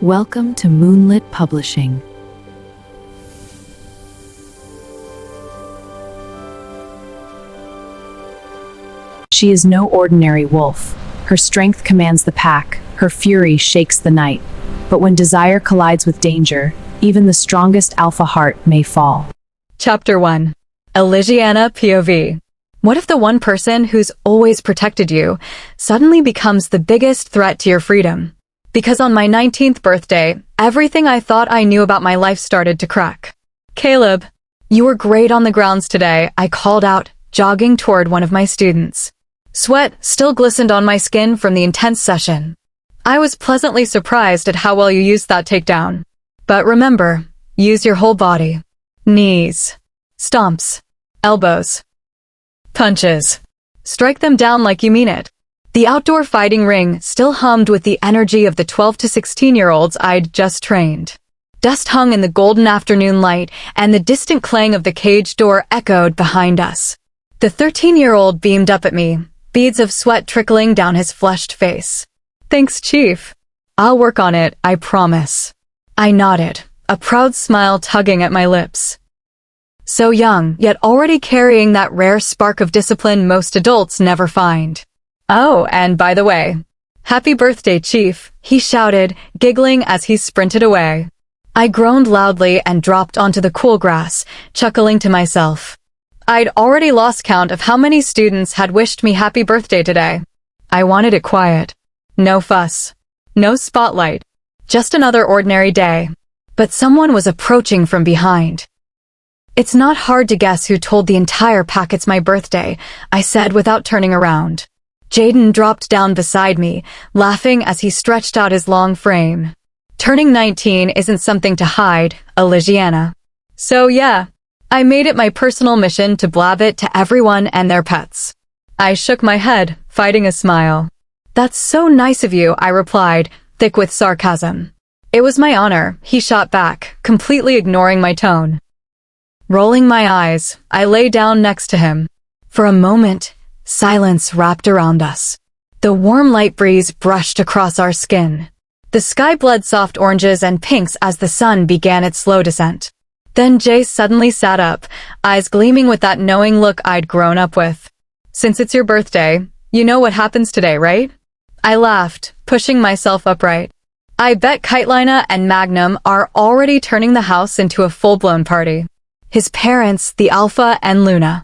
Welcome to Moonlit Publishing. She is no ordinary wolf. Her strength commands the pack, her fury shakes the night. But when desire collides with danger, even the strongest alpha heart may fall. Chapter 1. Elisiana POV. What if the one person who's always protected you suddenly becomes the biggest threat to your freedom? Because on my 19th birthday, everything I thought I knew about my life started to crack. "Caleb, you were great on the grounds today," I called out, jogging toward one of my students. Sweat still glistened on my skin from the intense session. I was pleasantly surprised at how well you used that takedown. But remember, use your whole body. Knees, stomps, elbows, punches. Strike them down like you mean it. The outdoor fighting ring still hummed with the energy of the 12 to 16-year-olds I'd just trained. Dust hung in the golden afternoon light, and the distant clang of the cage door echoed behind us. The 13-year-old beamed up at me, beads of sweat trickling down his flushed face. "Thanks, Chief. I'll work on it, I promise." I nodded, a proud smile tugging at my lips. So young, yet already carrying that rare spark of discipline most adults never find. "Oh, and by the way, happy birthday, Chief," he shouted, giggling as he sprinted away. I groaned loudly and dropped onto the cool grass, chuckling to myself. I'd already lost count of how many students had wished me happy birthday today. I wanted it quiet. No fuss. No spotlight. Just another ordinary day. But someone was approaching from behind. "It's not hard to guess who told the entire pack it's my birthday," I said without turning around. Jaden dropped down beside me, laughing as he stretched out his long frame. Turning 19 isn't something to hide, Elisiana. So yeah, I made it my personal mission to blab it to everyone and their pets. I shook my head, fighting a smile. "That's so nice of you," I replied, thick with sarcasm. "It was my honor," he shot back, completely ignoring my tone. Rolling my eyes, I lay down next to him. For a moment, silence wrapped around us. The warm light breeze brushed across our skin. The sky bled soft oranges and pinks as the sun began its slow descent. Then Jay suddenly sat up, eyes gleaming with that knowing look I'd grown up with. "Since it's your birthday, you know what happens today, right?" I laughed, pushing myself upright. "I bet Kitelina and Magnum are already turning the house into a full-blown party." His parents, the Alpha and Luna,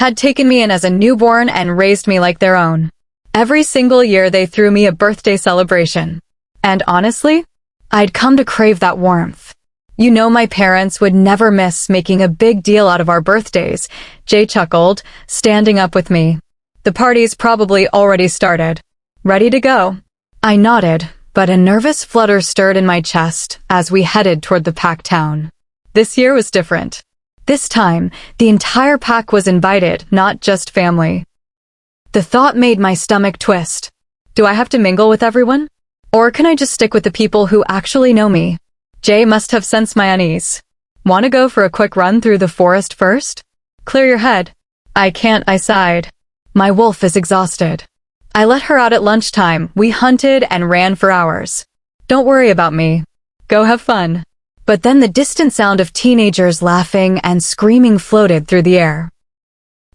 had taken me in as a newborn and raised me like their own. Every single year they threw me a birthday celebration. And honestly, I'd come to crave that warmth. "You know my parents would never miss making a big deal out of our birthdays," Jay chuckled, standing up with me. "The party's probably already started. Ready to go?" I nodded, but a nervous flutter stirred in my chest as we headed toward the pack town. This year was different. This time, the entire pack was invited, not just family. The thought made my stomach twist. Do I have to mingle with everyone? Or can I just stick with the people who actually know me? Jay must have sensed my unease. "Want to go for a quick run through the forest first?" "Clear your head." "I can't," I sighed. "My wolf is exhausted. I let her out at lunchtime. We hunted and ran for hours. Don't worry about me. Go have fun." But then the distant sound of teenagers laughing and screaming floated through the air.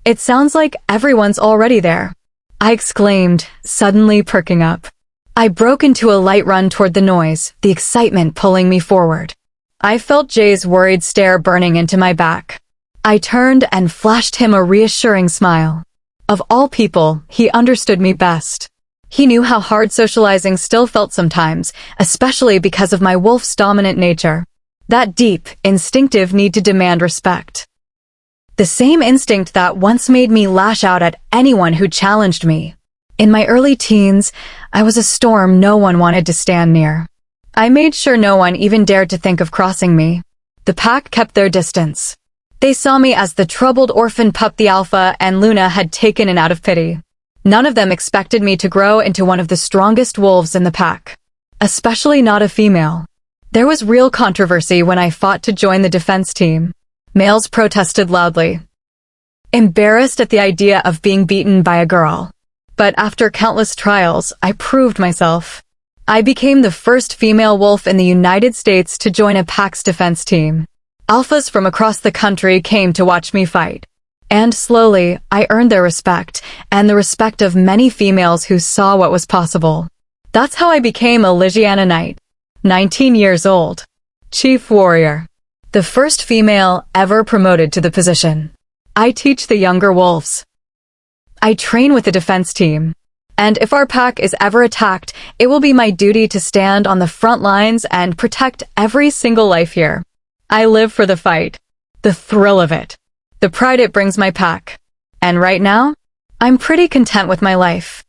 "It sounds like everyone's already there," I exclaimed, suddenly perking up. I broke into a light run toward the noise, the excitement pulling me forward. I felt Jay's worried stare burning into my back. I turned and flashed him a reassuring smile. Of all people, he understood me best. He knew how hard socializing still felt sometimes, especially because of my wolf's dominant nature. That deep, instinctive need to demand respect. The same instinct that once made me lash out at anyone who challenged me. In my early teens, I was a storm no one wanted to stand near. I made sure no one even dared to think of crossing me. The pack kept their distance. They saw me as the troubled orphan pup the Alpha and Luna had taken in out of pity. None of them expected me to grow into one of the strongest wolves in the pack. Especially not a female. There was real controversy when I fought to join the defense team. Males protested loudly, embarrassed at the idea of being beaten by a girl. But after countless trials, I proved myself. I became the first female wolf in the United States to join a pack's defense team. Alphas from across the country came to watch me fight. And slowly, I earned their respect, and the respect of many females who saw what was possible. That's how I became Elisiana Knight, 19 years old, Chief Warrior, the first female ever promoted to the position. I teach the younger wolves. I train with the defense team. And if our pack is ever attacked, it will be my duty to stand on the front lines and protect every single life here. I live for the fight, the thrill of it, the pride it brings my pack. And right now, I'm pretty content with my life.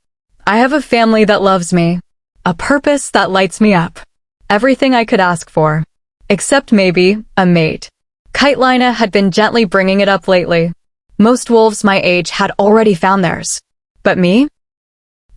I have a family that loves me, a purpose that lights me up. Everything I could ask for. Except maybe a mate. Kitelina had been gently bringing it up lately. Most wolves my age had already found theirs. But me?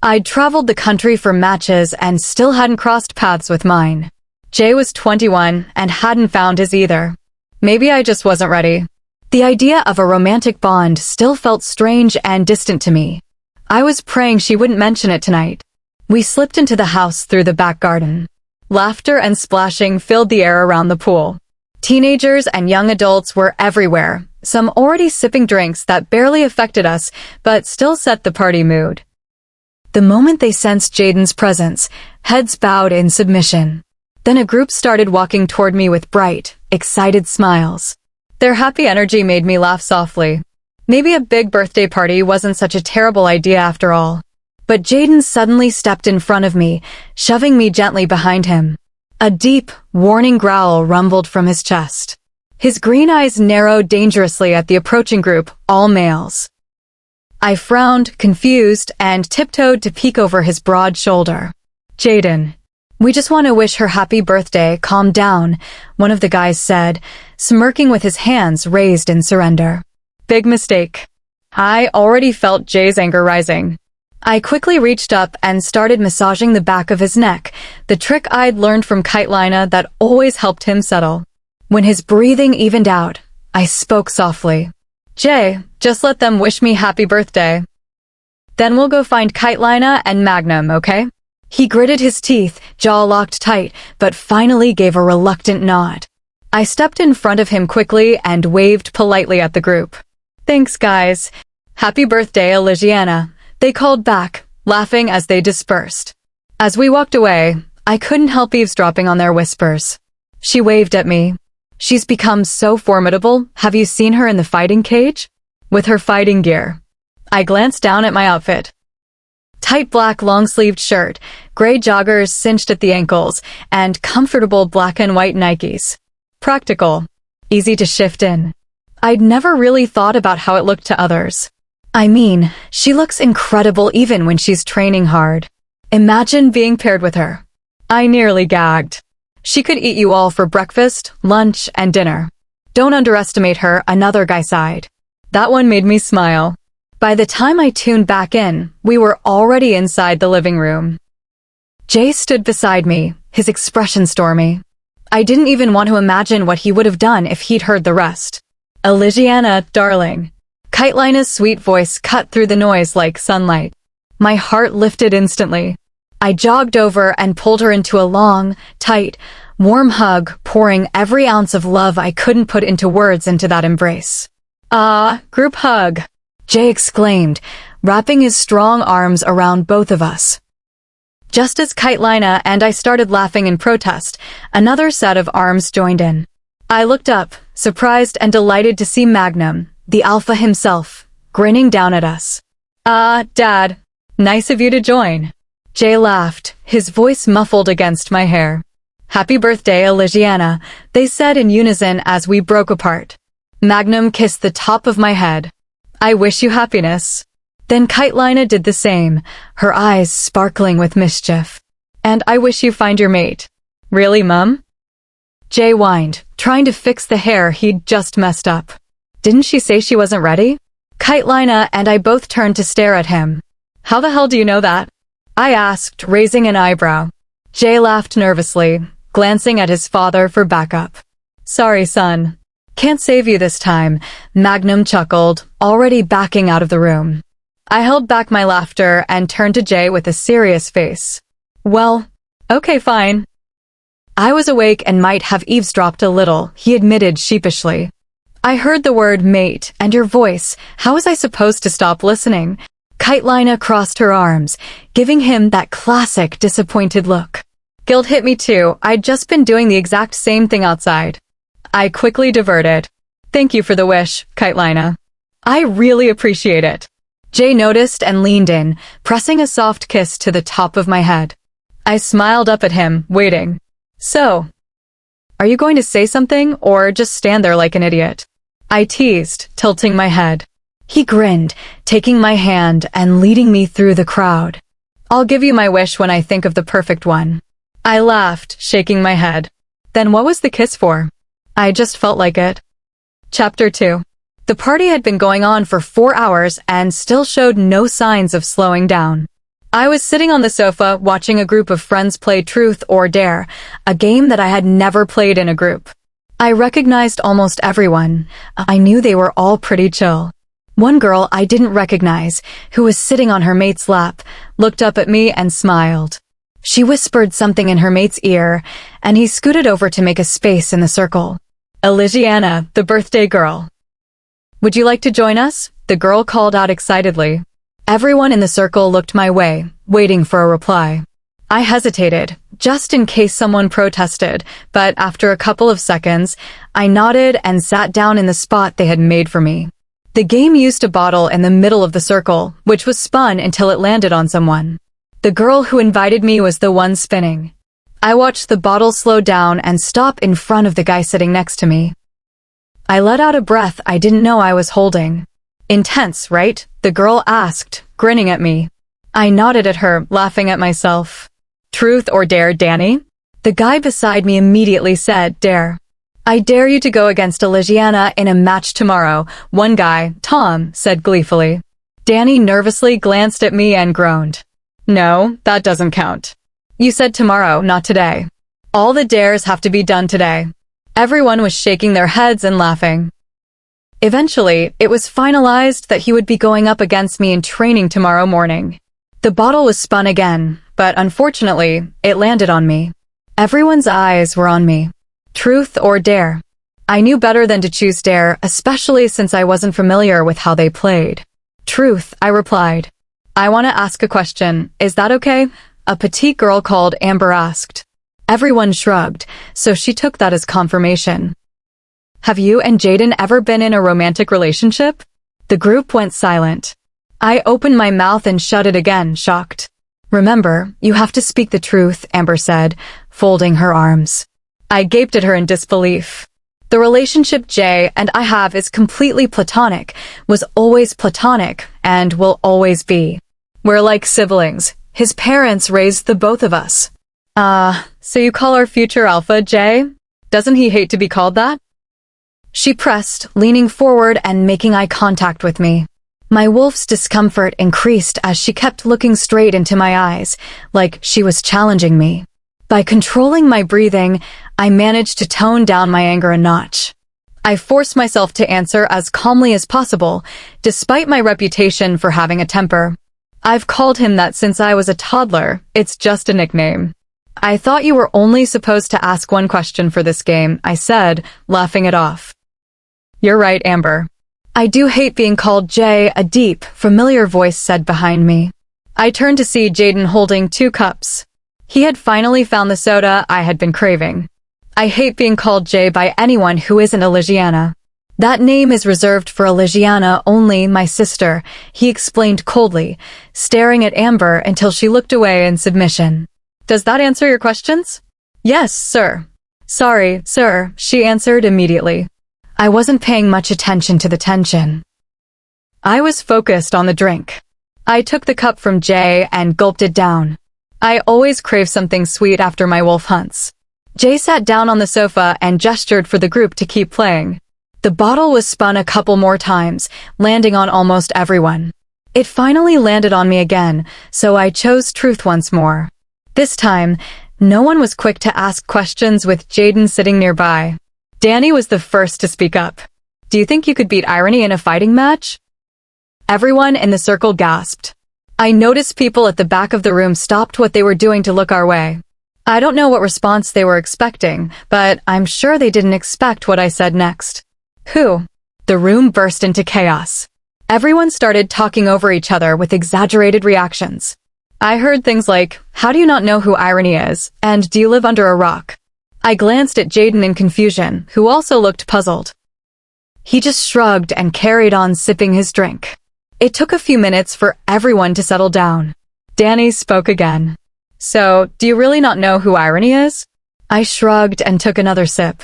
I'd traveled the country for matches and still hadn't crossed paths with mine. Jay was 21 and hadn't found his either. Maybe I just wasn't ready. The idea of a romantic bond still felt strange and distant to me. I was praying she wouldn't mention it tonight. We slipped into the house through the back garden. Laughter and splashing filled the air around the pool. Teenagers and young adults were everywhere, some already sipping drinks that barely affected us, but still set the party mood. The moment they sensed Jaden's presence, heads bowed in submission. Then a group started walking toward me with bright, excited smiles. Their happy energy made me laugh softly. Maybe a big birthday party wasn't such a terrible idea after all. But Jaden suddenly stepped in front of me, shoving me gently behind him. A deep, warning growl rumbled from his chest. His green eyes narrowed dangerously at the approaching group, all males. I frowned, confused, and tiptoed to peek over his broad shoulder. Jaden, we just want to wish her happy birthday, calm down, one of the guys said, smirking with his hands raised in surrender. Big mistake. I already felt Jay's anger rising. I quickly reached up and started massaging the back of his neck, the trick I'd learned from Kitelina that always helped him settle. When his breathing evened out, I spoke softly. Jay, just let them wish me happy birthday. Then we'll go find Kitelina and Magnum, okay? He gritted his teeth, jaw locked tight, but finally gave a reluctant nod. I stepped in front of him quickly and waved politely at the group. Thanks, guys. Happy birthday, Elisiana. They called back, laughing as they dispersed. As we walked away, I couldn't help eavesdropping on their whispers. She waved at me. She's become so formidable. Have you seen her in the fighting cage? With her fighting gear. I glanced down at my outfit. Tight black long-sleeved shirt, gray joggers cinched at the ankles, and comfortable black and white Nikes. Practical. Easy to shift in. I'd never really thought about how it looked to others. I mean, she looks incredible even when she's training hard. Imagine being paired with her. I nearly gagged. She could eat you all for breakfast, lunch, and dinner. Don't underestimate her, another guy sighed. That one made me smile. By the time I tuned back in, we were already inside the living room. Jay stood beside me, his expression stormy. I didn't even want to imagine what he would have done if he'd heard the rest. Elisiana, darling. Kitelina's sweet voice cut through the noise like sunlight. My heart lifted instantly. I jogged over and pulled her into a long, tight, warm hug, pouring every ounce of love I couldn't put into words into that embrace. Group hug, Jay exclaimed, wrapping his strong arms around both of us. Just as Kitelina and I started laughing in protest, another set of arms joined in. I looked up, surprised and delighted to see Magnum, the alpha himself, grinning down at us. Dad. Nice of you to join. Jay laughed, his voice muffled against my hair. Happy birthday, Elisiana, they said in unison as we broke apart. Magnum kissed the top of my head. I wish you happiness. Then Kitelina did the same, her eyes sparkling with mischief. And I wish you find your mate. Really, Mum? Jay whined, trying to fix the hair he'd just messed up. Didn't she say she wasn't ready? Kitelina and I both turned to stare at him. How the hell do you know that? I asked, raising an eyebrow. Jay laughed nervously, glancing at his father for backup. Sorry, son. Can't save you this time, Magnum chuckled, already backing out of the room. I held back my laughter and turned to Jay with a serious face. Well, Okay, fine. I was awake and might have eavesdropped a little, he admitted sheepishly. I heard the word mate and your voice. How was I supposed to stop listening? Kitelina crossed her arms, giving him that classic disappointed look. Guilt hit me too. I'd just been doing the exact same thing outside. I quickly diverted. Thank you for the wish, Kitelina. I really appreciate it. Jay noticed and leaned in, pressing a soft kiss to the top of my head. I smiled up at him, waiting. So, are you going to say something or just stand there like an idiot? I teased, tilting my head. He grinned, taking my hand and leading me through the crowd. I'll give you my wish when I think of the perfect one. I laughed, shaking my head. Then what was the kiss for? I just felt like it. Chapter 2. The party had been going on for 4 hours and still showed no signs of slowing down. I was sitting on the sofa watching a group of friends play Truth or Dare, a game that I had never played in a group. I recognized almost everyone. I knew they were all pretty chill. One girl I didn't recognize, who was sitting on her mate's lap, looked up at me and smiled. She whispered something in her mate's ear, and he scooted over to make a space in the circle. Elisiana, the birthday girl. Would you like to join us? The girl called out excitedly. Everyone in the circle looked my way, waiting for a reply. I hesitated, just in case someone protested, but after a couple of seconds, I nodded and sat down in the spot they had made for me. The game used a bottle in the middle of the circle, which was spun until it landed on someone. The girl who invited me was the one spinning. I watched the bottle slow down and stop in front of the guy sitting next to me. I let out a breath I didn't know I was holding. Intense, right? The girl asked, grinning at me. I nodded at her, laughing at myself. Truth or dare, Danny? The guy beside me immediately said, Dare. I dare you to go against Elisiana in a match tomorrow, one guy, Tom, said gleefully. Danny nervously glanced at me and groaned. No, that doesn't count. You said tomorrow, not today. All the dares have to be done today. Everyone was shaking their heads and laughing. Eventually, it was finalized that he would be going up against me in training tomorrow morning. The bottle was spun again, but unfortunately, it landed on me. Everyone's eyes were on me. Truth or dare? I knew better than to choose dare, especially since I wasn't familiar with how they played. Truth, I replied. I want to ask a question. Is that okay? A petite girl called Amber asked. Everyone shrugged, so she took that as confirmation. Have you and Jaden ever been in a romantic relationship? The group went silent. I opened my mouth and shut it again, shocked. Remember, you have to speak the truth, Amber said, folding her arms. I gaped at her in disbelief. The relationship Jay and I have is completely platonic, was always platonic, and will always be. We're like siblings. His parents raised the both of us. So you call our future alpha Jay? Doesn't he hate to be called that? She pressed, leaning forward and making eye contact with me. My wolf's discomfort increased as she kept looking straight into my eyes, like she was challenging me. By controlling my breathing, I managed to tone down my anger a notch. I forced myself to answer as calmly as possible, despite my reputation for having a temper. I've called him that since I was a toddler. It's just a nickname. I thought you were only supposed to ask one question for this game, I said, laughing it off. You're right, Amber. I do hate being called Jay, a deep, familiar voice said behind me. I turned to see Jaden holding 2 cups. He had finally found the soda I had been craving. I hate being called Jay by anyone who isn't Elisiana. That name is reserved for Elisiana, only my sister, he explained coldly, staring at Amber until she looked away in submission. Does that answer your questions? Yes, sir. Sorry, sir, she answered immediately. I wasn't paying much attention to the tension. I was focused on the drink. I took the cup from Jay and gulped it down. I always crave something sweet after my wolf hunts. Jay sat down on the sofa and gestured for the group to keep playing. The bottle was spun a couple more times, landing on almost everyone. It finally landed on me again, so I chose truth once more. This time, no one was quick to ask questions with Jaden sitting nearby. Danny was the first to speak up. Do you think you could beat irony in a fighting match? Everyone in the circle gasped. I noticed people at the back of the room stopped what they were doing to look our way. I don't know what response they were expecting, but I'm sure they didn't expect what I said next. Who? The room burst into chaos. Everyone started talking over each other with exaggerated reactions. I heard things like, "How do you not know who Irony is? And do you live under a rock?" I glanced at Jaden in confusion, who also looked puzzled. He just shrugged and carried on sipping his drink. It took a few minutes for everyone to settle down. Danny spoke again. "So, do you really not know who Irony is?" I shrugged and took another sip.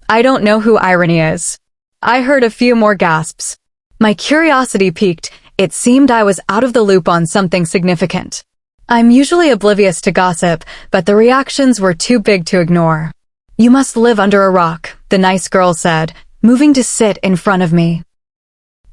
"I don't know who Irony is." I heard a few more gasps. My curiosity piqued. It seemed I was out of the loop on something significant. I'm usually oblivious to gossip, but the reactions were too big to ignore. "You must live under a rock," the nice girl said, moving to sit in front of me.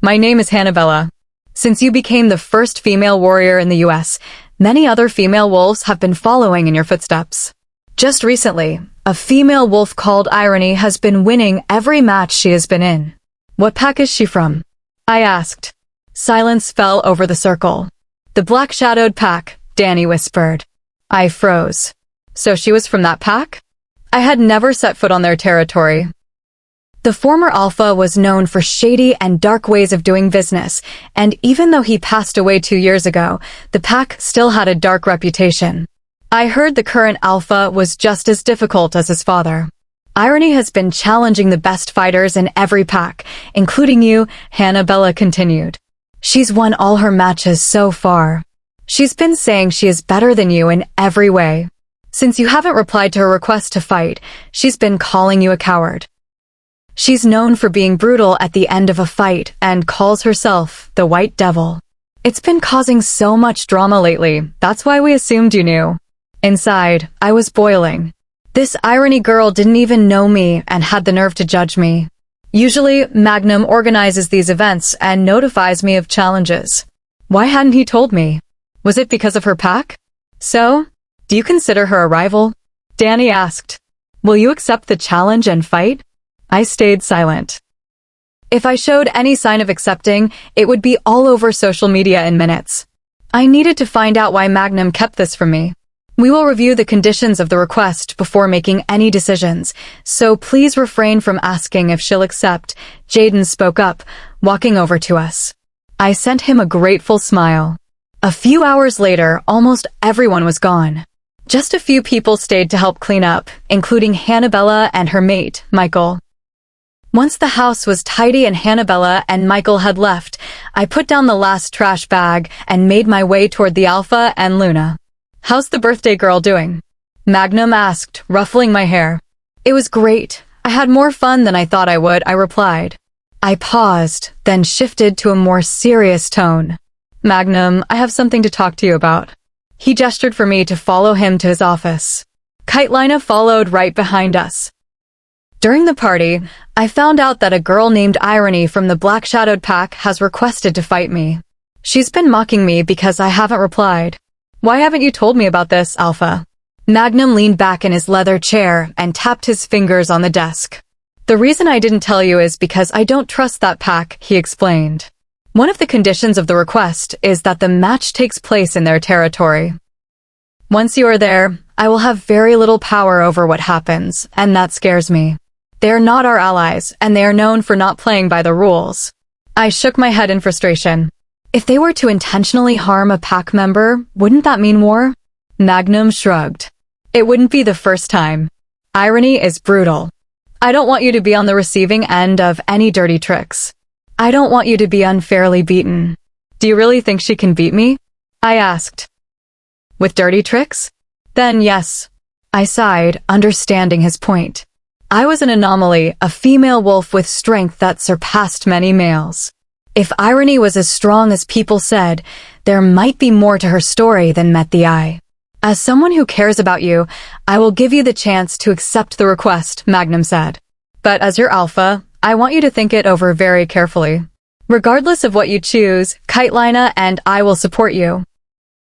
"My name is Hannabella. Since you became the first female warrior in the US, many other female wolves have been following in your footsteps. Just recently, a female wolf called Irony has been winning every match she has been in. What pack is she from?" I asked. Silence fell over the circle. "The black-shadowed pack," Danny whispered. I froze. So she was from that pack? I had never set foot on their territory. The former alpha was known for shady and dark ways of doing business, and even though he passed away 2 years ago, the pack still had a dark reputation. I heard the current alpha was just as difficult as his father. Irony has been challenging the best fighters in every pack, including you, Hannabella continued. She's won all her matches so far. She's been saying she is better than you in every way. Since you haven't replied to her request to fight, she's been calling you a coward. She's known for being brutal at the end of a fight and calls herself the White Devil. It's been causing so much drama lately, that's why we assumed you knew. Inside, I was boiling. This Irony girl didn't even know me and had the nerve to judge me. Usually, Magnum organizes these events and notifies me of challenges. Why hadn't he told me? Was it because of her pack? So, do you consider her a rival? Danny asked. Will you accept the challenge and fight? I stayed silent. If I showed any sign of accepting, it would be all over social media in minutes. I needed to find out why Magnum kept this from me. We will review the conditions of the request before making any decisions, so please refrain from asking if she'll accept. Jaden spoke up, walking over to us. I sent him a grateful smile. A few hours later, almost everyone was gone. Just a few people stayed to help clean up, including Hannabella and her mate, Michael. Once the house was tidy and Hannabella and Michael had left, I put down the last trash bag and made my way toward the Alpha and Luna. How's the birthday girl doing? Magnum asked, ruffling my hair. It was great. I had more fun than I thought I would, I replied. I paused, then shifted to a more serious tone. Magnum, I have something to talk to you about. He gestured for me to follow him to his office. Kitelina followed right behind us. During the party, I found out that a girl named Irony from the Black Shadowed Pack has requested to fight me. She's been mocking me because I haven't replied. Why haven't you told me about this, Alpha? Magnum leaned back in his leather chair and tapped his fingers on the desk. The reason I didn't tell you is because I don't trust that pack, he explained. One of the conditions of the request is that the match takes place in their territory. Once you are there, I will have very little power over what happens, and that scares me. They are not our allies, and they are known for not playing by the rules. I shook my head in frustration. If they were to intentionally harm a pack member, wouldn't that mean war? Magnum shrugged. It wouldn't be the first time. Irony is brutal. I don't want you to be on the receiving end of any dirty tricks. I don't want you to be unfairly beaten. Do you really think she can beat me? I asked. With dirty tricks? Then yes. I sighed, understanding his point. I was an anomaly, a female wolf with strength that surpassed many males. If Irony was as strong as people said, there might be more to her story than met the eye. As someone who cares about you, I will give you the chance to accept the request, Magnum said. But as your alpha, I want you to think it over very carefully. Regardless of what you choose, Kitelina and I will support you.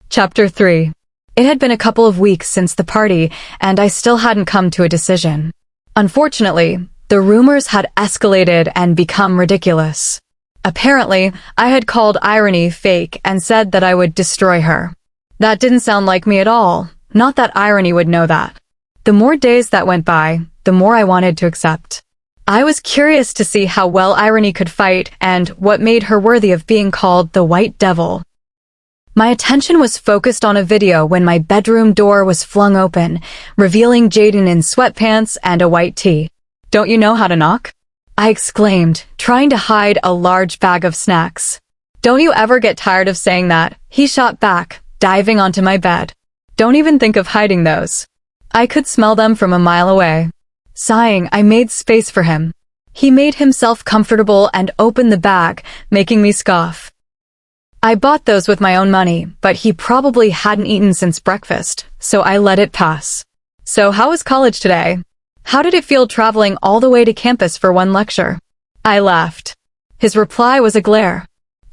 Chapter 3. It had been a couple of weeks since the party, and I still hadn't come to a decision. Unfortunately, the rumors had escalated and become ridiculous. Apparently, I had called Irony fake and said that I would destroy her. That didn't sound like me at all. Not that Irony would know that. The more days that went by, the more I wanted to accept. I was curious to see how well irony could fight and what made her worthy of being called the White Devil. My attention was focused on a video when my bedroom door was flung open, revealing Jaden in sweatpants and a white tee. "Don't you know how to knock?" I exclaimed, trying to hide a large bag of snacks. "Don't you ever get tired of saying that?" He shot back, diving onto my bed. "Don't even think of hiding those." I could smell them from a mile away. Sighing, I made space for him. He made himself comfortable and opened the bag, making me scoff. I bought those with my own money, but he probably hadn't eaten since breakfast, so I let it pass. "So how was college today? How did it feel traveling all the way to campus for one lecture?" I laughed. His reply was a glare.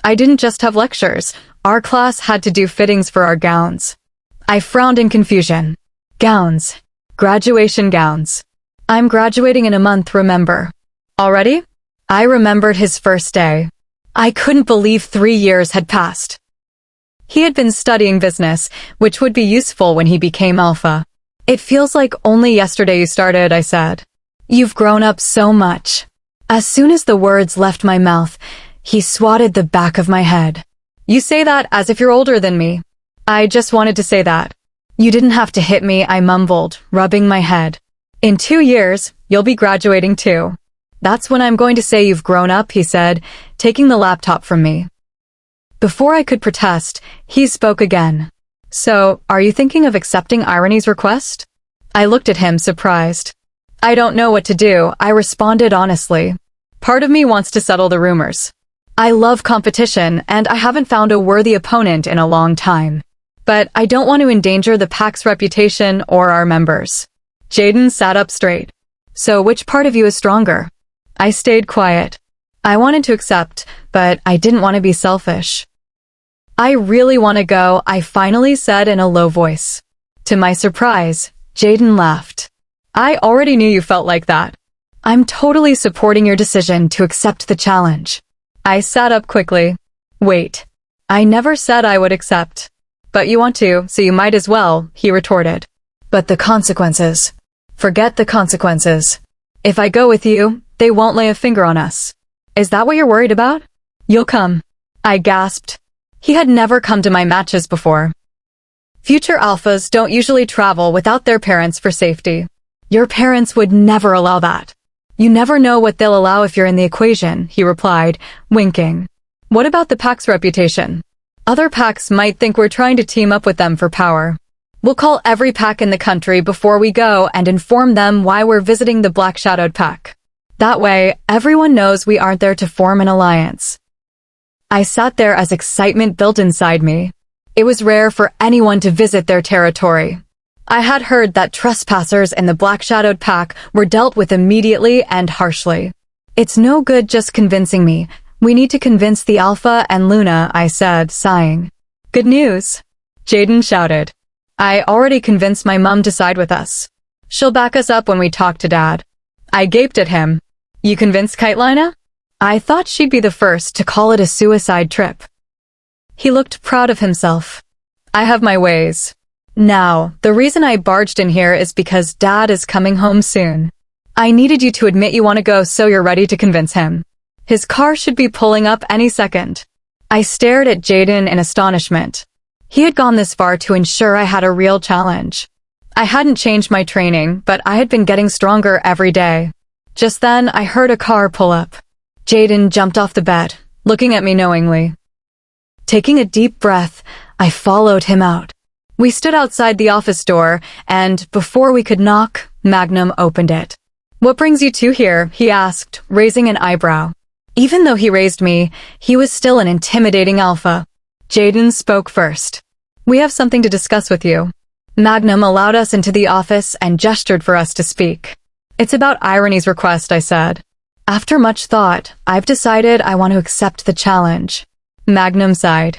"I didn't just have lectures. Our class had to do fittings for our gowns." I frowned in confusion. Gowns. Graduation gowns. "I'm graduating in a month, remember?" "Already?" I remembered his first day. I couldn't believe 3 years had passed. He had been studying business, which would be useful when he became alpha. "It feels like only yesterday you started," I said. "You've grown up so much." As soon as the words left my mouth, he swatted the back of my head. "You say that as if you're older than me." "I just wanted to say that." "You didn't have to hit me," I mumbled, rubbing my head. "In 2 years, you'll be graduating too." "That's when I'm going to say you've grown up," he said, taking the laptop from me. Before I could protest, he spoke again. "So, are you thinking of accepting Irony's request?" I looked at him, surprised. "I don't know what to do," I responded honestly. "Part of me wants to settle the rumors. I love competition, and I haven't found a worthy opponent in a long time. But I don't want to endanger the pack's reputation or our members." Jaden sat up straight. "So which part of you is stronger?" I stayed quiet. I wanted to accept, but I didn't want to be selfish. "I really want to go," I finally said in a low voice. To my surprise, Jaden laughed. "I already knew you felt like that. I'm totally supporting your decision to accept the challenge." I sat up quickly. "Wait. I never said I would accept." "But you want to, so you might as well," he retorted. "But the consequences." "Forget the consequences. If I go with you, they won't lay a finger on us." "Is that what you're worried about?" "You'll come." I gasped. He had never come to my matches before. Future alphas don't usually travel without their parents for safety. Your parents would never allow that. You never know what they'll allow if you're in the equation, he replied, winking. What about the pack's reputation? Other packs might think we're trying to team up with them for power. We'll call every pack in the country before we go and inform them why we're visiting the Black Shadowed pack. That way, everyone knows we aren't there to form an alliance. I sat there as excitement built inside me. It was rare for anyone to visit their territory. I had heard that trespassers in the Black Shadowed pack were dealt with immediately and harshly. It's no good just convincing me. We need to convince the Alpha and Luna, I said, sighing. Good news, Jaden shouted. I already convinced my mum to side with us. She'll back us up when we talk to Dad. I gaped at him. You convinced Kitelina? I thought she'd be the first to call it a suicide trip. He looked proud of himself. I have my ways. Now, the reason I barged in here is because Dad is coming home soon. I needed you to admit you want to go so you're ready to convince him. His car should be pulling up any second. I stared at Jaden in astonishment. He had gone this far to ensure I had a real challenge. I hadn't changed my training, but I had been getting stronger every day. Just then, I heard a car pull up. Jaden jumped off the bed, looking at me knowingly. Taking a deep breath, I followed him out. We stood outside the office door, and before we could knock, Magnum opened it. What brings you two here? He asked, raising an eyebrow. Even though he raised me, he was still an intimidating alpha. Jaden spoke first. We have something to discuss with you. Magnum allowed us into the office and gestured for us to speak. It's about Irony's request, I said. After much thought, I've decided I want to accept the challenge. Magnum sighed.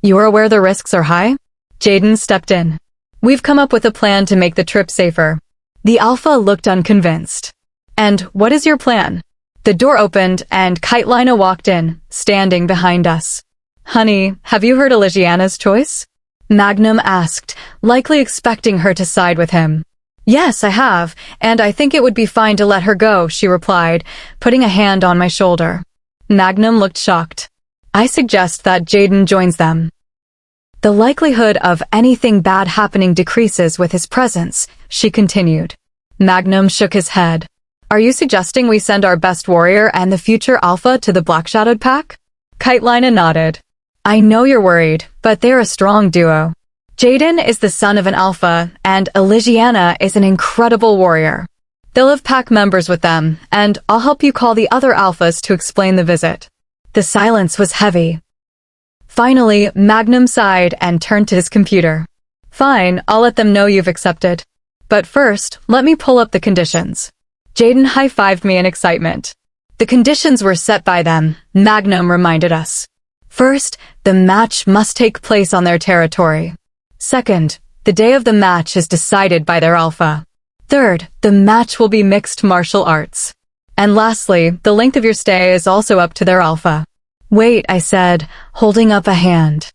You are aware the risks are high? Jaden stepped in. We've come up with a plan to make the trip safer. The alpha looked unconvinced. And what is your plan? The door opened and Kitelina walked in, standing behind us. Honey, have you heard Elisiana's choice? Magnum asked, likely expecting her to side with him. Yes, I have, and I think it would be fine to let her go, she replied, putting a hand on my shoulder. Magnum looked shocked. I suggest that Jaden joins them. The likelihood of anything bad happening decreases with his presence, she continued. Magnum shook his head. Are you suggesting we send our best warrior and the future alpha to the Black Shadowed Pack? Kitelina nodded. I know you're worried, but they're a strong duo. Jaden is the son of an alpha, and Elisiana is an incredible warrior. They'll have pack members with them, and I'll help you call the other alphas to explain the visit. The silence was heavy. Finally, Magnum sighed and turned to his computer. Fine, I'll let them know you've accepted. But first, let me pull up the conditions. Jaden high-fived me in excitement. The conditions were set by them, Magnum reminded us. First, the match must take place on their territory. Second, the day of the match is decided by their alpha. Third, the match will be mixed martial arts. And lastly, the length of your stay is also up to their alpha. Wait, I said, holding up a hand.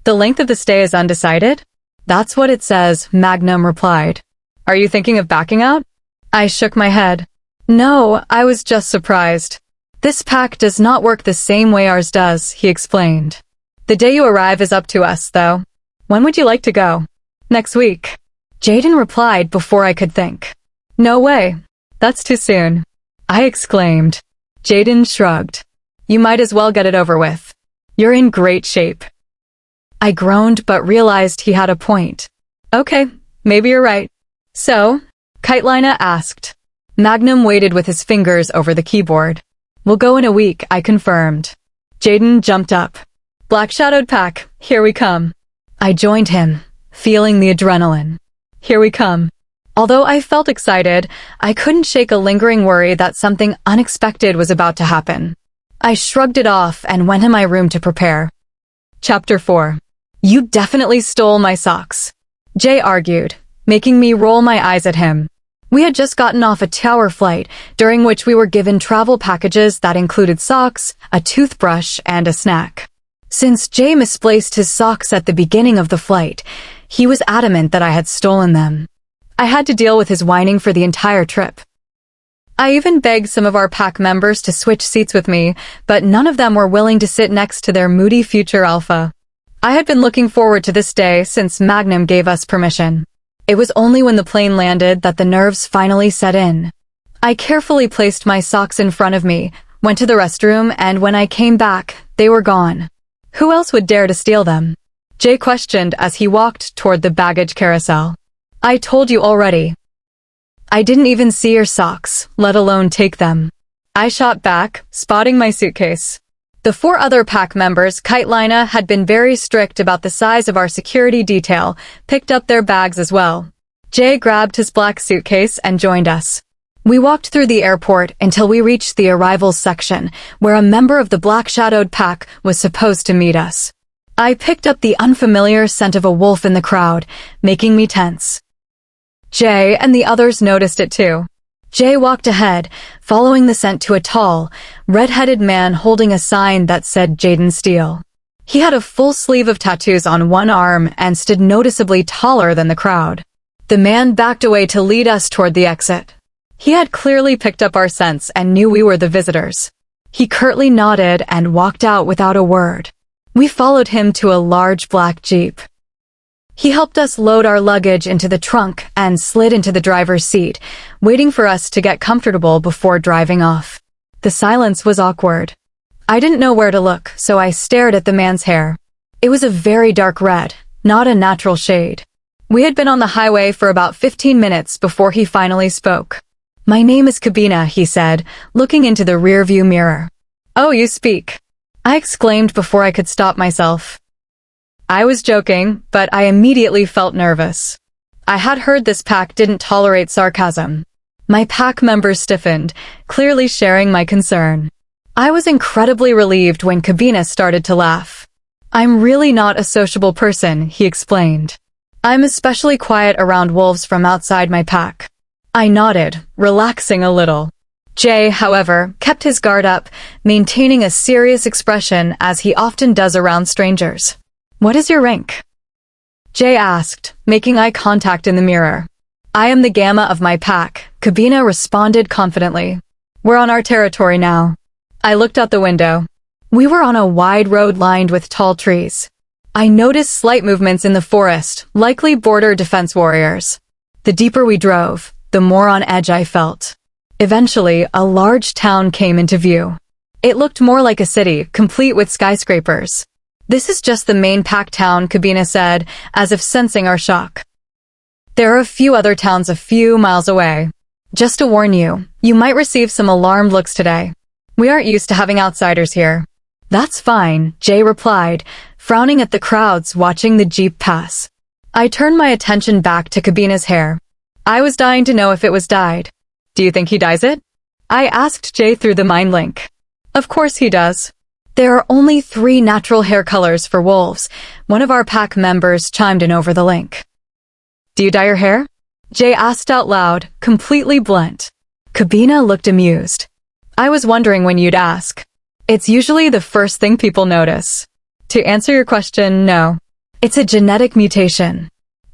The length of the stay is undecided? That's what it says, Magnum replied. Are you thinking of backing out? I shook my head. No, I was just surprised. This pack does not work the same way ours does, he explained. The day you arrive is up to us, though. When would you like to go? Next week. Jaden replied before I could think. No way. That's too soon. I exclaimed. Jaden shrugged. You might as well get it over with. You're in great shape. I groaned but realized he had a point. Okay, maybe you're right. So, Kitelina asked. Magnum waited with his fingers over the keyboard. We'll go in a week, I confirmed. Jaden jumped up. Black Shadowed Pack, here we come. I joined him, feeling the adrenaline. Here we come. Although I felt excited, I couldn't shake a lingering worry that something unexpected was about to happen. I shrugged it off and went in my room to prepare. Chapter 4. You definitely stole my socks. Jay argued, making me roll my eyes at him. We had just gotten off a tower flight, during which we were given travel packages that included socks, a toothbrush, and a snack. Since Jay misplaced his socks at the beginning of the flight, he was adamant that I had stolen them. I had to deal with his whining for the entire trip. I even begged some of our pack members to switch seats with me, but none of them were willing to sit next to their moody future alpha. I had been looking forward to this day since Magnum gave us permission. It was only when the plane landed that the nerves finally set in. I carefully placed my socks in front of me, went to the restroom, and when I came back, they were gone. Who else would dare to steal them? Jay questioned as he walked toward the baggage carousel. I told you already. I didn't even see your socks, let alone take them. I shot back, spotting my suitcase. The 4 other pack members, Kitelina, had been very strict about the size of our security detail, picked up their bags as well. Jay grabbed his black suitcase and joined us. We walked through the airport until we reached the arrivals section, where a member of the Black Shadowed Pack was supposed to meet us. I picked up the unfamiliar scent of a wolf in the crowd, making me tense. Jay and the others noticed it too. Jay walked ahead, following the scent to a tall, red-headed man holding a sign that said Jaden Steele. He had a full sleeve of tattoos on one arm and stood noticeably taller than the crowd. The man backed away to lead us toward the exit. He had clearly picked up our scents and knew we were the visitors. He curtly nodded and walked out without a word. We followed him to a large black Jeep. He helped us load our luggage into the trunk and slid into the driver's seat, waiting for us to get comfortable before driving off. The silence was awkward. I didn't know where to look, so I stared at the man's hair. It was a very dark red, not a natural shade. We had been on the highway for about 15 minutes before he finally spoke. My name is Kabina, he said, looking into the rearview mirror. Oh, you speak. I exclaimed before I could stop myself. I was joking, but I immediately felt nervous. I had heard this pack didn't tolerate sarcasm. My pack members stiffened, clearly sharing my concern. I was incredibly relieved when Kabina started to laugh. I'm really not a sociable person, he explained. I'm especially quiet around wolves from outside my pack. I nodded, relaxing a little. Jay, however, kept his guard up, maintaining a serious expression as he often does around strangers. What is your rank? Jay asked, making eye contact in the mirror. I am the gamma of my pack, Kabina responded confidently. We're on our territory now. I looked out the window. We were on a wide road lined with tall trees. I noticed slight movements in the forest, likely border defense warriors. The deeper we drove, the more on edge I felt. Eventually, a large town came into view. It looked more like a city, complete with skyscrapers. This is just the main pack town, Kabina said, as if sensing our shock. There are a few other towns a few miles away. Just to warn you, you might receive some alarmed looks today. We aren't used to having outsiders here. That's fine, Jay replied, frowning at the crowds watching the jeep pass. I turned my attention back to Kabina's hair. I was dying to know if it was dyed. Do you think he dyes it? I asked Jay through the mind link. Of course he does. There are only 3 natural hair colors for wolves. One of our pack members chimed in over the link. Do you dye your hair? Jay asked out loud, completely blunt. Kabina looked amused. I was wondering when you'd ask. It's usually the first thing people notice. To answer your question, no. It's a genetic mutation.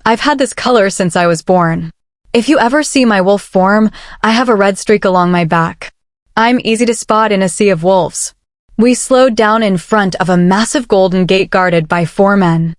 I've had this color since I was born. If you ever see my wolf form, I have a red streak along my back. I'm easy to spot in a sea of wolves. We slowed down in front of a massive golden gate guarded by 4 men.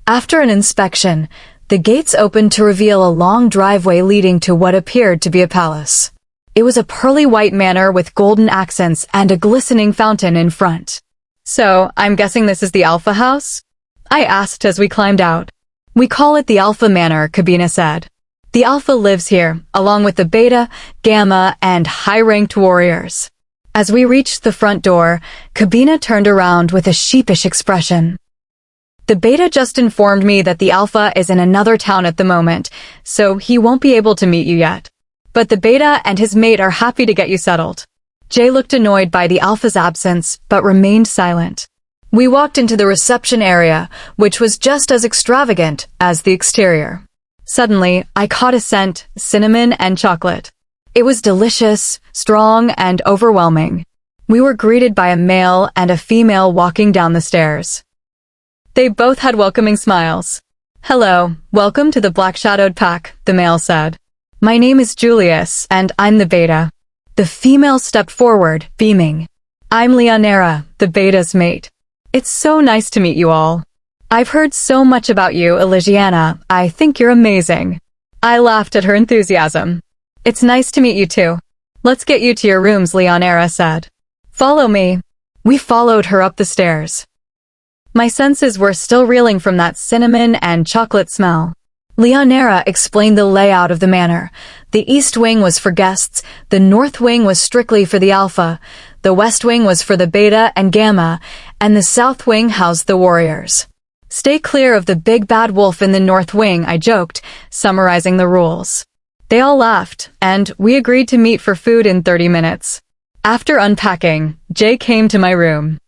After an inspection, the gates opened to reveal a long driveway leading to what appeared to be a palace. It was a pearly white manor with golden accents and a glistening fountain in front. So, I'm guessing this is the Alpha House? I asked as we climbed out. We call it the Alpha Manor, Kabina said. The Alpha lives here, along with the Beta, Gamma, and high-ranked warriors. As we reached the front door, Kabina turned around with a sheepish expression. The Beta just informed me that the Alpha is in another town at the moment, so he won't be able to meet you yet. But the Beta and his mate are happy to get you settled. Jay looked annoyed by the Alpha's absence, but remained silent. We walked into the reception area, which was just as extravagant as the exterior. Suddenly, I caught a scent, cinnamon and chocolate. It was delicious, strong, and overwhelming. We were greeted by a male and a female walking down the stairs. They both had welcoming smiles. Hello, welcome to the Black-Shadowed Pack, the male said. My name is Julius, and I'm the Beta. The female stepped forward, beaming. I'm Leonera, the Beta's mate. It's so nice to meet you all. I've heard so much about you, Elisiana. I think you're amazing. I laughed at her enthusiasm. It's nice to meet you too. Let's get you to your rooms, Leonera said. Follow me. We followed her up the stairs. My senses were still reeling from that cinnamon and chocolate smell. Leonera explained the layout of the manor. The east wing was for guests, the north wing was strictly for the Alpha, the west wing was for the Beta and Gamma, and the south wing housed the warriors. Stay clear of the big bad wolf in the north wing, I joked, summarizing the rules. They all laughed, and we agreed to meet for food in 30 minutes. After unpacking, Jay came to my room.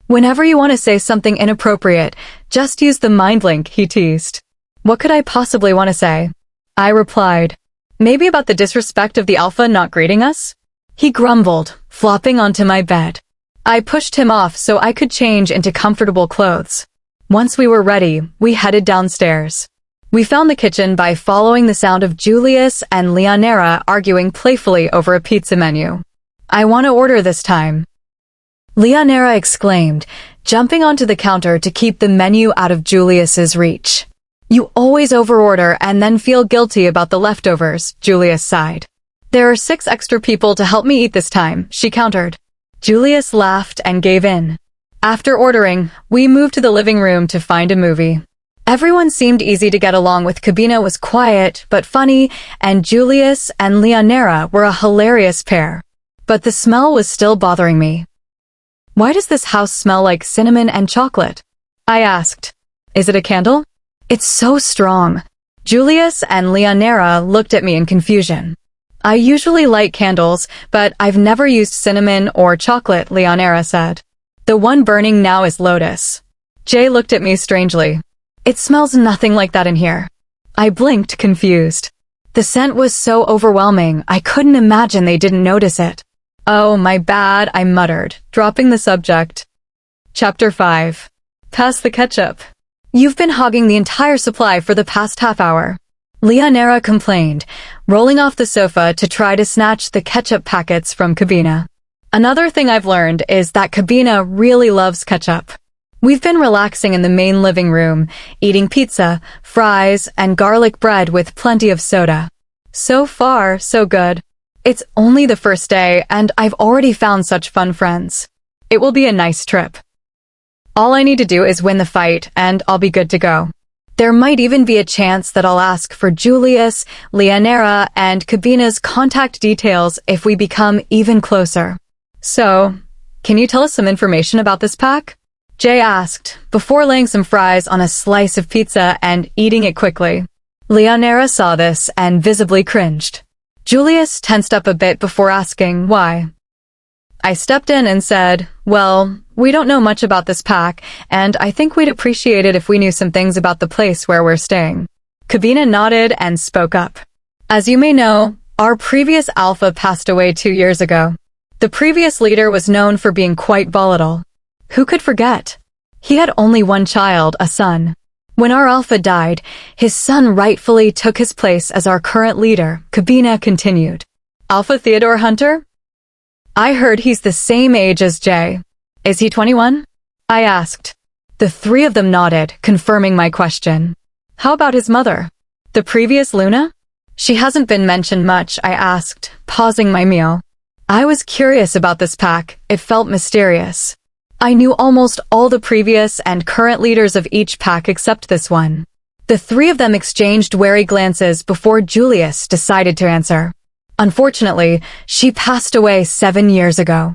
Whenever you want to say something inappropriate, just use the mind link, he teased. What could I possibly want to say? I replied. Maybe about the disrespect of the Alpha not greeting us? He grumbled, flopping onto my bed. I pushed him off so I could change into comfortable clothes. Once we were ready, we headed downstairs. We found the kitchen by following the sound of Julius and Leonera arguing playfully over a pizza menu. I want to order this time. Leonera exclaimed, jumping onto the counter to keep the menu out of Julius's reach. You always overorder and then feel guilty about the leftovers, Julius sighed. There are 6 extra people to help me eat this time, she countered. Julius laughed and gave in. After ordering, we moved to the living room to find a movie. Everyone seemed easy to get along with. Kabina was quiet but funny, and Julius and Leonera were a hilarious pair. But the smell was still bothering me. Why does this house smell like cinnamon and chocolate? I asked. Is it a candle? It's so strong. Julius and Leonera looked at me in confusion. I usually light candles, but I've never used cinnamon or chocolate, Leonera said. The one burning now is lotus. Jay looked at me strangely. It smells nothing like that in here. I blinked, confused. The scent was so overwhelming, I couldn't imagine they didn't notice it. Oh, my bad, I muttered, dropping the subject. Chapter 5. Pass the ketchup. You've been hogging the entire supply for the past half hour. Leonera complained, rolling off the sofa to try to snatch the ketchup packets from Kabina. Another thing I've learned is that Kabina really loves ketchup. We've been relaxing in the main living room, eating pizza, fries, and garlic bread with plenty of soda. So far, so good. It's only the first day, and I've already found such fun friends. It will be a nice trip. All I need to do is win the fight, and I'll be good to go. There might even be a chance that I'll ask for Julius, Leonera, and Kabina's contact details if we become even closer. So, can you tell us some information about this pack? Jay asked, before laying some fries on a slice of pizza and eating it quickly. Leonera saw this and visibly cringed. Julius tensed up a bit before asking why. I stepped in and said, well, we don't know much about this pack, and I think we'd appreciate it if we knew some things about the place where we're staying. Kabina nodded and spoke up. As you may know, our previous alpha passed away 2 years ago. The previous leader was known for being quite volatile. Who could forget? He had only one child, a son. When our alpha died, his son rightfully took his place as our current leader, Kabina continued. Alpha Theodore Hunter? I heard he's the same age as Jay. Is he 21? I asked. The three of them nodded, confirming my question. How about his mother? The previous Luna? She hasn't been mentioned much, I asked, pausing my meal. I was curious about this pack. It felt mysterious. I knew almost all the previous and current leaders of each pack except this one. The three of them exchanged wary glances before Julius decided to answer. Unfortunately, she passed away 7 years ago.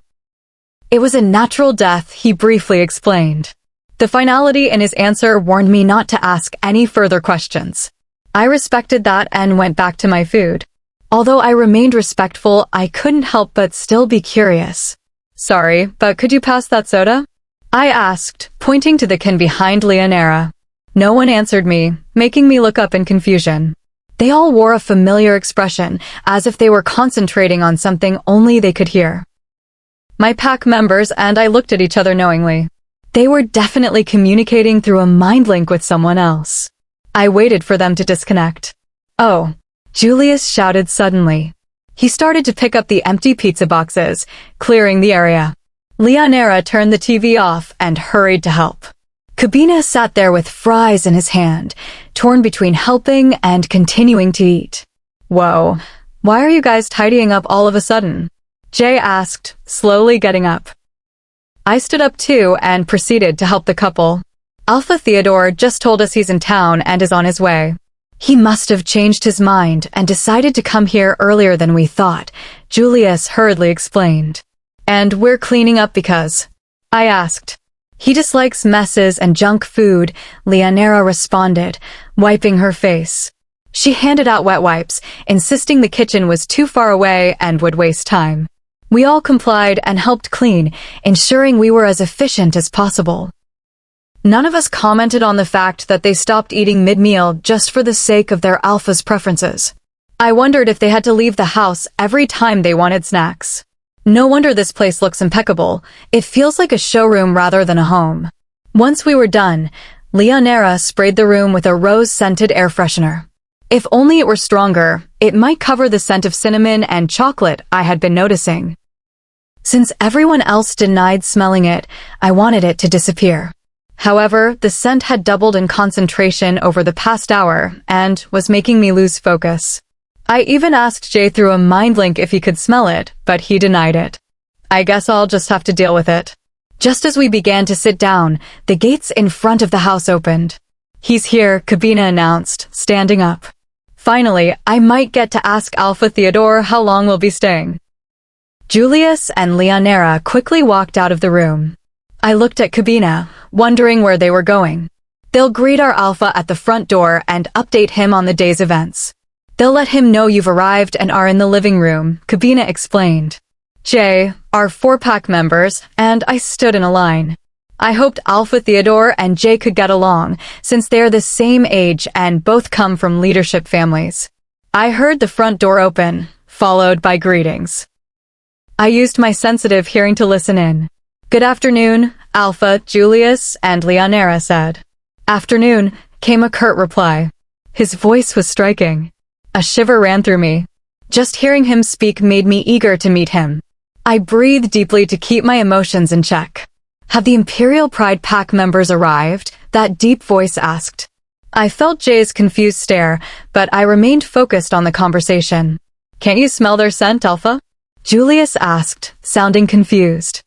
It was a natural death, he briefly explained. The finality in his answer warned me not to ask any further questions. I respected that and went back to my food. Although I remained respectful, I couldn't help but still be curious. Sorry, but could you pass that soda? I asked, pointing to the can behind Leonera. No one answered me, making me look up in confusion. They all wore a familiar expression, as if they were concentrating on something only they could hear. My pack members and I looked at each other knowingly. They were definitely communicating through a mind link with someone else. I waited for them to disconnect. Oh, Julius shouted suddenly. He started to pick up the empty pizza boxes, clearing the area. Leonera turned the TV off and hurried to help. Kabina sat there with fries in his hand, torn between helping and continuing to eat. Whoa, why are you guys tidying up all of a sudden? Jay asked, slowly getting up. I stood up too and proceeded to help the couple. Alpha Theodore just told us he's in town and is on his way. He must have changed his mind and decided to come here earlier than we thought, Julius hurriedly explained. And we're cleaning up because... I asked. He dislikes messes and junk food, Leonera responded, wiping her face. She handed out wet wipes, insisting the kitchen was too far away and would waste time. We all complied and helped clean, ensuring we were as efficient as possible. None of us commented on the fact that they stopped eating mid-meal just for the sake of their alpha's preferences. I wondered if they had to leave the house every time they wanted snacks. No wonder this place looks impeccable. It feels like a showroom rather than a home. Once we were done, Leonera sprayed the room with a rose-scented air freshener. If only it were stronger, it might cover the scent of cinnamon and chocolate I had been noticing. Since everyone else denied smelling it, I wanted it to disappear. However, the scent had doubled in concentration over the past hour and was making me lose focus. I even asked Jay through a mind link if he could smell it, but he denied it. I guess I'll just have to deal with it. Just as we began to sit down, the gates in front of the house opened. He's here, Kabina announced, standing up. Finally, I might get to ask Alpha Theodore how long we'll be staying. Julius and Leonera quickly walked out of the room. I looked at Kabina, wondering where they were going. They'll greet our Alpha at the front door and update him on the day's events. They'll let him know you've arrived and are in the living room, Kabina explained. Jay, our 4-pack members, and I stood in a line. I hoped Alpha Theodore and Jay could get along, since they're the same age and both come from leadership families. I heard the front door open, followed by greetings. I used my sensitive hearing to listen in. Good afternoon, Alpha, Julius, and Leonera said. Afternoon, came a curt reply. His voice was striking. A shiver ran through me. Just hearing him speak made me eager to meet him. I breathed deeply to keep my emotions in check. Have the Imperial Pride Pack members arrived? That deep voice asked. I felt Jay's confused stare, but I remained focused on the conversation. Can't you smell their scent, Alpha? Julius asked, sounding confused.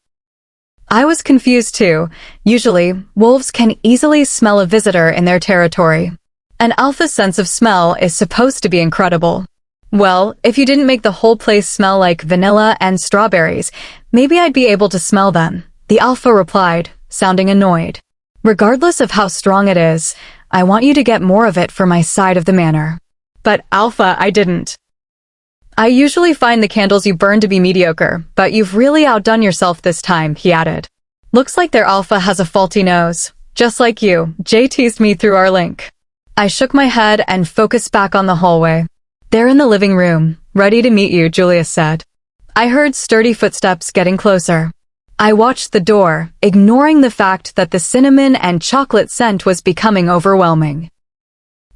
I was confused too. Usually, wolves can easily smell a visitor in their territory. An alpha's sense of smell is supposed to be incredible. Well, if you didn't make the whole place smell like vanilla and strawberries, maybe I'd be able to smell them, the alpha replied, sounding annoyed. Regardless of how strong it is, I want you to get more of it for my side of the manor. But Alpha, I didn't. I usually find the candles you burn to be mediocre, but you've really outdone yourself this time, he added. Looks like their Alpha has a faulty nose. Just like you, Jay teased me through our link. I shook my head and focused back on the hallway. They're in the living room, ready to meet you, Julius said. I heard sturdy footsteps getting closer. I watched the door, ignoring the fact that the cinnamon and chocolate scent was becoming overwhelming.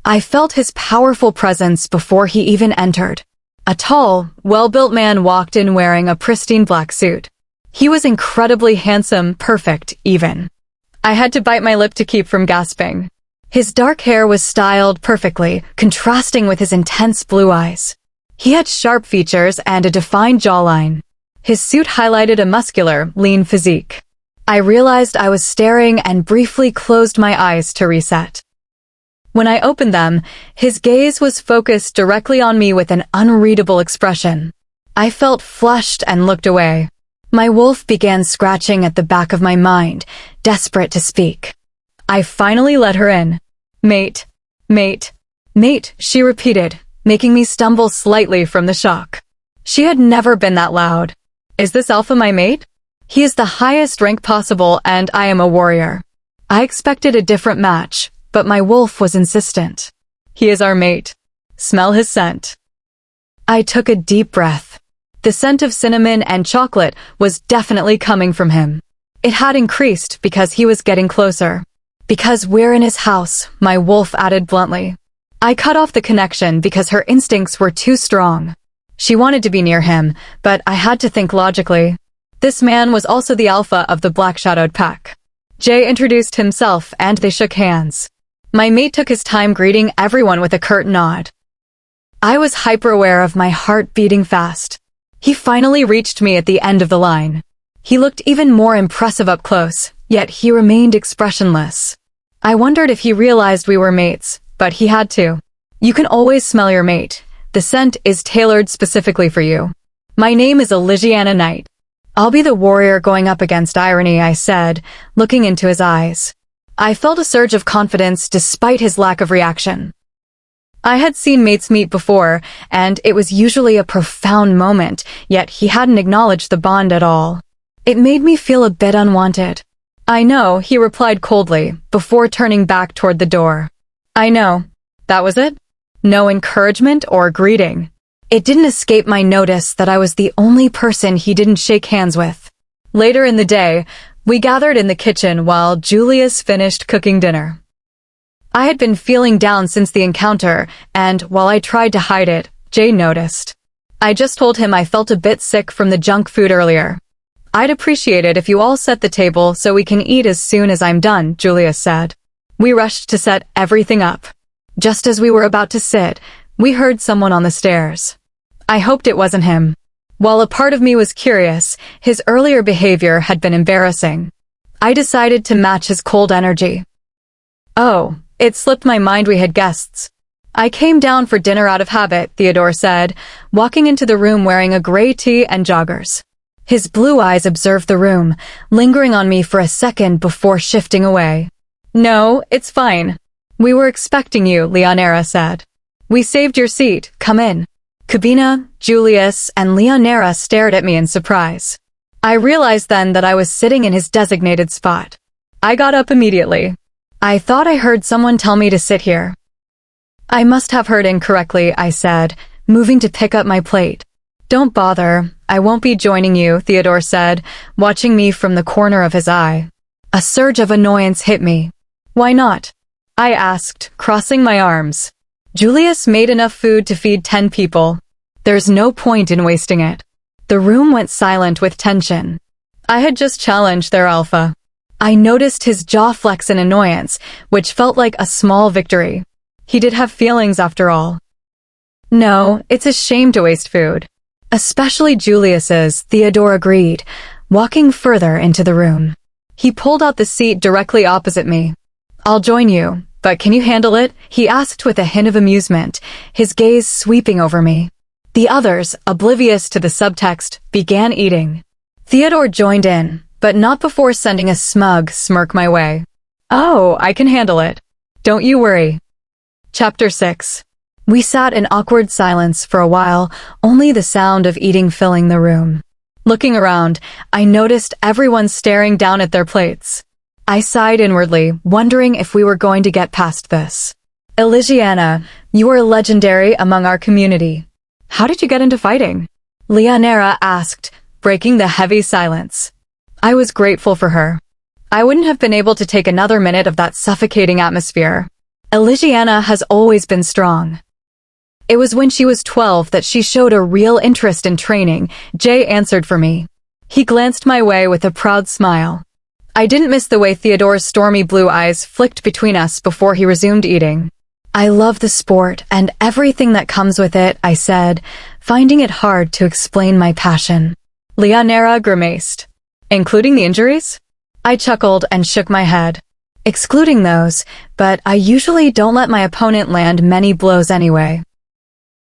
I felt his powerful presence before he even entered. A tall, well-built man walked in wearing a pristine black suit. He was incredibly handsome, perfect, even. I had to bite my lip to keep from gasping. His dark hair was styled perfectly, contrasting with his intense blue eyes. He had sharp features and a defined jawline. His suit highlighted a muscular, lean physique. I realized I was staring and briefly closed my eyes to reset. When I opened them, his gaze was focused directly on me with an unreadable expression. I felt flushed and looked away. My wolf began scratching at the back of my mind, desperate to speak. I finally let her in. Mate, mate, mate, she repeated, making me stumble slightly from the shock. She had never been that loud. Is this Alpha my mate? He is the highest rank possible and I am a warrior. I expected a different match, but my wolf was insistent. He is our mate. Smell his scent. I took a deep breath. The scent of cinnamon and chocolate was definitely coming from him. It had increased because he was getting closer. Because we're in his house, my wolf added bluntly. I cut off the connection because her instincts were too strong. She wanted to be near him, but I had to think logically. This man was also the alpha of the black-shadowed pack. Jay introduced himself and they shook hands. My mate took his time greeting everyone with a curt nod. I was hyper-aware of my heart beating fast. He finally reached me at the end of the line. He looked even more impressive up close, yet he remained expressionless. I wondered if he realized we were mates, but he had to. You can always smell your mate. The scent is tailored specifically for you. My name is Elisiana Knight. I'll be the warrior going up against irony, I said, looking into his eyes. I felt a surge of confidence despite his lack of reaction. I had seen mates meet before, and it was usually a profound moment, yet he hadn't acknowledged the bond at all. It made me feel a bit unwanted. I know, he replied coldly, before turning back toward the door. I know. That was it? No encouragement or greeting. It didn't escape my notice that I was the only person he didn't shake hands with. Later in the day, we gathered in the kitchen while Julius finished cooking dinner. I had been feeling down since the encounter, and while I tried to hide it, Jay noticed. I just told him I felt a bit sick from the junk food earlier. I'd appreciate it if you all set the table so we can eat as soon as I'm done, Julius said. We rushed to set everything up. Just as we were about to sit, we heard someone on the stairs. I hoped it wasn't him. While a part of me was curious, his earlier behavior had been embarrassing. I decided to match his cold energy. Oh, it slipped my mind we had guests. I came down for dinner out of habit, Theodore said, walking into the room wearing a gray tee and joggers. His blue eyes observed the room, lingering on me for a second before shifting away. No, it's fine. We were expecting you, Leonera said. We saved your seat, come in. Kabina, Julius, and Leonera stared at me in surprise. I realized then that I was sitting in his designated spot. I got up immediately. I thought I heard someone tell me to sit here. I must have heard incorrectly, I said, moving to pick up my plate. Don't bother, I won't be joining you, Theodore said, watching me from the corner of his eye. A surge of annoyance hit me. Why not? I asked, crossing my arms. Julius made enough food to feed 10 people. There's no point in wasting it. The room went silent with tension. I had just challenged their alpha. I noticed his jaw flex in annoyance, which felt like a small victory. He did have feelings after all. No, it's a shame to waste food. Especially Julius's, Theodore agreed, walking further into the room. He pulled out the seat directly opposite me. I'll join you, but can you handle it? He asked with a hint of amusement, his gaze sweeping over me. The others, oblivious to the subtext, began eating. Theodore joined in, but not before sending a smug smirk my way. Oh, I can handle it. Don't you worry. Chapter 6. We sat in awkward silence for a while, only the sound of eating filling the room. Looking around, I noticed everyone staring down at their plates. I sighed inwardly, wondering if we were going to get past this. Elisiana, you are legendary among our community. How did you get into fighting? Leonera asked, breaking the heavy silence. I was grateful for her. I wouldn't have been able to take another minute of that suffocating atmosphere. Elisiana has always been strong. It was when she was 12 that she showed a real interest in training. Jay answered for me. He glanced my way with a proud smile. I didn't miss the way Theodore's stormy blue eyes flicked between us before he resumed eating. I love the sport and everything that comes with it, I said, finding it hard to explain my passion. Leonera grimaced. Including the injuries? I chuckled and shook my head. Excluding those, but I usually don't let my opponent land many blows anyway.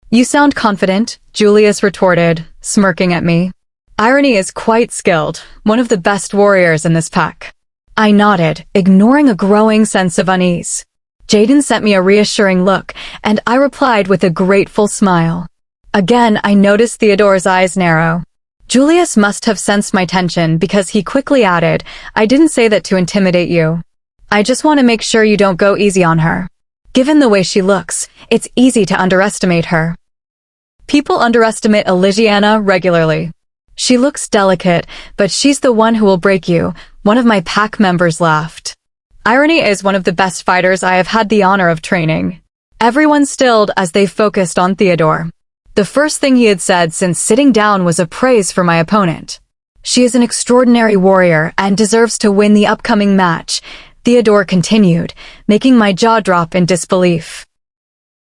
You sound confident, Julius retorted, smirking at me. Irony is quite skilled, one of the best warriors in this pack. I nodded, ignoring a growing sense of unease. Jaden sent me a reassuring look, and I replied with a grateful smile. Again, I noticed Theodore's eyes narrow. Julius must have sensed my tension because he quickly added, I didn't say that to intimidate you. I just want to make sure you don't go easy on her. Given the way she looks, it's easy to underestimate her. People underestimate Elisiana regularly. She looks delicate, but she's the one who will break you, one of my pack members laughed. Irony is one of the best fighters I have had the honor of training. Everyone stilled as they focused on Theodore. The first thing he had said since sitting down was a praise for my opponent. She is an extraordinary warrior and deserves to win the upcoming match, Theodore continued, making my jaw drop in disbelief.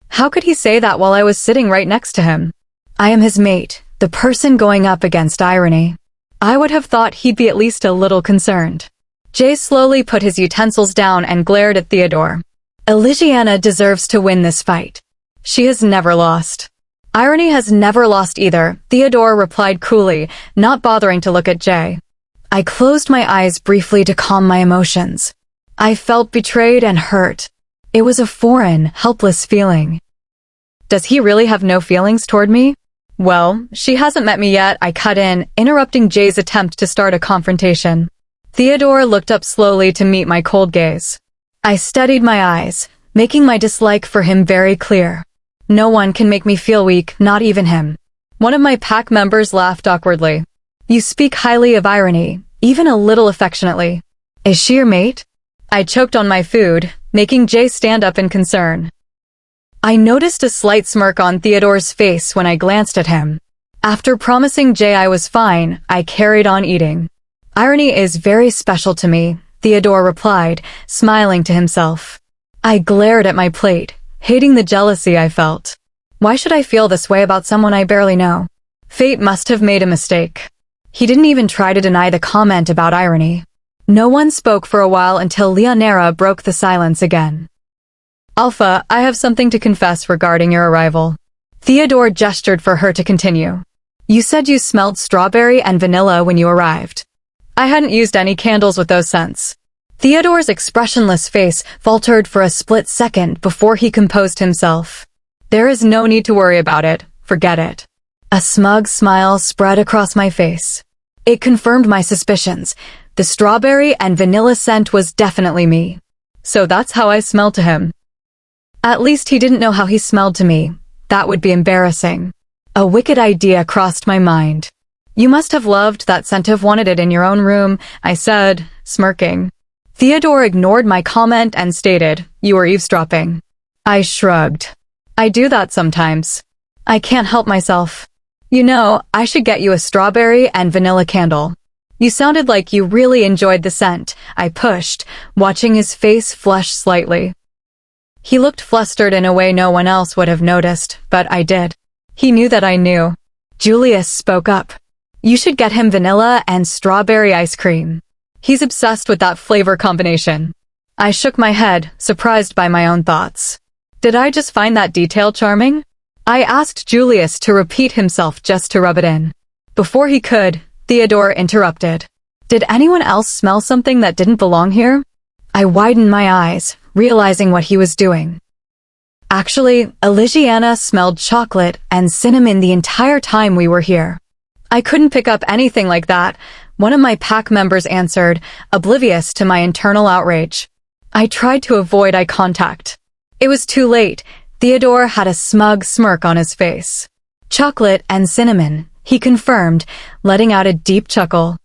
How could he say that while I was sitting right next to him? I am his mate, the person going up against Irony. I would have thought he'd be at least a little concerned. Jay slowly put his utensils down and glared at Theodore. Elisiana deserves to win this fight. She has never lost. Irony has never lost either, Theodore replied coolly, not bothering to look at Jay. I closed my eyes briefly to calm my emotions. I felt betrayed and hurt. It was a foreign, helpless feeling. Does he really have no feelings toward me? Well, she hasn't met me yet, I cut in, interrupting Jay's attempt to start a confrontation. Theodore looked up slowly to meet my cold gaze. I steadied my eyes, making my dislike for him very clear. No one can make me feel weak, not even him. One of my pack members laughed awkwardly. You speak highly of Irony, even a little affectionately. Is she your mate? I choked on my food, making Jay stand up in concern. I noticed a slight smirk on Theodore's face when I glanced at him. After promising Jay I was fine, I carried on eating. Irony is very special to me, Theodore replied, smiling to himself. I glared at my plate, hating the jealousy I felt. Why should I feel this way about someone I barely know? Fate must have made a mistake. He didn't even try to deny the comment about Irony. No one spoke for a while until Leonera broke the silence again. Alpha, I have something to confess regarding your arrival. Theodore gestured for her to continue. You said you smelled strawberry and vanilla when you arrived. I hadn't used any candles with those scents. Theodore's expressionless face faltered for a split second before he composed himself. There is no need to worry about it. Forget it. A smug smile spread across my face. It confirmed my suspicions. The strawberry and vanilla scent was definitely me. So that's how I smelled to him. At least he didn't know how he smelled to me. That would be embarrassing. A wicked idea crossed my mind. You must have loved that scent, have wanted it in your own room, I said, smirking. Theodore ignored my comment and stated, you were eavesdropping. I shrugged. I do that sometimes. I can't help myself. You know, I should get you a strawberry and vanilla candle. You sounded like you really enjoyed the scent, I pushed, watching his face flush slightly. He looked flustered in a way no one else would have noticed, but I did. He knew that I knew. Julius spoke up. You should get him vanilla and strawberry ice cream. He's obsessed with that flavor combination. I shook my head, surprised by my own thoughts. Did I just find that detail charming? I asked Julius to repeat himself just to rub it in. Before he could, Theodore interrupted. Did anyone else smell something that didn't belong here? I widened my eyes, realizing what he was doing. Actually, Elisiana smelled chocolate and cinnamon the entire time we were here. I couldn't pick up anything like that, one of my pack members answered, oblivious to my internal outrage. I tried to avoid eye contact. It was too late. Theodore had a smug smirk on his face. Chocolate and cinnamon, he confirmed, letting out a deep chuckle.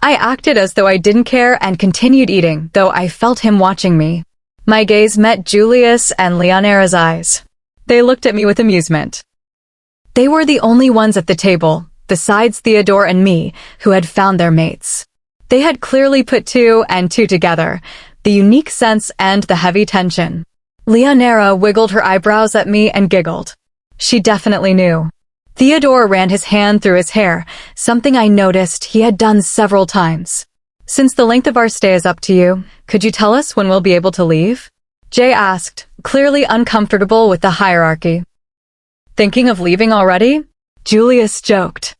I acted as though I didn't care and continued eating, though I felt him watching me. My gaze met Julius and Leonera's eyes. They looked at me with amusement. They were the only ones at the table, besides Theodore and me, who had found their mates. They had clearly put two and two together, the unique sense and the heavy tension. Leonera wiggled her eyebrows at me and giggled. She definitely knew. Theodore ran his hand through his hair, something I noticed he had done several times. Since the length of our stay is up to you, could you tell us when we'll be able to leave? Jay asked, clearly uncomfortable with the hierarchy. Thinking of leaving already? Julius joked.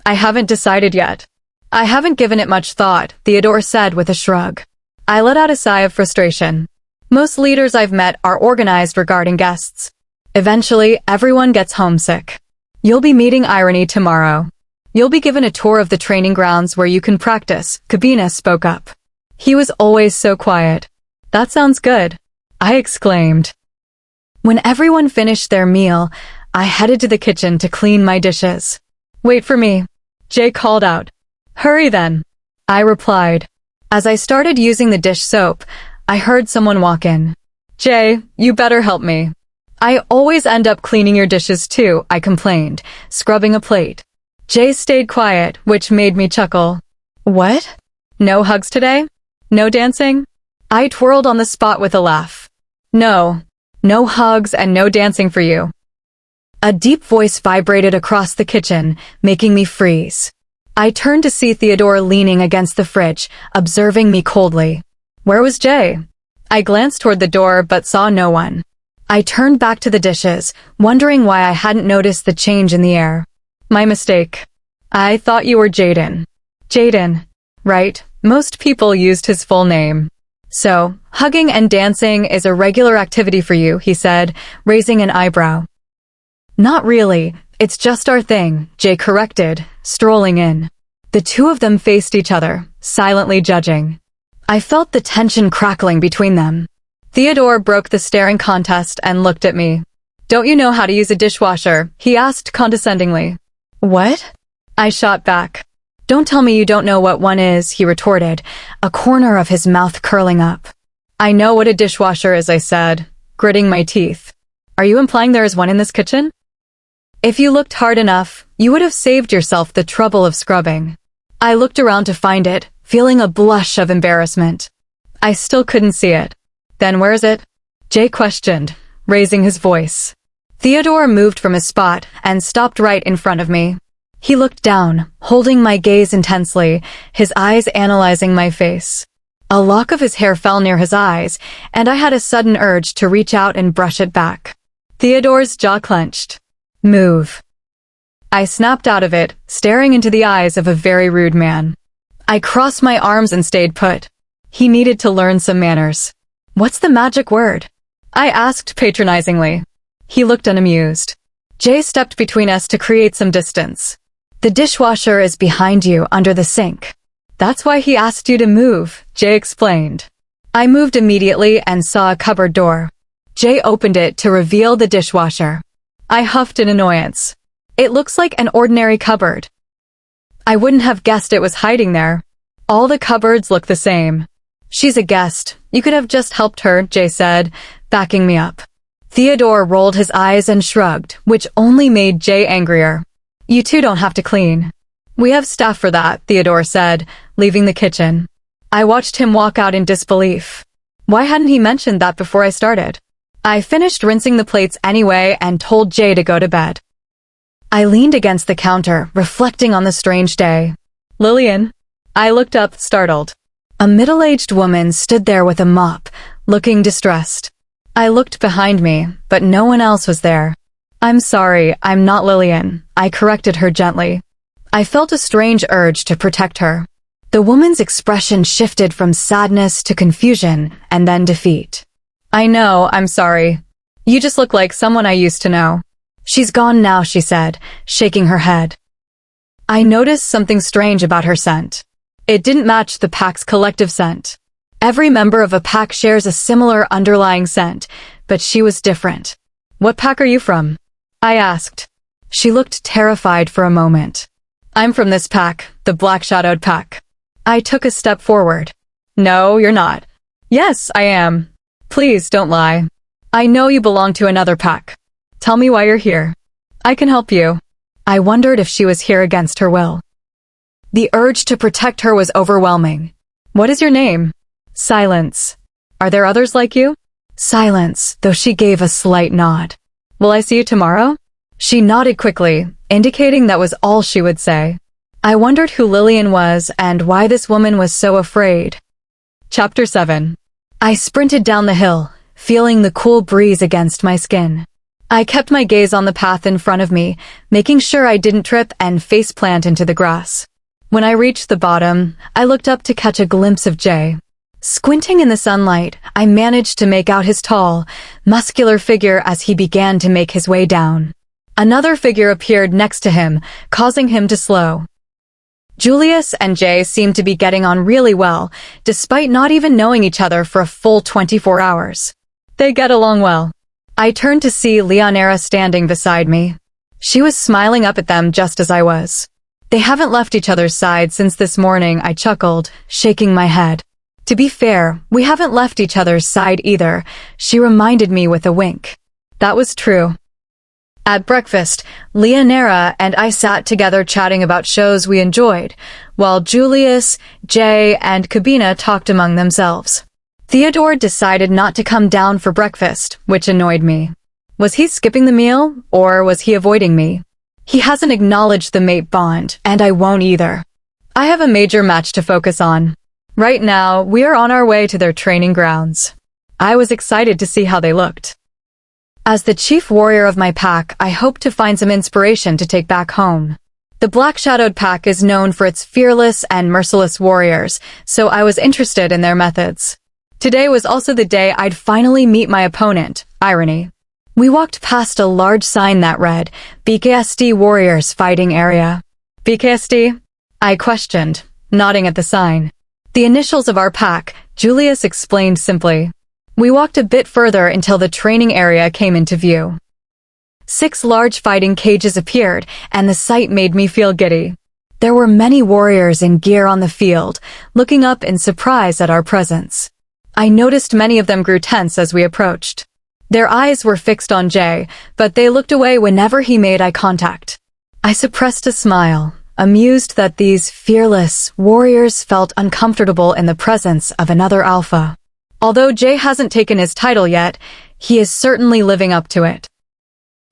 I haven't decided yet. I haven't given it much thought, Theodore said with a shrug. I let out a sigh of frustration. Most leaders I've met are organized regarding guests. Eventually, everyone gets homesick. You'll be meeting Irony tomorrow. You'll be given a tour of the training grounds where you can practice, Kabina spoke up. He was always so quiet. That sounds good, I exclaimed. When everyone finished their meal, I headed to the kitchen to clean my dishes. Wait for me, Jay called out. Hurry then, I replied. As I started using the dish soap, I heard someone walk in. Jay, you better help me. I always end up cleaning your dishes too, I complained, scrubbing a plate. Jay stayed quiet, which made me chuckle. What? No hugs today? No dancing? I twirled on the spot with a laugh. No hugs and no dancing for you. A deep voice vibrated across the kitchen, making me freeze. I turned to see Theodore leaning against the fridge, observing me coldly. Where was Jay? I glanced toward the door but saw no one. I turned back to the dishes, wondering why I hadn't noticed the change in the air. My mistake. I thought you were Jaden. Jaden, right? Most people used his full name. So, hugging and dancing is a regular activity for you, he said, raising an eyebrow. Not really, it's just our thing, Jay corrected, strolling in. The two of them faced each other, silently judging. I felt the tension crackling between them. Theodore broke the staring contest and looked at me. Don't you know how to use a dishwasher? He asked condescendingly. What? I shot back. Don't tell me you don't know what one is, he retorted, a corner of his mouth curling up. I know what a dishwasher is, I said, gritting my teeth. Are you implying there is one in this kitchen? If you looked hard enough, you would have saved yourself the trouble of scrubbing. I looked around to find it, feeling a blush of embarrassment. I still couldn't see it. Then where is it? Jay questioned, raising his voice. Theodore moved from his spot and stopped right in front of me. He looked down, holding my gaze intensely, his eyes analyzing my face. A lock of his hair fell near his eyes, and I had a sudden urge to reach out and brush it back. Theodore's jaw clenched. Move. I snapped out of it, staring into the eyes of a very rude man. I crossed my arms and stayed put. He needed to learn some manners. What's the magic word? I asked patronizingly. He looked unamused. Jay stepped between us to create some distance. The dishwasher is behind you under the sink. That's why he asked you to move, Jay explained. I moved immediately and saw a cupboard door. Jay opened it to reveal the dishwasher. I huffed in annoyance. It looks like an ordinary cupboard. I wouldn't have guessed it was hiding there. All the cupboards look the same. She's a guest. You could have just helped her, Jay said, backing me up. Theodore rolled his eyes and shrugged, which only made Jay angrier. You two don't have to clean. We have staff for that, Theodore said, leaving the kitchen. I watched him walk out in disbelief. Why hadn't he mentioned that before I started? I finished rinsing the plates anyway and told Jay to go to bed. I leaned against the counter, reflecting on the strange day. Lillian? I looked up, startled. A middle-aged woman stood there with a mop, looking distressed. I looked behind me, but no one else was there. I'm sorry, I'm not Lillian, I corrected her gently. I felt a strange urge to protect her. The woman's expression shifted from sadness to confusion and then defeat. I know, I'm sorry. You just look like someone I used to know. She's gone now, she said, shaking her head. I noticed something strange about her scent. It didn't match the pack's collective scent. Every member of a pack shares a similar underlying scent, but she was different. What pack are you from? I asked. She looked terrified for a moment. I'm from this pack, the Black-Shadowed pack. I took a step forward. No, you're not. Yes, I am. Please don't lie. I know you belong to another pack. Tell me why you're here. I can help you. I wondered if she was here against her will. The urge to protect her was overwhelming. What is your name? Silence. Are there others like you? Silence, though she gave a slight nod. Will I see you tomorrow? She nodded quickly, indicating that was all she would say. I wondered who Lillian was and why this woman was so afraid. Chapter 7. I sprinted down the hill, feeling the cool breeze against my skin. I kept my gaze on the path in front of me, making sure I didn't trip and faceplant into the grass. When I reached the bottom, I looked up to catch a glimpse of Jay. Squinting in the sunlight, I managed to make out his tall, muscular figure as he began to make his way down. Another figure appeared next to him, causing him to slow. Julius and Jay seemed to be getting on really well, despite not even knowing each other for a full 24 hours. They get along well. I turned to see Elisiana standing beside me. She was smiling up at them just as I was. They haven't left each other's side since this morning, I chuckled, shaking my head. To be fair, we haven't left each other's side either, she reminded me with a wink. That was true. At breakfast, Elisiana and I sat together chatting about shows we enjoyed, while Julius, Jay, and Kabina talked among themselves. Theodore decided not to come down for breakfast, which annoyed me. Was he skipping the meal, or was he avoiding me? He hasn't acknowledged the mate bond, and I won't either. I have a major match to focus on. Right now, we are on our way to their training grounds. I was excited to see how they looked. As the chief warrior of my pack, I hope to find some inspiration to take back home. The Black-Shadowed pack is known for its fearless and merciless warriors, so I was interested in their methods. Today was also the day I'd finally meet my opponent, Irony. We walked past a large sign that read, BKSD Warriors Fighting Area. BKSD? I questioned, nodding at the sign. The initials of our pack, Julius explained simply. We walked a bit further until the training area came into view. 6 large fighting cages appeared, and the sight made me feel giddy. There were many warriors in gear on the field, looking up in surprise at our presence. I noticed many of them grew tense as we approached. Their eyes were fixed on Jay, but they looked away whenever he made eye contact. I suppressed a smile, amused that these fearless warriors felt uncomfortable in the presence of another alpha. Although Jay hasn't taken his title yet, he is certainly living up to it.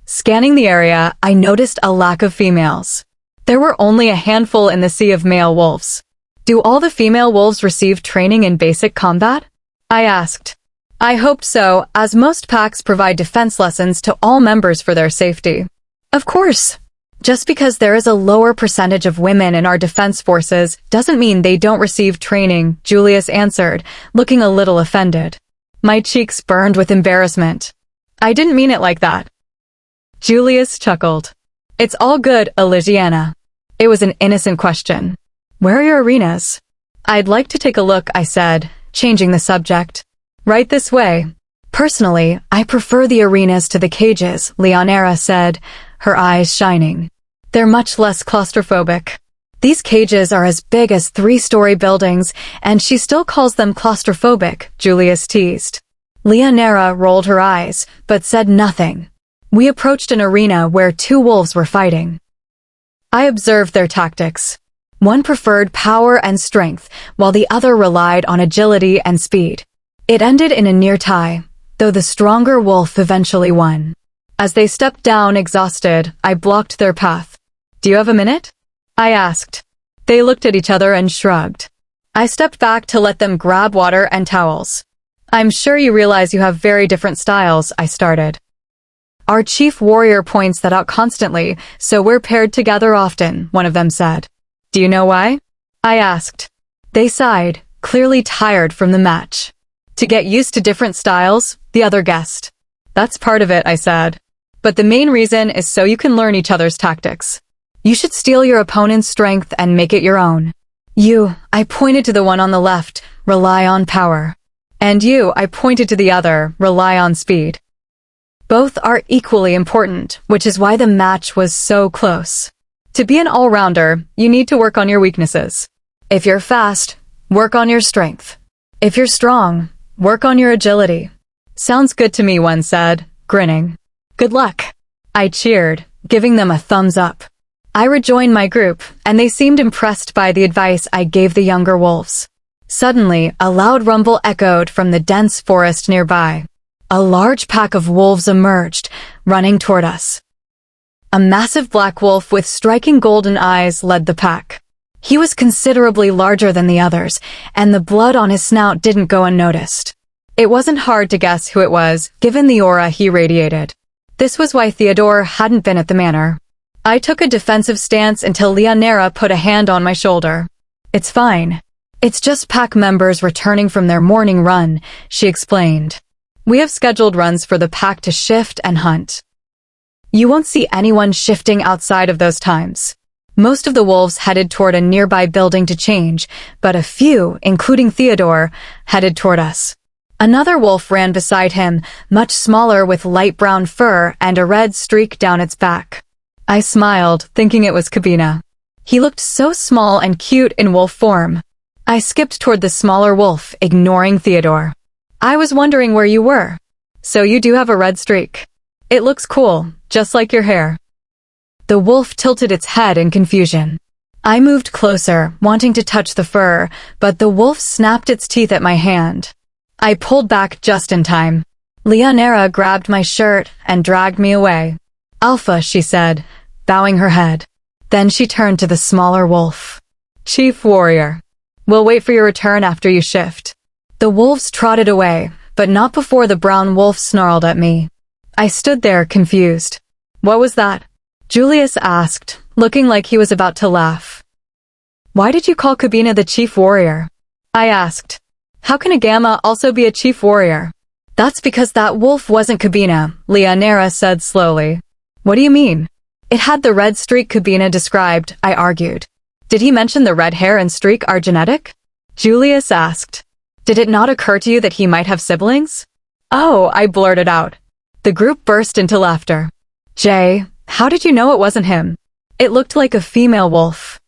Scanning the area, I noticed a lack of females. There were only a handful in the sea of male wolves. Do all the female wolves receive training in basic combat? I asked. I hoped so, as most packs provide defense lessons to all members for their safety. Of course. Just because there is a lower percentage of women in our defense forces doesn't mean they don't receive training, Julius answered, looking a little offended. My cheeks burned with embarrassment. I didn't mean it like that. Julius chuckled. It's all good, Elisiana. It was an innocent question. Where are your arenas? I'd like to take a look, I said, changing the subject. Right this way. Personally, I prefer the arenas to the cages, Elisiana said, her eyes shining. They're much less claustrophobic. These cages are as big as 3-story buildings, and she still calls them claustrophobic, Julius teased. Elisiana rolled her eyes, but said nothing. We approached an arena where two wolves were fighting. I observed their tactics. One preferred power and strength, while the other relied on agility and speed. It ended in a near tie, though the stronger wolf eventually won. As they stepped down exhausted, I blocked their path. "Do you have a minute?" I asked. They looked at each other and shrugged. I stepped back to let them grab water and towels. "I'm sure you realize you have very different styles," I started. "Our chief warrior points that out constantly, so we're paired together often," one of them said. "Do you know why?" I asked. They sighed, clearly tired from the match. "To get used to different styles," the other guessed. "That's part of it," I said. "But the main reason is so you can learn each other's tactics. You should steal your opponent's strength and make it your own. You," I pointed to the one on the left, "rely on power. And you," I pointed to the other, "rely on speed." Both are equally important, which is why the match was so close. To be an all-rounder, you need to work on your weaknesses. If you're fast, work on your strength. If you're strong, work on your agility. "Sounds good to me," one said, grinning. "Good luck." I cheered, giving them a thumbs up. I rejoined my group, and they seemed impressed by the advice I gave the younger wolves. Suddenly, a loud rumble echoed from the dense forest nearby. A large pack of wolves emerged, running toward us. A massive black wolf with striking golden eyes led the pack. He was considerably larger than the others, and the blood on his snout didn't go unnoticed. It wasn't hard to guess who it was, given the aura he radiated. This was why Theodore hadn't been at the manor. I took a defensive stance until Elisiana put a hand on my shoulder. "It's fine. It's just pack members returning from their morning run," she explained. "We have scheduled runs for the pack to shift and hunt. You won't see anyone shifting outside of those times." Most of the wolves headed toward a nearby building to change, but a few, including Theodore, headed toward us. Another wolf ran beside him, much smaller with light brown fur and a red streak down its back. I smiled, thinking it was Kabina. He looked so small and cute in wolf form. I skipped toward the smaller wolf, ignoring Theodore. "I was wondering where you were. So you do have a red streak. It looks cool, just like your hair." The wolf tilted its head in confusion. I moved closer, wanting to touch the fur, but the wolf snapped its teeth at my hand. I pulled back just in time. Elisiana grabbed my shirt and dragged me away. "Alpha," she said, bowing her head. Then she turned to the smaller wolf. "Chief Warrior, we'll wait for your return after you shift." The wolves trotted away, but not before the brown wolf snarled at me. I stood there, confused. "What was that?" Julius asked, looking like he was about to laugh. "Why did you call Kabina the Chief Warrior?" I asked. "How can a Gamma also be a Chief Warrior?" "That's because that wolf wasn't Kabina," Elisiana said slowly. "What do you mean?" "It had the red streak Kabina described," I argued. "Did he mention the red hair and streak are genetic?" Julius asked. "Did it not occur to you that he might have siblings?" "Oh," I blurted out. The group burst into laughter. "Jay, how did you know it wasn't him? It looked like a female wolf."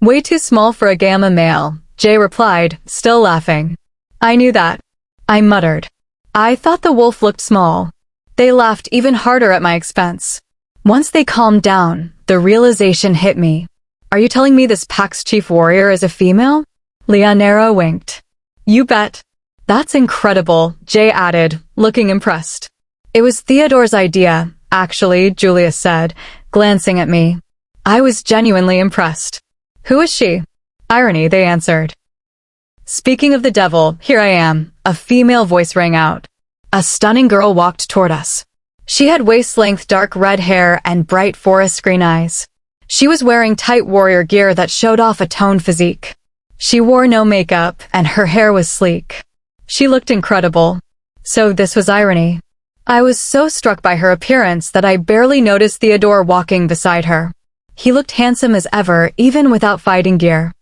"Way too small for a Gamma male," Jay replied, still laughing. "I knew that." I muttered. "I thought the wolf looked small." They laughed even harder at my expense. Once they calmed down, the realization hit me. "Are you telling me this pack's chief warrior is a female?" Elisiana winked. "You bet." "That's incredible," Jay added, looking impressed. "It was Theodore's idea, actually," Julius said, glancing at me. I was genuinely impressed. "Who is she?" "Irony," they answered. "Speaking of the devil, here I am," a female voice rang out. A stunning girl walked toward us. She had waist-length dark red hair and bright forest green eyes. She was wearing tight warrior gear that showed off a toned physique. She wore no makeup, and her hair was sleek. She looked incredible. So this was Irony. I was so struck by her appearance that I barely noticed Theodore walking beside her. He looked handsome as ever, even without fighting gear.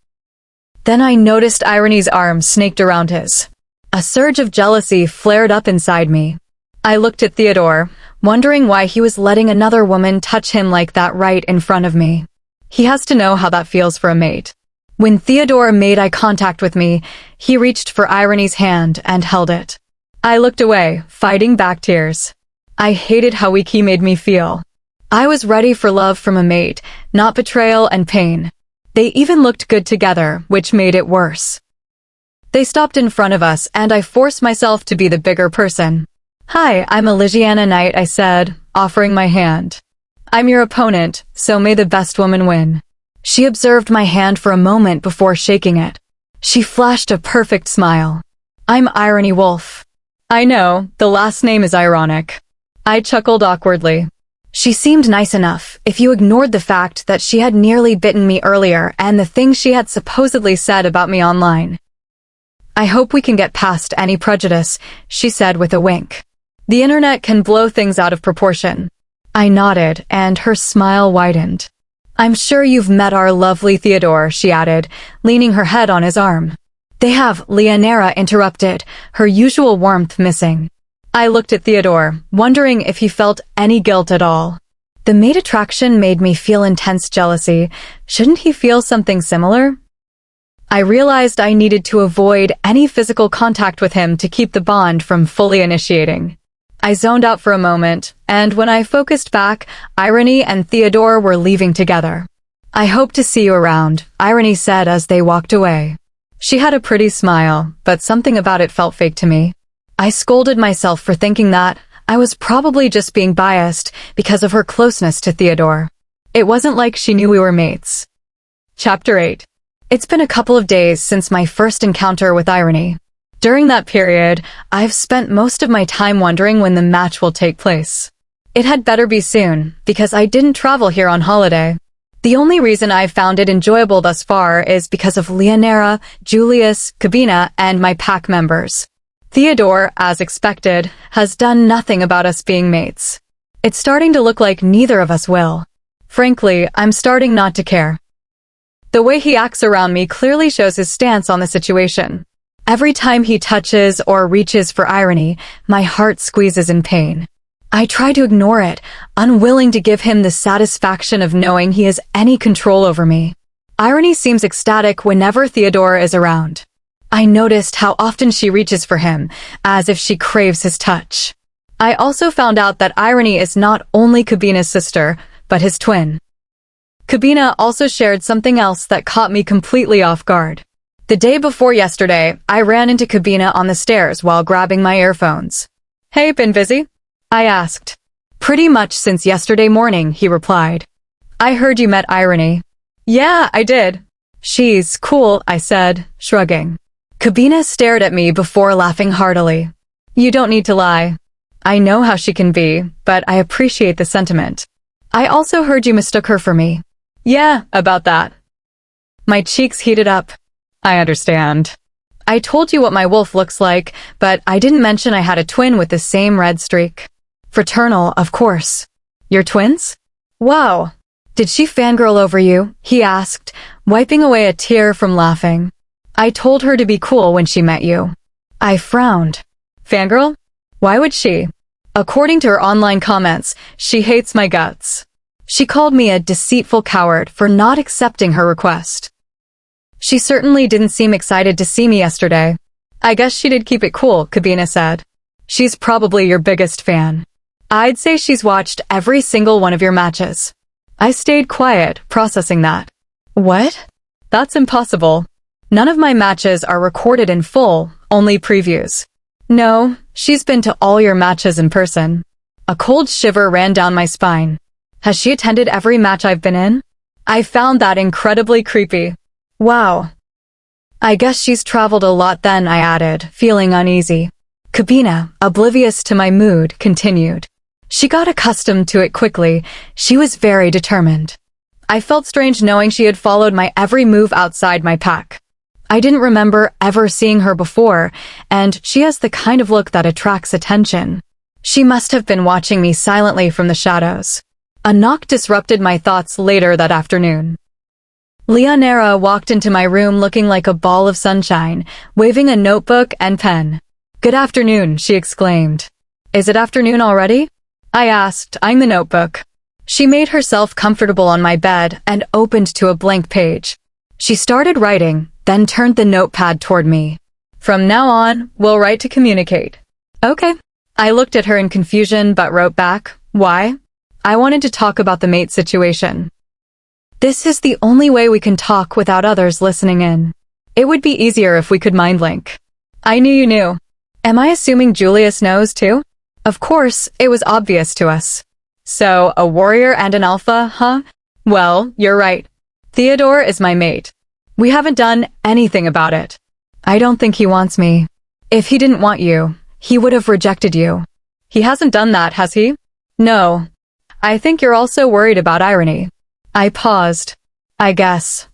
Then I noticed Irony's arm snaked around his. A surge of jealousy flared up inside me. I looked at Theodore, wondering why he was letting another woman touch him like that right in front of me. He has to know how that feels for a mate. When Theodore made eye contact with me, he reached for Irony's hand and held it. I looked away, fighting back tears. I hated how weak he made me feel. I was ready for love from a mate, not betrayal and pain. They even looked good together, which made it worse. They stopped in front of us, and I forced myself to be the bigger person. "Hi, I'm Elisiana Knight," I said, offering my hand. "I'm your opponent, so may the best woman win." She observed my hand for a moment before shaking it. She flashed a perfect smile. "I'm Irony Wolf." I know, the last name is ironic. I chuckled awkwardly. She seemed nice enough, if you ignored the fact that she had nearly bitten me earlier and the things she had supposedly said about me online. "I hope we can get past any prejudice," she said with a wink. "The internet can blow things out of proportion." I nodded, and her smile widened. "I'm sure you've met our lovely Theodore," she added, leaning her head on his arm. "They have," Leonera interrupted, her usual warmth missing. I looked at Theodore, wondering if he felt any guilt at all. The mate attraction made me feel intense jealousy. Shouldn't he feel something similar? I realized I needed to avoid any physical contact with him to keep the bond from fully initiating. I zoned out for a moment, and when I focused back, Irony and Theodore were leaving together. "I hope to see you around," Irony said as they walked away. She had a pretty smile, but something about it felt fake to me. I scolded myself for thinking that. I was probably just being biased because of her closeness to Theodore. It wasn't like she knew we were mates. Chapter 8. It's been a couple of days since my first encounter with Irony. During that period, I've spent most of my time wondering when the match will take place. It had better be soon, because I didn't travel here on holiday. The only reason I've found it enjoyable thus far is because of Leonera, Julius, Cabina, and my pack members. Theodore, as expected, has done nothing about us being mates. It's starting to look like neither of us will. Frankly, I'm starting not to care. The way he acts around me clearly shows his stance on the situation. Every time he touches or reaches for Irony, my heart squeezes in pain. I try to ignore it, unwilling to give him the satisfaction of knowing he has any control over me. Irony seems ecstatic whenever Theodore is around. I noticed how often she reaches for him, as if she craves his touch. I also found out that Irony is not only Cabina's sister, but his twin. Cabina also shared something else that caught me completely off guard. The day before yesterday, I ran into Cabina on the stairs while grabbing my earphones. "Hey, been busy?" I asked. "Pretty much since yesterday morning," he replied. "I heard you met Irony." "Yeah, I did." "She's cool," I said, shrugging. Cabina stared at me before laughing heartily. "You don't need to lie. I know how she can be, but I appreciate the sentiment. I also heard you mistook her for me." "Yeah, about that." My cheeks heated up. "I understand. I told you what my wolf looks like, but I didn't mention I had a twin with the same red streak. Fraternal, of course." "You're twins?" "Wow. Did she fangirl over you?" he asked, wiping away a tear from laughing. "I told her to be cool when she met you." I frowned. "Fangirl? Why would she?" According to her online comments, she hates my guts. She called me a deceitful coward for not accepting her request. She certainly didn't seem excited to see me yesterday. "I guess she did keep it cool," Cabina said. "She's probably your biggest fan. I'd say she's watched every single one of your matches." I stayed quiet, processing that. "What? That's impossible. None of my matches are recorded in full, only previews." "No, she's been to all your matches in person." A cold shiver ran down my spine. Has she attended every match I've been in? I found that incredibly creepy. "Wow. I guess she's traveled a lot then," I added, feeling uneasy. Cabina, oblivious to my mood, continued. She got accustomed to it quickly. She was very determined. I felt strange knowing she had followed my every move outside my pack. I didn't remember ever seeing her before, and she has the kind of look that attracts attention. She must have been watching me silently from the shadows. A knock disrupted my thoughts later that afternoon. Leonera walked into my room looking like a ball of sunshine, waving a notebook and pen. "Good afternoon," she exclaimed. "Is it afternoon already?" I asked, eyeing the notebook. She made herself comfortable on my bed and opened to a blank page. She started writing, then turned the notepad toward me. "From now on, we'll write to communicate." Okay. I looked at her in confusion but wrote back, why? I wanted to talk about the mate situation. This is the only way we can talk without others listening in. It would be easier if we could mind link. I knew you knew. Am I assuming Julius knows too? Of course, it was obvious to us. So, a warrior and an alpha, huh? Well, you're right. Theodore is my mate. We haven't done anything about it. I don't think he wants me. If he didn't want you, he would have rejected you. He hasn't done that, has he? No. I think you're also worried about irony. I paused. I guess.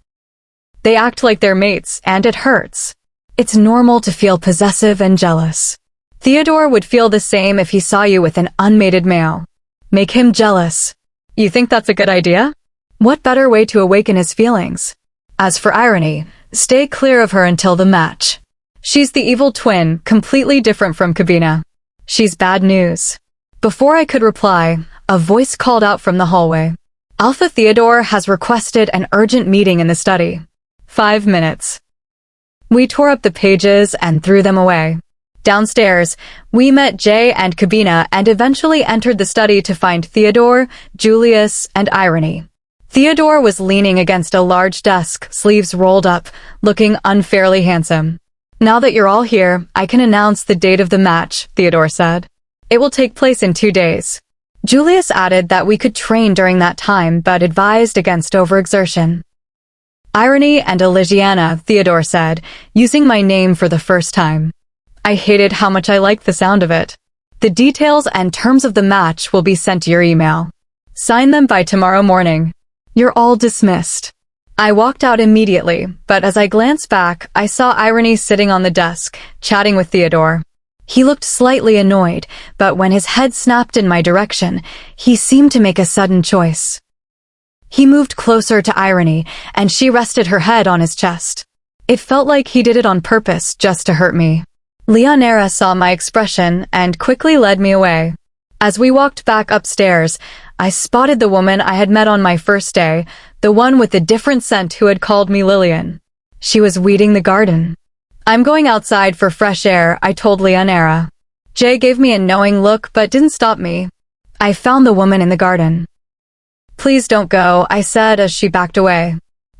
They act like they're mates, and it hurts. It's normal to feel possessive and jealous. Theodore would feel the same if he saw you with an unmated male. Make him jealous. You think that's a good idea? What better way to awaken his feelings? As for irony, stay clear of her until the match. She's the evil twin, completely different from Kabina. She's bad news. Before I could reply, a voice called out from the hallway. Alpha Theodore has requested an urgent meeting in the study. 5 minutes. We tore up the pages and threw them away. Downstairs, we met Jay and Kabina and eventually entered the study to find Theodore, Julius, and Irony. Theodore was leaning against a large desk, sleeves rolled up, looking unfairly handsome. Now that you're all here, I can announce the date of the match, Theodore said. It will take place in 2 days. Julius added that we could train during that time, but advised against overexertion. Irony and Elisiana, Theodore said, using my name for the first time. I hated how much I liked the sound of it. The details and terms of the match will be sent to your email. Sign them by tomorrow morning. You're all dismissed. I walked out immediately, but as I glanced back, I saw Irony sitting on the desk, chatting with Theodore. He looked slightly annoyed, but when his head snapped in my direction, he seemed to make a sudden choice. He moved closer to Irony, and she rested her head on his chest. It felt like he did it on purpose just to hurt me. Leonera saw my expression and quickly led me away. As we walked back upstairs, I spotted the woman I had met on my first day, the one with the different scent who had called me Lillian. She was weeding the garden. I'm going outside for fresh air, I told Leonera. Jay gave me a knowing look but didn't stop me. I found the woman in the garden. Please don't go, I said as she backed away.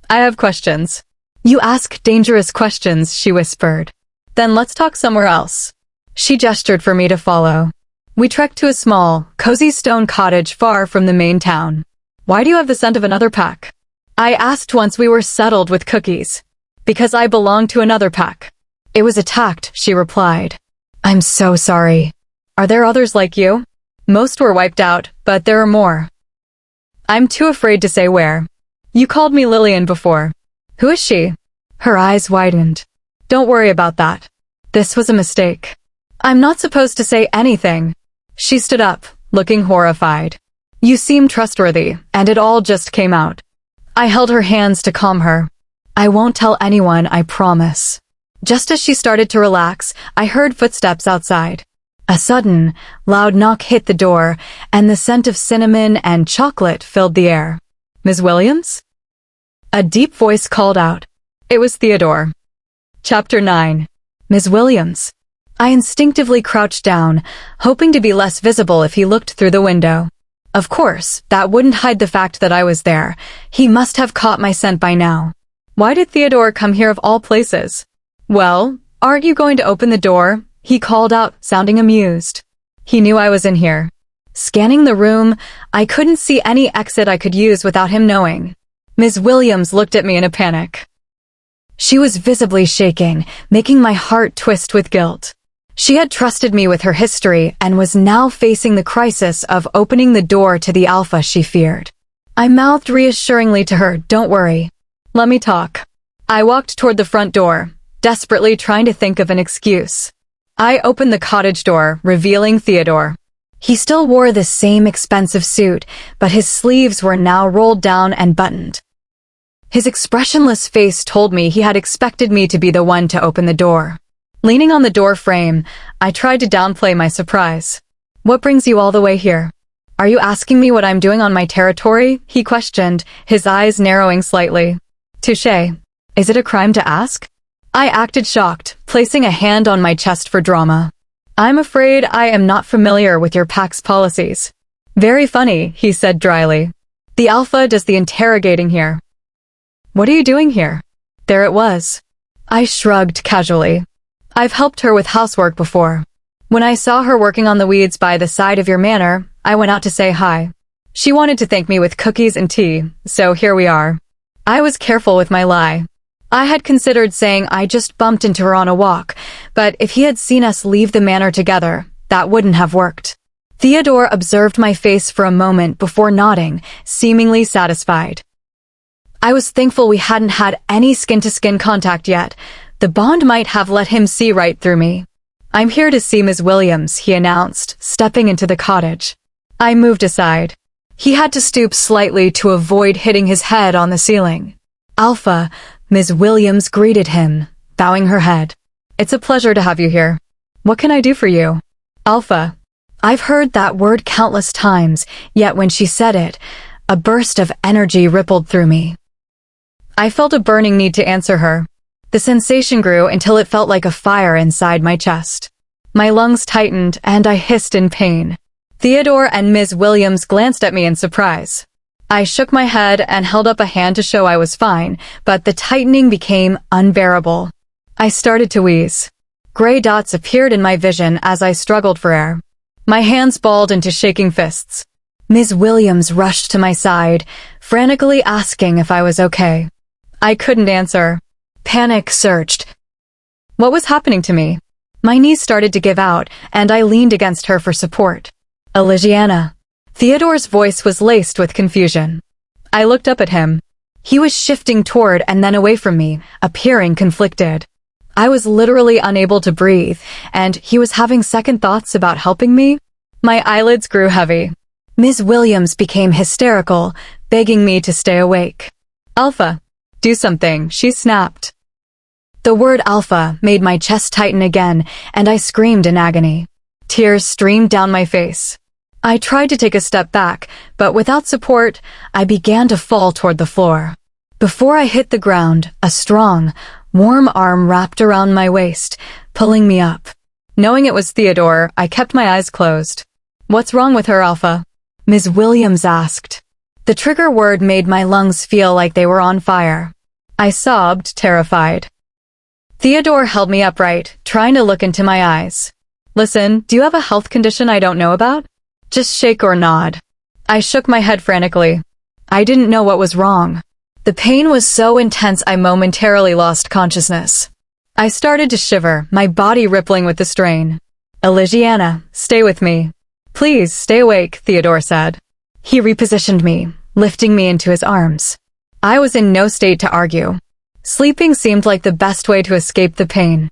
I have questions. You ask dangerous questions, she whispered. Then let's talk somewhere else. She gestured for me to follow. We trekked to a small, cozy stone cottage far from the main town. Why do you have the scent of another pack? I asked once we were settled with cookies. Because I belong to another pack. It was attacked, she replied. I'm so sorry. Are there others like you? Most were wiped out, but there are more. I'm too afraid to say where. You called me Lillian before. Who is she? Her eyes widened. Don't worry about that. This was a mistake. I'm not supposed to say anything. She stood up, looking horrified. You seem trustworthy, and it all just came out. I held her hands to calm her. I won't tell anyone, I promise. Just as she started to relax, I heard footsteps outside. A sudden, loud knock hit the door, and the scent of cinnamon and chocolate filled the air. Ms. Williams? A deep voice called out. It was Theodore. Chapter 9. Ms. Williams. I instinctively crouched down, hoping to be less visible if he looked through the window. Of course, that wouldn't hide the fact that I was there. He must have caught my scent by now. Why did Theodore come here of all places? Well, aren't you going to open the door? He called out, sounding amused. He knew I was in here. Scanning the room, I couldn't see any exit I could use without him knowing. Ms. Williams looked at me in a panic. She was visibly shaking, making my heart twist with guilt. She had trusted me with her history and was now facing the crisis of opening the door to the alpha she feared. I mouthed reassuringly to her, don't worry. Let me talk. I walked toward the front door, desperately trying to think of an excuse. I opened the cottage door, revealing Theodore. He still wore the same expensive suit, but his sleeves were now rolled down and buttoned. His expressionless face told me he had expected me to be the one to open the door. Leaning on the door frame, I tried to downplay my surprise. What brings you all the way here? Are you asking me what I'm doing on my territory? He questioned, his eyes narrowing slightly. Touché. Is it a crime to ask? I acted shocked, placing a hand on my chest for drama. I'm afraid I am not familiar with your pack's policies. Very funny, he said dryly. The Alpha does the interrogating here. What are you doing here? There it was. I shrugged casually. I've helped her with housework before. When I saw her working on the weeds by the side of your manor, I went out to say hi. She wanted to thank me with cookies and tea, so here we are. I was careful with my lie. I had considered saying I just bumped into her on a walk, but if he had seen us leave the manor together, that wouldn't have worked. Theodore observed my face for a moment before nodding, seemingly satisfied. I was thankful we hadn't had any skin-to-skin contact yet. The bond might have let him see right through me. I'm here to see Ms. Williams, he announced, stepping into the cottage. I moved aside. He had to stoop slightly to avoid hitting his head on the ceiling. Alpha, Ms. Williams greeted him, bowing her head. It's a pleasure to have you here. What can I do for you? Alpha. I've heard that word countless times, yet when she said it, a burst of energy rippled through me. I felt a burning need to answer her. The sensation grew until it felt like a fire inside my chest. My lungs tightened and I hissed in pain. Theodore and Ms. Williams glanced at me in surprise. I shook my head and held up a hand to show I was fine, but the tightening became unbearable. I started to wheeze. Gray dots appeared in my vision as I struggled for air. My hands balled into shaking fists. Ms. Williams rushed to my side, frantically asking if I was okay. I couldn't answer. Panic surged. What was happening to me? My knees started to give out, and I leaned against her for support. Elisiana. Theodore's voice was laced with confusion. I looked up at him. He was shifting toward and then away from me, appearing conflicted. I was literally unable to breathe, and he was having second thoughts about helping me. My eyelids grew heavy. Ms. Williams became hysterical, begging me to stay awake. Alpha, do something, she snapped. The word alpha made my chest tighten again, and I screamed in agony. Tears streamed down my face. I tried to take a step back, but without support, I began to fall toward the floor. Before I hit the ground, a strong, warm arm wrapped around my waist, pulling me up. Knowing it was Theodore, I kept my eyes closed. What's wrong with her, Alpha? Ms. Williams asked. The trigger word made my lungs feel like they were on fire. I sobbed, terrified. Theodore held me upright, trying to look into my eyes. Listen, do you have a health condition I don't know about? Just shake or nod. I shook my head frantically. I didn't know what was wrong. The pain was so intense I momentarily lost consciousness. I started to shiver, my body rippling with the strain. Elisiana, stay with me. Please, stay awake, Theodore said. He repositioned me, lifting me into his arms. I was in no state to argue. Sleeping seemed like the best way to escape the pain.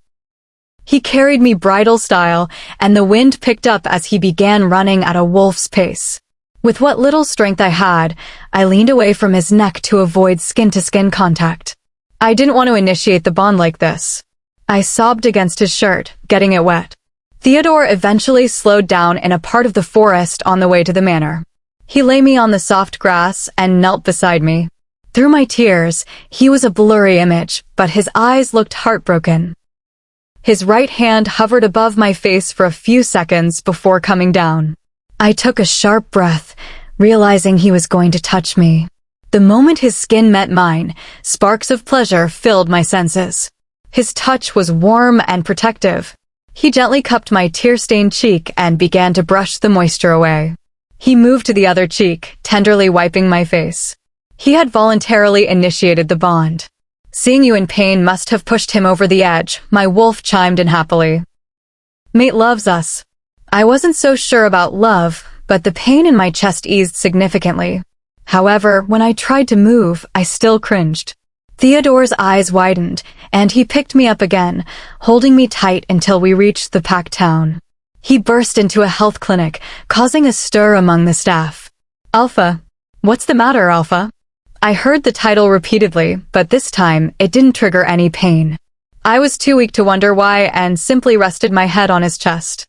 He carried me bridal style, and the wind picked up as he began running at a wolf's pace. With what little strength I had, I leaned away from his neck to avoid skin-to-skin contact. I didn't want to initiate the bond like this. I sobbed against his shirt, getting it wet. Theodore eventually slowed down in a part of the forest on the way to the manor. He lay me on the soft grass and knelt beside me. Through my tears, he was a blurry image, but his eyes looked heartbroken. His right hand hovered above my face for a few seconds before coming down. I took a sharp breath, realizing he was going to touch me. The moment his skin met mine, sparks of pleasure filled my senses. His touch was warm and protective. He gently cupped my tear-stained cheek and began to brush the moisture away. He moved to the other cheek, tenderly wiping my face. He had voluntarily initiated the bond. Seeing you in pain must have pushed him over the edge, my wolf chimed in happily. Mate loves us. I wasn't so sure about love, but the pain in my chest eased significantly. However, when I tried to move, I still cringed. Theodore's eyes widened, and he picked me up again, holding me tight until we reached the packed town. He burst into a health clinic, causing a stir among the staff. Alpha. What's the matter, Alpha? I heard the title repeatedly, but this time, it didn't trigger any pain. I was too weak to wonder why and simply rested my head on his chest.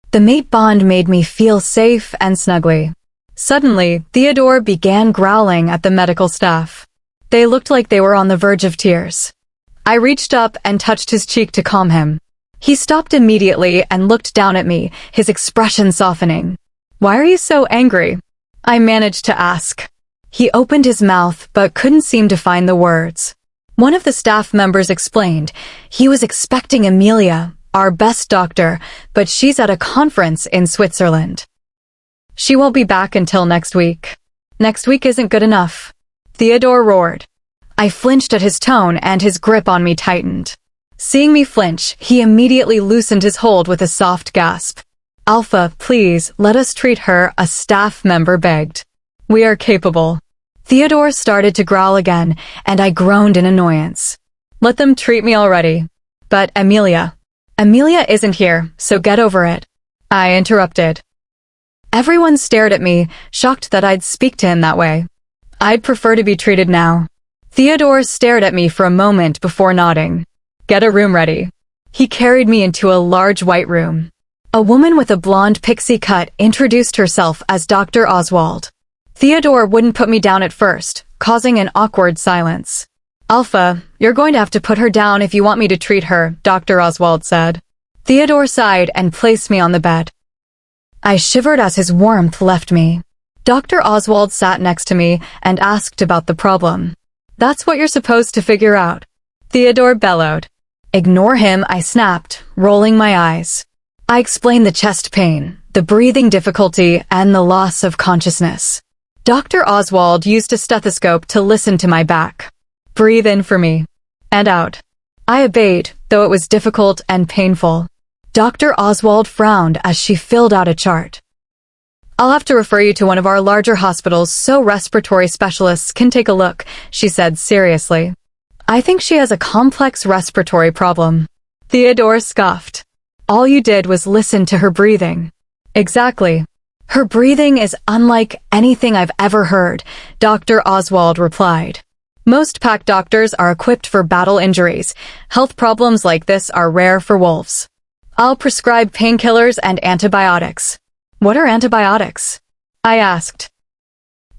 The mate bond made me feel safe and snuggly. Suddenly, Theodore began growling at the medical staff. They looked like they were on the verge of tears. I reached up and touched his cheek to calm him. He stopped immediately and looked down at me, his expression softening. "Why are you so angry?" I managed to ask. He opened his mouth but couldn't seem to find the words. One of the staff members explained. He was expecting Amelia, our best doctor, but she's at a conference in Switzerland. She won't be back until next week. Next week isn't good enough. Theodore roared. I flinched at his tone and his grip on me tightened. Seeing me flinch, he immediately loosened his hold with a soft gasp. "Alpha, please, let us treat her," a staff member begged. "We are capable." Theodore started to growl again, and I groaned in annoyance. "Let them treat me already." "But Amelia isn't here, so get over it," I interrupted. Everyone stared at me, shocked that I'd speak to him that way. "I'd prefer to be treated now." Theodore stared at me for a moment before nodding. "Get a room ready." He carried me into a large white room. A woman with a blonde pixie cut introduced herself as Dr. Oswald. Theodore wouldn't put me down at first, causing an awkward silence. "Alpha, you're going to have to put her down if you want me to treat her," Dr. Oswald said. Theodore sighed and placed me on the bed. I shivered as his warmth left me. Dr. Oswald sat next to me and asked about the problem. "That's what you're supposed to figure out," Theodore bellowed. "Ignore him," I snapped, rolling my eyes. I explained the chest pain, the breathing difficulty, and the loss of consciousness. Dr. Oswald used a stethoscope to listen to my back. "Breathe in for me. And out." I obeyed, though it was difficult and painful. Dr. Oswald frowned as she filled out a chart. "I'll have to refer you to one of our larger hospitals so respiratory specialists can take a look," she said seriously. "I think she has a complex respiratory problem." Theodore scoffed. "All you did was listen to her breathing." "Exactly. Her breathing is unlike anything I've ever heard," Dr. Oswald replied. "Most pack doctors are equipped for battle injuries. Health problems like this are rare for wolves. I'll prescribe painkillers and antibiotics." "What are antibiotics?" I asked.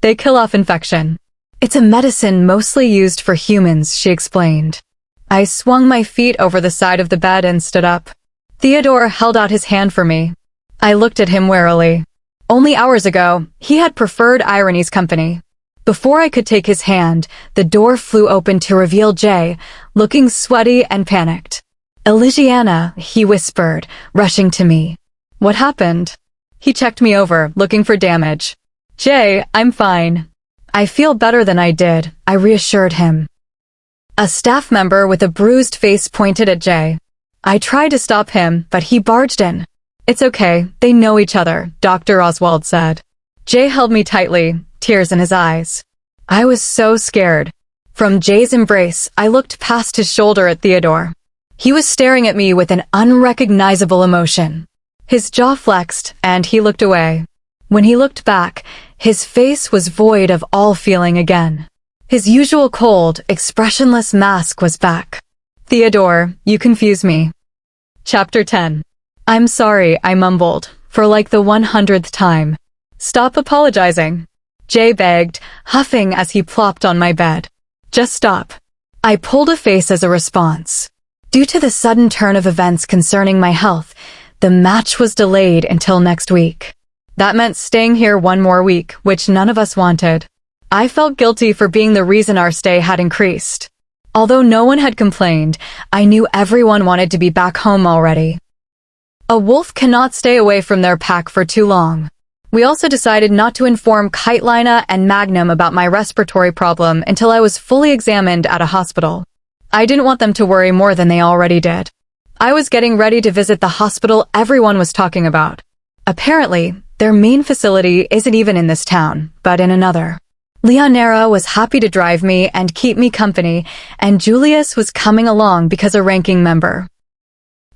"They kill off infection. It's a medicine mostly used for humans," she explained. I swung my feet over the side of the bed and stood up. Theodore held out his hand for me. I looked at him warily. Only hours ago, he had preferred Irony's company. Before I could take his hand, the door flew open to reveal Jay, looking sweaty and panicked. "Elisiana," he whispered, rushing to me. "What happened?" He checked me over, looking for damage. "Jay, I'm fine." "I feel better than I did," I reassured him. A staff member with a bruised face pointed at Jay. I tried to stop him, but he barged in. "It's okay, they know each other," Dr. Oswald said. Jay held me tightly, tears in his eyes. I was so scared. From Jay's embrace, I looked past his shoulder at Theodore. He was staring at me with an unrecognizable emotion. His jaw flexed, and he looked away. When he looked back, his face was void of all feeling again. His usual cold, expressionless mask was back. "Theodore, you confuse me." Chapter 10. "I'm sorry," I mumbled, for like the 100th time. "Stop apologizing," Jay begged, huffing as he plopped on my bed. "Just stop." I pulled a face as a response. Due to the sudden turn of events concerning my health, the match was delayed until next week. That meant staying here one more week, which none of us wanted. I felt guilty for being the reason our stay had increased. Although no one had complained, I knew everyone wanted to be back home already. A wolf cannot stay away from their pack for too long. We also decided not to inform Kitelina and Magnum about my respiratory problem until I was fully examined at a hospital. I didn't want them to worry more than they already did. I was getting ready to visit the hospital everyone was talking about. Apparently, their main facility isn't even in this town, but in another. Leonera was happy to drive me and keep me company, and Julius was coming along because a ranking member.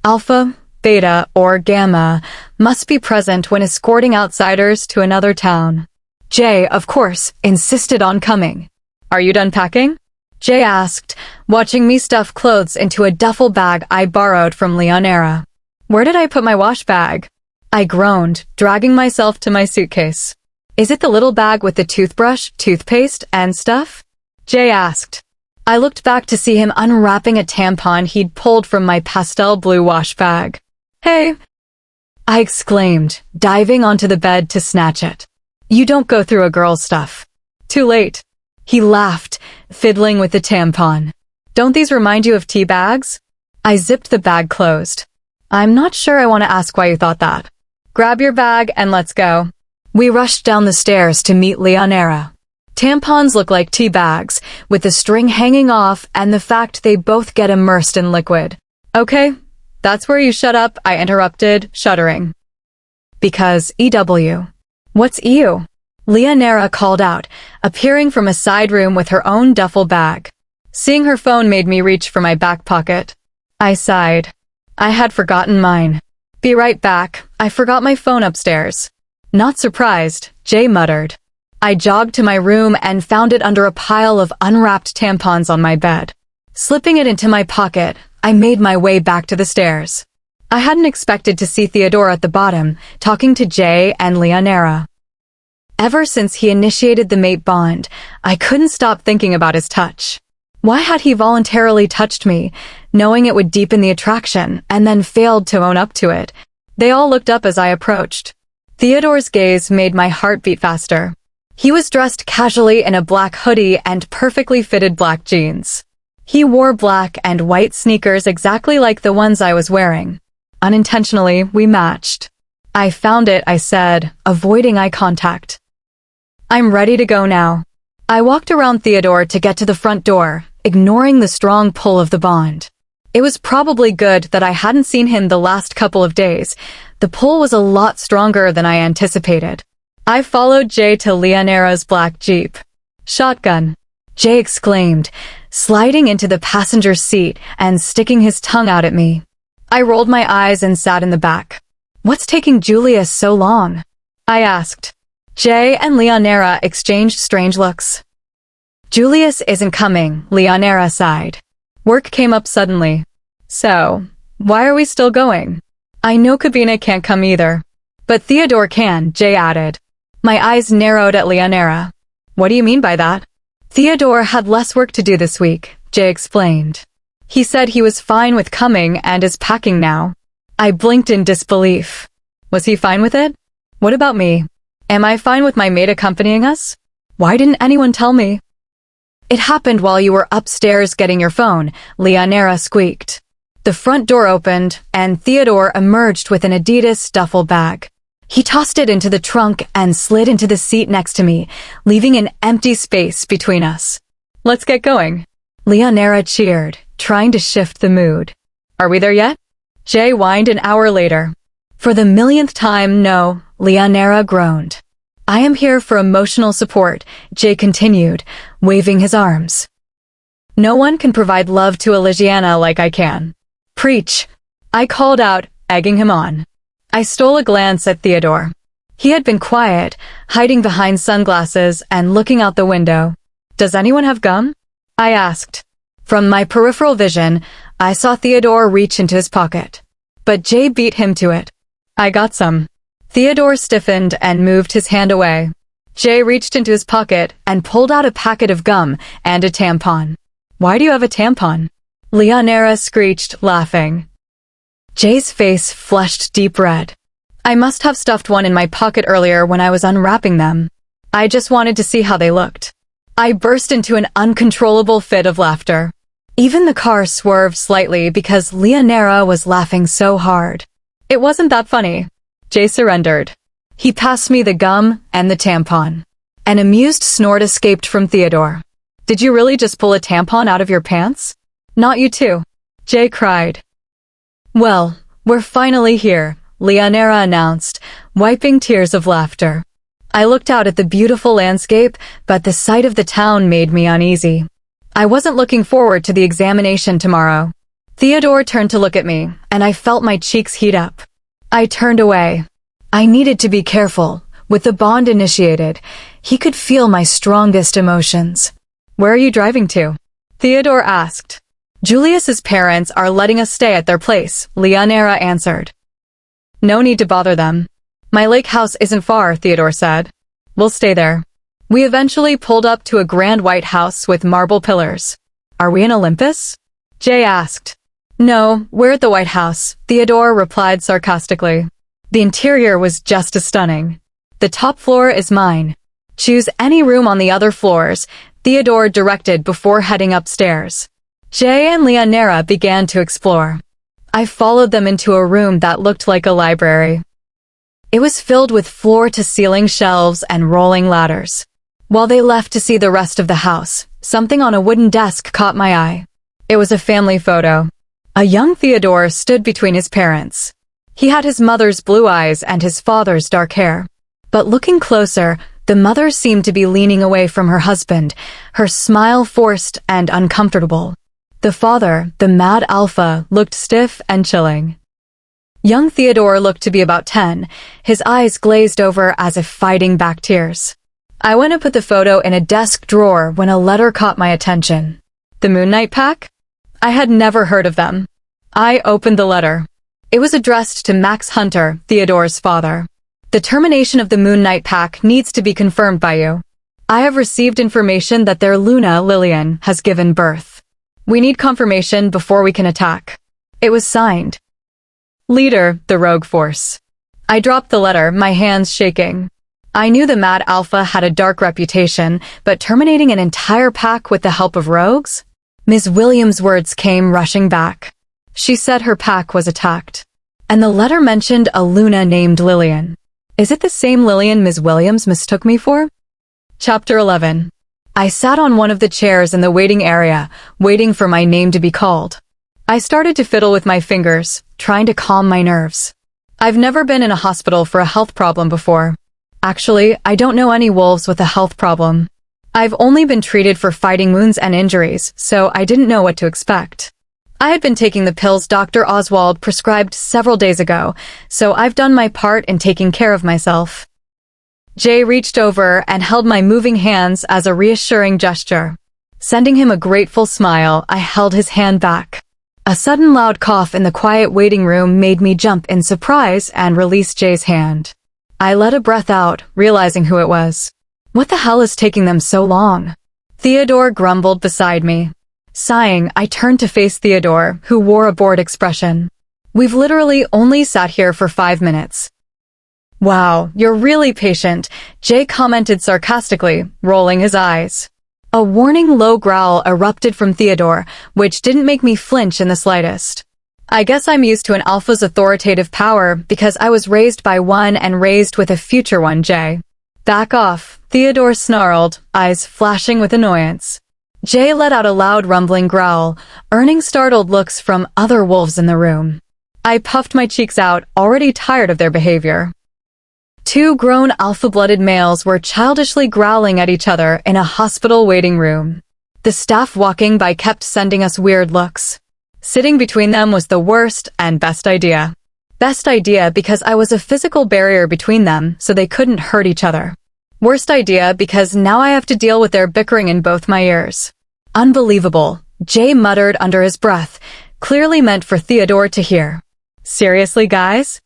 Alpha, Beta, or Gamma must be present when escorting outsiders to another town. Jay, of course, insisted on coming. "Are you done packing?" Jay asked, watching me stuff clothes into a duffel bag I borrowed from Leonera. "Where did I put my wash bag?" I groaned, dragging myself to my suitcase. "Is it the little bag with the toothbrush, toothpaste, and stuff?" Jay asked. I looked back to see him unwrapping a tampon he'd pulled from my pastel blue wash bag. "Hey," I exclaimed, diving onto the bed to snatch it. "You don't go through a girl's stuff." "Too late." He laughed, fiddling with the tampon. "Don't these remind you of tea bags?" I zipped the bag closed. "I'm not sure I want to ask why you thought that." "Grab your bag and let's go." We rushed down the stairs to meet Elisiana. Tampons look like tea bags, with the string hanging off and the fact they both get immersed in liquid. "Okay, that's where you shut up," I interrupted, shuddering. "Because EW." "What's EU?" Elisiana called out, appearing from a side room with her own duffel bag. Seeing her phone made me reach for my back pocket. I sighed. I had forgotten mine. "Be right back, I forgot my phone upstairs." "Not surprised," Jay muttered. I jogged to my room and found it under a pile of unwrapped tampons on my bed. Slipping it into my pocket, I made my way back to the stairs. I hadn't expected to see Theodore at the bottom, talking to Jay and Elisiana. Ever since he initiated the mate bond, I couldn't stop thinking about his touch. Why had he voluntarily touched me, knowing it would deepen the attraction, and then failed to own up to it? They all looked up as I approached. Theodore's gaze made my heart beat faster. He was dressed casually in a black hoodie and perfectly fitted black jeans. He wore black and white sneakers exactly like the ones I was wearing. Unintentionally, we matched. "I found it," I said, avoiding eye contact. "I'm ready to go now." I walked around Theodore to get to the front door, ignoring the strong pull of the bond. It was probably good that I hadn't seen him the last couple of days. The pull was a lot stronger than I anticipated. I followed Jay to Elisiana's black Jeep. "Shotgun," Jay exclaimed, sliding into the passenger seat and sticking his tongue out at me. I rolled my eyes and sat in the back. "What's taking Julius so long?" I asked. Jay and Elisiana exchanged strange looks. "Julius isn't coming," Elisiana sighed. "Work came up suddenly." "So, why are we still going?" "I know Kabina can't come either." "But Theodore can," Jay added. My eyes narrowed at Elisiana. "What do you mean by that?" "Theodore had less work to do this week," Jay explained. "He said he was fine with coming and is packing now." I blinked in disbelief. Was he fine with it? What about me? Am I fine with my maid accompanying us? Why didn't anyone tell me? "It happened while you were upstairs getting your phone," Elisiana squeaked. The front door opened, and Theodore emerged with an Adidas duffel bag. He tossed it into the trunk and slid into the seat next to me, leaving an empty space between us. "Let's get going." Elisiana cheered, trying to shift the mood. "Are we there yet?" Jay whined an hour later. "For the millionth time, no," Elisiana groaned. "I am here for emotional support," Jay continued, waving his arms. "No one can provide love to Elisiana like I can." "Preach," I called out, egging him on. I stole a glance at Theodore. He had been quiet, hiding behind sunglasses and looking out the window. "Does anyone have gum?" I asked. From my peripheral vision, I saw Theodore reach into his pocket. But Jay beat him to it. "I got some." Theodore stiffened and moved his hand away. Jay reached into his pocket and pulled out a packet of gum and a tampon. "Why do you have a tampon?" Elisiana screeched, laughing. Jay's face flushed deep red. "I must have stuffed one in my pocket earlier when I was unwrapping them. I just wanted to see how they looked." I burst into an uncontrollable fit of laughter. Even the car swerved slightly because Elisiana was laughing so hard. "It wasn't that funny." Jay surrendered. He passed me the gum and the tampon. An amused snort escaped from Theodore. "Did you really just pull a tampon out of your pants?" "Not you too," Jay cried. "Well, we're finally here," Elisiana announced, wiping tears of laughter. I looked out at the beautiful landscape, but the sight of the town made me uneasy. I wasn't looking forward to the examination tomorrow. Theodore turned to look at me, and I felt my cheeks heat up. I turned away. I needed to be careful. With the bond initiated, he could feel my strongest emotions. "Where are you driving to?" Theodore asked. "Julius's parents are letting us stay at their place," Elisiana answered. "No need to bother them. My lake house isn't far," Theodore said. "We'll stay there." We eventually pulled up to a grand white house with marble pillars. Are we in Olympus? Jay asked. No, we're at the White House, Theodore replied sarcastically. The interior was just as stunning. The top floor is mine. Choose any room on the other floors, Theodore directed before heading upstairs. Jay and Elisiana began to explore. I followed them into a room that looked like a library. It was filled with floor-to-ceiling shelves and rolling ladders. While they left to see the rest of the house, something on a wooden desk caught my eye. It was a family photo. A young Theodore stood between his parents. He had his mother's blue eyes and his father's dark hair. But looking closer, the mother seemed to be leaning away from her husband, her smile forced and uncomfortable. The father, the mad alpha, looked stiff and chilling. Young Theodore looked to be about 10, his eyes glazed over as if fighting back tears. I went to put the photo in a desk drawer when a letter caught my attention. The Moonlit Pack? I had never heard of them. I opened the letter. It was addressed to Max Hunter, Theodore's father. The termination of the Moonlit Pack needs to be confirmed by you. I have received information that their Luna, Lillian, has given birth. We need confirmation before we can attack. It was signed. Leader, the Rogue Force. I dropped the letter, my hands shaking. I knew the Mad Alpha had a dark reputation, but terminating an entire pack with the help of rogues? Ms. Williams' words came rushing back. She said her pack was attacked. And the letter mentioned a Luna named Lillian. Is it the same Lillian Ms. Williams mistook me for? Chapter 11. I sat on one of the chairs in the waiting area, waiting for my name to be called. I started to fiddle with my fingers, trying to calm my nerves. I've never been in a hospital for a health problem before. Actually, I don't know any wolves with a health problem. I've only been treated for fighting wounds and injuries, so I didn't know what to expect. I had been taking the pills Dr. Oswald prescribed several days ago, so I've done my part in taking care of myself. Jay reached over and held my moving hands as a reassuring gesture. Sending him a grateful smile, I held his hand back. A sudden loud cough in the quiet waiting room made me jump in surprise and release Jay's hand. I let a breath out, realizing who it was. What the hell is taking them so long? Theodore grumbled beside me. Sighing, I turned to face Theodore, who wore a bored expression. We've literally only sat here for 5 minutes. Wow, you're really patient, Jay commented sarcastically, rolling his eyes. A warning low growl erupted from Theodore, which didn't make me flinch in the slightest. I guess I'm used to an alpha's authoritative power because I was raised by one and raised with a future one, Jay. Back off, Theodore snarled, eyes flashing with annoyance. Jay let out a loud rumbling growl, earning startled looks from other wolves in the room. I puffed my cheeks out, already tired of their behavior. 2 grown alpha-blooded males were childishly growling at each other in a hospital waiting room. The staff walking by kept sending us weird looks. Sitting between them was the worst and best idea. Best idea because I was a physical barrier between them so they couldn't hurt each other. Worst idea because now I have to deal with their bickering in both my ears. Unbelievable, Jay muttered under his breath, clearly meant for Theodore to hear. Seriously, guys?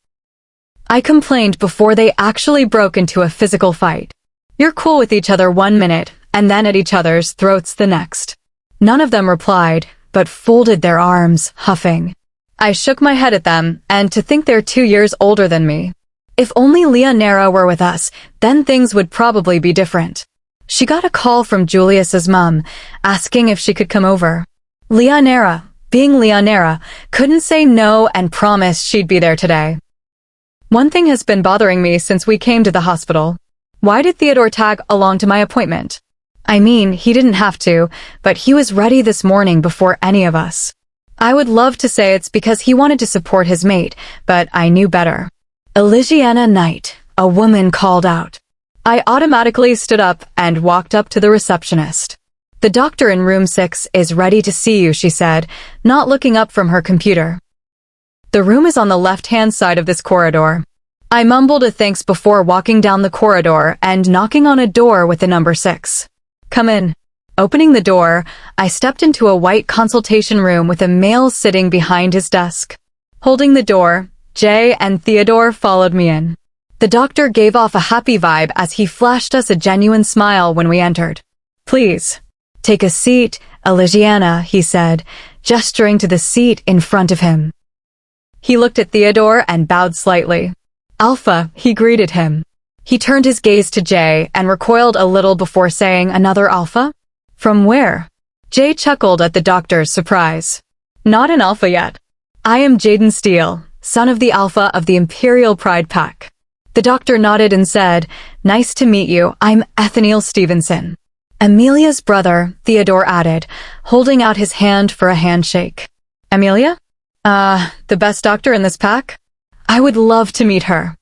I complained before they actually broke into a physical fight. You're cool with each other 1 minute, and then at each other's throats the next. None of them replied, but folded their arms, huffing. I shook my head at them, and to think they're 2 years older than me. If only Elisiana were with us, then things would probably be different. She got a call from Julius's mom, asking if she could come over. Elisiana, being Elisiana, couldn't say no and promised she'd be there today. One thing has been bothering me since we came to the hospital. Why did Theodore tag along to my appointment? I mean, he didn't have to, but he was ready this morning before any of us. I would love to say it's because he wanted to support his mate, but I knew better. Elisiana Knight, a woman called out. I automatically stood up and walked up to the receptionist. The doctor in room 6 is ready to see you, she said, not looking up from her computer. The room is on the left-hand side of this corridor. I mumbled a thanks before walking down the corridor and knocking on a door with the number 6. Come in. Opening the door, I stepped into a white consultation room with a male sitting behind his desk. Holding the door, Jay and Theodore followed me in. The doctor gave off a happy vibe as he flashed us a genuine smile when we entered. Please, take a seat Elisiana, he said, gesturing to the seat in front of him. He looked at Theodore and bowed slightly. Alpha, he greeted him. He turned his gaze to Jay and recoiled a little before saying, another alpha? From where? Jay chuckled at the doctor's surprise. Not an alpha yet. I am Jaden Steele, son of the alpha of the Imperial Pride Pack. The doctor nodded and said, nice to meet you, I'm Ethaniel Stevenson. Amelia's brother, Theodore added, holding out his hand for a handshake. Amelia? The best doctor in this pack? I would love to meet her.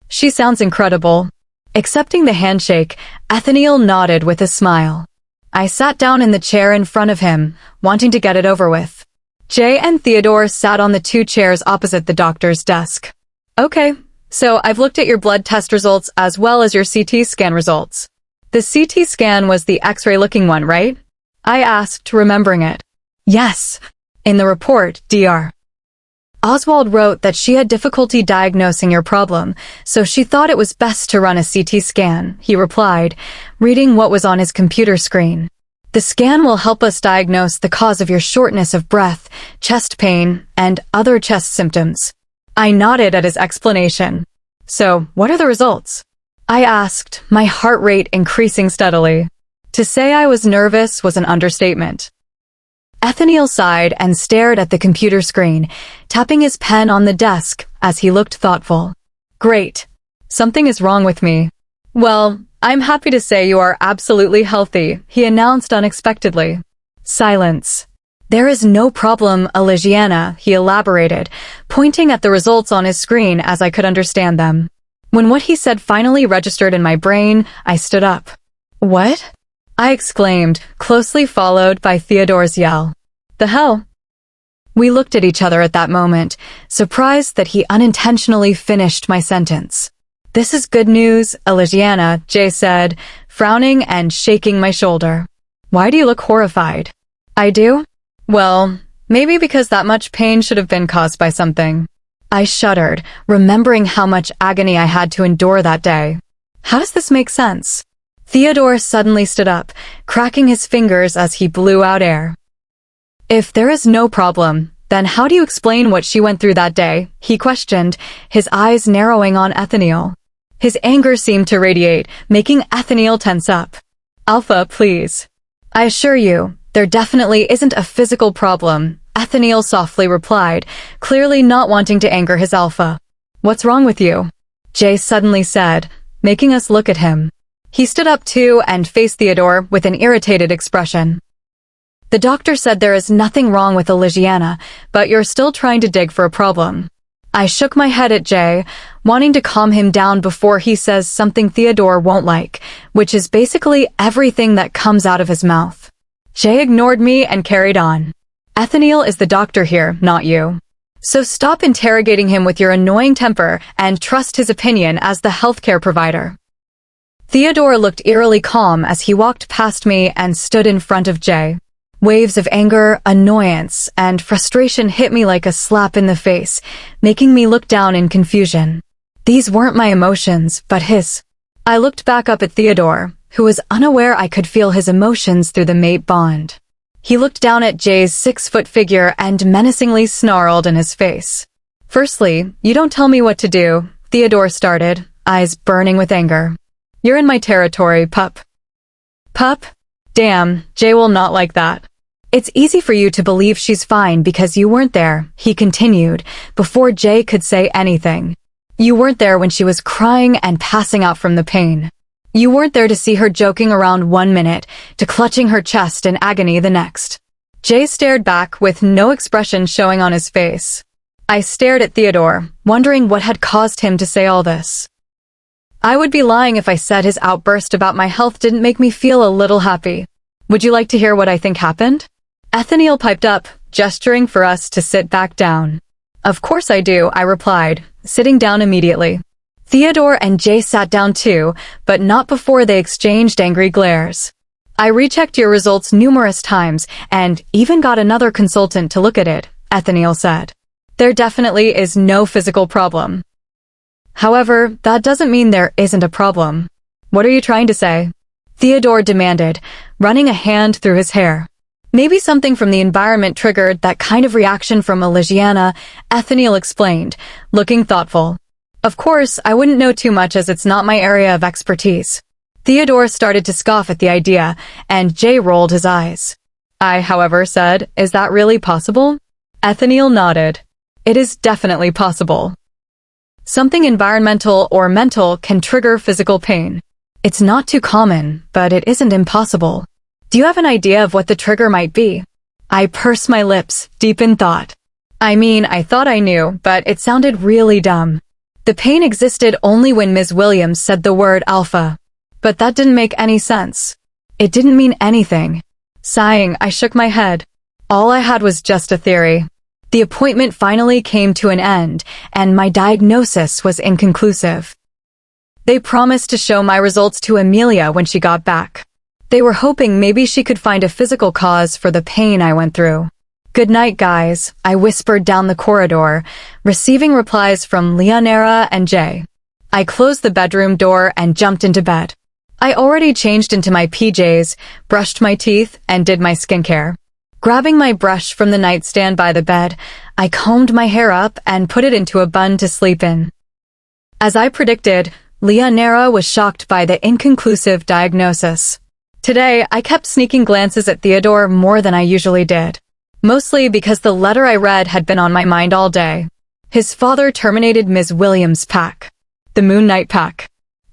She sounds incredible. Accepting the handshake, Ethaniel nodded with a smile. I sat down in the chair in front of him, wanting to get it over with. Jay and Theodore sat on the 2 chairs opposite the doctor's desk. Okay, so I've looked at your blood test results as well as your CT scan results. The CT scan was the X-ray looking one, right? I asked, remembering it. Yes. In the report, Dr. Oswald wrote that she had difficulty diagnosing your problem, so she thought it was best to run a CT scan, he replied, reading what was on his computer screen. The scan will help us diagnose the cause of your shortness of breath, chest pain, and other chest symptoms. I nodded at his explanation. So, what are the results? I asked, my heart rate increasing steadily. To say I was nervous was an understatement. Ethaniel sighed and stared at the computer screen, tapping his pen on the desk as he looked thoughtful. Great. Something is wrong with me. Well, I'm happy to say you are absolutely healthy, he announced unexpectedly. Silence. There is no problem, Elisiana, he elaborated, pointing at the results on his screen as I could understand them. When what he said finally registered in my brain, I stood up. What? I exclaimed, closely followed by Theodore's yell. The hell? We looked at each other at that moment, surprised that he unintentionally finished my sentence. This is good news, Elisiana, Jay said, frowning and shaking my shoulder. Why do you look horrified? I do? Well, maybe because that much pain should have been caused by something. I shuddered, remembering how much agony I had to endure that day. How does this make sense? Theodore suddenly stood up, cracking his fingers as he blew out air. If there is no problem, then how do you explain what she went through that day? He questioned, his eyes narrowing on Ethaniel. His anger seemed to radiate, making Ethaniel tense up. Alpha, please. I assure you, there definitely isn't a physical problem, Ethaniel softly replied, clearly not wanting to anger his alpha. What's wrong with you? Jay suddenly said, making us look at him. He stood up too and faced Theodore with an irritated expression. The doctor said there is nothing wrong with Elisiana, but you're still trying to dig for a problem. I shook my head at Jay, wanting to calm him down before he says something Theodore won't like, which is basically everything that comes out of his mouth. Jay ignored me and carried on. Ethaniel is the doctor here, not you. So stop interrogating him with your annoying temper and trust his opinion as the healthcare provider. Theodore looked eerily calm as he walked past me and stood in front of Jay. Waves of anger, annoyance, and frustration hit me like a slap in the face, making me look down in confusion. These weren't my emotions, but his. I looked back up at Theodore, who was unaware I could feel his emotions through the mate bond. He looked down at Jay's 6-foot figure and menacingly snarled in his face. Firstly, you don't tell me what to do, Theodore started, eyes burning with anger. You're in my territory, pup. Pup? Damn, Jay will not like that. It's easy for you to believe she's fine because you weren't there, he continued, before Jay could say anything. You weren't there when she was crying and passing out from the pain. You weren't there to see her joking around 1 minute, to clutching her chest in agony the next. Jay stared back with no expression showing on his face. I stared at Theodore, wondering what had caused him to say all this. I would be lying if I said his outburst about my health didn't make me feel a little happy. Would you like to hear what I think happened? Ethaniel piped up, gesturing for us to sit back down. Of course I do, I replied, sitting down immediately. Theodore and Jay sat down too, but not before they exchanged angry glares. I rechecked your results numerous times and even got another consultant to look at it, Ethaniel said. There definitely is no physical problem. However, that doesn't mean there isn't a problem. What are you trying to say? Theodore demanded, running a hand through his hair. Maybe something from the environment triggered that kind of reaction from Elisiana, Ethniel explained, looking thoughtful. Of course, I wouldn't know too much as it's not my area of expertise. Theodore started to scoff at the idea, and Jay rolled his eyes. I, however, said, "Is that really possible?" Ethniel nodded. It is definitely possible. Something environmental or mental can trigger physical pain. It's not too common, but it isn't impossible. Do you have an idea of what the trigger might be? I pursed my lips, deep in thought. I thought I knew, but it sounded really dumb. The pain existed only when Ms. Williams said the word alpha. But that didn't make any sense. It didn't mean anything. Sighing, I shook my head. All I had was just a theory. The appointment finally came to an end, and my diagnosis was inconclusive. They promised to show my results to Amelia when she got back. They were hoping maybe she could find a physical cause for the pain I went through. "Good night, guys," I whispered down the corridor, receiving replies from Leonera and Jay. I closed the bedroom door and jumped into bed. I already changed into my PJs, brushed my teeth, and did my skincare. Grabbing my brush from the nightstand by the bed, I combed my hair up and put it into a bun to sleep in. As I predicted, Leonera was shocked by the inconclusive diagnosis. Today, I kept sneaking glances at Theodore more than I usually did. Mostly because the letter I read had been on my mind all day. His father terminated Ms. Williams' pact. The Moonlit pact.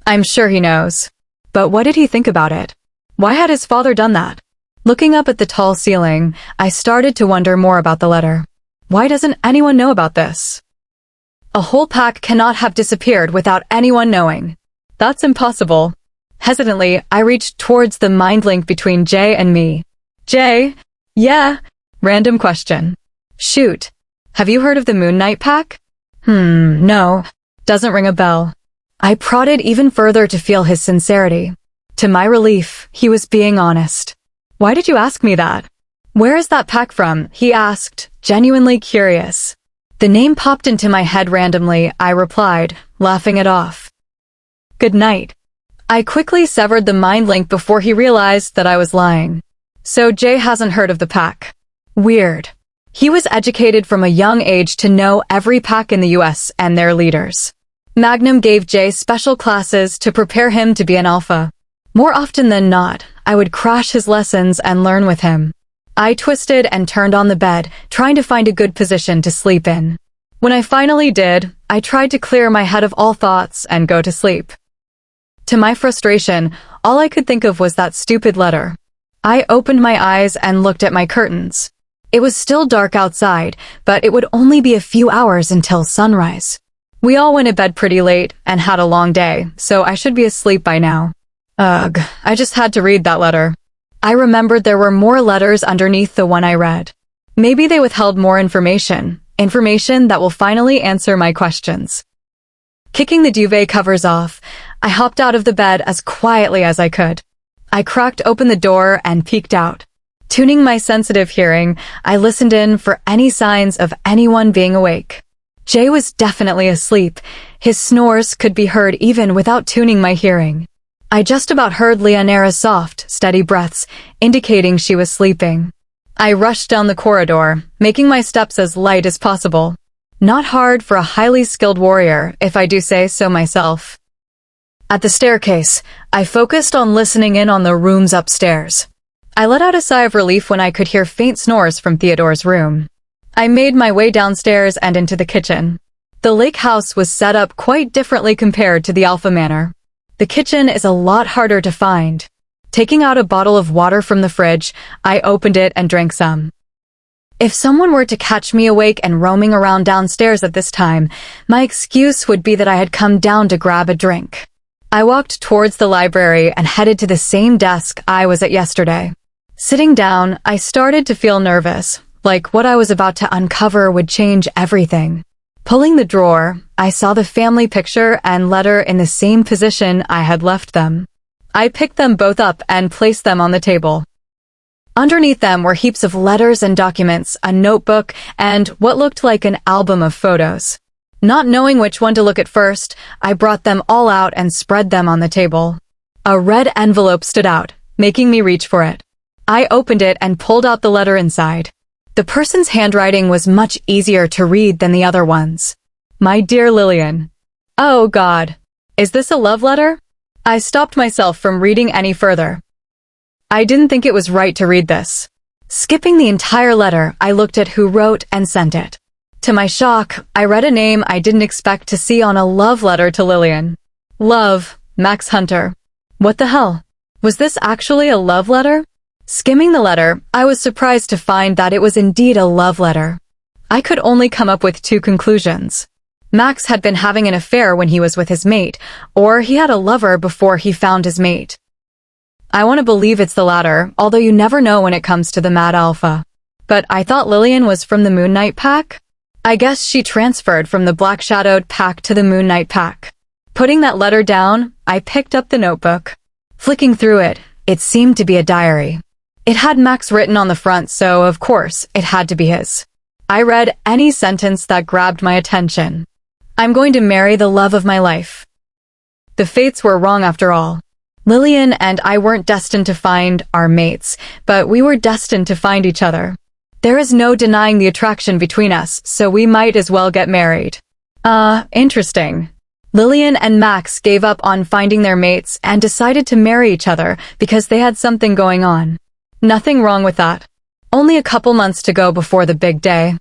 I'm sure he knows. But what did he think about it? Why had his father done that? Looking up at the tall ceiling, I started to wonder more about the letter. Why doesn't anyone know about this? A whole pack cannot have disappeared without anyone knowing. That's impossible. Hesitantly, I reached towards the mind link between Jay and me. Jay? Yeah. Random question. Shoot. Have you heard of the Moonlit pact? No. Doesn't ring a bell. I prodded even further to feel his sincerity. To my relief, he was being honest. Why did you ask me that? Where is that pack from? He asked, genuinely curious. The name popped into my head randomly, I replied, laughing it off. Good night. I quickly severed the mind link before he realized that I was lying. So Jay hasn't heard of the pack. Weird. He was educated from a young age to know every pack in the US and their leaders. Magnum gave Jay special classes to prepare him to be an alpha. More often than not, I would crash his lessons and learn with him. I twisted and turned on the bed, trying to find a good position to sleep in. When I finally did, I tried to clear my head of all thoughts and go to sleep. To my frustration, all I could think of was that stupid letter. I opened my eyes and looked at my curtains. It was still dark outside, but it would only be a few hours until sunrise. We all went to bed pretty late and had a long day, so I should be asleep by now. Ugh, I just had to read that letter. I remembered there were more letters underneath the one I read. Maybe they withheld more information that will finally answer my questions. Kicking the duvet covers off, I hopped out of the bed as quietly as I could. I cracked open the door and peeked out. Tuning my sensitive hearing, I listened in for any signs of anyone being awake. Jay was definitely asleep. His snores could be heard even without tuning my hearing. I just about heard Leonera's soft, steady breaths, indicating she was sleeping. I rushed down the corridor, making my steps as light as possible. Not hard for a highly skilled warrior, if I do say so myself. At the staircase, I focused on listening in on the rooms upstairs. I let out a sigh of relief when I could hear faint snores from Theodore's room. I made my way downstairs and into the kitchen. The lake house was set up quite differently compared to the Alpha Manor. The kitchen is a lot harder to find. Taking out a bottle of water from the fridge, I opened it and drank some. If someone were to catch me awake and roaming around downstairs at this time, my excuse would be that I had come down to grab a drink. I walked towards the library and headed to the same desk I was at yesterday. Sitting down, I started to feel nervous, like what I was about to uncover would change everything. Pulling the drawer, I saw the family picture and letter in the same position I had left them. I picked them both up and placed them on the table. Underneath them were heaps of letters and documents, a notebook, and what looked like an album of photos. Not knowing which one to look at first, I brought them all out and spread them on the table. A red envelope stood out, making me reach for it. I opened it and pulled out the letter inside. The person's handwriting was much easier to read than the other ones. My dear Lillian. Oh God. Is this a love letter? I stopped myself from reading any further. I didn't think it was right to read this. Skipping the entire letter, I looked at who wrote and sent it. To my shock, I read a name I didn't expect to see on a love letter to Lillian. Love, Max Hunter. What the hell? Was this actually a love letter? Skimming the letter, I was surprised to find that it was indeed a love letter. I could only come up with two conclusions. Max had been having an affair when he was with his mate, or he had a lover before he found his mate. I want to believe it's the latter, although you never know when it comes to the Mad Alpha. But I thought Lillian was from the Moon Knight pack? I guess she transferred from the Black Shadowed pack to the Moon Knight pack. Putting that letter down, I picked up the notebook. Flicking through it, it seemed to be a diary. It had Max written on the front, so of course, it had to be his. I read any sentence that grabbed my attention. I'm going to marry the love of my life. The fates were wrong after all. Lillian and I weren't destined to find our mates, but we were destined to find each other. There is no denying the attraction between us, so we might as well get married. Interesting. Lillian and Max gave up on finding their mates and decided to marry each other because they had something going on. Nothing wrong with that. Only a couple months to go before the big day.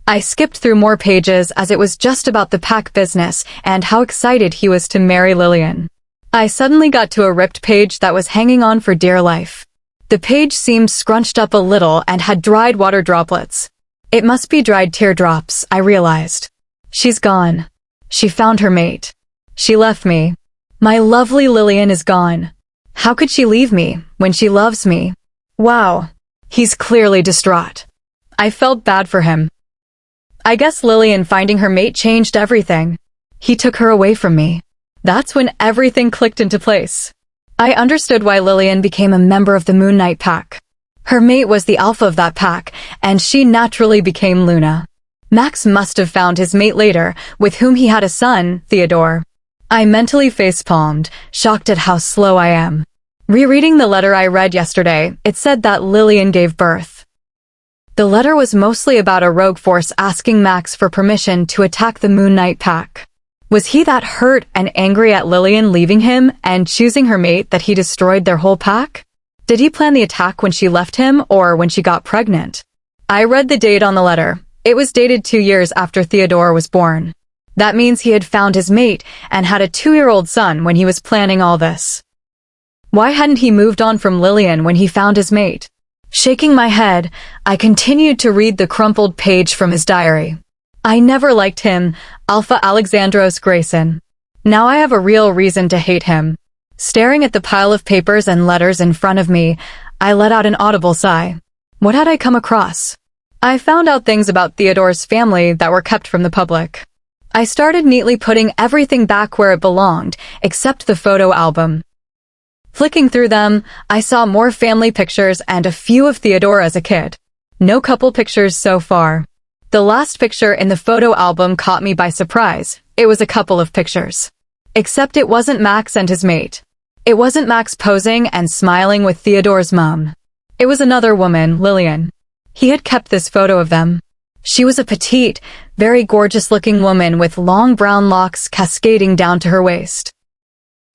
I skipped through more pages as it was just about the pack business and how excited he was to marry Lillian. I suddenly got to a ripped page that was hanging on for dear life. The page seemed scrunched up a little and had dried water droplets. It must be dried teardrops, I realized. She's gone. She found her mate. She left me. My lovely Lillian is gone. How could she leave me when she loves me? Wow. He's clearly distraught. I felt bad for him. I guess Lillian finding her mate changed everything. He took her away from me. That's when everything clicked into place. I understood why Lillian became a member of the Moon Knight pack. Her mate was the alpha of that pack, and she naturally became Luna. Max must have found his mate later, with whom he had a son, Theodore. I mentally facepalmed, shocked at how slow I am. Rereading the letter I read yesterday, it said that Lillian gave birth. The letter was mostly about a rogue force asking Max for permission to attack the Moon Knight pack. Was he that hurt and angry at Lillian leaving him and choosing her mate that he destroyed their whole pack? Did he plan the attack when she left him or when she got pregnant? I read the date on the letter. It was dated 2 years after Theodore was born. That means he had found his mate and had a 2-year-old son when he was planning all this. Why hadn't he moved on from Lillian when he found his mate? Shaking my head, I continued to read the crumpled page from his diary. I never liked him, Alpha Alexandros Grayson. Now I have a real reason to hate him. Staring at the pile of papers and letters in front of me, I let out an audible sigh. What had I come across? I found out things about Theodore's family that were kept from the public. I started neatly putting everything back where it belonged, except the photo album. Flicking through them, I saw more family pictures and a few of Theodore as a kid. No couple pictures so far. The last picture in the photo album caught me by surprise. It was a couple of pictures. Except it wasn't Max and his mate. It wasn't Max posing and smiling with Theodore's mom. It was another woman, Lillian. He had kept this photo of them. She was a petite, very gorgeous-looking woman with long brown locks cascading down to her waist.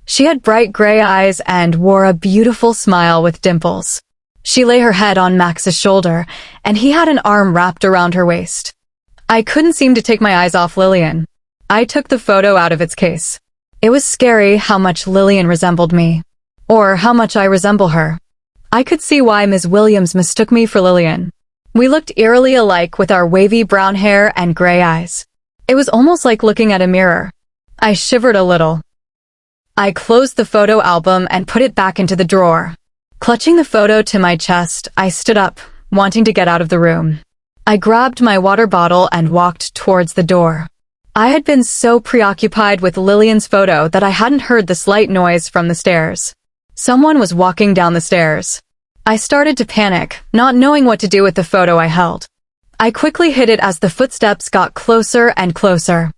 She had bright gray eyes and wore a beautiful smile with dimples. She lay her head on Max's shoulder, and he had an arm wrapped around her waist. I couldn't seem to take my eyes off Lillian. I took the photo out of its case. It was scary how much Lillian resembled me. Or how much I resemble her. I could see why Ms. Williams mistook me for Lillian. We looked eerily alike with our wavy brown hair and gray eyes. It was almost like looking at a mirror. I shivered a little. I closed the photo album and put it back into the drawer. Clutching the photo to my chest, I stood up, wanting to get out of the room. I grabbed my water bottle and walked towards the door. I had been so preoccupied with Lillian's photo that I hadn't heard the slight noise from the stairs. Someone was walking down the stairs. I started to panic, not knowing what to do with the photo I held. I quickly hid it as the footsteps got closer and closer.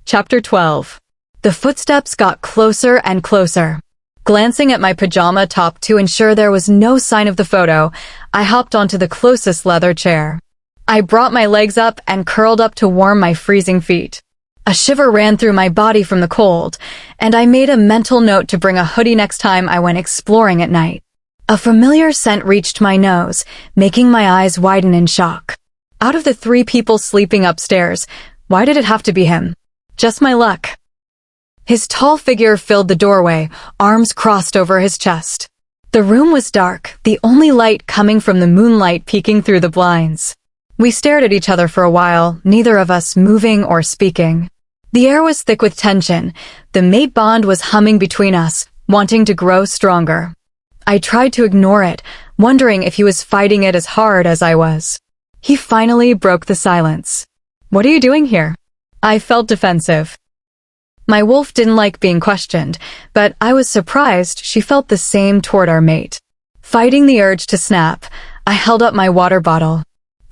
Chapter 12. The footsteps got closer and closer. Glancing at my pajama top to ensure there was no sign of the photo, I hopped onto the closest leather chair. I brought my legs up and curled up to warm my freezing feet. A shiver ran through my body from the cold, and I made a mental note to bring a hoodie next time I went exploring at night. A familiar scent reached my nose, making my eyes widen in shock. Out of the 3 people sleeping upstairs, why did it have to be him? Just my luck. His tall figure filled the doorway, arms crossed over his chest. The room was dark, the only light coming from the moonlight peeking through the blinds. We stared at each other for a while, neither of us moving or speaking. The air was thick with tension. The mate bond was humming between us, wanting to grow stronger. I tried to ignore it, wondering if he was fighting it as hard as I was. He finally broke the silence. "What are you doing here?" I felt defensive. My wolf didn't like being questioned, but I was surprised she felt the same toward our mate. Fighting the urge to snap, I held up my water bottle.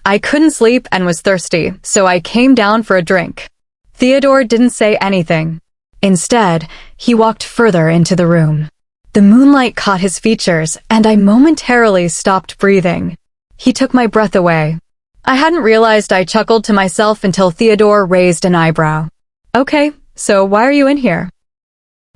I couldn't sleep and was thirsty, so I came down for a drink. Theodore didn't say anything. Instead, he walked further into the room. The moonlight caught his features, and I momentarily stopped breathing. He took my breath away. I hadn't realized I chuckled to myself until Theodore raised an eyebrow. "Okay, so why are you in here?"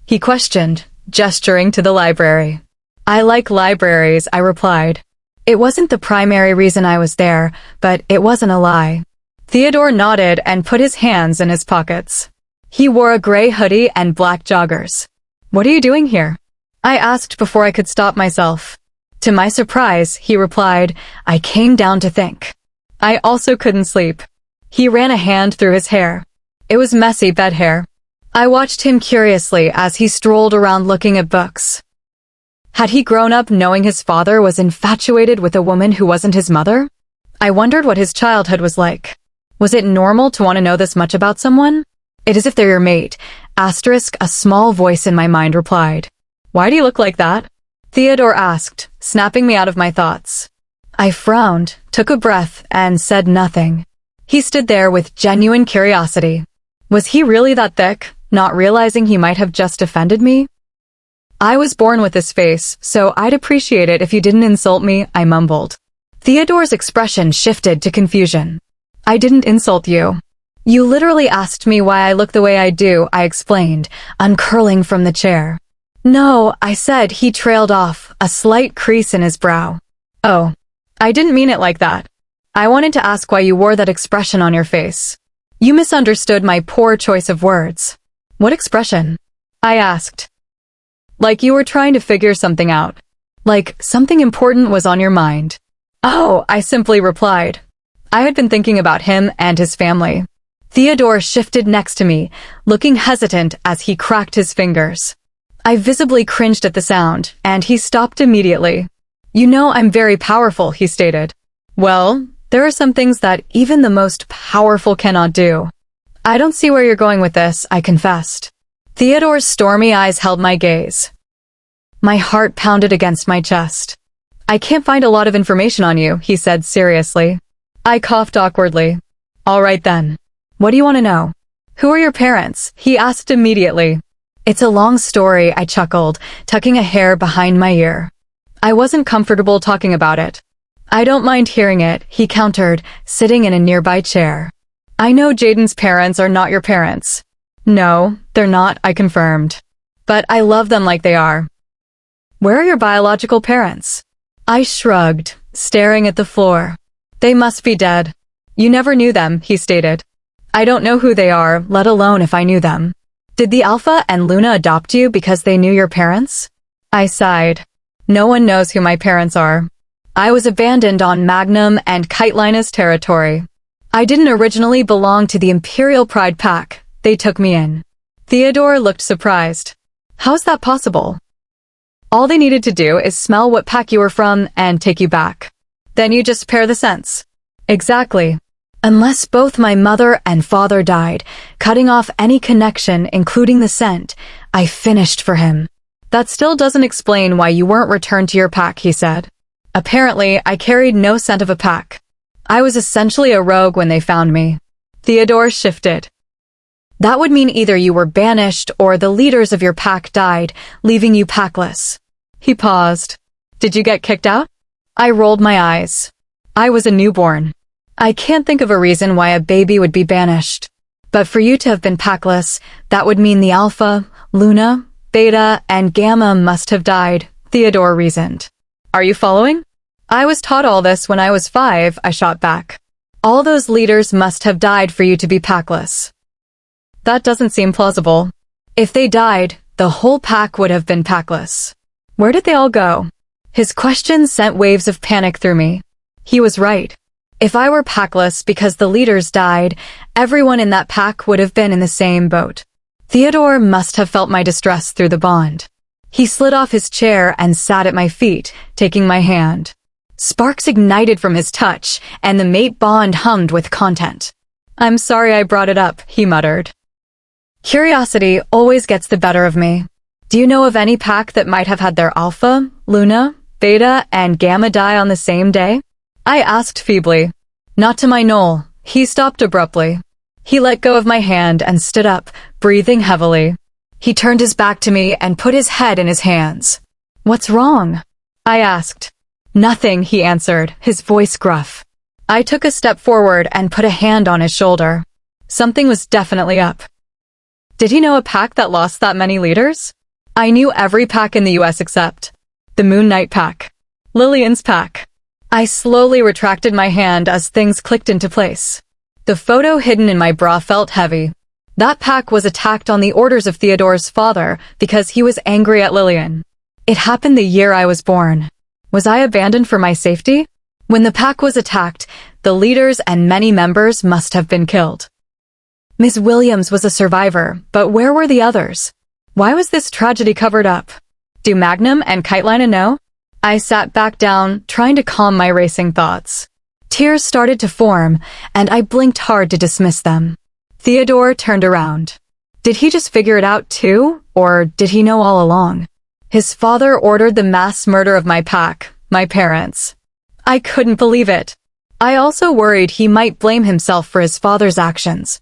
He questioned, gesturing to the library. "I like libraries," I replied. It wasn't the primary reason I was there, but it wasn't a lie. Theodore nodded and put his hands in his pockets. He wore a gray hoodie and black joggers. "What are you doing here?" I asked before I could stop myself. To my surprise, he replied, "I came down to think." I also couldn't sleep. He ran a hand through his hair. It was messy bed hair. I watched him curiously as he strolled around looking at books. Had he grown up knowing his father was infatuated with a woman who wasn't his mother? I wondered what his childhood was like. Was it normal to want to know this much about someone? "It is if they're your mate," asterisk a small voice in my mind replied. "Why do you look like that?" Theodore asked, snapping me out of my thoughts. I frowned, took a breath, and said nothing. He stood there with genuine curiosity. Was he really that thick, not realizing he might have just offended me? "I was born with this face, so I'd appreciate it if you didn't insult me," I mumbled. Theodore's expression shifted to confusion. "I didn't insult you. You literally asked me why I look the way I do," I explained, uncurling from the chair. "No," I said. He trailed off, a slight crease in his brow. "Oh, I didn't mean it like that. I wanted to ask why you wore that expression on your face. You misunderstood my poor choice of words." "What expression?" I asked. "Like you were trying to figure something out. Like something important was on your mind." "Oh," I simply replied. I had been thinking about him and his family. Theodore shifted next to me, looking hesitant as he cracked his fingers. I visibly cringed at the sound, and he stopped immediately. "You know I'm very powerful," he stated. "Well, there are some things that even the most powerful cannot do." "I don't see where you're going with this," I confessed. Theodore's stormy eyes held my gaze. My heart pounded against my chest. "I can't find a lot of information on you," he said seriously. I coughed awkwardly. "All right then. What do you want to know?" "Who are your parents?" he asked immediately. "It's a long story," I chuckled, tucking a hair behind my ear. I wasn't comfortable talking about it. "I don't mind hearing it," he countered, sitting in a nearby chair. "I know Jaden's parents are not your parents." "No, they're not," I confirmed. "But I love them like they are." "Where are your biological parents?" I shrugged, staring at the floor. "They must be dead." "You never knew them," he stated. "I don't know who they are, let alone if I knew them." "Did the Alpha and Luna adopt you because they knew your parents?" I sighed. No one knows who my parents are. I was abandoned on Magnum and Kitelinus territory. I didn't originally belong to the Imperial Pride Pack. They took me in. Theodore looked surprised. "How's that possible?" "All they needed to do is smell what pack you were from and take you back. Then you just pair the scents." "Exactly. Unless both my mother and father died, cutting off any connection, including the scent, I finished for him." "That still doesn't explain why you weren't returned to your pack," he said. "Apparently, I carried no scent of a pack. I was essentially a rogue when they found me." Theodore shifted. That would mean either you were banished or the leaders of your pack died, leaving you packless. He paused. Did you get kicked out? I rolled my eyes. I was a newborn. I can't think of a reason why a baby would be banished. But for you to have been packless, that would mean the Alpha, Luna, Beta, and Gamma must have died, Theodore reasoned. Are you following? I was taught all this when I was 5, I shot back. All those leaders must have died for you to be packless. That doesn't seem plausible. If they died, the whole pack would have been packless. Where did they all go? His question sent waves of panic through me. He was right. If I were packless because the leaders died, everyone in that pack would have been in the same boat. Theodore must have felt my distress through the bond. He slid off his chair and sat at my feet, taking my hand. Sparks ignited from his touch, and the mate bond hummed with content. I'm sorry I brought it up, he muttered. Curiosity always gets the better of me. Do you know of any pack that might have had their Alpha, Luna, Beta, and Gamma die on the same day? I asked feebly. Not to my knoll. He stopped abruptly. He let go of my hand and stood up, breathing heavily. He turned his back to me and put his head in his hands. What's wrong? I asked. Nothing, he answered, his voice gruff. I took a step forward and put a hand on his shoulder. Something was definitely up. Did he know a pack that lost that many leaders? I knew every pack in the US except the Moonlit pack. Lillian's pack. I slowly retracted my hand as things clicked into place. The photo hidden in my bra felt heavy. That pack was attacked on the orders of Theodore's father because he was angry at Lillian. It happened the year I was born. Was I abandoned for my safety? When the pack was attacked, the leaders and many members must have been killed. Miss Williams was a survivor, but where were the others? Why was this tragedy covered up? Do Magnum and Kitelina know? I sat back down, trying to calm my racing thoughts. Tears started to form, and I blinked hard to dismiss them. Theodore turned around. Did he just figure it out too, or did he know all along? His father ordered the mass murder of my pack, my parents. I couldn't believe it. I also worried he might blame himself for his father's actions.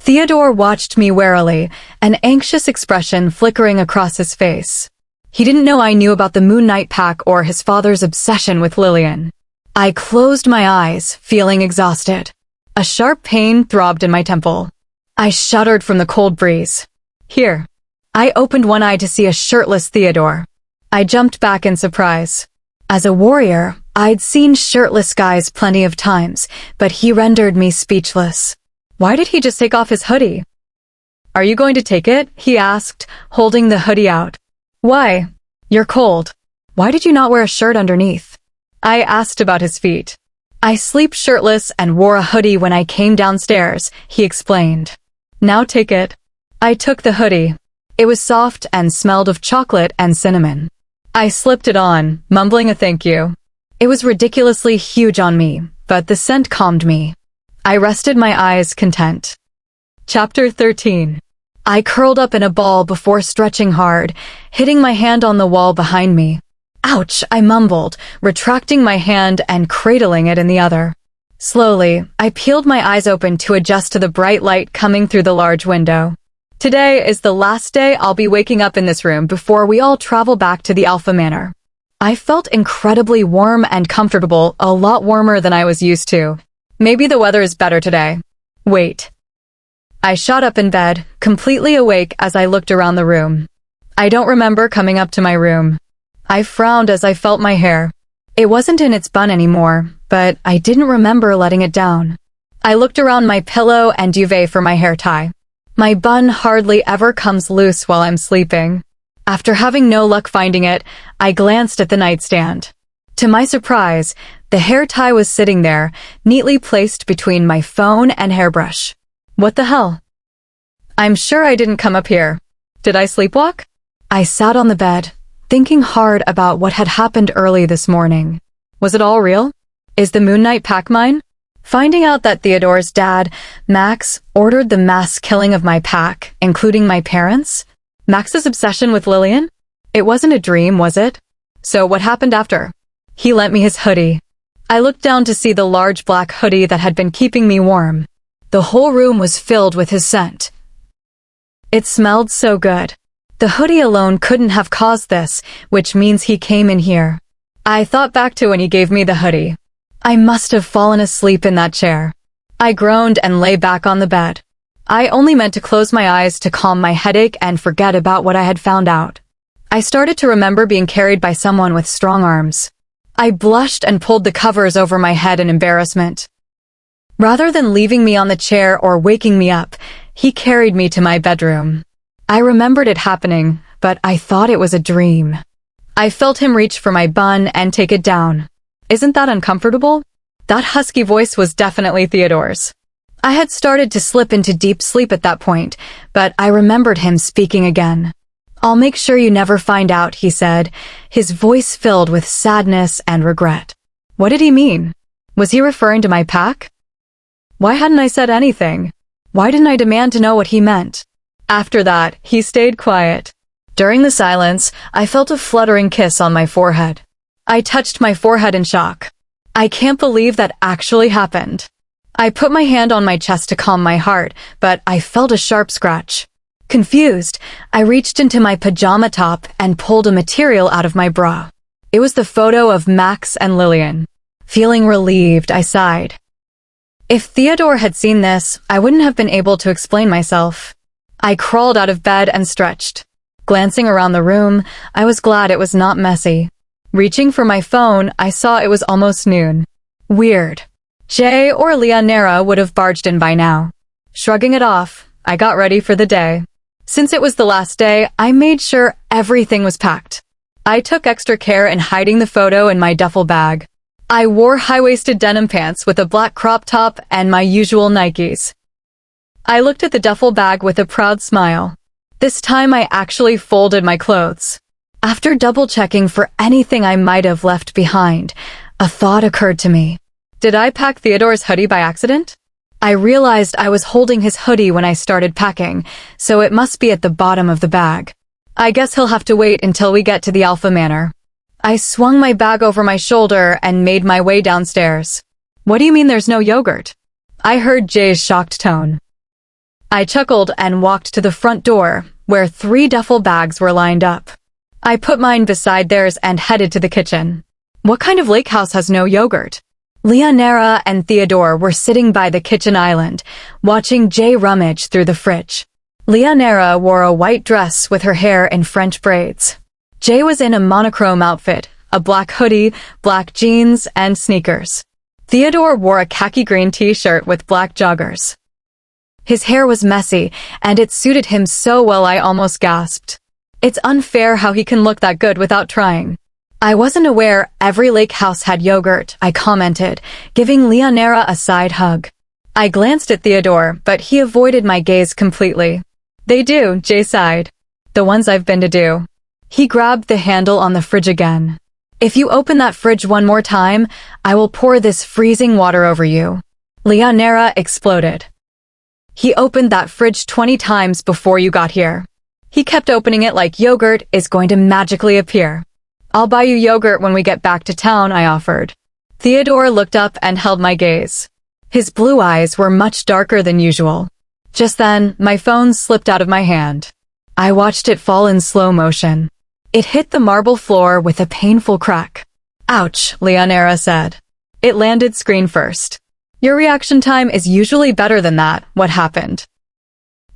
Theodore watched me warily, an anxious expression flickering across his face. He didn't know I knew about the Moonlit pack or his father's obsession with Lillian. I closed my eyes, feeling exhausted. A sharp pain throbbed in my temple. I shuddered from the cold breeze. Here. I opened one eye to see a shirtless Theodore. I jumped back in surprise. As a warrior, I'd seen shirtless guys plenty of times, but he rendered me speechless. Why did he just take off his hoodie? Are you going to take it? He asked, holding the hoodie out. Why? You're cold. Why did you not wear a shirt underneath? I asked about his feet. I sleep shirtless and wore a hoodie when I came downstairs, he explained. Now take it. I took the hoodie. It was soft and smelled of chocolate and cinnamon. I slipped it on, mumbling a thank you. It was ridiculously huge on me, but the scent calmed me. I rested my eyes content. Chapter 13. I curled up in a ball before stretching hard, hitting my hand on the wall behind me. Ouch, I mumbled, retracting my hand and cradling it in the other. Slowly, I peeled my eyes open to adjust to the bright light coming through the large window. Today is the last day I'll be waking up in this room before we all travel back to the Alpha Manor. I felt incredibly warm and comfortable, a lot warmer than I was used to. Maybe the weather is better today. Wait. I shot up in bed, completely awake as I looked around the room. I don't remember coming up to my room. I frowned as I felt my hair. It wasn't in its bun anymore, but I didn't remember letting it down. I looked around my pillow and duvet for my hair tie. My bun hardly ever comes loose while I'm sleeping. After having no luck finding it, I glanced at the nightstand. To my surprise, the hair tie was sitting there, neatly placed between my phone and hairbrush. What the hell? I'm sure I didn't come up here. Did I sleepwalk? I sat on the bed, thinking hard about what had happened early this morning. Was it all real? Is the Moonlit pack mine? Finding out that Theodore's dad, Max, ordered the mass killing of my pack, including my parents? Max's obsession with Lillian? It wasn't a dream, was it? So what happened after? He lent me his hoodie. I looked down to see the large black hoodie that had been keeping me warm. The whole room was filled with his scent, It smelled so good. The hoodie alone couldn't have caused this, which means he came in here. I thought back to when he gave me the hoodie. I must have fallen asleep in that chair. I groaned and lay back on the bed. I only meant to close my eyes to calm my headache and forget about what I had found out. I started to remember being carried by someone with strong arms. I blushed and pulled the covers over my head in embarrassment. Rather than leaving me on the chair or waking me up, he carried me to my bedroom. I remembered it happening, but I thought it was a dream. I felt him reach for my bun and take it down. Isn't that uncomfortable? That husky voice was definitely Theodore's. I had started to slip into deep sleep at that point, but I remembered him speaking again. "I'll make sure you never find out," he said, his voice filled with sadness and regret. What did he mean? Was he referring to my pack? Why hadn't I said anything? Why didn't I demand to know what he meant? After that, he stayed quiet. During the silence, I felt a fluttering kiss on my forehead. I touched my forehead in shock. I can't believe that actually happened. I put my hand on my chest to calm my heart, but I felt a sharp scratch. Confused, I reached into my pajama top and pulled a material out of my bra. It was the photo of Max and Lillian. Feeling relieved, I sighed. If Theodore had seen this, I wouldn't have been able to explain myself. I crawled out of bed and stretched. Glancing around the room, I was glad it was not messy. Reaching for my phone, I saw it was almost noon. Weird. Jay or Elisiana would have barged in by now. Shrugging it off, I got ready for the day. Since it was the last day, I made sure everything was packed. I took extra care in hiding the photo in my duffel bag. I wore high-waisted denim pants with a black crop top and my usual Nikes. I looked at the duffel bag with a proud smile. This time I actually folded my clothes. After double-checking for anything I might have left behind, a thought occurred to me. Did I pack Theodore's hoodie by accident? I realized I was holding his hoodie when I started packing, so it must be at the bottom of the bag. I guess he'll have to wait until we get to the Alpha Manor. I swung my bag over my shoulder and made my way downstairs. What do you mean there's no yogurt? I heard Jay's shocked tone. I chuckled and walked to the front door, where 3 duffel bags were lined up. I put mine beside theirs and headed to the kitchen. What kind of lake house has no yogurt? Elisiana and Theodore were sitting by the kitchen island, watching Jay rummage through the fridge. Elisiana wore a white dress with her hair in French braids. Jay was in a monochrome outfit, a black hoodie, black jeans, and sneakers. Theodore wore a khaki green t-shirt with black joggers. His hair was messy, and it suited him so well I almost gasped. It's unfair how he can look that good without trying. I wasn't aware every lake house had yogurt, I commented, giving Elisiana a side hug. I glanced at Theodore, but he avoided my gaze completely. They do, Jay sighed. The ones I've been to do. He grabbed the handle on the fridge again. If you open that fridge one more time, I will pour this freezing water over you. Elisiana exploded. He opened that fridge 20 times before you got here. He kept opening it like yogurt is going to magically appear. I'll buy you yogurt when we get back to town, I offered. Theodore looked up and held my gaze. His blue eyes were much darker than usual. Just then, my phone slipped out of my hand. I watched it fall in slow motion. It hit the marble floor with a painful crack. Ouch, Elisiana said. It landed screen first. Your reaction time is usually better than that. What happened?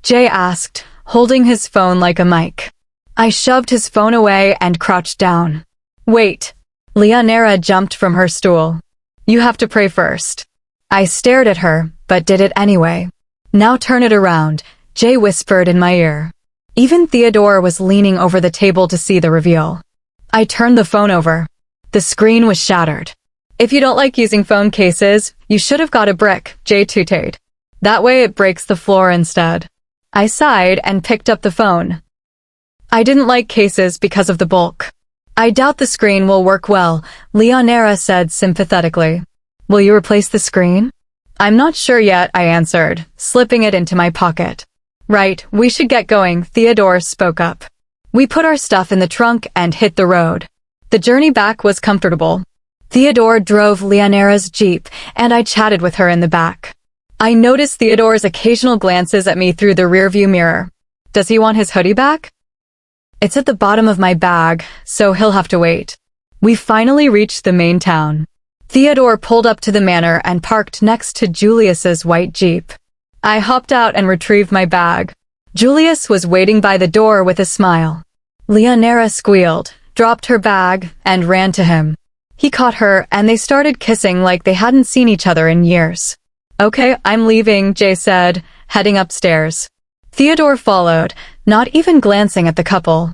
Jay asked, holding his phone like a mic. I shoved his phone away and crouched down. Wait. Elisiana jumped from her stool. You have to pray first. I stared at her, but did it anyway. Now turn it around, Jay whispered in my ear. Even Theodore was leaning over the table to see the reveal. I turned the phone over. The screen was shattered. If you don't like using phone cases, you should have got a brick, Jay tooted. That way it breaks the floor instead. I sighed and picked up the phone. I didn't like cases because of the bulk. I doubt the screen will work well, Elisiana said sympathetically. Will you replace the screen? I'm not sure yet, I answered, slipping it into my pocket. Right, we should get going, Theodore spoke up. We put our stuff in the trunk and hit the road. The journey back was comfortable. Theodore drove Elisiana's Jeep, and I chatted with her in the back. I noticed Theodore's occasional glances at me through the rearview mirror. Does he want his hoodie back? It's at the bottom of my bag, so he'll have to wait. We finally reached the main town. Theodore pulled up to the manor and parked next to Julius's white Jeep. I hopped out and retrieved my bag. Julius was waiting by the door with a smile. Leonera squealed, dropped her bag, and ran to him. He caught her, and they started kissing like they hadn't seen each other in years. "Okay, I'm leaving," Jay said, heading upstairs. Theodore followed, not even glancing at the couple.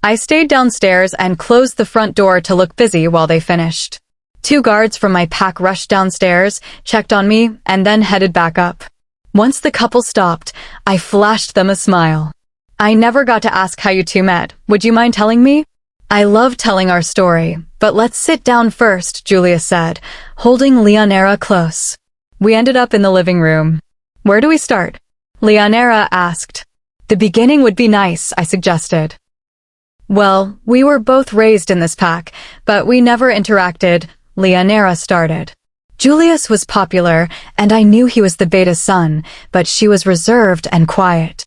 I stayed downstairs and closed the front door to look busy while they finished. 2 guards from my pack rushed downstairs, checked on me, and then headed back up. Once the couple stopped, I flashed them a smile. "I never got to ask how you two met. Would you mind telling me?" "I love telling our story, but let's sit down first," Julius said, holding Leonera close. We ended up in the living room. "Where do we start?" Leonera asked. "The beginning would be nice," I suggested. "Well, we were both raised in this pack, but we never interacted," Leonera started. Julius was popular, and I knew he was the beta's son, but she was reserved and quiet.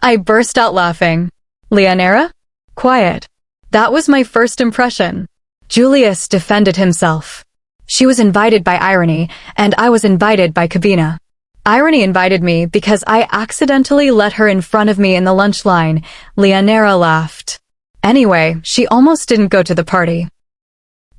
I burst out laughing. "Leonera? Quiet. That was my first impression." Julius defended himself. "She was invited by Irony, and I was invited by Kabina. Irony invited me because I accidentally let her in front of me in the lunch line," Leonera laughed. "Anyway, she almost didn't go to the party."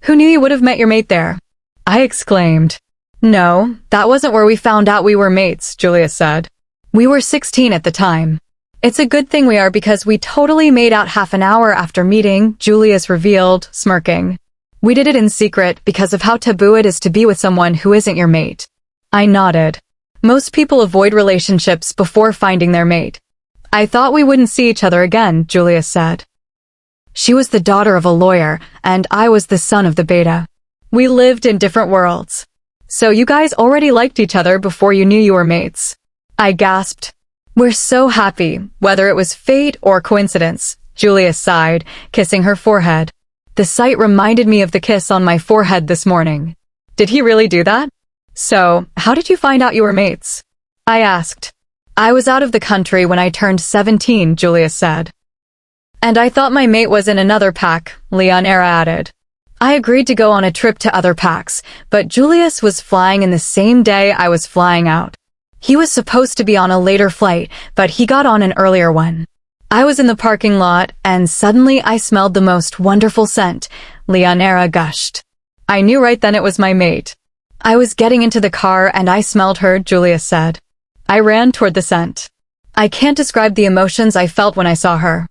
"Who knew you would have met your mate there?" I exclaimed. "No, that wasn't where we found out we were mates," Julius said. "We were 16 at the time." "It's a good thing we are because we totally made out half an hour after meeting," Julius revealed, smirking. "We did it in secret because of how taboo it is to be with someone who isn't your mate." I nodded. "Most people avoid relationships before finding their mate." "I thought we wouldn't see each other again," Julius said. She was the daughter of a lawyer, and I was the son of the beta. We lived in different worlds. "So you guys already liked each other before you knew you were mates?" I gasped. "We're so happy, whether it was fate or coincidence," Julius sighed, kissing her forehead. The sight reminded me of the kiss on my forehead this morning. "Did he really do that?" "So, how did you find out you were mates?" I asked. "I was out of the country when I turned 17, Julius said. "And I thought my mate was in another pack," Leonera added. I agreed to go on a trip to other packs, but Julius was flying in the same day I was flying out. He was supposed to be on a later flight, but he got on an earlier one. I was in the parking lot, and suddenly I smelled the most wonderful scent, Leonera gushed. I knew right then it was my mate. "I was getting into the car and I smelled her," Julius said. I ran toward the scent. I can't describe the emotions I felt when I saw her.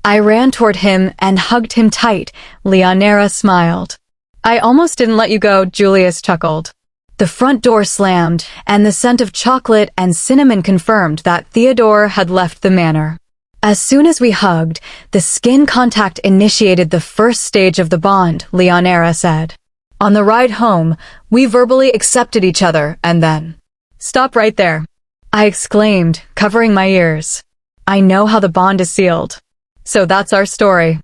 I ran toward him and hugged him tight, Leonera smiled. "I almost didn't let you go," Julius chuckled. The front door slammed, and the scent of chocolate and cinnamon confirmed that Theodore had left the manor. As soon as we hugged, the skin contact initiated the first stage of the bond, Leonera said. On the ride home, we verbally accepted each other, and then... "Stop right there," I exclaimed, covering my ears. "I know how the bond is sealed." So that's our story.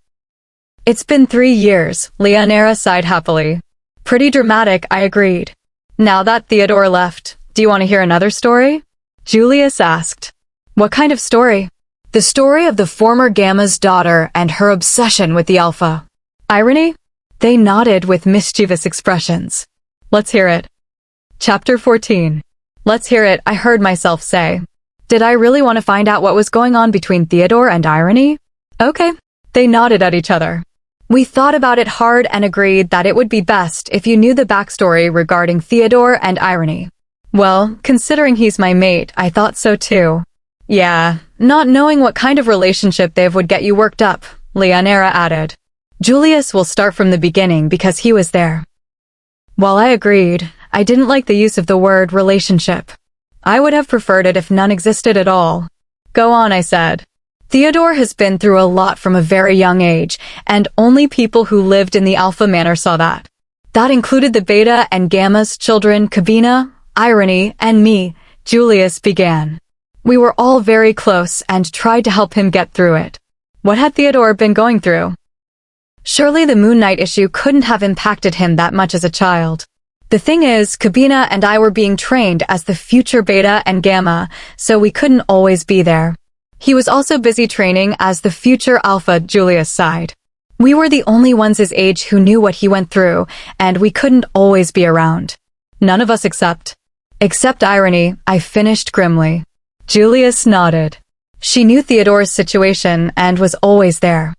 "It's been 3 years," Leonera sighed happily. "Pretty dramatic," I agreed. "Now that Theodore left, do you want to hear another story?" Julius asked. "What kind of story?" "The story of the former Gamma's daughter and her obsession with the Alpha." "Irony?" They nodded with mischievous expressions. "Let's hear it." Chapter 14. "Let's hear it," I heard myself say. Did I really want to find out what was going on between Theodore and Irony? Okay. They nodded at each other. We thought about it hard and agreed that it would be best if you knew the backstory regarding Theodore and Irony. Well, considering he's my mate, I thought so too. Yeah, not knowing what kind of relationship they've would get you worked up, Leonera added. Julius will start from the beginning because he was there. While I agreed, I didn't like the use of the word relationship. I would have preferred it if none existed at all. Go on, I said. Theodore has been through a lot from a very young age, and only people who lived in the Alpha Manor saw that. That included the Beta and Gamma's children, Kabina, Irony, and me, Julius began. We were all very close and tried to help him get through it. What had Theodore been going through? Surely the Moon Knight issue couldn't have impacted him that much as a child. The thing is, Kabina and I were being trained as the future Beta and Gamma, so we couldn't always be there. He was also busy training as the future alpha, Julius sighed. We were the only ones his age who knew what he went through, and we couldn't always be around. None of us except irony, I finished grimly. Julius nodded. She knew Theodore's situation and was always there.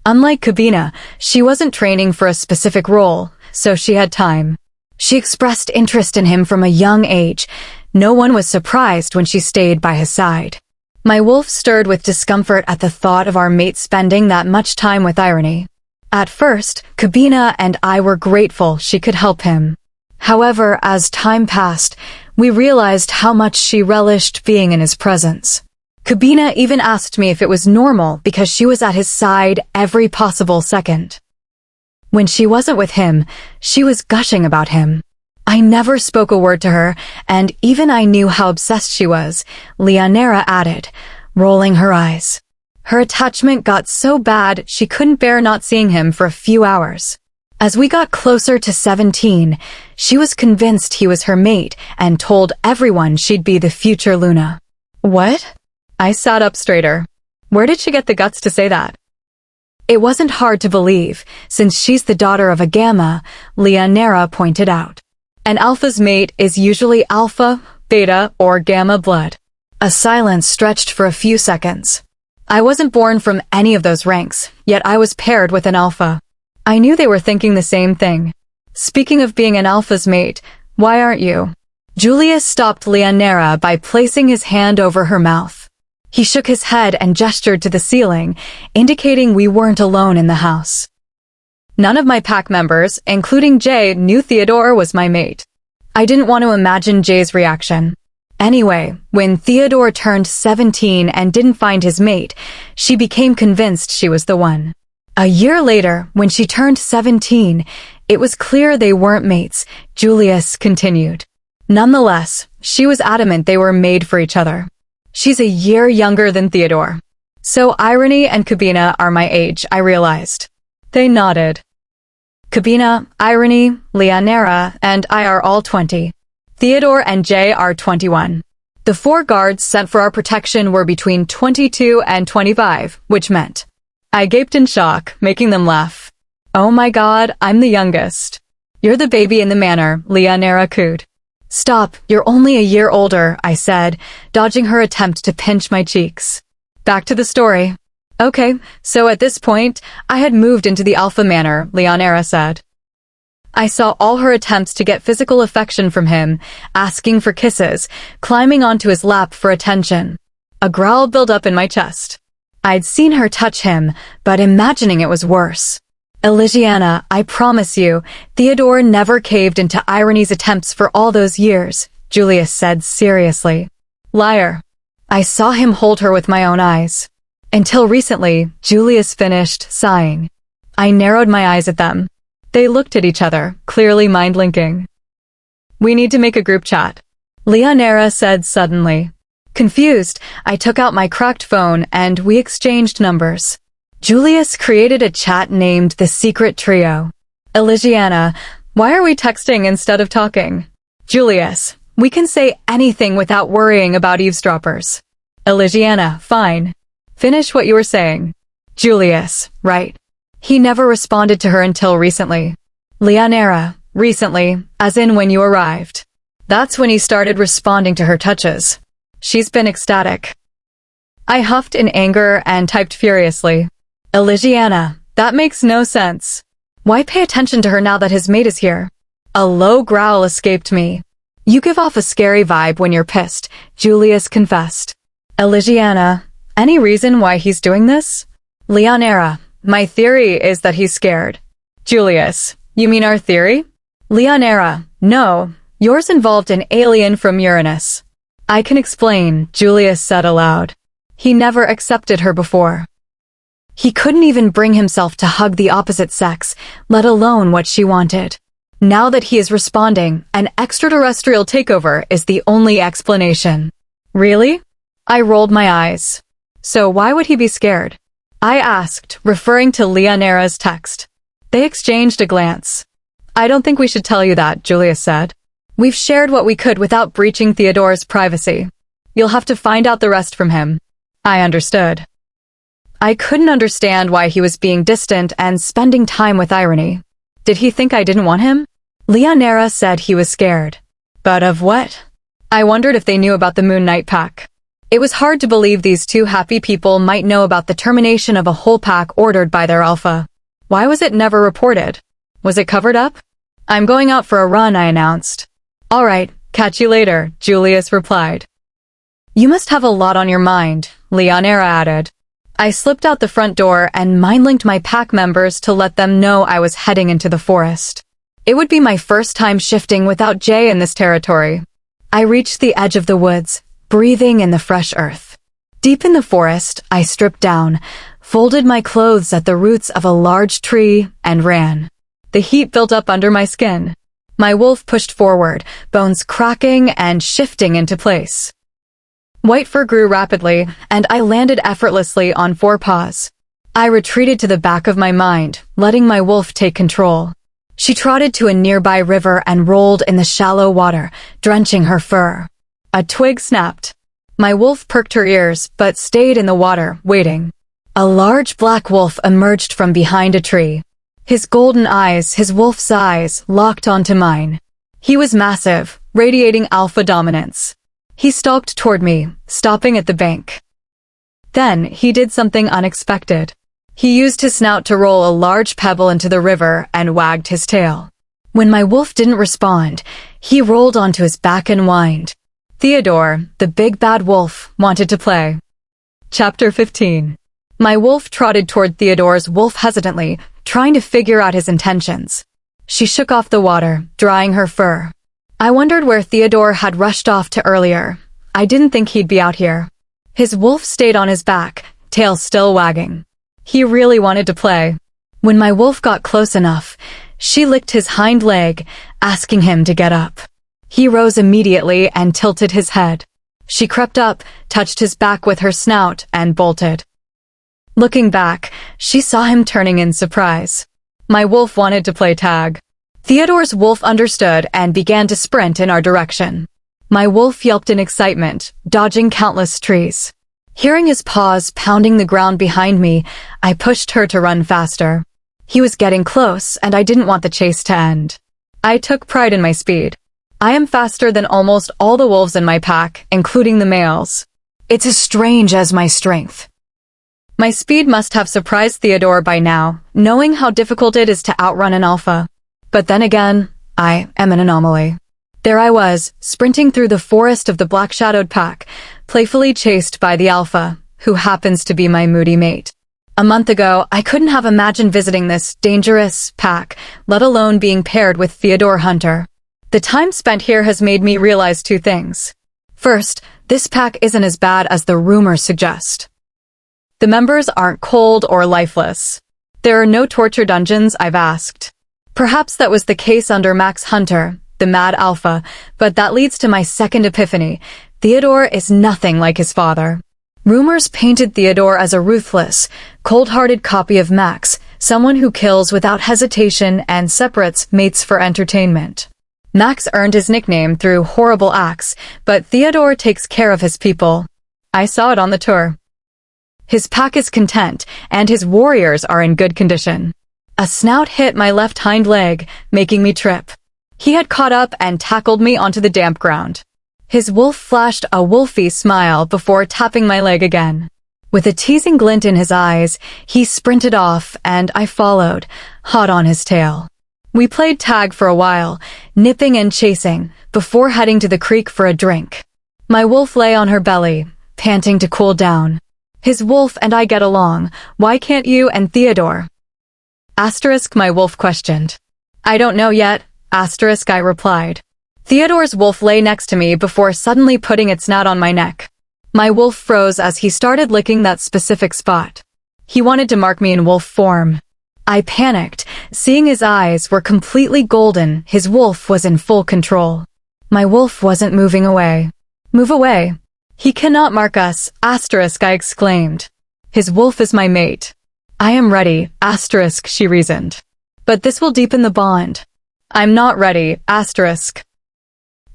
Unlike Kabina, she wasn't training for a specific role, so she had time. She expressed interest in him from a young age. No one was surprised when she stayed by his side. My wolf stirred with discomfort at the thought of our mate spending that much time with irony. At first, Kabina and I were grateful she could help him. However, as time passed, we realized how much she relished being in his presence. Kabina even asked me if it was normal because she was at his side every possible second. When she wasn't with him, she was gushing about him. I never spoke a word to her, and even I knew how obsessed she was, Leonera added, rolling her eyes. Her attachment got so bad she couldn't bear not seeing him for a few hours. As we got closer to 17, she was convinced he was her mate and told everyone she'd be the future Luna. What? I sat up straighter. Where did she get the guts to say that? It wasn't hard to believe, since she's the daughter of a gamma, Leonera pointed out. An alpha's mate is usually alpha, beta, or gamma blood. A silence stretched for a few seconds. I wasn't born from any of those ranks, yet I was paired with an alpha. I knew they were thinking the same thing. Speaking of being an alpha's mate, why aren't you? Julius stopped Leonera by placing his hand over her mouth. He shook his head and gestured to the ceiling, indicating we weren't alone in the house. None of my pack members, including Jay, knew Theodore was my mate. I didn't want to imagine Jay's reaction. Anyway, when Theodore turned 17 and didn't find his mate, she became convinced she was the one. A year later, when she turned 17, it was clear they weren't mates, Julius continued. Nonetheless, she was adamant they were made for each other. She's a year younger than Theodore. So Irony and Kabina are my age, I realized. They nodded. Kabina, Irony, Leonera, and I are all 20. Theodore and Jay are 21. The 4 guards sent for our protection were between 22 and 25, which meant. I gaped in shock, making them laugh. Oh my god, I'm the youngest. You're the baby in the manor, Leonera cooed. Stop, you're only a year older, I said, dodging her attempt to pinch my cheeks. Back to the story. Okay, so at this point, I had moved into the alpha manor, Leonera said. I saw all her attempts to get physical affection from him, asking for kisses, climbing onto his lap for attention. A growl built up in my chest. I'd seen her touch him, but imagining it was worse. Elisiana, I promise you, Theodore never caved into Irony's attempts for all those years, Julius said seriously. Liar. I saw him hold her with my own eyes. Until recently, Julius finished, sighing. I narrowed my eyes at them. They looked at each other, clearly mind-linking. We need to make a group chat, Leonera said suddenly. Confused, I took out my cracked phone and we exchanged numbers. Julius created a chat named The Secret Trio. Elisiana, why are we texting instead of talking? Julius, we can say anything without worrying about eavesdroppers. Elisiana, fine. Finish what you were saying. Julius, right. He never responded to her until recently. Leonera, recently, as in when you arrived. That's when he started responding to her touches. She's been ecstatic. I huffed in anger and typed furiously. Elisiana, that makes no sense. Why pay attention to her now that his mate is here? A low growl escaped me. You give off a scary vibe when you're pissed, Julius confessed. Elisiana, any reason why he's doing this? Leonera, my theory is that he's scared. Julius, you mean our theory? Leonera, no, yours involved an alien from Uranus. I can explain, Julius said aloud. He never accepted her before. He couldn't even bring himself to hug the opposite sex, let alone what she wanted. Now that he is responding, an extraterrestrial takeover is the only explanation. Really? I rolled my eyes. So why would he be scared? I asked, referring to Leonera's text. They exchanged a glance. I don't think we should tell you that, Julius said. We've shared what we could without breaching Theodore's privacy. You'll have to find out the rest from him. I understood. I couldn't understand why he was being distant and spending time with irony. Did he think I didn't want him? Leonera said he was scared. But of what? I wondered if they knew about the Moonlit pack. It was hard to believe these two happy people might know about the termination of a whole pack ordered by their alpha. Why was it never reported? Was it covered up? I'm going out for a run, I announced. All right, catch you later, Julius replied. You must have a lot on your mind, Leonera added. I slipped out the front door and mind-linked my pack members to let them know I was heading into the forest. It would be my first time shifting without Jay in this territory. I reached the edge of the woods, breathing in the fresh earth. Deep in the forest, I stripped down, folded my clothes at the roots of a large tree, and ran. The heat built up under my skin. My wolf pushed forward, bones cracking and shifting into place. White fur grew rapidly, and I landed effortlessly on 4 paws. I retreated to the back of my mind, letting my wolf take control. She trotted to a nearby river and rolled in the shallow water, drenching her fur. A twig snapped. My wolf perked her ears, but stayed in the water, waiting. A large black wolf emerged from behind a tree. His golden eyes, his wolf's eyes, locked onto mine. He was massive, radiating alpha dominance. He stalked toward me, stopping at the bank. Then, he did something unexpected. He used his snout to roll a large pebble into the river and wagged his tail. When my wolf didn't respond, he rolled onto his back and whined. Theodore, the big bad wolf, wanted to play. Chapter 15. My wolf trotted toward Theodore's wolf hesitantly, trying to figure out his intentions. She shook off the water, drying her fur. I wondered where Theodore had rushed off to earlier. I didn't think he'd be out here. His wolf stayed on his back, tail still wagging. He really wanted to play. When my wolf got close enough, she licked his hind leg, asking him to get up. He rose immediately and tilted his head. She crept up, touched his back with her snout, and bolted. Looking back, she saw him turning in surprise. My wolf wanted to play tag. Theodore's wolf understood and began to sprint in our direction. My wolf yelped in excitement, dodging countless trees. Hearing his paws pounding the ground behind me, I pushed her to run faster. He was getting close, and I didn't want the chase to end. I took pride in my speed. I am faster than almost all the wolves in my pack, including the males. It's as strange as my strength. My speed must have surprised Theodore by now, knowing how difficult it is to outrun an alpha. But then again, I am an anomaly. There I was, sprinting through the forest of the black-shadowed pack, playfully chased by the alpha, who happens to be my moody mate. A month ago, I couldn't have imagined visiting this dangerous pack, let alone being paired with Theodore Hunter. The time spent here has made me realize 2 things. First, this pack isn't as bad as the rumors suggest. The members aren't cold or lifeless. There are no torture dungeons, I've asked. Perhaps that was the case under Max Hunter, the Mad Alpha, but that leads to my second epiphany. Theodore is nothing like his father. Rumors painted Theodore as a ruthless, cold-hearted copy of Max, someone who kills without hesitation and separates mates for entertainment. Max earned his nickname through horrible acts, but Theodore takes care of his people. I saw it on the tour. His pack is content, and his warriors are in good condition. A snout hit my left hind leg, making me trip. He had caught up and tackled me onto the damp ground. His wolf flashed a wolfy smile before tapping my leg again. With a teasing glint in his eyes, he sprinted off, and I followed, hot on his tail. We played tag for a while, nipping and chasing, before heading to the creek for a drink. My wolf lay on her belly, panting to cool down. His wolf and I get along. Why can't you and Theodore? Asterisk, my wolf questioned. I don't know yet, asterisk, I replied. Theodore's wolf lay next to me before suddenly putting its snout on my neck. My wolf froze as he started licking that specific spot. He wanted to mark me in wolf form. I panicked, seeing his eyes were completely golden. His wolf was in full control. My wolf wasn't moving away. Move away. He cannot mark us, asterisk, I exclaimed. His wolf is my mate. I am ready, asterisk, she reasoned. But this will deepen the bond. I'm not ready, asterisk.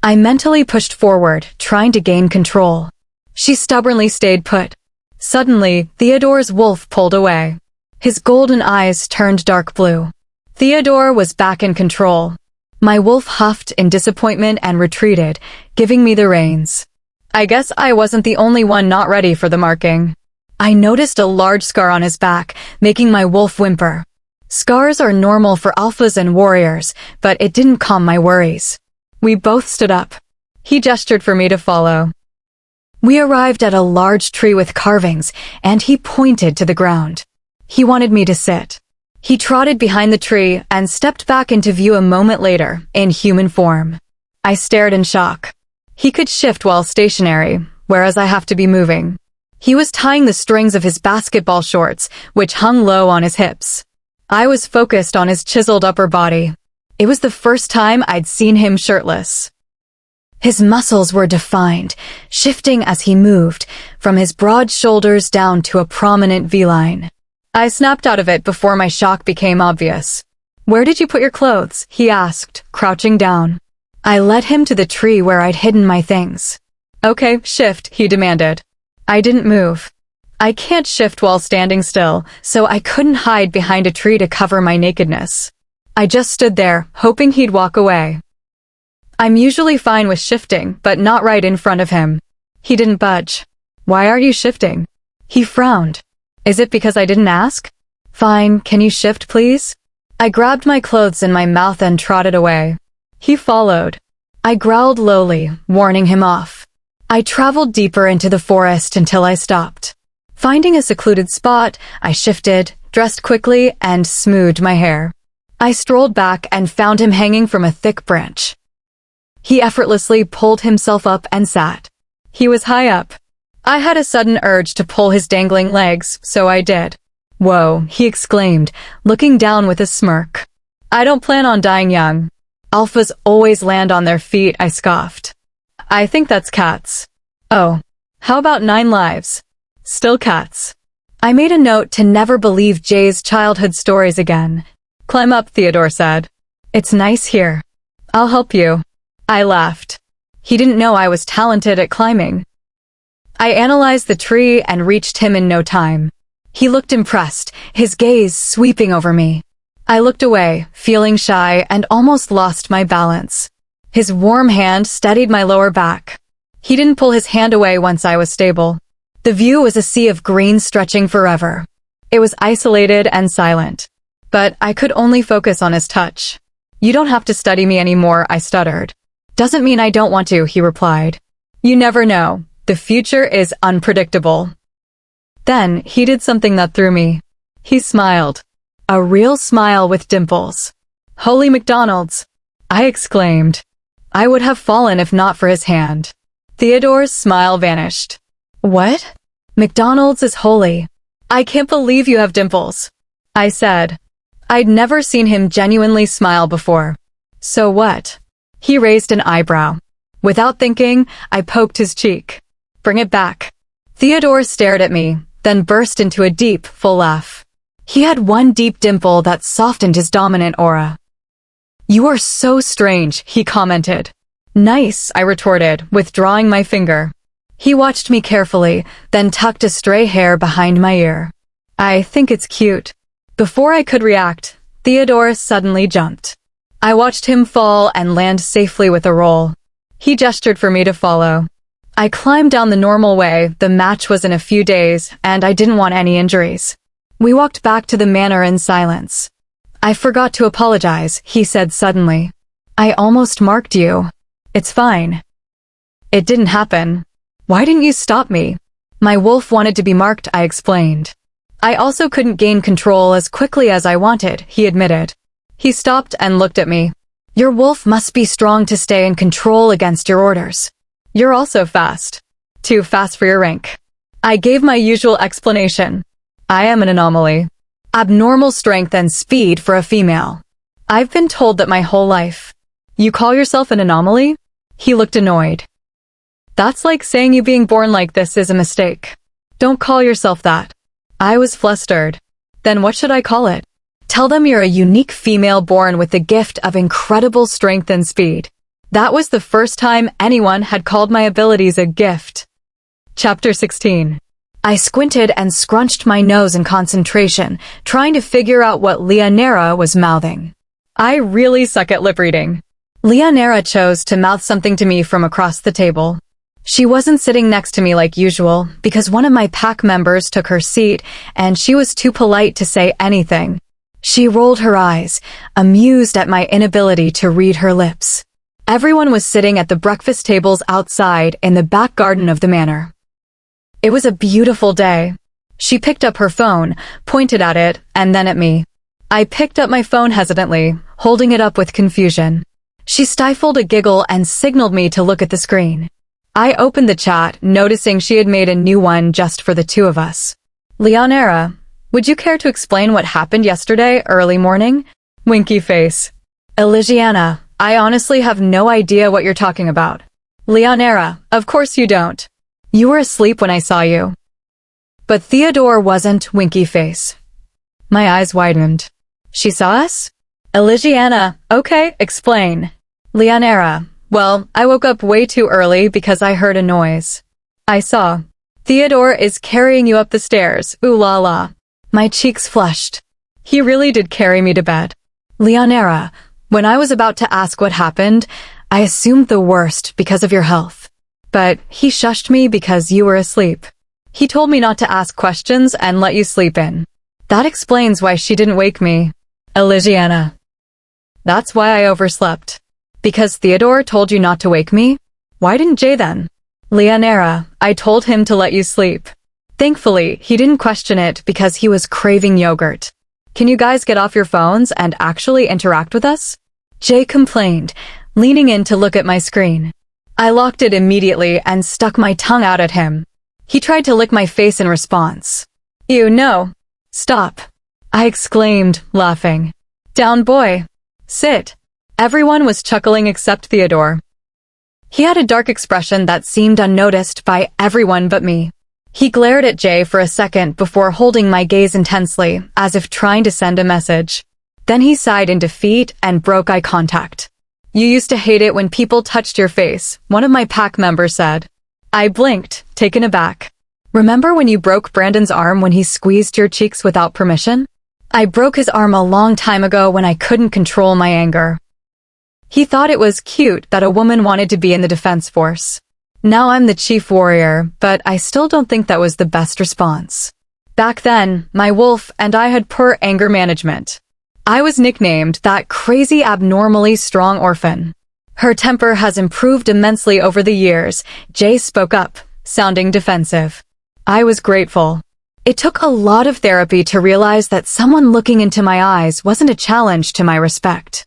I mentally pushed forward, trying to gain control. She stubbornly stayed put. Suddenly, Theodore's wolf pulled away. His golden eyes turned dark blue. Theodore was back in control. My wolf huffed in disappointment and retreated, giving me the reins. I guess I wasn't the only one not ready for the marking. I noticed a large scar on his back, making my wolf whimper. Scars are normal for alphas and warriors, but it didn't calm my worries. We both stood up. He gestured for me to follow. We arrived at a large tree with carvings, and he pointed to the ground. He wanted me to sit. He trotted behind the tree and stepped back into view a moment later, in human form. I stared in shock. He could shift while stationary, whereas I have to be moving. He was tying the strings of his basketball shorts, which hung low on his hips. I was focused on his chiseled upper body. It was the first time I'd seen him shirtless. His muscles were defined, shifting as he moved, from his broad shoulders down to a prominent V-line. I snapped out of it before my shock became obvious. "Where did you put your clothes?" he asked, crouching down. I led him to the tree where I'd hidden my things. "Okay, shift," he demanded. I didn't move. I can't shift while standing still, so I couldn't hide behind a tree to cover my nakedness. I just stood there, hoping he'd walk away. I'm usually fine with shifting, but not right in front of him. He didn't budge. "Why aren't you shifting?" He frowned. "Is it because I didn't ask?" "Fine, can you shift, please?" I grabbed my clothes in my mouth and trotted away. He followed. I growled lowly, warning him off. I traveled deeper into the forest until I stopped. Finding a secluded spot, I shifted, dressed quickly, and smoothed my hair. I strolled back and found him hanging from a thick branch. He effortlessly pulled himself up and sat. He was high up. I had a sudden urge to pull his dangling legs, so I did. "Whoa," he exclaimed, looking down with a smirk. "I don't plan on dying young." "Alphas always land on their feet," I scoffed. "I think that's cats." "Oh, how about 9 lives?" "Still cats." I made a note to never believe Jay's childhood stories again. "Climb up," Theodore said. "It's nice here." "I'll help you." I laughed. He didn't know I was talented at climbing. I analyzed the tree and reached him in no time. He looked impressed, his gaze sweeping over me. I looked away, feeling shy, and almost lost my balance. His warm hand steadied my lower back. He didn't pull his hand away once I was stable. The view was a sea of green stretching forever. It was isolated and silent. But I could only focus on his touch. "You don't have to study me anymore," I stuttered. "Doesn't mean I don't want to," he replied. "You never know. The future is unpredictable." Then he did something that threw me. He smiled. A real smile with dimples. "Holy McDonald's!" I exclaimed. I would have fallen if not for his hand. Theodore's smile vanished. "What?" "McDonald's is holy." "I can't believe you have dimples," I said. I'd never seen him genuinely smile before. "So what?" He raised an eyebrow. Without thinking, I poked his cheek. "Bring it back." Theodore stared at me, then burst into a deep, full laugh. He had one deep dimple that softened his dominant aura. "You are so strange," he commented. "Nice," I retorted, withdrawing my finger. He watched me carefully, then tucked a stray hair behind my ear. "I think it's cute." Before I could react, Theodore suddenly jumped. I watched him fall and land safely with a roll. He gestured for me to follow. I climbed down the normal way. The match was in a few days, and I didn't want any injuries. We walked back to the manor in silence. "I forgot to apologize," he said suddenly. "I almost marked you." "It's fine." "It didn't happen." "Why didn't you stop me?" "My wolf wanted to be marked," I explained. "I also couldn't gain control as quickly as I wanted," he admitted. He stopped and looked at me. "Your wolf must be strong to stay in control against your orders. You're also fast. Too fast for your rank." I gave my usual explanation. "I am an anomaly. Abnormal strength and speed for a female. I've been told that my whole life." "You call yourself an anomaly?" He looked annoyed. "That's like saying you being born like this is a mistake. Don't call yourself that." I was flustered. "Then what should I call it?" "Tell them you're a unique female born with the gift of incredible strength and speed." That was the first time anyone had called my abilities a gift. Chapter 16. I squinted and scrunched my nose in concentration, trying to figure out what Elisiana was mouthing. I really suck at lip reading. Elisiana chose to mouth something to me from across the table. She wasn't sitting next to me like usual, because one of my pack members took her seat, and she was too polite to say anything. She rolled her eyes, amused at my inability to read her lips. Everyone was sitting at the breakfast tables outside in the back garden of the manor. It was a beautiful day. She picked up her phone, pointed at it, and then at me. I picked up my phone hesitantly, holding it up with confusion. She stifled a giggle and signaled me to look at the screen. I opened the chat, noticing she had made a new one just for the two of us. Elisiana, would you care to explain what happened yesterday early morning? Winky face. Elisiana, I honestly have no idea what you're talking about. Elisiana, of course you don't. You were asleep when I saw you. But Theodore wasn't. Winky face. My eyes widened. She saw us? Elisiana, okay, explain. Elisiana, well, I woke up way too early because I heard a noise. I saw. Theodore is carrying you up the stairs, ooh la la. My cheeks flushed. He really did carry me to bed. Elisiana, when I was about to ask what happened, I assumed the worst because of your health. But he shushed me because you were asleep. He told me not to ask questions and let you sleep in. That explains why she didn't wake me. Elisiana. That's why I overslept. Because Theodore told you not to wake me? Why didn't Jay then? Elisiana, I told him to let you sleep. Thankfully, he didn't question it because he was craving yogurt. Can you guys get off your phones and actually interact with us? Jay complained, leaning in to look at my screen. I locked it immediately and stuck my tongue out at him. He tried to lick my face in response. Ew, no. Stop. I exclaimed, laughing. Down, boy. Sit. Everyone was chuckling except Theodore. He had a dark expression that seemed unnoticed by everyone but me. He glared at Jay for a second before holding my gaze intensely, as if trying to send a message. Then he sighed in defeat and broke eye contact. You used to hate it when people touched your face, one of my pack members said. I blinked, taken aback. Remember when you broke Brandon's arm when he squeezed your cheeks without permission? I broke his arm a long time ago when I couldn't control my anger. He thought it was cute that a woman wanted to be in the defense force. Now I'm the chief warrior, but I still don't think that was the best response. Back then, my wolf and I had poor anger management. I was nicknamed that crazy abnormally strong orphan. Her temper has improved immensely over the years, Jay spoke up, sounding defensive. I was grateful. It took a lot of therapy to realize that someone looking into my eyes wasn't a challenge to my respect.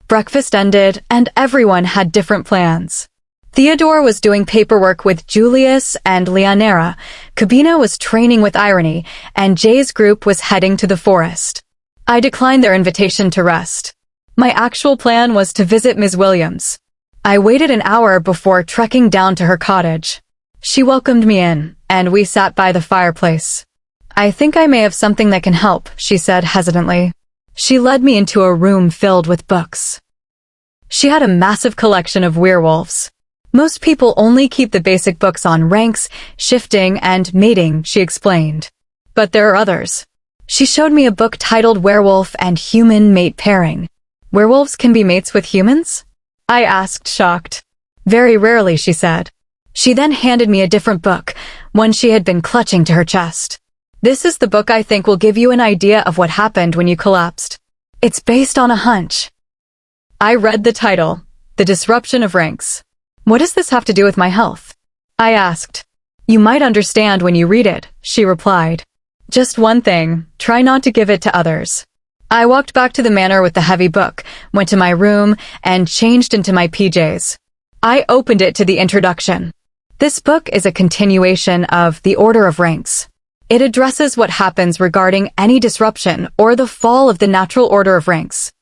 Breakfast ended, and everyone had different plans. Theodore was doing paperwork with Julius and Elisiana, Cabina was training with Irony, and Jay's group was heading to the forest. I declined their invitation to rest. My actual plan was to visit Ms. Williams. I waited an hour before trekking down to her cottage. She welcomed me in, and we sat by the fireplace. I think I may have something that can help, she said hesitantly. She led me into a room filled with books. She had a massive collection of werewolves. Most people only keep the basic books on ranks, shifting, and mating, she explained. But there are others. She showed me a book titled Werewolf and Human Mate Pairing. Werewolves can be mates with humans? I asked, shocked. Very rarely, she said. She then handed me a different book, one she had been clutching to her chest. This is the book I think will give you an idea of what happened when you collapsed. It's based on a hunch. I read the title, The Disruption of Ranks. What does this have to do with my health? I asked. You might understand when you read it, she replied. Just one thing, try not to give it to others. I walked back to the manor with the heavy book, went to my room, and changed into my PJs. I opened it to the introduction. This book is a continuation of The Order of Ranks. It addresses what happens regarding any disruption or the fall of the natural order of ranks.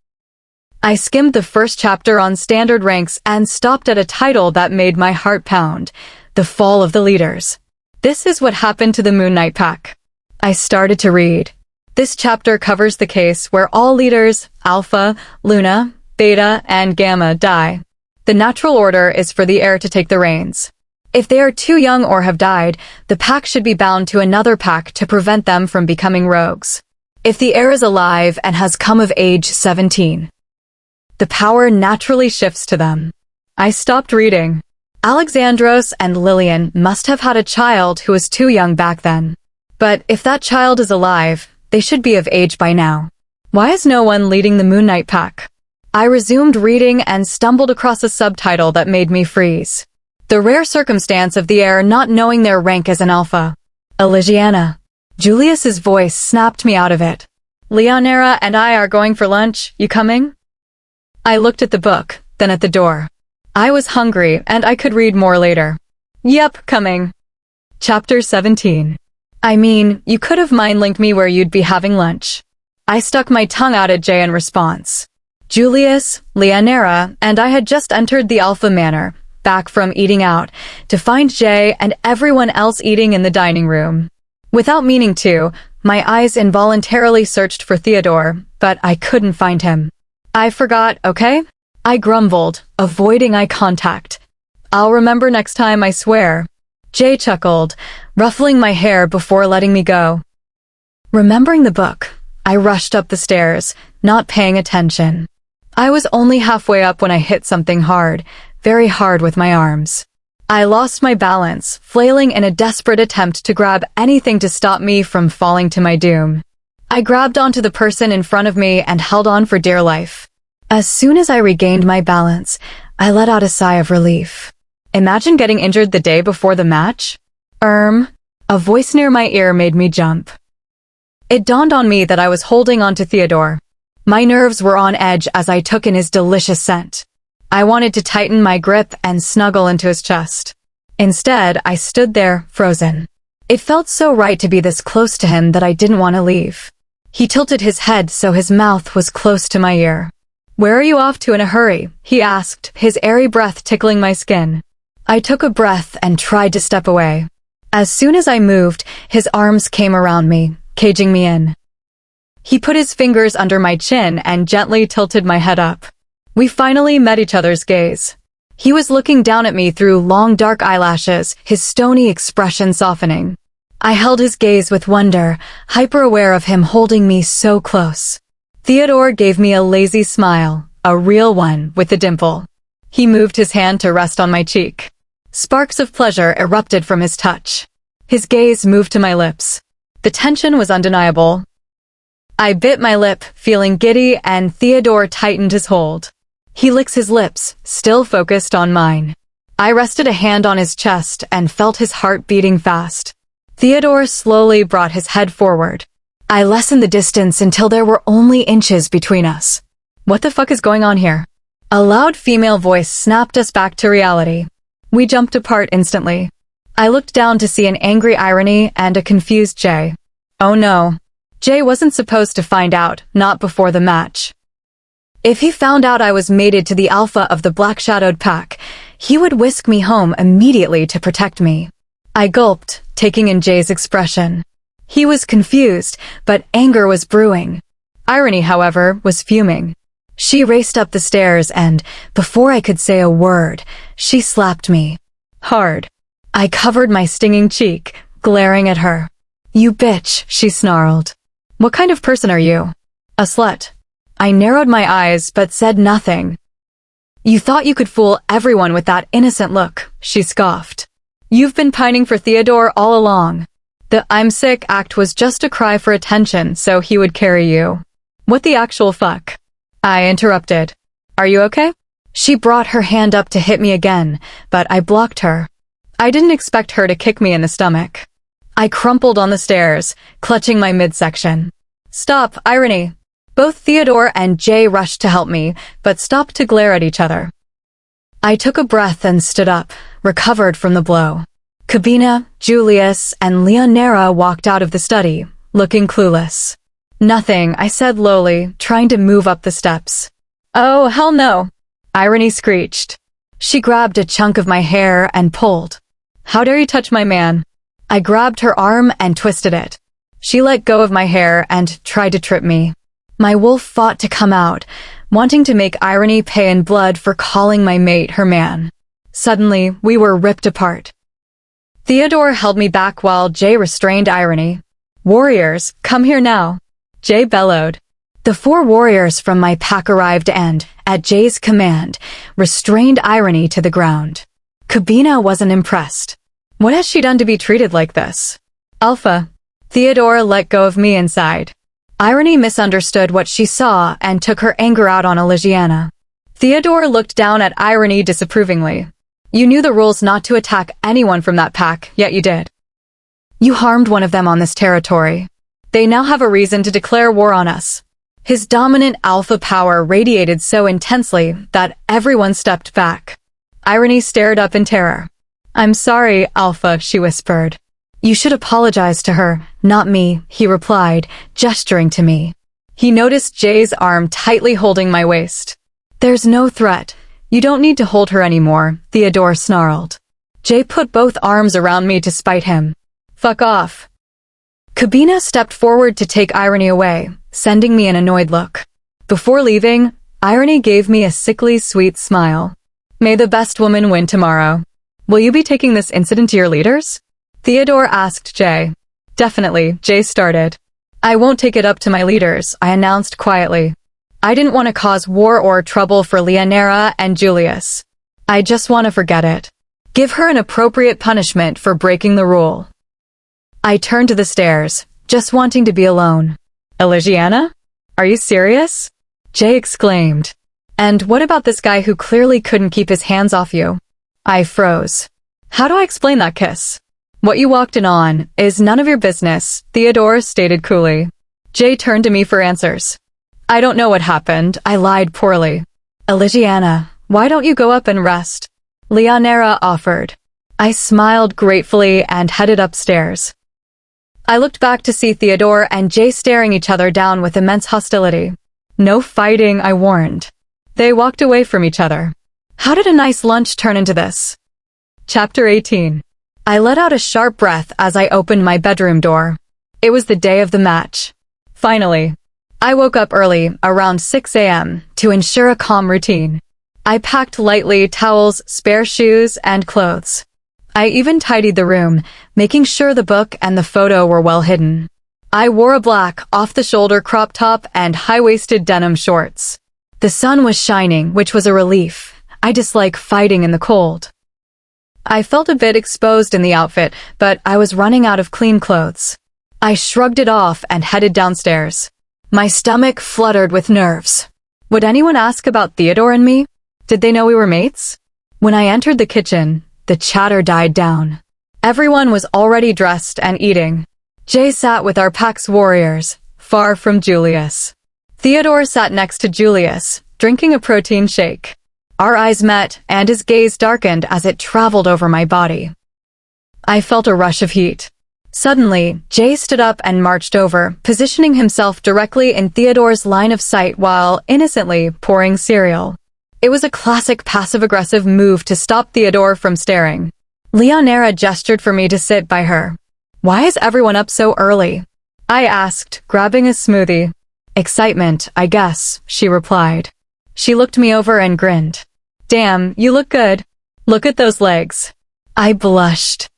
I skimmed the first chapter on standard ranks and stopped at a title that made my heart pound, The Fall of the Leaders. This is what happened to the Moon Knight pack. I started to read. This chapter covers the case where all leaders, Alpha, Luna, Beta, and Gamma die. The natural order is for the heir to take the reins. If they are too young or have died, the pack should be bound to another pack to prevent them from becoming rogues. If the heir is alive and has come of age 17, the power naturally shifts to them. I stopped reading. Alexandros and Lillian must have had a child who was too young back then. But if that child is alive, they should be of age by now. Why is no one leading the Moonlight pack? I resumed reading and stumbled across a subtitle that made me freeze. The rare circumstance of the heir not knowing their rank as an alpha. Elisiana. Julius's voice snapped me out of it. Leonera and I are going for lunch. You coming? I looked at the book, then at the door. I was hungry and I could read more later. Yep, coming. Chapter 17. I mean, you could have mind-linked me where you'd be having lunch. I stuck my tongue out at Jay in response. Julius, Leonera, and I had just entered the Alpha Manor, back from eating out, to find Jay and everyone else eating in the dining room. Without meaning to, my eyes involuntarily searched for Theodore, but I couldn't find him. I forgot, okay? I grumbled, avoiding eye contact. I'll remember next time, I swear. Jay chuckled, ruffling my hair before letting me go. Remembering the book, I rushed up the stairs, not paying attention. I was only halfway up when I hit something hard, very hard with my arms. I lost my balance, flailing in a desperate attempt to grab anything to stop me from falling to my doom. I grabbed onto the person in front of me and held on for dear life. As soon as I regained my balance, I let out a sigh of relief. Imagine getting injured the day before the match? A voice near my ear made me jump. It dawned on me that I was holding on to Theodore. My nerves were on edge as I took in his delicious scent. I wanted to tighten my grip and snuggle into his chest. Instead, I stood there, frozen. It felt so right to be this close to him that I didn't want to leave. He tilted his head so his mouth was close to my ear. "Where are you off to in a hurry?" he asked, his airy breath tickling my skin. I took a breath and tried to step away. As soon as I moved, his arms came around me, caging me in. He put his fingers under my chin and gently tilted my head up. We finally met each other's gaze. He was looking down at me through long dark eyelashes, his stony expression softening. I held his gaze with wonder, hyper-aware of him holding me so close. Theodore gave me a lazy smile, a real one with a dimple. He moved his hand to rest on my cheek. Sparks of pleasure erupted from his touch. His gaze moved to my lips. The tension was undeniable. I bit my lip, feeling giddy, and Theodore tightened his hold. He licks his lips, still focused on mine. I rested a hand on his chest and felt his heart beating fast. Theodore slowly brought his head forward. I lessened the distance until there were only inches between us. What the fuck is going on here? A loud female voice snapped us back to reality. We jumped apart instantly. I looked down to see an angry irony and a confused Jay. Oh no. Jay wasn't supposed to find out, not before the match. If he found out I was mated to the alpha of the black-shadowed pack, he would whisk me home immediately to protect me. I gulped, taking in Jay's expression. He was confused, but anger was brewing. Irony, however, was fuming. She raced up the stairs and, before I could say a word, she slapped me. Hard. I covered my stinging cheek, glaring at her. "You bitch," she snarled. "What kind of person are you?" "A slut." I narrowed my eyes but said nothing. "You thought you could fool everyone with that innocent look," she scoffed. "You've been pining for Theodore all along. The 'I'm sick' act was just a cry for attention so he would carry you." "What the actual fuck?" I interrupted. "Are you okay?" She brought her hand up to hit me again, but I blocked her. I didn't expect her to kick me in the stomach. I crumpled on the stairs, clutching my midsection. "Stop, irony." Both Theodore and Jay rushed to help me, but stopped to glare at each other. I took a breath and stood up, recovered from the blow. Kabina, Julius, and Leonera walked out of the study, looking clueless. "Nothing," I said lowly, trying to move up the steps. "Oh, hell no," Irony screeched. She grabbed a chunk of my hair and pulled. "How dare you touch my man?" I grabbed her arm and twisted it. She let go of my hair and tried to trip me. My wolf fought to come out, wanting to make Irony pay in blood for calling my mate her man. Suddenly, we were ripped apart. Theodore held me back while Jay restrained irony. "Warriors, come here now," Jay bellowed. The 4 warriors from my pack arrived and, at Jay's command, restrained irony to the ground. Kabina wasn't impressed. What has she done to be treated like this? Alpha. Theodore let go of me inside. Irony misunderstood what she saw and took her anger out on Elisiana. Theodore looked down at Irony disapprovingly. "You knew the rules not to attack anyone from that pack, yet you did. You harmed one of them on this territory. They now have a reason to declare war on us." His dominant alpha power radiated so intensely that everyone stepped back. Irony stared up in terror. "I'm sorry, Alpha," she whispered. "You should apologize to her, not me," he replied, gesturing to me. He noticed Jay's arm tightly holding my waist. "There's no threat. You don't need to hold her anymore," Theodore snarled. Jay put both arms around me to spite him. "Fuck off." Kabina stepped forward to take Irony away, sending me an annoyed look. Before leaving, Irony gave me a sickly sweet smile. "May the best woman win tomorrow. Will you be taking this incident to your leaders?" Theodore asked Jay. "Definitely," Jay started. "I won't take it up to my leaders," I announced quietly. "I didn't want to cause war or trouble for Leonera and Julius. I just want to forget it. Give her an appropriate punishment for breaking the rule." I turned to the stairs, just wanting to be alone. "Elisiana? Are you serious?" Jay exclaimed. "And what about this guy who clearly couldn't keep his hands off you?" I froze. "How do I explain that kiss?" "What you walked in on is none of your business," Theodore stated coolly. Jay turned to me for answers. "I don't know what happened. I lied poorly." "Elisiana, why don't you go up and rest?" Leonera offered. I smiled gratefully and headed upstairs. I looked back to see Theodore and Jay staring each other down with immense hostility. "No fighting," I warned. They walked away from each other. How did a nice lunch turn into this? Chapter 18. I let out a sharp breath as I opened my bedroom door. It was the day of the match. Finally. I woke up early, around 6 a.m., to ensure a calm routine. I packed lightly towels, spare shoes, and clothes. I even tidied the room, making sure the book and the photo were well hidden. I wore a black, off-the-shoulder crop top and high-waisted denim shorts. The sun was shining, which was a relief. I dislike fighting in the cold. I felt a bit exposed in the outfit, but I was running out of clean clothes. I shrugged it off and headed downstairs. My stomach fluttered with nerves. Would anyone ask about Theodore and me? Did they know we were mates? When I entered the kitchen, the chatter died down. Everyone was already dressed and eating. Jay sat with our pack's warriors, far from Julius. Theodore sat next to Julius, drinking a protein shake. Our eyes met, and his gaze darkened as it traveled over my body. I felt a rush of heat. Suddenly, Jay stood up and marched over, positioning himself directly in Theodore's line of sight while innocently pouring cereal. It was a classic passive-aggressive move to stop Theodore from staring. Leonera gestured for me to sit by her. "Why is everyone up so early?" I asked, grabbing a smoothie. "Excitement, I guess," she replied. She looked me over and grinned. "Damn, you look good. Look at those legs." I blushed.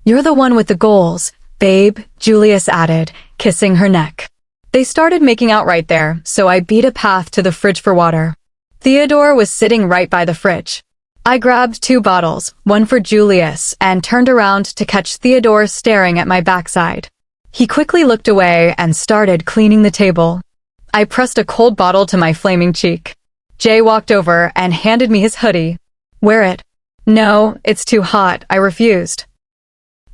"You're the one with the goals, babe," Julius added, kissing her neck. They started making out right there, so I beat a path to the fridge for water. Theodore was sitting right by the fridge. I grabbed 2 bottles, one for Julius, and turned around to catch Theodore staring at my backside. He quickly looked away and started cleaning the table. I pressed a cold bottle to my flaming cheek. Jay walked over and handed me his hoodie. "Wear it." "No, it's too hot," I refused.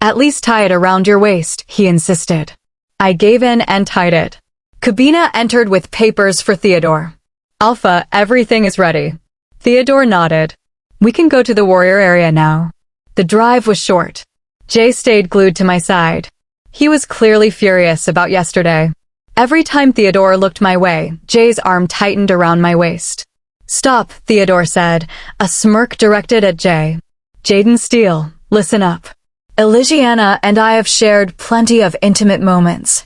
"At least tie it around your waist," he insisted. I gave in and tied it. Kabina entered with papers for Theodore. "Alpha, everything is ready." Theodore nodded. "We can go to the warrior area now." The drive was short. Jay stayed glued to my side. He was clearly furious about yesterday. Every time Theodore looked my way, Jay's arm tightened around my waist. "Stop," Theodore said, a smirk directed at Jay. "Jaden Steele, listen up. Elisiana and I have shared plenty of intimate moments.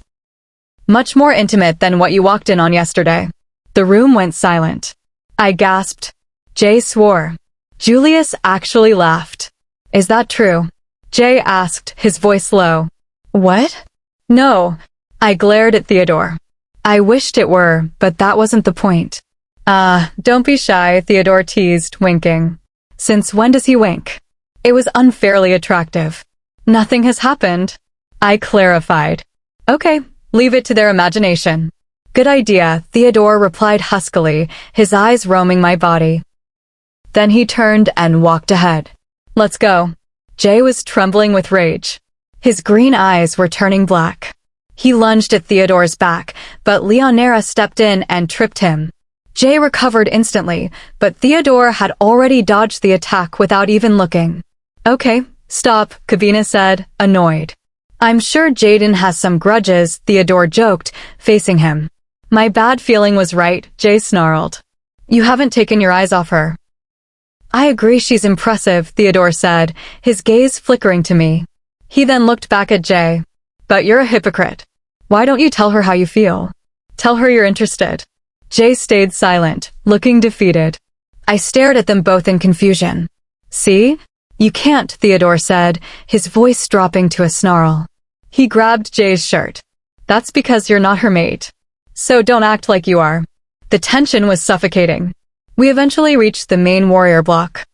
Much more intimate than what you walked in on yesterday." The room went silent. I gasped. Jay swore. Julius actually laughed. "Is that true?" Jay asked, his voice low. What? No. I glared at Theodore. I wished it were, but that wasn't the point. Don't be shy, Theodore teased, winking. Since when does he wink? It was unfairly attractive. Nothing has happened. I clarified. Okay, leave it to their imagination. Good idea, Theodore replied huskily, his eyes roaming my body. Then he turned and walked ahead. Let's go. Jay was trembling with rage. His green eyes were turning black. He lunged at Theodore's back, but Leonera stepped in and tripped him. Jay recovered instantly, but Theodore had already dodged the attack without even looking. Okay, stop, Kabina said, annoyed. I'm sure Jaden has some grudges, Theodore joked, facing him. My bad feeling was right, Jay snarled. You haven't taken your eyes off her. I agree she's impressive, Theodore said, his gaze flickering to me. He then looked back at Jay. But you're a hypocrite. Why don't you tell her how you feel? Tell her you're interested. Jay stayed silent, looking defeated. I stared at them both in confusion. See? You can't, Theodore said, his voice dropping to a snarl. He grabbed Jay's shirt. That's because you're not her mate. So don't act like you are. The tension was suffocating. We eventually reached the main warrior block.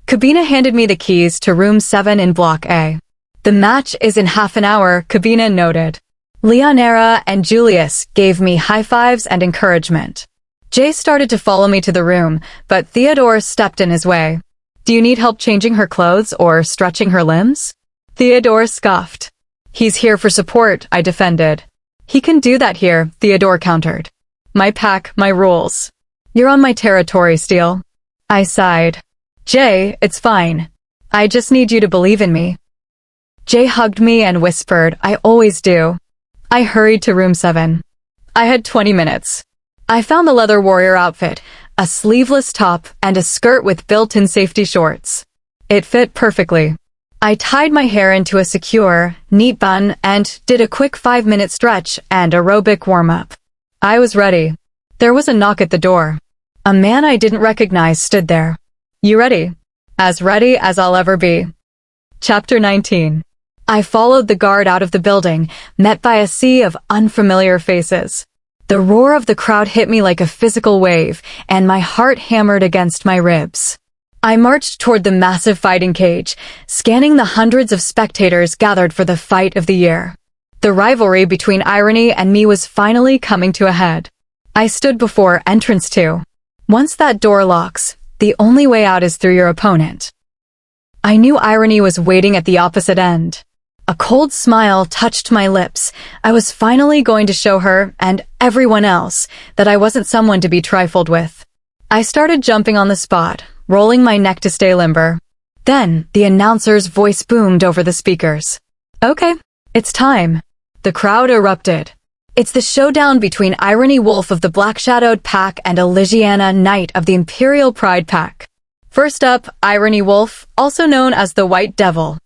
Kabina handed me the keys to room 7 in block A. The match is in half an hour, Kabina noted. Leonera and Julius gave me high fives and encouragement. Jay started to follow me to the room, but Theodore stepped in his way. Do you need help changing her clothes or stretching her limbs? Theodore scoffed. He's here for support, I defended. He can do that here, Theodore countered. My pack, my rules. You're on my territory, Steele. I sighed. Jay, it's fine. I just need you to believe in me. Jay hugged me and whispered, I always do. I hurried to room 7. I had 20 minutes. I found the leather warrior outfit, a sleeveless top and a skirt with built-in safety shorts. It fit perfectly. I tied my hair into a secure, neat bun and did a quick 5-minute stretch and aerobic warm-up. I was ready. There was a knock at the door. A man I didn't recognize stood there. You ready? As ready as I'll ever be. Chapter 19. I followed the guard out of the building, met by a sea of unfamiliar faces. The roar of the crowd hit me like a physical wave, and my heart hammered against my ribs. I marched toward the massive fighting cage, scanning the hundreds of spectators gathered for the fight of the year. The rivalry between Irony and me was finally coming to a head. I stood before entrance 2. Once that door locks, the only way out is through your opponent. I knew Irony was waiting at the opposite end. A cold smile touched my lips. I was finally going to show her, and everyone else, that I wasn't someone to be trifled with. I started jumping on the spot, rolling my neck to stay limber. Then, the announcer's voice boomed over the speakers. Okay, it's time. The crowd erupted. It's the showdown between Irony Wolf of the Black-Shadowed Pack and Elisiana Knight of the Imperial Pride Pack. First up, Irony Wolf, also known as the White Devil.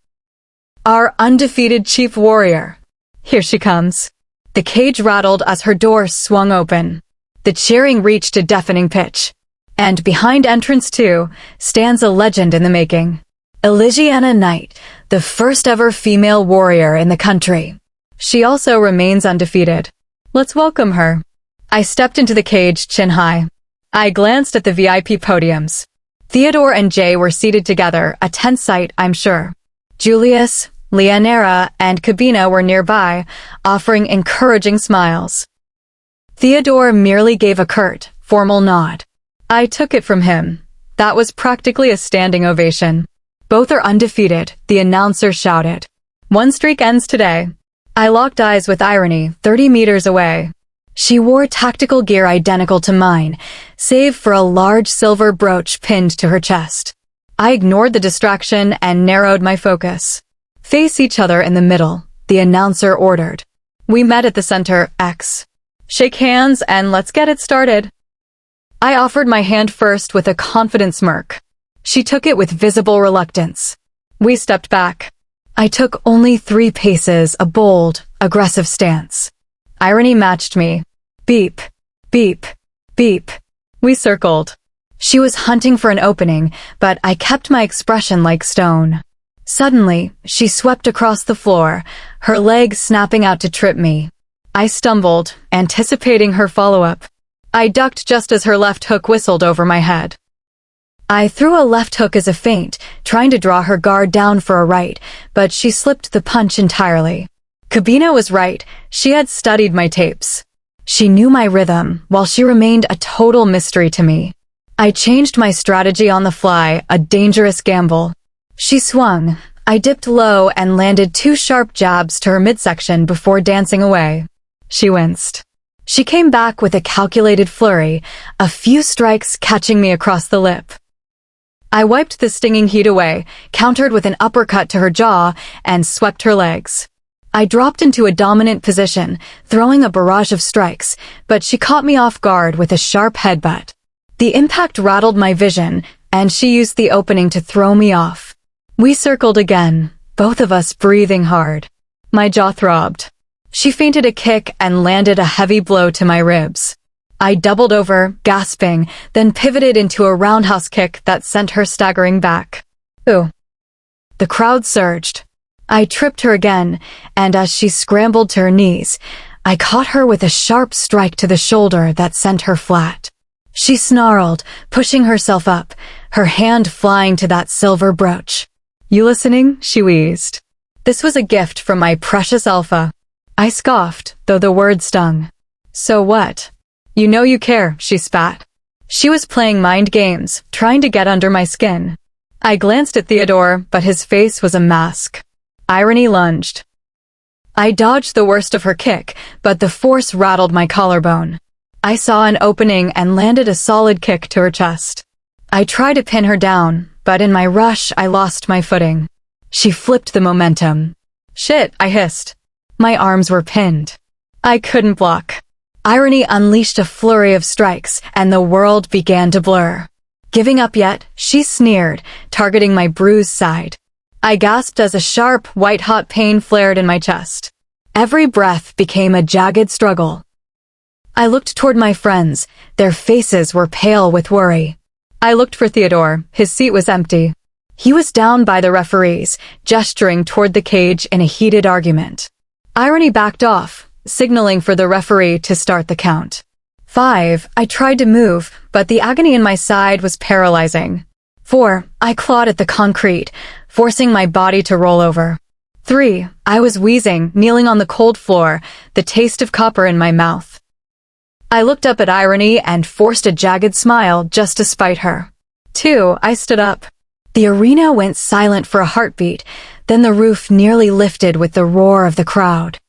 Our undefeated chief warrior. Here she comes. The cage rattled as her door swung open. The cheering reached a deafening pitch. And behind entrance 2 stands a legend in the making. Elisiana Knight, the first ever female warrior in the country. She also remains undefeated. Let's welcome her. I stepped into the cage chin high. I glanced at the VIP podiums. Theodore and Jay were seated together, a tense sight, I'm sure. Julius, Leonera, and Kabina were nearby, offering encouraging smiles. Theodore merely gave a curt, formal nod. I took it from him. That was practically a standing ovation. Both are undefeated, the announcer shouted. One streak ends today. I locked eyes with Irony, 30 meters away. She wore tactical gear identical to mine, save for a large silver brooch pinned to her chest. I ignored the distraction and narrowed my focus. Face each other in the middle, the announcer ordered. We met at the center X. Shake hands and let's get it started. I offered my hand first with a confident smirk. She took it with visible reluctance. We stepped back. I took only 3 paces, a bold, aggressive stance. Irony matched me. Beep, beep, beep. We circled. She was hunting for an opening, but I kept my expression like stone. Suddenly, she swept across the floor, her legs snapping out to trip me. I stumbled, anticipating her follow-up. I ducked just as her left hook whistled over my head. I threw a left hook as a feint, trying to draw her guard down for a right, but she slipped the punch entirely. Kabina was right, she had studied my tapes. She knew my rhythm, while she remained a total mystery to me. I changed my strategy on the fly, a dangerous gamble. She swung. I dipped low and landed 2 sharp jabs to her midsection before dancing away. She winced. She came back with a calculated flurry, a few strikes catching me across the lip. I wiped the stinging heat away, countered with an uppercut to her jaw, and swept her legs. I dropped into a dominant position, throwing a barrage of strikes, but she caught me off guard with a sharp headbutt. The impact rattled my vision, and she used the opening to throw me off. We circled again, both of us breathing hard. My jaw throbbed. She feinted a kick and landed a heavy blow to my ribs. I doubled over, gasping, then pivoted into a roundhouse kick that sent her staggering back. Ooh. The crowd surged. I tripped her again, and as she scrambled to her knees, I caught her with a sharp strike to the shoulder that sent her flat. She snarled, pushing herself up, her hand flying to that silver brooch. "You listening?" she wheezed. This was a gift from my precious alpha. I scoffed, though the word stung. "So what?" "You know you care," she spat. She was playing mind games, trying to get under my skin. I glanced at Theodore, but his face was a mask. Irony lunged. I dodged the worst of her kick, but the force rattled my collarbone. I saw an opening and landed a solid kick to her chest. I tried to pin her down, but in my rush I lost my footing. She flipped the momentum. "Shit," I hissed. My arms were pinned. I couldn't block. Irony unleashed a flurry of strikes, and the world began to blur. Giving up yet, she sneered, targeting my bruised side. I gasped as a sharp, white-hot pain flared in my chest. Every breath became a jagged struggle. I looked toward my friends. Their faces were pale with worry. I looked for Theodore. His seat was empty. He was down by the referees, gesturing toward the cage in a heated argument. Irony backed off, signaling for the referee to start the count. 5, I tried to move, but the agony in my side was paralyzing. 4, I clawed at the concrete, forcing my body to roll over. 3, I was wheezing, kneeling on the cold floor, the taste of copper in my mouth. I looked up at Irony and forced a jagged smile just to spite her. 2, I stood up. The arena went silent for a heartbeat, then the roof nearly lifted with the roar of the crowd.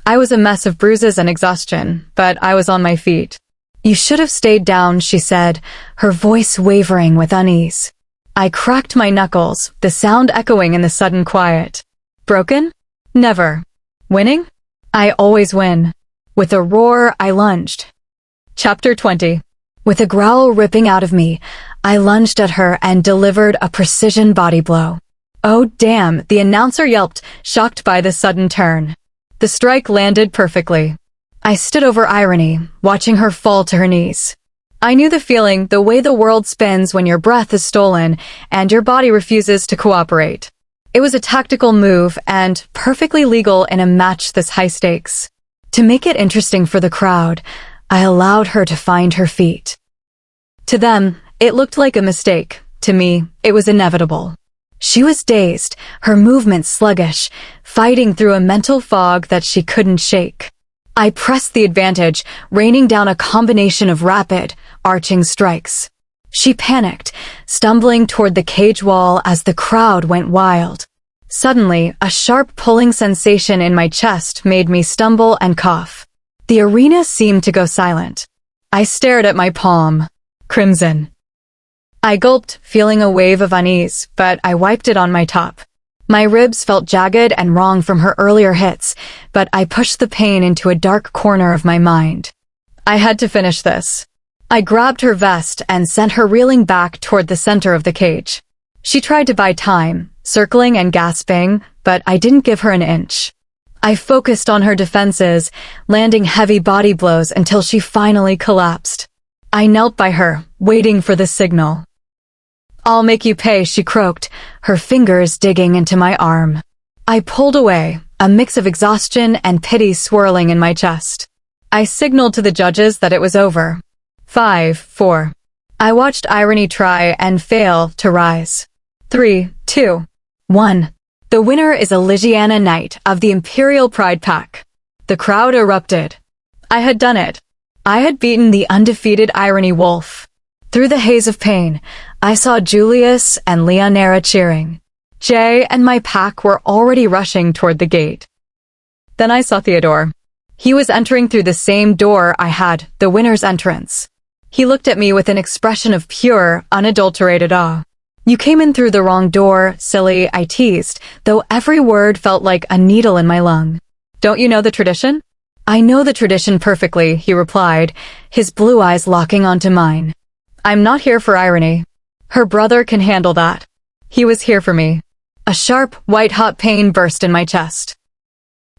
I was a mess of bruises and exhaustion, but I was on my feet. "You should have stayed down," she said, her voice wavering with unease. I cracked my knuckles, the sound echoing in the sudden quiet. Broken? Never. Winning? I always win. With a roar, I lunged. Chapter 20. With a growl ripping out of me, I lunged at her and delivered a precision body blow. "Oh damn," the announcer yelped, shocked by the sudden turn. The strike landed perfectly. I stood over Irony, watching her fall to her knees. I knew the feeling, the way the world spins when your breath is stolen and your body refuses to cooperate. It was a tactical move and perfectly legal in a match this high stakes. To make it interesting for the crowd, I allowed her to find her feet. To them, it looked like a mistake. To me, it was inevitable. She was dazed, her movements sluggish, fighting through a mental fog that she couldn't shake. I pressed the advantage, raining down a combination of rapid, arching strikes. She panicked, stumbling toward the cage wall as the crowd went wild. Suddenly, a sharp pulling sensation in my chest made me stumble and cough. The arena seemed to go silent. I stared at my palm. Crimson. I gulped, feeling a wave of unease, but I wiped it on my top. My ribs felt jagged and wrong from her earlier hits, but I pushed the pain into a dark corner of my mind. I had to finish this. I grabbed her vest and sent her reeling back toward the center of the cage. She tried to buy time, circling and gasping, but I didn't give her an inch. I focused on her defenses, landing heavy body blows until she finally collapsed. I knelt by her, waiting for the signal. I'll make you pay, she croaked, her fingers digging into my arm. I pulled away, a mix of exhaustion and pity swirling in my chest. I signaled to the judges that it was over. 5, 4. I watched Irony try and fail to rise. 3, 2, 1. The winner is Elisiana Knight of the Imperial Pride Pack. The crowd erupted. I had done it. I had beaten the undefeated Irony Wolf. Through the haze of pain, I saw Julius and Leonera cheering. Jay and my pack were already rushing toward the gate. Then I saw Theodore. He was entering through the same door I had, the winner's entrance. He looked at me with an expression of pure, unadulterated awe. You came in through the wrong door, silly, I teased, though every word felt like a needle in my lung. Don't you know the tradition? I know the tradition perfectly, he replied, his blue eyes locking onto mine. I'm not here for Irony. Her brother can handle that. He was here for me. A sharp, white-hot pain burst in my chest.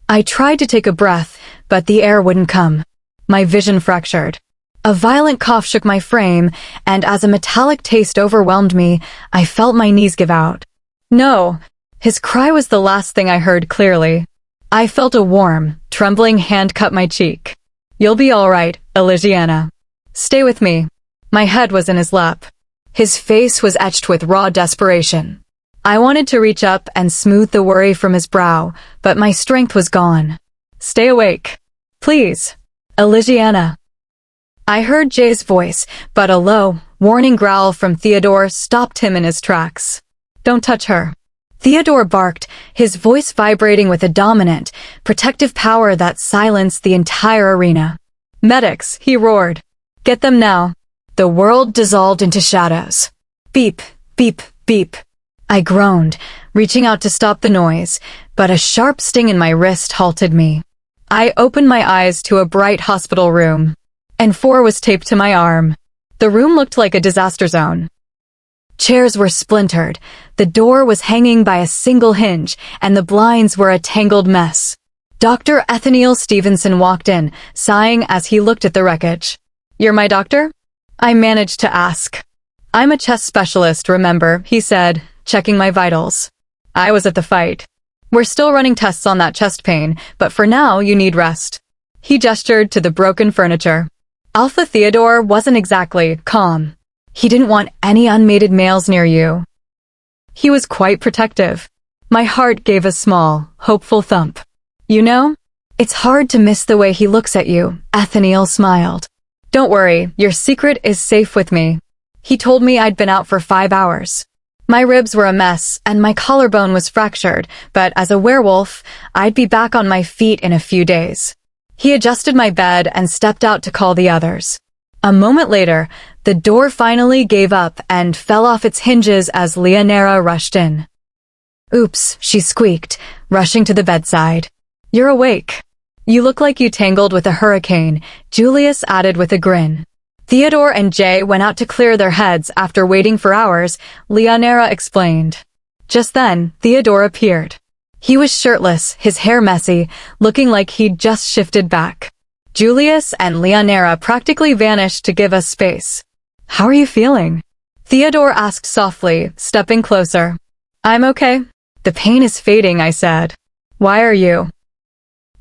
I tried to take a breath, but the air wouldn't come. My vision fractured. A violent cough shook my frame, and as a metallic taste overwhelmed me, I felt my knees give out. No! His cry was the last thing I heard clearly. I felt a warm, trembling hand cut my cheek. You'll be all right, Elisiana. Stay with me. My head was in his lap. His face was etched with raw desperation. I wanted to reach up and smooth the worry from his brow, but my strength was gone. Stay awake. Please. Elisiana. I heard Jay's voice, but a low, warning growl from Theodore stopped him in his tracks. Don't touch her. Theodore barked, his voice vibrating with a dominant, protective power that silenced the entire arena. Medics, he roared. Get them now. The world dissolved into shadows. Beep, beep, beep. I groaned, reaching out to stop the noise, but a sharp sting in my wrist halted me. I opened my eyes to a bright hospital room. N4 was taped to my arm. The room looked like a disaster zone. Chairs were splintered, the door was hanging by a single hinge, and the blinds were a tangled mess. Dr. Ethaniel Stevenson walked in, sighing as he looked at the wreckage. You're my doctor? I managed to ask. I'm a chest specialist, remember, he said, checking my vitals. I was at the fight. We're still running tests on that chest pain, but for now you need rest. He gestured to the broken furniture. Alpha Theodore wasn't exactly calm. He didn't want any unmated males near you. He was quite protective. My heart gave a small, hopeful thump. You know, it's hard to miss the way he looks at you, Ethaniel smiled. Don't worry, your secret is safe with me. He told me I'd been out for 5 hours. My ribs were a mess, and my collarbone was fractured, but as a werewolf, I'd be back on my feet in a few days. He adjusted my bed and stepped out to call the others. A moment later, the door finally gave up and fell off its hinges as Leonera rushed in. Oops, she squeaked, rushing to the bedside. You're awake. You look like you tangled with a hurricane, Julius added with a grin. Theodore and Jay went out to clear their heads after waiting for hours, Leonera explained. Just then, Theodore appeared. He was shirtless, his hair messy, looking like he'd just shifted back. Julius and Leonera practically vanished to give us space. How are you feeling? Theodore asked softly, stepping closer. I'm okay. The pain is fading, I said. Why are you?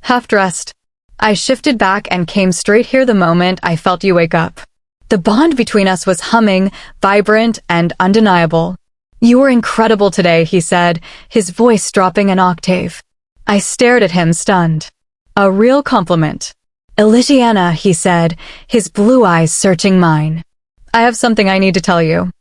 Half-dressed. I shifted back and came straight here the moment I felt you wake up. The bond between us was humming, vibrant, and undeniable. You were incredible today, he said, his voice dropping an octave. I stared at him, stunned. A real compliment. Elisiana, he said, his blue eyes searching mine. I have something I need to tell you.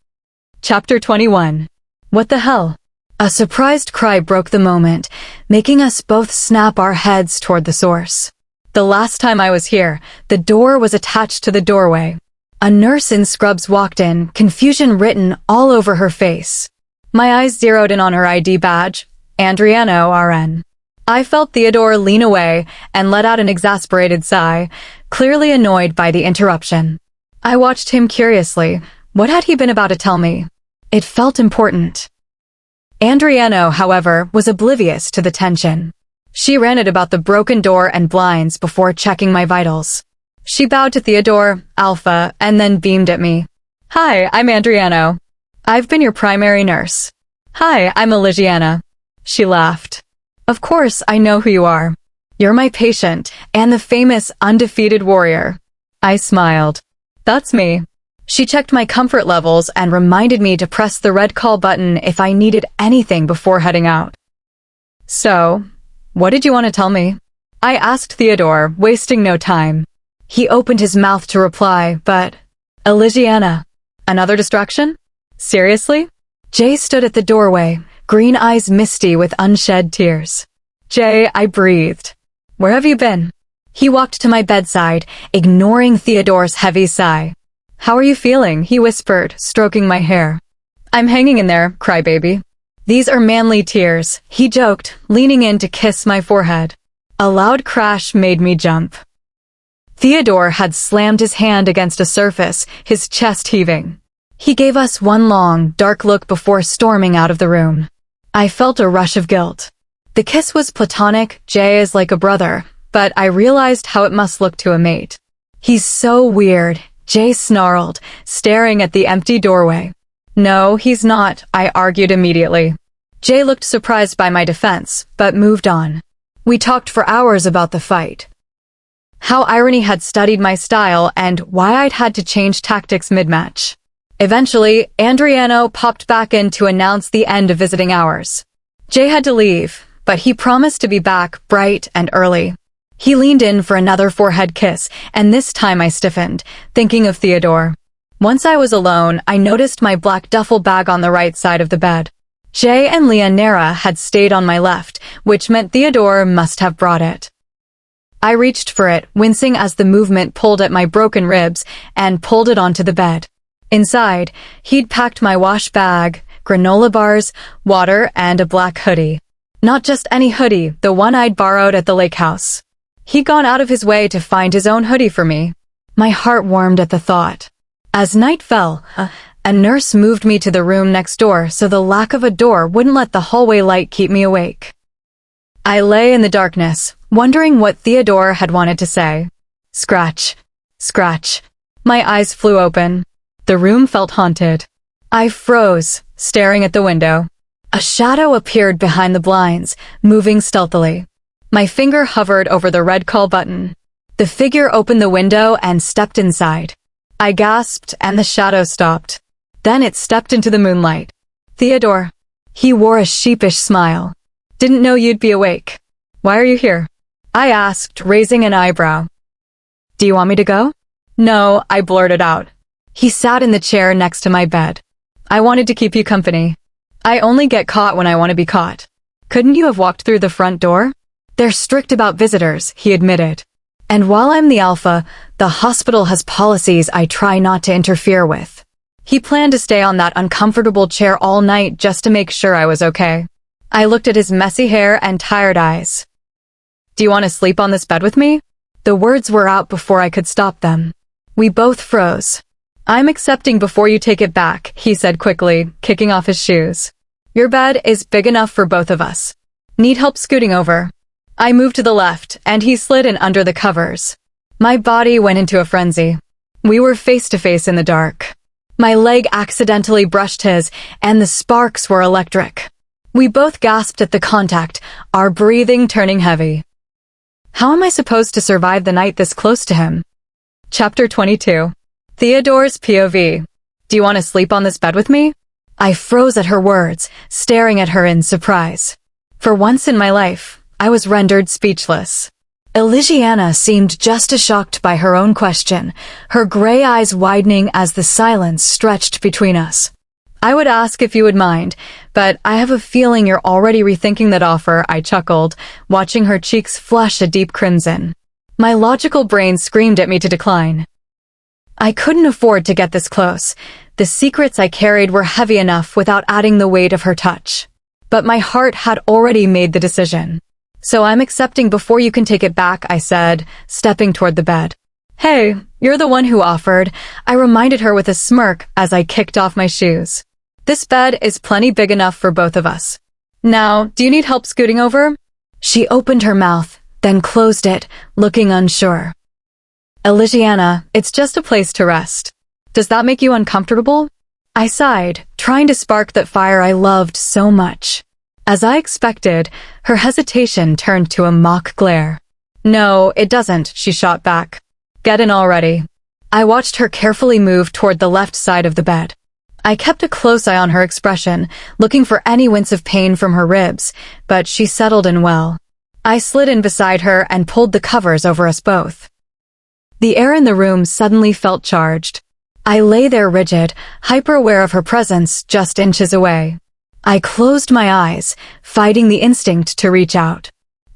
Chapter 21. What the hell? A surprised cry broke the moment, making us both snap our heads toward the source. The last time I was here, the door was attached to the doorway. A nurse in scrubs walked in, confusion written all over her face. My eyes zeroed in on her ID badge, Andriano, RN. I felt Theodore lean away and let out an exasperated sigh, clearly annoyed by the interruption. I watched him curiously. What had he been about to tell me? It felt important. Andriano, however, was oblivious to the tension. She ranted about the broken door and blinds before checking my vitals. She bowed to Theodore, Alpha, and then beamed at me. Hi, I'm Andriano. I've been your primary nurse. Hi, I'm Elisiana. She laughed. Of course, I know who you are. You're my patient, and the famous undefeated warrior. I smiled. That's me. She checked my comfort levels and reminded me to press the red call button if I needed anything before heading out. So, what did you want to tell me? I asked Theodore, wasting no time. He opened his mouth to reply, but... Elisiana. Another distraction? Seriously? Jay stood at the doorway, green eyes misty with unshed tears. Jay, I breathed. Where have you been? He walked to my bedside, ignoring Theodore's heavy sigh. How are you feeling? He whispered, stroking my hair. I'm hanging in there, crybaby. These are manly tears, he joked, leaning in to kiss my forehead. A loud crash made me jump. Theodore had slammed his hand against a surface, his chest heaving. He gave us one long, dark look before storming out of the room. I felt a rush of guilt. The kiss was platonic, Jay is like a brother, but I realized how it must look to a mate. He's so weird, Jay snarled, staring at the empty doorway. No, he's not, I argued immediately. Jay looked surprised by my defense, but moved on. We talked for hours about the fight. How irony had studied my style and why I'd had to change tactics mid-match. Eventually, Adriano popped back in to announce the end of visiting hours. Jay had to leave, but he promised to be back bright and early. He leaned in for another forehead kiss, and this time I stiffened, thinking of Theodore. Once I was alone, I noticed my black duffel bag on the right side of the bed. Jay and Leonera had stayed on my left, which meant Theodore must have brought it. I reached for it, wincing as the movement pulled at my broken ribs, and pulled it onto the bed. Inside, he'd packed my wash bag, granola bars, water, and a black hoodie. Not just any hoodie, the one I'd borrowed at the lake house. He'd gone out of his way to find his own hoodie for me. My heart warmed at the thought. As night fell, a nurse moved me to the room next door so the lack of a door wouldn't let the hallway light keep me awake. I lay in the darkness, wondering what Theodore had wanted to say. Scratch. Scratch. My eyes flew open. The room felt haunted. I froze, staring at the window. A shadow appeared behind the blinds, moving stealthily. My finger hovered over the red call button. The figure opened the window and stepped inside. I gasped and the shadow stopped. Then it stepped into the moonlight. Theodore. He wore a sheepish smile. Didn't know you'd be awake. Why are you here? I asked, raising an eyebrow. Do you want me to go? No, I blurted out. He sat in the chair next to my bed. I wanted to keep you company. I only get caught when I want to be caught. Couldn't you have walked through the front door? They're strict about visitors, he admitted. And while I'm the alpha, the hospital has policies I try not to interfere with. He planned to stay on that uncomfortable chair all night just to make sure I was okay. I looked at his messy hair and tired eyes. Do you want to sleep on this bed with me? The words were out before I could stop them. We both froze. I'm accepting before you take it back, he said quickly, kicking off his shoes. Your bed is big enough for both of us. Need help scooting over? I moved to the left, and he slid in under the covers. My body went into a frenzy. We were face to face in the dark. My leg accidentally brushed his, and the sparks were electric. We both gasped at the contact, our breathing turning heavy. How am I supposed to survive the night this close to him? Chapter 22. Theodore's POV. Do you want to sleep on this bed with me? I froze at her words, staring at her in surprise. For once in my life, I was rendered speechless. Elisiana seemed just as shocked by her own question, her gray eyes widening as the silence stretched between us. I would ask if you would mind, but I have a feeling you're already rethinking that offer, I chuckled, watching her cheeks flush a deep crimson. My logical brain screamed at me to decline. I couldn't afford to get this close. The secrets I carried were heavy enough without adding the weight of her touch. But my heart had already made the decision. So I'm accepting before you can take it back, I said, stepping toward the bed. Hey, you're the one who offered, I reminded her with a smirk as I kicked off my shoes. This bed is plenty big enough for both of us. Now, do you need help scooting over? She opened her mouth, then closed it, looking unsure. Elisiana, it's just a place to rest. Does that make you uncomfortable? I sighed, trying to spark that fire I loved so much. As I expected, her hesitation turned to a mock glare. "No, it doesn't," she shot back. "Get in already." I watched her carefully move toward the left side of the bed. I kept a close eye on her expression, looking for any wince of pain from her ribs, but she settled in well. I slid in beside her and pulled the covers over us both. The air in the room suddenly felt charged. I lay there rigid, hyper-aware of her presence just inches away. I closed my eyes, fighting the instinct to reach out.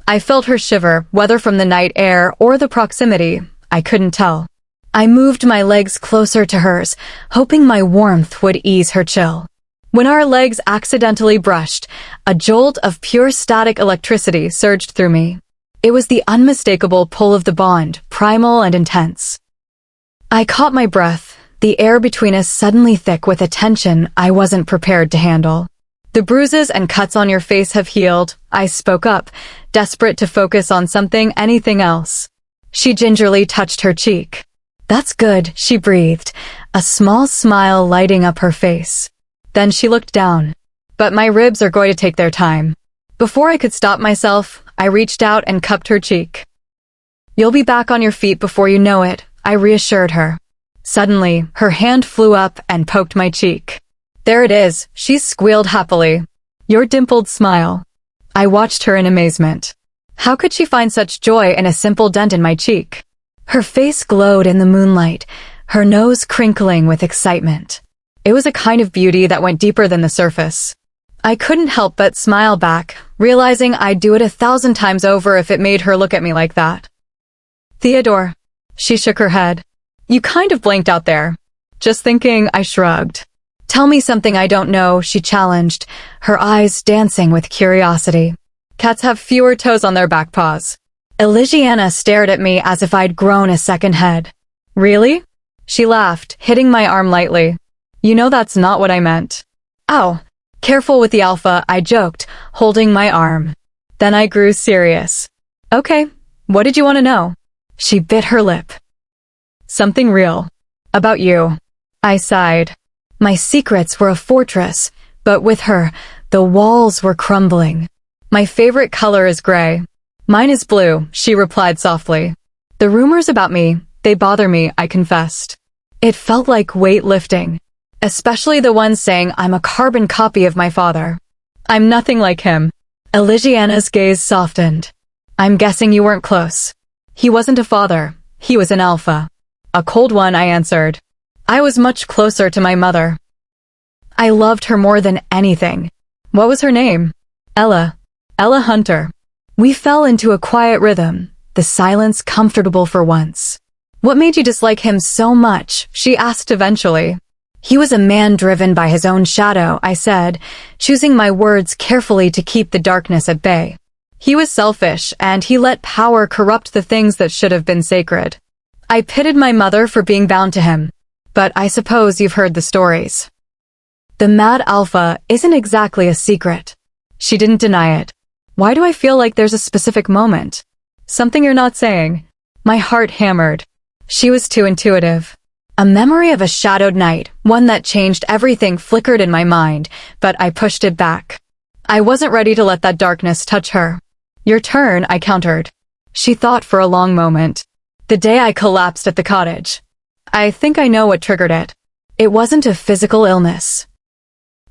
I felt her shiver, whether from the night air or the proximity, I couldn't tell. I moved my legs closer to hers, hoping my warmth would ease her chill. When our legs accidentally brushed, a jolt of pure static electricity surged through me. It was the unmistakable pull of the bond, primal and intense. I caught my breath, the air between us suddenly thick with a tension I wasn't prepared to handle. "The bruises and cuts on your face have healed," I spoke up, desperate to focus on anything else. She gingerly touched her cheek. "That's good," she breathed, a small smile lighting up her face. Then she looked down. "But my ribs are going to take their time." Before I could stop myself, I reached out and cupped her cheek. "You'll be back on your feet before you know it," I reassured her. Suddenly, her hand flew up and poked my cheek. "There it is," she squealed happily. "Your dimpled smile." I watched her in amazement. How could she find such joy in a simple dent in my cheek? Her face glowed in the moonlight, her nose crinkling with excitement. It was a kind of beauty that went deeper than the surface. I couldn't help but smile back, realizing I'd do it 1,000 times over if it made her look at me like that. "Theodore." She shook her head. "You kind of blinked out there." "Just thinking," I shrugged. "Tell me something I don't know," she challenged, her eyes dancing with curiosity. "Cats have fewer toes on their back paws." Elisiana stared at me as if I'd grown a second head. "Really?" She laughed, hitting my arm lightly. "You know that's not what I meant." "Ow. Careful with the alpha," I joked, holding my arm. Then I grew serious. "Okay, what did you want to know?" She bit her lip. "Something real. About you." I sighed. My secrets were a fortress, but with her, the walls were crumbling. "My favorite color is gray." "Mine is blue," she replied softly. "The rumors about me, they bother me," I confessed. It felt like weight lifting, especially the ones saying I'm a carbon copy of my father. "I'm nothing like him." Elisiana's gaze softened. "I'm guessing you weren't close." "He wasn't a father, he was an alpha." "A cold one," I answered. "I was much closer to my mother. I loved her more than anything." "What was her name?" "Ella. Ella Hunter." We fell into a quiet rhythm, the silence comfortable for once. "What made you dislike him so much?" she asked eventually. "He was a man driven by his own shadow," I said, choosing my words carefully to keep the darkness at bay. "He was selfish, and he let power corrupt the things that should have been sacred." I pitied my mother for being bound to him. "But I suppose you've heard the stories." "The mad alpha isn't exactly a secret." She didn't deny it. "Why do I feel like there's a specific moment?" "Something you're not saying." My heart hammered. She was too intuitive. A memory of a shadowed night, one that changed everything, flickered in my mind, but I pushed it back. I wasn't ready to let that darkness touch her. "Your turn," I countered. She thought for a long moment. "The day I collapsed at the cottage." "I think I know what triggered it." "It wasn't a physical illness.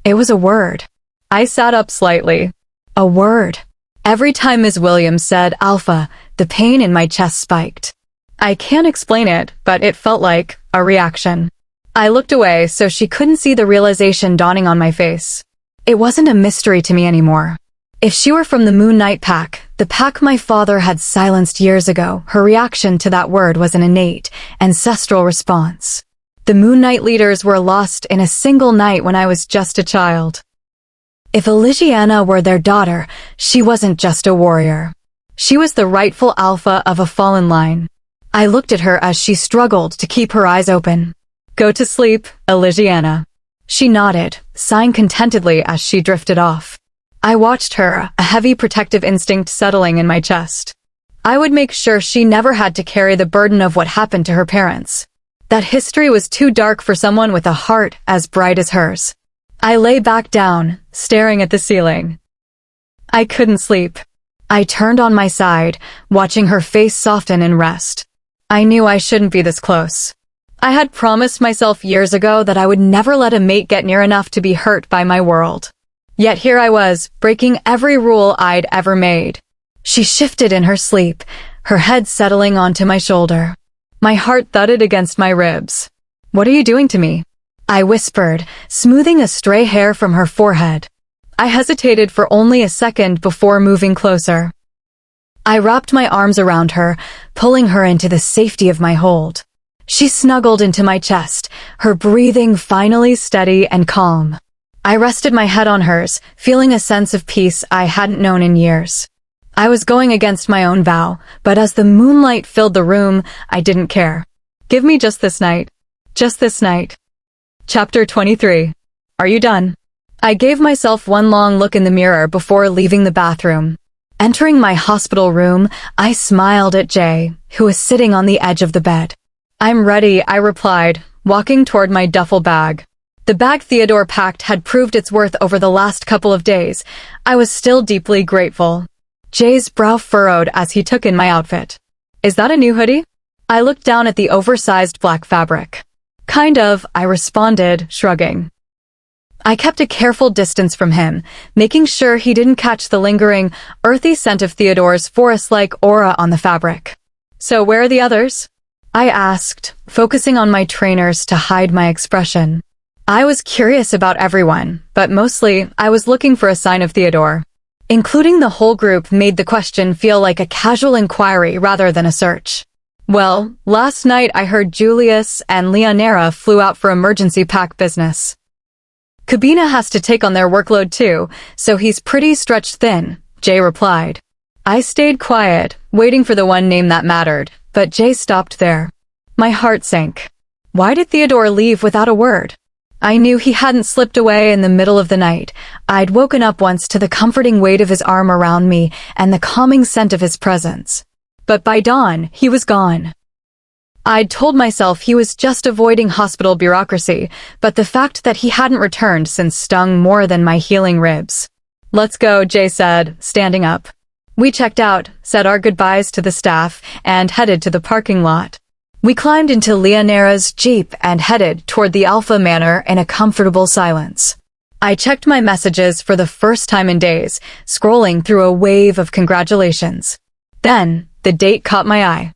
It was a word." I sat up slightly. A word. Every time Ms. Williams said alpha, the pain in my chest spiked. I can't explain it, but it felt like a reaction. I looked away so she couldn't see the realization dawning on my face. It wasn't a mystery to me anymore. If she were from the Moon Knight pack, the pack my father had silenced years ago, her reaction to that word was an innate, ancestral response. The Moon Knight leaders were lost in a single night when I was just a child. If Elisiana were their daughter, she wasn't just a warrior. She was the rightful alpha of a fallen line. I looked at her as she struggled to keep her eyes open. "Go to sleep, Elisiana." She nodded, sighing contentedly as she drifted off. I watched her, a heavy protective instinct settling in my chest. I would make sure she never had to carry the burden of what happened to her parents. That history was too dark for someone with a heart as bright as hers. I lay back down, staring at the ceiling. I couldn't sleep. I turned on my side, watching her face soften in rest. I knew I shouldn't be this close. I had promised myself years ago that I would never let a mate get near enough to be hurt by my world. Yet here I was, breaking every rule I'd ever made. She shifted in her sleep, her head settling onto my shoulder. My heart thudded against my ribs. "What are you doing to me?" I whispered, smoothing a stray hair from her forehead. I hesitated for only a second before moving closer. I wrapped my arms around her, pulling her into the safety of my hold. She snuggled into my chest, her breathing finally steady and calm. I rested my head on hers, feeling a sense of peace I hadn't known in years. I was going against my own vow, but as the moonlight filled the room, I didn't care. "Give me just this night. Just this night." Chapter 23. Are you done? I gave myself one long look in the mirror before leaving the bathroom. Entering my hospital room, I smiled at Jay, who was sitting on the edge of the bed. "I'm ready," I replied, walking toward my duffel bag. The bag Theodore packed had proved its worth over the last couple of days. I was still deeply grateful. Jay's brow furrowed as he took in my outfit. "Is that a new hoodie?" I looked down at the oversized black fabric. "Kind of," I responded, shrugging. I kept a careful distance from him, making sure he didn't catch the lingering, earthy scent of Theodore's forest-like aura on the fabric. "So where are the others?" I asked, focusing on my trainers to hide my expression. I was curious about everyone, but mostly I was looking for a sign of Theodore. Including the whole group made the question feel like a casual inquiry rather than a search. "Well, last night I heard Julius and Elisiana flew out for emergency pack business. Kabina has to take on their workload too, so he's pretty stretched thin," Jay replied. I stayed quiet, waiting for the one name that mattered, but Jay stopped there. My heart sank. Why did Theodore leave without a word? I knew he hadn't slipped away in the middle of the night. I'd woken up once to the comforting weight of his arm around me and the calming scent of his presence. But by dawn, he was gone. I'd told myself he was just avoiding hospital bureaucracy, but the fact that he hadn't returned since stung more than my healing ribs. "Let's go," Jay said, standing up. We checked out, said our goodbyes to the staff, and headed to the parking lot. We climbed into Elisiana's Jeep and headed toward the Alpha Manor in a comfortable silence. I checked my messages for the first time in days, scrolling through a wave of congratulations. Then, the date caught my eye.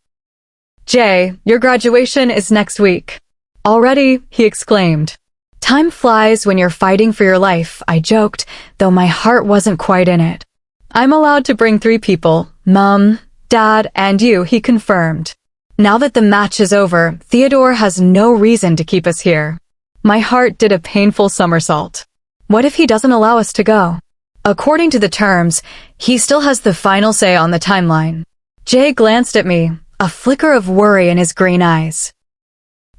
"Jay, your graduation is next week." "Already?" he exclaimed. "Time flies when you're fighting for your life," I joked, though my heart wasn't quite in it. "I'm allowed to bring 3 people, Mom, Dad, and you," he confirmed. Now that the match is over, Theodore has no reason to keep us here. My heart did a painful somersault. What if he doesn't allow us to go? According to the terms, he still has the final say on the timeline. Jay glanced at me, a flicker of worry in his green eyes.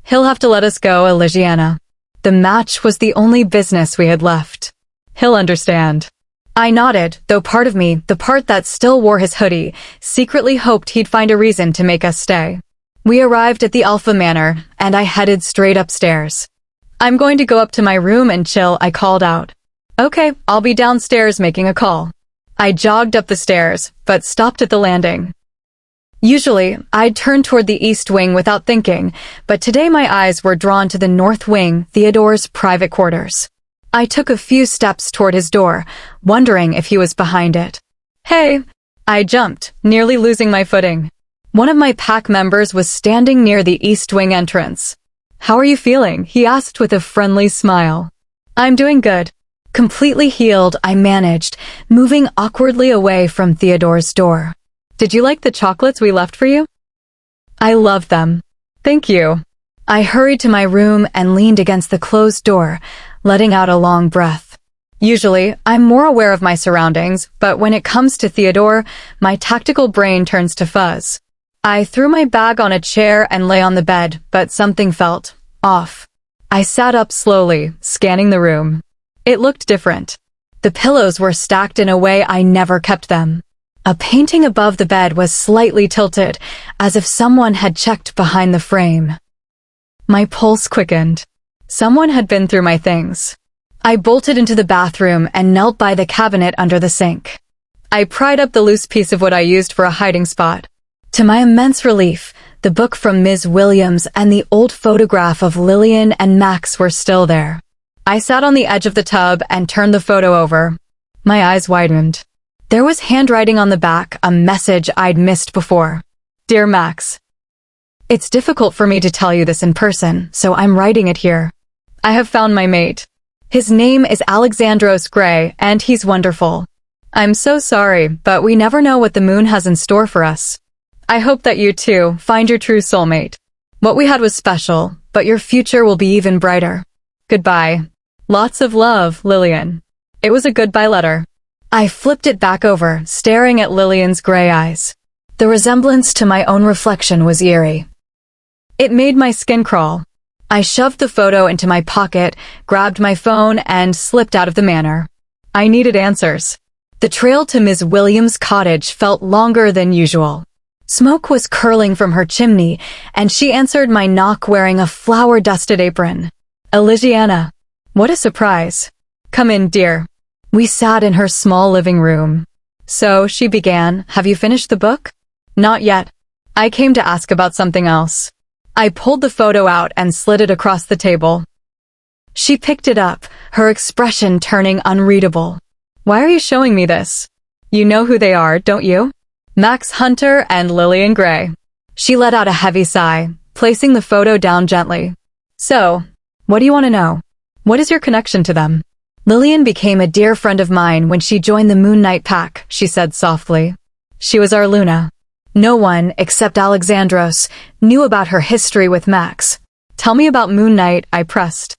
"He'll have to let us go, Elisiana. The match was the only business we had left. He'll understand." I nodded, though part of me, the part that still wore his hoodie, secretly hoped he'd find a reason to make us stay. We arrived at the Alpha Manor, and I headed straight upstairs. "I'm going to go up to my room and chill," I called out. "Okay, I'll be downstairs making a call." I jogged up the stairs, but stopped at the landing. Usually, I'd turn toward the east wing without thinking, but today my eyes were drawn to the north wing, Theodore's private quarters. I took a few steps toward his door, wondering if he was behind it. "Hey!" I jumped, nearly losing my footing. One of my pack members was standing near the east wing entrance. "How are you feeling?" he asked with a friendly smile. "I'm doing good." Completely healed, I managed, moving awkwardly away from Theodore's door. "Did you like the chocolates we left for you?" "I loved them. Thank you." I hurried to my room and leaned against the closed door, letting out a long breath. Usually, I'm more aware of my surroundings, but when it comes to Theodore, my tactical brain turns to fuzz. I threw my bag on a chair and lay on the bed, but something felt off. I sat up slowly, scanning the room. It looked different. The pillows were stacked in a way I never kept them. A painting above the bed was slightly tilted, as if someone had checked behind the frame. My pulse quickened. Someone had been through my things. I bolted into the bathroom and knelt by the cabinet under the sink. I pried up the loose piece of wood I used for a hiding spot. To my immense relief, the book from Ms. Williams and the old photograph of Lillian and Max were still there. I sat on the edge of the tub and turned the photo over. My eyes widened. There was handwriting on the back, a message I'd missed before. Dear Max, it's difficult for me to tell you this in person, so I'm writing it here. I have found my mate. His name is Alexandros Gray, and he's wonderful. I'm so sorry, but we never know what the moon has in store for us. I hope that you too find your true soulmate. What we had was special, but your future will be even brighter. Goodbye. Lots of love, Lillian. It was a goodbye letter. I flipped it back over, staring at Lillian's gray eyes. The resemblance to my own reflection was eerie. It made my skin crawl. I shoved the photo into my pocket, grabbed my phone, and slipped out of the manor. I needed answers. The trail to Ms. Williams' cottage felt longer than usual. Smoke was curling from her chimney, and she answered my knock wearing a flour-dusted apron. Elisiana. What a surprise. Come in, dear. We sat in her small living room. So, she began, have you finished the book? Not yet. I came to ask about something else. I pulled the photo out and slid it across the table. She picked it up, her expression turning unreadable. Why are you showing me this? You know who they are, don't you? Max Hunter and Lillian Gray. She let out a heavy sigh, placing the photo down gently. So, what do you want to know? What is your connection to them? Lillian became a dear friend of mine when she joined the Moonlight pack, she said softly. She was our Luna. No one, except Alexandros, knew about her history with Max. Tell me about Moonlight, I pressed.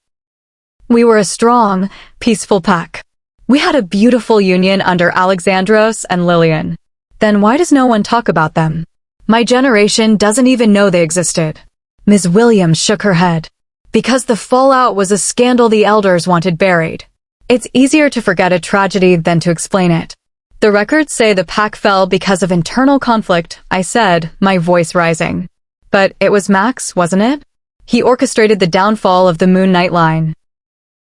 We were a strong, peaceful pack. We had a beautiful union under Alexandros and Lillian. Then why does no one talk about them? My generation doesn't even know they existed. Ms. Williams shook her head. Because the fallout was a scandal the elders wanted buried. It's easier to forget a tragedy than to explain it. The records say the pack fell because of internal conflict, I said, my voice rising. But it was Max, wasn't it? He orchestrated the downfall of the Moonlight line.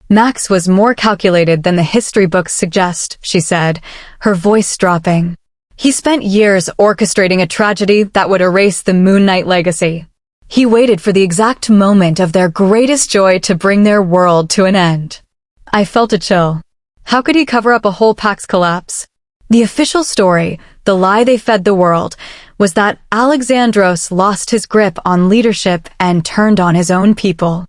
Max was more calculated than the history books suggest, she said, her voice dropping. He spent years orchestrating a tragedy that would erase the Moonlight legacy. He waited for the exact moment of their greatest joy to bring their world to an end. I felt a chill. How could he cover up a whole pack's collapse? The official story, the lie they fed the world, was that Alexandros lost his grip on leadership and turned on his own people.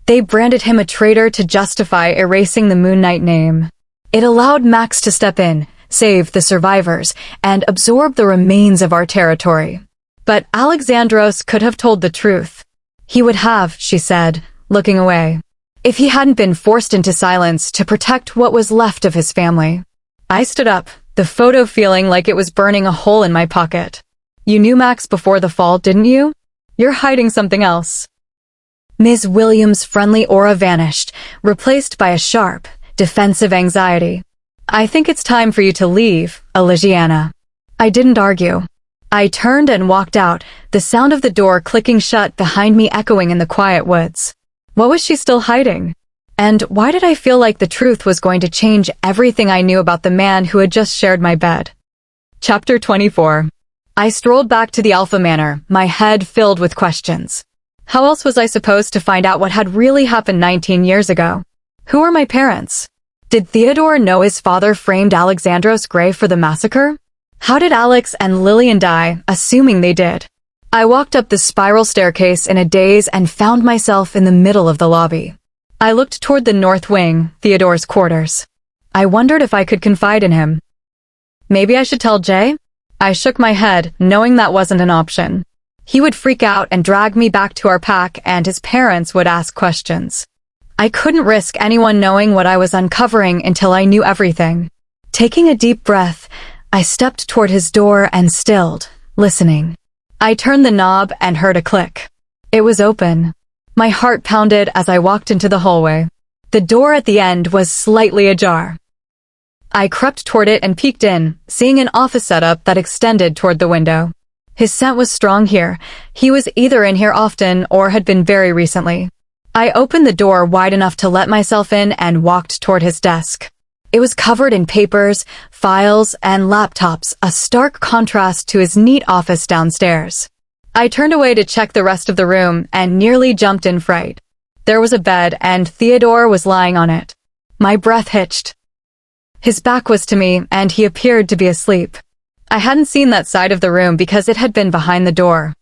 They branded him a traitor to justify erasing the Moonlight name. It allowed Max to step in, save the survivors, and absorb the remains of our territory. But Alexandros could have told the truth. He would have, she said, looking away, if he hadn't been forced into silence to protect what was left of his family. I stood up, the photo feeling like it was burning a hole in my pocket. You knew Max before the fall, didn't you? You're hiding something else. Ms. Williams' friendly aura vanished, replaced by a sharp, defensive anxiety. I think it's time for you to leave, Elisiana. I didn't argue. I turned and walked out, the sound of the door clicking shut behind me echoing in the quiet woods. What was she still hiding? And why did I feel like the truth was going to change everything I knew about the man who had just shared my bed? Chapter 24. I strolled back to the Alpha Manor, my head filled with questions. How else was I supposed to find out what had really happened 19 years ago? Who were my parents? Did Theodore know his father framed Alexandros Gray for the massacre? How did Alex and Lillian die, assuming they did? I walked up the spiral staircase in a daze and found myself in the middle of the lobby. I looked toward the north wing, Theodore's quarters. I wondered if I could confide in him. Maybe I should tell Jay? I shook my head, knowing that wasn't an option. He would freak out and drag me back to our pack, and his parents would ask questions. I couldn't risk anyone knowing what I was uncovering until I knew everything. Taking a deep breath, I stepped toward his door and stilled, listening. I turned the knob and heard a click. It was open. My heart pounded as I walked into the hallway. The door at the end was slightly ajar. I crept toward it and peeked in, seeing an office setup that extended toward the window. His scent was strong here. He was either in here often or had been very recently. I opened the door wide enough to let myself in and walked toward his desk. It was covered in papers, files, and laptops, a stark contrast to his neat office downstairs. I turned away to check the rest of the room and nearly jumped in fright. There was a bed, and Theodore was lying on it. My breath hitched. His back was to me, and he appeared to be asleep. I hadn't seen that side of the room because it had been behind the door.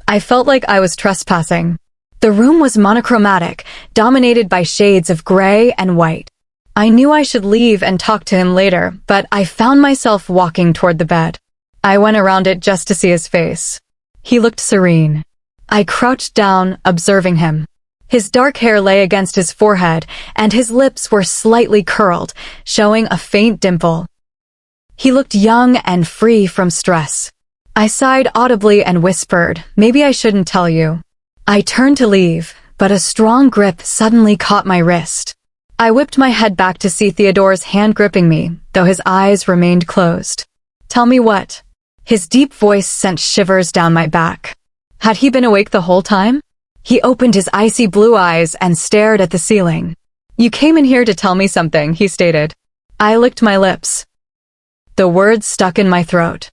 I felt like I was trespassing. The room was monochromatic, dominated by shades of gray and white. I knew I should leave and talk to him later, but I found myself walking toward the bed. I went around it just to see his face. He looked serene. I crouched down, observing him. His dark hair lay against his forehead, and his lips were slightly curled, showing a faint dimple. He looked young and free from stress. I sighed audibly and whispered, "Maybe I shouldn't tell you." I turned to leave, but a strong grip suddenly caught my wrist. I whipped my head back to see Theodore's hand gripping me, though his eyes remained closed. "Tell me what?" His deep voice sent shivers down my back. Had he been awake the whole time? He opened his icy blue eyes and stared at the ceiling. "You came in here to tell me something," he stated. I licked my lips. The words stuck in my throat.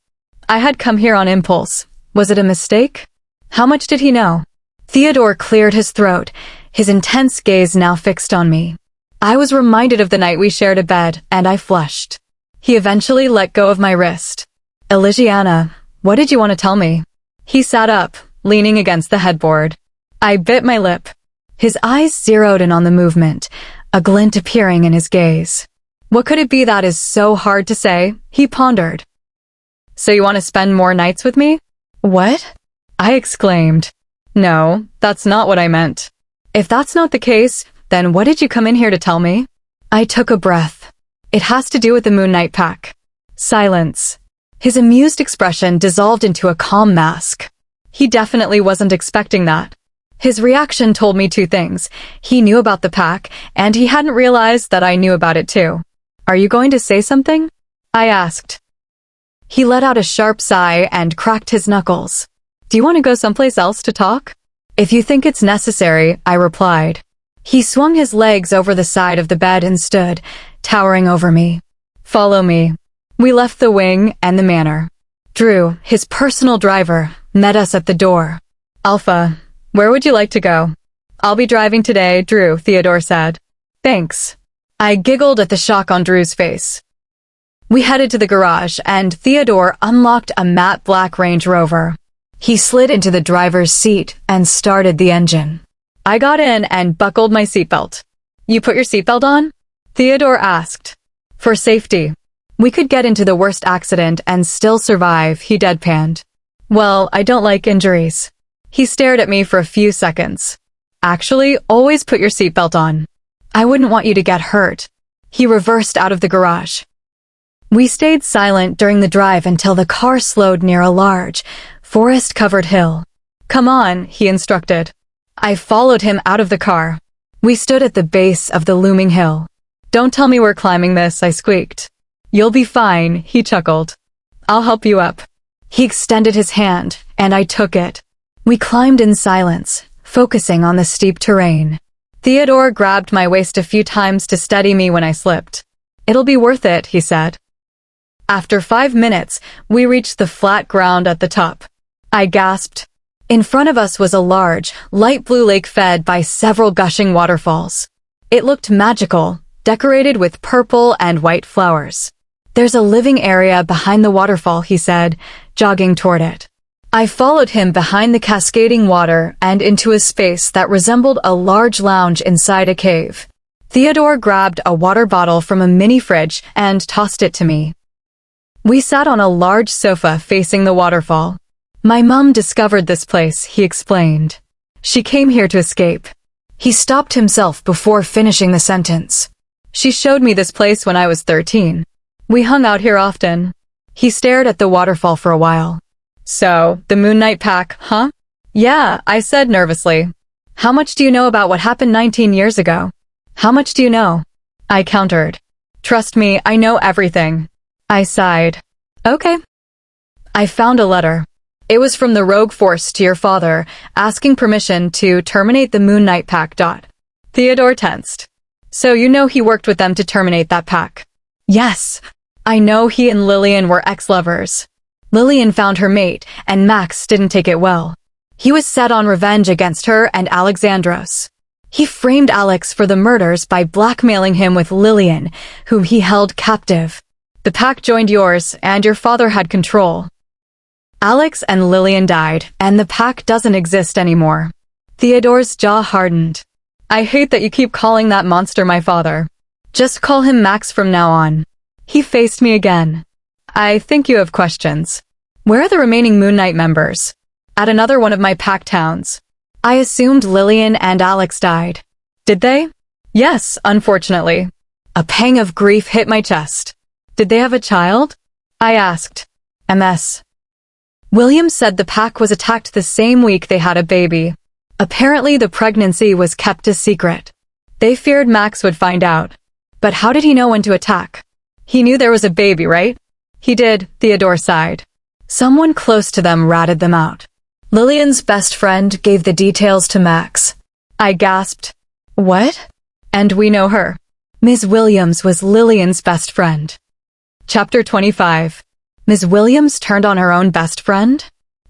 I had come here on impulse. Was it a mistake? How much did he know? Theodore cleared his throat, his intense gaze now fixed on me. I was reminded of the night we shared a bed, and I flushed. He eventually let go of my wrist. "Elisiana, what did you want to tell me?" He sat up, leaning against the headboard. I bit my lip. His eyes zeroed in on the movement, a glint appearing in his gaze. "What could it be that is so hard to say?" he pondered. "So you want to spend more nights with me?" "What?" I exclaimed. "No, that's not what I meant." "If that's not the case, then what did you come in here to tell me?" I took a breath. "It has to do with the Moonlit pack." Silence. His amused expression dissolved into a calm mask. He definitely wasn't expecting that. His reaction told me two things. He knew about the pack, and he hadn't realized that I knew about it too. "Are you going to say something?" I asked. He let out a sharp sigh and cracked his knuckles. "Do you want to go someplace else to talk?" "If you think it's necessary," I replied. He swung his legs over the side of the bed and stood, towering over me. "Follow me." We left the wing and the manor. Drew, his personal driver, met us at the door. "Alpha, where would you like to go?" "I'll be driving today, Drew," Theodore said. "Thanks." I giggled at the shock on Drew's face. We headed to the garage, and Theodore unlocked a matte black Range Rover. He slid into the driver's seat and started the engine. I got in and buckled my seatbelt. "You put your seatbelt on?" Theodore asked. "For safety. We could get into the worst accident and still survive," he deadpanned. "Well, I don't like injuries." He stared at me for a few seconds. "Actually, always put your seatbelt on. I wouldn't want you to get hurt." He reversed out of the garage. We stayed silent during the drive until the car slowed near a large, forest-covered hill. "Come on," he instructed. I followed him out of the car. We stood at the base of the looming hill. "Don't tell me we're climbing this," I squeaked. "You'll be fine," he chuckled. "I'll help you up." He extended his hand, and I took it. We climbed in silence, focusing on the steep terrain. Theodore grabbed my waist a few times to steady me when I slipped. "It'll be worth it," he said. After 5 minutes, we reached the flat ground at the top. I gasped. In front of us was a large, light blue lake fed by several gushing waterfalls. It looked magical, decorated with purple and white flowers. "There's a living area behind the waterfall," he said, jogging toward it. I followed him behind the cascading water and into a space that resembled a large lounge inside a cave. Theodore grabbed a water bottle from a mini fridge and tossed it to me. We sat on a large sofa facing the waterfall. "My mom discovered this place," he explained. "She came here to escape." He stopped himself before finishing the sentence. "She showed me this place when I was 13. We hung out here often." He stared at the waterfall for a while. "So, the Moonlit pack, huh?" "Yeah," I said nervously. "How much do you know about what happened 19 years ago?" "How much do you know?" I countered. "Trust me, I know everything." I sighed. "Okay." I found a letter. It was from the rogue force to your father, asking permission to terminate the Moonlight Pact. Theodore tensed. So you know he worked with them to terminate that pact? Yes. I know he and Lillian were ex-lovers. Lillian found her mate, and Max didn't take it well. He was set on revenge against her and Alexandros. He framed Alex for the murders by blackmailing him with Lillian, whom he held captive. The pact joined yours, and your father had control. Alex and Lillian died, and the pact doesn't exist anymore. Theodore's jaw hardened. I hate that you keep calling that monster my father. Just call him Max from now on. He faced me again. I think you have questions. Where are the remaining Moonlight members? At another one of my pact towns. I assumed Lillian and Alex died. Did they? Yes, unfortunately. A pang of grief hit my chest. Did they have a child? I asked. MS. William said the pack was attacked the same week they had a baby. Apparently the pregnancy was kept a secret. They feared Max would find out. But how did he know when to attack? He knew there was a baby, right? He did, Theodore sighed. Someone close to them ratted them out. Lillian's best friend gave the details to Max. I gasped. What? And we know her. Ms. Williams was Lillian's best friend. Chapter 25. Ms. Williams turned on her own best friend?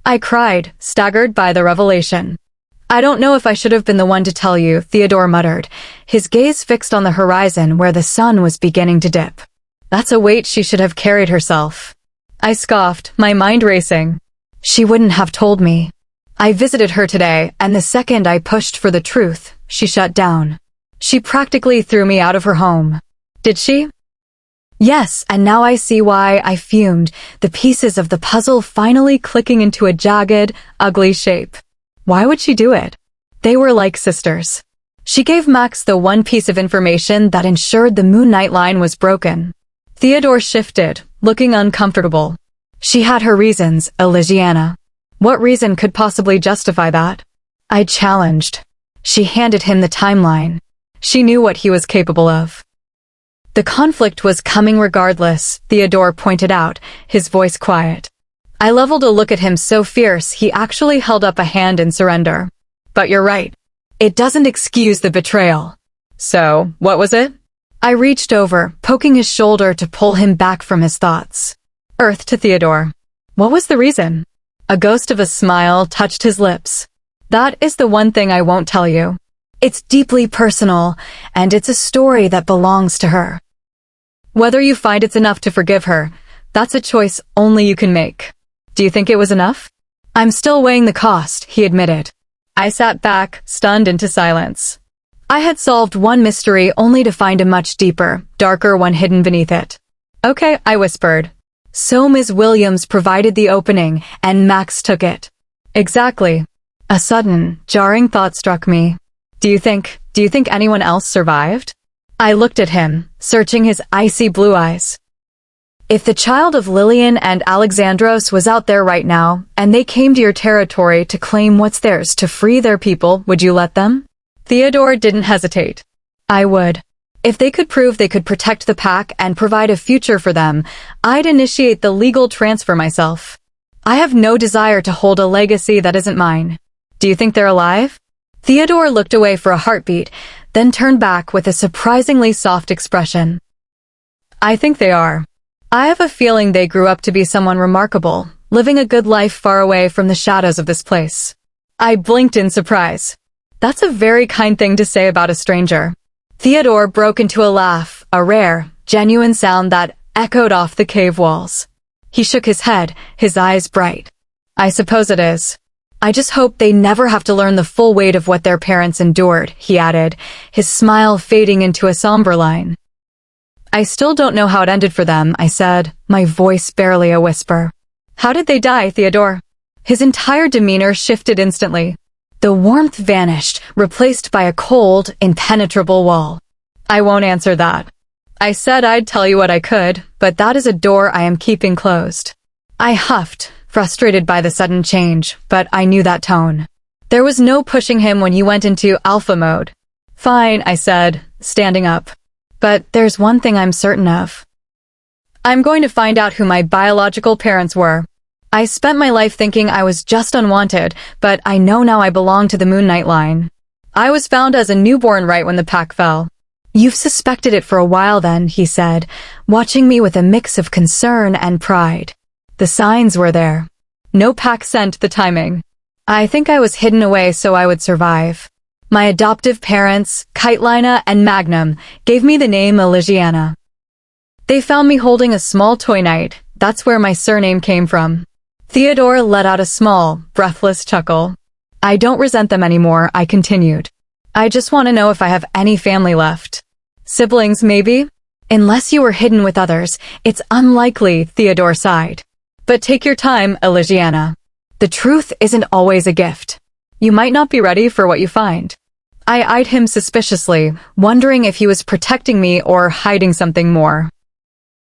I cried, staggered by the revelation. I don't know if I should have been the one to tell you, Theodore muttered, his gaze fixed on the horizon where the sun was beginning to dip. That's a weight she should have carried herself. I scoffed, my mind racing. She wouldn't have told me. I visited her today, and the second I pushed for the truth, she shut down. She practically threw me out of her home. Did she? Yes, and now I see why I fumed, the pieces of the puzzle finally clicking into a jagged, ugly shape. Why would she do it? They were like sisters. She gave Max the one piece of information that ensured the Moonlight line was broken. Theodore shifted, looking uncomfortable. She had her reasons, Elisiana. What reason could possibly justify that? I challenged. She handed him the timeline. She knew what he was capable of. The conflict was coming regardless, Theodore pointed out, his voice quiet. I leveled a look at him so fierce he actually held up a hand in surrender. But you're right. It doesn't excuse the betrayal. So, what was it? I reached over, poking his shoulder to pull him back from his thoughts. Earth to Theodore. What was the reason? A ghost of a smile touched his lips. That is the one thing I won't tell you. It's deeply personal, and it's a story that belongs to her. Whether you find it's enough to forgive her, that's a choice only you can make. Do you think it was enough? I'm still weighing the cost, he admitted. I sat back, stunned into silence. I had solved one mystery only to find a much deeper, darker one hidden beneath it. Okay, I whispered. So Ms. Williams provided the opening, and Max took it. Exactly. A sudden, jarring thought struck me. Do you think anyone else survived? I looked at him, searching his icy blue eyes. If the child of Lillian and Alexandros was out there right now, and they came to your territory to claim what's theirs to free their people, would you let them? Theodore didn't hesitate. I would. If they could prove they could protect the pack and provide a future for them, I'd initiate the legal transfer myself. I have no desire to hold a legacy that isn't mine. Do you think they're alive? Theodore looked away for a heartbeat, then turned back with a surprisingly soft expression. I think they are. I have a feeling they grew up to be someone remarkable, living a good life far away from the shadows of this place. I blinked in surprise. That's a very kind thing to say about a stranger. Theodore broke into a laugh, a rare, genuine sound that echoed off the cave walls. He shook his head, his eyes bright. I suppose it is. I just hope they never have to learn the full weight of what their parents endured, he added, his smile fading into a somber line. I still don't know how it ended for them, I said, my voice barely a whisper. How did they die, Theodore? His entire demeanor shifted instantly. The warmth vanished, replaced by a cold, impenetrable wall. I won't answer that. I said I'd tell you what I could, but that is a door I am keeping closed. I huffed, frustrated by the sudden change, but I knew that tone. There was no pushing him when he went into alpha mode. Fine, I said, standing up. But there's one thing I'm certain of. I'm going to find out who my biological parents were. I spent my life thinking I was just unwanted, but I know now I belong to the Moonlit line. I was found as a newborn right when the pack fell. You've suspected it for a while then, he said, watching me with a mix of concern and pride. The signs were there. No pack scent, the timing. I think I was hidden away so I would survive. My adoptive parents, Kitelina and Magnum, gave me the name Elisiana. They found me holding a small toy knight. That's where my surname came from. Theodore let out a small, breathless chuckle. I don't resent them anymore, I continued. I just want to know if I have any family left. Siblings, maybe? Unless you were hidden with others, it's unlikely, Theodore sighed. But take your time, Elisiana. The truth isn't always a gift. You might not be ready for what you find. I eyed him suspiciously, wondering if he was protecting me or hiding something more.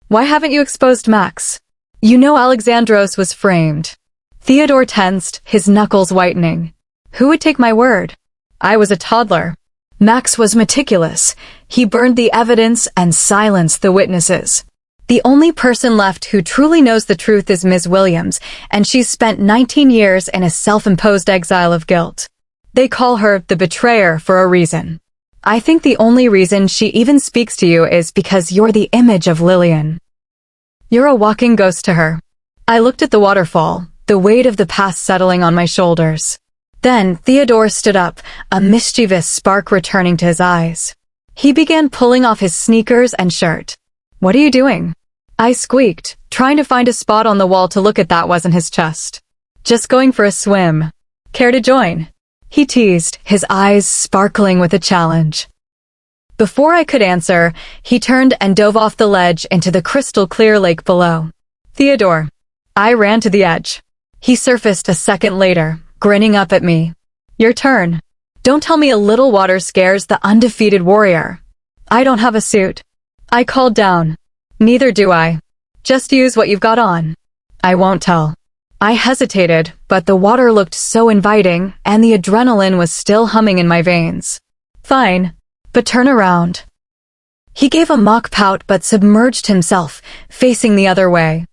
Why haven't you exposed Max? You know Alexandros was framed. Theodore tensed, his knuckles whitening. Who would take my word? I was a toddler. Max was meticulous. He burned the evidence and silenced the witnesses. The only person left who truly knows the truth is Ms. Williams, and she's spent 19 years in a self-imposed exile of guilt. They call her the betrayer for a reason. I think the only reason she even speaks to you is because you're the image of Lillian. You're a walking ghost to her. I looked at the waterfall, the weight of the past settling on my shoulders. Then Theodore stood up, a mischievous spark returning to his eyes. He began pulling off his sneakers and shirt. What are you doing? I squeaked, trying to find a spot on the wall to look at that wasn't his chest. Just going for a swim. Care to join? He teased, his eyes sparkling with a challenge. Before I could answer, he turned and dove off the ledge into the crystal-clear lake below. Theodore. I ran to the edge. He surfaced a second later, grinning up at me. Your turn. Don't tell me a little water scares the undefeated warrior. I don't have a suit. I called down. Neither do I. Just use what you've got on. I won't tell. I hesitated, but the water looked so inviting, and the adrenaline was still humming in my veins. Fine, but turn around. He gave a mock pout but submerged himself, facing the other way.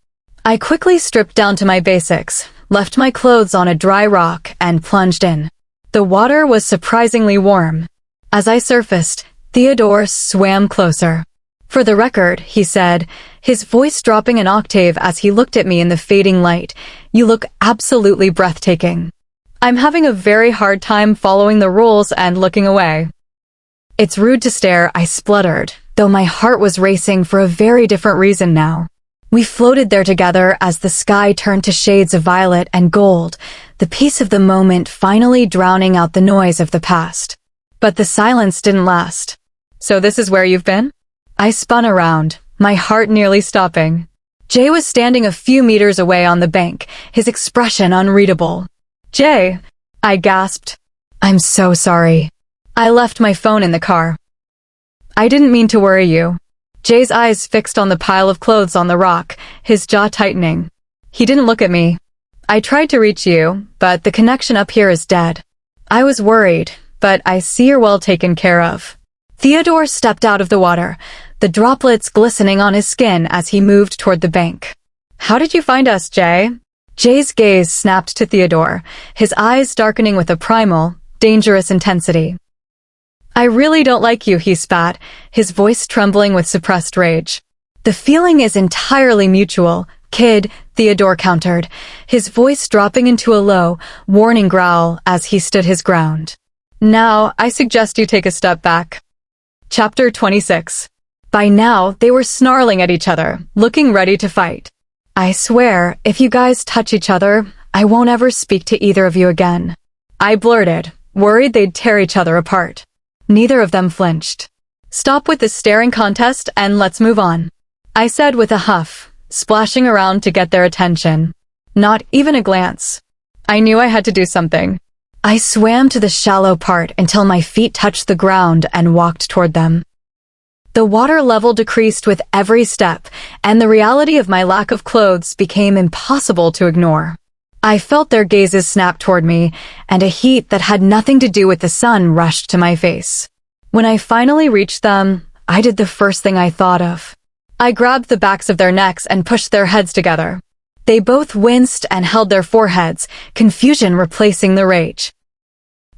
I quickly stripped down to my basics, left my clothes on a dry rock, and plunged in. The water was surprisingly warm. As I surfaced, Theodore swam closer. For the record, he said, his voice dropping an octave as he looked at me in the fading light, you look absolutely breathtaking. I'm having a very hard time following the rules and looking away. It's rude to stare, I spluttered, though my heart was racing for a very different reason now. We floated there together as the sky turned to shades of violet and gold, the peace of the moment finally drowning out the noise of the past. But the silence didn't last. So this is where you've been? I spun around, my heart nearly stopping. Jay was standing a few meters away on the bank, his expression unreadable. Jay, I gasped. I'm so sorry. I left my phone in the car. I didn't mean to worry you. Jay's eyes fixed on the pile of clothes on the rock, his jaw tightening. He didn't look at me. I tried to reach you, but the connection up here is dead. I was worried, but I see you're well taken care of. Theodore stepped out of the water, the droplets glistening on his skin as he moved toward the bank. How did you find us, Jay? Jay's gaze snapped to Theodore, his eyes darkening with a primal, dangerous intensity. I really don't like you, he spat, his voice trembling with suppressed rage. The feeling is entirely mutual, kid, Theodore countered, his voice dropping into a low, warning growl as he stood his ground. Now, I suggest you take a step back. Chapter 26. By now, they were snarling at each other, looking ready to fight. I swear, if you guys touch each other, I won't ever speak to either of you again. I blurted, worried they'd tear each other apart. Neither of them flinched. Stop with the staring contest and let's move on, I said with a huff, splashing around to get their attention. Not even a glance. I knew I had to do something. I swam to the shallow part until my feet touched the ground and walked toward them. The water level decreased with every step, and the reality of my lack of clothes became impossible to ignore. I felt their gazes snap toward me, and a heat that had nothing to do with the sun rushed to my face. When I finally reached them, I did the first thing I thought of. I grabbed the backs of their necks and pushed their heads together. They both winced and held their foreheads, confusion replacing the rage.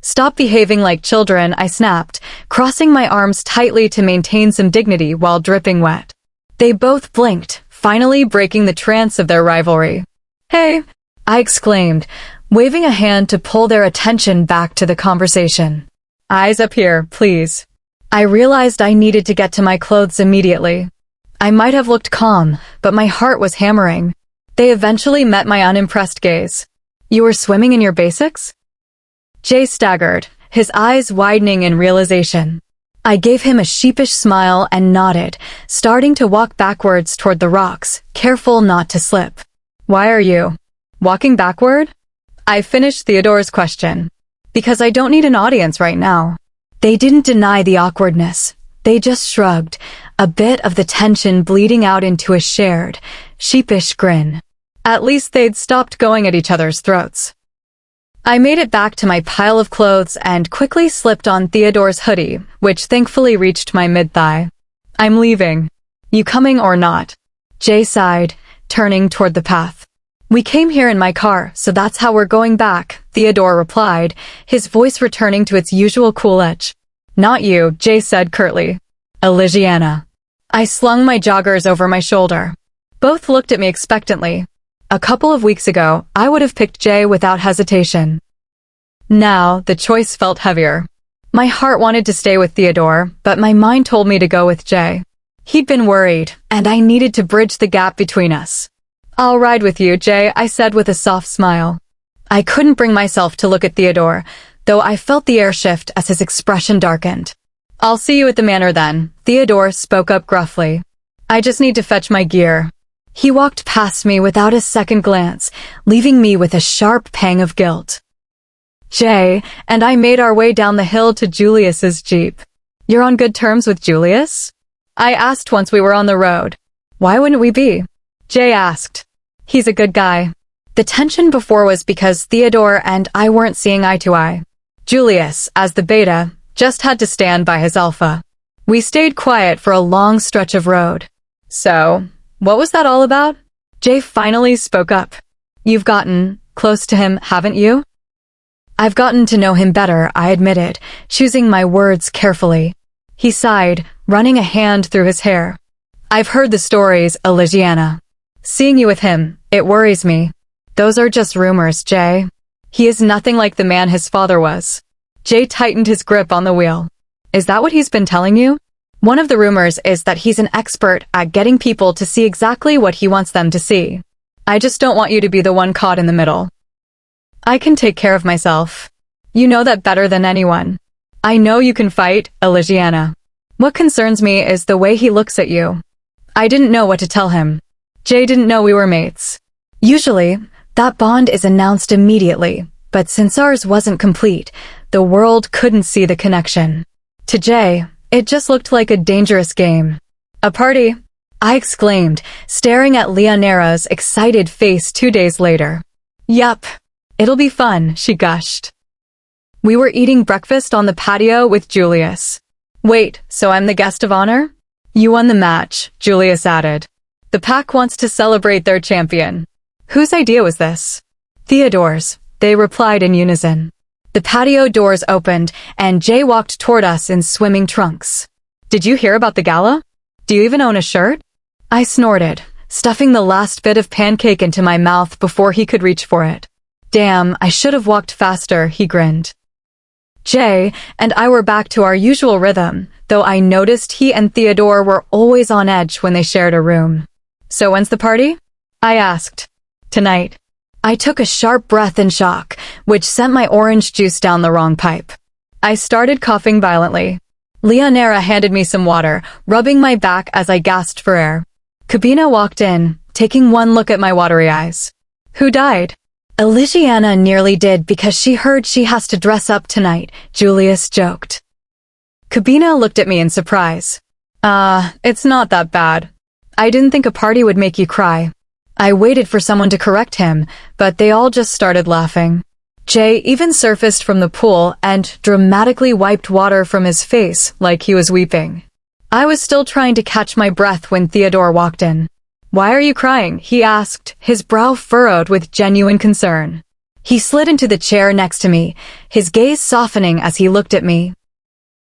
"Stop behaving like children," I snapped, crossing my arms tightly to maintain some dignity while dripping wet. They both blinked, finally breaking the trance of their rivalry. "Hey," I exclaimed, waving a hand to pull their attention back to the conversation. "Eyes up here, please." I realized I needed to get to my clothes immediately. I might have looked calm, but my heart was hammering. They eventually met my unimpressed gaze. "You were swimming in your basics?" Jay staggered, his eyes widening in realization. I gave him a sheepish smile and nodded, starting to walk backwards toward the rocks, careful not to slip. "Why are you walking backward?" I finished Theodore's question. "Because I don't need an audience right now." They didn't deny the awkwardness. They just shrugged, a bit of the tension bleeding out into a shared, sheepish grin. At least they'd stopped going at each other's throats. I made it back to my pile of clothes and quickly slipped on Theodore's hoodie, which thankfully reached my mid-thigh. "I'm leaving. You coming or not?" Jay sighed, turning toward the path. "We came here in my car, so that's how we're going back," Theodore replied, his voice returning to its usual cool edge. "Not you," Jay said curtly. "Elisiana." I slung my joggers over my shoulder. Both looked at me expectantly. A couple of weeks ago, I would have picked Jay without hesitation. Now, the choice felt heavier. My heart wanted to stay with Theodore, but my mind told me to go with Jay. He'd been worried, and I needed to bridge the gap between us. "I'll ride with you, Jay," I said with a soft smile. I couldn't bring myself to look at Theodore, though I felt the air shift as his expression darkened. "I'll see you at the manor then," Theodore spoke up gruffly. "I just need to fetch my gear." He walked past me without a second glance, leaving me with a sharp pang of guilt. Jay and I made our way down the hill to Julius's jeep. "You're on good terms with Julius?" I asked once we were on the road. "Why wouldn't we be?" Jay asked. "He's a good guy." The tension before was because Theodore and I weren't seeing eye to eye. Julius, as the beta, just had to stand by his alpha. We stayed quiet for a long stretch of road. "So, what was that all about?" Jay finally spoke up. "You've gotten close to him, haven't you?" "I've gotten to know him better," I admitted, choosing my words carefully. He sighed, running a hand through his hair. "I've heard the stories, Elisiana. Seeing you with him, it worries me." "Those are just rumors, Jay. He is nothing like the man his father was." Jay tightened his grip on the wheel. "Is that what he's been telling you?" "One of the rumors is that he's an expert at getting people to see exactly what he wants them to see. I just don't want you to be the one caught in the middle." "I can take care of myself. You know that better than anyone." "I know you can fight, Elisiana. What concerns me is the way he looks at you." I didn't know what to tell him. Jay didn't know we were mates. Usually, that bond is announced immediately, but since ours wasn't complete, the world couldn't see the connection. To Jay, it just looked like a dangerous game. "A party?" I exclaimed, staring at Leonera's excited face 2 days later. "Yup. It'll be fun," she gushed. We were eating breakfast on the patio with Julius. "Wait, so I'm the guest of honor?" "You won the match," Julius added. "The pack wants to celebrate their champion." "Whose idea was this?" "Theodore's," they replied in unison. The patio doors opened, and Jay walked toward us in swimming trunks. "Did you hear about the gala? Do you even own a shirt?" I snorted, stuffing the last bit of pancake into my mouth before he could reach for it. "Damn, I should have walked faster," he grinned. Jay and I were back to our usual rhythm, though I noticed he and Theodore were always on edge when they shared a room. "So when's the party?" I asked. "Tonight." I took a sharp breath in shock, which sent my orange juice down the wrong pipe. I started coughing violently. Leonera handed me some water, rubbing my back as I gasped for air. Cabina walked in, taking one look at my watery eyes. "Who died?" "Elisiana nearly did because she heard she has to dress up tonight," Julius joked. Cabina looked at me in surprise. It's not that bad. I didn't think a party would make you cry." I waited for someone to correct him, but they all just started laughing. Jay even surfaced from the pool and dramatically wiped water from his face like he was weeping. I was still trying to catch my breath when Theodore walked in. "Why are you crying?" he asked, his brow furrowed with genuine concern. He slid into the chair next to me, his gaze softening as he looked at me.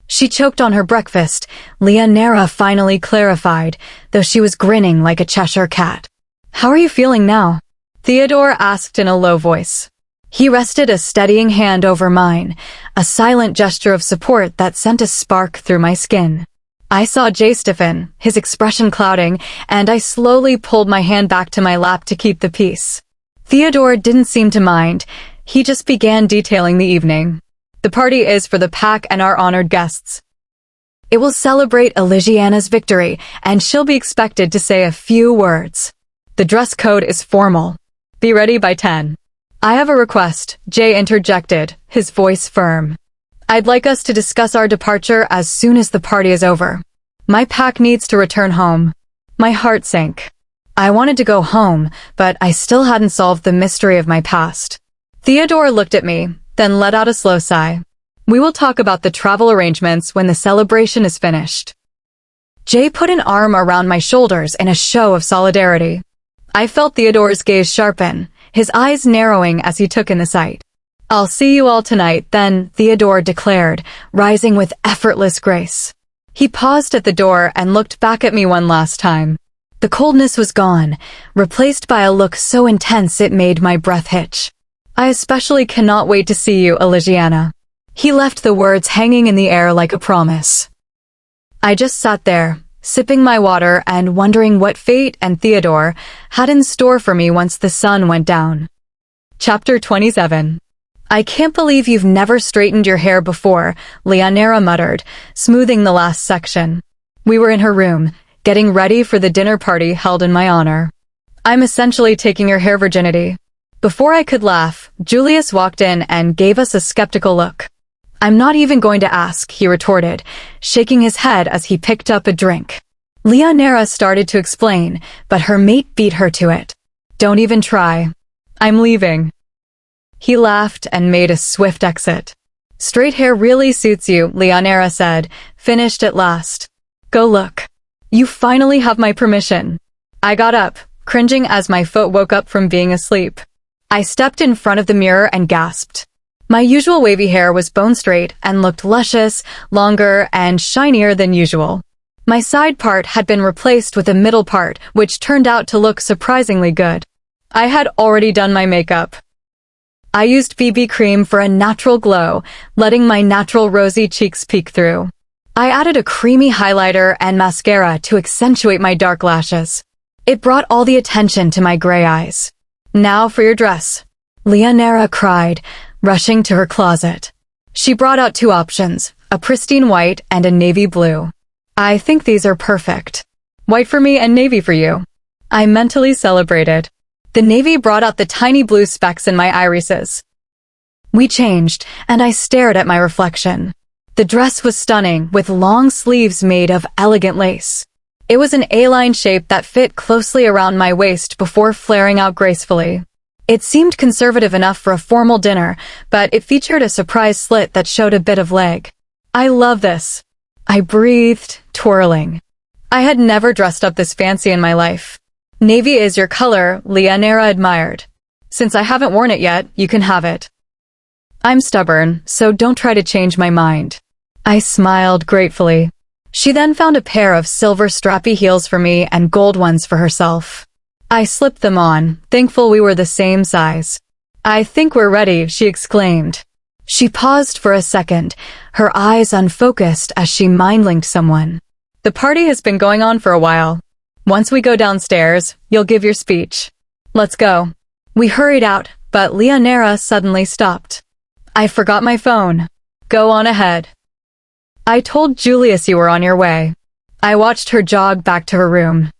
She choked on her breakfast, Elisiana finally clarified, though she was grinning like a Cheshire cat. "How are you feeling now?" Theodore asked in a low voice. He rested a steadying hand over mine, a silent gesture of support that sent a spark through my skin. I saw Jay stiffen, his expression clouding, and I slowly pulled my hand back to my lap to keep the peace. Theodore didn't seem to mind. He just began detailing the evening. "The party is for the pack and our honored guests. It will celebrate Elisiana's victory, and she'll be expected to say a few words. The dress code is formal. Be ready by 10. "I have a request," Jay interjected, his voice firm. "I'd like us to discuss our departure as soon as the party is over. My pack needs to return home." My heart sank. I wanted to go home, but I still hadn't solved the mystery of my past. Theodore looked at me, then let out a slow sigh. "We will talk about the travel arrangements when the celebration is finished." Jay put an arm around my shoulders in a show of solidarity. I felt Theodore's gaze sharpen, his eyes narrowing as he took in the sight. "I'll see you all tonight, then," Theodore declared, rising with effortless grace. He paused at the door and looked back at me one last time. The coldness was gone, replaced by a look so intense it made my breath hitch. "I especially cannot wait to see you, Elisiana." He left the words hanging in the air like a promise. I just sat there, sipping my water and wondering what fate and Theodore had in store for me once the sun went down. Chapter 27. "I can't believe you've never straightened your hair before," Elisiana muttered, smoothing the last section. We were in her room, getting ready for the dinner party held in my honor. "I'm essentially taking your hair virginity." Before I could laugh, Julius walked in and gave us a skeptical look. "I'm not even going to ask," he retorted, shaking his head as he picked up a drink. Elisiana started to explain, but her mate beat her to it. "Don't even try. I'm leaving." He laughed and made a swift exit. "Straight hair really suits you," Elisiana said, finished at last. "Go look. You finally have my permission." I got up, cringing as my foot woke up from being asleep. I stepped in front of the mirror and gasped. My usual wavy hair was bone straight and looked luscious, longer, and shinier than usual. My side part had been replaced with a middle part, which turned out to look surprisingly good. I had already done my makeup. I used BB cream for a natural glow, letting my natural rosy cheeks peek through. I added a creamy highlighter and mascara to accentuate my dark lashes. It brought all the attention to my gray eyes. "Now for your dress," Elisiana cried, rushing to her closet. She brought out two options, a pristine white and a navy blue. "I think these are perfect. White for me and navy for you." I mentally celebrated. The navy brought out the tiny blue specks in my irises. We changed, and I stared at my reflection. The dress was stunning, with long sleeves made of elegant lace. It was an A-line shape that fit closely around my waist before flaring out gracefully. It seemed conservative enough for a formal dinner, but it featured a surprise slit that showed a bit of leg. "I love this." I breathed, twirling. I had never dressed up this fancy in my life. "Navy is your color," Elisiana admired. "Since I haven't worn it yet, you can have it." I'm stubborn, so don't try to change my mind. I smiled gratefully. She then found a pair of silver strappy heels for me and gold ones for herself. I slipped them on, thankful we were the same size. "I think we're ready," she exclaimed. She paused for a second, her eyes unfocused as she mind-linked someone. "The party has been going on for a while. Once we go downstairs, you'll give your speech. Let's go." We hurried out, but Elisiana suddenly stopped. "I forgot my phone." "Go on ahead." "I told Julius you were on your way." I watched her jog back to her room.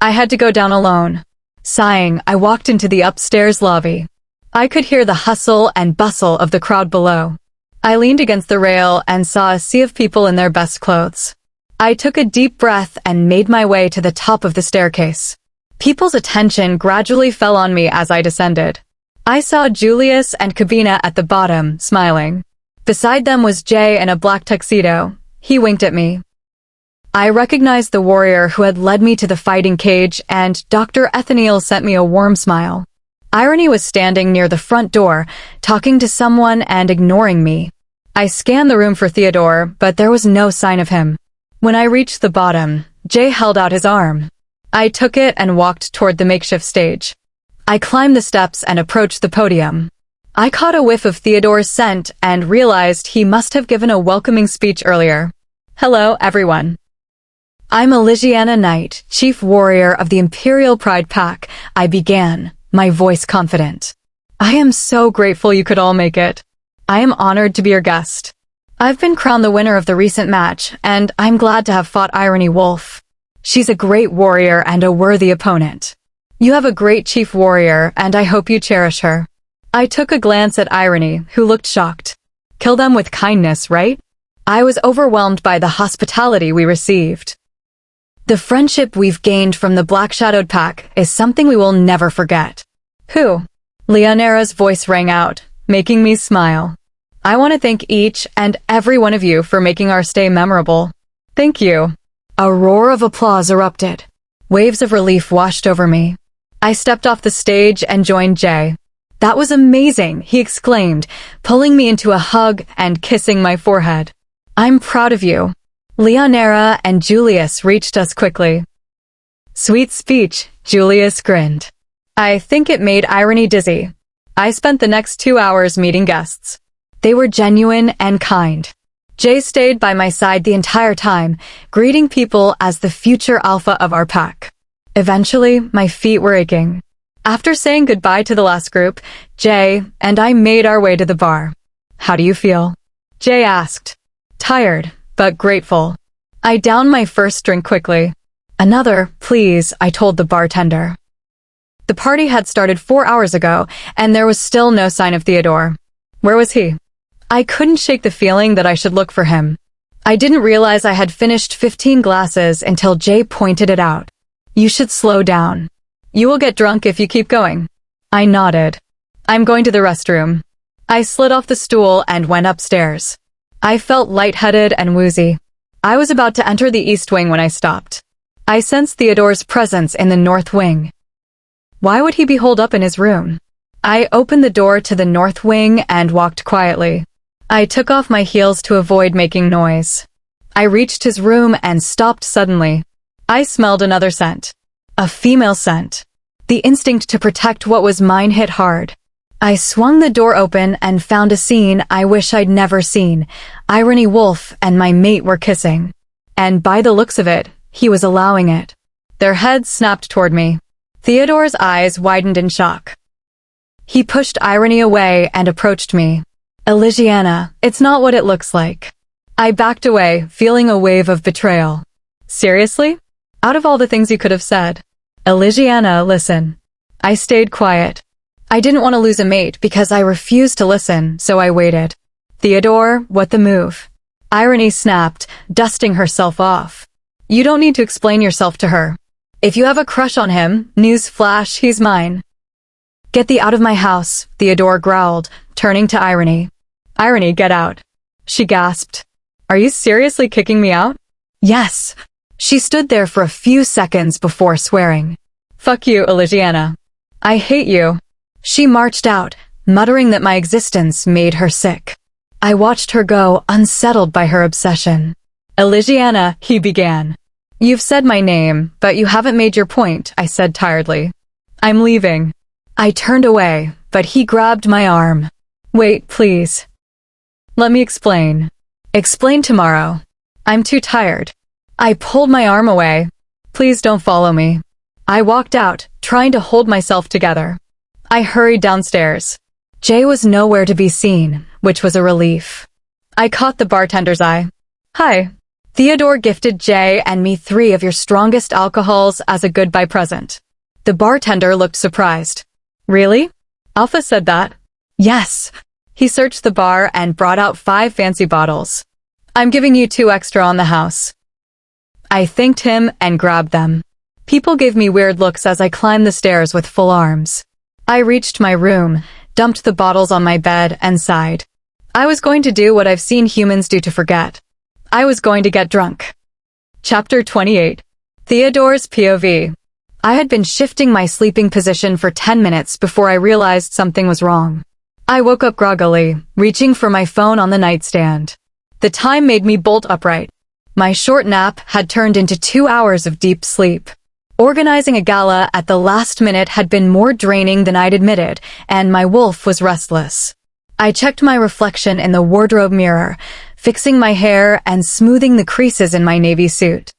I had to go down alone. Sighing, I walked into the upstairs lobby. I could hear the hustle and bustle of the crowd below. I leaned against the rail and saw a sea of people in their best clothes. I took a deep breath and made my way to the top of the staircase. People's attention gradually fell on me as I descended. I saw Julius and Cabina at the bottom, smiling. Beside them was Jay in a black tuxedo. He winked at me. I recognized the warrior who had led me to the fighting cage, and Dr. Ethaniel sent me a warm smile. Irony was standing near the front door, talking to someone and ignoring me. I scanned the room for Theodore, but there was no sign of him. When I reached the bottom, Jay held out his arm. I took it and walked toward the makeshift stage. I climbed the steps and approached the podium. I caught a whiff of Theodore's scent and realized he must have given a welcoming speech earlier. Hello, everyone. I'm Elisiana Knight, Chief Warrior of the Imperial Pride Pack, I began, my voice confident. I am so grateful you could all make it. I am honored to be your guest. I've been crowned the winner of the recent match, and I'm glad to have fought Irony Wolf. She's a great warrior and a worthy opponent. You have a great chief warrior, and I hope you cherish her. I took a glance at Irony, who looked shocked. Kill them with kindness, right? I was overwhelmed by the hospitality we received. The friendship we've gained from the Black Shadowed Pack is something we will never forget. Who? Leonera's voice rang out, making me smile. I want to thank each and every one of you for making our stay memorable. Thank you. A roar of applause erupted. Waves of relief washed over me. I stepped off the stage and joined Jay. That was amazing, he exclaimed, pulling me into a hug and kissing my forehead. I'm proud of you. Leonera and Julius reached us quickly. Sweet speech, Julius grinned. I think it made Irony dizzy. I spent the next 2 hours meeting guests. They were genuine and kind. Jay stayed by my side the entire time, greeting people as the future alpha of our pack. Eventually, my feet were aching. After saying goodbye to the last group, Jay and I made our way to the bar. How do you feel? Jay asked. Tired, but grateful. I downed my first drink quickly. Another, please, I told the bartender. The party had started 4 hours ago, and there was still no sign of Theodore. Where was he? I couldn't shake the feeling that I should look for him. I didn't realize I had finished 15 glasses until Jay pointed it out. You should slow down. You will get drunk if you keep going. I nodded. I'm going to the restroom. I slid off the stool and went upstairs. I felt lightheaded and woozy. I was about to enter the east wing when I stopped. I sensed Theodore's presence in the north wing. Why would he be holed up in his room? I opened the door to the north wing and walked quietly. I took off my heels to avoid making noise. I reached his room and stopped suddenly. I smelled another scent. A female scent. The instinct to protect what was mine hit hard. I swung the door open and found a scene I wish I'd never seen. Irony Wolf and my mate were kissing. And by the looks of it, he was allowing it. Their heads snapped toward me. Theodore's eyes widened in shock. He pushed Irony away and approached me. Elisiana, it's not what it looks like. I backed away, feeling a wave of betrayal. Seriously? Out of all the things you could have said. Elisiana, listen. I stayed quiet. I didn't want to lose a mate because I refused to listen, so I waited. Theodore, what the move? Irony snapped, dusting herself off. You don't need to explain yourself to her. If you have a crush on him, news flash, he's mine. Get thee out of my house, Theodore growled, turning to Irony. Irony, get out. She gasped. Are you seriously kicking me out? Yes. She stood there for a few seconds before swearing. Fuck you, Elisiana. I hate you. She marched out, muttering that my existence made her sick. I watched her go, unsettled by her obsession. Elisiana, he began. You've said my name, but you haven't made your point, I said tiredly. I'm leaving. I turned away, but he grabbed my arm. Wait, please. Let me explain. Explain tomorrow. I'm too tired. I pulled my arm away. Please don't follow me. I walked out, trying to hold myself together. I hurried downstairs. Jay was nowhere to be seen, which was a relief. I caught the bartender's eye. Hi. Theodore gifted Jay and me 3 of your strongest alcohols as a goodbye present. The bartender looked surprised. Really? Alpha said that? Yes. He searched the bar and brought out 5 fancy bottles. I'm giving you 2 extra on the house. I thanked him and grabbed them. People gave me weird looks as I climbed the stairs with full arms. I reached my room, dumped the bottles on my bed, and sighed. I was going to do what I've seen humans do to forget. I was going to get drunk. Chapter 28. Theodore's POV. I had been shifting my sleeping position for 10 minutes before I realized something was wrong. I woke up groggily, reaching for my phone on the nightstand. The time made me bolt upright. My short nap had turned into 2 hours of deep sleep. Organizing a gala at the last minute had been more draining than I'd admitted, and my wolf was restless. I checked my reflection in the wardrobe mirror, fixing my hair and smoothing the creases in my navy suit.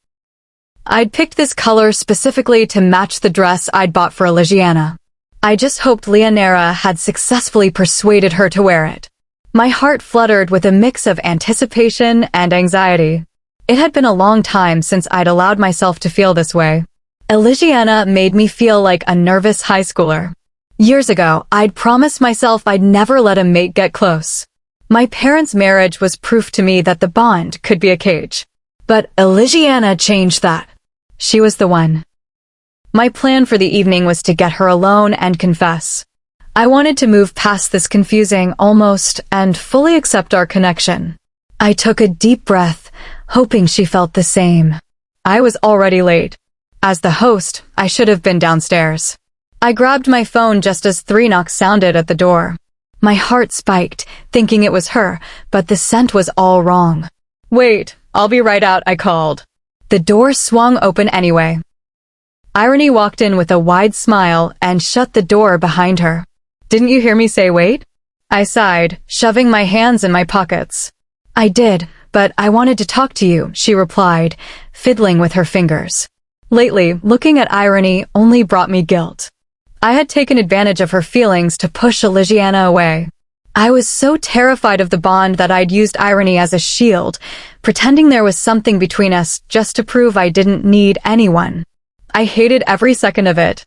I'd picked this color specifically to match the dress I'd bought for Elisiana. I just hoped Leonera had successfully persuaded her to wear it. My heart fluttered with a mix of anticipation and anxiety. It had been a long time since I'd allowed myself to feel this way. Elisiana made me feel like a nervous high schooler. Years ago, I'd promised myself I'd never let a mate get close. My parents' marriage was proof to me that the bond could be a cage. But Elisiana changed that. She was the one. My plan for the evening was to get her alone and confess. I wanted to move past this confusing, almost, and fully accept our connection. I took a deep breath, hoping she felt the same. I was already late. As the host, I should have been downstairs. I grabbed my phone just as 3 knocks sounded at the door. My heart spiked, thinking it was her, but the scent was all wrong. "Wait, I'll be right out," I called. The door swung open anyway. Irony walked in with a wide smile and shut the door behind her. "Didn't you hear me say wait?" I sighed, shoving my hands in my pockets. "I did, but I wanted to talk to you," she replied, fiddling with her fingers. Lately, looking at Irony only brought me guilt. I had taken advantage of her feelings to push Elisiana away. I was so terrified of the bond that I'd used Irony as a shield, pretending there was something between us just to prove I didn't need anyone. I hated every second of it.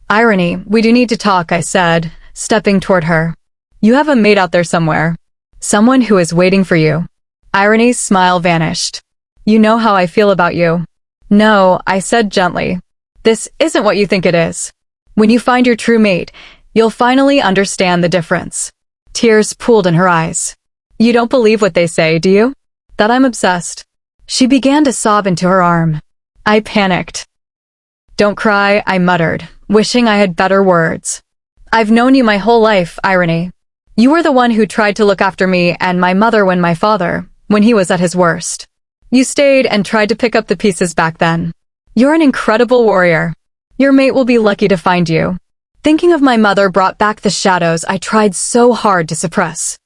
"Irony, we do need to talk," I said, stepping toward her. "You have a mate out there somewhere. Someone who is waiting for you." Irony's smile vanished. "You know how I feel about you." "No," I said gently. "This isn't what you think it is. When you find your true mate, you'll finally understand the difference." Tears pooled in her eyes. "You don't believe what they say, do you? That I'm obsessed?" She began to sob into her arm. I panicked. "Don't cry," I muttered, wishing I had better words. "I've known you my whole life, Irony. You were the one who tried to look after me and my mother when he was at his worst. You stayed and tried to pick up the pieces back then. You're an incredible warrior. Your mate will be lucky to find you." Thinking of my mother brought back the shadows I tried so hard to suppress.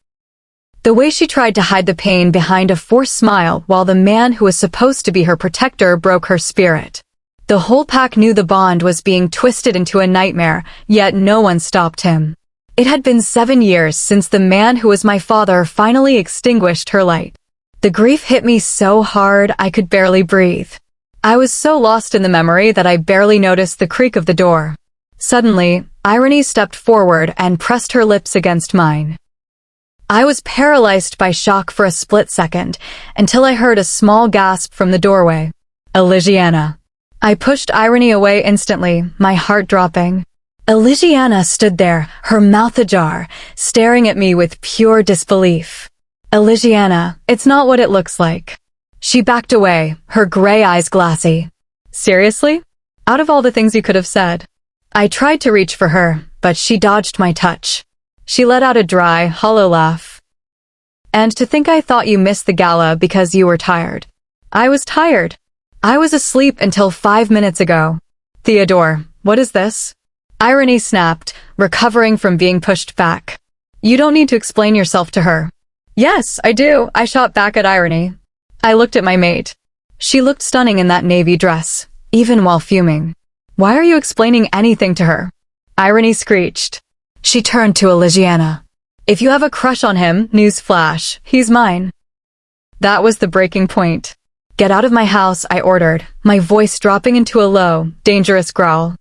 The way she tried to hide the pain behind a forced smile while the man who was supposed to be her protector broke her spirit. The whole pack knew the bond was being twisted into a nightmare, yet no one stopped him. It had been 7 years since the man who was my father finally extinguished her light. The grief hit me so hard I could barely breathe. I was so lost in the memory that I barely noticed the creak of the door. Suddenly, Irony stepped forward and pressed her lips against mine. I was paralyzed by shock for a split second, until I heard a small gasp from the doorway. "Elisiana." I pushed Irony away instantly, my heart dropping. Elisiana stood there, her mouth ajar, staring at me with pure disbelief. "Elisiana, it's not what it looks like." She backed away, her gray eyes glassy. "Seriously? Out of all the things you could have said." I tried to reach for her, but she dodged my touch. She let out a dry, hollow laugh. "And to think I thought you missed the gala because you were tired." I was tired. I was asleep until 5 minutes ago. "Theodore, what is this?" Irony snapped, recovering from being pushed back. "You don't need to explain yourself to her." "Yes, I do," I shot back at Irony. I looked at my mate. She looked stunning in that navy dress, even while fuming. "Why are you explaining anything to her?" Irony screeched. She turned to Elisiana. "If you have a crush on him, newsflash, he's mine." That was the breaking point. "Get out of my house," I ordered, my voice dropping into a low, dangerous growl.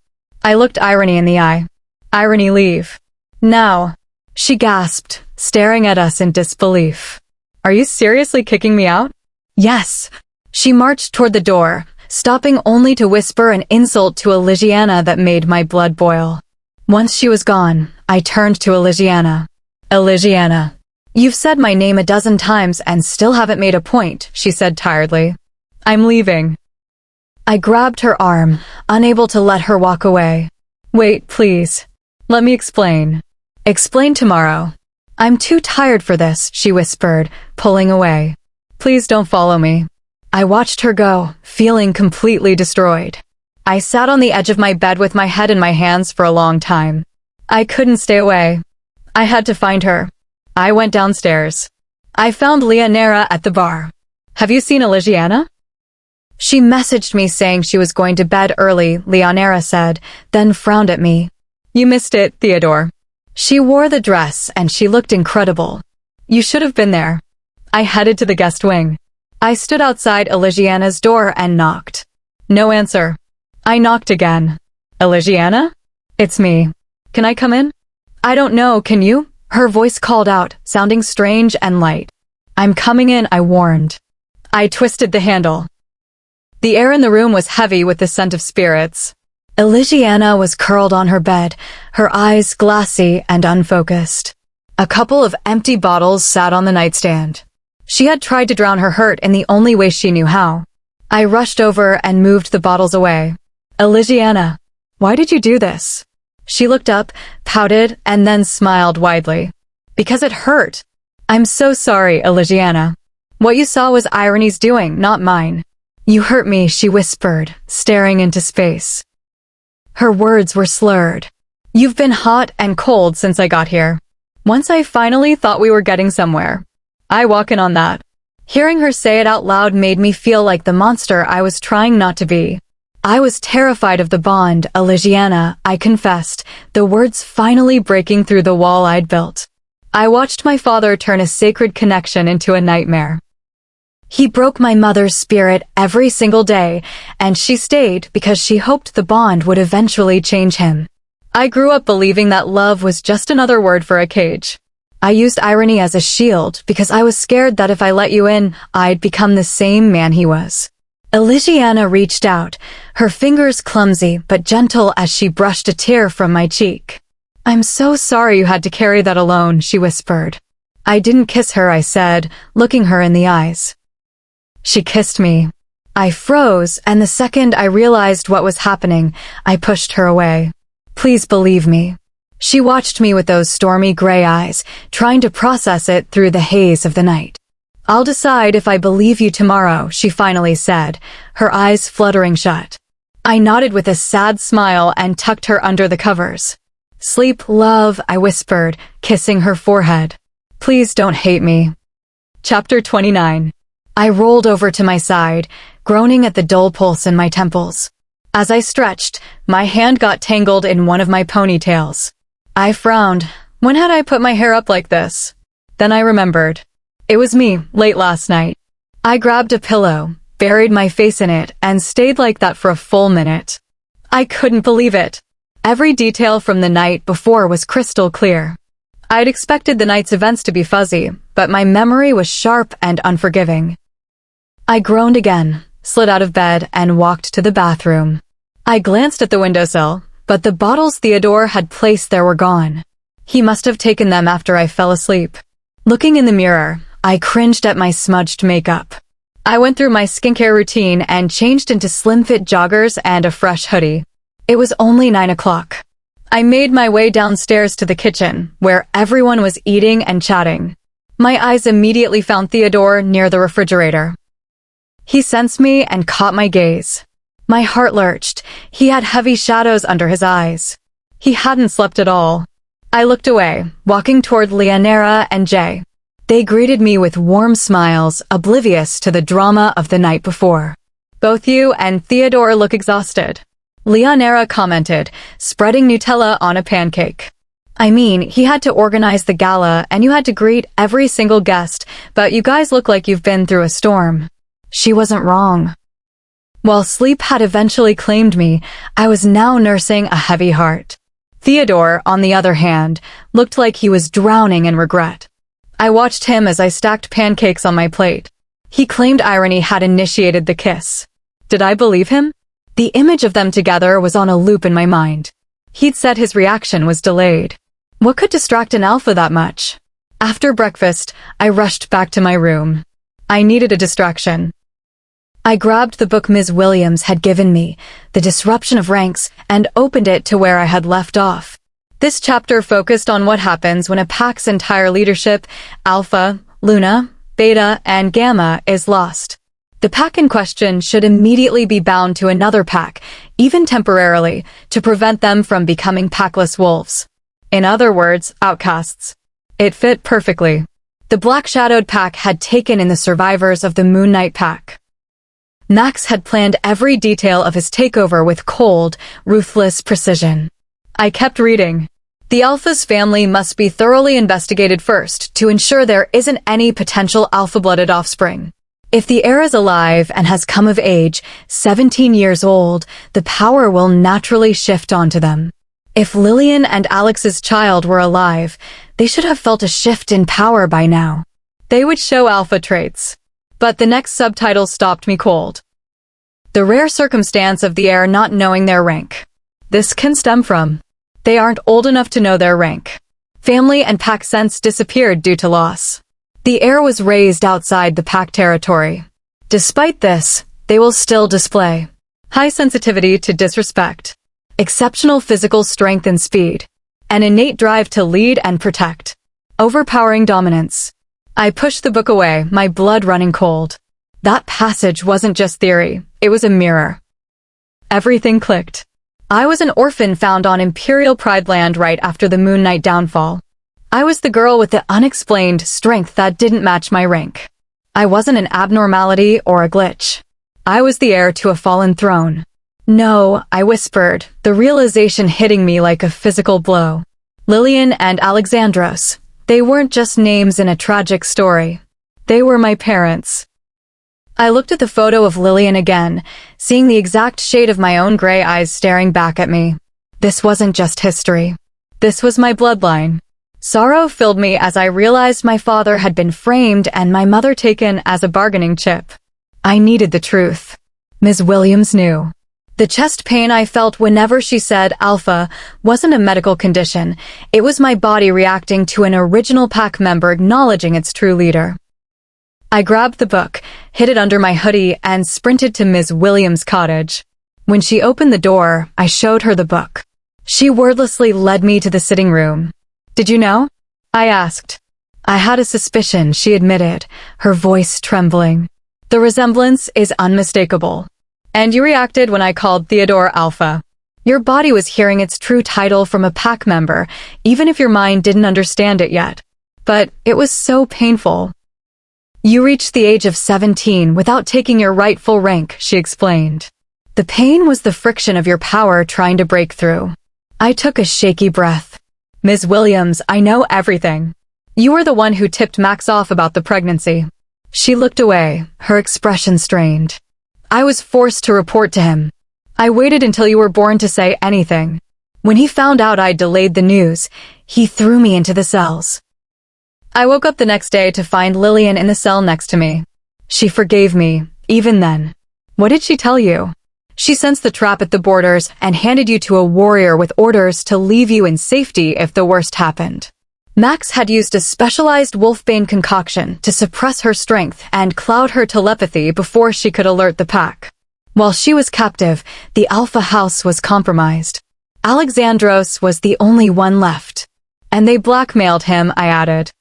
I looked Irony in the eye. "Irony, leave. Now." She gasped, staring at us in disbelief. "Are you seriously kicking me out?" "Yes." She marched toward the door, stopping only to whisper an insult to Elisiana that made my blood boil. Once she was gone, I turned to Elisiana. "Elisiana, you've said my name a dozen times and still haven't made a point," she said tiredly. I'm leaving. I grabbed her arm, unable to let her walk away. Wait, please. Let me explain. Explain tomorrow. I'm too tired for this, she whispered, pulling away. Please don't follow me. I watched her go, feeling completely destroyed. I sat on the edge of my bed with my head in my hands for a long time. I couldn't stay away. I had to find her. I went downstairs. I found Elisiana at the bar. Have you seen Elisiana? She messaged me saying she was going to bed early, Elisiana said, then frowned at me. You missed it, Theodore. She wore the dress and she looked incredible. You should have been there. I headed to the guest wing. I stood outside Elisiana's door and knocked. No answer. I knocked again. Elisiana? It's me. Can I come in? I don't know, can you? Her voice called out, sounding strange and light. I'm coming in, I warned. I twisted the handle. The air in the room was heavy with the scent of spirits. Elisiana was curled on her bed, her eyes glassy and unfocused. A couple of empty bottles sat on the nightstand. She had tried to drown her hurt in the only way she knew how. I rushed over and moved the bottles away. Elisiana, why did you do this? She looked up, pouted, and then smiled widely. Because it hurt. I'm so sorry, Elisiana. What you saw was Irony's doing, not mine. You hurt me, she whispered, staring into space. Her words were slurred. You've been hot and cold since I got here. Once I finally thought we were getting somewhere. I walk in on that. Hearing her say it out loud made me feel like the monster I was trying not to be. I was terrified of the bond, Elisiana, I confessed, the words finally breaking through the wall I'd built. I watched my father turn a sacred connection into a nightmare. He broke my mother's spirit every single day, and she stayed because she hoped the bond would eventually change him. I grew up believing that love was just another word for a cage. I used irony as a shield because I was scared that if I let you in, I'd become the same man he was. Elisiana reached out, her fingers clumsy but gentle as she brushed a tear from my cheek. I'm so sorry you had to carry that alone, she whispered. I didn't kiss her, I said, looking her in the eyes. She kissed me. I froze, and the second I realized what was happening, I pushed her away. Please believe me. She watched me with those stormy gray eyes, trying to process it through the haze of the night. I'll decide if I believe you tomorrow, she finally said, her eyes fluttering shut. I nodded with a sad smile and tucked her under the covers. Sleep, love, I whispered, kissing her forehead. Please don't hate me. Chapter 29. I rolled over to my side, groaning at the dull pulse in my temples. As I stretched, my hand got tangled in one of my ponytails. I frowned. When had I put my hair up like this? Then I remembered. It was me, late last night. I grabbed a pillow, buried my face in it, and stayed like that for a full minute. I couldn't believe it. Every detail from the night before was crystal clear. I'd expected the night's events to be fuzzy, but my memory was sharp and unforgiving. I groaned again, slid out of bed, and walked to the bathroom. I glanced at the windowsill, but the bottles Theodore had placed there were gone. He must have taken them after I fell asleep. Looking in the mirror, I cringed at my smudged makeup. I went through my skincare routine and changed into slim-fit joggers and a fresh hoodie. It was only 9 o'clock. I made my way downstairs to the kitchen, where everyone was eating and chatting. My eyes immediately found Theodore near the refrigerator. He sensed me and caught my gaze. My heart lurched. He had heavy shadows under his eyes. He hadn't slept at all. I looked away, walking toward Elisiana and Jay. They greeted me with warm smiles, oblivious to the drama of the night before. Both you and Theodore look exhausted. Elisiana commented, spreading Nutella on a pancake. I mean, he had to organize the gala and you had to greet every single guest, but you guys look like you've been through a storm. She wasn't wrong. While sleep had eventually claimed me, I was now nursing a heavy heart. Theodore, on the other hand, looked like he was drowning in regret. I watched him as I stacked pancakes on my plate. He claimed irony had initiated the kiss. Did I believe him? The image of them together was on a loop in my mind. He'd said his reaction was delayed. What could distract an alpha that much? After breakfast, I rushed back to my room. I needed a distraction. I grabbed the book Ms. Williams had given me, The Disruption of Ranks, and opened it to where I had left off. This chapter focused on what happens when a pack's entire leadership, Alpha, Luna, Beta, and Gamma, is lost. The pack in question should immediately be bound to another pack, even temporarily, to prevent them from becoming packless wolves. In other words, outcasts. It fit perfectly. The black-shadowed pack had taken in the survivors of the Moon Knight pack. Max had planned every detail of his takeover with cold, ruthless precision. I kept reading. The Alpha's family must be thoroughly investigated first to ensure there isn't any potential alpha-blooded offspring. If the heir is alive and has come of age, 17 years old, the power will naturally shift onto them. If Lillian and Alex's child were alive, they should have felt a shift in power by now. They would show alpha traits. But the next subtitle stopped me cold. The rare circumstance of the heir not knowing their rank. This can stem from: they aren't old enough to know their rank. Family and pack sense disappeared due to loss. The heir was raised outside the pack territory. Despite this, they will still display high sensitivity to disrespect, exceptional physical strength and speed, an innate drive to lead and protect, overpowering dominance. I pushed the book away, my blood running cold. That passage wasn't just theory, it was a mirror. Everything clicked. I was an orphan found on Imperial Pride Land right after the Moon Knight downfall. I was the girl with the unexplained strength that didn't match my rank. I wasn't an abnormality or a glitch. I was the heir to a fallen throne. No, I whispered, the realization hitting me like a physical blow. Lillian and Alexandros, they weren't just names in a tragic story. They were my parents. I looked at the photo of Lillian again, seeing the exact shade of my own gray eyes staring back at me. This wasn't just history. This was my bloodline. Sorrow filled me as I realized my father had been framed and my mother taken as a bargaining chip. I needed the truth. Ms. Williams knew. The chest pain I felt whenever she said alpha wasn't a medical condition. It was my body reacting to an original pack member acknowledging its true leader. I grabbed the book, hid it under my hoodie, and sprinted to Ms. Williams' cottage. When she opened the door, I showed her the book. She wordlessly led me to the sitting room. Did you know? I asked. I had a suspicion, she admitted, her voice trembling. The resemblance is unmistakable. And you reacted when I called Theodore Alpha. Your body was hearing its true title from a pack member, even if your mind didn't understand it yet. But it was so painful. You reached the age of 17 without taking your rightful rank, she explained. The pain was the friction of your power trying to break through. I took a shaky breath. Ms. Williams, I know everything. You were the one who tipped Max off about the pregnancy. She looked away, her expression strained. I was forced to report to him. I waited until you were born to say anything. When he found out I'd delayed the news, he threw me into the cells. I woke up the next day to find Lillian in the cell next to me. She forgave me, even then. What did she tell you? She sensed the trap at the borders and handed you to a warrior with orders to leave you in safety if the worst happened. Max had used a specialized wolfbane concoction to suppress her strength and cloud her telepathy before she could alert the pack. While she was captive, the Alpha House was compromised. Alexandros was the only one left. And they blackmailed him, I added.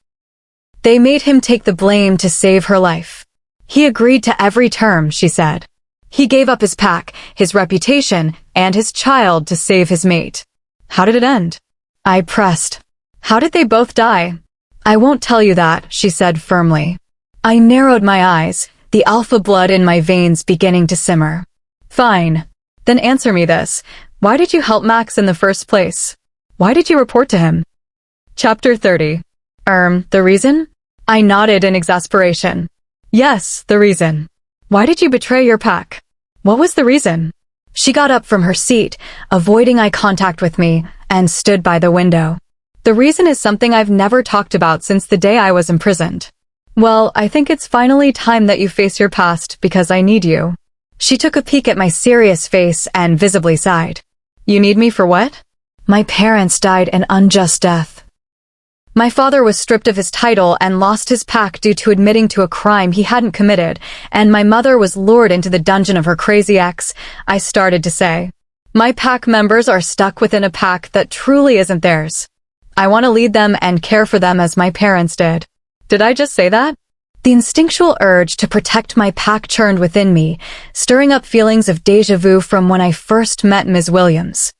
They made him take the blame to save her life. He agreed to every term, she said. He gave up his pack, his reputation, and his child to save his mate. How did it end? I pressed. How did they both die? I won't tell you that, she said firmly. I narrowed my eyes, the alpha blood in my veins beginning to simmer. Fine. Then answer me this. Why did you help Max in the first place? Why did you report to him? Chapter 30. The reason? I nodded in exasperation. Yes, the reason. Why did you betray your pack? What was the reason? She got up from her seat, avoiding eye contact with me, and stood by the window. The reason is something I've never talked about since the day I was imprisoned. Well, I think it's finally time that you face your past because I need you. She took a peek at my serious face and visibly sighed. You need me for what? My parents died an unjust death. My father was stripped of his title and lost his pack due to admitting to a crime he hadn't committed, and my mother was lured into the dungeon of her crazy ex, I started to say. My pack members are stuck within a pack that truly isn't theirs. I want to lead them and care for them as my parents did. Did I just say that? The instinctual urge to protect my pack churned within me, stirring up feelings of déjà vu from when I first met Ms. Williams.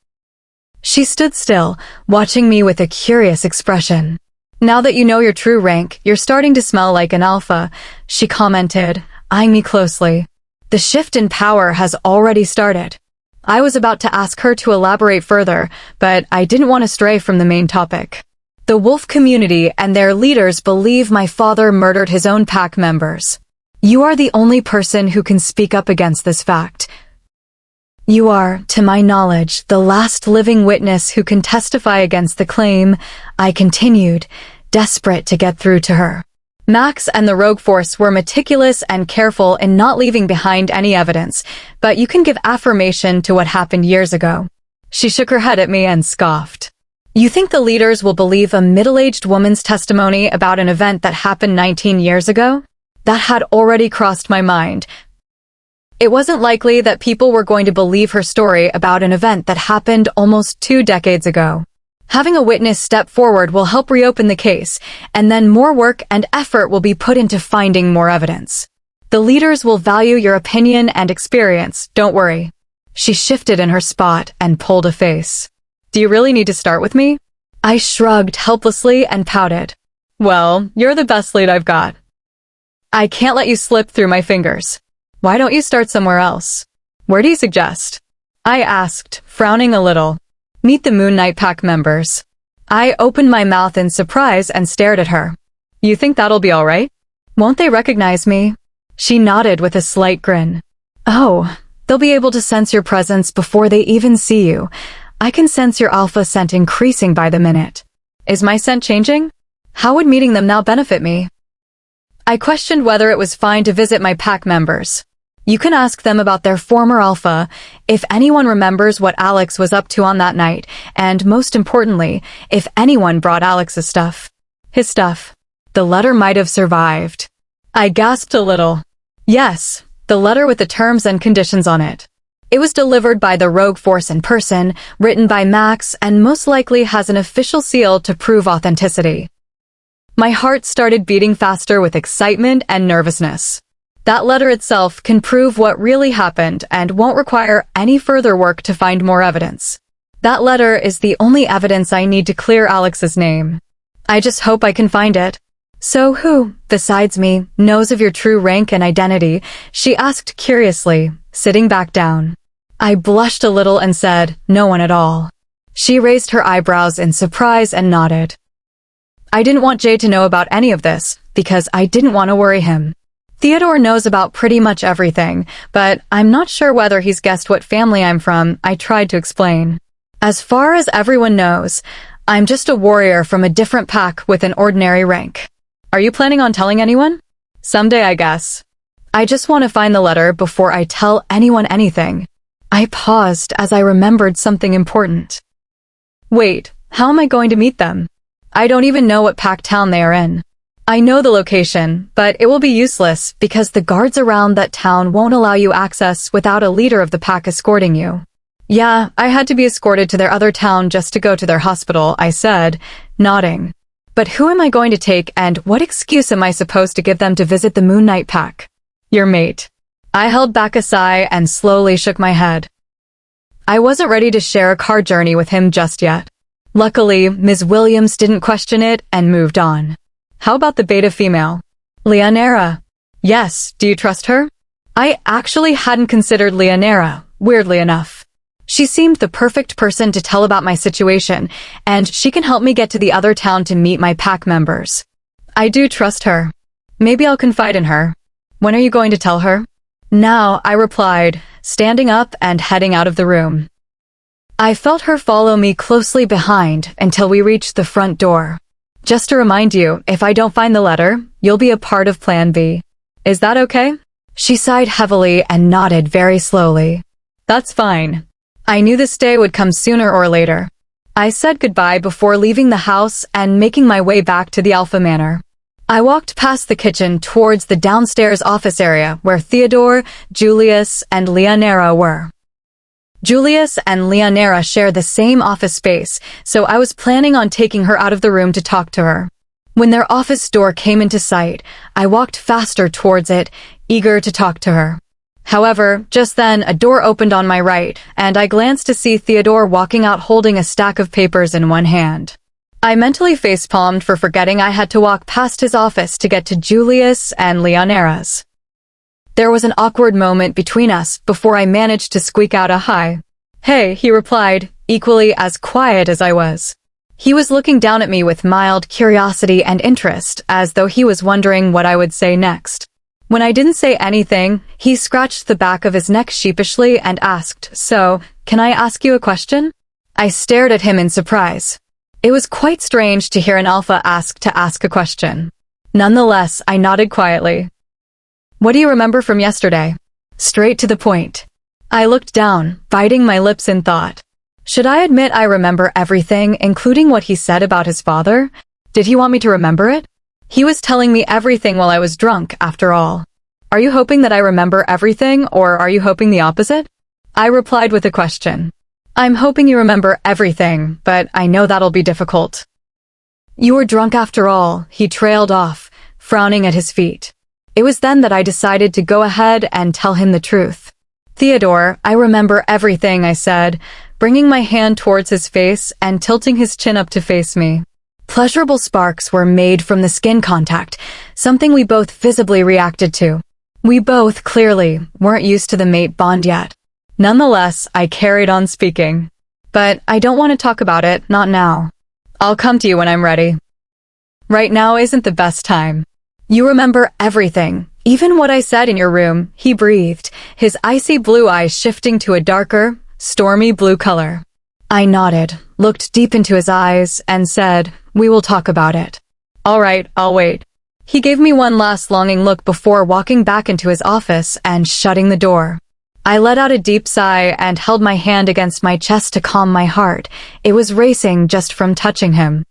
She stood still, watching me with a curious expression. Now that you know your true rank, you're starting to smell like an alpha, she commented, eyeing me closely. The shift in power has already started. I was about to ask her to elaborate further, but I didn't want to stray from the main topic. The wolf community and their leaders believe my father murdered his own pack members. You are the only person who can speak up against this fact. You are, to my knowledge, the last living witness who can testify against the claim, I continued, desperate to get through to her. Max and the rogue force were meticulous and careful in not leaving behind any evidence, but you can give affirmation to what happened years ago. She shook her head at me and scoffed. You think the leaders will believe a middle-aged woman's testimony about an event that happened 19 years ago? That had already crossed my mind. It wasn't likely that people were going to believe her story about an event that happened almost 2 decades ago. Having a witness step forward will help reopen the case, and then more work and effort will be put into finding more evidence. The leaders will value your opinion and experience, don't worry. She shifted in her spot and pulled a face. Do you really need to start with me? I shrugged helplessly and pouted. Well, you're the best lead I've got. I can't let you slip through my fingers. Why don't you start somewhere else? Where do you suggest? I asked, frowning a little. Meet the Moonlit pack members. I opened my mouth in surprise and stared at her. You think that'll be all right? Won't they recognize me? She nodded with a slight grin. Oh, they'll be able to sense your presence before they even see you. I can sense your alpha scent increasing by the minute. Is my scent changing? How would meeting them now benefit me? I questioned whether it was fine to visit my pack members. You can ask them about their former alpha, if anyone remembers what Alex was up to on that night, and most importantly, if anyone brought Alex's stuff. His stuff. The letter might have survived. I gasped a little. Yes, the letter with the terms and conditions on it. It was delivered by the rogue force in person, written by Max, and most likely has an official seal to prove authenticity. My heart started beating faster with excitement and nervousness. That letter itself can prove what really happened and won't require any further work to find more evidence. That letter is the only evidence I need to clear Alex's name. I just hope I can find it. So who, besides me, knows of your true rank and identity? She asked curiously, sitting back down. I blushed a little and said, no one at all. She raised her eyebrows in surprise and nodded. I didn't want Jay to know about any of this, because I didn't want to worry him. Theodore knows about pretty much everything, but I'm not sure whether he's guessed what family I'm from, I tried to explain. As far as everyone knows, I'm just a warrior from a different pack with an ordinary rank. Are you planning on telling anyone? Someday, I guess. I just want to find the letter before I tell anyone anything. I paused as I remembered something important. Wait, how am I going to meet them? I don't even know what pack town they are in. I know the location, but it will be useless because the guards around that town won't allow you access without a leader of the pack escorting you. Yeah, I had to be escorted to their other town just to go to their hospital, I said, nodding. But who am I going to take and what excuse am I supposed to give them to visit the Moonlit pack? Your mate. I held back a sigh and slowly shook my head. I wasn't ready to share a car journey with him just yet. Luckily, Ms. Williams didn't question it and moved on. How about the beta female? Leonera. Yes, do you trust her? I actually hadn't considered Leonera, weirdly enough. She seemed the perfect person to tell about my situation, and she can help me get to the other town to meet my pack members. I do trust her. Maybe I'll confide in her. When are you going to tell her? Now, I replied, standing up and heading out of the room. I felt her follow me closely behind until we reached the front door. Just to remind you, if I don't find the letter, you'll be a part of Plan B. Is that okay? She sighed heavily and nodded very slowly. That's fine. I knew this day would come sooner or later. I said goodbye before leaving the house and making my way back to the Alpha Manor. I walked past the kitchen towards the downstairs office area where Theodore, Julius, and Leonera were. Julius and Leonera share the same office space, so I was planning on taking her out of the room to talk to her. When their office door came into sight, I walked faster towards it, eager to talk to her. However, just then, a door opened on my right, and I glanced to see Theodore walking out holding a stack of papers in one hand. I mentally facepalmed for forgetting I had to walk past his office to get to Julius and Leonera's. There was an awkward moment between us before I managed to squeak out a hi. Hey, he replied, equally as quiet as I was. He was looking down at me with mild curiosity and interest, as though he was wondering what I would say next. When I didn't say anything, he scratched the back of his neck sheepishly and asked, "So, can I ask you a question?" I stared at him in surprise. It was quite strange to hear an alpha ask a question. Nonetheless, I nodded quietly. "What do you remember from yesterday?" Straight to the point. I looked down, biting my lips in thought. Should I admit I remember everything, including what he said about his father? Did he want me to remember it? He was telling me everything while I was drunk, after all. Are you hoping that I remember everything, or are you hoping the opposite? I replied with a question. I'm hoping you remember everything, but I know that'll be difficult. You were drunk after all, he trailed off, frowning at his feet. It was then that I decided to go ahead and tell him the truth. Theodore, I remember everything, I said, bringing my hand towards his face and tilting his chin up to face me. Pleasurable sparks were made from the skin contact, something we both visibly reacted to. We both, clearly, weren't used to the mate bond yet. Nonetheless, I carried on speaking. But I don't want to talk about it, not now. I'll come to you when I'm ready. Right now isn't the best time. You remember everything, even what I said in your room, he breathed, his icy blue eyes shifting to a darker, stormy blue color. I nodded, looked deep into his eyes, and said, "We will talk about it." All right, I'll wait. He gave me one last longing look before walking back into his office and shutting the door. I let out a deep sigh and held my hand against my chest to calm my heart. It was racing just from touching him.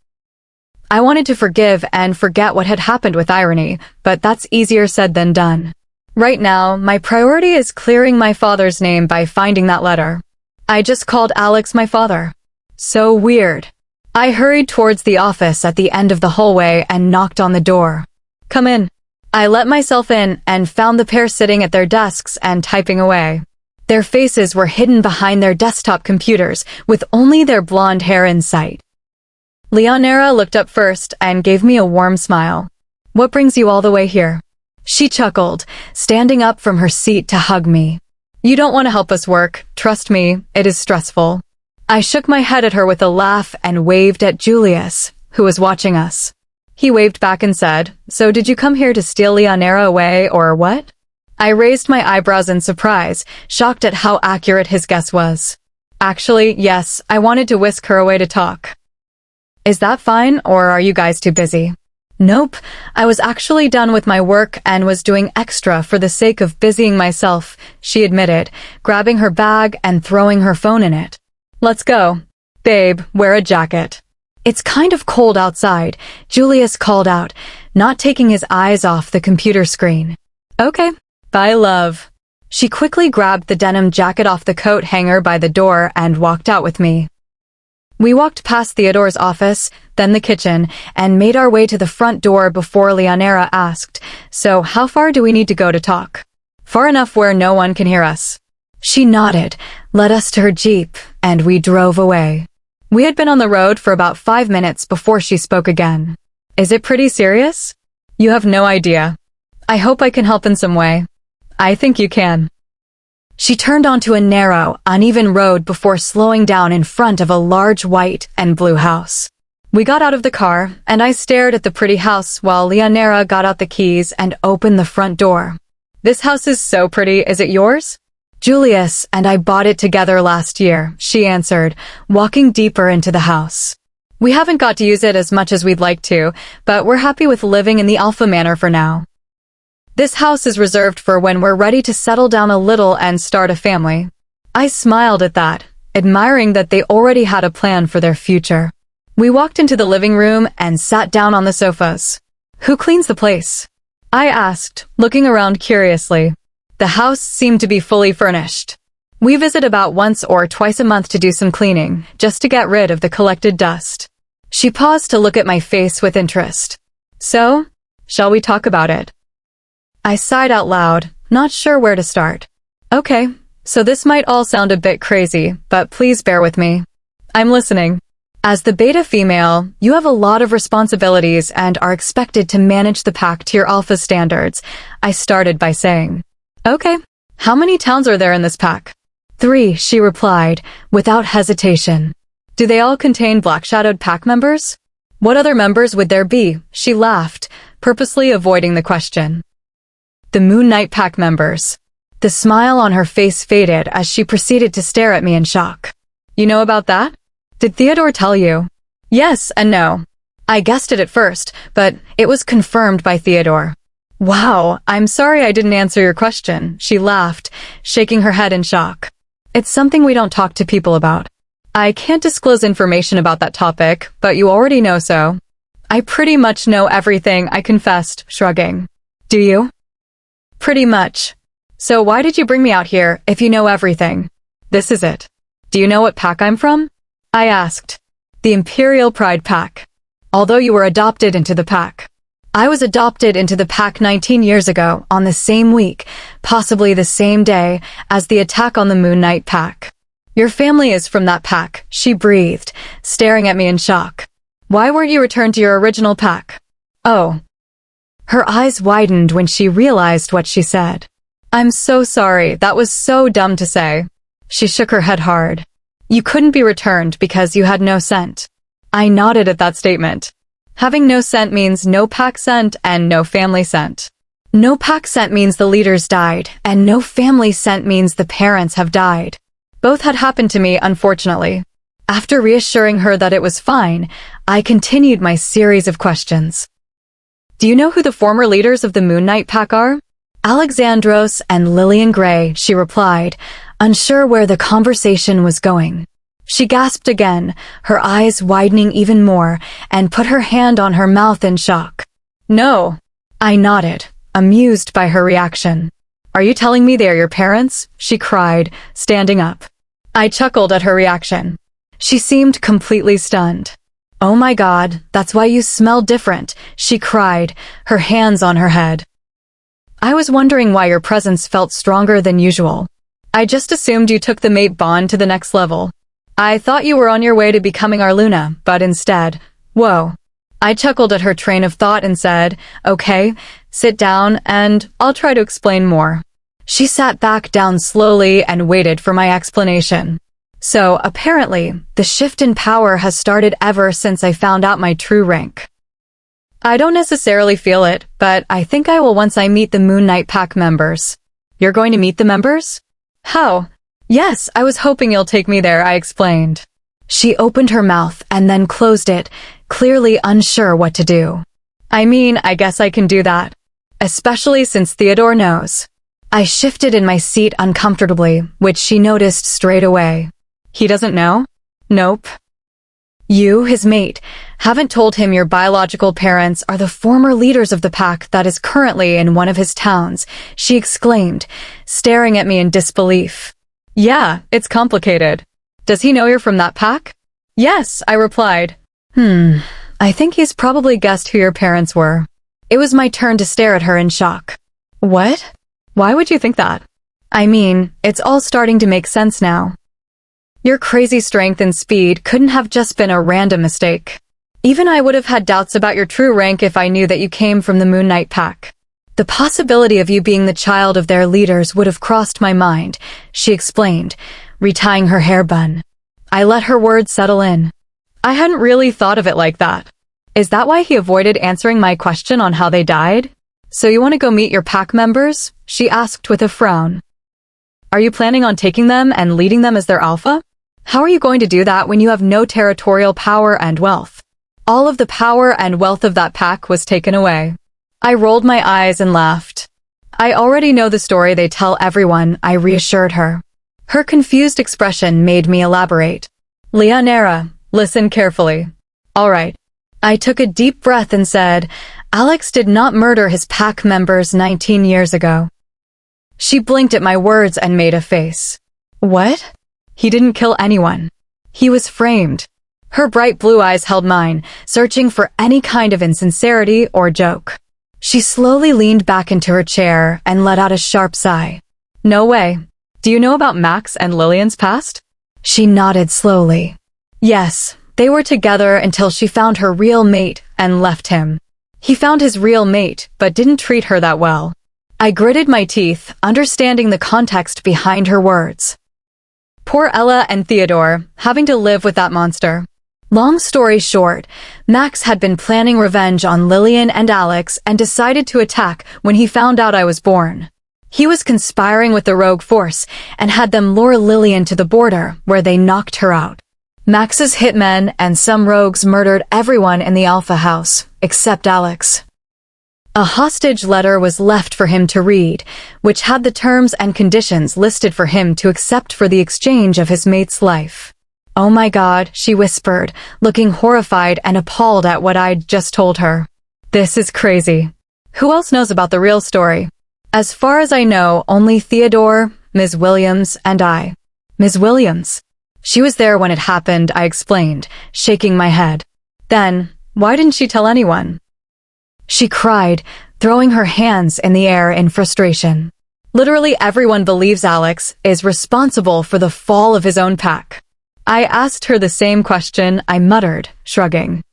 I wanted to forgive and forget what had happened with Irony, but that's easier said than done. Right now, my priority is clearing my father's name by finding that letter. I just called Alex my father. So weird. I hurried towards the office at the end of the hallway and knocked on the door. Come in. I let myself in and found the pair sitting at their desks and typing away. Their faces were hidden behind their desktop computers, with only their blonde hair in sight. Leonera looked up first and gave me a warm smile. What brings you all the way here? She chuckled, standing up from her seat to hug me. You don't want to help us work. Trust me, it is stressful. I shook my head at her with a laugh and waved at Julius, who was watching us. He waved back and said, So did you come here to steal Leonera away, or what? I raised my eyebrows in surprise, shocked at how accurate his guess was. Actually, yes, I wanted to whisk her away to talk. Is that fine, or are you guys too busy? Nope, I was actually done with my work and was doing extra for the sake of busying myself, she admitted, grabbing her bag and throwing her phone in it. Let's go. Babe, wear a jacket. It's kind of cold outside, Julius called out, not taking his eyes off the computer screen. Okay, bye love. She quickly grabbed the denim jacket off the coat hanger by the door and walked out with me. We walked past Theodore's office, then the kitchen, and made our way to the front door before Leonera asked, So how far do we need to go to talk? Far enough where no one can hear us. She nodded, led us to her Jeep, and we drove away. We had been on the road for about 5 minutes before she spoke again. Is it pretty serious? You have no idea. I hope I can help in some way. I think you can. She turned onto a narrow, uneven road before slowing down in front of a large white and blue house. We got out of the car, and I stared at the pretty house while Leonera got out the keys and opened the front door. This house is so pretty, is it yours? Julius and I bought it together last year, she answered, walking deeper into the house. We haven't got to use it as much as we'd like to, but we're happy with living in the Alpha Manor for now. This house is reserved for when we're ready to settle down a little and start a family. I smiled at that, admiring that they already had a plan for their future. We walked into the living room and sat down on the sofas. "Who cleans the place?" I asked, looking around curiously. The house seemed to be fully furnished. We visit about once or twice a month to do some cleaning, just to get rid of the collected dust. She paused to look at my face with interest. "So, shall we talk about it?" I sighed out loud, not sure where to start. "Okay, so this might all sound a bit crazy, but please bear with me. I'm listening. As the beta female, you have a lot of responsibilities and are expected to manage the pack to your alpha standards," I started by saying. "Okay, how many towns are there in this pack?" "3, she replied, without hesitation. "Do they all contain black-shadowed pack members?" "What other members would there be?" She laughed, purposely avoiding the question. "The Moon Knight pack members." The smile on her face faded as she proceeded to stare at me in shock. "You know about that? Did Theodore tell you?" "Yes and no. I guessed it at first, but it was confirmed by Theodore." "Wow, I'm sorry I didn't answer your question," she laughed, shaking her head in shock. "It's something we don't talk to people about. I can't disclose information about that topic, but you already know so." "I pretty much know everything," I confessed, shrugging. "Do you?" "Pretty much. So why did you bring me out here if you know everything?" "This is it. Do you know what pack I'm from?" I asked. "The Imperial Pride Pack. Although you were adopted into the pack." "I was adopted into the pack 19 years ago, on the same week, possibly the same day, as the attack on the Moon Knight pack." "Your family is from that pack," she breathed, staring at me in shock. "Why weren't you returned to your original pack?" "Oh." Her eyes widened when she realized what she said. "I'm so sorry, that was so dumb to say." She shook her head hard. "You couldn't be returned because you had no scent." I nodded at that statement. Having no scent means no pack scent and no family scent. No pack scent means the leaders died, and no family scent means the parents have died. Both had happened to me, unfortunately. After reassuring her that it was fine, I continued my series of questions. "Do you know who the former leaders of the Moon Knight pack are?" "Alexandros and Lillian Gray," she replied, unsure where the conversation was going. She gasped again, her eyes widening even more, and put her hand on her mouth in shock. "No." I nodded, amused by her reaction. "Are you telling me they are your parents?" she cried, standing up. I chuckled at her reaction. She seemed completely stunned. "Oh my God, that's why you smell different," she cried, her hands on her head. "I was wondering why your presence felt stronger than usual. I just assumed you took the mate bond to the next level. I thought you were on your way to becoming our Luna, but instead, whoa." I chuckled at her train of thought and said, "Okay, sit down and I'll try to explain more." She sat back down slowly and waited for my explanation. "So, apparently, the shift in power has started ever since I found out my true rank. I don't necessarily feel it, but I think I will once I meet the Moon Knight pack members." "You're going to meet the members?" "How?" "Yes, I was hoping you'll take me there," I explained. She opened her mouth and then closed it, clearly unsure what to do. "I mean, I guess I can do that. Especially since Theodore knows." I shifted in my seat uncomfortably, which she noticed straight away. "He doesn't know?" "Nope." "You, his mate, haven't told him your biological parents are the former leaders of the pack that is currently in one of his towns," she exclaimed, staring at me in disbelief. "Yeah, it's complicated. Does he know you're from that pack?" "Yes," I replied. I think he's probably guessed who your parents were." It was my turn to stare at her in shock. "What? Why would you think that?" "I mean, it's all starting to make sense now. Your crazy strength and speed couldn't have just been a random mistake. Even I would have had doubts about your true rank if I knew that you came from the Moon Knight pack. The possibility of you being the child of their leaders would have crossed my mind," she explained, retying her hair bun. I let her words settle in. I hadn't really thought of it like that. "Is that why he avoided answering my question on how they died? So you want to go meet your pack members?" she asked with a frown. "Are you planning on taking them and leading them as their alpha? How are you going to do that when you have no territorial power and wealth?" All of the power and wealth of that pack was taken away. I rolled my eyes and laughed. "I already know the story they tell everyone," I reassured her. Her confused expression made me elaborate. Elisiana, listen carefully. All right. I took a deep breath and said, Alex did not murder his pack members 19 years ago. She blinked at my words and made a face. What? He didn't kill anyone. He was framed. Her bright blue eyes held mine, searching for any kind of insincerity or joke. She slowly leaned back into her chair and let out a sharp sigh. No way. Do you know about Max and Lillian's past? She nodded slowly. Yes, they were together until she found her real mate and left him. He found his real mate, but didn't treat her that well. I gritted my teeth, understanding the context behind her words. Poor Ella and Theodore, having to live with that monster. Long story short, Max had been planning revenge on Lillian and Alex and decided to attack when he found out I was born. He was conspiring with the rogue force and had them lure Lillian to the border, where they knocked her out. Max's hitmen and some rogues murdered everyone in the Alpha house, except Alex. A hostage letter was left for him to read, which had the terms and conditions listed for him to accept for the exchange of his mate's life. Oh my God, she whispered, looking horrified and appalled at what I'd just told her. This is crazy. Who else knows about the real story? As far as I know, only Theodore, Ms. Williams, and I. Ms. Williams. She was there when it happened, I explained, shaking my head. Then, why didn't she tell anyone? She cried, throwing her hands in the air in frustration. Literally everyone believes Alex is responsible for the fall of his own pack. I asked her the same question, I muttered, shrugging.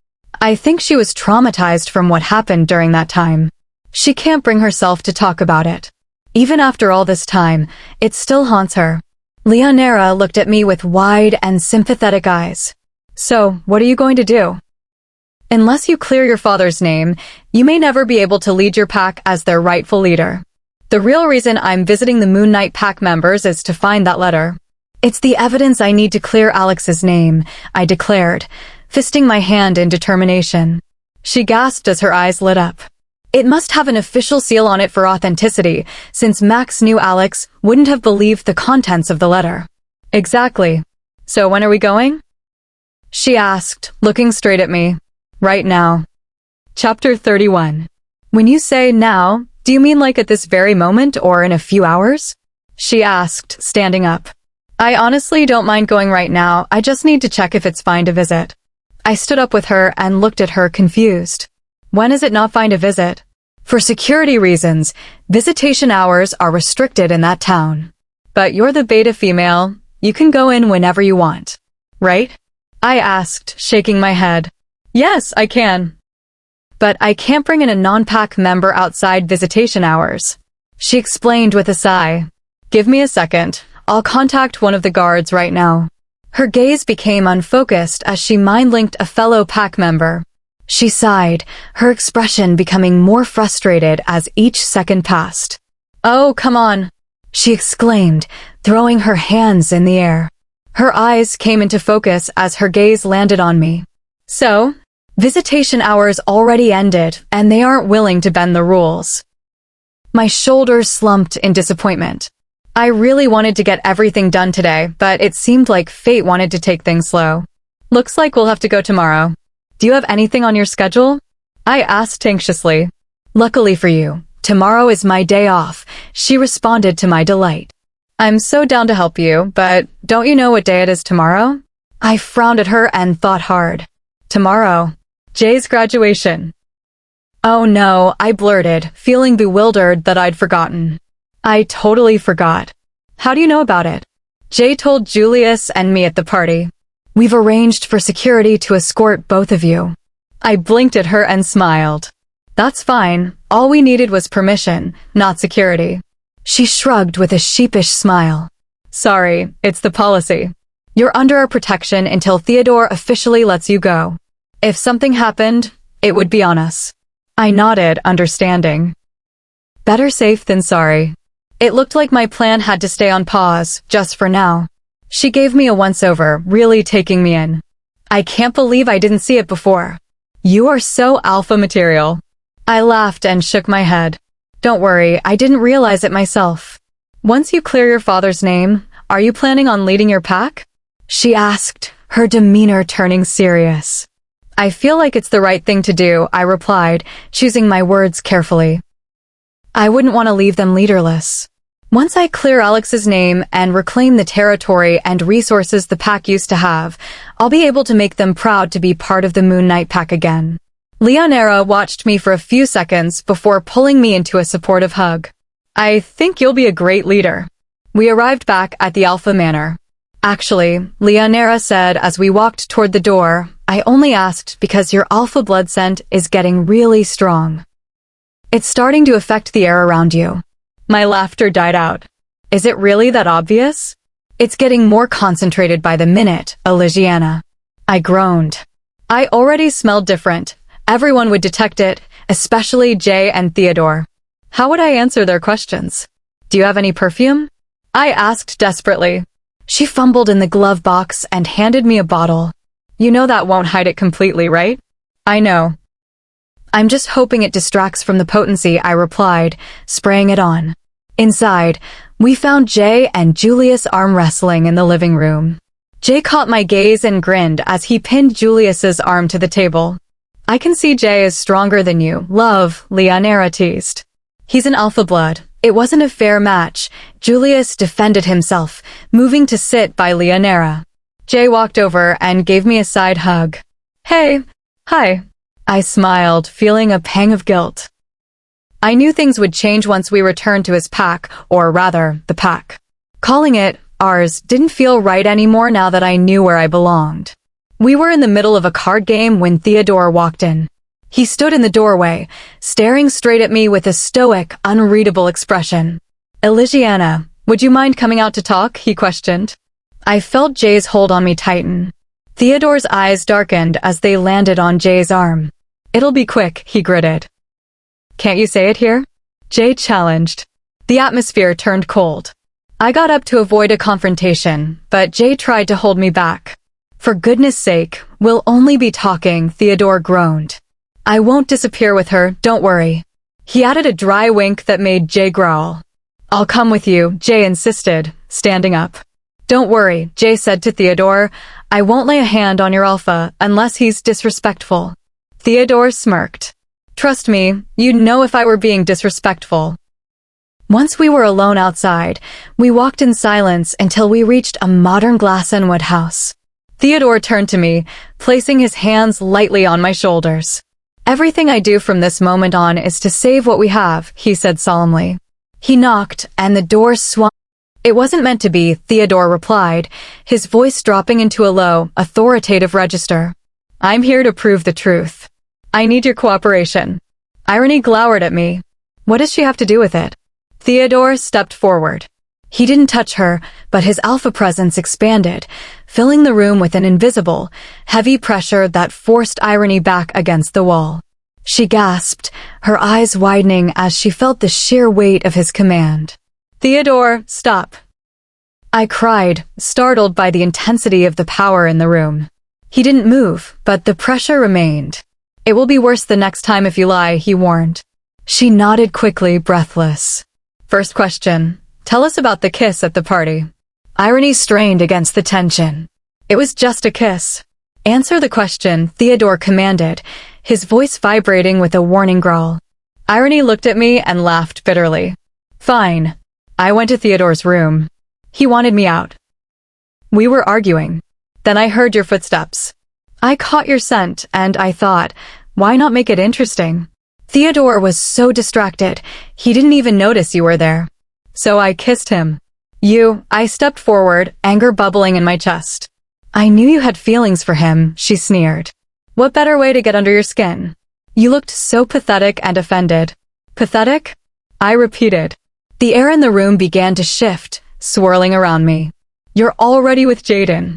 I think she was traumatized from what happened during that time. She can't bring herself to talk about it. Even after all this time, it still haunts her. Elisiana looked at me with wide and sympathetic eyes. So, what are you going to do? Unless you clear your father's name, you may never be able to lead your pack as their rightful leader. The real reason I'm visiting the Moonlit pack members is to find that letter. It's the evidence I need to clear Alex's name, I declared, fisting my hand in determination. She gasped as her eyes lit up. It must have an official seal on it for authenticity, since Max knew Alex wouldn't have believed the contents of the letter. Exactly. So when are we going? She asked, looking straight at me. Right now. Chapter 31. When you say now, do you mean like at this very moment or in a few hours? She asked, standing up. I honestly don't mind going right now, I just need to check if it's fine to visit. I stood up with her and looked at her confused. When is it not fine to visit? For security reasons, visitation hours are restricted in that town. But you're the beta female, you can go in whenever you want. Right? I asked, shaking my head. Yes, I can. But I can't bring in a non-pack member outside visitation hours. She explained with a sigh. Give me a second. I'll contact one of the guards right now. Her gaze became unfocused as she mind-linked a fellow pack member. She sighed, her expression becoming more frustrated as each second passed. Oh, come on, she exclaimed, throwing her hands in the air. Her eyes came into focus as her gaze landed on me. So, visitation hours already ended, and they aren't willing to bend the rules. My shoulders slumped in disappointment. I really wanted to get everything done today, but it seemed like fate wanted to take things slow. Looks like we'll have to go tomorrow. Do you have anything on your schedule? I asked anxiously. Luckily for you, tomorrow is my day off, she responded to my delight. I'm so down to help you, but don't you know what day it is tomorrow? I frowned at her and thought hard. Tomorrow. Jay's graduation. Oh no, I blurted, feeling bewildered that I'd forgotten. I totally forgot. How do you know about it? Jay told Julius and me at the party. We've arranged for security to escort both of you. I blinked at her and smiled. That's fine. All we needed was permission, not security. She shrugged with a sheepish smile. Sorry, it's the policy. You're under our protection until Theodore officially lets you go. If something happened, it would be on us. I nodded, understanding. Better safe than sorry. It looked like my plan had to stay on pause, just for now. She gave me a once-over, really taking me in. I can't believe I didn't see it before. You are so alpha material. I laughed and shook my head. Don't worry, I didn't realize it myself. Once you clear your father's name, Are you planning on leading your pack? She asked, her demeanor turning serious. I feel like it's the right thing to do, I replied, choosing my words carefully. I wouldn't want to leave them leaderless. Once I clear Alex's name and reclaim the territory and resources the pack used to have, I'll be able to make them proud to be part of the Moon Knight pack again. Leonera watched me for a few seconds before pulling me into a supportive hug. I think you'll be a great leader. We arrived back at the Alpha Manor. Actually, Leonera said as we walked toward the door, I only asked because your alpha blood scent is getting really strong. It's starting to affect the air around you. My laughter died out. Is it really that obvious? It's getting more concentrated by the minute, Elisiana. I groaned. I already smelled different. Everyone would detect it, especially Jay and Theodore. How would I answer their questions? Do you have any perfume? I asked desperately. She fumbled in the glove box and handed me a bottle. You know that won't hide it completely, right? I know. I'm just hoping it distracts from the potency, I replied, spraying it on. Inside, we found Jay and Julius arm wrestling in the living room. Jay caught my gaze and grinned as he pinned Julius's arm to the table. I can see Jay is stronger than you, love, Leonera teased. He's an alpha blood. It wasn't a fair match. Julius defended himself, moving to sit by Leonera. Jay walked over and gave me a side hug. Hey, hi. I smiled, feeling a pang of guilt. I knew things would change once we returned to his pack, or rather, the pack. Calling it ours didn't feel right anymore now that I knew where I belonged. We were in the middle of a card game when Theodore walked in. He stood in the doorway, staring straight at me with a stoic, unreadable expression. Elisiana, would you mind coming out to talk? He questioned. I felt Jay's hold on me tighten. Theodore's eyes darkened as they landed on Jay's arm. It'll be quick, he gritted. Can't you say it here? Jay challenged. The atmosphere turned cold. I got up to avoid a confrontation, but Jay tried to hold me back. For goodness sake, we'll only be talking, Theodore groaned. I won't disappear with her, don't worry. He added a dry wink that made Jay growl. I'll come with you, Jay insisted, standing up. Don't worry, Jay said to Theodore. I won't lay a hand on your alpha unless he's disrespectful. Theodore smirked. Trust me, you'd know if I were being disrespectful. Once we were alone outside, we walked in silence until we reached a modern glass and wood house. Theodore turned to me, placing his hands lightly on my shoulders. Everything I do from this moment on is to save what we have, he said solemnly. He knocked, and the door swung. It wasn't meant to be, Theodore replied, his voice dropping into a low, authoritative register. I'm here to prove the truth. I need your cooperation. Irony glowered at me. What does she have to do with it? Theodore stepped forward. He didn't touch her, but his alpha presence expanded, filling the room with an invisible, heavy pressure that forced Irony back against the wall. She gasped, her eyes widening as she felt the sheer weight of his command. Theodore, stop. I cried, startled by the intensity of the power in the room. He didn't move, but the pressure remained. It will be worse the next time if you lie, he warned. She nodded quickly, breathless. First question. Tell us about the kiss at the party. Irony strained against the tension. It was just a kiss. Answer the question, Theodore commanded, his voice vibrating with a warning growl. Irony looked at me and laughed bitterly. Fine. I went to Theodore's room. He wanted me out. We were arguing. Then I heard your footsteps. I caught your scent, and I thought, why not make it interesting? Theodore was so distracted, he didn't even notice you were there. So I kissed him. I stepped forward, anger bubbling in my chest. I knew you had feelings for him, she sneered. What better way to get under your skin? You looked so pathetic and offended. Pathetic? I repeated. The air in the room began to shift, swirling around me. You're already with Jaden.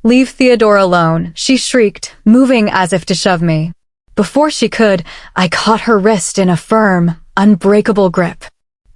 Leave Theodore alone, she shrieked, moving as if to shove me. Before she could, I caught her wrist in a firm, unbreakable grip.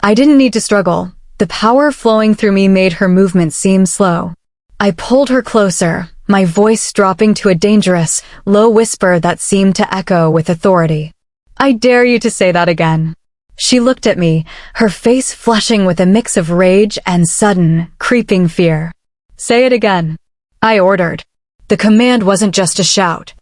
I didn't need to struggle. The power flowing through me made her movement seem slow. I pulled her closer, my voice dropping to a dangerous, low whisper that seemed to echo with authority. I dare you to say that again. She looked at me, her face flushing with a mix of rage and sudden, creeping fear. "Say it again," I ordered. The command wasn't just a shout.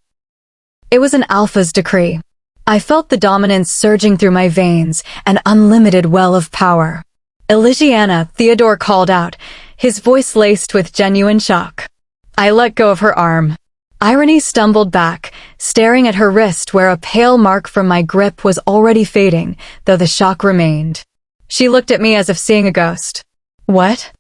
It was an alpha's decree. I felt the dominance surging through my veins, an unlimited well of power. "Elisiana," Theodore called out, his voice laced with genuine shock. I let go of her arm. Irony stumbled back, staring at her wrist where a pale mark from my grip was already fading, though the shock remained. She looked at me as if seeing a ghost. "What?"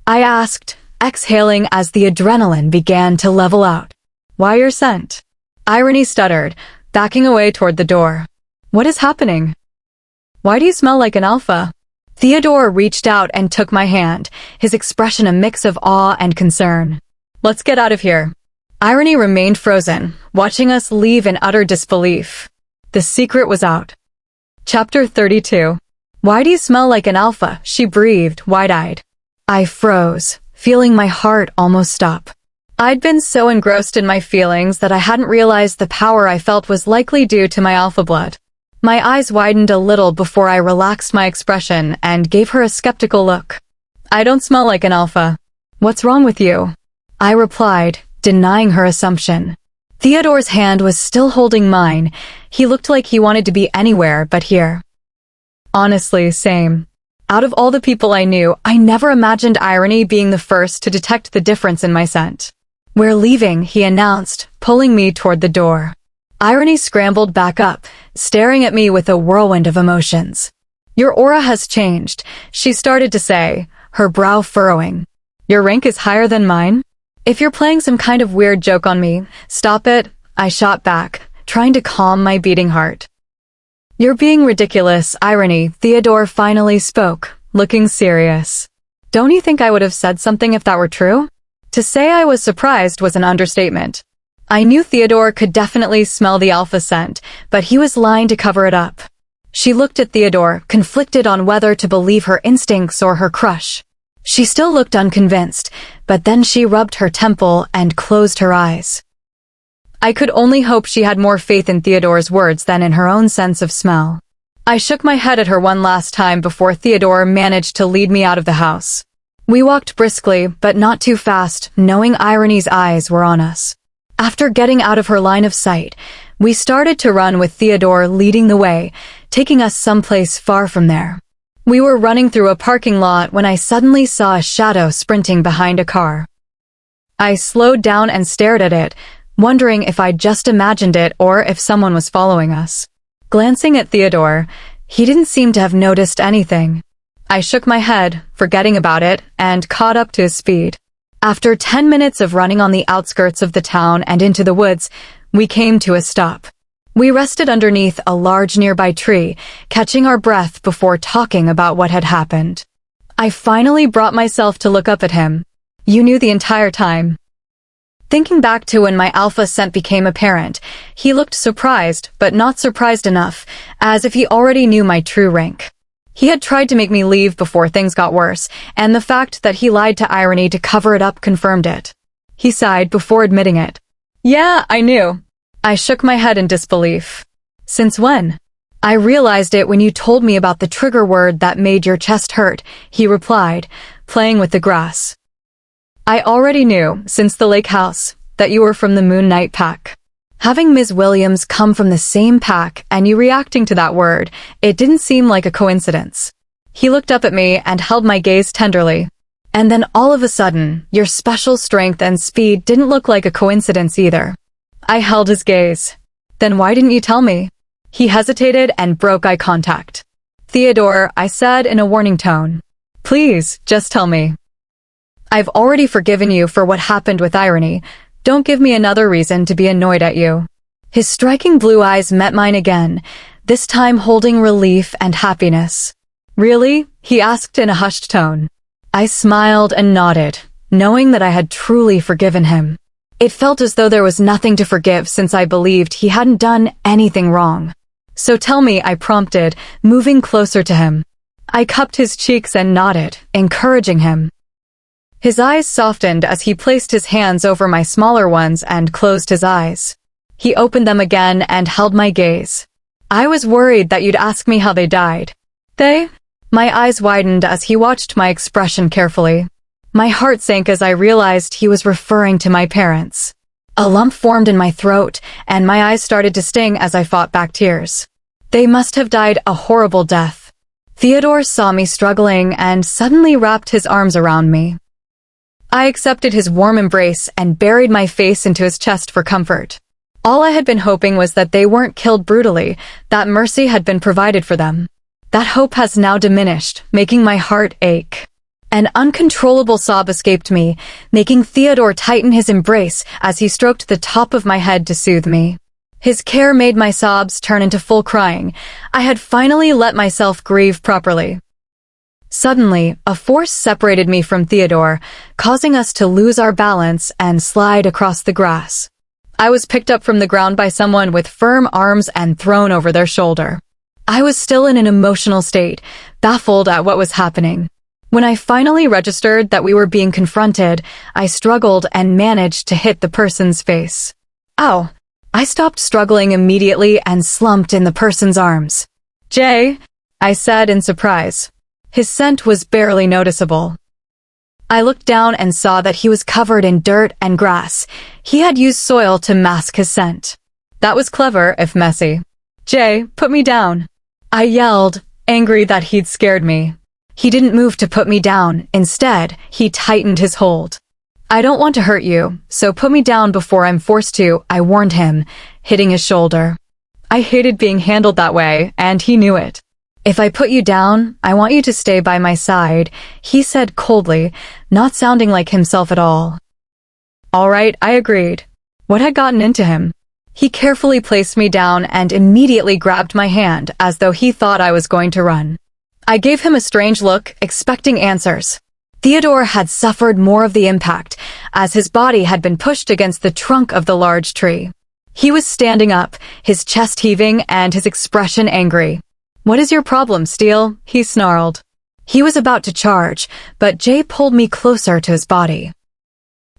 I asked, exhaling as the adrenaline began to level out. "Why your scent?" Irony stuttered, backing away toward the door. "What is happening? Why do you smell like an alpha?" Theodore reached out and took my hand, his expression a mix of awe and concern. "Let's get out of here." Irony remained frozen, watching us leave in utter disbelief. The secret was out. Chapter 32. "Why do you smell like an alpha?" she breathed, wide-eyed. I froze, feeling my heart almost stop. I'd been so engrossed in my feelings that I hadn't realized the power I felt was likely due to my alpha blood. My eyes widened a little before I relaxed my expression and gave her a skeptical look. "I don't smell like an alpha. What's wrong with you?" I replied, denying her assumption. Theodore's hand was still holding mine. He looked like he wanted to be anywhere but here. Honestly, same. Out of all the people I knew, I never imagined Irony being the first to detect the difference in my scent. "We're leaving," he announced, pulling me toward the door. Irony scrambled back up, staring at me with a whirlwind of emotions. "Your aura has changed," she started to say, her brow furrowing. "Your rank is higher than mine? If you're playing some kind of weird joke on me, stop it," I shot back, trying to calm my beating heart. "You're being ridiculous, Irony," Theodore finally spoke, looking serious. "Don't you think I would have said something if that were true?" To say I was surprised was an understatement. I knew Theodore could definitely smell the alpha scent, but he was lying to cover it up. She looked at Theodore, conflicted on whether to believe her instincts or her crush. She still looked unconvinced, but then she rubbed her temple and closed her eyes. I could only hope she had more faith in Theodore's words than in her own sense of smell. I shook my head at her one last time before Theodore managed to lead me out of the house. We walked briskly, but not too fast, knowing Irony's eyes were on us. After getting out of her line of sight, we started to run with Theodore leading the way, taking us someplace far from there. We were running through a parking lot when I suddenly saw a shadow sprinting behind a car. I slowed down and stared at it, wondering if I'd just imagined it or if someone was following us. Glancing at Theodore, he didn't seem to have noticed anything. I shook my head, forgetting about it, and caught up to his speed. After 10 minutes of running on the outskirts of the town and into the woods, we came to a stop. We rested underneath a large nearby tree, catching our breath before talking about what had happened. I finally brought myself to look up at him. "You knew the entire time." Thinking back to when my alpha scent became apparent, he looked surprised, but not surprised enough, as if he already knew my true rank. He had tried to make me leave before things got worse, and the fact that he lied to Irony to cover it up confirmed it. He sighed before admitting it. "Yeah, I knew." I shook my head in disbelief. "Since when?" "I realized it when you told me about the trigger word that made your chest hurt," he replied, playing with the grass. "I already knew, since the lake house, that you were from the Moonlit pack. Having Ms. Williams come from the same pack and you reacting to that word, it didn't seem like a coincidence." He looked up at me and held my gaze tenderly. "And then all of a sudden, your special strength and speed didn't look like a coincidence either." I held his gaze. "Then why didn't you tell me?" He hesitated and broke eye contact. "Theodore," I said in a warning tone. "Please, just tell me. I've already forgiven you for what happened with Irony. Don't give me another reason to be annoyed at you." His striking blue eyes met mine again, this time holding relief and happiness. "Really?" he asked in a hushed tone. I smiled and nodded, knowing that I had truly forgiven him. It felt as though there was nothing to forgive since I believed he hadn't done anything wrong. "So tell me," I prompted, moving closer to him. I cupped his cheeks and nodded, encouraging him. His eyes softened as he placed his hands over my smaller ones and closed his eyes. He opened them again and held my gaze. "I was worried that you'd ask me how they died." They? My eyes widened as he watched my expression carefully. My heart sank as I realized he was referring to my parents. A lump formed in my throat, and my eyes started to sting as I fought back tears. They must have died a horrible death. Theodore saw me struggling and suddenly wrapped his arms around me. I accepted his warm embrace and buried my face into his chest for comfort. All I had been hoping was that they weren't killed brutally, that mercy had been provided for them. That hope has now diminished, making my heart ache. An uncontrollable sob escaped me, making Theodore tighten his embrace as he stroked the top of my head to soothe me. His care made my sobs turn into full crying. I had finally let myself grieve properly. Suddenly, a force separated me from Theodore, causing us to lose our balance and slide across the grass. I was picked up from the ground by someone with firm arms and thrown over their shoulder. I was still in an emotional state, baffled at what was happening. When I finally registered that we were being confronted, I struggled and managed to hit the person's face. Ow! I stopped struggling immediately and slumped in the person's arms. "Jay," I said in surprise. His scent was barely noticeable. I looked down and saw that he was covered in dirt and grass. He had used soil to mask his scent. That was clever, if messy. "Jay, put me down." I yelled, angry that he'd scared me. He didn't move to put me down. Instead, he tightened his hold. "I don't want to hurt you, so put me down before I'm forced to," I warned him, hitting his shoulder. I hated being handled that way, and he knew it. "If I put you down, I want you to stay by my side," he said coldly, not sounding like himself at all. All right, I agreed. What had gotten into him? He carefully placed me down and immediately grabbed my hand as though he thought I was going to run. I gave him a strange look, expecting answers. Theodore had suffered more of the impact, as his body had been pushed against the trunk of the large tree. He was standing up, his chest heaving and his expression angry. "What is your problem, Steele?" he snarled. He was about to charge, but Jay pulled me closer to his body.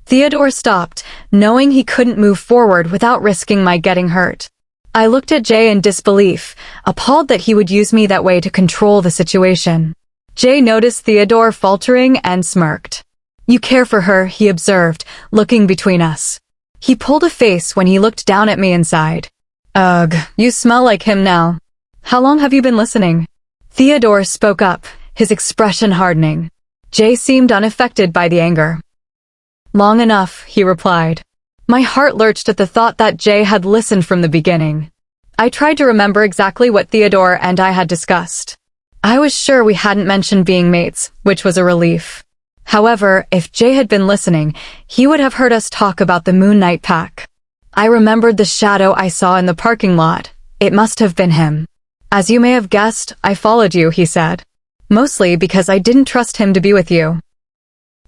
Theodore stopped, knowing he couldn't move forward without risking my getting hurt. I looked at Jay in disbelief, appalled that he would use me that way to control the situation. Jay noticed Theodore faltering and smirked. "You care for her," he observed, looking between us. He pulled a face when he looked down at me inside. "Ugh, you smell like him now. How long have you been listening?" Theodore spoke up, his expression hardening. Jay seemed unaffected by the anger. "Long enough," he replied. My heart lurched at the thought that Jay had listened from the beginning. I tried to remember exactly what Theodore and I had discussed. I was sure we hadn't mentioned being mates, which was a relief. However, if Jay had been listening, he would have heard us talk about the Moonlit pack. I remembered the shadow I saw in the parking lot. It must have been him. "As you may have guessed, I followed you," he said. "Mostly because I didn't trust him to be with you.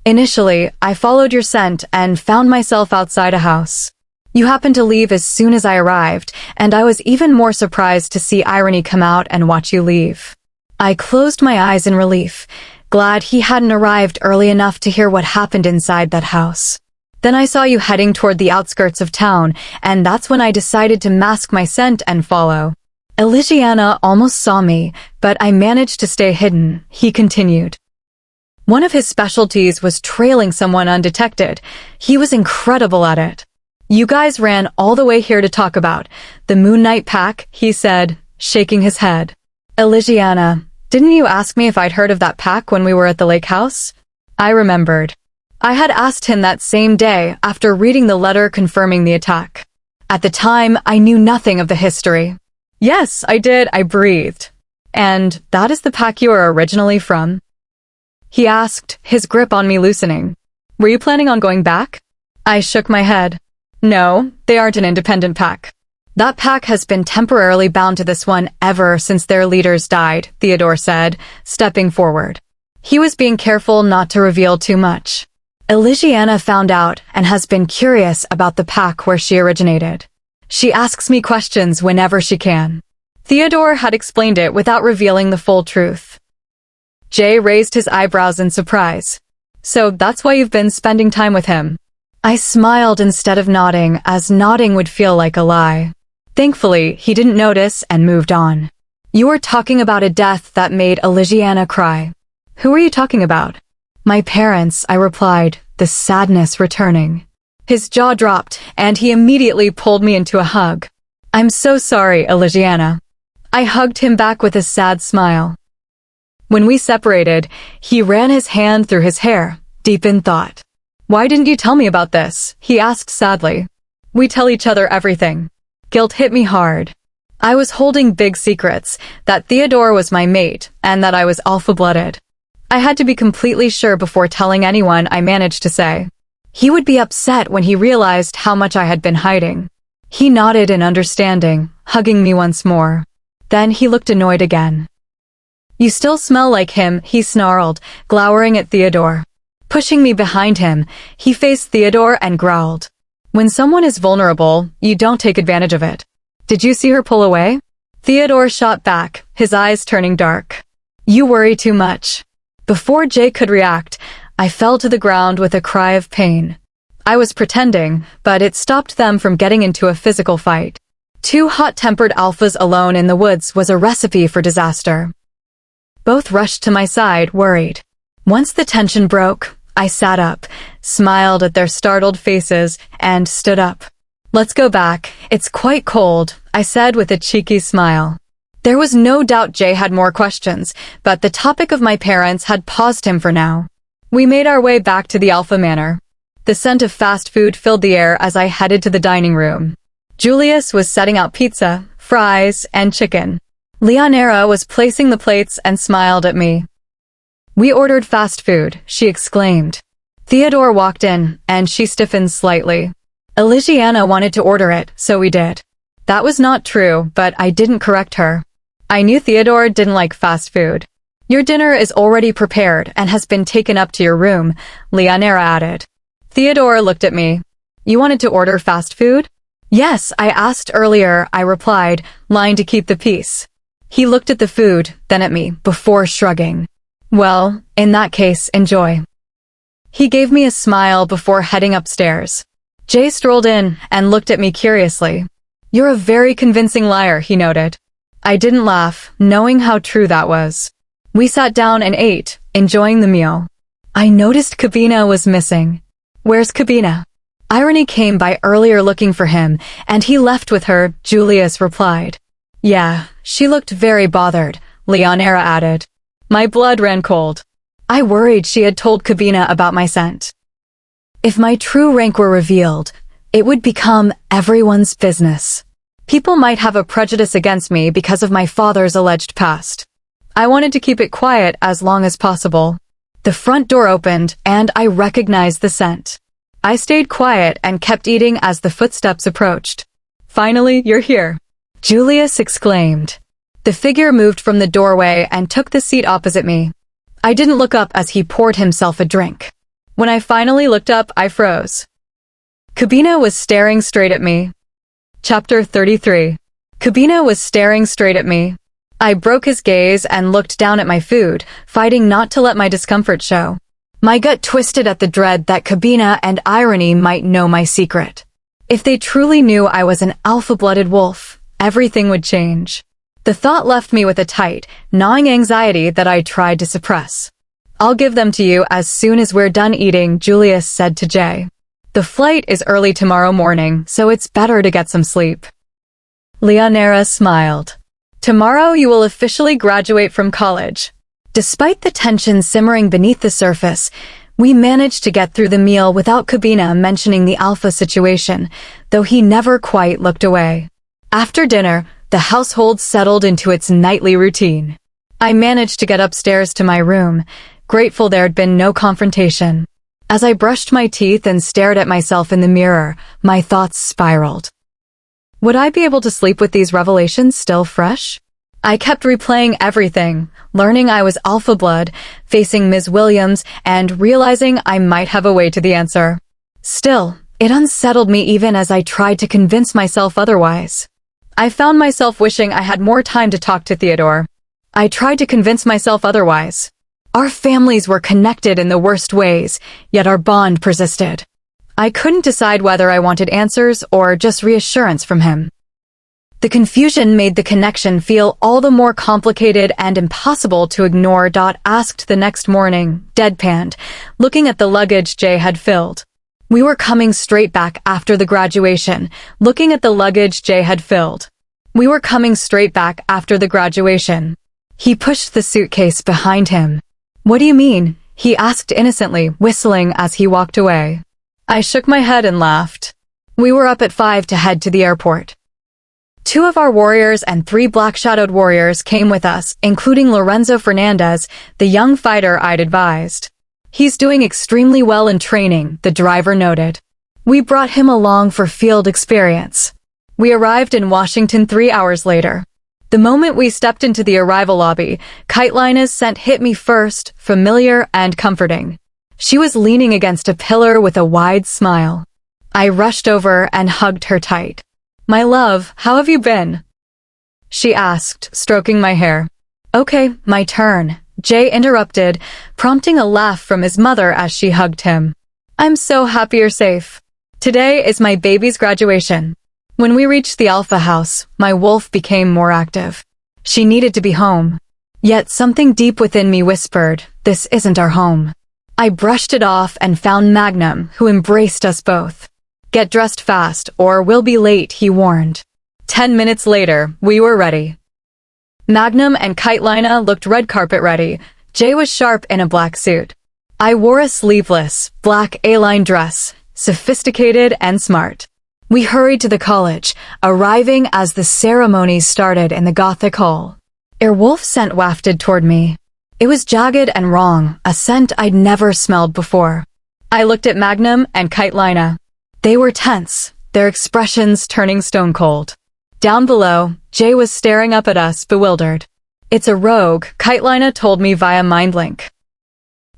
Initially, I followed your scent and found myself outside a house. You happened to leave as soon as I arrived, and I was even more surprised to see irony come out and watch you leave." I closed my eyes in relief, glad he hadn't arrived early enough to hear what happened inside that house. Then I saw you heading toward the outskirts of town, and that's when I decided to mask my scent and follow. Elisiana almost saw me, but I managed to stay hidden, he continued. One of his specialties was trailing someone undetected. He was incredible at it. "You guys ran all the way here to talk about the Moonlit pack," he said, shaking his head. "Elisiana, didn't you ask me if I'd heard of that pack when we were at the lake house?" I remembered. I had asked him that same day after reading the letter confirming the attack. At the time, I knew nothing of the history. "Yes, I did," I breathed. "And that is the pack you were originally from?" He asked, his grip on me loosening. "Were you planning on going back?" I shook my head. "No, they aren't an independent pack. That pack has been temporarily bound to this one ever since their leaders died," Theodore said, stepping forward. He was being careful not to reveal too much. "Elisiana found out and has been curious about the pack where she originated. She asks me questions whenever she can." Theodore had explained it without revealing the full truth. Jay raised his eyebrows in surprise. "So that's why you've been spending time with him?" I smiled instead of nodding, as nodding would feel like a lie. Thankfully, he didn't notice and moved on. You were talking about a death that made Elisiana cry. Who are you talking about? My parents, I replied, the sadness returning. His jaw dropped, and he immediately pulled me into a hug. I'm so sorry, Elisiana. I hugged him back with a sad smile. When we separated, he ran his hand through his hair, deep in thought. Why didn't you tell me about this? He asked sadly. We tell each other everything. Guilt hit me hard. I was holding big secrets, that Theodore was my mate, and that I was alpha-blooded. I had to be completely sure before telling anyone, I managed to say. He would be upset when he realized how much I had been hiding. He nodded in understanding, hugging me once more. Then he looked annoyed again. You still smell like him, he snarled, glowering at Theodore. Pushing me behind him, he faced Theodore and growled. When someone is vulnerable, you don't take advantage of it. Did you see her pull away? Theodore shot back, his eyes turning dark. You worry too much. Before Jay could react, I fell to the ground with a cry of pain. I was pretending, but it stopped them from getting into a physical fight. Two hot-tempered alphas alone in the woods was a recipe for disaster. Both rushed to my side, worried. Once the tension broke, I sat up, smiled at their startled faces, and stood up. Let's go back. It's quite cold, I said with a cheeky smile. There was no doubt Jay had more questions, but the topic of my parents had paused him for now. We made our way back to the Alpha Manor. The scent of fast food filled the air as I headed to the dining room. Julius was setting out pizza, fries, and chicken. Leonera was placing the plates and smiled at me. We ordered fast food, she exclaimed. Theodore walked in, and she stiffened slightly. Elisiana wanted to order it, so we did. That was not true, but I didn't correct her. I knew Theodore didn't like fast food. Your dinner is already prepared and has been taken up to your room, Leonera added. Theodore looked at me. You wanted to order fast food? Yes, I asked earlier, I replied, lying to keep the peace. He looked at the food, then at me, before shrugging. Well, in that case, enjoy. He gave me a smile before heading upstairs. Jay strolled in and looked at me curiously. You're a very convincing liar, he noted. I didn't laugh, knowing how true that was. We sat down and ate, enjoying the meal. I noticed Kabina was missing. Where's Kabina? Irony came by earlier looking for him, and he left with her, Julius replied. Yeah, she looked very bothered, Leonera added. My blood ran cold. I worried she had told Kabina about my scent. If my true rank were revealed, it would become everyone's business. People might have a prejudice against me because of my father's alleged past. I wanted to keep it quiet as long as possible. The front door opened, and I recognized the scent. I stayed quiet and kept eating as the footsteps approached. Finally, you're here, Julius exclaimed. The figure moved from the doorway and took the seat opposite me. I didn't look up as he poured himself a drink. When I finally looked up, I froze. Kabina was staring straight at me. Chapter 33. Kabina was staring straight at me. I broke his gaze and looked down at my food, fighting not to let my discomfort show. My gut twisted at the dread that Kabina and Irony might know my secret. If they truly knew I was an alpha-blooded wolf, everything would change. The thought left me with a tight, gnawing anxiety that I tried to suppress. I'll give them to you as soon as we're done eating, Julius said to Jay. The flight is early tomorrow morning, so it's better to get some sleep. Leonera smiled. Tomorrow you will officially graduate from college. Despite the tension simmering beneath the surface, we managed to get through the meal without Kabina mentioning the alpha situation, though he never quite looked away. After dinner, the household settled into its nightly routine. I managed to get upstairs to my room, grateful there had been no confrontation. As I brushed my teeth and stared at myself in the mirror, my thoughts spiraled. Would I be able to sleep with these revelations still fresh? I kept replaying everything, learning I was alpha blood, facing Ms. Williams, and realizing I might have a way to the answer. Still, it unsettled me even as I tried to convince myself otherwise. I found myself wishing I had more time to talk to Theodore. I tried to convince myself otherwise. Our families were connected in the worst ways, yet our bond persisted. I couldn't decide whether I wanted answers or just reassurance from him. The confusion made the connection feel all the more complicated and impossible to ignore. Asked the next morning, deadpanned, looking at the luggage Jay had filled. We were coming straight back after the graduation, looking at the luggage Jay had filled. We were coming straight back after the graduation. He pushed the suitcase behind him. What do you mean? He asked innocently, whistling as he walked away. I shook my head and laughed. We were up at 5 to head to the airport. 2 of our warriors and 3 black-shadowed warriors came with us, including Lorenzo Fernandez, the young fighter I'd advised. He's doing extremely well in training, the driver noted. We brought him along for field experience. We arrived in Washington 3 hours later. The moment we stepped into the arrival lobby, Kitelina's scent hit me first, familiar and comforting. She was leaning against a pillar with a wide smile. I rushed over and hugged her tight. My love, how have you been? She asked, stroking my hair. Okay, my turn, Jay interrupted, prompting a laugh from his mother as she hugged him. I'm so happy you're safe. Today is my baby's graduation. When we reached the Alpha house, my wolf became more active. She needed to be home. Yet something deep within me whispered, this isn't our home. I brushed it off and found Magnum, who embraced us both. Get dressed fast, or we'll be late, he warned. 10 minutes later, we were ready. Magnum and Kitelina looked red carpet ready. Jay was sharp in a black suit. I wore a sleeveless, black A-line dress, sophisticated and smart. We hurried to the college, arriving as the ceremonies started in the Gothic hall. Werewolf scent wafted toward me. It was jagged and wrong, a scent I'd never smelled before. I looked at Magnum and Kitelina. They were tense, their expressions turning stone cold. Down below, Jay was staring up at us, bewildered. It's a rogue, Kitelina told me via mind link.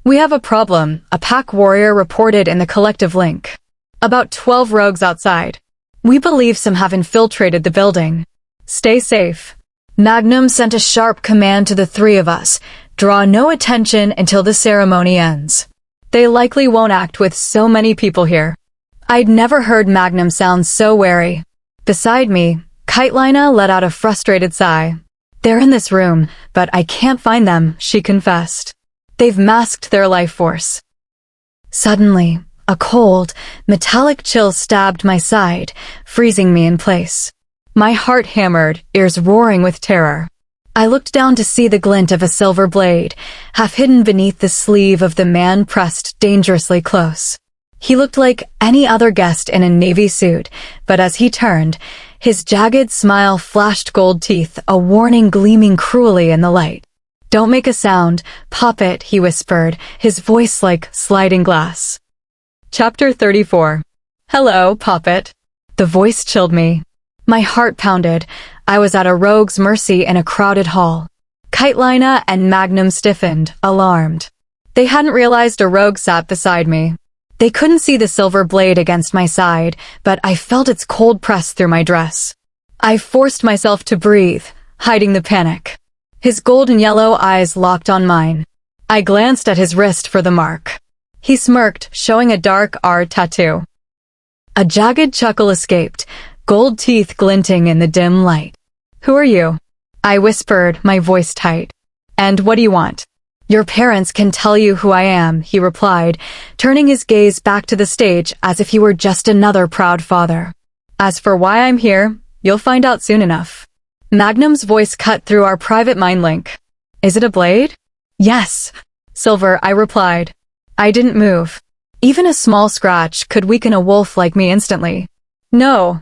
We have a problem, a pack warrior reported in the collective link. About 12 rogues outside. We believe some have infiltrated the building. Stay safe. Magnum sent a sharp command to the 3 of us. Draw no attention until the ceremony ends. They likely won't act with so many people here. I'd never heard Magnum sound so wary. Beside me, Kitelina let out a frustrated sigh. They're in this room, but I can't find them, she confessed. They've masked their life force. Suddenly, a cold, metallic chill stabbed my side, freezing me in place. My heart hammered, ears roaring with terror. I looked down to see the glint of a silver blade, half hidden beneath the sleeve of the man pressed dangerously close. He looked like any other guest in a navy suit, but as he turned, his jagged smile flashed gold teeth, a warning gleaming cruelly in the light. Don't make a sound, Poppet, he whispered, his voice like sliding glass. Chapter 34. Hello, Poppet. The voice chilled me. My heart pounded. I was at a rogue's mercy in a crowded hall. Kitelina and Magnum stiffened, alarmed. They hadn't realized a rogue sat beside me. They couldn't see the silver blade against my side, but I felt its cold press through my dress. I forced myself to breathe, hiding the panic. His golden yellow eyes locked on mine. I glanced at his wrist for the mark. He smirked, showing a dark R tattoo. A jagged chuckle escaped, gold teeth glinting in the dim light. Who are you? I whispered, my voice tight. And what do you want? Your parents can tell you who I am, he replied, turning his gaze back to the stage as if he were just another proud father. As for why I'm here, you'll find out soon enough. Magnum's voice cut through our private mind link. Is it a blade? Yes. Silver, I replied. I didn't move. Even a small scratch could weaken a wolf like me instantly. No.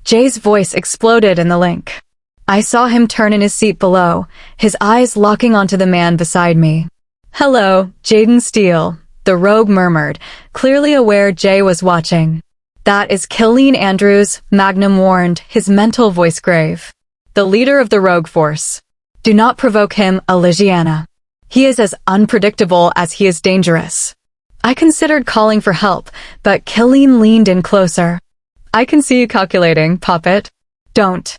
Jay's voice exploded in the link. I saw him turn in his seat below, his eyes locking onto the man beside me. Hello, Jaden Steele, the rogue murmured, clearly aware Jay was watching. That is Killeen Andrews, Magnum warned, his mental voice grave. The leader of the rogue force. Do not provoke him, Elisiana. He is as unpredictable as he is dangerous. I considered calling for help, but Killeen leaned in closer. I can see you calculating, Poppet. Don't.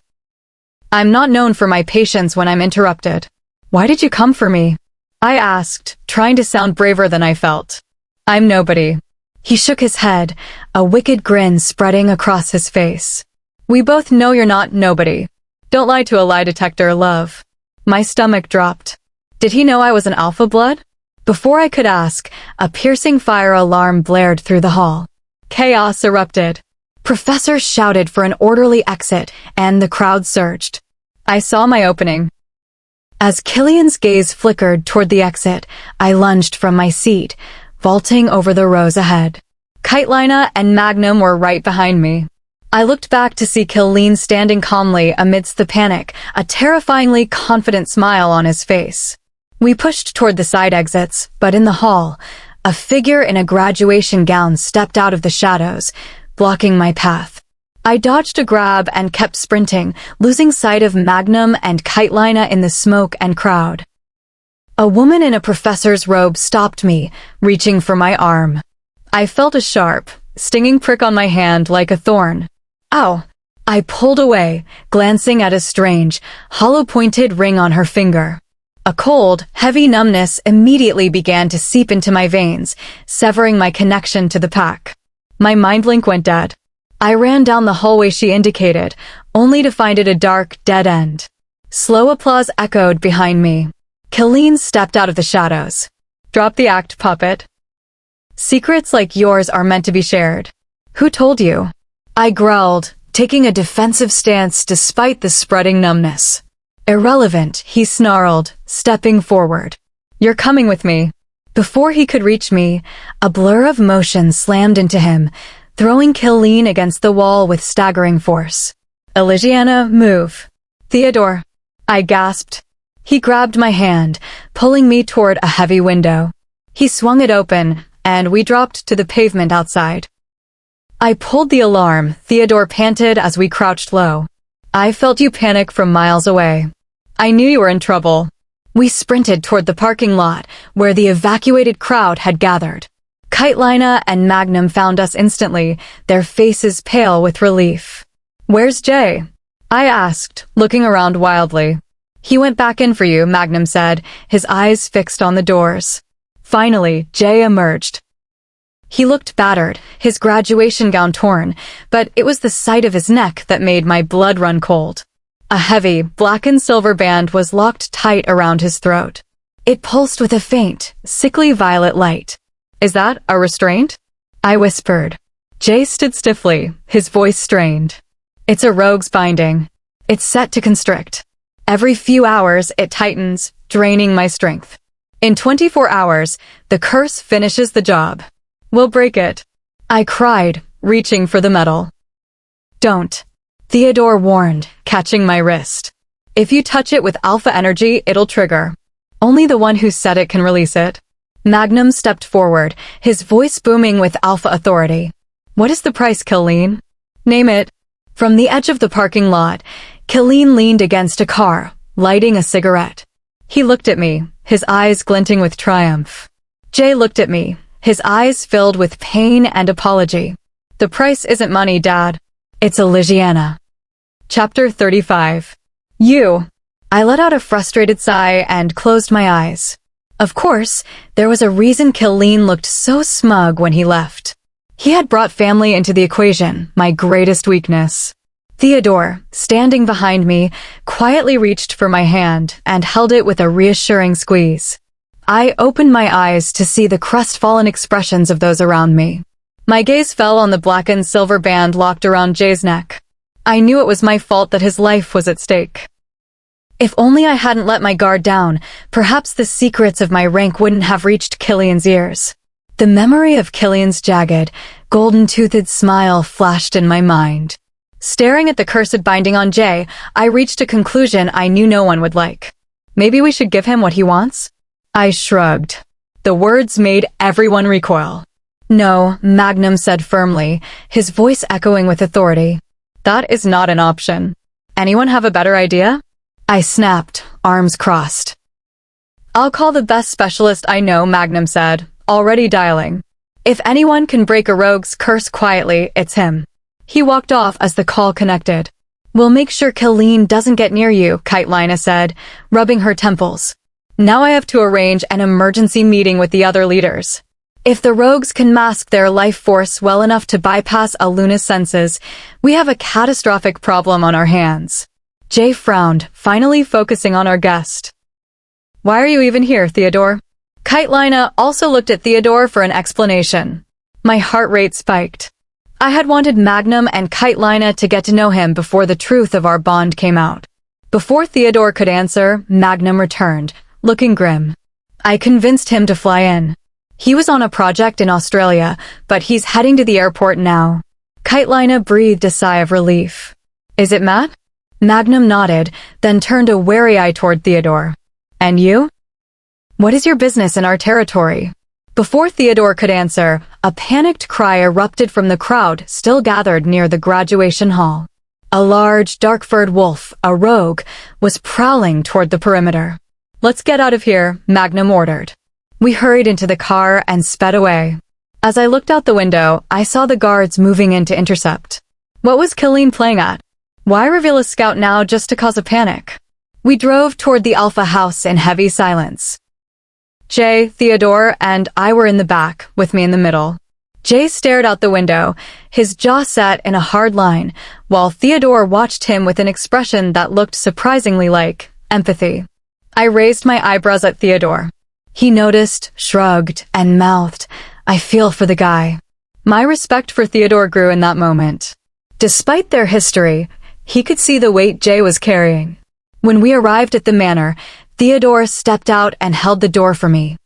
I'm not known for my patience when I'm interrupted. Why did you come for me? I asked, trying to sound braver than I felt. I'm nobody. He shook his head, a wicked grin spreading across his face. We both know you're not nobody. Don't lie to a lie detector, love. My stomach dropped. Did he know I was an alpha blood? Before I could ask, a piercing fire alarm blared through the hall. Chaos erupted. Professors shouted for an orderly exit, and the crowd surged. I saw my opening. As Killian's gaze flickered toward the exit, I lunged from my seat, vaulting over the rows ahead. Kitelina and Magnum were right behind me. I looked back to see Killeen standing calmly amidst the panic, a terrifyingly confident smile on his face. We pushed toward the side exits, but in the hall, a figure in a graduation gown stepped out of the shadows, blocking my path. I dodged a grab and kept sprinting, losing sight of Magnum and Kitelina in the smoke and crowd. A woman in a professor's robe stopped me, reaching for my arm. I felt a sharp, stinging prick on my hand like a thorn. Ow! I pulled away, glancing at a strange, hollow-pointed ring on her finger. A cold, heavy numbness immediately began to seep into my veins, severing my connection to the pack. My mind link went dead. I ran down the hallway she indicated, only to find it a dark, dead end. Slow applause echoed behind me. Killeen stepped out of the shadows. Drop the act, puppet. Secrets like yours are meant to be shared. Who told you? I growled, taking a defensive stance despite the spreading numbness. Irrelevant, he snarled, stepping forward. You're coming with me. Before he could reach me, a blur of motion slammed into him, throwing Killeen against the wall with staggering force. Elisiana, move. Theodore. I gasped. He grabbed my hand, pulling me toward a heavy window. He swung it open, and we dropped to the pavement outside. I pulled the alarm, Theodore panted as we crouched low. I felt you panic from miles away. I knew you were in trouble. We sprinted toward the parking lot, where the evacuated crowd had gathered. Kitelina and Magnum found us instantly, their faces pale with relief. Where's Jay? I asked, looking around wildly. He went back in for you, Magnum said, his eyes fixed on the doors. Finally, Jay emerged. He looked battered, his graduation gown torn, but it was the sight of his neck that made my blood run cold. A heavy, black and silver band was locked tight around his throat. It pulsed with a faint, sickly violet light. Is that a restraint? I whispered. Jay stood stiffly, his voice strained. It's a rogue's binding. It's set to constrict. Every few hours, it tightens, draining my strength. In 24 hours, the curse finishes the job. We'll break it. I cried, reaching for the metal. Don't. Theodore warned, catching my wrist. If you touch it with alpha energy, it'll trigger. Only the one who said it can release it. Magnum stepped forward, his voice booming with alpha authority. What is the price, Killeen? Name it. From the edge of the parking lot, Killeen leaned against a car, lighting a cigarette. He looked at me, his eyes glinting with triumph. Jay looked at me, his eyes filled with pain and apology. The price isn't money, Dad. It's Elisiana. Chapter 35. You. I let out a frustrated sigh and closed my eyes. Of course, there was a reason Killeen looked so smug when he left. He had brought family into the equation, my greatest weakness. Theodore, standing behind me, quietly reached for my hand and held it with a reassuring squeeze. I opened my eyes to see the crestfallen expressions of those around me. My gaze fell on the blackened silver band locked around Jay's neck. I knew it was my fault that his life was at stake. If only I hadn't let my guard down, perhaps the secrets of my rank wouldn't have reached Killian's ears. The memory of Killian's jagged, golden-toothed smile flashed in my mind. Staring at the cursed binding on Jay, I reached a conclusion I knew no one would like. Maybe we should give him what he wants? I shrugged. The words made everyone recoil. No, Magnum said firmly, his voice echoing with authority. That is not an option. Anyone have a better idea? I snapped, arms crossed. I'll call the best specialist I know, Magnum said, already dialing. If anyone can break a rogue's curse quietly, it's him. He walked off as the call connected. We'll make sure Killeen doesn't get near you, Kitelina said, rubbing her temples. Now I have to arrange an emergency meeting with the other leaders. If the rogues can mask their life force well enough to bypass Aluna's senses, we have a catastrophic problem on our hands. Jay frowned, finally focusing on our guest. Why are you even here, Theodore? Kitelina also looked at Theodore for an explanation. My heart rate spiked. I had wanted Magnum and Kitelina to get to know him before the truth of our bond came out. Before Theodore could answer, Magnum returned, looking grim. I convinced him to fly in. He was on a project in Australia, but he's heading to the airport now. Kitelina breathed a sigh of relief. Is it Matt? Magnum nodded, then turned a wary eye toward Theodore. And you? What is your business in our territory? Before Theodore could answer, a panicked cry erupted from the crowd still gathered near the graduation hall. A large, dark-furred wolf, a rogue, was prowling toward the perimeter. Let's get out of here, Magnum ordered. We hurried into the car and sped away. As I looked out the window, I saw the guards moving in to intercept. What was Killeen playing at? Why reveal a scout now just to cause a panic? We drove toward the Alpha house in heavy silence. Jay, Theodore, and I were in the back, with me in the middle. Jay stared out the window, his jaw set in a hard line, while Theodore watched him with an expression that looked surprisingly like empathy. I raised my eyebrows at Theodore. He noticed, shrugged, and mouthed, I feel for the guy. My respect for Theodore grew in that moment. Despite their history, he could see the weight Jay was carrying. When we arrived at the manor, Theodore stepped out and held the door for me.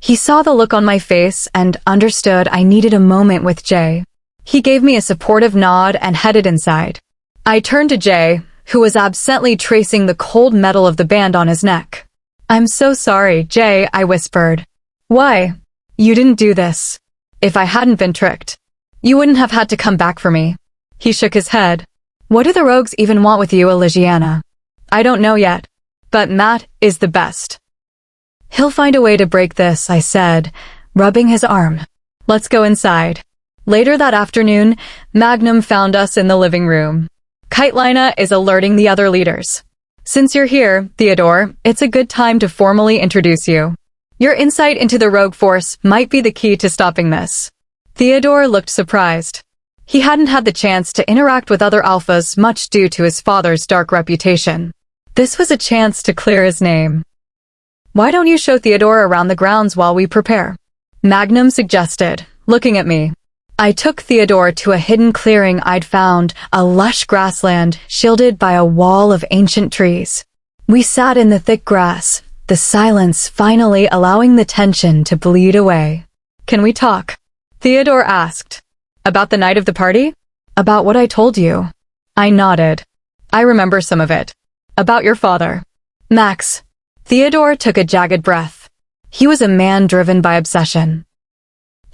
He saw the look on my face and understood I needed a moment with Jay. He gave me a supportive nod and headed inside. I turned to Jay, who was absently tracing the cold metal of the band on his neck. I'm so sorry, Jay, I whispered. Why? You didn't do this. If I hadn't been tricked, you wouldn't have had to come back for me. He shook his head. What do the rogues even want with you, Elisiana? I don't know yet, but Matt is the best. He'll find a way to break this, I said, rubbing his arm. Let's go inside. Later that afternoon, Magnum found us in the living room. Kitelina is alerting the other leaders. Since you're here, Theodore, it's a good time to formally introduce you. Your insight into the rogue force might be the key to stopping this. Theodore looked surprised. He hadn't had the chance to interact with other alphas much due to his father's dark reputation. This was a chance to clear his name. Why don't you show Theodore around the grounds while we prepare? Magnum suggested, looking at me. I took Theodore to a hidden clearing I'd found, a lush grassland shielded by a wall of ancient trees. We sat in the thick grass, the silence finally allowing the tension to bleed away. Can we talk? Theodore asked. About the night of the party? About what I told you. I nodded. I remember some of it. About your father. Max. Theodore took a jagged breath. He was a man driven by obsession.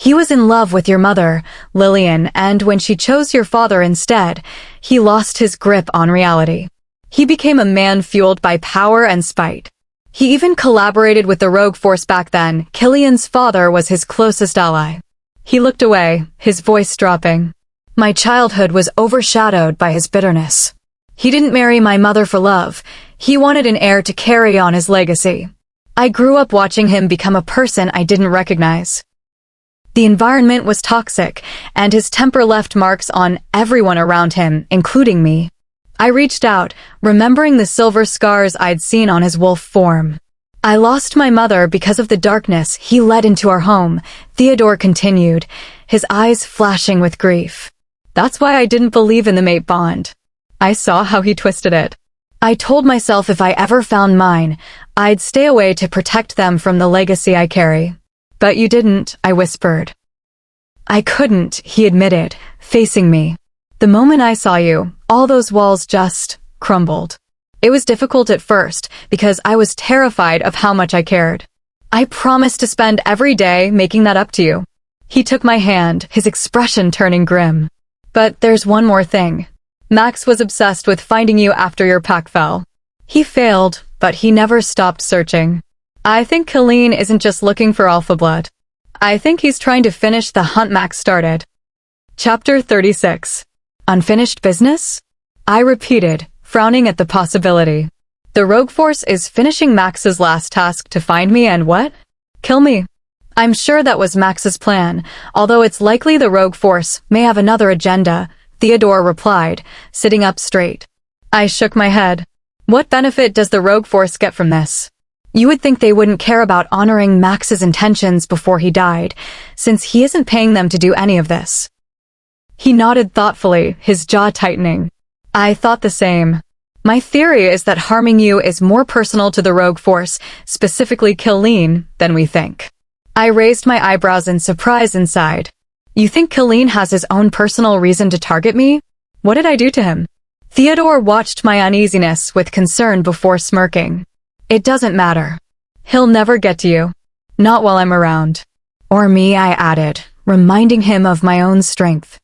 He was in love with your mother, Lillian, and when she chose your father instead, he lost his grip on reality. He became a man fueled by power and spite. He even collaborated with the rogue force back then. Killian's father was his closest ally. He looked away, his voice dropping. My childhood was overshadowed by his bitterness. He didn't marry my mother for love. He wanted an heir to carry on his legacy. I grew up watching him become a person I didn't recognize. The environment was toxic, and his temper left marks on everyone around him, including me. I reached out, remembering the silver scars I'd seen on his wolf form. I lost my mother because of the darkness he led into our home, Theodore continued, his eyes flashing with grief. That's why I didn't believe in the mate bond. I saw how he twisted it. I told myself if I ever found mine, I'd stay away to protect them from the legacy I carry. But you didn't, I whispered. I couldn't, he admitted, facing me. The moment I saw you, all those walls just crumbled. It was difficult at first, because I was terrified of how much I cared. I promised to spend every day making that up to you. He took my hand, his expression turning grim. But there's one more thing. Max was obsessed with finding you after your pack fell. He failed, but he never stopped searching. I think Killeen isn't just looking for alpha blood. I think he's trying to finish the hunt Max started. Chapter 36. Unfinished business? I repeated, frowning at the possibility. The rogue force is finishing Max's last task to find me and what? Kill me. I'm sure that was Max's plan, although it's likely the rogue force may have another agenda, Theodore replied, sitting up straight. I shook my head. What benefit does the rogue force get from this? You would think they wouldn't care about honoring Max's intentions before he died, since he isn't paying them to do any of this. He nodded thoughtfully, his jaw tightening. I thought the same. My theory is that harming you is more personal to the rogue force, specifically Killeen, than we think. I raised my eyebrows in surprise inside. You think Killeen has his own personal reason to target me? What did I do to him? Theodore watched my uneasiness with concern before smirking. It doesn't matter. He'll never get to you. Not while I'm around. Or me, I added, reminding him of my own strength.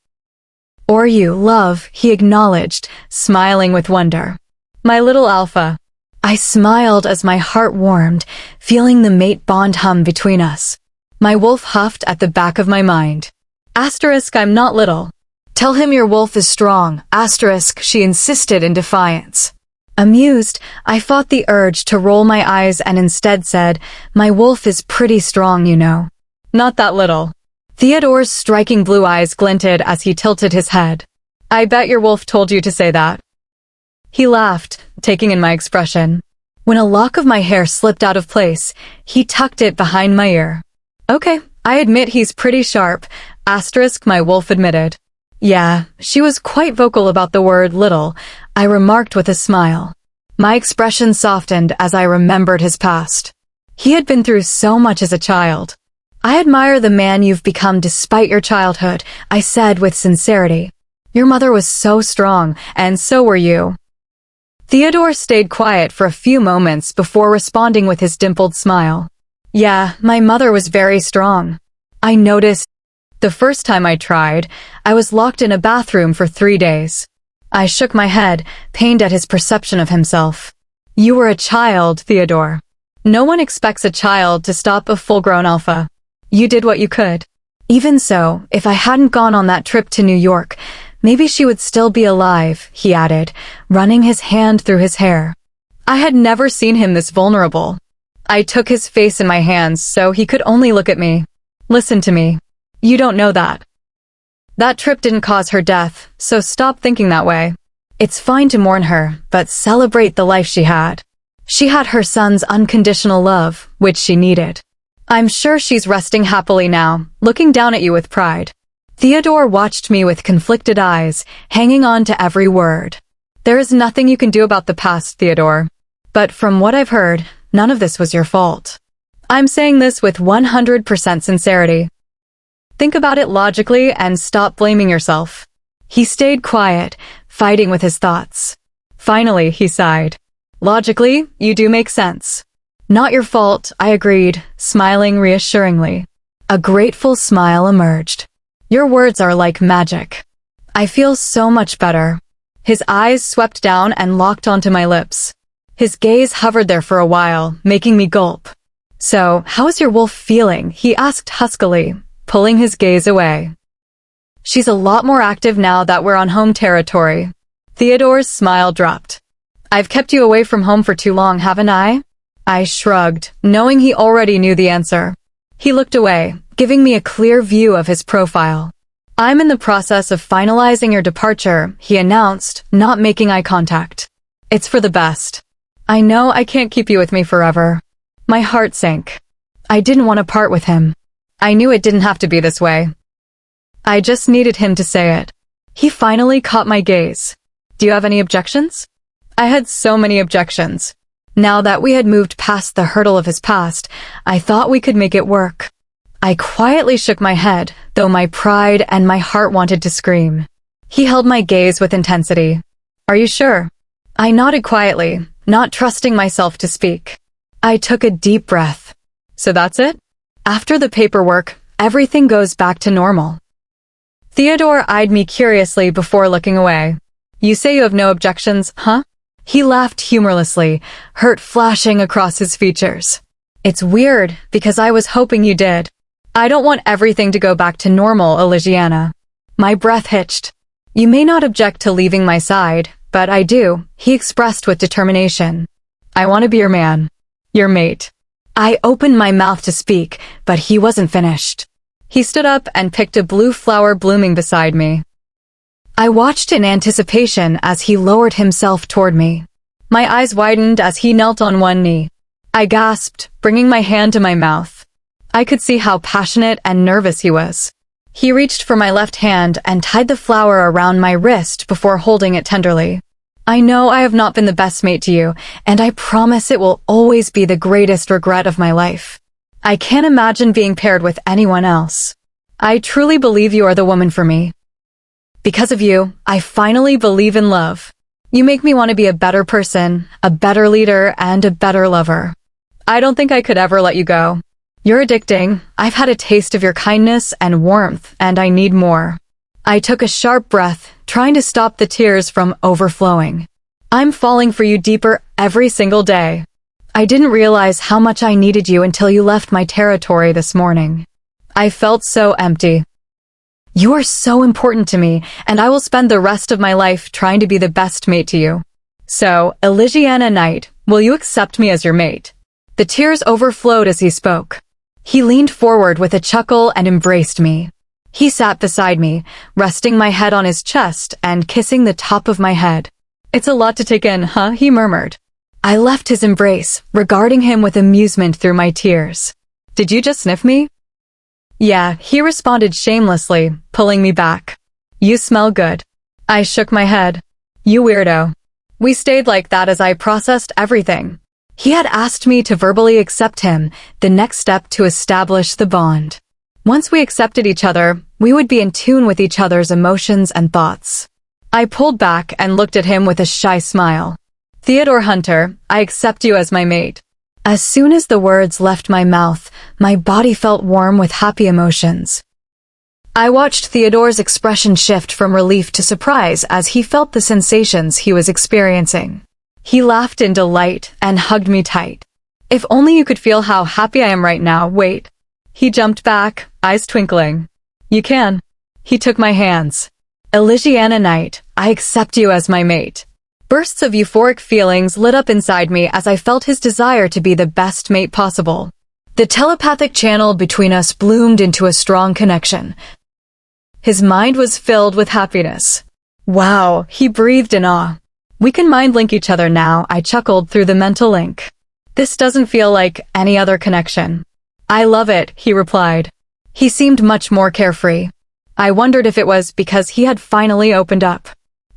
Or you, love, he acknowledged, smiling with wonder. My little alpha. I smiled as my heart warmed, feeling the mate bond hum between us. My wolf huffed at the back of my mind. Asterisk, I'm not little. Tell him your wolf is strong, asterisk, she insisted in defiance. Amused, I fought the urge to roll my eyes and instead said, my wolf is pretty strong, you know. Not that little. Theodore's striking blue eyes glinted as he tilted his head. I bet your wolf told you to say that. He laughed, taking in my expression. When a lock of my hair slipped out of place, he tucked it behind my ear. Okay, I admit he's pretty sharp, asterisk, my wolf admitted. Yeah, she was quite vocal about the word little, I remarked with a smile. My expression softened as I remembered his past. He had been through so much as a child. I admire the man you've become despite your childhood, I said with sincerity. Your mother was so strong, and so were you. Theodore stayed quiet for a few moments before responding with his dimpled smile. Yeah, my mother was very strong. I noticed. The first time I tried, I was locked in a bathroom for 3 days. I shook my head, pained at his perception of himself. You were a child, Theodore. No one expects a child to stop a full-grown alpha. You did what you could. Even so, if I hadn't gone on that trip to New York, maybe she would still be alive, he added, running his hand through his hair. I had never seen him this vulnerable. I took his face in my hands so he could only look at me. Listen to me. You don't know that. That trip didn't cause her death, so stop thinking that way. It's fine to mourn her, but celebrate the life she had. She had her son's unconditional love, which she needed. I'm sure she's resting happily now, looking down at you with pride. Theodore watched me with conflicted eyes, hanging on to every word. There is nothing you can do about the past, Theodore. But from what I've heard, none of this was your fault. I'm saying this with 100% sincerity. Think about it logically and stop blaming yourself. He stayed quiet, fighting with his thoughts. Finally, he sighed. Logically, you do make sense. Not your fault, I agreed, smiling reassuringly. A grateful smile emerged. Your words are like magic. I feel so much better. His eyes swept down and locked onto my lips. His gaze hovered there for a while, making me gulp. So, how is your wolf feeling? He asked huskily, pulling his gaze away. She's a lot more active now that we're on home territory. Theodore's smile dropped. I've kept you away from home for too long, haven't I? I shrugged, knowing he already knew the answer. He looked away, giving me a clear view of his profile. I'm in the process of finalizing your departure, he announced, not making eye contact. It's for the best. I know I can't keep you with me forever. My heart sank. I didn't want to part with him. I knew it didn't have to be this way. I just needed him to say it. He finally caught my gaze. Do you have any objections? I had so many objections. Now that we had moved past the hurdle of his past, I thought we could make it work. I quietly shook my head, though my pride and my heart wanted to scream. He held my gaze with intensity. Are you sure? I nodded quietly, not trusting myself to speak. I took a deep breath. So that's it? After the paperwork, everything goes back to normal. Theodore eyed me curiously before looking away. You say you have no objections, huh? He laughed humorlessly, hurt flashing across his features. It's weird, because I was hoping you did. I don't want everything to go back to normal, Elisiana. My breath hitched. You may not object to leaving my side, but I do, he expressed with determination. I want to be your man. Your mate. I opened my mouth to speak, but he wasn't finished. He stood up and picked a blue flower blooming beside me. I watched in anticipation as he lowered himself toward me. My eyes widened as he knelt on one knee. I gasped, bringing my hand to my mouth. I could see how passionate and nervous he was. He reached for my left hand and tied the flower around my wrist before holding it tenderly. I know I have not been the best mate to you, and I promise it will always be the greatest regret of my life. I can't imagine being paired with anyone else. I truly believe you are the woman for me. Because of you, I finally believe in love. You make me want to be a better person, a better leader, and a better lover. I don't think I could ever let you go. You're addicting. I've had a taste of your kindness and warmth, and I need more. I took a sharp breath, trying to stop the tears from overflowing. I'm falling for you deeper every single day. I didn't realize how much I needed you until you left my territory this morning. I felt so empty. You are so important to me, and I will spend the rest of my life trying to be the best mate to you. So, Elisiana Knight, will you accept me as your mate? The tears overflowed as he spoke. He leaned forward with a chuckle and embraced me. He sat beside me, resting my head on his chest and kissing the top of my head. It's a lot to take in, huh? He murmured. I left his embrace, regarding him with amusement through my tears. Did you just sniff me? Yeah, he responded shamelessly, pulling me back. You smell good. I shook my head. You weirdo. We stayed like that as I processed everything. He had asked me to verbally accept him, the next step to establish the bond. Once we accepted each other, we would be in tune with each other's emotions and thoughts. I pulled back and looked at him with a shy smile. Theodore Hunter, I accept you as my mate. As soon as the words left my mouth, my body felt warm with happy emotions. I watched Theodore's expression shift from relief to surprise as he felt the sensations he was experiencing. He laughed in delight and hugged me tight. If only you could feel how happy I am right now, wait. He jumped back, eyes twinkling. You can. He took my hands. Elisiana Knight, I accept you as my mate. Bursts of euphoric feelings lit up inside me as I felt his desire to be the best mate possible. The telepathic channel between us bloomed into a strong connection. His mind was filled with happiness. Wow, he breathed in awe. We can mind link each other now, I chuckled through the mental link. This doesn't feel like any other connection. I love it, he replied. He seemed much more carefree. I wondered if it was because he had finally opened up.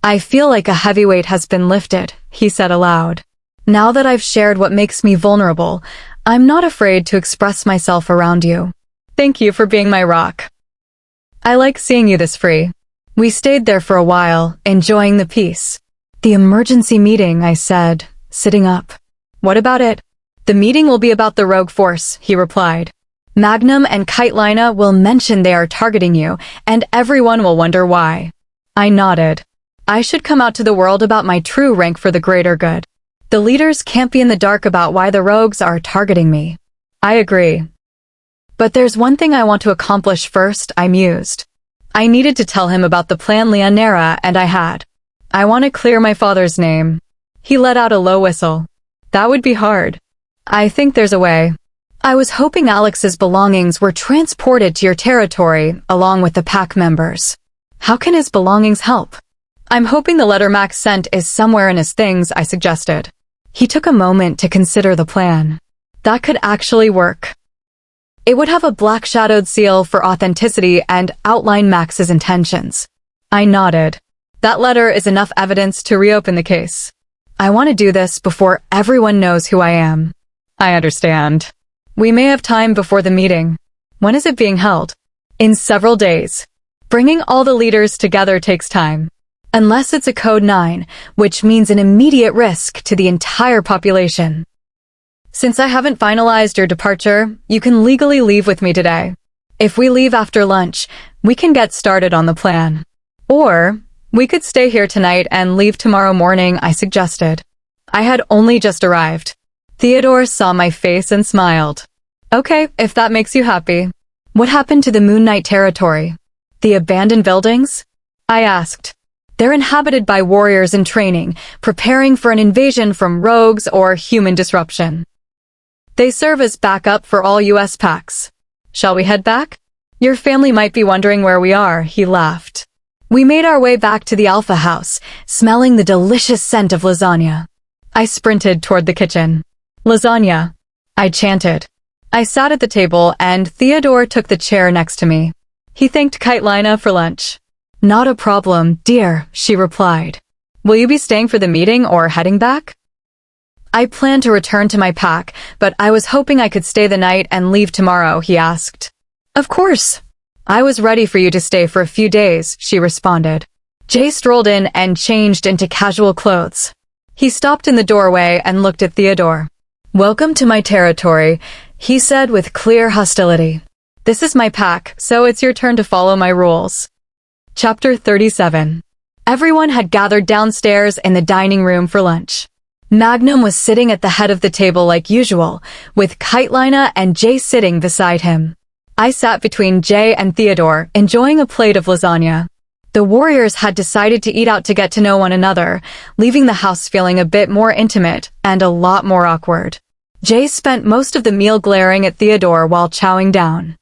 I feel like a heavy weight has been lifted, he said aloud. Now that I've shared what makes me vulnerable, I'm not afraid to express myself around you. Thank you for being my rock. I like seeing you this free. We stayed there for a while, enjoying the peace. The emergency meeting, I said, sitting up. What about it? The meeting will be about the rogue force, he replied. Magnum and Kitelina will mention they are targeting you, and everyone will wonder why. I nodded. I should come out to the world about my true rank for the greater good. The leaders can't be in the dark about why the rogues are targeting me. I agree. But there's one thing I want to accomplish first, I mused. I needed to tell him about the plan Leonera, and I had. I want to clear my father's name. He let out a low whistle. That would be hard. I think there's a way. I was hoping Alex's belongings were transported to your territory along with the pack members. How can his belongings help? I'm hoping the letter Max sent is somewhere in his things, I suggested. He took a moment to consider the plan. That could actually work. It would have a black shadowed seal for authenticity and outline Max's intentions. I nodded. That letter is enough evidence to reopen the case. I want to do this before everyone knows who I am. I understand. We may have time before the meeting. When is it being held? In several days. Bringing all the leaders together takes time. Unless it's a Code 9, which means an immediate risk to the entire population. Since I haven't finalized your departure, you can legally leave with me today. If we leave after lunch, we can get started on the plan. Or, we could stay here tonight and leave tomorrow morning, I suggested. I had only just arrived. Theodore saw my face and smiled. Okay, if that makes you happy. What happened to the Moonlit territory? The abandoned buildings? I asked. They're inhabited by warriors in training, preparing for an invasion from rogues or human disruption. They serve as backup for all US packs. Shall we head back? Your family might be wondering where we are, he laughed. We made our way back to the Alpha house, smelling the delicious scent of lasagna. I sprinted toward the kitchen. Lasagna, I chanted. I sat at the table and Theodore took the chair next to me. He thanked Kitelina for lunch. Not a problem, dear, she replied. Will you be staying for the meeting or heading back? I planned to return to my pack, but I was hoping I could stay the night and leave tomorrow, he asked. Of course. I was ready for you to stay for a few days, she responded. Jay strolled in and changed into casual clothes. He stopped in the doorway and looked at Theodore. Welcome to my territory, he said with clear hostility. This is my pack, so it's your turn to follow my rules. Chapter 37. Everyone had gathered downstairs in the dining room for lunch. Magnum was sitting at the head of the table like usual, with Kitelina and Jay sitting beside him. I sat between Jay and Theodore, enjoying a plate of lasagna. The warriors had decided to eat out to get to know one another, leaving the house feeling a bit more intimate and a lot more awkward. Jay spent most of the meal glaring at Theodore while chowing down.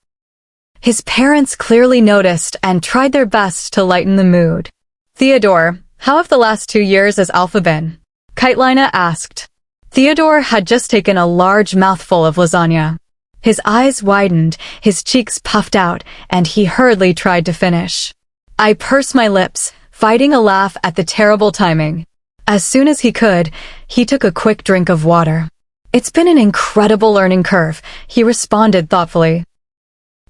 His parents clearly noticed and tried their best to lighten the mood. Theodore, how have the last 2 years as Alpha been? Kitelina asked. Theodore had just taken a large mouthful of lasagna. His eyes widened, his cheeks puffed out, and he hurriedly tried to finish. I pursed my lips, fighting a laugh at the terrible timing. As soon as he could, he took a quick drink of water. It's been an incredible learning curve, he responded thoughtfully.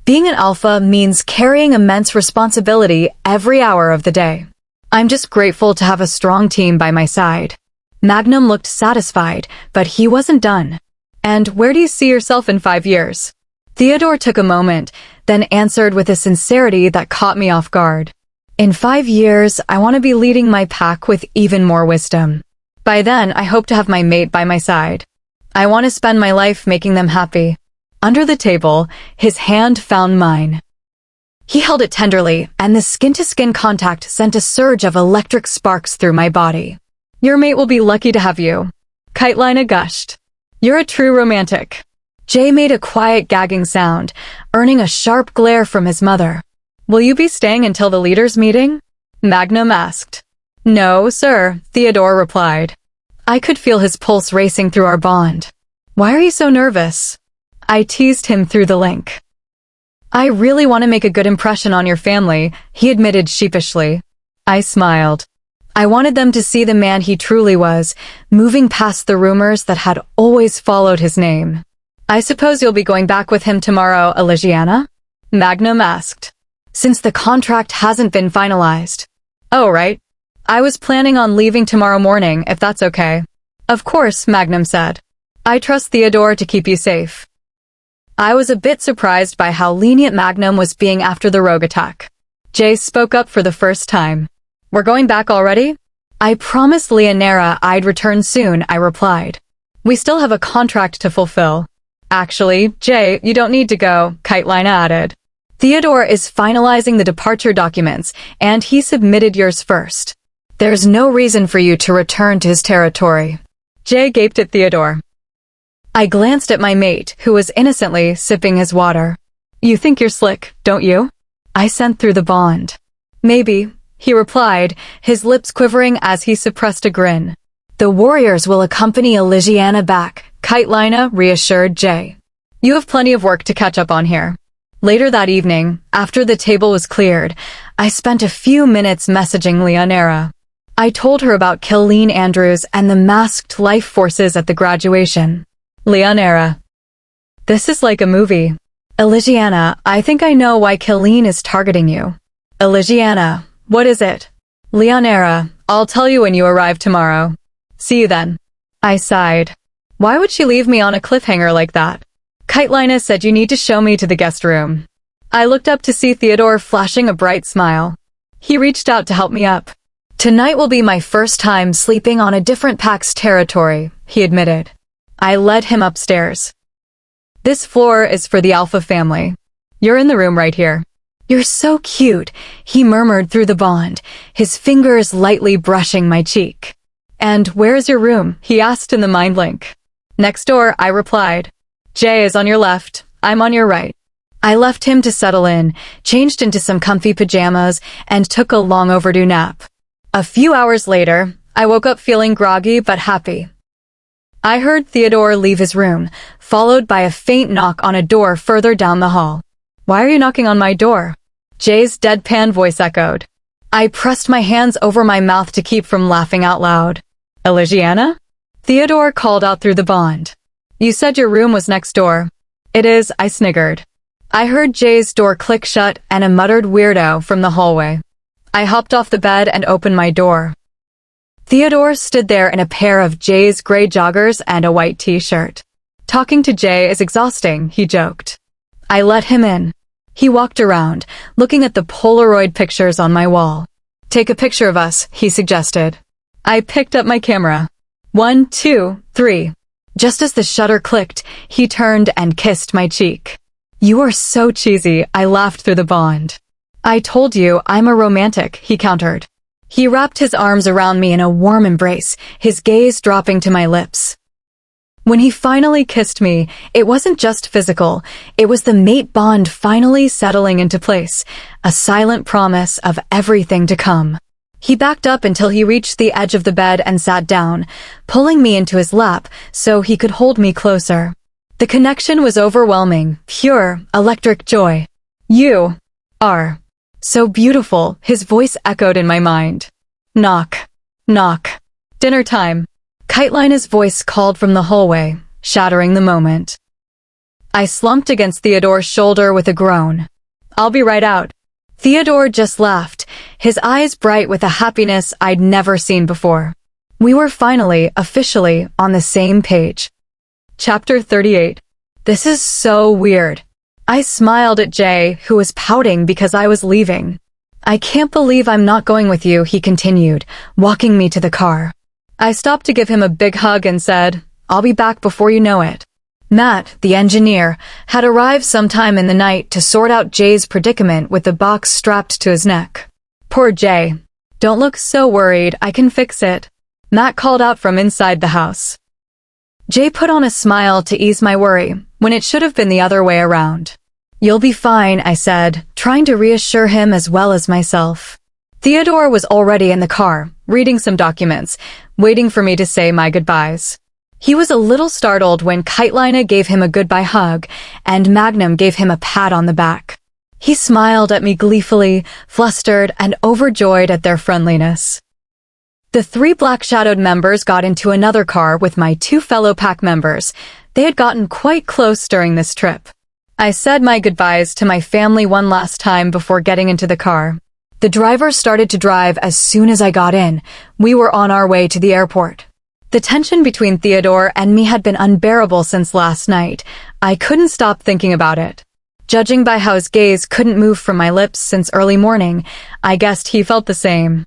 Being an alpha means carrying immense responsibility every hour of the day. I'm just grateful to have a strong team by my side. Magnum looked satisfied, but he wasn't done. And where do you see yourself in 5 years? Theodore took a moment, then answered with a sincerity that caught me off guard. In 5 years, I want to be leading my pack with even more wisdom. By then, I hope to have my mate by my side. I want to spend my life making them happy. Under the table, his hand found mine. He held it tenderly, and the skin-to-skin contact sent a surge of electric sparks through my body. Your mate will be lucky to have you. Kitelina gushed. You're a true romantic. Jay made a quiet gagging sound, earning a sharp glare from his mother. Will you be staying until the leaders' meeting? Magnum asked. No, sir, Theodore replied. I could feel his pulse racing through our bond. Why are you so nervous? I teased him through the link. I really want to make a good impression on your family, he admitted sheepishly. I smiled. I wanted them to see the man he truly was, moving past the rumors that had always followed his name. I suppose you'll be going back with him tomorrow, Elisiana? Magnum asked. Since the contract hasn't been finalized. Oh, right. I was planning on leaving tomorrow morning, if that's okay. Of course, Magnum said. I trust Theodore to keep you safe. I was a bit surprised by how lenient Magnum was being after the rogue attack. Jay spoke up for the first time. We're going back already? I promised Leonera I'd return soon, I replied. We still have a contract to fulfill. Actually, Jay, you don't need to go, Kitelina added. Theodore is finalizing the departure documents, and he submitted yours first. There's no reason for you to return to his territory. Jay gaped at Theodore. I glanced at my mate, who was innocently sipping his water. You think you're slick, don't you? I sent through the bond. Maybe, he replied, his lips quivering as he suppressed a grin. The warriors will accompany Elisiana back, Kitelina reassured Jay. You have plenty of work to catch up on here. Later that evening, after the table was cleared, I spent a few minutes messaging Leonera. I told her about Killeen Andrews and the masked life forces at the graduation. Leonera. This is like a movie. Elisiana, I think I know why Killeen is targeting you. Elisiana, what is it? Leonera, I'll tell you when you arrive tomorrow. See you then. I sighed. Why would she leave me on a cliffhanger like that? Kitelina said you need to show me to the guest room. I looked up to see Theodore flashing a bright smile. He reached out to help me up. Tonight will be my first time sleeping on a different pack's territory, he admitted. I led him upstairs. This floor is for the Alpha family. You're in the room right here. You're so cute, he murmured through the bond, his fingers lightly brushing my cheek. And where is your room? He asked in the mind link. Next door, I replied. Jay is on your left, I'm on your right. I left him to settle in, changed into some comfy pajamas, and took a long overdue nap. A few hours later, I woke up feeling groggy but happy. I heard Theodore leave his room, followed by a faint knock on a door further down the hall. Why are you knocking on my door? Jay's deadpan voice echoed. I pressed my hands over my mouth to keep from laughing out loud. Elisiana? Theodore called out through the bond. You said your room was next door. It is, I sniggered. I heard Jay's door click shut and a muttered weirdo from the hallway. I hopped off the bed and opened my door. Theodore stood there in a pair of Jay's gray joggers and a white t-shirt. Talking to Jay is exhausting, he joked. I let him in. He walked around, looking at the Polaroid pictures on my wall. Take a picture of us, he suggested. I picked up my camera. 1, 2, 3. Just as the shutter clicked, he turned and kissed my cheek. You are so cheesy, I laughed through the bond. I told you, I'm a romantic, he countered. He wrapped his arms around me in a warm embrace, his gaze dropping to my lips. When he finally kissed me, it wasn't just physical, it was the mate bond finally settling into place, a silent promise of everything to come. He backed up until he reached the edge of the bed and sat down, pulling me into his lap so he could hold me closer. The connection was overwhelming, pure, electric joy. You are so beautiful, his voice echoed in my mind. Knock. Knock. Dinner time. Kitelina's voice called from the hallway, shattering the moment. I slumped against Theodore's shoulder with a groan. I'll be right out. Theodore just laughed, his eyes bright with a happiness I'd never seen before. We were finally, officially, on the same page. Chapter 38. This is so weird. I smiled at Jay, who was pouting because I was leaving. I can't believe I'm not going with you, he continued, walking me to the car. I stopped to give him a big hug and said, I'll be back before you know it. Matt, the engineer, had arrived sometime in the night to sort out Jay's predicament with the box strapped to his neck. Poor Jay. Don't look so worried, I can fix it. Matt called out from inside the house. Jay put on a smile to ease my worry, when it should have been the other way around. You'll be fine, I said, trying to reassure him as well as myself. Theodore was already in the car, reading some documents, waiting for me to say my goodbyes. He was a little startled when Kitelina gave him a goodbye hug, and Magnum gave him a pat on the back. He smiled at me gleefully, flustered and overjoyed at their friendliness. The 3 black-shadowed members got into another car with my 2 fellow pack members. They had gotten quite close during this trip. I said my goodbyes to my family one last time before getting into the car. The driver started to drive as soon as I got in. We were on our way to the airport. The tension between Theodore and me had been unbearable since last night. I couldn't stop thinking about it. Judging by how his gaze couldn't move from my lips since early morning, I guessed he felt the same.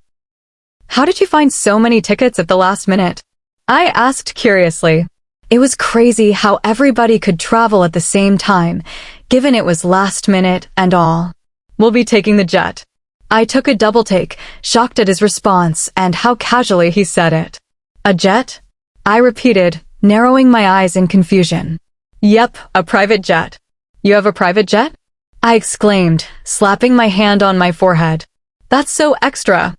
How did you find so many tickets at the last minute? I asked curiously. It was crazy how everybody could travel at the same time, given it was last minute and all. We'll be taking the jet. I took a double take, shocked at his response and how casually he said it. A jet? I repeated, narrowing my eyes in confusion. Yep, a private jet. You have a private jet? I exclaimed, slapping my hand on my forehead. That's so extra.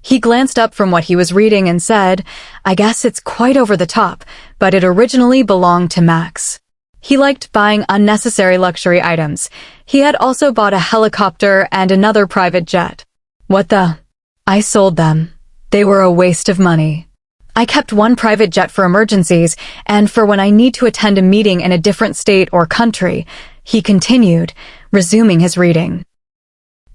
He glanced up from what he was reading and said, I guess it's quite over the top, but it originally belonged to Max. He liked buying unnecessary luxury items. He had also bought a helicopter and another private jet. What the? I sold them. They were a waste of money. I kept one private jet for emergencies and for when I need to attend a meeting in a different state or country, he continued, resuming his reading.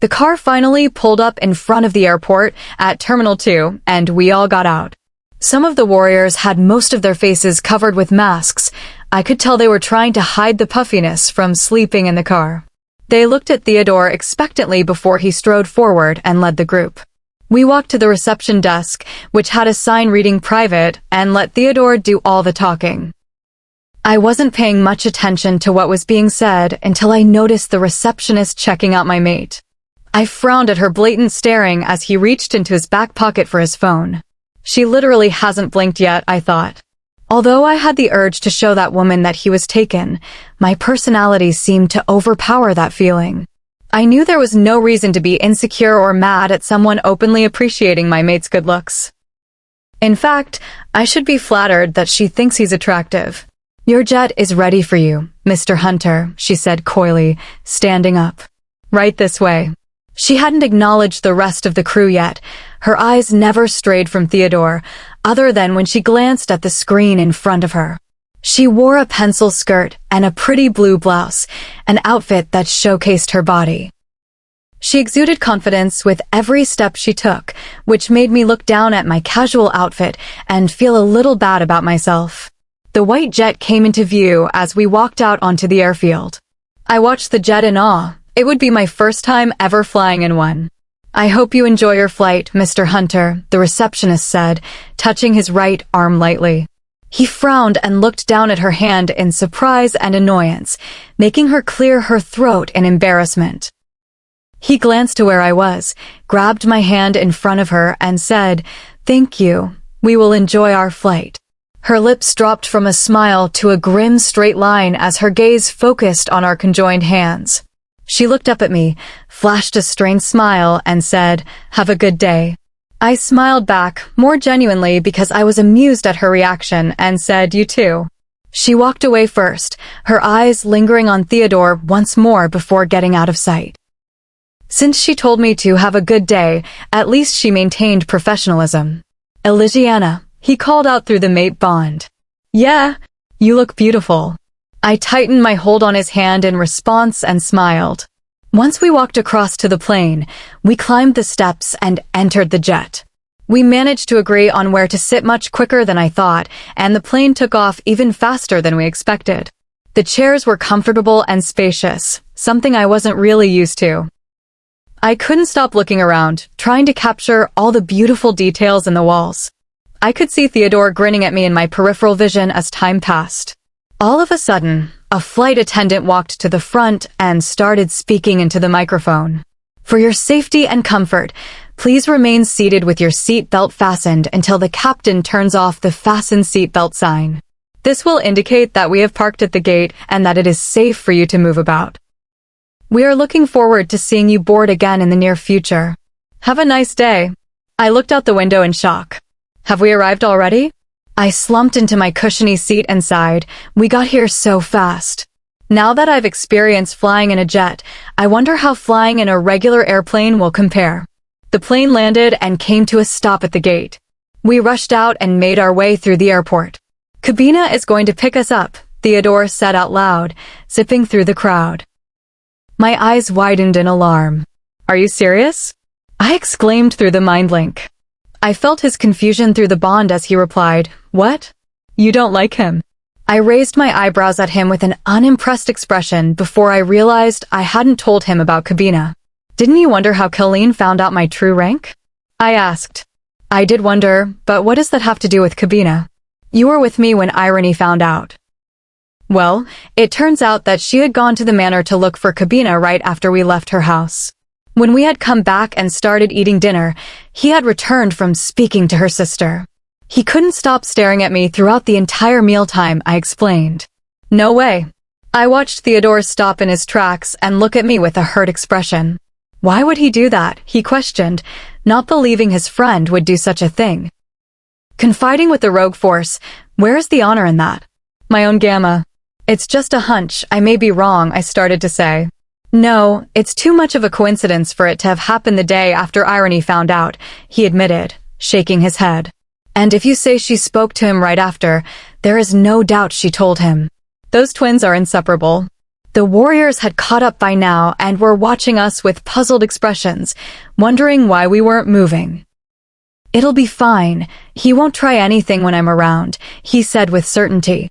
The car finally pulled up in front of the airport at Terminal 2, and we all got out. Some of the warriors had most of their faces covered with masks. I could tell they were trying to hide the puffiness from sleeping in the car. They looked at Theodore expectantly before he strode forward and led the group. We walked to the reception desk, which had a sign reading private, and let Theodore do all the talking. I wasn't paying much attention to what was being said until I noticed the receptionist checking out my mate. I frowned at her blatant staring as he reached into his back pocket for his phone. She literally hasn't blinked yet, I thought. Although I had the urge to show that woman that he was taken, my personality seemed to overpower that feeling. I knew there was no reason to be insecure or mad at someone openly appreciating my mate's good looks. In fact, I should be flattered that she thinks he's attractive. "Your jet is ready for you, Mr. Hunter," she said coyly, standing up. "Right this way." She hadn't acknowledged the rest of the crew yet. Her eyes never strayed from Theodore, other than when she glanced at the screen in front of her. She wore a pencil skirt and a pretty blue blouse, an outfit that showcased her body. She exuded confidence with every step she took, which made me look down at my casual outfit and feel a little bad about myself. The white jet came into view as we walked out onto the airfield. I watched the jet in awe. It would be my first time ever flying in one. "I hope you enjoy your flight, Mr. Hunter," the receptionist said, touching his right arm lightly. He frowned and looked down at her hand in surprise and annoyance, making her clear her throat in embarrassment. He glanced to where I was, grabbed my hand in front of her, and said, "Thank you. We will enjoy our flight." Her lips dropped from a smile to a grim straight line as her gaze focused on our conjoined hands. She looked up at me, flashed a strained smile, and said, "Have a good day." I smiled back, more genuinely because I was amused at her reaction, and said, "You too." She walked away first, her eyes lingering on Theodore once more before getting out of sight. Since she told me to have a good day, at least she maintained professionalism. "Elisiana," he called out through the mate bond. "Yeah, you look beautiful." I tightened my hold on his hand in response and smiled. Once we walked across to the plane, we climbed the steps and entered the jet. We managed to agree on where to sit much quicker than I thought, and the plane took off even faster than we expected. The chairs were comfortable and spacious, something I wasn't really used to. I couldn't stop looking around, trying to capture all the beautiful details in the walls. I could see Theodore grinning at me in my peripheral vision as time passed. All of a sudden, a flight attendant walked to the front and started speaking into the microphone. "For your safety and comfort, please remain seated with your seat belt fastened until the captain turns off the fasten seat belt sign. This will indicate that we have parked at the gate and that it is safe for you to move about. We are looking forward to seeing you board again in the near future. Have a nice day." I looked out the window in shock. "Have we arrived already?" I slumped into my cushiony seat and sighed. We got here so fast. Now that I've experienced flying in a jet, I wonder how flying in a regular airplane will compare. The plane landed and came to a stop at the gate. We rushed out and made our way through the airport. "Cabina is going to pick us up," Theodore said out loud, zipping through the crowd. My eyes widened in alarm. "Are you serious?" I exclaimed through the mind link. I felt his confusion through the bond as he replied, "What? You don't like him?" I raised my eyebrows at him with an unimpressed expression before I realized I hadn't told him about Cabina. "Didn't you wonder how Colleen found out my true rank?" I asked. "I did wonder, but what does that have to do with Cabina? You were with me when Irony found out." Well, it turns out that she had gone to the manor to look for Cabina right after we left her house. When we had come back and started eating dinner, he had returned from speaking to her sister. He couldn't stop staring at me throughout the entire mealtime, I explained. "No way." I watched Theodore stop in his tracks and look at me with a hurt expression. "Why would he do that?" he questioned, not believing his friend would do such a thing. Confiding with the rogue force, where is the honor in that? My own gamma. "It's just a hunch, I may be wrong," I started to say. "No, it's too much of a coincidence for it to have happened the day after Irony found out," he admitted, shaking his head. "And if you say she spoke to him right after, there is no doubt she told him. Those twins are inseparable." The warriors had caught up by now and were watching us with puzzled expressions, wondering why we weren't moving. "It'll be fine. He won't try anything when I'm around," he said with certainty.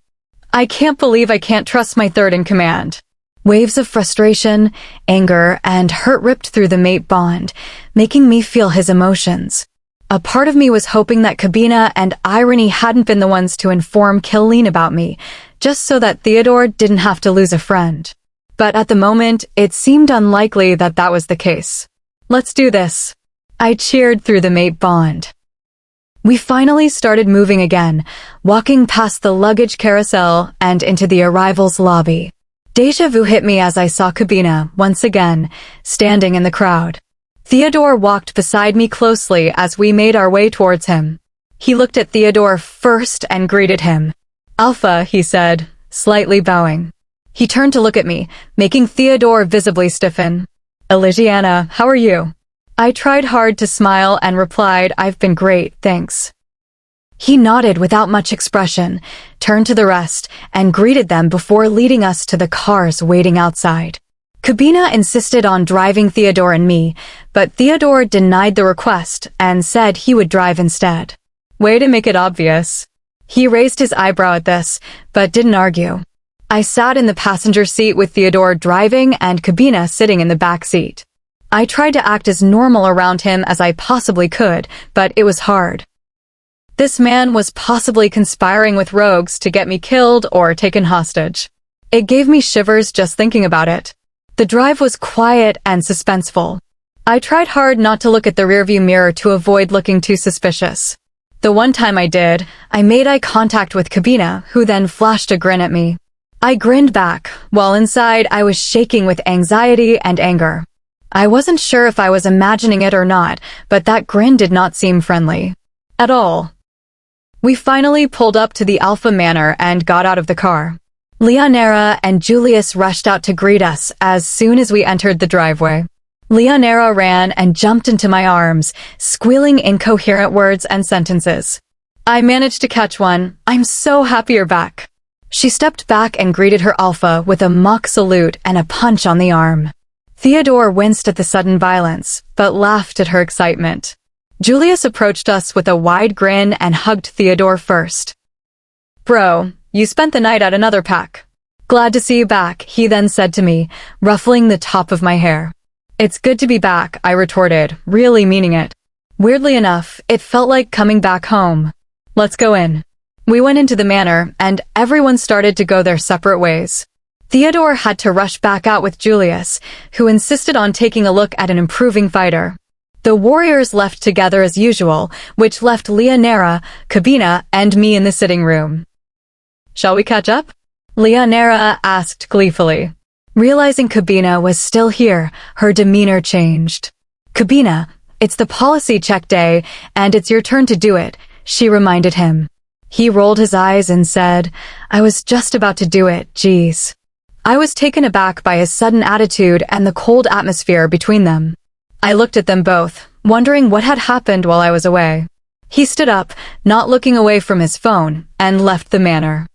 I can't believe I can't trust my third in command. Waves of frustration, anger, and hurt ripped through the mate bond, making me feel his emotions. A part of me was hoping that Cabina and Irony hadn't been the ones to inform Killeen about me, just so that Theodore didn't have to lose a friend. But at the moment, it seemed unlikely that that was the case. "Let's do this." I cheered through the mate bond. We finally started moving again, walking past the luggage carousel and into the arrivals lobby. Deja vu hit me as I saw Kabina, once again, standing in the crowd. Theodore walked beside me closely as we made our way towards him. He looked at Theodore first and greeted him. "Alpha," he said, slightly bowing. He turned to look at me, making Theodore visibly stiffen. "Elisiana, how are you?" I tried hard to smile and replied, "I've been great, thanks." He nodded without much expression, turned to the rest, and greeted them before leading us to the cars waiting outside. Kabina insisted on driving Theodore and me, but Theodore denied the request and said he would drive instead. Way to make it obvious. He raised his eyebrow at this, but didn't argue. I sat in the passenger seat with Theodore driving and Kabina sitting in the back seat. I tried to act as normal around him as I possibly could, but it was hard. This man was possibly conspiring with rogues to get me killed or taken hostage. It gave me shivers just thinking about it. The drive was quiet and suspenseful. I tried hard not to look at the rearview mirror to avoid looking too suspicious. The one time I did, I made eye contact with Kabina, who then flashed a grin at me. I grinned back, while inside I was shaking with anxiety and anger. I wasn't sure if I was imagining it or not, but that grin did not seem friendly. At all. We finally pulled up to the Alpha Manor and got out of the car. Leonera and Julius rushed out to greet us as soon as we entered the driveway. Leonera ran and jumped into my arms, squealing incoherent words and sentences. I managed to catch one. "I'm so happy you're back." She stepped back and greeted her Alpha with a mock salute and a punch on the arm. Theodore winced at the sudden violence, but laughed at her excitement. Julius approached us with a wide grin and hugged Theodore first. "Bro, you spent the night at another pack. Glad to see you back," he then said to me, ruffling the top of my hair. "It's good to be back," I retorted, really meaning it. Weirdly enough, it felt like coming back home. "Let's go in." We went into the manor, and everyone started to go their separate ways. Theodore had to rush back out with Julius, who insisted on taking a look at an improving fighter. The warriors left together as usual, which left Leonera, Kabina, and me in the sitting room. "Shall we catch up?" Leonera asked gleefully. Realizing Kabina was still here, her demeanor changed. "Kabina, it's the policy check day, and it's your turn to do it," she reminded him. He rolled his eyes and said, "I was just about to do it, geez." I was taken aback by his sudden attitude and the cold atmosphere between them. I looked at them both, wondering what had happened while I was away. He stood up, not looking away from his phone, and left the manor.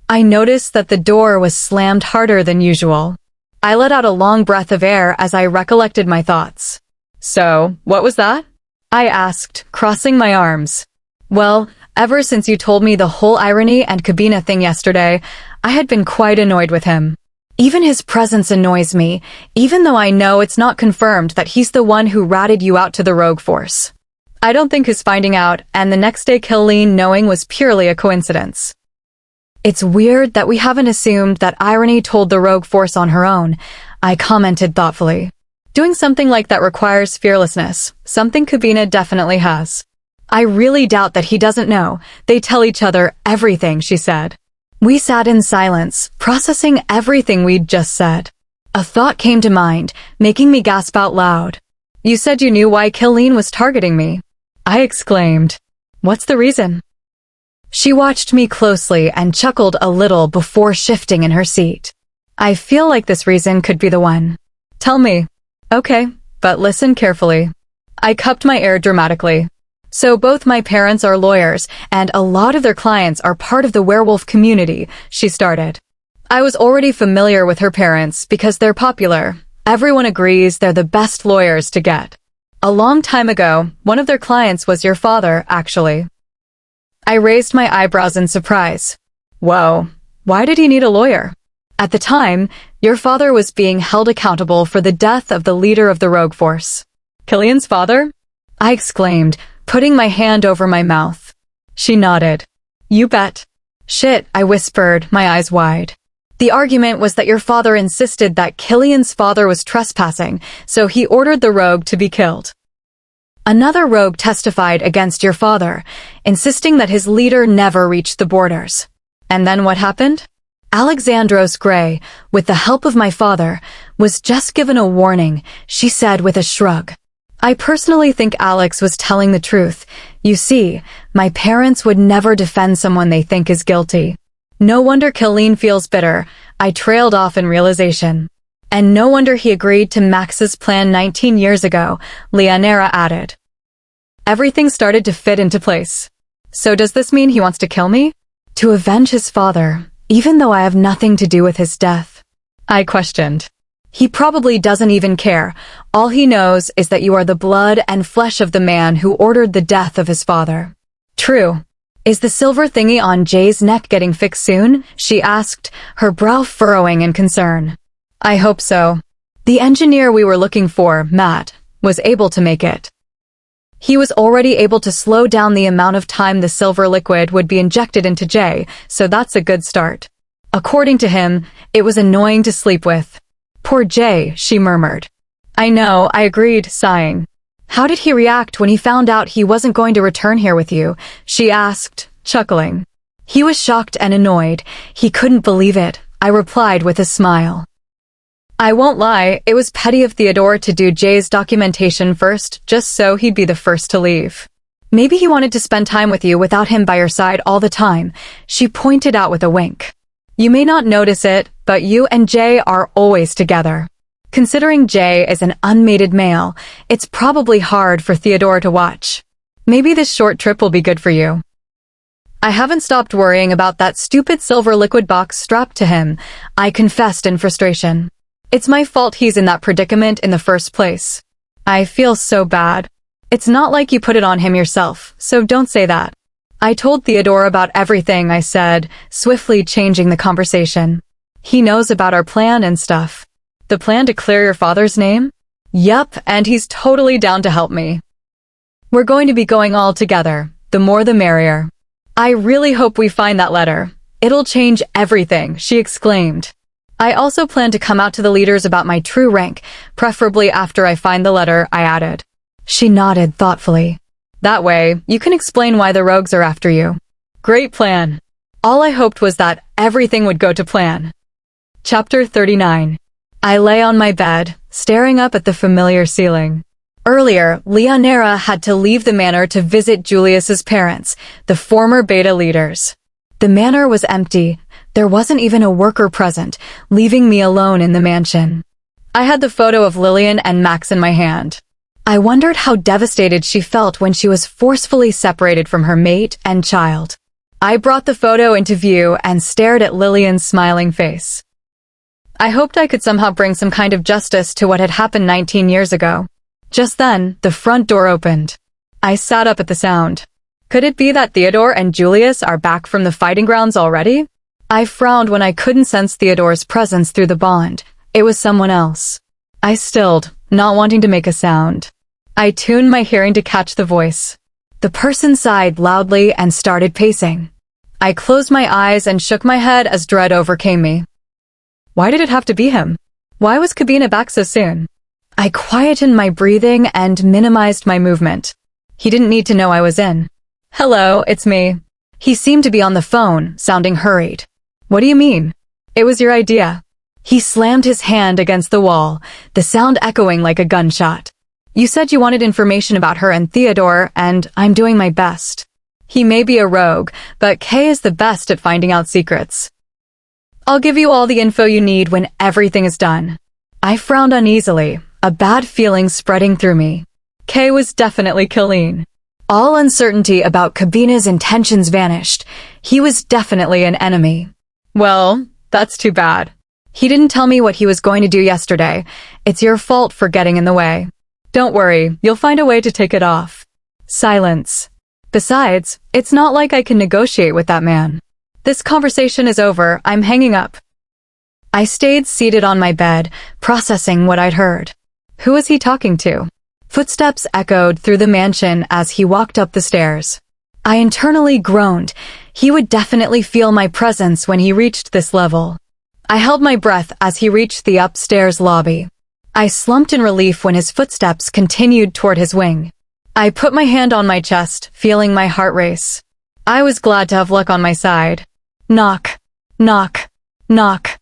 I noticed that the door was slammed harder than usual. I let out a long breath of air as I recollected my thoughts. "So, what was that?" I asked, crossing my arms. "Well, ever since you told me the whole irony and Kabina thing yesterday, I had been quite annoyed with him. Even his presence annoys me, even though I know it's not confirmed that he's the one who ratted you out to the rogue force. I don't think his finding out and the next day Killeen knowing was purely a coincidence. It's weird that we haven't assumed that Irony told the rogue force on her own," I commented thoughtfully. "Doing something like that requires fearlessness, something Kabina definitely has." "I really doubt that he doesn't know. They tell each other everything," she said. We sat in silence, processing everything we'd just said. A thought came to mind, making me gasp out loud. "You said you knew why Killeen was targeting me." I exclaimed. "What's the reason?" She watched me closely and chuckled a little before shifting in her seat. "I feel like this reason could be the one." "Tell me." "Okay, but listen carefully." I cupped my ear dramatically. "So both my parents are lawyers, and a lot of their clients are part of the werewolf community," she started. I was already familiar with her parents because they're popular. Everyone agrees they're the best lawyers to get. A long time ago, one of their clients was your father, actually. I raised my eyebrows in surprise. Whoa, why did he need a lawyer? At the time, your father was being held accountable for the death of the leader of the rogue force. Killian's father? I exclaimed, putting my hand over my mouth. She nodded. You bet. Shit, I whispered, my eyes wide. The argument was that your father insisted that Killian's father was trespassing, so he ordered the rogue to be killed. Another rogue testified against your father, insisting that his leader never reached the borders. And then what happened? Alexandros Grey, with the help of my father, was just given a warning, she said with a shrug. I personally think Alex was telling the truth. You see, my parents would never defend someone they think is guilty. No wonder Killeen feels bitter. I trailed off in realization. And no wonder he agreed to Max's plan 19 years ago, Leonera added. Everything started to fit into place. So does this mean he wants to kill me? To avenge his father, even though I have nothing to do with his death? I questioned. He probably doesn't even care. All he knows is that you are the blood and flesh of the man who ordered the death of his father. True. Is the silver thingy on Jay's neck getting fixed soon? She asked, her brow furrowing in concern. I hope so. The engineer we were looking for, Matt, was able to make it. He was already able to slow down the amount of time the silver liquid would be injected into Jay, so that's a good start. According to him, it was annoying to sleep with. Poor Jay, she murmured. I know, I agreed, sighing. How did he react when he found out he wasn't going to return here with you? She asked, chuckling. He was shocked and annoyed. He couldn't believe it, I replied with a smile. I won't lie, it was petty of Theodore to do Jay's documentation first, just so he'd be the first to leave. Maybe he wanted to spend time with you without him by your side all the time, she pointed out with a wink. You may not notice it, but you and Jay are always together. Considering Jay is an unmated male, it's probably hard for Theodore to watch. Maybe this short trip will be good for you. I haven't stopped worrying about that stupid silver liquid box strapped to him, I confessed in frustration. It's my fault he's in that predicament in the first place. I feel so bad. It's not like you put it on him yourself, so don't say that. I told Theodore about everything, I said, swiftly changing the conversation. He knows about our plan and stuff. The plan to clear your father's name? Yup, and he's totally down to help me. We're going to be going all together, the more the merrier. I really hope we find that letter. It'll change everything, she exclaimed. I also plan to come out to the leaders about my true rank, preferably after I find the letter, I added. She nodded thoughtfully. That way, you can explain why the rogues are after you. Great plan. All I hoped was that everything would go to plan. Chapter 39. I lay on my bed, staring up at the familiar ceiling. Earlier, Leonera had to leave the manor to visit Julius's parents, the former beta leaders. The manor was empty. There wasn't even a worker present, leaving me alone in the mansion. I had the photo of Lillian and Max in my hand. I wondered how devastated she felt when she was forcefully separated from her mate and child. I brought the photo into view and stared at Lillian's smiling face. I hoped I could somehow bring some kind of justice to what had happened 19 years ago. Just then, the front door opened. I sat up at the sound. Could it be that Theodore and Julius are back from the fighting grounds already? I frowned when I couldn't sense Theodore's presence through the bond. It was someone else. I stilled, not wanting to make a sound. I tuned my hearing to catch the voice. The person sighed loudly and started pacing. I closed my eyes and shook my head as dread overcame me. Why did it have to be him? Why was Kabina back so soon? I quietened my breathing and minimized my movement. He didn't need to know I was in. Hello, it's me. He seemed to be on the phone, sounding hurried. What do you mean? It was your idea. He slammed his hand against the wall, the sound echoing like a gunshot. You said you wanted information about her and Theodore, and I'm doing my best. He may be a rogue, but Kay is the best at finding out secrets. I'll give you all the info you need when everything is done. I frowned uneasily, a bad feeling spreading through me. Kay was definitely Killeen. All uncertainty about Kabina's intentions vanished. He was definitely an enemy. Well, that's too bad. He didn't tell me what he was going to do yesterday. It's your fault for getting in the way. Don't worry, you'll find a way to take it off. Silence. Besides, it's not like I can negotiate with that man. This conversation is over, I'm hanging up. I stayed seated on my bed, processing what I'd heard. Who was he talking to? Footsteps echoed through the mansion as he walked up the stairs. I internally groaned. He would definitely feel my presence when he reached this level. I held my breath as he reached the upstairs lobby. I slumped in relief when his footsteps continued toward his wing. I put my hand on my chest, feeling my heart race. I was glad to have luck on my side. Knock, knock, knock.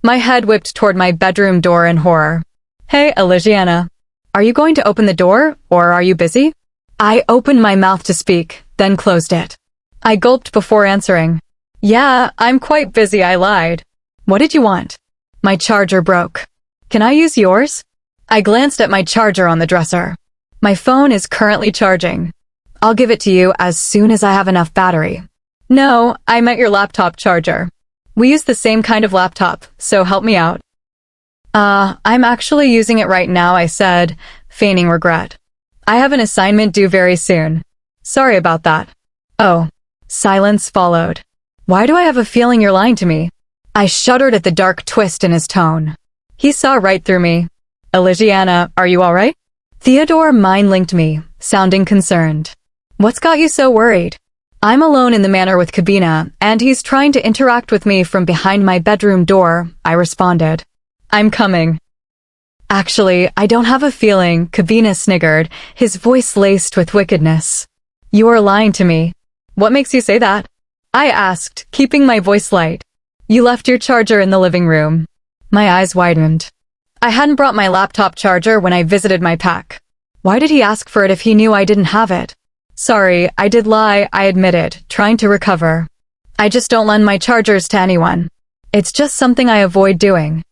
My head whipped toward my bedroom door in horror. Hey, Elisiana. Are you going to open the door, or are you busy? I opened my mouth to speak, then closed it. I gulped before answering. Yeah, I'm quite busy, I lied. What did you want? My charger broke. Can I use yours? I glanced at my charger on the dresser. My phone is currently charging. I'll give it to you as soon as I have enough battery. No, I meant your laptop charger. We use the same kind of laptop, so help me out. I'm actually using it right now, I said, feigning regret. I have an assignment due very soon. Sorry about that. Oh. Silence followed. Why do I have a feeling you're lying to me? I shuddered at the dark twist in his tone. He saw right through me. Elisiana, are you alright? Theodore mind-linked me, sounding concerned. What's got you so worried? I'm alone in the manor with Kabina, and he's trying to interact with me from behind my bedroom door, I responded. I'm coming. Actually, I don't have a feeling, Kabina sniggered, his voice laced with wickedness. You are lying to me. What makes you say that? I asked, keeping my voice light. You left your charger in the living room. My eyes widened. I hadn't brought my laptop charger when I visited my pack. Why did he ask for it if he knew I didn't have it? Sorry, I did lie, I admitted, trying to recover. I just don't lend my chargers to anyone. It's just something I avoid doing.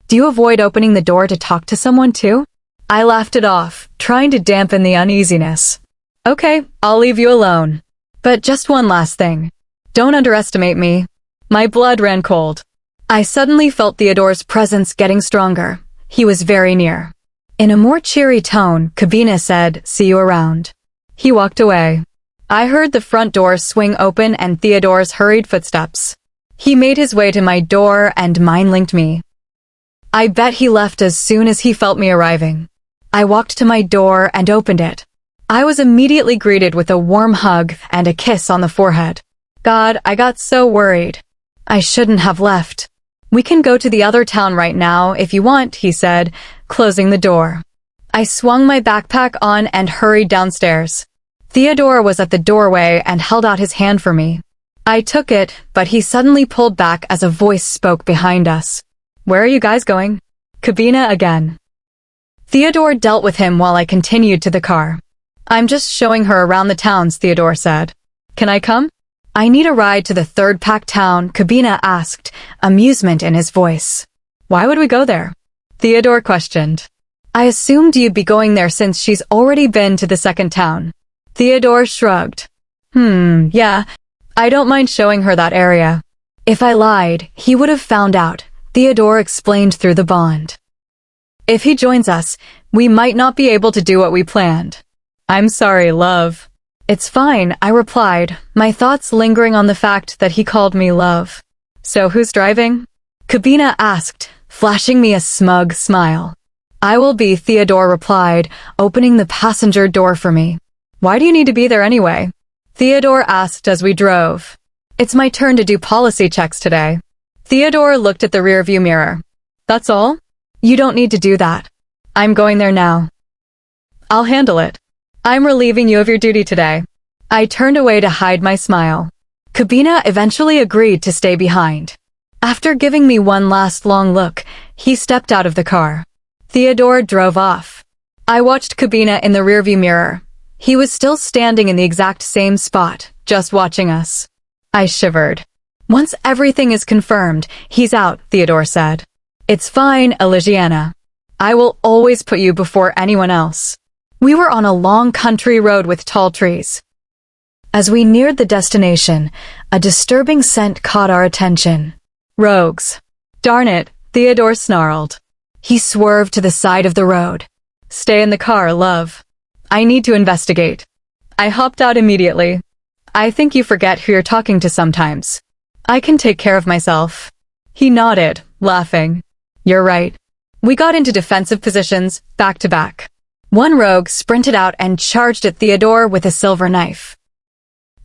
Do you avoid opening the door to talk to someone too? I laughed it off, trying to dampen the uneasiness. Okay, I'll leave you alone. But just one last thing. Don't underestimate me. My blood ran cold. I suddenly felt Theodore's presence getting stronger. He was very near. In a more cheery tone, Kabina said, "See you around." He walked away. I heard the front door swing open and Theodore's hurried footsteps. He made his way to my door and mind-linked me. I bet he left as soon as he felt me arriving. I walked to my door and opened it. I was immediately greeted with a warm hug and a kiss on the forehead. God, I got so worried. I shouldn't have left. We can go to the other town right now if you want, he said, closing the door. I swung my backpack on and hurried downstairs. Theodore was at the doorway and held out his hand for me. I took it, but he suddenly pulled back as a voice spoke behind us. Where are you guys going? Kabina again. Theodore dealt with him while I continued to the car. I'm just showing her around the towns, Theodore said. Can I come? I need a ride to the third pack town, Kabina asked, amusement in his voice. Why would we go there? Theodore questioned. I assumed you'd be going there since she's already been to the second town. Theodore shrugged. Yeah, I don't mind showing her that area. If I lied, he would have found out, Theodore explained through the bond. If he joins us, we might not be able to do what we planned. I'm sorry, love. It's fine, I replied, my thoughts lingering on the fact that he called me love. So who's driving? Kabina asked, flashing me a smug smile. I will be, Theodore replied, opening the passenger door for me. Why do you need to be there anyway? Theodore asked as we drove. It's my turn to do policy checks today. Theodore looked at the rearview mirror. That's all? You don't need to do that. I'm going there now. I'll handle it. I'm relieving you of your duty today. I turned away to hide my smile. Kabina eventually agreed to stay behind. After giving me one last long look, he stepped out of the car. Theodore drove off. I watched Kabina in the rearview mirror. He was still standing in the exact same spot, just watching us. I shivered. Once everything is confirmed, he's out, Theodore said. It's fine, Elisiana. I will always put you before anyone else. We were on a long country road with tall trees. As we neared the destination, a disturbing scent caught our attention. Rogues. Darn it, Theodore snarled. He swerved to the side of the road. Stay in the car, love. I need to investigate. I hopped out immediately. I think you forget who you're talking to sometimes. I can take care of myself. He nodded, laughing. You're right. We got into defensive positions, back to back. One rogue sprinted out and charged at Theodore with a silver knife.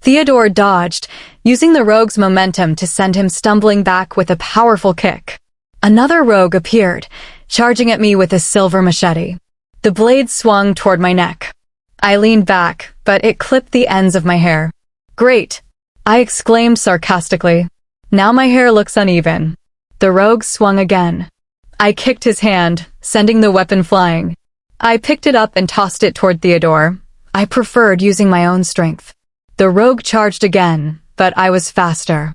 Theodore dodged, using the rogue's momentum to send him stumbling back with a powerful kick. Another rogue appeared, charging at me with a silver machete. The blade swung toward my neck. I leaned back, but it clipped the ends of my hair. Great! I exclaimed sarcastically. Now my hair looks uneven. The rogue swung again. I kicked his hand, sending the weapon flying. I picked it up and tossed it toward Theodore. I preferred using my own strength. The rogue charged again, but I was faster.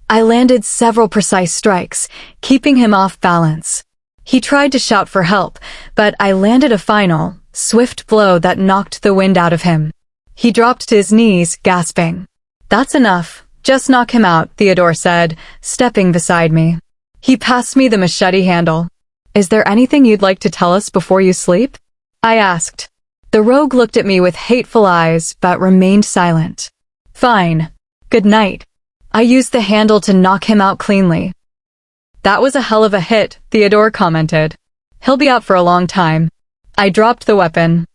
I landed several precise strikes, keeping him off balance. He tried to shout for help, but I landed a final, swift blow that knocked the wind out of him. He dropped to his knees, gasping. That's enough. Just knock him out, Theodore said, stepping beside me. He passed me the machete handle. Is there anything you'd like to tell us before you sleep? I asked. The rogue looked at me with hateful eyes, but remained silent. Fine. Good night. I used the handle to knock him out cleanly. That was a hell of a hit, Theodore commented. He'll be out for a long time. I dropped the weapon.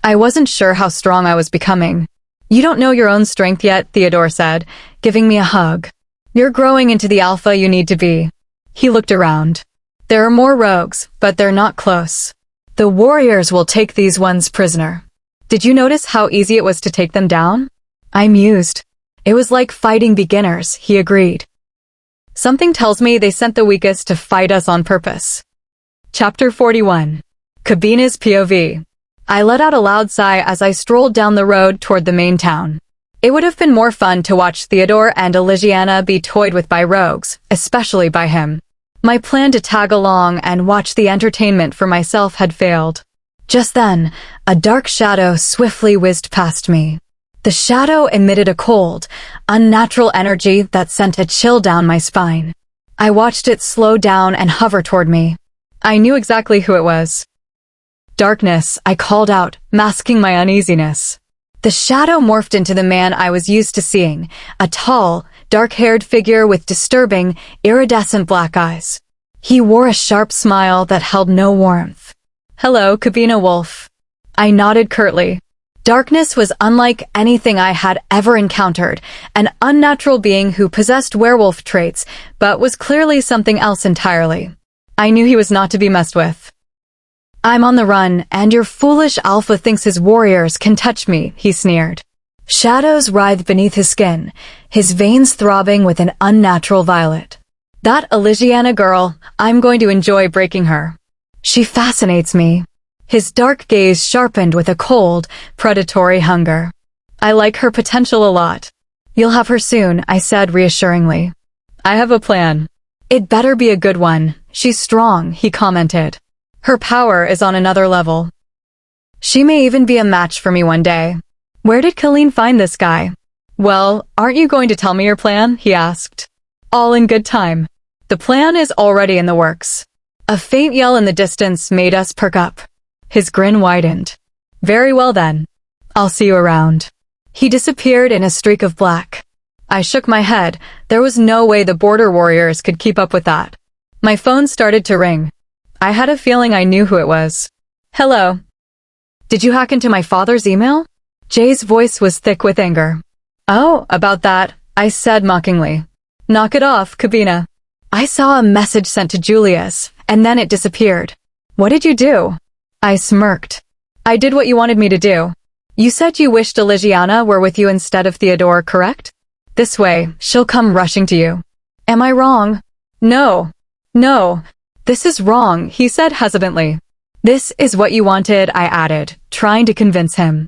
I wasn't sure how strong I was becoming. You don't know your own strength yet, Theodore said, giving me a hug. You're growing into the alpha you need to be. He looked around. There are more rogues, but they're not close. The warriors will take these ones prisoner. Did you notice how easy it was to take them down? I mused. It was like fighting beginners, he agreed. Something tells me they sent the weakest to fight us on purpose. Chapter 41. Cabina's POV. I let out a loud sigh as I strolled down the road toward the main town. It would have been more fun to watch Theodore and Elisiana be toyed with by rogues, especially by him. My plan to tag along and watch the entertainment for myself had failed. Just then, a dark shadow swiftly whizzed past me. The shadow emitted a cold, unnatural energy that sent a chill down my spine. I watched it slow down and hover toward me. I knew exactly who it was. Darkness, I called out, masking my uneasiness. The shadow morphed into the man I was used to seeing, a tall, dark-haired figure with disturbing, iridescent black eyes. He wore a sharp smile that held no warmth. Hello, Cabina Wolf. I nodded curtly. Darkness was unlike anything I had ever encountered, an unnatural being who possessed werewolf traits, but was clearly something else entirely. I knew he was not to be messed with. I'm on the run, and your foolish alpha thinks his warriors can touch me, he sneered. Shadows writhed beneath his skin, his veins throbbing with an unnatural violet. That Elisiana girl, I'm going to enjoy breaking her. She fascinates me. His dark gaze sharpened with a cold, predatory hunger. I like her potential a lot. You'll have her soon, I said reassuringly. I have a plan. It better be a good one. She's strong, he commented. Her power is on another level. She may even be a match for me one day. Where did Colleen find this guy? Well, aren't you going to tell me your plan? He asked. All in good time. The plan is already in the works. A faint yell in the distance made us perk up. His grin widened. Very well then. I'll see you around. He disappeared in a streak of black. I shook my head. There was no way the border warriors could keep up with that. My phone started to ring. I had a feeling I knew who it was. Hello. Did you hack into my father's email? Jay's voice was thick with anger. Oh, about that, I said mockingly. Knock it off, Cabina. I saw a message sent to Julius, and then it disappeared. What did you do? I smirked. I did what you wanted me to do. You said you wished Elisiana were with you instead of Theodore, correct? This way, she'll come rushing to you. Am I wrong? No. No. This is wrong, he said hesitantly. This is what you wanted, I added, trying to convince him.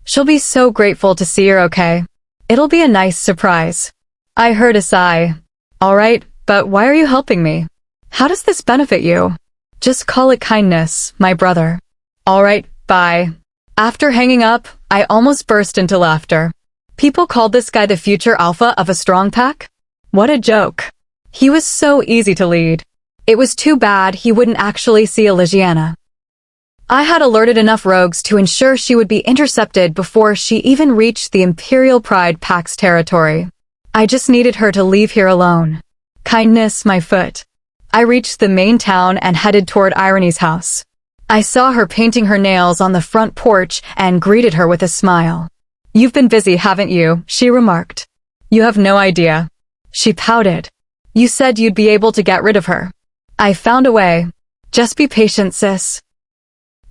She'll be so grateful to see you're okay. It'll be a nice surprise. I heard a sigh. All right, but why are you helping me? How does this benefit you? Just call it kindness, my brother. All right, bye. After hanging up, I almost burst into laughter. People called this guy the future alpha of a strong pack? What a joke. He was so easy to lead. It was too bad he wouldn't actually see Elisiana. I had alerted enough rogues to ensure she would be intercepted before she even reached the Imperial Pride Pack's territory. I just needed her to leave here alone. Kindness, my foot. I reached the main town and headed toward Irony's house. I saw her painting her nails on the front porch and greeted her with a smile. You've been busy, haven't you? She remarked. You have no idea. She pouted. You said you'd be able to get rid of her. I found a way. Just be patient, sis.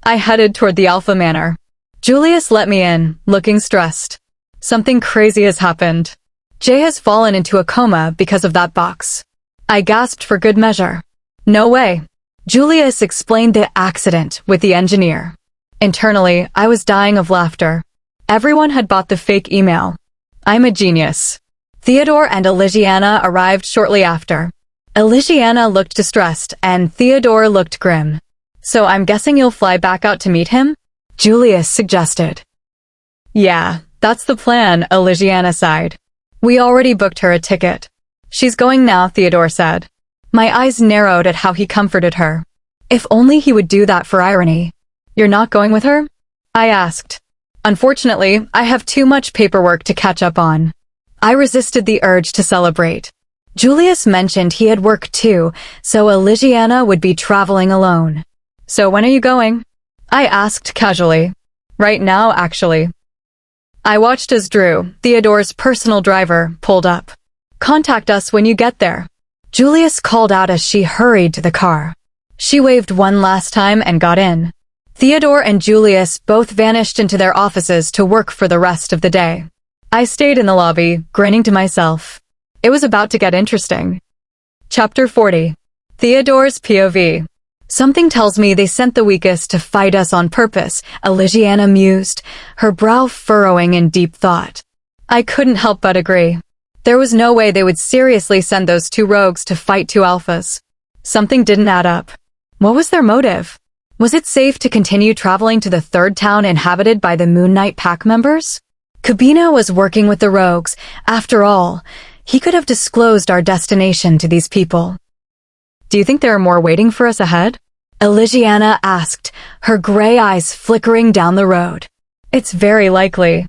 I headed toward the Alpha Manor. Julius let me in, looking stressed. Something crazy has happened. Jay has fallen into a coma because of that box. I gasped for good measure. No way. Julius explained the accident with the engineer. Internally, I was dying of laughter. Everyone had bought the fake email. I'm a genius. Theodore and Elisiana arrived shortly after. Elisiana looked distressed and Theodore looked grim. So I'm guessing you'll fly back out to meet him? Julius suggested. Yeah, that's the plan, Elisiana sighed. We already booked her a ticket. She's going now, Theodore said. My eyes narrowed at how he comforted her. If only he would do that for irony. You're not going with her? I asked. Unfortunately, I have too much paperwork to catch up on. I resisted the urge to celebrate. Julius mentioned he had work too, so Elisiana would be traveling alone. So when are you going? I asked casually. Right now, actually. I watched as Drew, Theodore's personal driver, pulled up. Contact us when you get there. Julius called out as she hurried to the car. She waved one last time and got in. Theodore and Julius both vanished into their offices to work for the rest of the day. I stayed in the lobby, grinning to myself. It was about to get interesting. Chapter 40. Theodore's POV. Something tells me they sent the weakest to fight us on purpose, Elisiana mused, her brow furrowing in deep thought. I couldn't help but agree. There was no way they would seriously send those two rogues to fight two alphas. Something didn't add up. What was their motive? Was it safe to continue traveling to the third town inhabited by the Moonlit pack members? Kabina was working with the rogues. After all, he could have disclosed our destination to these people. Do you think there are more waiting for us ahead? Elisiana asked, her gray eyes flickering down the road. It's very likely.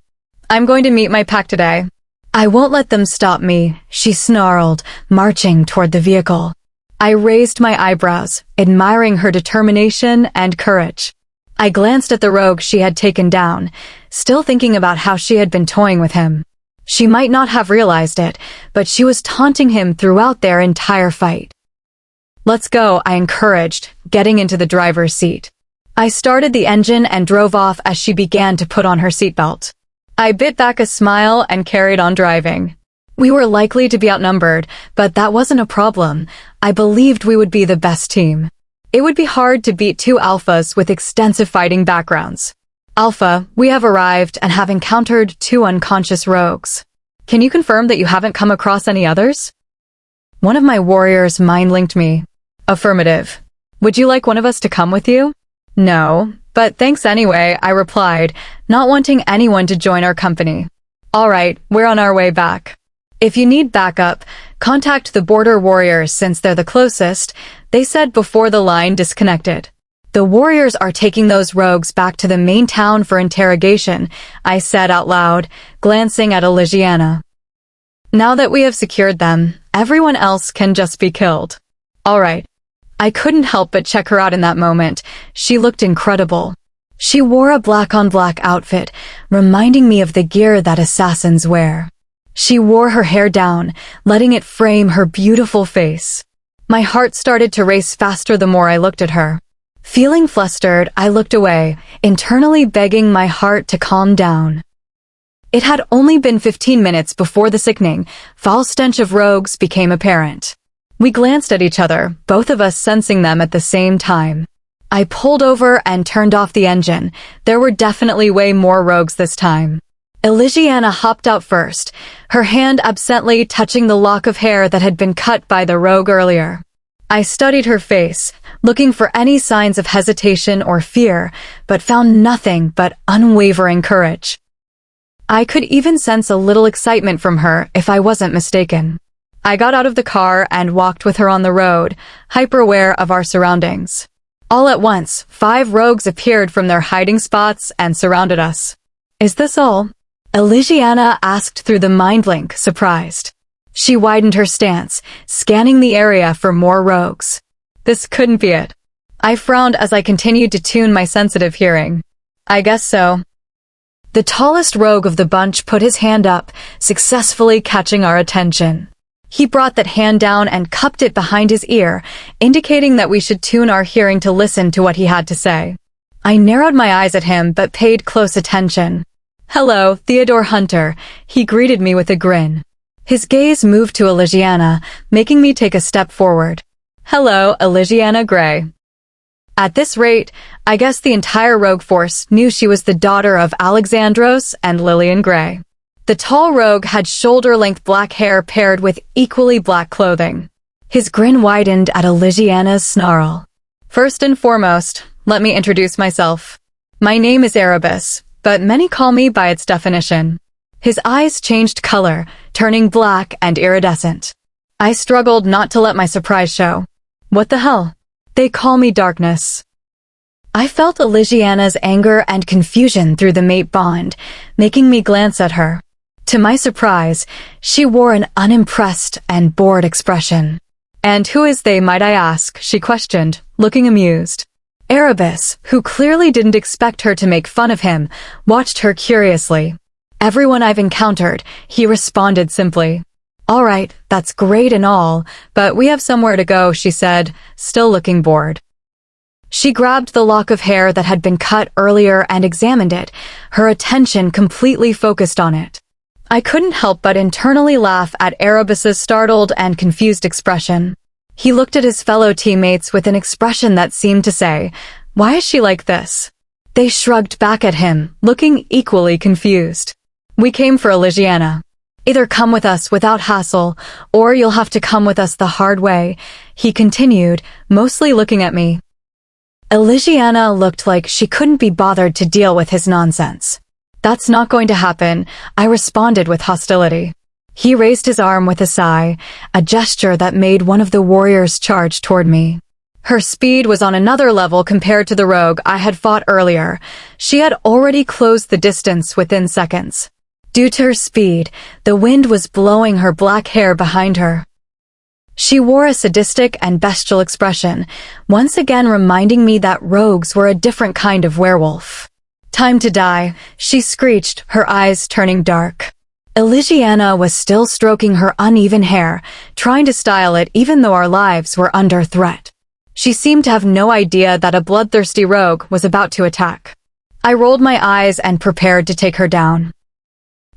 I'm going to meet my pack today. I won't let them stop me, she snarled, marching toward the vehicle. I raised my eyebrows, admiring her determination and courage. I glanced at the rogue she had taken down, still thinking about how she had been toying with him. She might not have realized it, but she was taunting him throughout their entire fight. Let's go, I encouraged, getting into the driver's seat. I started the engine and drove off as she began to put on her seatbelt. I bit back a smile and carried on driving. We were likely to be outnumbered, but that wasn't a problem. I believed we would be the best team. It would be hard to beat two alphas with extensive fighting backgrounds. Alpha, we have arrived and have encountered two unconscious rogues. Can you confirm that you haven't come across any others? One of my warriors mind-linked me. Affirmative. Would you like one of us to come with you? No, but thanks anyway, I replied, not wanting anyone to join our company. All right, we're on our way back. If you need backup, contact the border warriors since they're the closest, they said before the line disconnected. The warriors are taking those rogues back to the main town for interrogation, I said out loud, glancing at Elisiana. Now that we have secured them, everyone else can just be killed. All right. I couldn't help but check her out in that moment. She looked incredible. She wore a black-on-black outfit, reminding me of the gear that assassins wear. She wore her hair down, letting it frame her beautiful face. My heart started to race faster the more I looked at her. Feeling flustered, I looked away, internally begging my heart to calm down. It had only been 15 minutes before the sickening, foul stench of rogues became apparent. We glanced at each other, both of us sensing them at the same time. I pulled over and turned off the engine. There were definitely way more rogues this time. Elisiana hopped out first, her hand absently touching the lock of hair that had been cut by the rogue earlier. I studied her face, looking for any signs of hesitation or fear, but found nothing but unwavering courage. I could even sense a little excitement from her if I wasn't mistaken. I got out of the car and walked with her on the road, hyper-aware of our surroundings. All at once, 5 rogues appeared from their hiding spots and surrounded us. Is this all? Elisiana asked through the mind link, surprised. She widened her stance, scanning the area for more rogues. This couldn't be it. I frowned as I continued to tune my sensitive hearing. I guess so. The tallest rogue of the bunch put his hand up, successfully catching our attention. He brought that hand down and cupped it behind his ear, indicating that we should tune our hearing to listen to what he had to say. I narrowed my eyes at him but paid close attention. "Hello, Theodore Hunter," he greeted me with a grin. His gaze moved to Elisiana, making me take a step forward. "Hello, Elisiana Gray." At this rate, I guess the entire rogue force knew she was the daughter of Alexandros and Lillian Gray. The tall rogue had shoulder-length black hair paired with equally black clothing. His grin widened at Elisiana's snarl. "First and foremost, let me introduce myself. My name is Erebus, but many call me by its definition." His eyes changed color, turning black and iridescent. I struggled not to let my surprise show. "What the hell? They call me Darkness." I felt Elisiana's anger and confusion through the mate bond, making me glance at her. To my surprise, she wore an unimpressed and bored expression. "And who is they, might I ask?" she questioned, looking amused. Erebus, who clearly didn't expect her to make fun of him, watched her curiously. "Everyone I've encountered," he responded simply. "All right, that's great and all, but we have somewhere to go," she said, still looking bored. She grabbed the lock of hair that had been cut earlier and examined it, her attention completely focused on it. I couldn't help but internally laugh at Erebus's startled and confused expression. He looked at his fellow teammates with an expression that seemed to say, "Why is she like this?" They shrugged back at him, looking equally confused. "We came for Elisiana. Either come with us without hassle, or you'll have to come with us the hard way," he continued, mostly looking at me. Elisiana looked like she couldn't be bothered to deal with his nonsense. "That's not going to happen," I responded with hostility. He raised his arm with a sigh, a gesture that made one of the warriors charge toward me. Her speed was on another level compared to the rogue I had fought earlier. She had already closed the distance within seconds. Due to her speed, the wind was blowing her black hair behind her. She wore a sadistic and bestial expression, once again reminding me that rogues were a different kind of werewolf. "Time to die," she screeched, her eyes turning dark. Elisiana was still stroking her uneven hair, trying to style it even though our lives were under threat. She seemed to have no idea that a bloodthirsty rogue was about to attack. I rolled my eyes and prepared to take her down.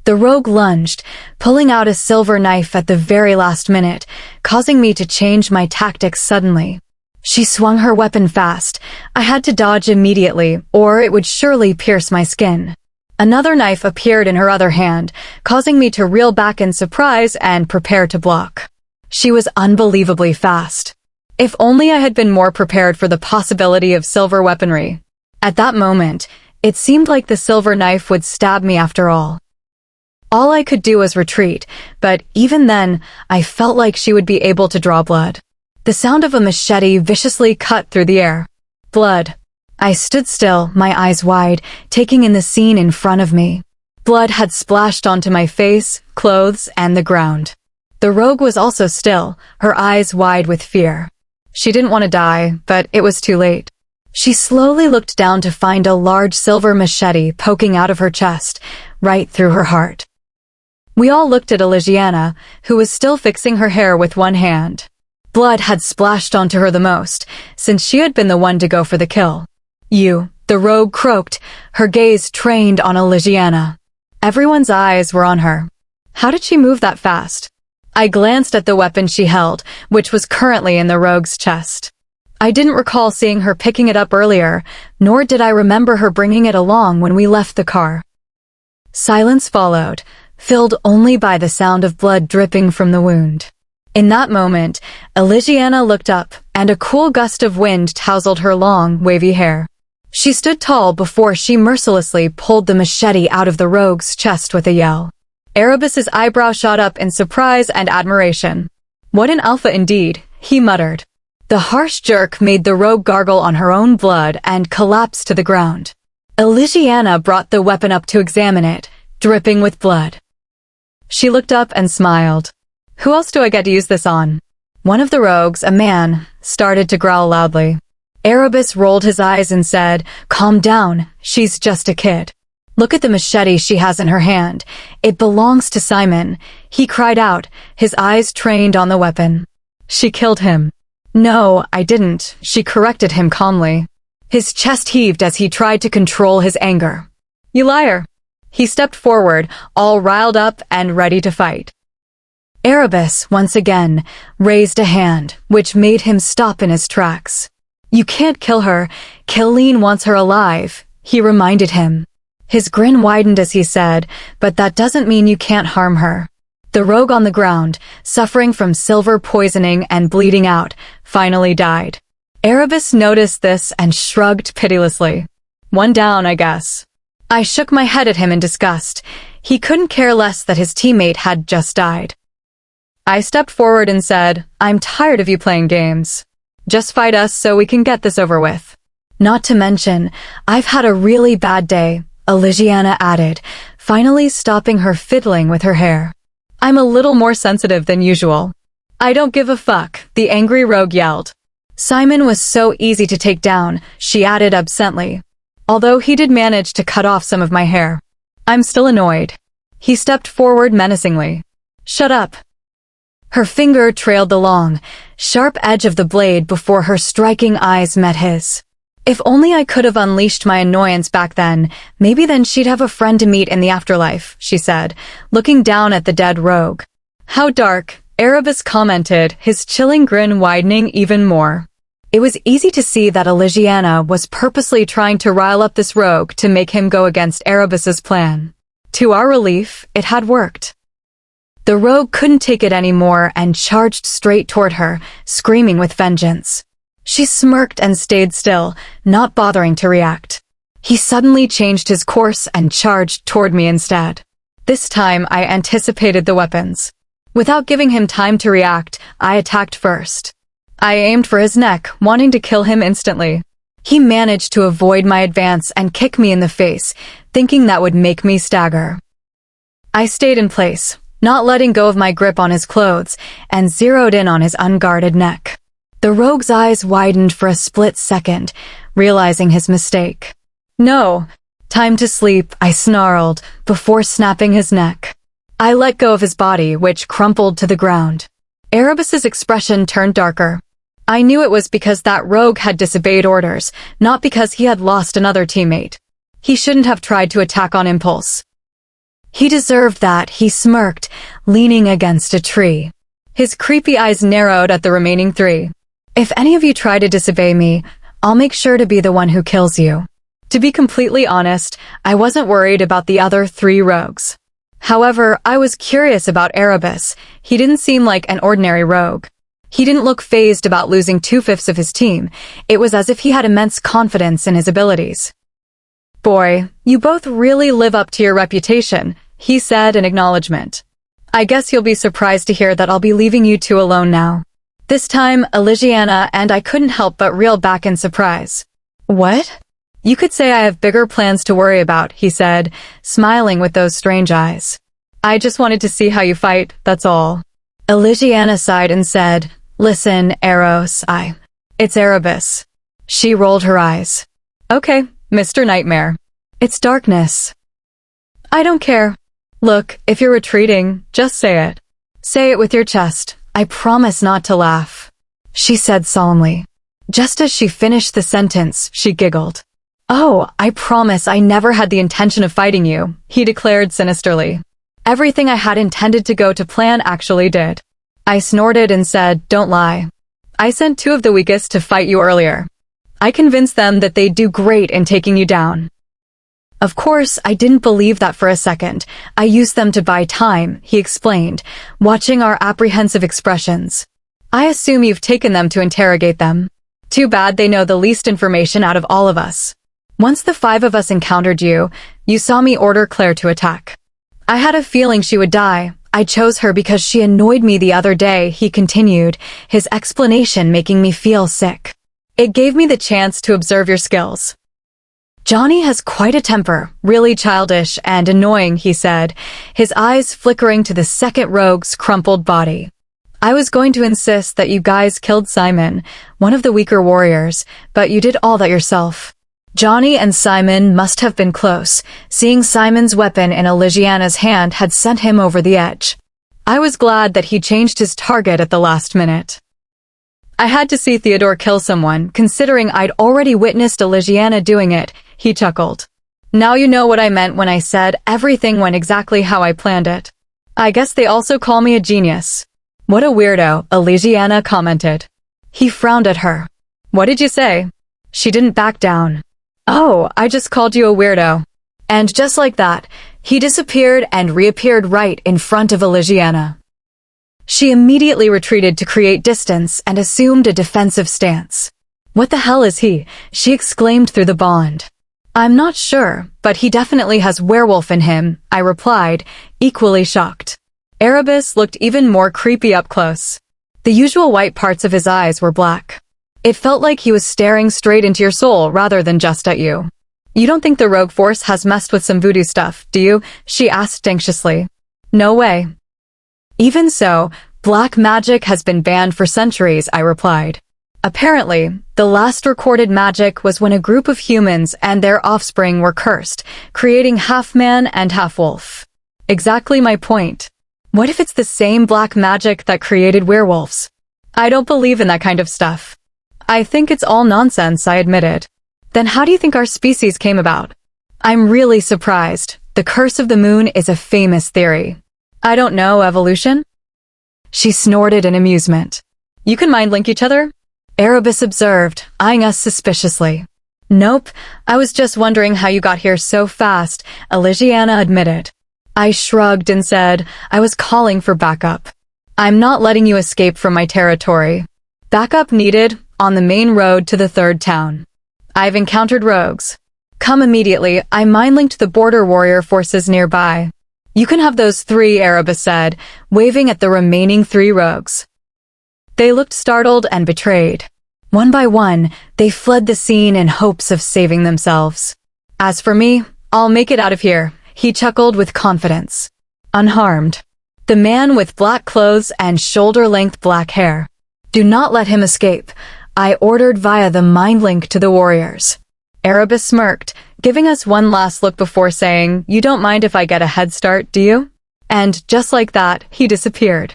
The rogue lunged, pulling out a silver knife at the very last minute, causing me to change my tactics suddenly. She swung her weapon fast. I had to dodge immediately, or it would surely pierce my skin. Another knife appeared in her other hand, causing me to reel back in surprise and prepare to block. She was unbelievably fast. If only I had been more prepared for the possibility of silver weaponry. At that moment, it seemed like the silver knife would stab me after all. All I could do was retreat, but even then, I felt like she would be able to draw blood. The sound of a machete viciously cut through the air. Blood. I stood still, my eyes wide, taking in the scene in front of me. Blood had splashed onto my face, clothes, and the ground. The rogue was also still, her eyes wide with fear. She didn't want to die, but it was too late. She slowly looked down to find a large silver machete poking out of her chest, right through her heart. We all looked at Elisiana, who was still fixing her hair with one hand. Blood had splashed onto her the most, since she had been the one to go for the kill. "You," the rogue croaked, her gaze trained on Elisiana. Everyone's eyes were on her. How did she move that fast? I glanced at the weapon she held, which was currently in the rogue's chest. I didn't recall seeing her picking it up earlier, nor did I remember her bringing it along when we left the car. Silence followed, filled only by the sound of blood dripping from the wound. In that moment, Elisiana looked up, and a cool gust of wind tousled her long, wavy hair. She stood tall before she mercilessly pulled the machete out of the rogue's chest with a yell. Erebus's eyebrow shot up in surprise and admiration. "What an alpha indeed," he muttered. The harsh jerk made the rogue gargle on her own blood and collapse to the ground. Elisiana brought the weapon up to examine it, dripping with blood. She looked up and smiled. "Who else do I get to use this on?" One of the rogues, a man, started to growl loudly. Erebus rolled his eyes and said, "Calm down, she's just a kid. Look at the machete she has in her hand. It belongs to Simon," he cried out, his eyes trained on the weapon. "She killed him." "No, I didn't," she corrected him calmly. His chest heaved as he tried to control his anger. "You liar." He stepped forward, all riled up and ready to fight. Erebus, once again, raised a hand, which made him stop in his tracks. "You can't kill her. Killeen wants her alive," he reminded him. His grin widened as he said, "But that doesn't mean you can't harm her." The rogue on the ground, suffering from silver poisoning and bleeding out, finally died. Erebus noticed this and shrugged pitilessly. "One down, I guess." I shook my head at him in disgust. He couldn't care less that his teammate had just died. I stepped forward and said, "I'm tired of you playing games. Just fight us so we can get this over with." "Not to mention, I've had a really bad day," Elisiana added, finally stopping her fiddling with her hair. "I'm a little more sensitive than usual." "I don't give a fuck," the angry rogue yelled. Simon was so easy to take down, she added absently. Although he did manage to cut off some of my hair. "I'm still annoyed." He stepped forward menacingly. "Shut up." Her finger trailed the long, sharp edge of the blade before her striking eyes met his. If only I could have unleashed my annoyance back then, maybe then she'd have a friend to meet in the afterlife, she said, looking down at the dead rogue. "How dark," Erebus commented, his chilling grin widening even more. It was easy to see that Elisiana was purposely trying to rile up this rogue to make him go against Erebus's plan. To our relief, it had worked. The rogue couldn't take it anymore and charged straight toward her, screaming with vengeance. She smirked and stayed still, not bothering to react. He suddenly changed his course and charged toward me instead. This time, I anticipated the weapons. Without giving him time to react, I attacked first. I aimed for his neck, wanting to kill him instantly. He managed to avoid my advance and kick me in the face, thinking that would make me stagger. I stayed in place, not letting go of my grip on his clothes, and zeroed in on his unguarded neck. The rogue's eyes widened for a split second, realizing his mistake. "No. Time to sleep," I snarled, before snapping his neck. I let go of his body, which crumpled to the ground. Erebus's expression turned darker. I knew it was because that rogue had disobeyed orders, not because he had lost another teammate. He shouldn't have tried to attack on impulse. He deserved that, he smirked, leaning against a tree. His creepy eyes narrowed at the remaining three. "If any of you try to disobey me, I'll make sure to be the one who kills you." To be completely honest, I wasn't worried about the other three rogues. However, I was curious about Erebus. He didn't seem like an ordinary rogue. He didn't look fazed about losing 2/5 of his team. It was as if he had immense confidence in his abilities. "Boy, you both really live up to your reputation," he said in acknowledgement. "I guess you'll be surprised to hear that I'll be leaving you two alone now." This time, Elisiana and I couldn't help but reel back in surprise. "What?" "You could say I have bigger plans to worry about," he said, smiling with those strange eyes. "I just wanted to see how you fight, that's all." Elisiana sighed and said, "Listen, Eros, it's Erebus." She rolled her eyes. "Okay, Mr. Nightmare. It's darkness." "I don't care. Look, if you're retreating, just say it. Say it with your chest. I promise not to laugh," she said solemnly. Just as she finished the sentence, she giggled. "Oh, I promise I never had the intention of fighting you," he declared sinisterly. "Everything I had intended to go to plan actually did." I snorted and said, "Don't lie. I sent 2 of the weakest to fight you earlier. I convinced them that they'd do great in taking you down." Of course, I didn't believe that for a second. I used them to buy time, he explained, watching our apprehensive expressions. "I assume you've taken them to interrogate them. Too bad they know the least information out of all of us. Once the 5 of us encountered you, you saw me order Claire to attack. I had a feeling she would die. I chose her because she annoyed me the other day," he continued, his explanation making me feel sick. "It gave me the chance to observe your skills." "Johnny has quite a temper, really childish and annoying," he said, his eyes flickering to the second rogue's crumpled body. "I was going to insist that you guys killed Simon, one of the weaker warriors, but you did all that yourself." Johnny and Simon must have been close. Seeing Simon's weapon in Elisiana's hand had sent him over the edge. I was glad that he changed his target at the last minute. I had to see Theodore kill someone, considering I'd already witnessed Elisiana doing it, he chuckled. Now you know what I meant when I said everything went exactly how I planned it. I guess they also call me a genius. What a weirdo, Elisiana commented. He frowned at her. What did you say? She didn't back down. Oh, I just called you a weirdo. And just like that, he disappeared and reappeared right in front of Elisiana. She immediately retreated to create distance and assumed a defensive stance. What the hell is he? She exclaimed through the bond. I'm not sure, but he definitely has werewolf in him, I replied, equally shocked. Erebus looked even more creepy up close. The usual white parts of his eyes were black. It felt like he was staring straight into your soul rather than just at you. You don't think the rogue force has messed with some voodoo stuff, do you? She asked anxiously. No way. Even so, black magic has been banned for centuries, I replied. Apparently, the last recorded magic was when a group of humans and their offspring were cursed, creating half-man and half-wolf. Exactly my point. What if it's the same black magic that created werewolves? I don't believe in that kind of stuff. I think it's all nonsense, I admitted. Then how do you think our species came about? I'm really surprised. The curse of the moon is a famous theory. I don't know, evolution? She snorted in amusement. You can mind link each other? Erebus observed, eyeing us suspiciously. Nope, I was just wondering how you got here so fast, Elisiana admitted. I shrugged and said, I was calling for backup. I'm not letting you escape from my territory. Backup needed, on the main road to the third town. I've encountered rogues. Come immediately, I mind-linked the border warrior forces nearby. You can have those 3, Erebus said, waving at the remaining 3 rogues. They looked startled and betrayed. One by one, they fled the scene in hopes of saving themselves. As for me, I'll make it out of here, he chuckled with confidence. Unharmed. The man with black clothes and shoulder-length black hair. Do not let him escape, I ordered via the mind link to the warriors. Erebus smirked, giving us one last look before saying, You don't mind if I get a head start, do you? And just like that, he disappeared.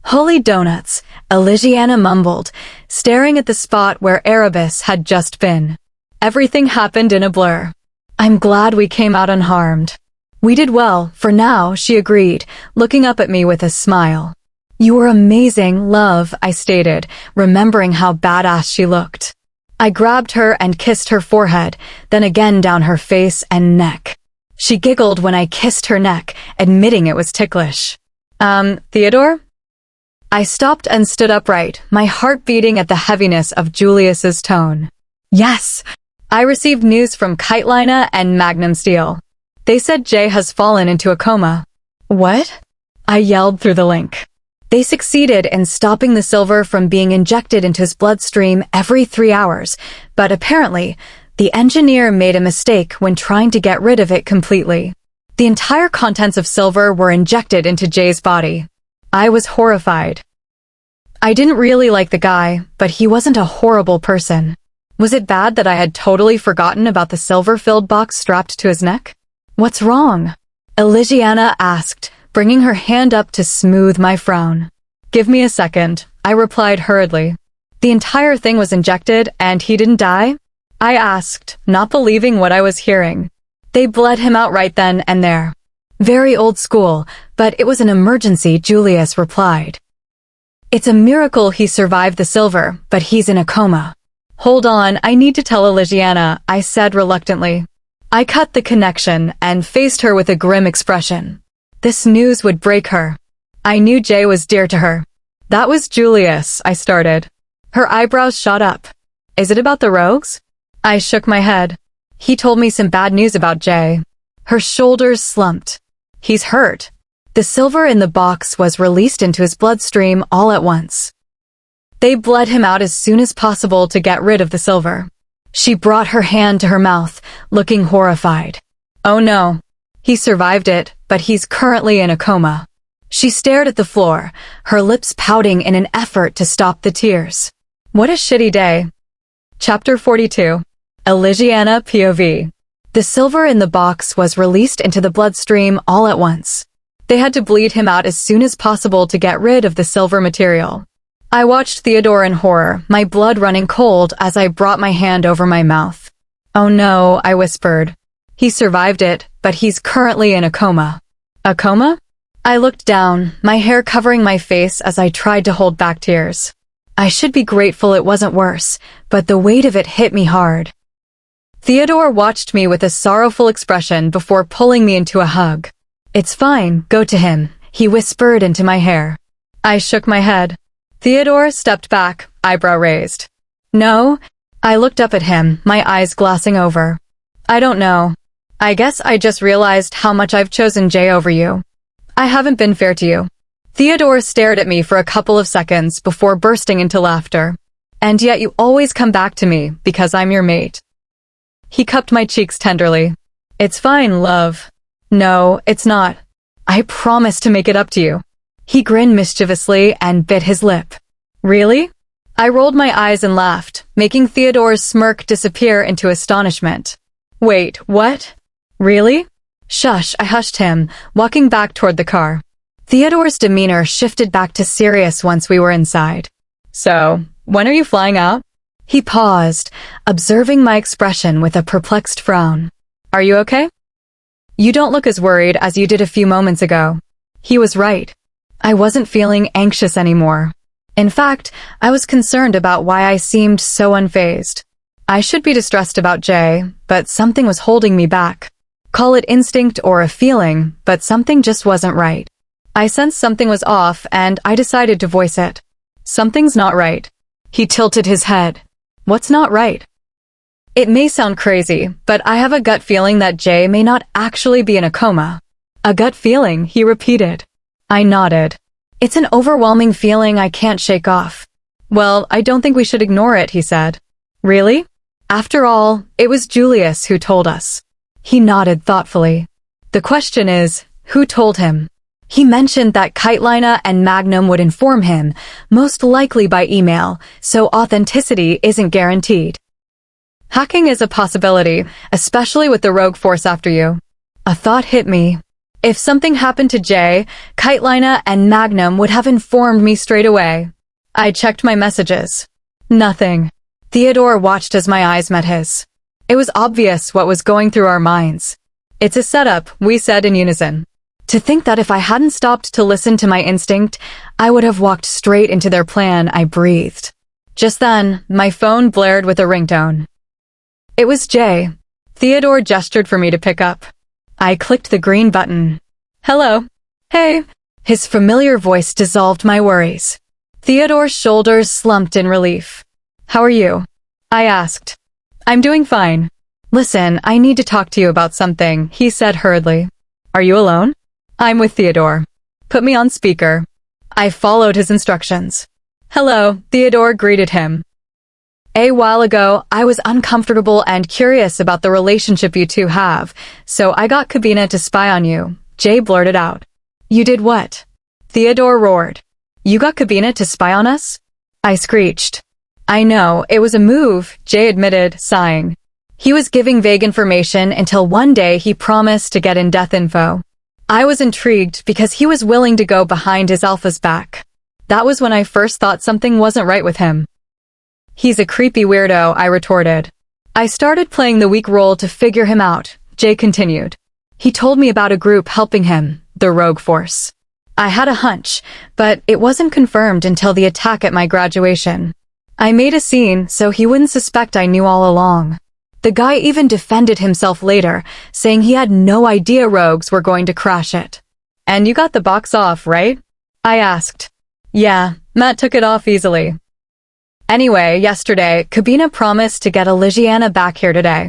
Holy donuts, Elisiana mumbled, staring at the spot where Erebus had just been. Everything happened in a blur. I'm glad we came out unharmed. We did well, for now, she agreed, looking up at me with a smile. You were amazing, love, I stated, remembering how badass she looked. I grabbed her and kissed her forehead, then again down her face and neck. She giggled when I kissed her neck, admitting it was ticklish. Theodore? I stopped and stood upright, my heart beating at the heaviness of Julius's tone. Yes! I received news from Kitelina and Magnum Steel. They said Jay has fallen into a coma. What? I yelled through the link. They succeeded in stopping the silver from being injected into his bloodstream every 3 hours, but apparently, the engineer made a mistake when trying to get rid of it completely. The entire contents of silver were injected into Jay's body. I was horrified. I didn't really like the guy, but he wasn't a horrible person. Was it bad that I had totally forgotten about the silver-filled box strapped to his neck? What's wrong? Elisiana asked, bringing her hand up to smooth my frown. Give me a second, I replied hurriedly. The entire thing was injected and he didn't die? I asked, not believing what I was hearing. They bled him out right then and there. Very old school, but it was an emergency, Julius replied. It's a miracle he survived the silver, but he's in a coma. Hold on, I need to tell Elisiana, I said reluctantly. I cut the connection and faced her with a grim expression. This news would break her. I knew Jay was dear to her. That was Julius, I started. Her eyebrows shot up. Is it about the rogues? I shook my head. He told me some bad news about Jay. Her shoulders slumped. He's hurt. The silver in the box was released into his bloodstream all at once. They bled him out as soon as possible to get rid of the silver. She brought her hand to her mouth, looking horrified. Oh no. He survived it, but he's currently in a coma. She stared at the floor, her lips pouting in an effort to stop the tears. What a shitty day. Chapter 42. Elisiana POV. The silver in the box was released into the bloodstream all at once. They had to bleed him out as soon as possible to get rid of the silver material. I watched Theodore in horror, my blood running cold as I brought my hand over my mouth. "Oh no," I whispered. "He survived it, but he's currently in a coma." "A coma?" I looked down, my hair covering my face as I tried to hold back tears. I should be grateful it wasn't worse, but the weight of it hit me hard. Theodore watched me with a sorrowful expression before pulling me into a hug. "It's fine, go to him," he whispered into my hair. I shook my head. Theodore stepped back, eyebrow raised. "No?" I looked up at him, my eyes glassing over. "I don't know. I guess I just realized how much I've chosen Jay over you. I haven't been fair to you." Theodore stared at me for a couple of seconds before bursting into laughter. "And yet you always come back to me because I'm your mate." He cupped my cheeks tenderly. "It's fine, love." "No, it's not. I promise to make it up to you." He grinned mischievously and bit his lip. "Really?" I rolled my eyes and laughed, making Theodore's smirk disappear into astonishment. "Wait, what? Really?" "Shush," I hushed him, walking back toward the car. Theodore's demeanor shifted back to serious once we were inside. "So, when are you flying out?" He paused, observing my expression with a perplexed frown. "Are you okay?" "You don't look as worried as you did a few moments ago." He was right. I wasn't feeling anxious anymore. In fact, I was concerned about why I seemed so unfazed. I should be distressed about Jay, but something was holding me back. Call it instinct or a feeling, but something just wasn't right. I sensed something was off, and I decided to voice it. "Something's not right." He tilted his head. "What's not right?" "It may sound crazy, but I have a gut feeling that Jay may not actually be in a coma." "A gut feeling," he repeated. I nodded. "It's an overwhelming feeling I can't shake off." "Well, I don't think we should ignore it," he said. "Really?" "After all, it was Julius who told us." He nodded thoughtfully. "The question is, who told him?" He mentioned that Kitelina and Magnum would inform him, most likely by email, so authenticity isn't guaranteed. "Hacking is a possibility, especially with the rogue force after you." A thought hit me. If something happened to Jay, Kitelina and Magnum would have informed me straight away. I checked my messages. Nothing. Theodore watched as my eyes met his. It was obvious what was going through our minds. "It's a setup," we said in unison. To think that if I hadn't stopped to listen to my instinct, I would have walked straight into their plan, I breathed. Just then, my phone blared with a ringtone. It was Jay. Theodore gestured for me to pick up. I clicked the green button. "Hello." "Hey." His familiar voice dissolved my worries. Theodore's shoulders slumped in relief. "How are you?" I asked. "I'm doing fine." "Listen, I need to talk to you about something," he said hurriedly. "Are you alone?" "I'm with Theodore." "Put me on speaker." I followed his instructions. "Hello," Theodore greeted him. "A while ago, I was uncomfortable and curious about the relationship you two have, so I got Kabina to spy on you," Jay blurted out. "You did what?" Theodore roared. "You got Kabina to spy on us?" I screeched. "I know, it was a move," Jay admitted, sighing. "He was giving vague information until one day he promised to get in-depth info. I was intrigued because he was willing to go behind his alpha's back. That was when I first thought something wasn't right with him." "He's a creepy weirdo," I retorted. "I started playing the weak role to figure him out," Jay continued. "He told me about a group helping him, the Rogue Force. I had a hunch, but it wasn't confirmed until the attack at my graduation. I made a scene so he wouldn't suspect I knew all along. The guy even defended himself later, saying he had no idea rogues were going to crash it." "And you got the box off, right?" I asked. "Yeah, Matt took it off easily." Anyway, yesterday, Kabina promised to get Elisiana back here today.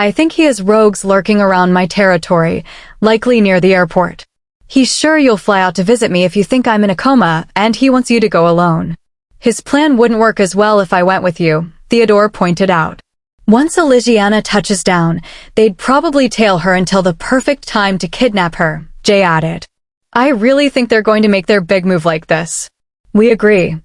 I think he has rogues lurking around my territory, likely near the airport. He's sure you'll fly out to visit me if you think I'm in a coma, and he wants you to go alone. His plan wouldn't work as well if I went with you, Theodore pointed out. Once Elisiana touches down, they'd probably tail her until the perfect time to kidnap her, Jay added. I really think they're going to make their big move like this. We agree.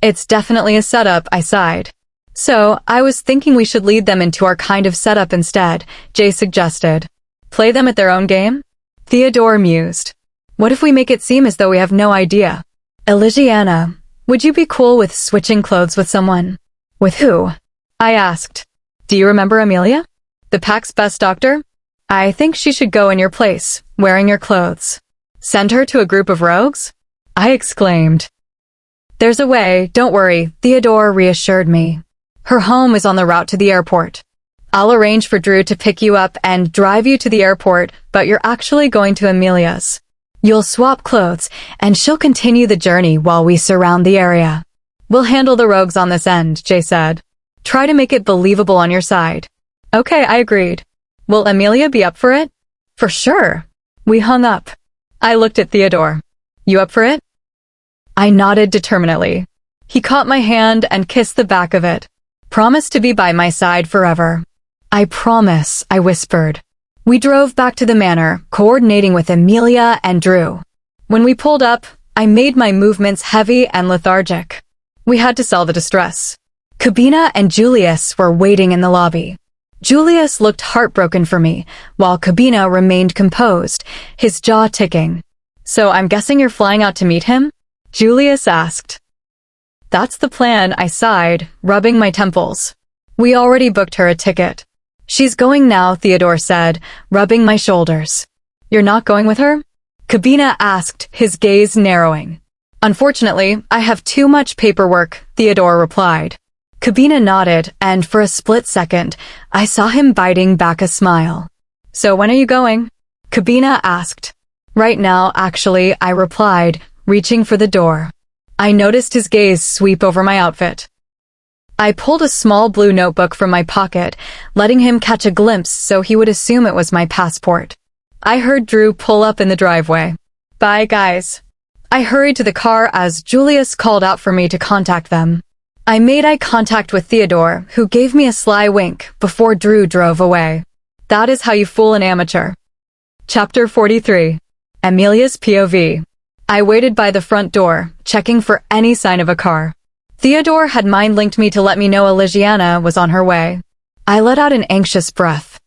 It's definitely a setup, I sighed. So, I was thinking we should lead them into our kind of setup instead, Jay suggested. Play them at their own game? Theodore mused. What if we make it seem as though we have no idea? Elisiana, Would you be cool with switching clothes with someone? With who? I asked. Do you remember Amelia? The pack's best doctor? I think she should go in your place, wearing your clothes. Send her to a group of rogues? I exclaimed. There's a way, don't worry, Theodore reassured me. Her home is on the route to the airport. I'll arrange for Drew to pick you up and drive you to the airport, but you're actually going to Amelia's. You'll swap clothes, and she'll continue the journey while we surround the area. We'll handle the rogues on this end, Jay said. Try to make it believable on your side. Okay, I agreed. Will Amelia be up for it? For sure. We hung up. I looked at Theodore. You up for it? I nodded determinedly. He caught my hand and kissed the back of it. Promise to be by my side forever. I promise, I whispered. We drove back to the manor, coordinating with Amelia and Drew. When we pulled up, I made my movements heavy and lethargic. We had to sell the distress. Cabina and Julius were waiting in the lobby. Julius looked heartbroken for me, while Cabina remained composed, his jaw ticking. So I'm guessing you're flying out to meet him? Julius asked. That's the plan, I sighed, rubbing my temples. We already booked her a ticket. She's going now, Theodore said, rubbing my shoulders. You're not going with her? Cabina asked, his gaze narrowing. Unfortunately, I have too much paperwork, Theodore replied. Cabina nodded, and for a split second, I saw him biting back a smile. So when are you going? Cabina asked. Right now, actually, I replied, reaching for the door. I noticed his gaze sweep over my outfit. I pulled a small blue notebook from my pocket, letting him catch a glimpse so he would assume it was my passport. I heard Drew pull up in the driveway. Bye, guys. I hurried to the car as Julius called out for me to contact them. I made eye contact with Theodore, who gave me a sly wink before Drew drove away. That is how you fool an amateur. Chapter 43. Amelia's POV. I waited by the front door, checking for any sign of a car. Theodore had mind-linked me to let me know Elisiana was on her way. I let out an anxious breath.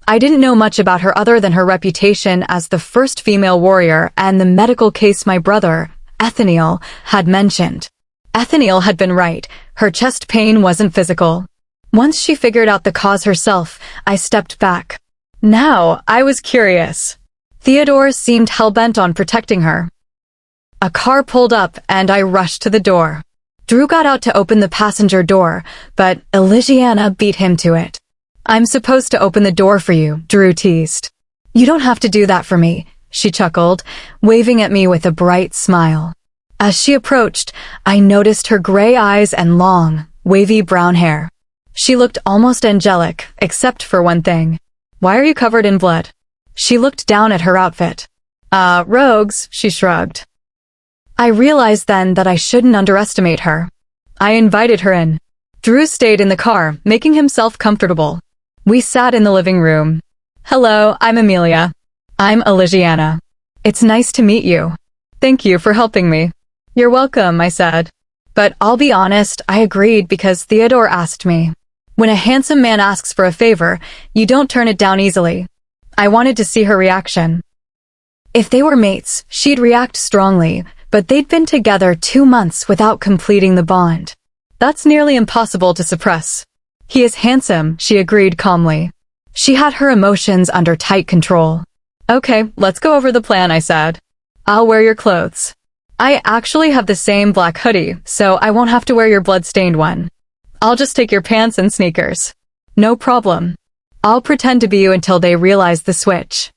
I didn't know much about her other than her reputation as the first female warrior and the medical case my brother, Ethaniel, had mentioned. Ethaniel had been right. Her chest pain wasn't physical. Once she figured out the cause herself, I stepped back. Now, I was curious. Theodore seemed hell-bent on protecting her. A car pulled up and I rushed to the door. Drew got out to open the passenger door, but Elisiana beat him to it. I'm supposed to open the door for you, Drew teased. You don't have to do that for me, she chuckled, waving at me with a bright smile. As she approached, I noticed her gray eyes and long, wavy brown hair. She looked almost angelic, except for one thing. Why are you covered in blood? She looked down at her outfit. Rogues, she shrugged. I realized then that I shouldn't underestimate her. I invited her in. Drew stayed in the car, making himself comfortable. We sat in the living room. Hello, I'm Amelia. I'm Elisiana. It's nice to meet you. Thank you for helping me. You're welcome, I said. But I'll be honest, I agreed because Theodore asked me. When a handsome man asks for a favor, you don't turn it down easily. I wanted to see her reaction. If they were mates, she'd react strongly, but they'd been together 2 months without completing the bond. That's nearly impossible to suppress. He is handsome, she agreed calmly. She had her emotions under tight control. Okay, let's go over the plan, I said. I'll wear your clothes. I actually have the same black hoodie, so I won't have to wear your blood-stained one. I'll just take your pants and sneakers. No problem. I'll pretend to be you until they realize the switch.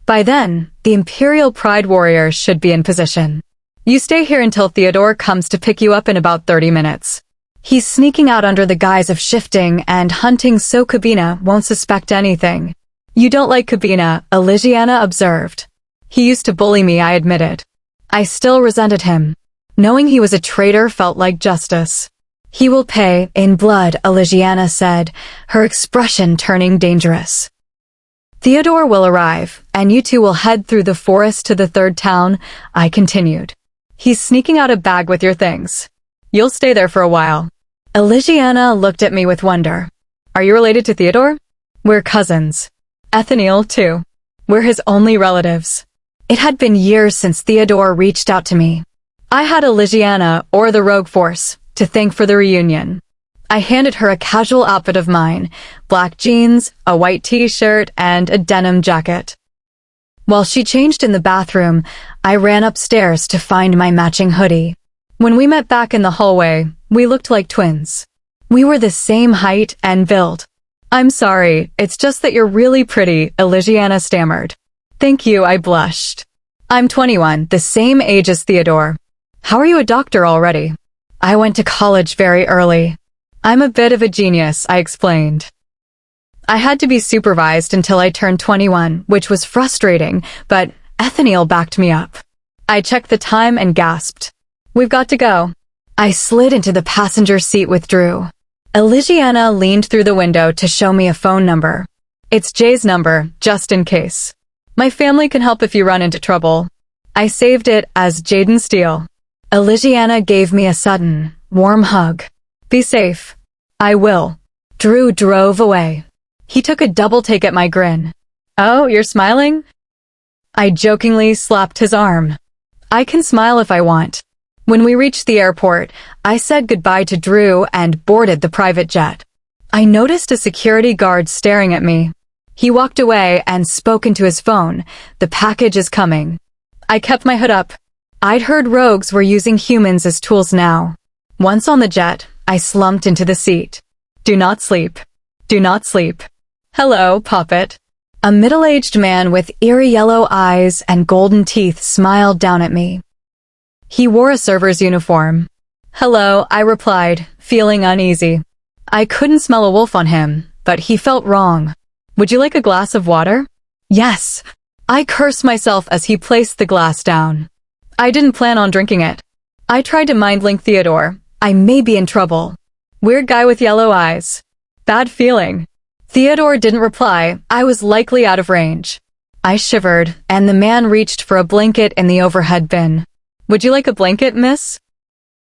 By then, the Imperial Pride warriors should be in position. You stay here until Theodore comes to pick you up in about 30 minutes. He's sneaking out under the guise of shifting and hunting so Cabina won't suspect anything. You don't like Cabina, Elisiana observed. He used to bully me, I admitted. I still resented him. Knowing he was a traitor felt like justice. He will pay in blood, Elisiana said, her expression turning dangerous. Theodore will arrive, and you two will head through the forest to the third town, I continued. He's sneaking out a bag with your things. You'll stay there for a while. Elisiana looked at me with wonder. Are you related to Theodore? We're cousins. Ethaniel, too. We're his only relatives. It had been years since Theodore reached out to me. I had Elisiana, or the Rogue Force, to thank for the reunion. I handed her a casual outfit of mine, black jeans, a white t-shirt, and a denim jacket. While she changed in the bathroom, I ran upstairs to find my matching hoodie. When we met back in the hallway, we looked like twins. We were the same height and build. "I'm sorry, it's just that you're really pretty," Elisiana stammered. "Thank you," I blushed. "I'm 21, the same age as Theodore. How are you a doctor already?" "I went to college very early. I'm a bit of a genius," I explained. I had to be supervised until I turned 21, which was frustrating, but Ethaniel backed me up. I checked the time and gasped. "We've got to go." I slid into the passenger seat with Drew. Elisiana leaned through the window to show me a phone number. "It's Jay's number, just in case. My family can help if you run into trouble." I saved it as Jaden Steele. Elisiana gave me a sudden, warm hug. "Be safe." "I will." Drew drove away. He took a double take at my grin. "Oh, you're smiling?" I jokingly slapped his arm. "I can smile if I want." When we reached the airport, I said goodbye to Drew and boarded the private jet. I noticed a security guard staring at me. He walked away and spoke into his phone. "The package is coming." I kept my hood up. I'd heard rogues were using humans as tools now. Once on the jet, I slumped into the seat. "Do not sleep. Do not sleep." "Hello, puppet." A middle-aged man with eerie yellow eyes and golden teeth smiled down at me. He wore a server's uniform. "Hello," I replied, feeling uneasy. I couldn't smell a wolf on him, but he felt wrong. "Would you like a glass of water?" "Yes." I cursed myself as he placed the glass down. I didn't plan on drinking it. I tried to mind-link Theodore. I may be in trouble. Weird guy with yellow eyes. Bad feeling. Theodore didn't reply. I was likely out of range. I shivered, and the man reached for a blanket in the overhead bin. "Would you like a blanket, miss?"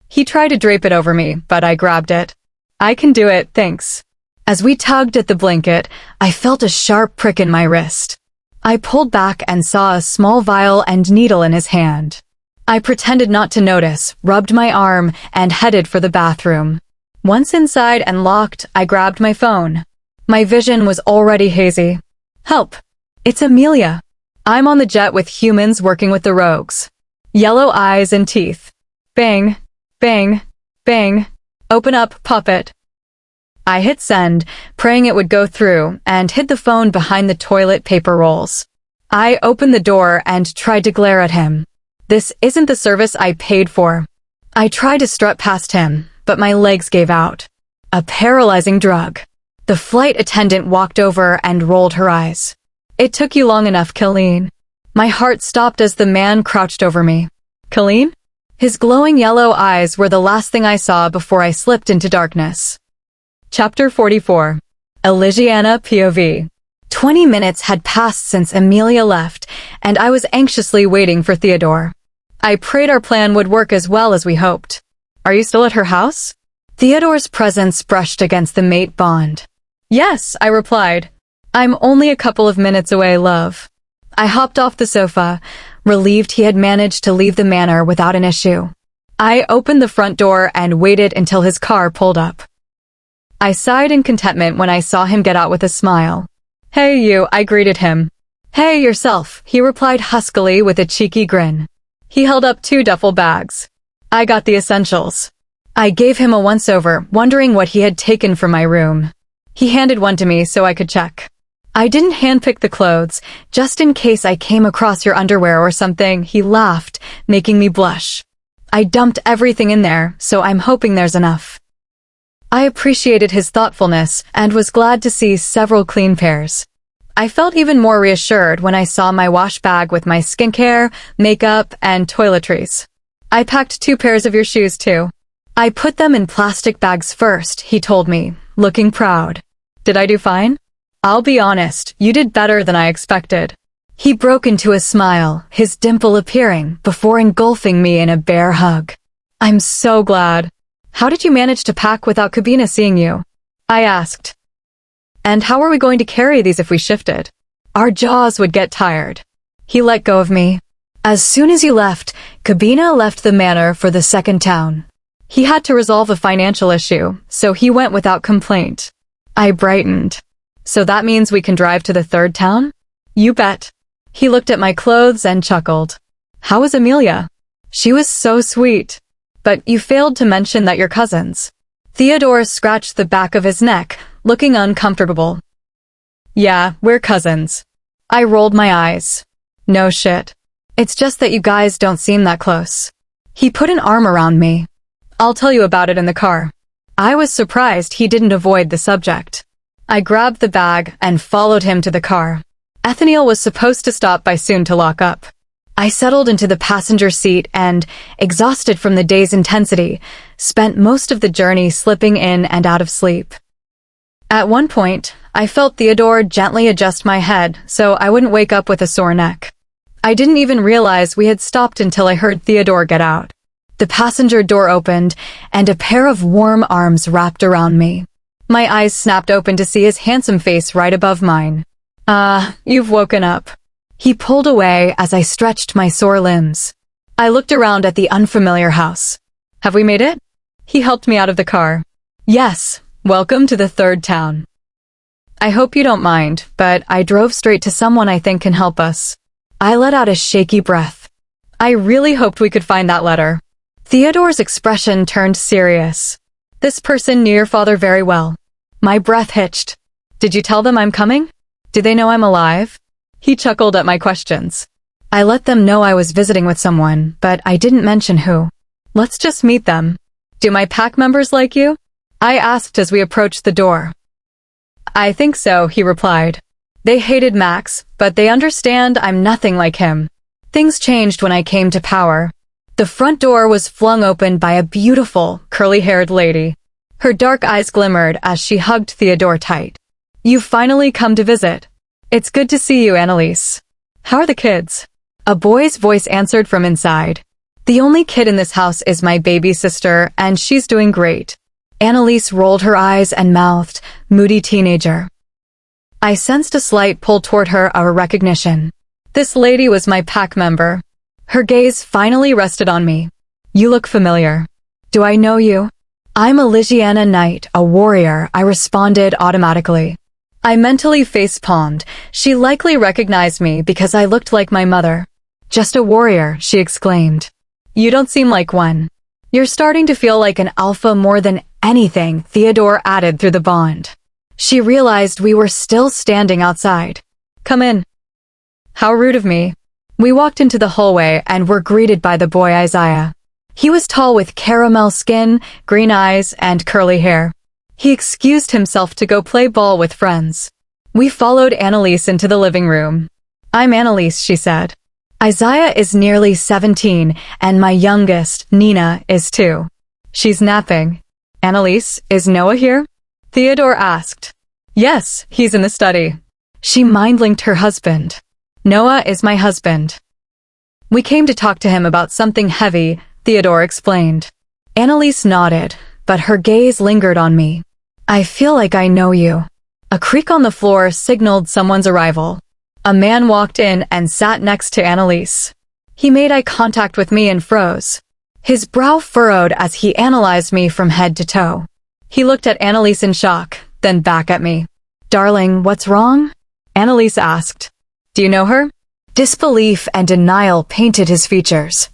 He tried to drape it over me, but I grabbed it. "I can do it, thanks." As we tugged at the blanket, I felt a sharp prick in my wrist. I pulled back and saw a small vial and needle in his hand. I pretended not to notice, rubbed my arm, and headed for the bathroom. Once inside and locked, I grabbed my phone. My vision was already hazy. "Help! It's Amelia. I'm on the jet with humans working with the rogues. Yellow eyes and teeth. Bang, bang, bang. Open up, puppet." I hit send, praying it would go through, and hid the phone behind the toilet paper rolls. I opened the door and tried to glare at him. This isn't the service I paid for. I tried to strut past him, but my legs gave out. A paralyzing drug. The flight attendant walked over and rolled her eyes. "It took you long enough, Colleen." My heart stopped as the man crouched over me. "Colleen?" His glowing yellow eyes were the last thing I saw before I slipped into darkness. Chapter 44. Elisiana POV. 20 minutes had passed since Amelia left, and I was anxiously waiting for Theodore. I prayed our plan would work as well as we hoped. "Are you still at her house?" Theodore's presence brushed against the mate bond. "Yes," I replied. "I'm only a couple of minutes away, love." I hopped off the sofa, relieved he had managed to leave the manor without an issue. I opened the front door and waited until his car pulled up. I sighed in contentment when I saw him get out with a smile. "Hey you," I greeted him. "Hey yourself," he replied huskily with a cheeky grin. He held up 2 duffel bags. "I got the essentials." I gave him a once-over, wondering what he had taken from my room. He handed one to me so I could check. "I didn't handpick the clothes, just in case I came across your underwear or something," he laughed, making me blush. "I dumped everything in there, so I'm hoping there's enough." I appreciated his thoughtfulness and was glad to see several clean pairs. I felt even more reassured when I saw my wash bag with my skincare, makeup, and toiletries. "I packed 2 pairs of your shoes too." "I put them in plastic bags first," he told me, looking proud. "Did I do fine?" "I'll be honest, you did better than I expected." He broke into a smile, his dimple appearing, before engulfing me in a bear hug. "I'm so glad. How did you manage to pack without Kabina seeing you?" I asked. "And how are we going to carry these if we shifted?" "Our jaws would get tired." He let go of me. As soon as you left, Kabina left the manor for the second town. He had to resolve a financial issue, so he went without complaint. I brightened. So that means we can drive to the third town? You bet. He looked at my clothes and chuckled. How was Amelia? She was so sweet. But you failed to mention that you're cousins. Theodore scratched the back of his neck, looking uncomfortable. Yeah, we're cousins. I rolled my eyes. No shit. It's just that you guys don't seem that close. He put an arm around me. I'll tell you about it in the car. I was surprised he didn't avoid the subject. I grabbed the bag and followed him to the car. Ethniel was supposed to stop by soon to lock up. I settled into the passenger seat and, exhausted from the day's intensity, spent most of the journey slipping in and out of sleep. At one point, I felt Theodore gently adjust my head so I wouldn't wake up with a sore neck. I didn't even realize we had stopped until I heard Theodore get out. The passenger door opened, and a pair of warm arms wrapped around me. My eyes snapped open to see his handsome face right above mine. You've woken up. He pulled away as I stretched my sore limbs. I looked around at the unfamiliar house. Have we made it? He helped me out of the car. Yes, welcome to the third town. I hope you don't mind, but I drove straight to someone I think can help us. I let out a shaky breath. I really hoped we could find that letter. Theodore's expression turned serious. This person knew your father very well. My breath hitched. Did you tell them I'm coming? Do they know I'm alive? He chuckled at my questions. I let them know I was visiting with someone, but I didn't mention who. Let's just meet them. Do my pack members like you? I asked as we approached the door. I think so, he replied. They hated Max, but they understand I'm nothing like him. Things changed when I came to power. The front door was flung open by a beautiful, curly-haired lady. Her dark eyes glimmered as she hugged Theodore tight. You've finally come to visit. It's good to see you, Annalise. How are the kids? A boy's voice answered from inside. The only kid in this house is my baby sister, and she's doing great. Annalise rolled her eyes and mouthed, moody teenager. I sensed a slight pull toward her of recognition. This lady was my pack member. Her gaze finally rested on me. You look familiar. Do I know you? I'm Elisiana Knight, a warrior, I responded automatically. I mentally face-palmed. She likely recognized me because I looked like my mother. Just a warrior, she exclaimed. You don't seem like one. You're starting to feel like an alpha more than anything, Theodore added through the bond. She realized we were still standing outside. Come in. How rude of me. We walked into the hallway and were greeted by the boy Isaiah. He was tall with caramel skin, green eyes, and curly hair. He excused himself to go play ball with friends. We followed Annalise into the living room. I'm Annalise, she said. Isaiah is nearly 17, and my youngest, Nina, is 2. She's napping. Annalise, is Noah here? Theodore asked. Yes, he's in the study. She mind-linked her husband. Noah is my husband. We came to talk to him about something heavy, Theodore explained. Annalise nodded, but her gaze lingered on me. I feel like I know you. A creak on the floor signaled someone's arrival. A man walked in and sat next to Annalise. He made eye contact with me and froze. His brow furrowed as he analyzed me from head to toe. He looked at Annalise in shock, then back at me. Darling, what's wrong? Annalise asked. Do you know her? Disbelief and denial painted his features.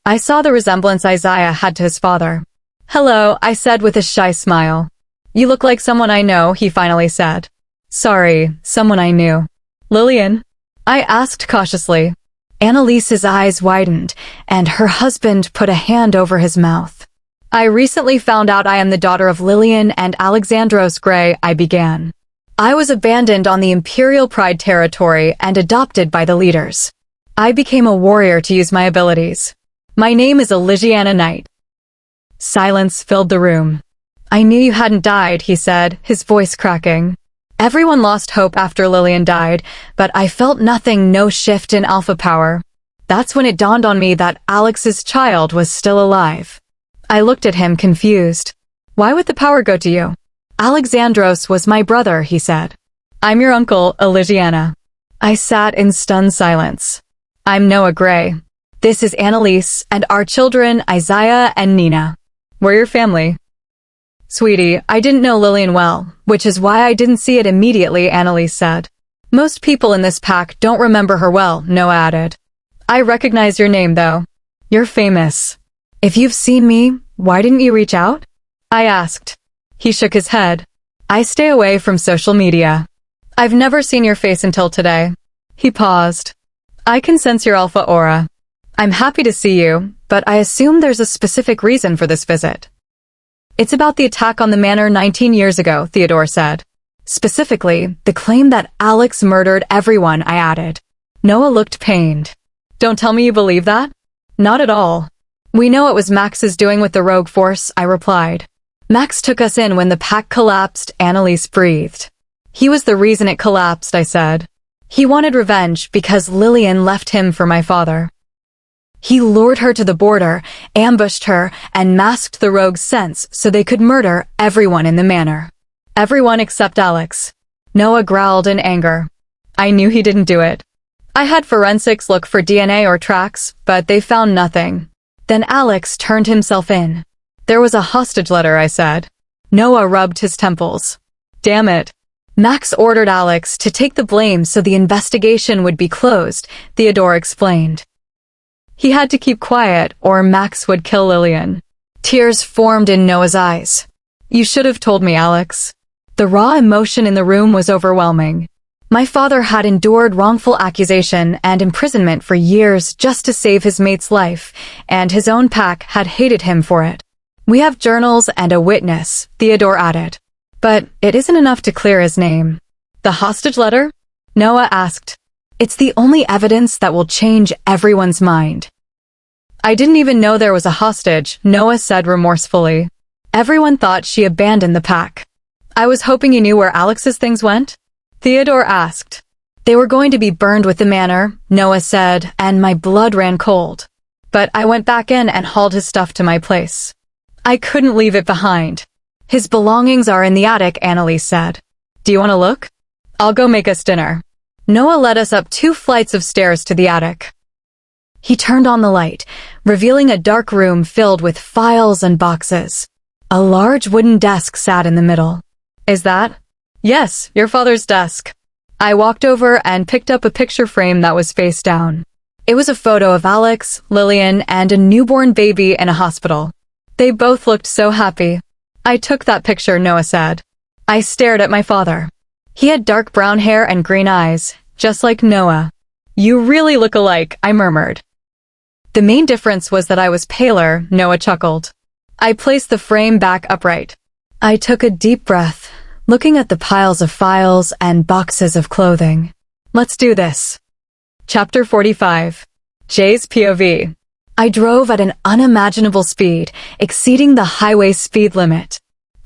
I saw the resemblance Isaiah had to his father. Hello, I said with a shy smile. You look like someone I know, he finally said. Sorry, someone I knew. Lillian? I asked cautiously. Annalise's eyes widened, and her husband put a hand over his mouth. I recently found out I am the daughter of Lillian and Alexandros Grey, I began. I was abandoned on the Imperial Pride territory and adopted by the leaders. I became a warrior to use my abilities. My name is Elisiana Knight. Silence filled the room. I knew you hadn't died, he said, his voice cracking. Everyone lost hope after Lillian died, but I felt nothing, no shift in alpha power. That's when it dawned on me that Alex's child was still alive. I looked at him confused. Why would the power go to you? Alexandros was my brother, he said. I'm your uncle, Elisiana. I sat in stunned silence. I'm Noah Gray. This is Annalise and our children, Isaiah and Nina. We're your family. Sweetie, I didn't know Lillian well, which is why I didn't see it immediately, Annalise said. Most people in this pack don't remember her well, Noah added. I recognize your name, though. You're famous. If you've seen me, why didn't you reach out? I asked. He shook his head. I stay away from social media. I've never seen your face until today. He paused. I can sense your alpha aura. I'm happy to see you, but I assume there's a specific reason for this visit. It's about the attack on the manor 19 years ago, Theodore said. Specifically, the claim that Alex murdered everyone, I added. Noah looked pained. Don't tell me you believe that? Not at all. We know it was Max's doing with the rogue force, I replied. Max took us in when the pack collapsed, Annalise breathed. He was the reason it collapsed, I said. He wanted revenge because Lillian left him for my father. He lured her to the border, ambushed her, and masked the rogue's scents so they could murder everyone in the manor. Everyone except Alex. Noah growled in anger. I knew he didn't do it. I had forensics look for DNA or tracks, but they found nothing. Then Alex turned himself in. There was a hostage letter, I said. Noah rubbed his temples. Damn it. Max ordered Alex to take the blame so the investigation would be closed, Theodore explained. He had to keep quiet or Max would kill Lillian. Tears formed in Noah's eyes. You should have told me, Alex. The raw emotion in the room was overwhelming. My father had endured wrongful accusation and imprisonment for years just to save his mate's life, and his own pack had hated him for it. We have journals and a witness, Theodore added. But it isn't enough to clear his name. The hostage letter? Noah asked. It's the only evidence that will change everyone's mind. I didn't even know there was a hostage, Noah said remorsefully. Everyone thought she abandoned the pack. I was hoping you knew where Alex's things went? Theodore asked. They were going to be burned with the manor, Noah said, and my blood ran cold. But I went back in and hauled his stuff to my place. I couldn't leave it behind. His belongings are in the attic, Annalise said. Do you want to look? I'll go make us dinner. Noah led us up 2 flights of stairs to the attic. He turned on the light, revealing a dark room filled with files and boxes. A large wooden desk sat in the middle. Is that? Yes, your father's desk. I walked over and picked up a picture frame that was face down. It was a photo of Alex, Lillian, and a newborn baby in a hospital. They both looked so happy. I took that picture, Noah said. I stared at my father. He had dark brown hair and green eyes, just like Noah. You really look alike, I murmured. The main difference was that I was paler, Noah chuckled. I placed the frame back upright. I took a deep breath, looking at the piles of files and boxes of clothing. Let's do this. Chapter 45. Jay's POV. I drove at an unimaginable speed, exceeding the highway speed limit.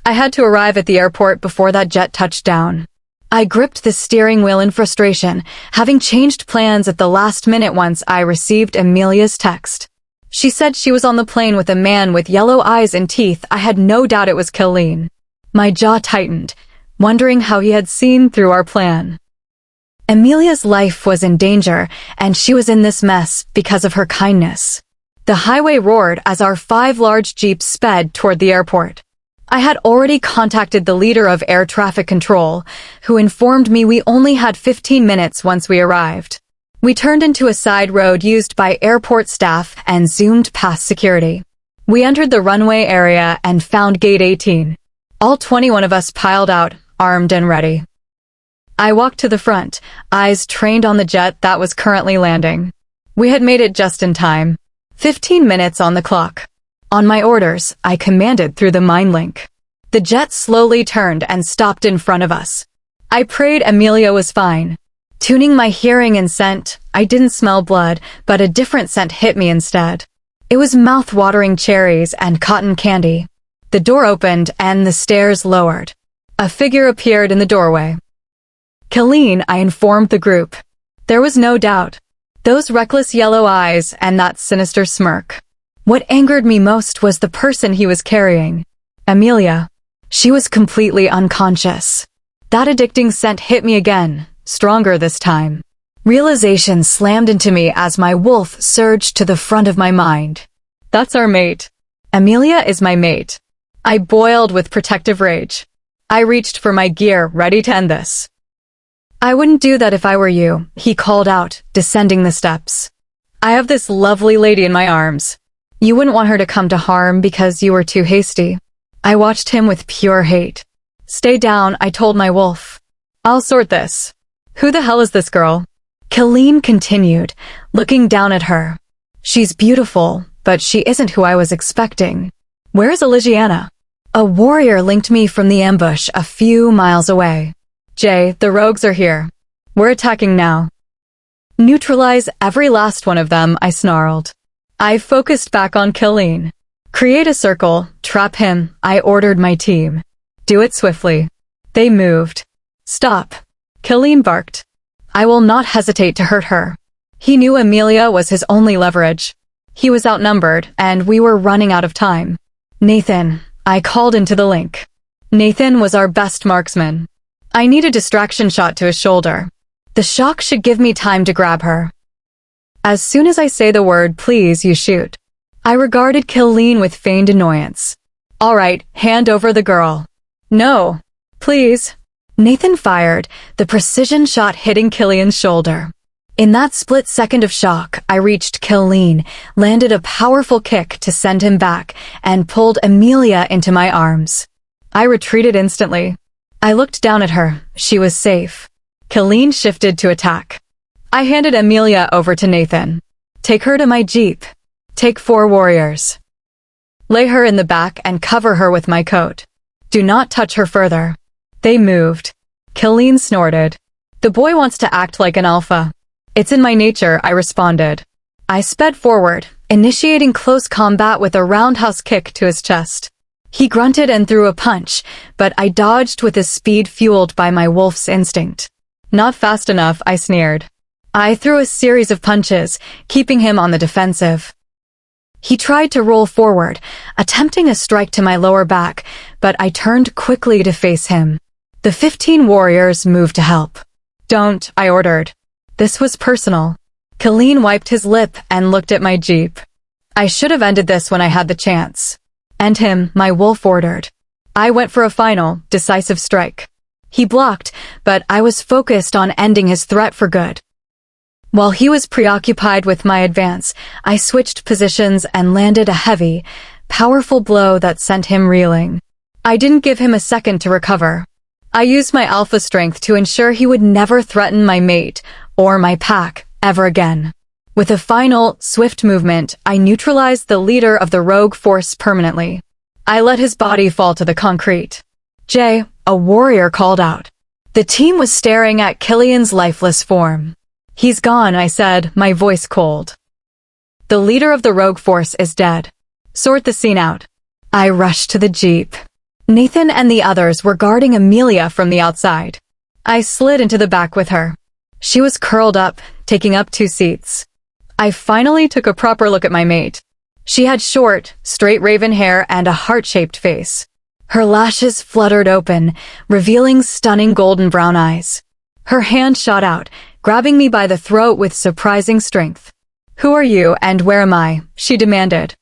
I had to arrive at the airport before that jet touched down. I gripped the steering wheel in frustration, having changed plans at the last minute once I received Amelia's text. She said she was on the plane with a man with yellow eyes and teeth. I had no doubt it was Killeen. My jaw tightened, wondering how he had seen through our plan. Amelia's life was in danger, and she was in this mess because of her kindness. The highway roared as our 5 large jeeps sped toward the airport. I had already contacted the leader of air traffic control, who informed me we only had 15 minutes once we arrived. We turned into a side road used by airport staff and zoomed past security. We entered the runway area and found gate 18. All 21 of us piled out, armed and ready. I walked to the front, eyes trained on the jet that was currently landing. We had made it just in time. 15 minutes on the clock. On my orders, I commanded through the mind link. The jet slowly turned and stopped in front of us. I prayed Amelia was fine. Tuning my hearing and scent, I didn't smell blood, but a different scent hit me instead. It was mouth-watering cherries and cotton candy. The door opened and the stairs lowered. A figure appeared in the doorway. Killeen, I informed the group. There was no doubt. Those reckless yellow eyes and that sinister smirk. What angered me most was the person he was carrying. Amelia. She was completely unconscious. That addicting scent hit me again, stronger this time. Realization slammed into me as my wolf surged to the front of my mind. That's our mate. Amelia is my mate. I boiled with protective rage. I reached for my gear, ready to end this. I wouldn't do that if I were you, he called out, descending the steps. I have this lovely lady in my arms. You wouldn't want her to come to harm because you were too hasty. I watched him with pure hate. Stay down, I told my wolf. I'll sort this. Who the hell is this girl? Colleen continued, looking down at her. She's beautiful, but she isn't who I was expecting. Where is Elisiana? A warrior linked me from the ambush a few miles away. Jay, the rogues are here. We're attacking now. Neutralize every last one of them, I snarled. I focused back on Colleen. Create a circle, trap him, I ordered my team. Do it swiftly. They moved. Stop. Colleen barked. I will not hesitate to hurt her. He knew Amelia was his only leverage. He was outnumbered, and we were running out of time. Nathan, I called into the link. Nathan was our best marksman. I need a distraction shot to his shoulder. The shock should give me time to grab her. As soon as I say the word, please, you shoot. I regarded Colleen with feigned annoyance. All right, hand over the girl. No. Please. Nathan fired, the precision shot hitting Killian's shoulder. In that split second of shock, I reached Colleen, landed a powerful kick to send him back, and pulled Amelia into my arms. I retreated instantly. I looked down at her. She was safe. Colleen shifted to attack. I handed Amelia over to Nathan. Take her to my jeep. Take 4 warriors. Lay her in the back and cover her with my coat. Do not touch her further. They moved. Colleen snorted. The boy wants to act like an alpha. It's in my nature, I responded. I sped forward, initiating close combat with a roundhouse kick to his chest. He grunted and threw a punch, but I dodged with a speed fueled by my wolf's instinct. Not fast enough, I sneered. I threw a series of punches, keeping him on the defensive. He tried to roll forward, attempting a strike to my lower back, but I turned quickly to face him. The 15 warriors moved to help. Don't, I ordered. This was personal. Colleen wiped his lip and looked at my jeep. I should have ended this when I had the chance. End him, my wolf ordered. I went for a final, decisive strike. He blocked, but I was focused on ending his threat for good. While he was preoccupied with my advance, I switched positions and landed a heavy, powerful blow that sent him reeling. I didn't give him a second to recover. I used my alpha strength to ensure he would never threaten my mate or my pack ever again. With a final, swift movement, I neutralized the leader of the rogue force permanently. I let his body fall to the concrete. Jay, a warrior called out. The team was staring at Killian's lifeless form. He's gone, I said, my voice cold. The leader of the rogue force is dead. Sort the scene out. I rushed to the jeep. Nathan and the others were guarding Amelia from the outside. I slid into the back with her. She was curled up, taking up 2 seats. I finally took a proper look at my mate. She had short, straight raven hair and a heart-shaped face. Her lashes fluttered open, revealing stunning golden brown eyes. Her hand shot out, grabbing me by the throat with surprising strength. Who are you and where am I? She demanded.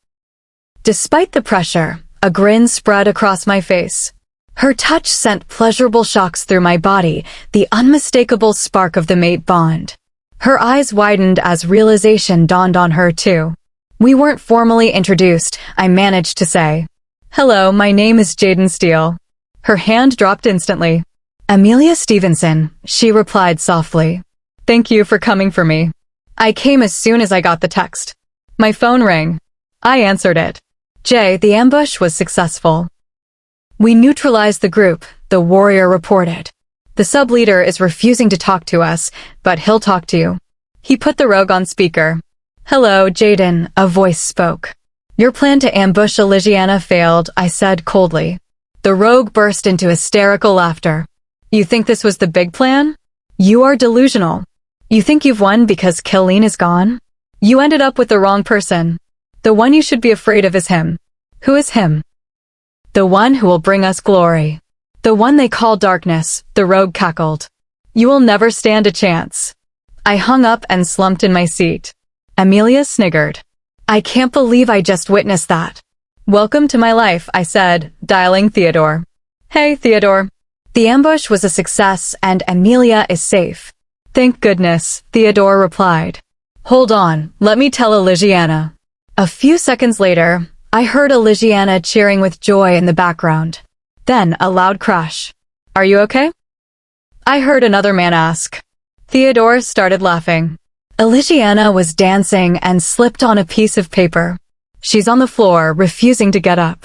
Despite the pressure, a grin spread across my face. Her touch sent pleasurable shocks through my body, the unmistakable spark of the mate bond. Her eyes widened as realization dawned on her too. We weren't formally introduced, I managed to say. Hello, my name is Jaden Steele. Her hand dropped instantly. Amelia Stevenson, she replied softly. Thank you for coming for me. I came as soon as I got the text. My phone rang. I answered it. Jay, the ambush was successful. We neutralized the group, the warrior reported. The sub-leader is refusing to talk to us, but he'll talk to you. He put the rogue on speaker. Hello, Jaden, a voice spoke. Your plan to ambush Elisiana failed, I said coldly. The rogue burst into hysterical laughter. You think this was the big plan? You are delusional. You think you've won because Colleen is gone? You ended up with the wrong person. The one you should be afraid of is him. Who is him? The one who will bring us glory. The one they call darkness, the rogue cackled. You will never stand a chance. I hung up and slumped in my seat. Amelia sniggered. I can't believe I just witnessed that. Welcome to my life, I said, dialing Theodore. Hey, Theodore. The ambush was a success and Amelia is safe. Thank goodness, Theodore replied. Hold on, let me tell Elisiana. A few seconds later, I heard Elisiana cheering with joy in the background. Then a loud crash. Are you okay? I heard another man ask. Theodore started laughing. Elisiana was dancing and slipped on a piece of paper. She's on the floor, refusing to get up.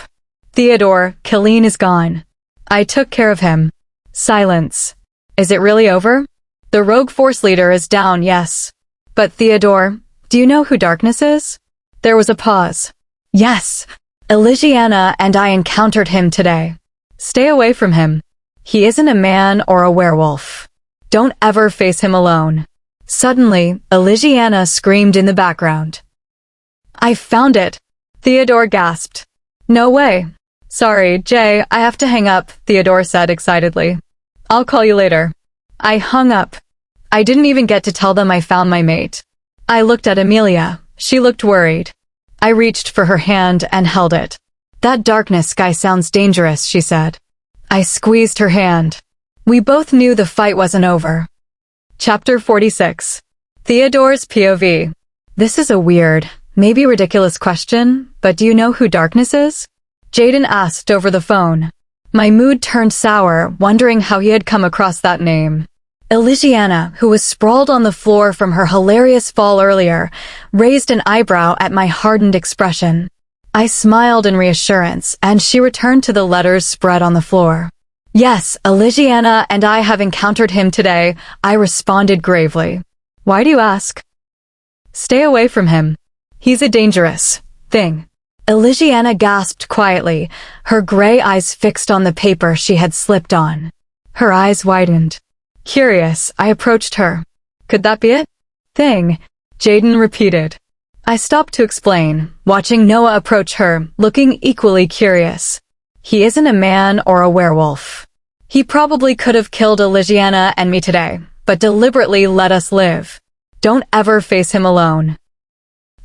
Theodore, Killeen is gone. I took care of him. Silence. Is it really over? The rogue force leader is down, yes. But Theodore, do you know who Darkness is? There was a pause. Yes. Elisiana and I encountered him today. Stay away from him. He isn't a man or a werewolf. Don't ever face him alone. Suddenly, Elisiana screamed in the background. I found it. Theodore gasped. No way. Sorry, Jay, I have to hang up, Theodore said excitedly. I'll call you later. I hung up. I didn't even get to tell them I found my mate. I looked at Amelia. She looked worried. I reached for her hand and held it. That Darkness guy sounds dangerous, she said. I squeezed her hand. We both knew the fight wasn't over. Chapter 46. Theodore's POV. This is a weird, maybe ridiculous question, but do you know who Darkness is? Jaden asked over the phone. My mood turned sour, wondering how he had come across that name. Elisiana, who was sprawled on the floor from her hilarious fall earlier, raised an eyebrow at my hardened expression. I smiled in reassurance, and she returned to the letters spread on the floor. Yes, Elisiana and I have encountered him today, I responded gravely. Why do you ask? Stay away from him. He's a dangerous thing. Elisiana gasped quietly, her gray eyes fixed on the paper she had slipped on. Her eyes widened. Curious, I approached her. Could that be it? Thing, Jaden repeated. I stopped to explain, watching Noah approach her, looking equally curious. He isn't a man or a werewolf. He probably could have killed Elisiana and me today, but deliberately let us live. Don't ever face him alone.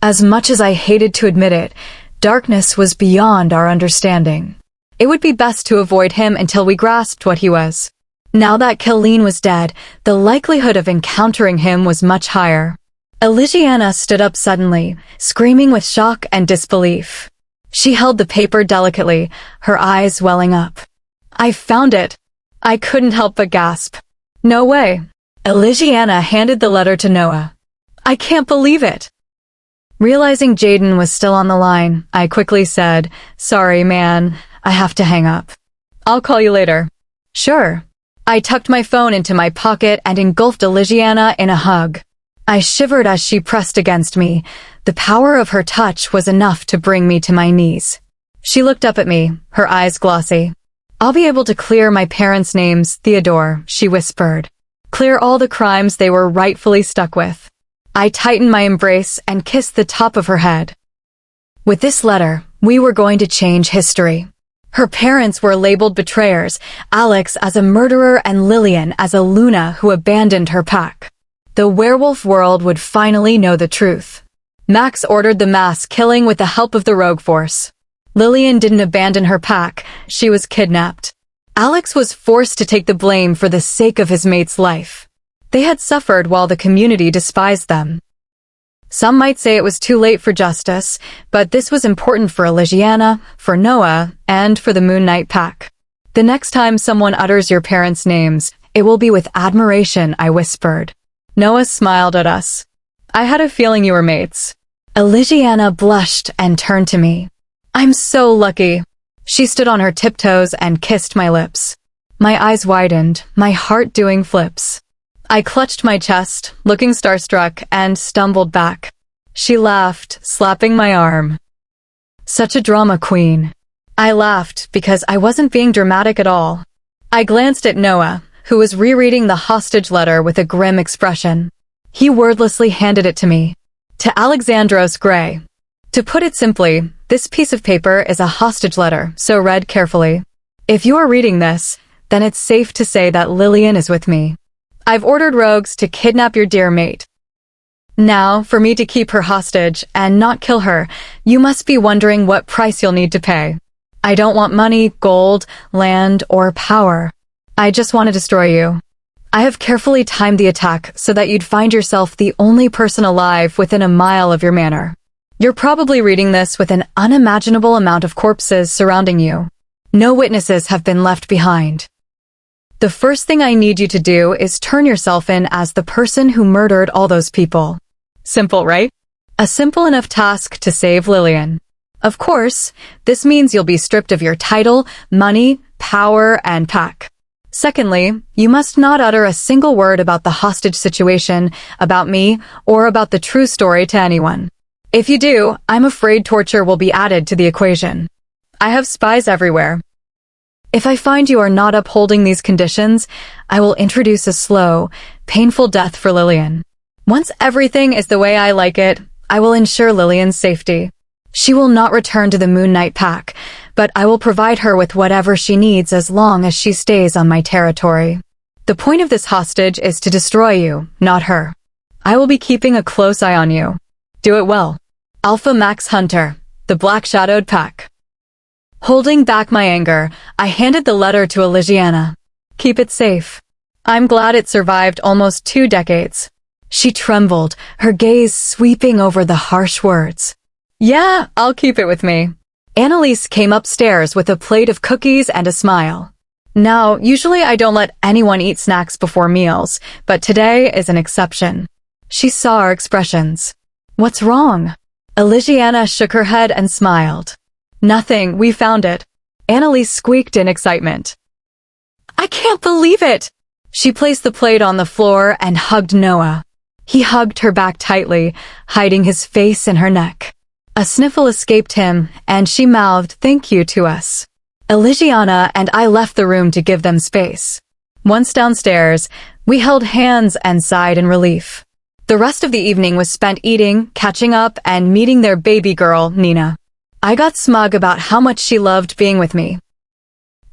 As much as I hated to admit it, Darkness was beyond our understanding. It would be best to avoid him until we grasped what he was. Now that Killeen was dead, the likelihood of encountering him was much higher. Elisiana stood up suddenly, screaming with shock and disbelief. She held the paper delicately, her eyes welling up. I found it. I couldn't help but gasp. No way. Elisiana handed the letter to Noah. I can't believe it. Realizing Jaden was still on the line, I quickly said, Sorry, man, I have to hang up. I'll call you later. Sure. I tucked my phone into my pocket and engulfed Elisiana in a hug. I shivered as she pressed against me. The power of her touch was enough to bring me to my knees. She looked up at me, her eyes glossy. I'll be able to clear my parents' names, Theodore, she whispered. Clear all the crimes they were rightfully stuck with. I tightened my embrace and kissed the top of her head. With this letter, we were going to change history. Her parents were labeled betrayers, Alex as a murderer and Lillian as a Luna who abandoned her pack. The werewolf world would finally know the truth. Max ordered the mass killing with the help of the rogue force. Lillian didn't abandon her pack, she was kidnapped. Alex was forced to take the blame for the sake of his mate's life. They had suffered while the community despised them. Some might say it was too late for justice, but this was important for Elisiana, for Noah, and for the Moon Knight pack. The next time someone utters your parents' names, it will be with admiration, I whispered. Noah smiled at us. I had a feeling you were mates. Elisiana blushed and turned to me. I'm so lucky. She stood on her tiptoes and kissed my lips. My eyes widened, my heart doing flips. I clutched my chest, looking starstruck, and stumbled back. She laughed, slapping my arm. Such a drama queen. I laughed because I wasn't being dramatic at all. I glanced at Noah, who was rereading the hostage letter with a grim expression. He wordlessly handed it to me. To Alexandros Gray. To put it simply, this piece of paper is a hostage letter, so read carefully. If you are reading this, then it's safe to say that Lillian is with me. I've ordered rogues to kidnap your dear mate. Now, for me to keep her hostage and not kill her, you must be wondering what price you'll need to pay. I don't want money, gold, land, or power. I just want to destroy you. I have carefully timed the attack so that you'd find yourself the only person alive within a mile of your manor. You're probably reading this with an unimaginable amount of corpses surrounding you. No witnesses have been left behind. The first thing I need you to do is turn yourself in as the person who murdered all those people. Simple, right? A simple enough task to save Lillian. Of course, this means you'll be stripped of your title, money, power, and pack. Secondly, you must not utter a single word about the hostage situation, about me, or about the true story to anyone. If you do, I'm afraid torture will be added to the equation. I have spies everywhere. If I find you are not upholding these conditions, I will introduce a slow, painful death for Lillian. Once everything is the way I like it, I will ensure Lillian's safety. She will not return to the Moon Knight pack, but I will provide her with whatever she needs as long as she stays on my territory. The point of this hostage is to destroy you, not her. I will be keeping a close eye on you. Do it well. Alpha Max Hunter, the Black Shadowed Pack. Holding back my anger, I handed the letter to Elisiana. Keep it safe. I'm glad it survived almost 2 decades. She trembled, her gaze sweeping over the harsh words. Yeah, I'll keep it with me. Annalise came upstairs with a plate of cookies and a smile. Now, usually I don't let anyone eat snacks before meals, but today is an exception. She saw our expressions. What's wrong? Elisiana shook her head and smiled. Nothing, we found it. Annalise squeaked in excitement. I can't believe it! She placed the plate on the floor and hugged Noah. He hugged her back tightly, hiding his face in her neck. A sniffle escaped him, and she mouthed thank you to us. Elisiana and I left the room to give them space. Once downstairs, we held hands and sighed in relief. The rest of the evening was spent eating, catching up, and meeting their baby girl, Nina. I got smug about how much she loved being with me.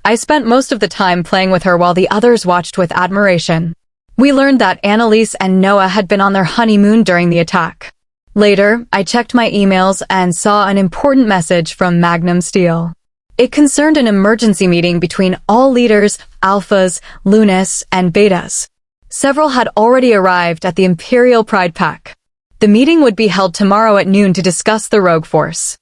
I spent most of the time playing with her while the others watched with admiration. We learned that Annalise and Noah had been on their honeymoon during the attack. Later, I checked my emails and saw an important message from Magnum Steel. It concerned an emergency meeting between all leaders, Alphas, Lunas, and Betas. Several had already arrived at the Imperial Pride Pack. The meeting would be held tomorrow at noon to discuss the rogue force.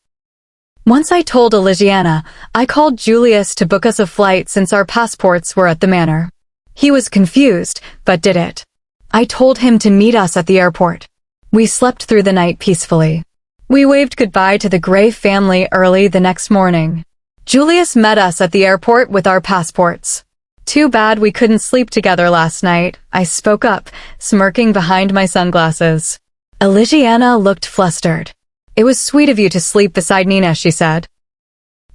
Once I told Elisiana, I called Julius to book us a flight since our passports were at the manor. He was confused, but did it. I told him to meet us at the airport. We slept through the night peacefully. We waved goodbye to the Gray family early the next morning. Julius met us at the airport with our passports. Too bad we couldn't sleep together last night, I spoke up, smirking behind my sunglasses. Elisiana looked flustered. It was sweet of you to sleep beside Nina, she said.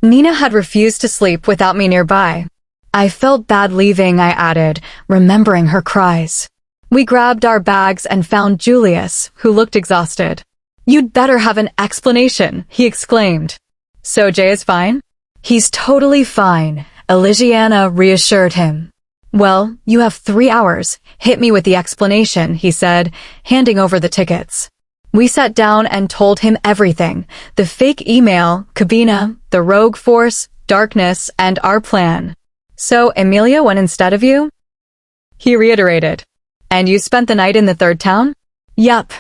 Nina had refused to sleep without me nearby. I felt bad leaving, I added, remembering her cries. We grabbed our bags and found Julius, who looked exhausted. You'd better have an explanation, he exclaimed. So Jay is fine? He's totally fine, Elisiana reassured him. Well, you have 3 hours. Hit me with the explanation, he said, handing over the tickets. We sat down and told him everything. The fake email, Cabina, the rogue force, darkness, and our plan. So Emilia went instead of you? He reiterated. And you spent the night in the 3rd town? Yup.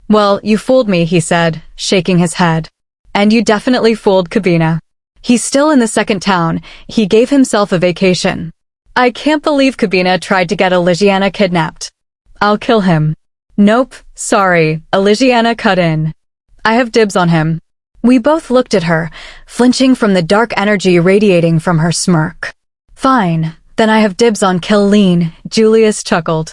Well, you fooled me, he said, shaking his head. And you definitely fooled Cabina. He's still in the 2nd town. He gave himself a vacation. I can't believe Cabina tried to get Elisiana kidnapped. I'll kill him. Nope, sorry, Elisiana cut in. I have dibs on him. We both looked at her, flinching from the dark energy radiating from her smirk. Fine, then I have dibs on Killeen, Julius chuckled.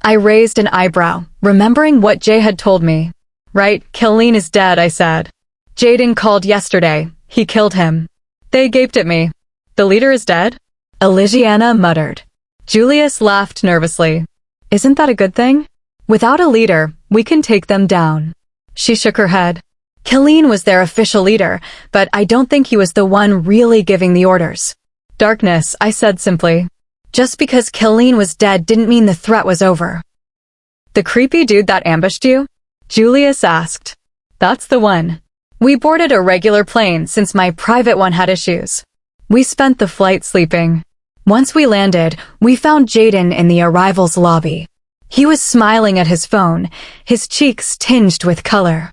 I raised an eyebrow, remembering what Jay had told me. Right, Killeen is dead, I said. Jaden called yesterday. He killed him. They gaped at me. The leader is dead? Elisiana muttered. Julius laughed nervously. Isn't that a good thing? Without a leader, we can take them down. She shook her head. Killeen was their official leader, but I don't think he was the one really giving the orders. Darkness, I said simply. Just because Killeen was dead didn't mean the threat was over. The creepy dude that ambushed you? Julius asked. That's the one. We boarded a regular plane since my private one had issues. We spent the flight sleeping. Once we landed, we found Jaden in the arrivals lobby. He was smiling at his phone, his cheeks tinged with color.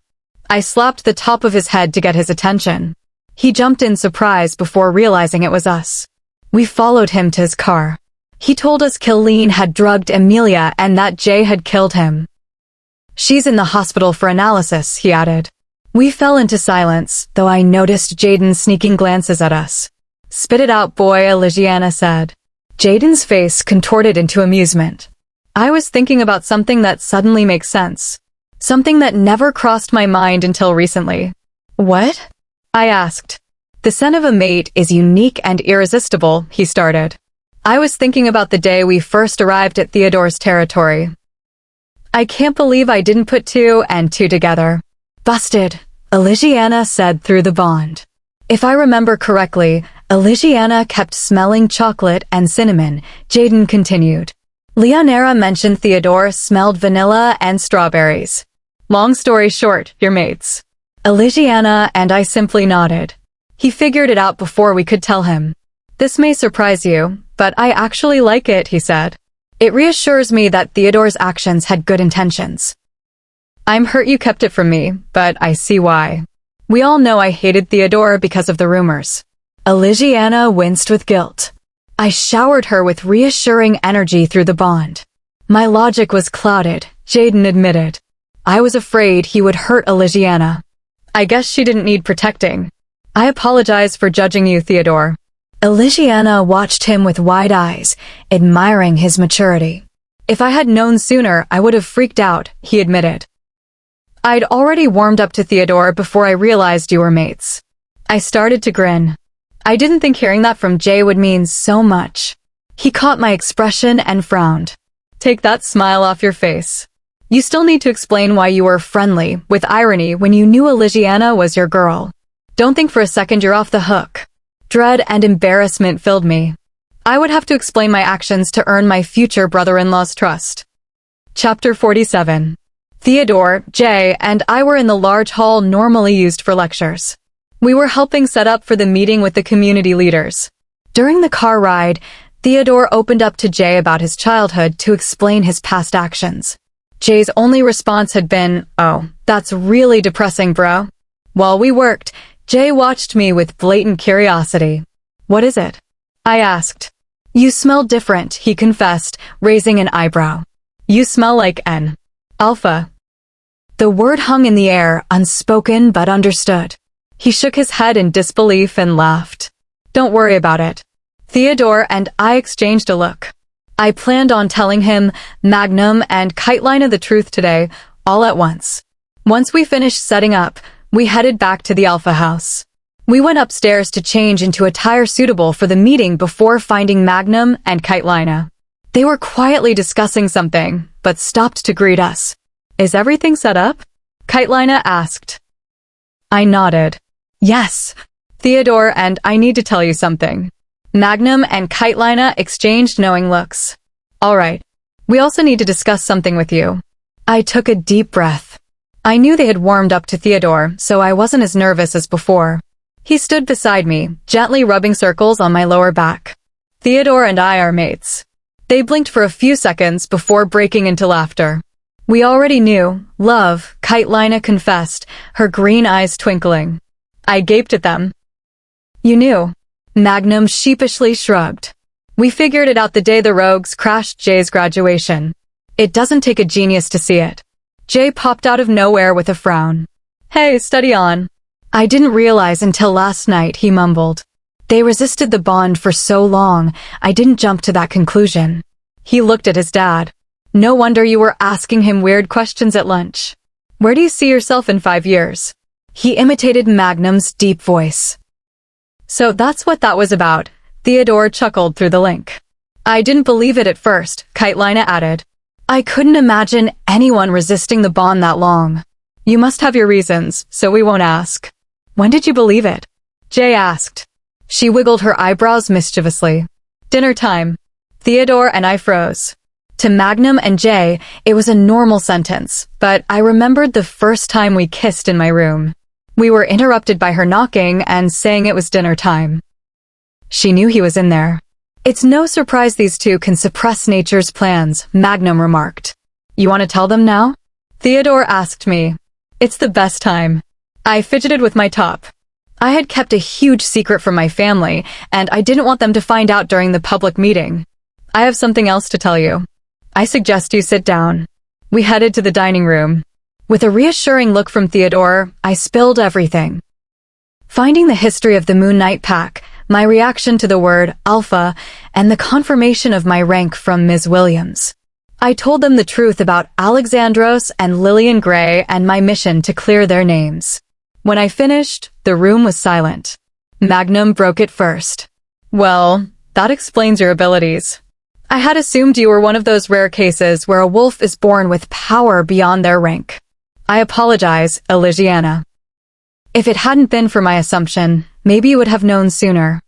I slapped the top of his head to get his attention. He jumped in surprise before realizing it was us. We followed him to his car. He told us Killeen had drugged Amelia and that Jay had killed him. She's in the hospital for analysis, he added. We fell into silence, though I noticed Jaden sneaking glances at us. Spit it out, boy, Elisiana said. Jaden's face contorted into amusement. I was thinking about something that suddenly makes sense. Something that never crossed my mind until recently. What? I asked. The scent of a mate is unique and irresistible, he started. I was thinking about the day we first arrived at Theodore's territory. I can't believe I didn't put two and two together. Busted, Elisiana said through the bond. If I remember correctly, Elisiana kept smelling chocolate and cinnamon, Jaden continued. Leonera mentioned Theodore smelled vanilla and strawberries. Long story short, you're mates. Elisiana and I simply nodded. He figured it out before we could tell him. This may surprise you, but I actually like it, he said. It reassures me that Theodore's actions had good intentions. I'm hurt you kept it from me, but I see why. We all know I hated Theodore because of the rumors. Elisiana winced with guilt. I showered her with reassuring energy through the bond. My logic was clouded, Jaden admitted. I was afraid he would hurt Elisiana. I guess she didn't need protecting. I apologize for judging you, Theodore. Elisiana watched him with wide eyes, admiring his maturity. If I had known sooner, I would have freaked out, he admitted. I'd already warmed up to Theodore before I realized you were mates. I started to grin. I didn't think hearing that from Jay would mean so much. He caught my expression and frowned. Take that smile off your face. You still need to explain why you were friendly, with irony, when you knew Elisiana was your girl. Don't think for a second you're off the hook. Dread and embarrassment filled me. I would have to explain my actions to earn my future brother-in-law's trust. Chapter 47. Theodore, Jay, and I were in the large hall normally used for lectures. We were helping set up for the meeting with the community leaders. During the car ride, Theodore opened up to Jay about his childhood to explain his past actions. Jay's only response had been, "Oh, that's really depressing, bro." While we worked, Jay watched me with blatant curiosity. What is it? I asked. You smell different, he confessed, raising an eyebrow. You smell like an alpha. The word hung in the air, unspoken but understood. He shook his head in disbelief and laughed. Don't worry about it. Theodore and I exchanged a look. I planned on telling him, Magnum and Kiteline the truth today, all at once. Once we finished setting up, we headed back to the Alpha House. We went upstairs to change into attire suitable for the meeting before finding Magnum and Kiteline. They were quietly discussing something, but stopped to greet us. Is everything set up? Kiteline asked. I nodded. Yes. Theodore and I need to tell you something. Magnum and Kiteline exchanged knowing looks. All right. We also need to discuss something with you. I took a deep breath. I knew they had warmed up to Theodore, so I wasn't as nervous as before. He stood beside me, gently rubbing circles on my lower back. Theodore and I are mates. They blinked for a few seconds before breaking into laughter. We already knew, love, Kiteline confessed, her green eyes twinkling. I gaped at them. You knew. Magnum sheepishly shrugged. We figured it out the day the rogues crashed Jay's graduation. It doesn't take a genius to see it. Jay popped out of nowhere with a frown. Hey, steady on. I didn't realize until last night, he mumbled. They resisted the bond for so long, I didn't jump to that conclusion. He looked at his dad. No wonder you were asking him weird questions at lunch. Where do you see yourself in 5 years? He imitated Magnum's deep voice. So that's what that was about, Theodore chuckled through the link. I didn't believe it at first, Kiteline added. I couldn't imagine anyone resisting the bond that long. You must have your reasons, so we won't ask. When did you believe it? Jay asked. She wiggled her eyebrows mischievously. Dinner time. Theodore and I froze. To Magnum and Jay, it was a normal sentence, but I remembered the first time we kissed in my room. We were interrupted by her knocking and saying it was dinner time. She knew he was in there. It's no surprise these two can suppress nature's plans, Magnum remarked. You want to tell them now? Theodore asked me. It's the best time. I fidgeted with my top. I had kept a huge secret from my family, and I didn't want them to find out during the public meeting. I have something else to tell you. I suggest you sit down. We headed to the dining room. With a reassuring look from Theodore, I spilled everything. Finding the history of the Moonlit pack, my reaction to the word alpha, and the confirmation of my rank from Ms. Williams. I told them the truth about Alexandros and Lillian Gray and my mission to clear their names. When I finished, the room was silent. Magnum broke it first. Well, that explains your abilities. I had assumed you were one of those rare cases where a wolf is born with power beyond their rank. I apologize, Elisiana. If it hadn't been for my assumption, maybe you would have known sooner.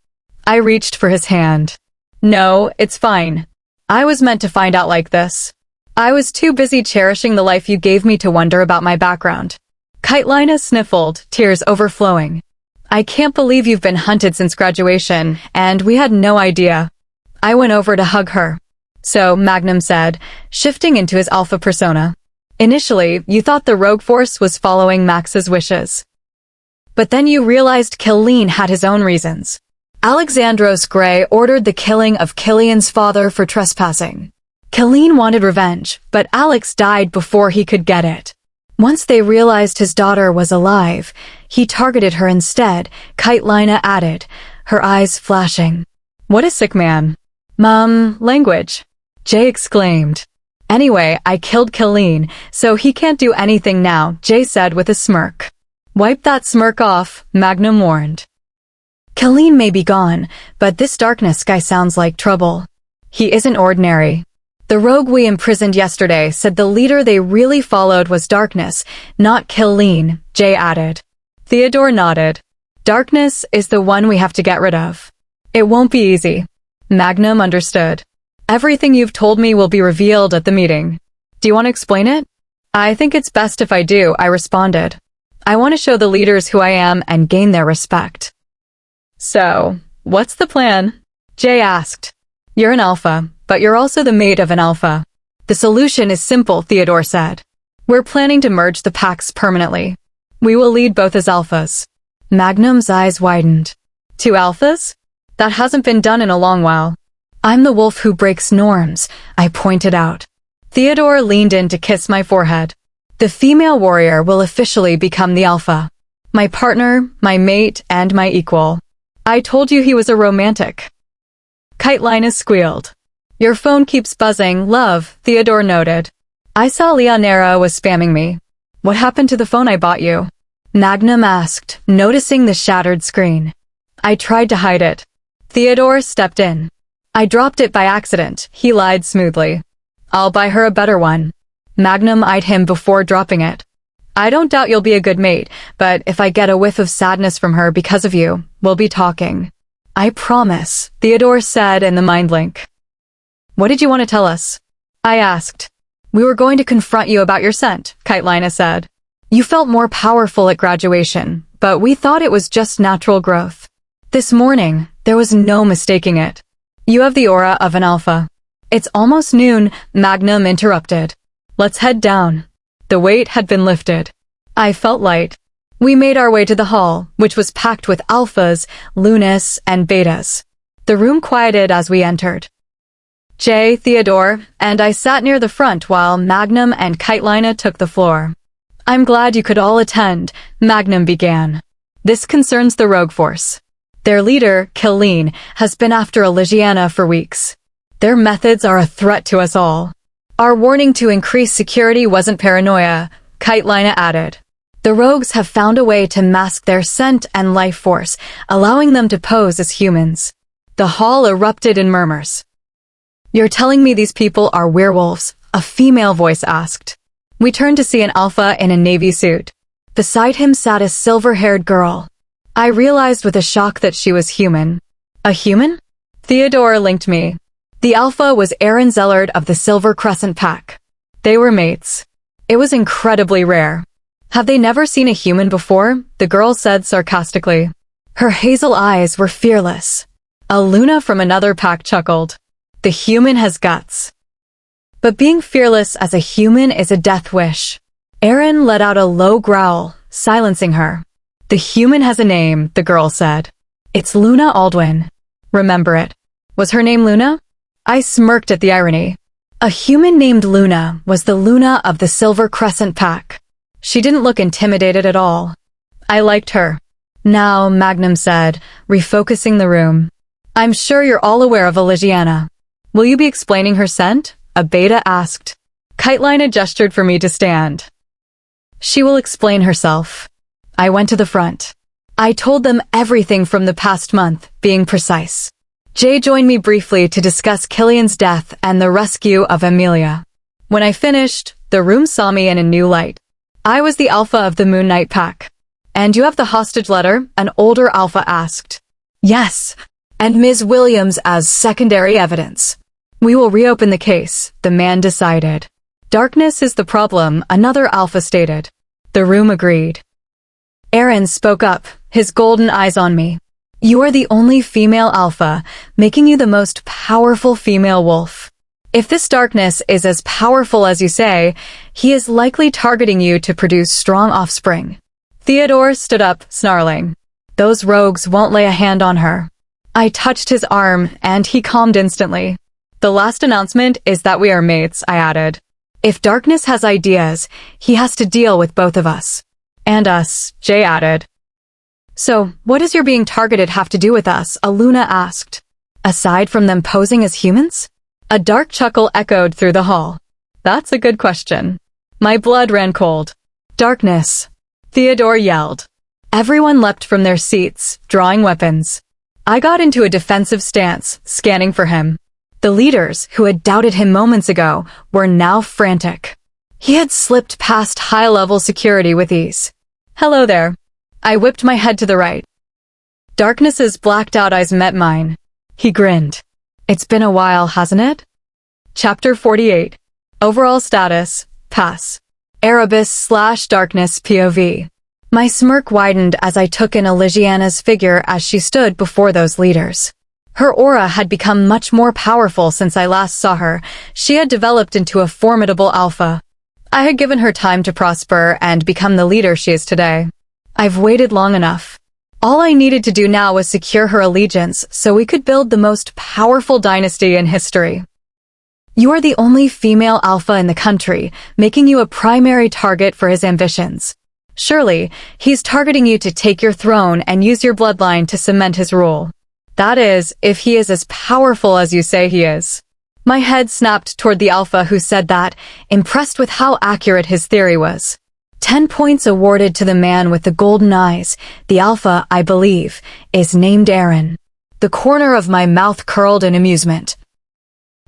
I reached for his hand. No, it's fine. I was meant to find out like this. I was too busy cherishing the life you gave me to wonder about my background. Kitelina sniffled, tears overflowing. I can't believe you've been hunted since graduation, and we had no idea. I went over to hug her. So, Magnum said, shifting into his alpha persona. Initially, you thought the rogue force was following Max's wishes. But then you realized Killeen had his own reasons. Alexandros Gray ordered the killing of Killian's father for trespassing. Killeen wanted revenge, but Alex died before he could get it. Once they realized his daughter was alive, he targeted her instead, Kitelina added, her eyes flashing. What a sick man. Language. Jay exclaimed. Anyway, I killed Killeen, so he can't do anything now, Jay said with a smirk. Wipe that smirk off, Magnum warned. Killeen may be gone, but this darkness guy sounds like trouble. He isn't ordinary. The rogue we imprisoned yesterday said the leader they really followed was Darkness, not Killeen, Jay added. Theodore nodded. Darkness is the one we have to get rid of. It won't be easy. Magnum understood. Everything you've told me will be revealed at the meeting. Do you want to explain it? I think it's best if I do, I responded. I want to show the leaders who I am and gain their respect. So, what's the plan? Jay asked. You're an alpha, but you're also the mate of an alpha. The solution is simple, Theodore said. We're planning to merge the packs permanently. We will lead both as alphas. Magnum's eyes widened. Two alphas? That hasn't been done in a long while. I'm the wolf who breaks norms, I pointed out. Theodore leaned in to kiss my forehead. The female warrior will officially become the alpha. My partner, my mate, and my equal. I told you he was a romantic. Kitelina squealed. Your phone keeps buzzing, love, Theodore noted. I saw Leonera was spamming me. What happened to the phone I bought you? Magnum asked, noticing the shattered screen. I tried to hide it. Theodore stepped in. I dropped it by accident, he lied smoothly. I'll buy her a better one. Magnum eyed him before dropping it. I don't doubt you'll be a good mate, but if I get a whiff of sadness from her because of you, we'll be talking. I promise, Theodore said in the mind link. What did you want to tell us? I asked. We were going to confront you about your scent, Kitelina said. You felt more powerful at graduation, but we thought it was just natural growth. This morning, there was no mistaking it. You have the aura of an alpha. It's almost noon, Magnum interrupted. Let's head down. The weight had been lifted. I felt light. We made our way to the hall, which was packed with alphas, lunas, and betas. The room quieted as we entered. Jay, Theodore, and I sat near the front while Magnum and Kitelina took the floor. I'm glad you could all attend, Magnum began. This concerns the rogue force. Their leader, Killeen, has been after Elisiana for weeks. Their methods are a threat to us all. Our warning to increase security wasn't paranoia, Kitelina added. The rogues have found a way to mask their scent and life force, allowing them to pose as humans. The hall erupted in murmurs. You're telling me these people are werewolves? A female voice asked. We turned to see an alpha in a navy suit. Beside him sat a silver-haired girl. I realized with a shock that she was human. A human? Theodore linked me. The alpha was Aaron Zellard of the Silver Crescent Pack. They were mates. It was incredibly rare. Have they never seen a human before? The girl said sarcastically. Her hazel eyes were fearless. A Luna from another pack chuckled. The human has guts. But being fearless as a human is a death wish. Aaron let out a low growl, silencing her. The human has a name, the girl said. It's Luna Aldwin. Remember it. Was her name Luna? I smirked at the irony. A human named Luna was the Luna of the Silver Crescent Pack. She didn't look intimidated at all. I liked her. Now, Magnum said, refocusing the room. I'm sure you're all aware of Elisiana. Will you be explaining her scent? A beta asked. Kitelina gestured for me to stand. She will explain herself. I went to the front. I told them everything from the past month, being precise. Jay joined me briefly to discuss Killian's death and the rescue of Amelia. When I finished, the room saw me in a new light. I was the alpha of the Moonlit pack. And you have the hostage letter? An older alpha asked. Yes, and Ms. Williams as secondary evidence. We will reopen the case, the man decided. Darkness is the problem, another alpha stated. The room agreed. Aaron spoke up, his golden eyes on me. You are the only female alpha, making you the most powerful female wolf. If this darkness is as powerful as you say, he is likely targeting you to produce strong offspring. Theodore stood up, snarling. Those rogues won't lay a hand on her. I touched his arm, and he calmed instantly. The last announcement is that we are mates, I added. If darkness has ideas, he has to deal with both of us. And us, Jay added. So, what does your being targeted have to do with us? Aluna asked. Aside from them posing as humans? A dark chuckle echoed through the hall. That's a good question. My blood ran cold. Darkness. Theodore yelled. Everyone leapt from their seats, drawing weapons. I got into a defensive stance, scanning for him. The leaders, who had doubted him moments ago, were now frantic. He had slipped past high-level security with ease. Hello there. I whipped my head to the right. Darkness's blacked-out eyes met mine. He grinned. It's been a while, hasn't it? Chapter 48. Overall status, pass. Erebus/Darkness POV. My smirk widened as I took in Elisiana's figure as she stood before those leaders. Her aura had become much more powerful since I last saw her. She had developed into a formidable alpha. I had given her time to prosper and become the leader she is today. I've waited long enough. All I needed to do now was secure her allegiance so we could build the most powerful dynasty in history. You are the only female alpha in the country, making you a primary target for his ambitions. Surely, he's targeting you to take your throne and use your bloodline to cement his rule. That is, if he is as powerful as you say he is. My head snapped toward the alpha who said that, impressed with how accurate his theory was. 10 points awarded to the man with the golden eyes. The alpha, I believe, is named Aaron. The corner of my mouth curled in amusement.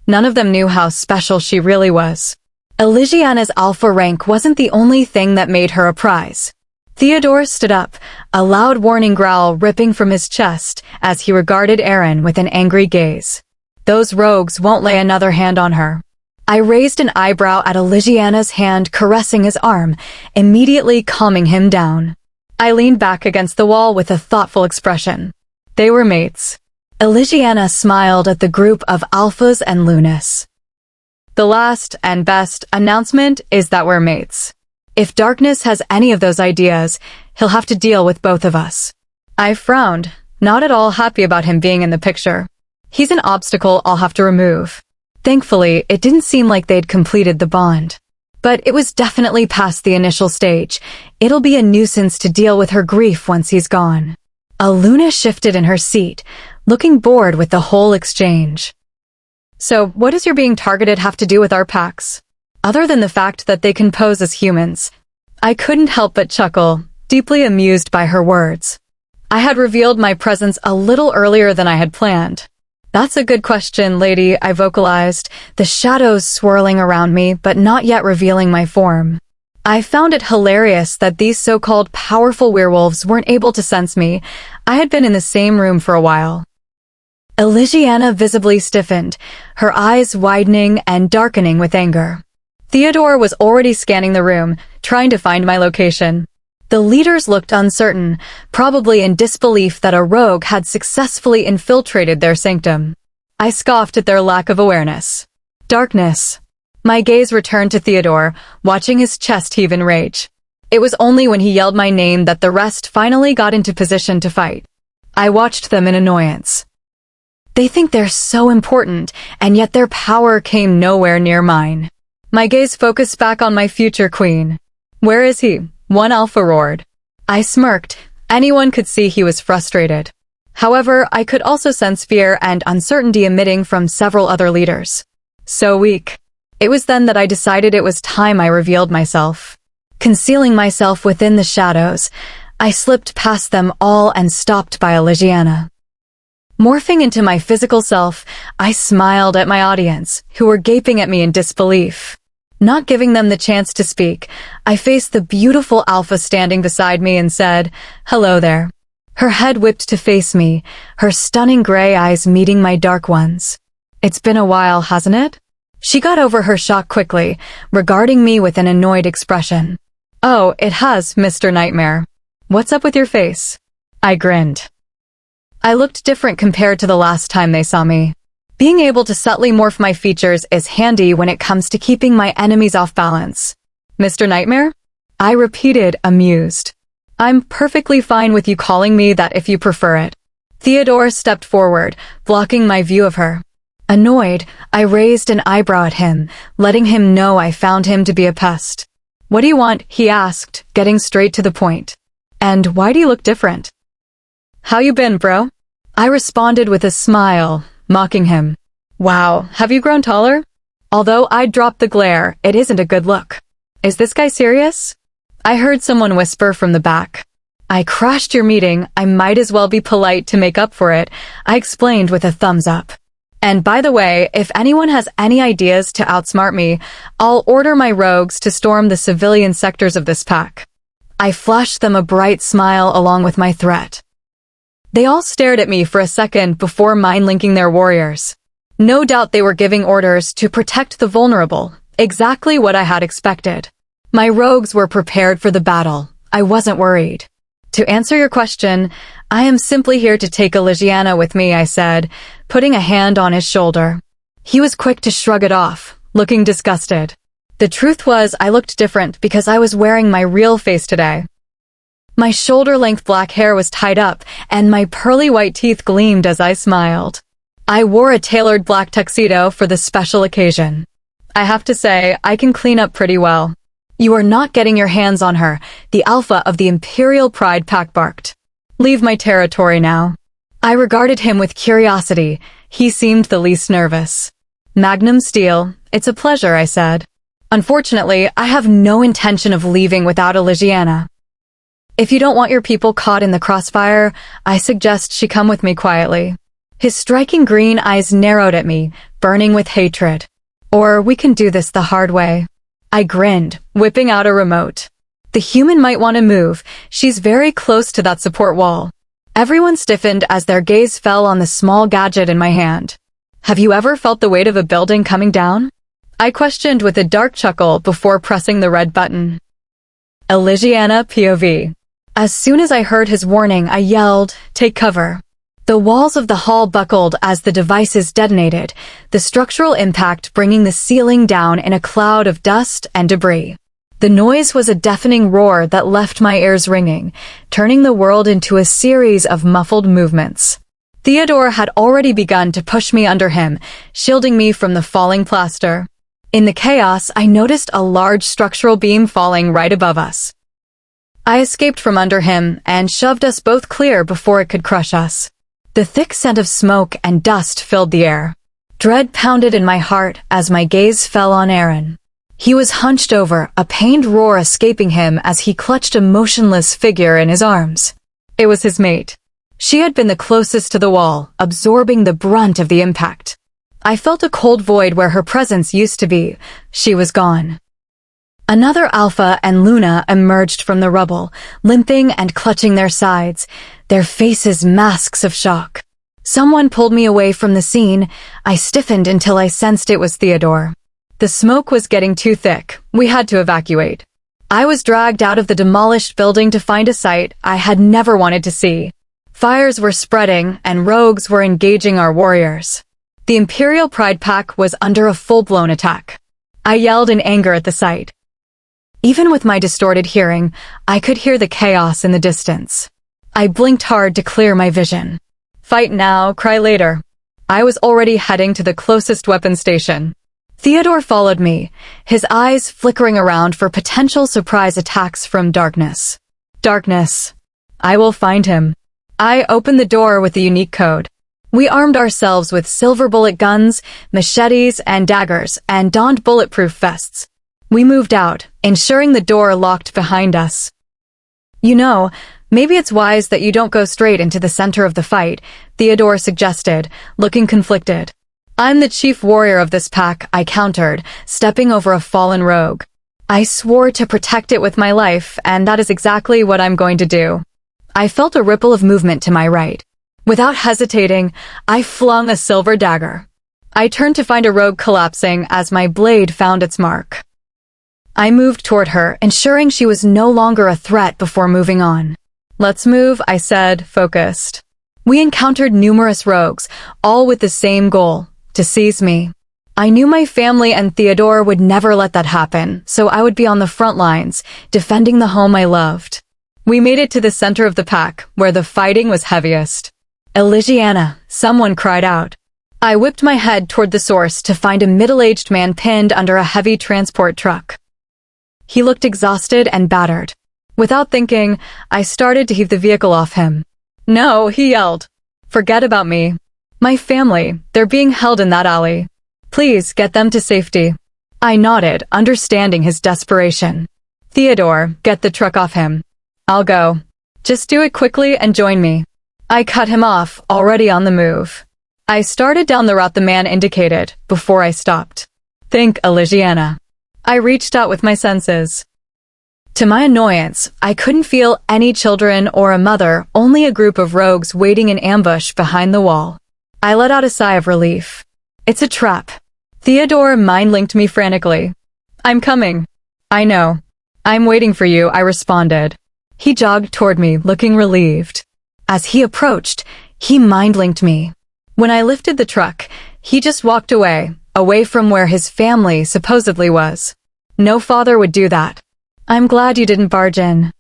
None of them knew how special she really was. Elisiana's alpha rank wasn't the only thing that made her a prize. Theodore stood up, a loud warning growl ripping from his chest as he regarded Aaron with an angry gaze. Those rogues won't lay another hand on her. I raised an eyebrow at Elisiana's hand caressing his arm, immediately calming him down. I leaned back against the wall with a thoughtful expression. They were mates. Elisiana smiled at the group of alphas and lunas. The last and best announcement is that we're mates. If Darkness has any of those ideas, he'll have to deal with both of us. I frowned, not at all happy about him being in the picture. He's an obstacle I'll have to remove. Thankfully, it didn't seem like they'd completed the bond. But it was definitely past the initial stage. It'll be a nuisance to deal with her grief once he's gone. Aluna shifted in her seat, looking bored with the whole exchange. So, what does your being targeted have to do with our packs? Other than the fact that they can pose as humans. I couldn't help but chuckle, deeply amused by her words. I had revealed my presence a little earlier than I had planned. That's a good question, lady, I vocalized, the shadows swirling around me but not yet revealing my form. I found it hilarious that these so-called powerful werewolves weren't able to sense me. I had been in the same room for a while. Elisiana visibly stiffened, her eyes widening and darkening with anger. Theodore was already scanning the room, trying to find my location. The leaders looked uncertain, probably in disbelief that a rogue had successfully infiltrated their sanctum. I scoffed at their lack of awareness. Darkness. My gaze returned to Theodore, watching his chest heave in rage. It was only when he yelled my name that the rest finally got into position to fight. I watched them in annoyance. They think they're so important, and yet their power came nowhere near mine. My gaze focused back on my future queen. Where is he? One alpha roared. I smirked. Anyone could see he was frustrated. However, I could also sense fear and uncertainty emitting from several other leaders. So weak. It was then that I decided it was time I revealed myself. Concealing myself within the shadows, I slipped past them all and stopped by Elisiana. Morphing into my physical self, I smiled at my audience, who were gaping at me in disbelief. Not giving them the chance to speak, I faced the beautiful alpha standing beside me and said, "Hello there." Her head whipped to face me, her stunning gray eyes meeting my dark ones. "It's been a while, hasn't it?" She got over her shock quickly, regarding me with an annoyed expression. "Oh, it has, Mr. Nightmare. What's up with your face?" I grinned. I looked different compared to the last time they saw me. Being able to subtly morph my features is handy when it comes to keeping my enemies off balance. "Mr. Nightmare?" I repeated, amused. "I'm perfectly fine with you calling me that if you prefer it." Theodore stepped forward, blocking my view of her. Annoyed, I raised an eyebrow at him, letting him know I found him to be a pest. "What do you want?" he asked, getting straight to the point. "And why do you look different?" "How you been, bro?" I responded with a smile, mocking him. "Wow, have you grown taller?" Although I dropped the glare, it isn't a good look. "Is this guy serious?" I heard someone whisper from the back. "I crashed your meeting, I might as well be polite to make up for it," I explained with a thumbs up. "And by the way, if anyone has any ideas to outsmart me, I'll order my rogues to storm the civilian sectors of this pack." I flashed them a bright smile along with my threat. They all stared at me for a second before mind-linking their warriors. No doubt they were giving orders to protect the vulnerable, exactly what I had expected. My rogues were prepared for the battle. I wasn't worried. "To answer your question, I am simply here to take Elisiana with me," I said, putting a hand on his shoulder. He was quick to shrug it off, looking disgusted. The truth was, I looked different because I was wearing my real face today. My shoulder-length black hair was tied up, and my pearly white teeth gleamed as I smiled. I wore a tailored black tuxedo for the special occasion. I have to say, I can clean up pretty well. "You are not getting your hands on her," the alpha of the Imperial Pride pack barked. "Leave my territory now." I regarded him with curiosity. He seemed the least nervous. "Magnum steel, it's a pleasure," I said. "Unfortunately, I have no intention of leaving without Elisiana. If you don't want your people caught in the crossfire, I suggest she come with me quietly." His striking green eyes narrowed at me, burning with hatred. "Or we can do this the hard way." I grinned, whipping out a remote. "The human might want to move. She's very close to that support wall." Everyone stiffened as their gaze fell on the small gadget in my hand. "Have you ever felt the weight of a building coming down?" I questioned with a dark chuckle before pressing the red button. Elisiana POV. As soon as I heard his warning, I yelled, "Take cover." The walls of the hall buckled as the devices detonated, the structural impact bringing the ceiling down in a cloud of dust and debris. The noise was a deafening roar that left my ears ringing, turning the world into a series of muffled movements. Theodore had already begun to push me under him, shielding me from the falling plaster. In the chaos, I noticed a large structural beam falling right above us. I escaped from under him and shoved us both clear before it could crush us. The thick scent of smoke and dust filled the air. Dread pounded in my heart as my gaze fell on Aaron. He was hunched over, a pained roar escaping him as he clutched a motionless figure in his arms. It was his mate. She had been the closest to the wall, absorbing the brunt of the impact. I felt a cold void where her presence used to be. She was gone. Another Alpha and Luna emerged from the rubble, limping and clutching their sides, their faces masks of shock. Someone pulled me away from the scene. I stiffened until I sensed it was Theodore. The smoke was getting too thick. We had to evacuate. I was dragged out of the demolished building to find a sight I had never wanted to see. Fires were spreading, and rogues were engaging our warriors. The Imperial Pride Pack was under a full-blown attack. I yelled in anger at the sight. Even with my distorted hearing, I could hear the chaos in the distance. I blinked hard to clear my vision. Fight now, cry later. I was already heading to the closest weapon station. Theodore followed me, his eyes flickering around for potential surprise attacks from darkness. Darkness. I will find him. I opened the door with the unique code. We armed ourselves with silver bullet guns, machetes, and daggers, and donned bulletproof vests. We moved out, ensuring the door locked behind us. You know, maybe it's wise that you don't go straight into the center of the fight, Theodore suggested, looking conflicted. I'm the chief warrior of this pack, I countered, stepping over a fallen rogue. I swore to protect it with my life, and that is exactly what I'm going to do. I felt a ripple of movement to my right. Without hesitating, I flung a silver dagger. I turned to find a rogue collapsing as my blade found its mark. I moved toward her, ensuring she was no longer a threat before moving on. Let's move, I said, focused. We encountered numerous rogues, all with the same goal, to seize me. I knew my family and Theodore would never let that happen, so I would be on the front lines, defending the home I loved. We made it to the center of the pack, where the fighting was heaviest. Elisiana, someone cried out. I whipped my head toward the source to find a middle-aged man pinned under a heavy transport truck. He looked exhausted and battered. Without thinking, I started to heave the vehicle off him. No, he yelled. Forget about me. My family, they're being held in that alley. Please get them to safety. I nodded, understanding his desperation. Theodore, get the truck off him. I'll go. Just do it quickly and join me. I cut him off, already on the move. I started down the route the man indicated, before I stopped. Think, Elisiana. I reached out with my senses. To my annoyance, I couldn't feel any children or a mother, only a group of rogues waiting in ambush behind the wall. I let out a sigh of relief. It's a trap. Theodore mind-linked me frantically. I'm coming. I know. I'm waiting for you, I responded. He jogged toward me, looking relieved. As he approached, he mind-linked me. When I lifted the truck, he just walked away from where his family supposedly was. No father would do that. I'm glad you didn't barge in.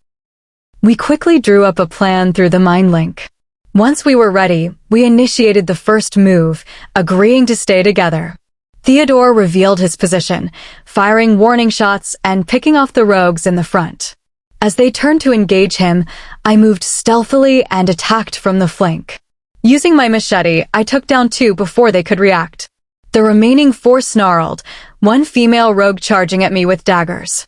We quickly drew up a plan through the mind link. Once we were ready, we initiated the first move, agreeing to stay together. Theodore revealed his position, firing warning shots and picking off the rogues in the front. As they turned to engage him, I moved stealthily and attacked from the flank. Using my machete, I took down 2 before they could react. The remaining 4 snarled, one female rogue charging at me with daggers.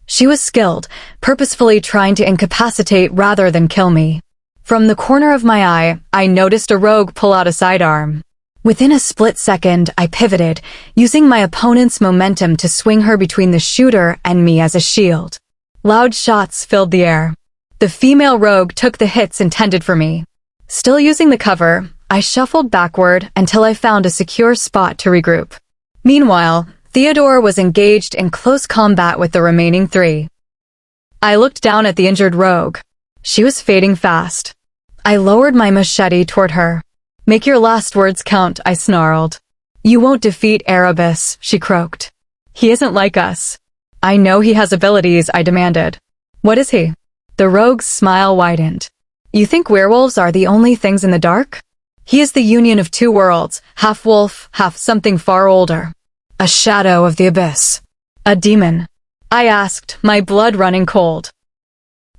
She was skilled, purposefully trying to incapacitate rather than kill me. From the corner of my eye, I noticed a rogue pull out a sidearm. Within a split second, I pivoted, using my opponent's momentum to swing her between the shooter and me as a shield. Loud shots filled the air. The female rogue took the hits intended for me. Still using the cover, I shuffled backward until I found a secure spot to regroup. Meanwhile, Theodore was engaged in close combat with the remaining 3. I looked down at the injured rogue. She was fading fast. I lowered my machete toward her. Make your last words count, I snarled. You won't defeat Erebus, she croaked. He isn't like us. I know he has abilities, I demanded. What is he? The rogue's smile widened. You think werewolves are the only things in the dark? He is the union of 2 worlds, half wolf, half something far older. A shadow of the abyss. A demon. I asked, my blood running cold.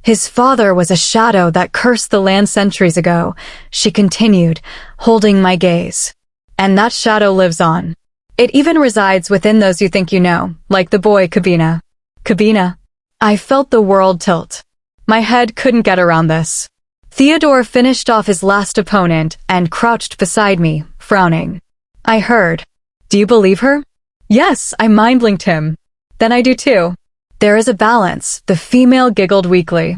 His father was a shadow that cursed the land centuries ago, she continued, holding my gaze. And that shadow lives on. It even resides within those you think you know, like the boy Kabina. Kabina. I felt the world tilt. My head couldn't get around this. Theodore finished off his last opponent and crouched beside me, frowning. I heard. Do you believe her? Yes, I mind-linked him. Then I do too. There is a balance, the female giggled weakly.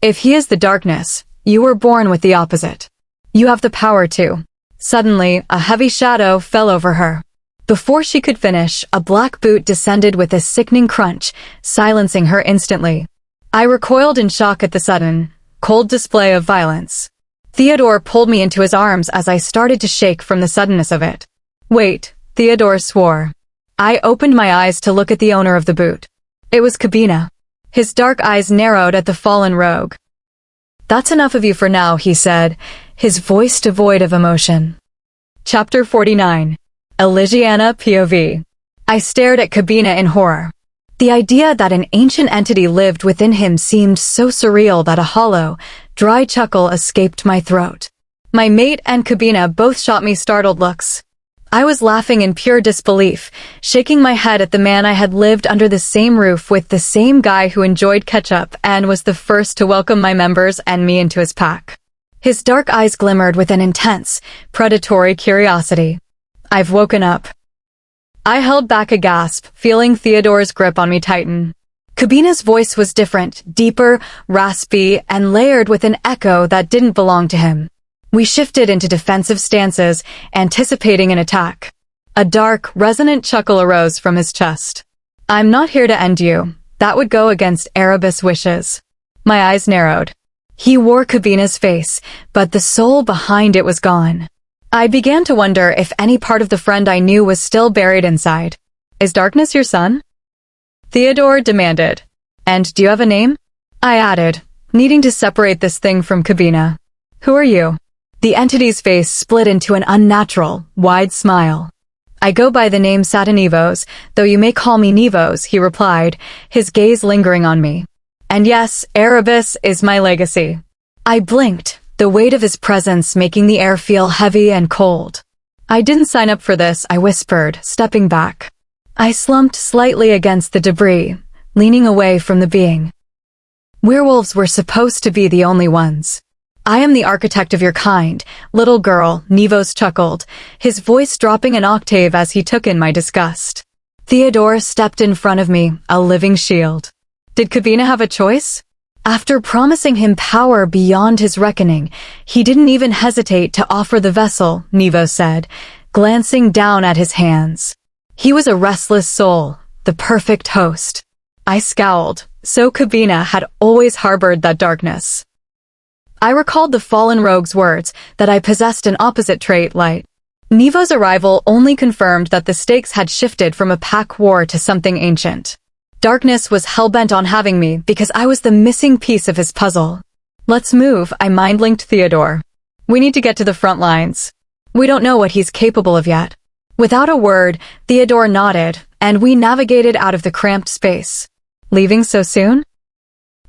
If he is the darkness, you were born with the opposite. You have the power to. Suddenly, a heavy shadow fell over her. Before she could finish, a black boot descended with a sickening crunch, silencing her instantly. I recoiled in shock at the sudden, cold display of violence. Theodore pulled me into his arms as I started to shake from the suddenness of it. Wait, Theodore swore. I opened my eyes to look at the owner of the boot. It was Kabina. His dark eyes narrowed at the fallen rogue. That's enough of you for now, he said, his voice devoid of emotion. Chapter 49. Elisiana POV. I stared at Kabina in horror. The idea that an ancient entity lived within him seemed so surreal that a hollow, dry chuckle escaped my throat. My mate and Kabina both shot me startled looks. I was laughing in pure disbelief, shaking my head at the man I had lived under the same roof with the same guy who enjoyed ketchup and was the first to welcome my members and me into his pack. His dark eyes glimmered with an intense, predatory curiosity. I've woken up. I held back a gasp, feeling Theodore's grip on me tighten. Kabina's voice was different, deeper, raspy, and layered with an echo that didn't belong to him. We shifted into defensive stances, anticipating an attack. A dark, resonant chuckle arose from his chest. I'm not here to end you. That would go against Erebus' wishes. My eyes narrowed. He wore Kabina's face, but the soul behind it was gone. I began to wonder if any part of the friend I knew was still buried inside. Is darkness your son? Theodore demanded. And do you have a name? I added, needing to separate this thing from Kabina. Who are you? The entity's face split into an unnatural, wide smile. I go by the name Satanivos, though you may call me Nivos, he replied, his gaze lingering on me. And yes, Erebus is my legacy. I blinked, the weight of his presence making the air feel heavy and cold. I didn't sign up for this, I whispered, stepping back. I slumped slightly against the debris, leaning away from the being. Werewolves were supposed to be the only ones. I am the architect of your kind, little girl, Nivos chuckled, his voice dropping an octave as he took in my disgust. Theodore stepped in front of me, a living shield. Did Kabina have a choice? After promising him power beyond his reckoning, he didn't even hesitate to offer the vessel, Nivos said, glancing down at his hands. He was a restless soul, the perfect host. I scowled, so Kabina had always harbored that darkness. I recalled the fallen rogue's words, that I possessed an opposite trait, light. Nivos' arrival only confirmed that the stakes had shifted from a pack war to something ancient. Darkness was hell-bent on having me because I was the missing piece of his puzzle. Let's move, I mind-linked Theodore. We need to get to the front lines. We don't know what he's capable of yet. Without a word, Theodore nodded, and we navigated out of the cramped space. Leaving so soon?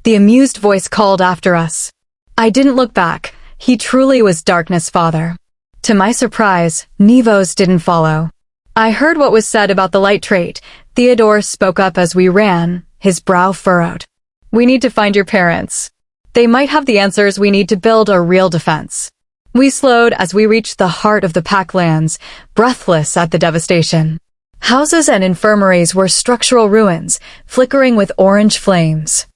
The amused voice called after us. I didn't look back. He truly was Darkness' father. To my surprise, Nivos didn't follow. I heard what was said about the light trait. Theodore spoke up as we ran, his brow furrowed. We need to find your parents. They might have the answers we need to build a real defense. We slowed as we reached the heart of the Packlands, breathless at the devastation. Houses and infirmaries were structural ruins, flickering with orange flames.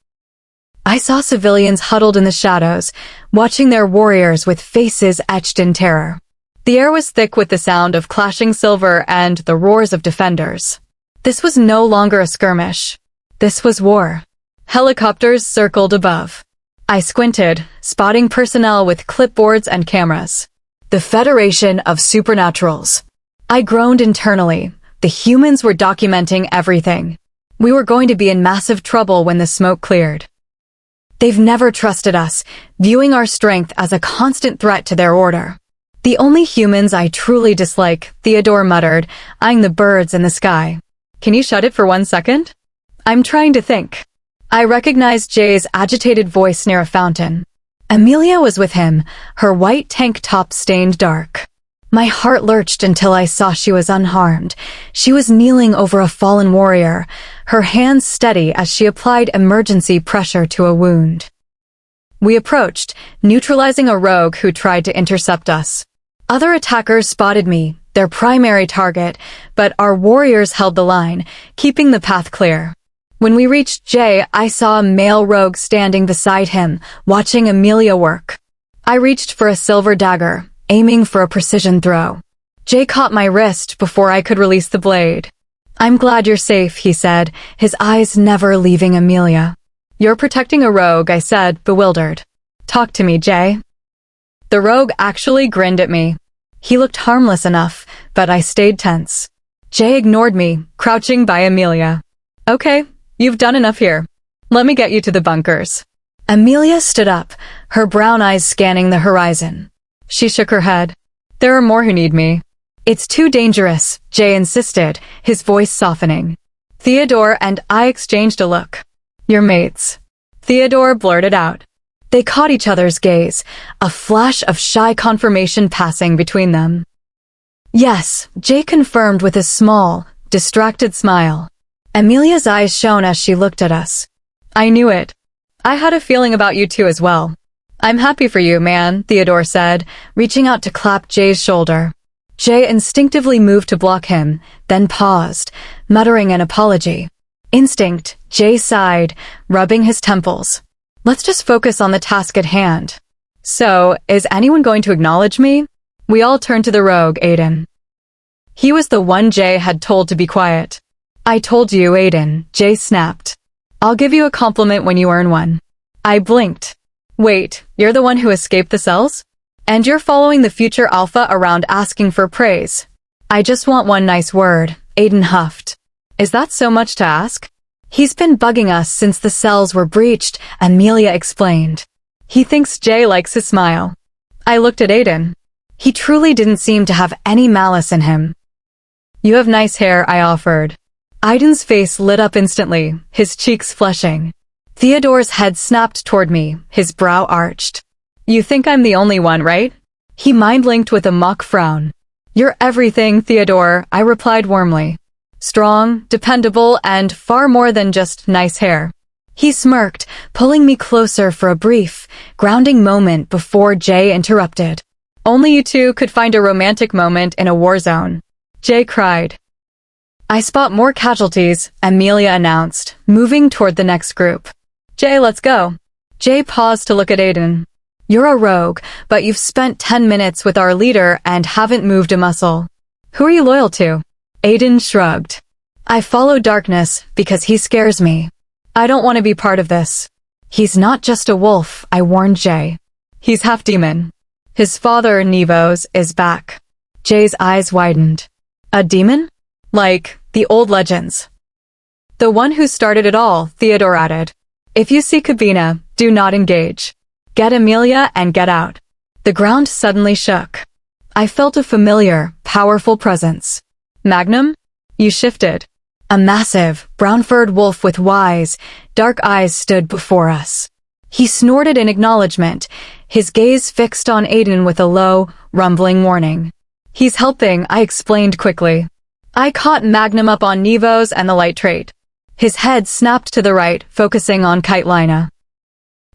I saw civilians huddled in the shadows, watching their warriors with faces etched in terror. The air was thick with the sound of clashing silver and the roars of defenders. This was no longer a skirmish. This was war. Helicopters circled above. I squinted, spotting personnel with clipboards and cameras. The Federation of Supernaturals. I groaned internally. The humans were documenting everything. We were going to be in massive trouble when the smoke cleared. They've never trusted us, viewing our strength as a constant threat to their order. The only humans I truly dislike, Theodore muttered, eyeing the birds in the sky. Can you shut it for 1 second? I'm trying to think. I recognized Jay's agitated voice near a fountain. Amelia was with him, her white tank top stained dark. My heart lurched until I saw she was unharmed. She was kneeling over a fallen warrior, her hands steady as she applied emergency pressure to a wound. We approached, neutralizing a rogue who tried to intercept us. Other attackers spotted me, their primary target, but our warriors held the line, keeping the path clear. When we reached Jay, I saw a male rogue standing beside him, watching Amelia work. I reached for a silver dagger, aiming for a precision throw. Jay caught my wrist before I could release the blade. "I'm glad you're safe," he said, his eyes never leaving Amelia. "You're protecting a rogue," I said, bewildered. "Talk to me, Jay." The rogue actually grinned at me. He looked harmless enough, but I stayed tense. Jay ignored me, crouching by Amelia. "Okay, you've done enough here. Let me get you to the bunkers." Amelia stood up, her brown eyes scanning the horizon. She shook her head. "There are more who need me." "It's too dangerous," Jay insisted, his voice softening. Theodore and I exchanged a look. "You're mates," Theodore blurted out. They caught each other's gaze, a flash of shy confirmation passing between them. "Yes," Jay confirmed with a small, distracted smile. Amelia's eyes shone as she looked at us. "I knew it. I had a feeling about you two as well." "I'm happy for you, man," Theodore said, reaching out to clap Jay's shoulder. Jay instinctively moved to block him, then paused, muttering an apology. Instinct, Jay sighed, rubbing his temples. "Let's just focus on the task at hand." "So, is anyone going to acknowledge me?" We all turned to the rogue, Aiden. He was the one Jay had told to be quiet. "I told you, Aiden," Jay snapped. "I'll give you a compliment when you earn one." I blinked. "Wait, you're the one who escaped the cells? And you're following the future alpha around asking for praise?" "I just want one nice word," Aiden huffed. "Is that so much to ask?" "He's been bugging us since the cells were breached," Amelia explained. "He thinks Jay likes his smile." I looked at Aiden. He truly didn't seem to have any malice in him. "You have nice hair," I offered. Aiden's face lit up instantly, his cheeks flushing. Theodore's head snapped toward me, his brow arched. "You think I'm the only one, right?" He mind-linked with a mock frown. "You're everything, Theodore," I replied warmly. "Strong, dependable, and far more than just nice hair." He smirked, pulling me closer for a brief, grounding moment before Jay interrupted. "Only you two could find a romantic moment in a war zone." Jay cried. "I spot more casualties," Amelia announced, moving toward the next group. "Jay, let's go." Jay paused to look at Aiden. "You're a rogue, but you've spent 10 minutes with our leader and haven't moved a muscle. Who are you loyal to?" Aiden shrugged. "I follow darkness because he scares me. I don't want to be part of this." "He's not just a wolf," I warned Jay. "He's half demon. His father, Nevos, is back." Jay's eyes widened. "A demon? Like the old legends?" "The one who started it all," Theodore added. "If you see Cabina, do not engage. Get Amelia and get out." The ground suddenly shook. I felt a familiar, powerful presence. "Magnum?" You shifted. A massive, brown-furred wolf with wise, dark eyes stood before us. He snorted in acknowledgement, his gaze fixed on Aiden with a low, rumbling warning. "He's helping," I explained quickly. I caught Magnum up on Nevos and the light trait. His head snapped to the right, focusing on Kitelina.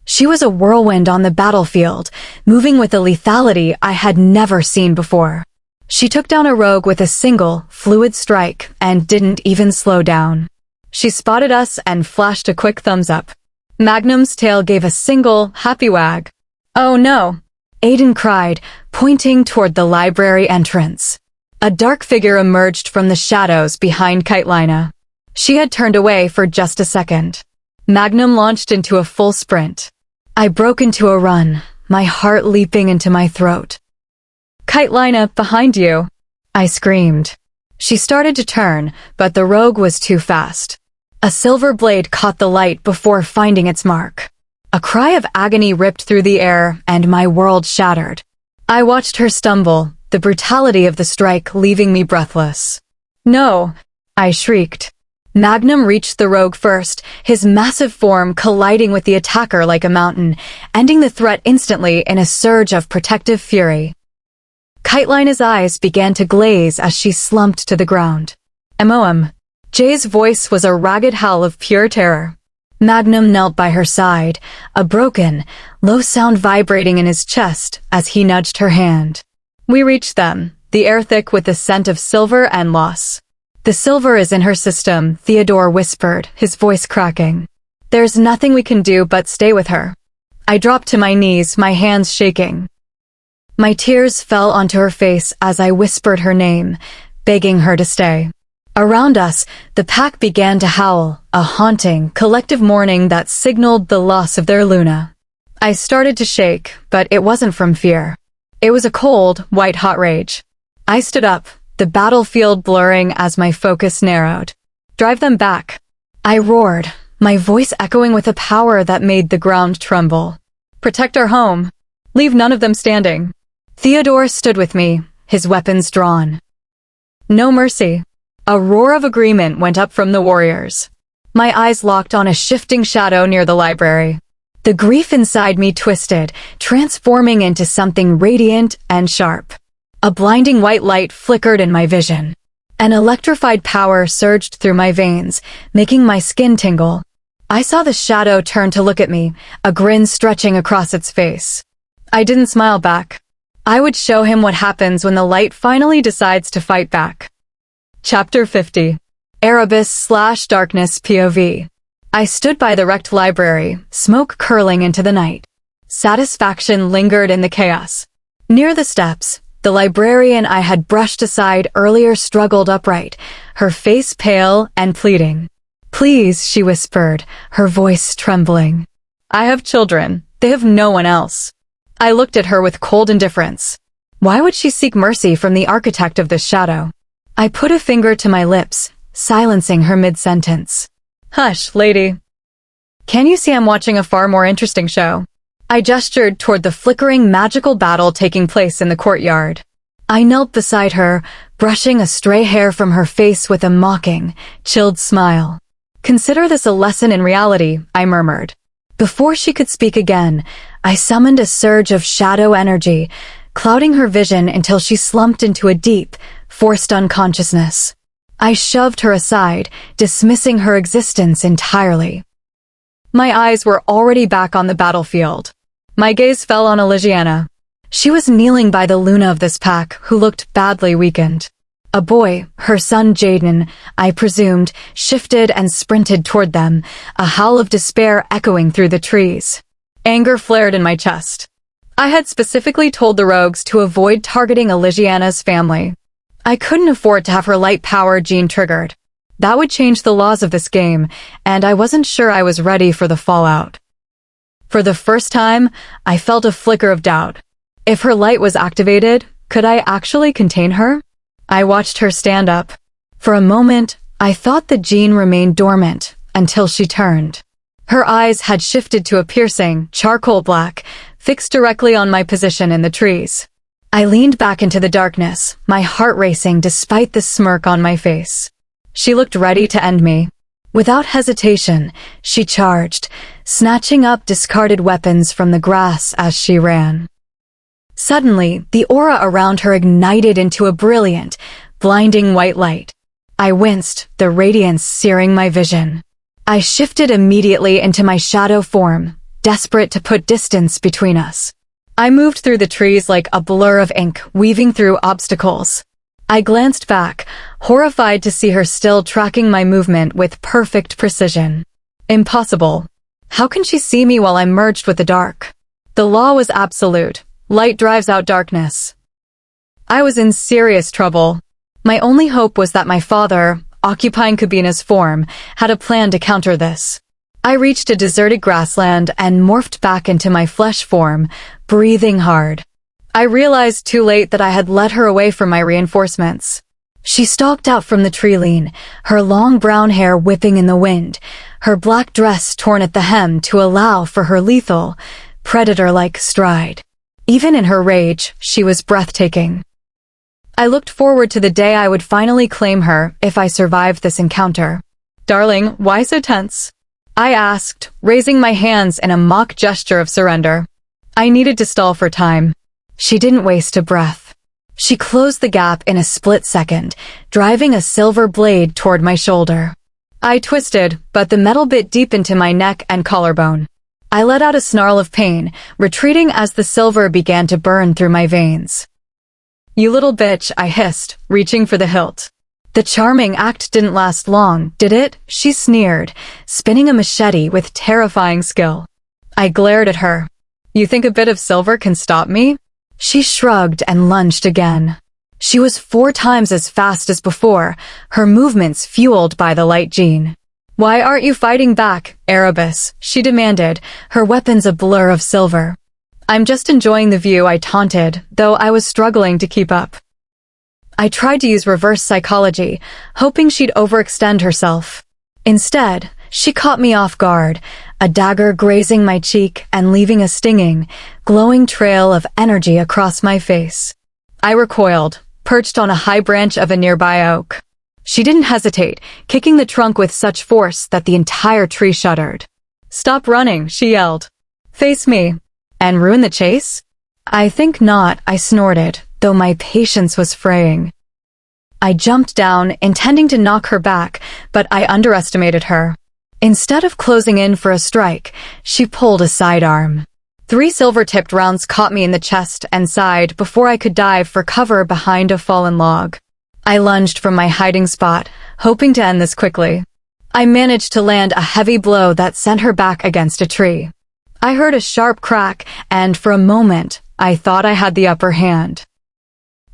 She was a whirlwind on the battlefield, moving with a lethality I had never seen before. She took down a rogue with a single, fluid strike and didn't even slow down. She spotted us and flashed a quick thumbs up. Magnum's tail gave a single, happy wag. "Oh no!" Aiden cried, pointing toward the library entrance. A dark figure emerged from the shadows behind Kitelina. She had turned away for just a second. Magnum launched into a full sprint. I broke into a run, my heart leaping into my throat. "Kitelina, behind you!" I screamed. She started to turn, but the rogue was too fast. A silver blade caught the light before finding its mark. A cry of agony ripped through the air, and my world shattered. I watched her stumble, the brutality of the strike leaving me breathless. "No!" I shrieked. Magnum reached the rogue first, his massive form colliding with the attacker like a mountain, ending the threat instantly in a surge of protective fury. Kitelina's eyes began to glaze as she slumped to the ground. "MOM." Jay's voice was a ragged howl of pure terror. Magnum knelt by her side, a broken, low sound vibrating in his chest as he nudged her hand. We reached them, the air thick with the scent of silver and loss. "The silver is in her system," Theodore whispered, his voice cracking. "There's nothing we can do but stay with her." I dropped to my knees, my hands shaking. My tears fell onto her face as I whispered her name, begging her to stay. Around us, the pack began to howl, a haunting, collective mourning that signaled the loss of their Luna. I started to shake, but it wasn't from fear. It was a cold, white-hot rage. I stood up, the battlefield blurring as my focus narrowed. Drive them back. I roared, my voice echoing with a power that made the ground tremble. Protect our home. Leave none of them standing. Theodore stood with me, his weapons drawn. No mercy. A roar of agreement went up from the warriors. My eyes locked on a shifting shadow near the library. The grief inside me twisted, transforming into something radiant and sharp. A blinding white light flickered in my vision. An electrified power surged through my veins, making my skin tingle. I saw the shadow turn to look at me, a grin stretching across its face. I didn't smile back. I would show him what happens when the light finally decides to fight back. Chapter 50. Erebus/Darkness POV. I stood by the wrecked library, smoke curling into the night. Satisfaction lingered in the chaos. Near the steps, the librarian I had brushed aside earlier struggled upright, her face pale and pleading. Please, she whispered, her voice trembling. I have children. They have no one else. I looked at her with cold indifference. Why would she seek mercy from the architect of this shadow? I put a finger to my lips, silencing her mid-sentence. Hush, lady. Can you see I'm watching a far more interesting show? I gestured toward the flickering magical battle taking place in the courtyard. I knelt beside her, brushing a stray hair from her face with a mocking, chilled smile. Consider this a lesson in reality, I murmured. Before she could speak again, I summoned a surge of shadow energy, clouding her vision until she slumped into a deep, forced unconsciousness. I shoved her aside, dismissing her existence entirely. My eyes were already back on the battlefield. My gaze fell on Elisiana. She was kneeling by the Luna of this pack, who looked badly weakened. A boy, her son Jaden, I presumed, shifted and sprinted toward them, a howl of despair echoing through the trees. Anger flared in my chest. I had specifically told the rogues to avoid targeting Elisiana's family. I couldn't afford to have her light power gene triggered. That would change the laws of this game, and I wasn't sure I was ready for the fallout. For the first time, I felt a flicker of doubt. If her light was activated, could I actually contain her? I watched her stand up. For a moment, I thought the gene remained dormant, until she turned. Her eyes had shifted to a piercing, charcoal black, fixed directly on my position in the trees. I leaned back into the darkness, my heart racing despite the smirk on my face. She looked ready to end me. Without hesitation, she charged, snatching up discarded weapons from the grass as she ran. Suddenly, the aura around her ignited into a brilliant, blinding white light. I winced, the radiance searing my vision. I shifted immediately into my shadow form, desperate to put distance between us. I moved through the trees like a blur of ink, weaving through obstacles. I glanced back, horrified to see her still tracking my movement with perfect precision. Impossible. How can she see me while I'm merged with the dark? The law was absolute. Light drives out darkness. I was in serious trouble. My only hope was that my father, occupying Kabina's form, had a plan to counter this. I reached a deserted grassland and morphed back into my flesh form, breathing hard. I realized too late that I had led her away from my reinforcements. She stalked out from the tree lean, her long brown hair whipping in the wind, her black dress torn at the hem to allow for her lethal, predator-like stride. Even in her rage, she was breathtaking. I looked forward to the day I would finally claim her if I survived this encounter. Darling, why so tense? I asked, raising my hands in a mock gesture of surrender. I needed to stall for time. She didn't waste a breath. She closed the gap in a split second, driving a silver blade toward my shoulder. I twisted, but the metal bit deep into my neck and collarbone. I let out a snarl of pain, retreating as the silver began to burn through my veins. You little bitch, I hissed, reaching for the hilt. The charming act didn't last long, did it? She sneered, spinning a machete with terrifying skill. I glared at her. You think a bit of silver can stop me? She shrugged and lunged again. She was 4 times as fast as before, her movements fueled by the light gene. Why aren't you fighting back, Erebus? She demanded, her weapons a blur of silver. I'm just enjoying the view, I taunted, though I was struggling to keep up. I tried to use reverse psychology, hoping she'd overextend herself. Instead, she caught me off guard, a dagger grazing my cheek and leaving a stinging, glowing trail of energy across my face. I recoiled, perched on a high branch of a nearby oak. She didn't hesitate, kicking the trunk with such force that the entire tree shuddered. Stop running, she yelled. Face me. And ruin the chase? I think not, I snorted, though my patience was fraying. I jumped down, intending to knock her back, but I underestimated her. Instead of closing in for a strike, she pulled a sidearm. 3 silver-tipped rounds caught me in the chest and side before I could dive for cover behind a fallen log. I lunged from my hiding spot, hoping to end this quickly. I managed to land a heavy blow that sent her back against a tree. I heard a sharp crack, and for a moment, I thought I had the upper hand.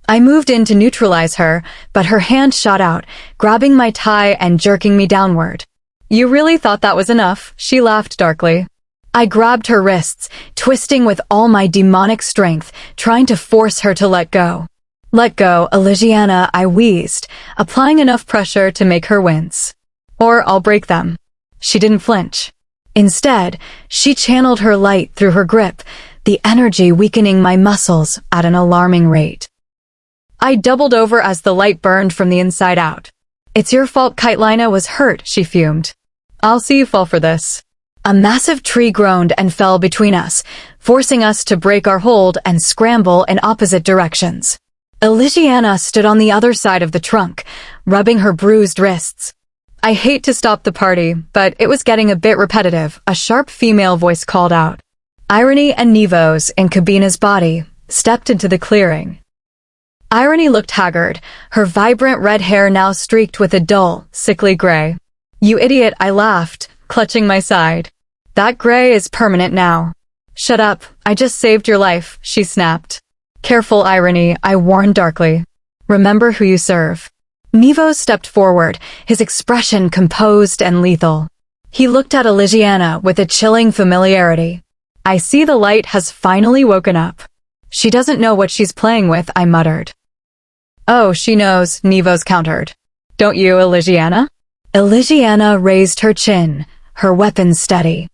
I moved in to neutralize her, but her hand shot out, grabbing my tie and jerking me downward. You really thought that was enough? She laughed darkly. I grabbed her wrists, twisting with all my demonic strength, trying to force her to let go. Let go, Elisiana, I wheezed, applying enough pressure to make her wince. Or I'll break them. She didn't flinch. Instead, she channeled her light through her grip, the energy weakening my muscles at an alarming rate. I doubled over as the light burned from the inside out. It's your fault Kitelina was hurt, she fumed. I'll see you fall for this. A massive tree groaned and fell between us, forcing us to break our hold and scramble in opposite directions. Elisiana stood on the other side of the trunk, rubbing her bruised wrists. I hate to stop the party, but it was getting a bit repetitive, a sharp female voice called out. Irony and Nevos, in Cabina's body, stepped into the clearing. Irony looked haggard, her vibrant red hair now streaked with a dull, sickly gray. You idiot, I laughed, clutching my side. That gray is permanent now. Shut up, I just saved your life, she snapped. Careful, Irony, I warned darkly. Remember who you serve. Nevos stepped forward, his expression composed and lethal. He looked at Elisiana with a chilling familiarity. I see the light has finally woken up. She doesn't know what she's playing with, I muttered. Oh, she knows, Nevos countered. Don't you, Elisiana? Elisiana raised her chin, her weapon steady.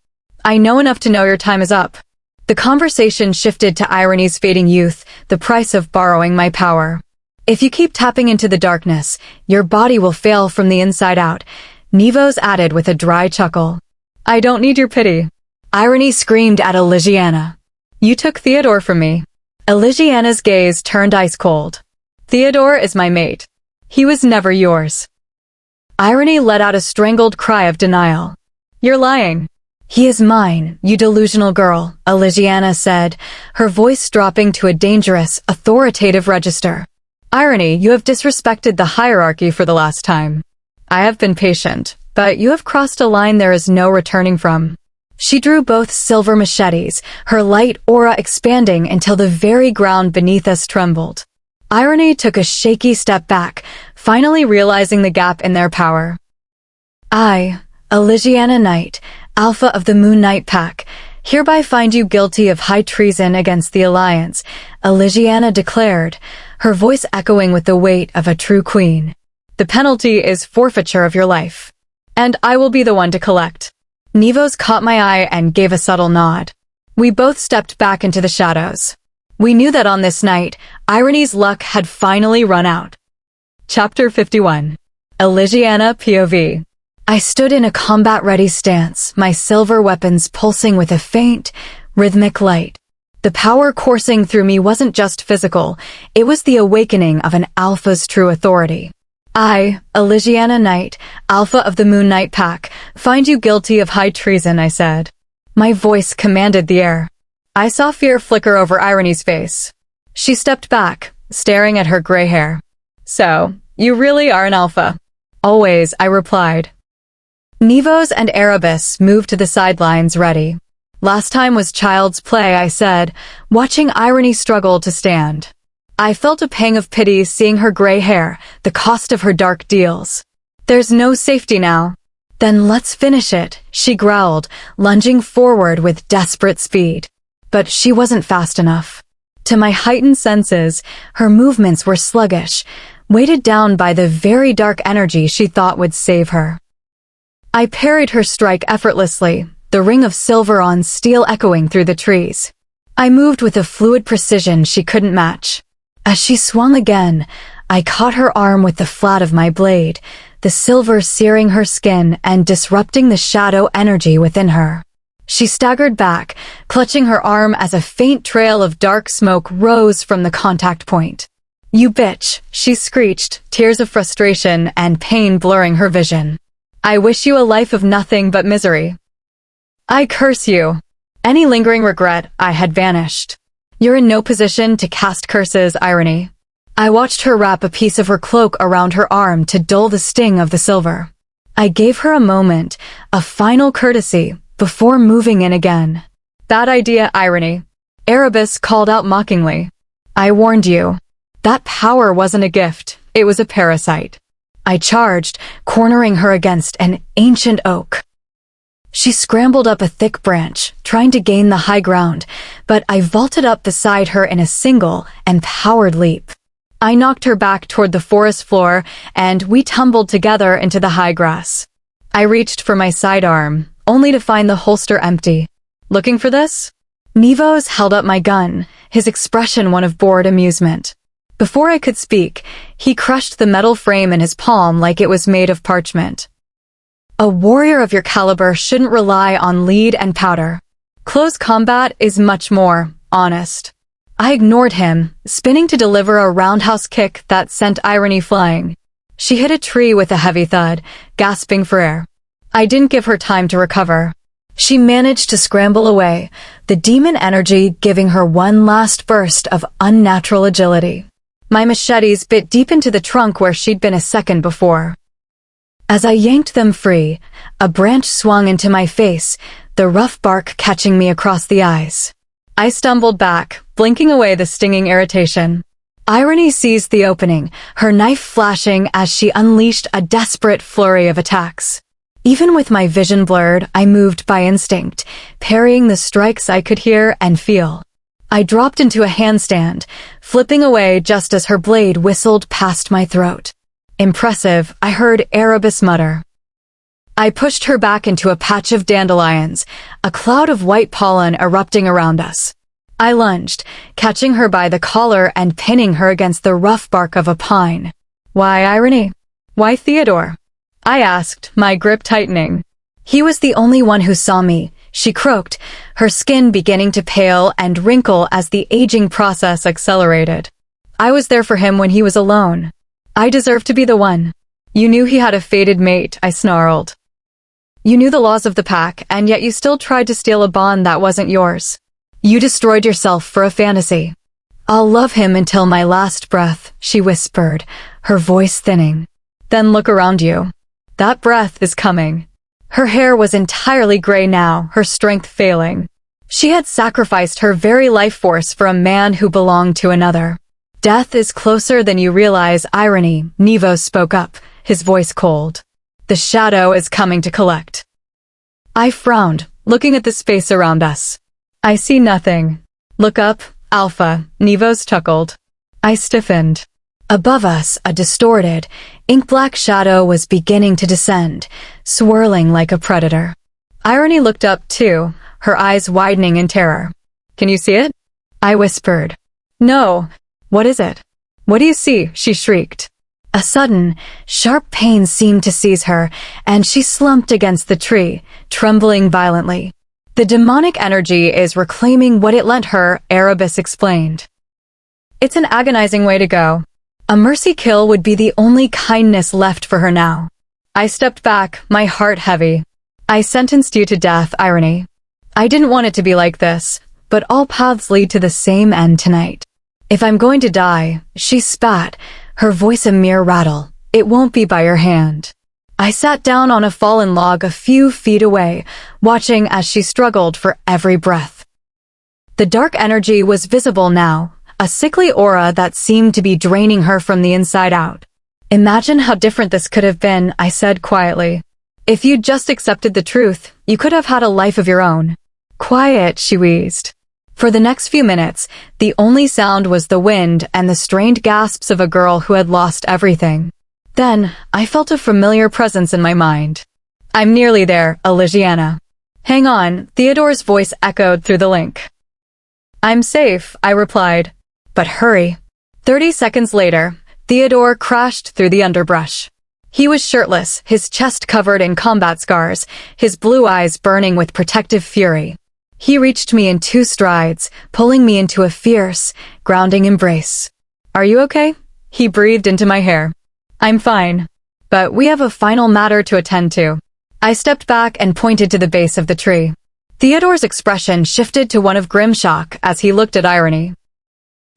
I know enough to know your time is up. The conversation shifted to Irony's fading youth, the price of borrowing my power. If you keep tapping into the darkness, your body will fail from the inside out, Nevos added with a dry chuckle. I don't need your pity. Irony screamed at Elisiana. You took Theodore from me. Elisiana's gaze turned ice cold. Theodore is my mate. He was never yours. Irony let out a strangled cry of denial. You're lying. He is mine, you delusional girl, Elisiana said, her voice dropping to a dangerous, authoritative register. Irony, you have disrespected the hierarchy for the last time. I have been patient, but you have crossed a line there is no returning from. She drew both silver machetes, her light aura expanding until the very ground beneath us trembled. Irony took a shaky step back, finally realizing the gap in their power. I, Elisiana Knight, Alpha of the Moonlit Pack, hereby find you guilty of high treason against the Alliance, Elisiana declared, her voice echoing with the weight of a true queen. The penalty is forfeiture of your life. And I will be the one to collect. Nevos caught my eye and gave a subtle nod. We both stepped back into the shadows. We knew that on this night, Irony's luck had finally run out. Chapter 51. Elisiana POV. I stood in a combat-ready stance, my silver weapons pulsing with a faint, rhythmic light. The power coursing through me wasn't just physical, it was the awakening of an alpha's true authority. I, Elisiana Knight, Alpha of the Moonlit Pack, find you guilty of high treason, I said. My voice commanded the air. I saw fear flicker over Irony's face. She stepped back, staring at her gray hair. So, you really are an alpha. Always, I replied. Nevos and Erebus moved to the sidelines ready. Last time was child's play, I said, watching irony struggle to stand. I felt a pang of pity seeing her gray hair, the cost of her dark deals. There's no safety now. Then let's finish it, she growled, lunging forward with desperate speed. But she wasn't fast enough. To my heightened senses, her movements were sluggish, weighted down by the very dark energy she thought would save her. I parried her strike effortlessly, the ring of silver on steel echoing through the trees. I moved with a fluid precision she couldn't match. As she swung again, I caught her arm with the flat of my blade, the silver searing her skin and disrupting the shadow energy within her. She staggered back, clutching her arm as a faint trail of dark smoke rose from the contact point. "You bitch," she screeched, tears of frustration and pain blurring her vision. "I wish you a life of nothing but misery." "I curse you." Any lingering regret I had vanished. "You're in no position to cast curses, irony." I watched her wrap a piece of her cloak around her arm to dull the sting of the silver. I gave her a moment, a final courtesy, before moving in again. "Bad idea, irony," Erebus called out mockingly. "I warned you. That power wasn't a gift, it was a parasite." I charged, cornering her against an ancient oak. She scrambled up a thick branch, trying to gain the high ground, but I vaulted up beside her in a single, empowered leap. I knocked her back toward the forest floor, and we tumbled together into the high grass. I reached for my sidearm, only to find the holster empty. "Looking for this?" Nevos held up my gun, his expression one of bored amusement. Before I could speak, he crushed the metal frame in his palm like it was made of parchment. "A warrior of your caliber shouldn't rely on lead and powder. Close combat is much more honest." I ignored him, spinning to deliver a roundhouse kick that sent irony flying. She hit a tree with a heavy thud, gasping for air. I didn't give her time to recover. She managed to scramble away, the demon energy giving her one last burst of unnatural agility. My machetes bit deep into the trunk where she'd been a second before. As I yanked them free, a branch swung into my face, the rough bark catching me across the eyes. I stumbled back, blinking away the stinging irritation. Irony seized the opening, her knife flashing as she unleashed a desperate flurry of attacks. Even with my vision blurred, I moved by instinct, parrying the strikes I could hear and feel. I dropped into a handstand, flipping away just as her blade whistled past my throat. "Impressive," I heard Erebus mutter. I pushed her back into a patch of dandelions, a cloud of white pollen erupting around us. I lunged, catching her by the collar and pinning her against the rough bark of a pine. "Why irony? Why Theodore?" I asked, my grip tightening. He was the only one who saw me, she croaked, her skin beginning to pale and wrinkle as the aging process accelerated. "I was there for him when he was alone. I deserve to be the one." "You knew he had a fated mate," I snarled. "You knew the laws of the pack, and yet you still tried to steal a bond that wasn't yours. You destroyed yourself for a fantasy." "I'll love him until my last breath," she whispered, her voice thinning. "Then look around you. That breath is coming." Her hair was entirely gray now, her strength failing. She had sacrificed her very life force for a man who belonged to another. "Death is closer than you realize, irony," Nevo spoke up, his voice cold. "The shadow is coming to collect." I frowned, looking at the space around us. "I see nothing." "Look up, Alpha," Nevos chuckled. I stiffened. Above us, a distorted, ink-black shadow was beginning to descend, swirling like a predator. Irony looked up too, her eyes widening in terror. "Can you see it?" I whispered. "No." "What is it?" "What do you see?" she shrieked. A sudden, sharp pain seemed to seize her, and she slumped against the tree, trembling violently. "The demonic energy is reclaiming what it lent her," Erebus explained. "It's an agonizing way to go. A mercy kill would be the only kindness left for her now." I stepped back, my heart heavy. "I sentenced you to death, irony. I didn't want it to be like this, but all paths lead to the same end tonight. If I'm going to die," she spat, her voice a mere rattle, "it won't be by your hand." I sat down on a fallen log a few feet away, watching as she struggled for every breath. The dark energy was visible now, a sickly aura that seemed to be draining her from the inside out. Imagine how different this could have been, I said quietly. If you'd just accepted the truth, you could have had a life of your own. Quiet, she wheezed. For the next few minutes, the only sound was the wind and the strained gasps of a girl who had lost everything. Then, I felt a familiar presence in my mind. I'm nearly there, Elisiana. Hang on, Theodore's voice echoed through the link. I'm safe, I replied. But hurry. 30 seconds later, Theodore crashed through the underbrush. He was shirtless, his chest covered in combat scars, his blue eyes burning with protective fury. He reached me in 2 strides, pulling me into a fierce, grounding embrace. Are you okay? He breathed into my hair. I'm fine. But we have a final matter to attend to. I stepped back and pointed to the base of the tree. Theodore's expression shifted to one of grim shock as he looked at Irony.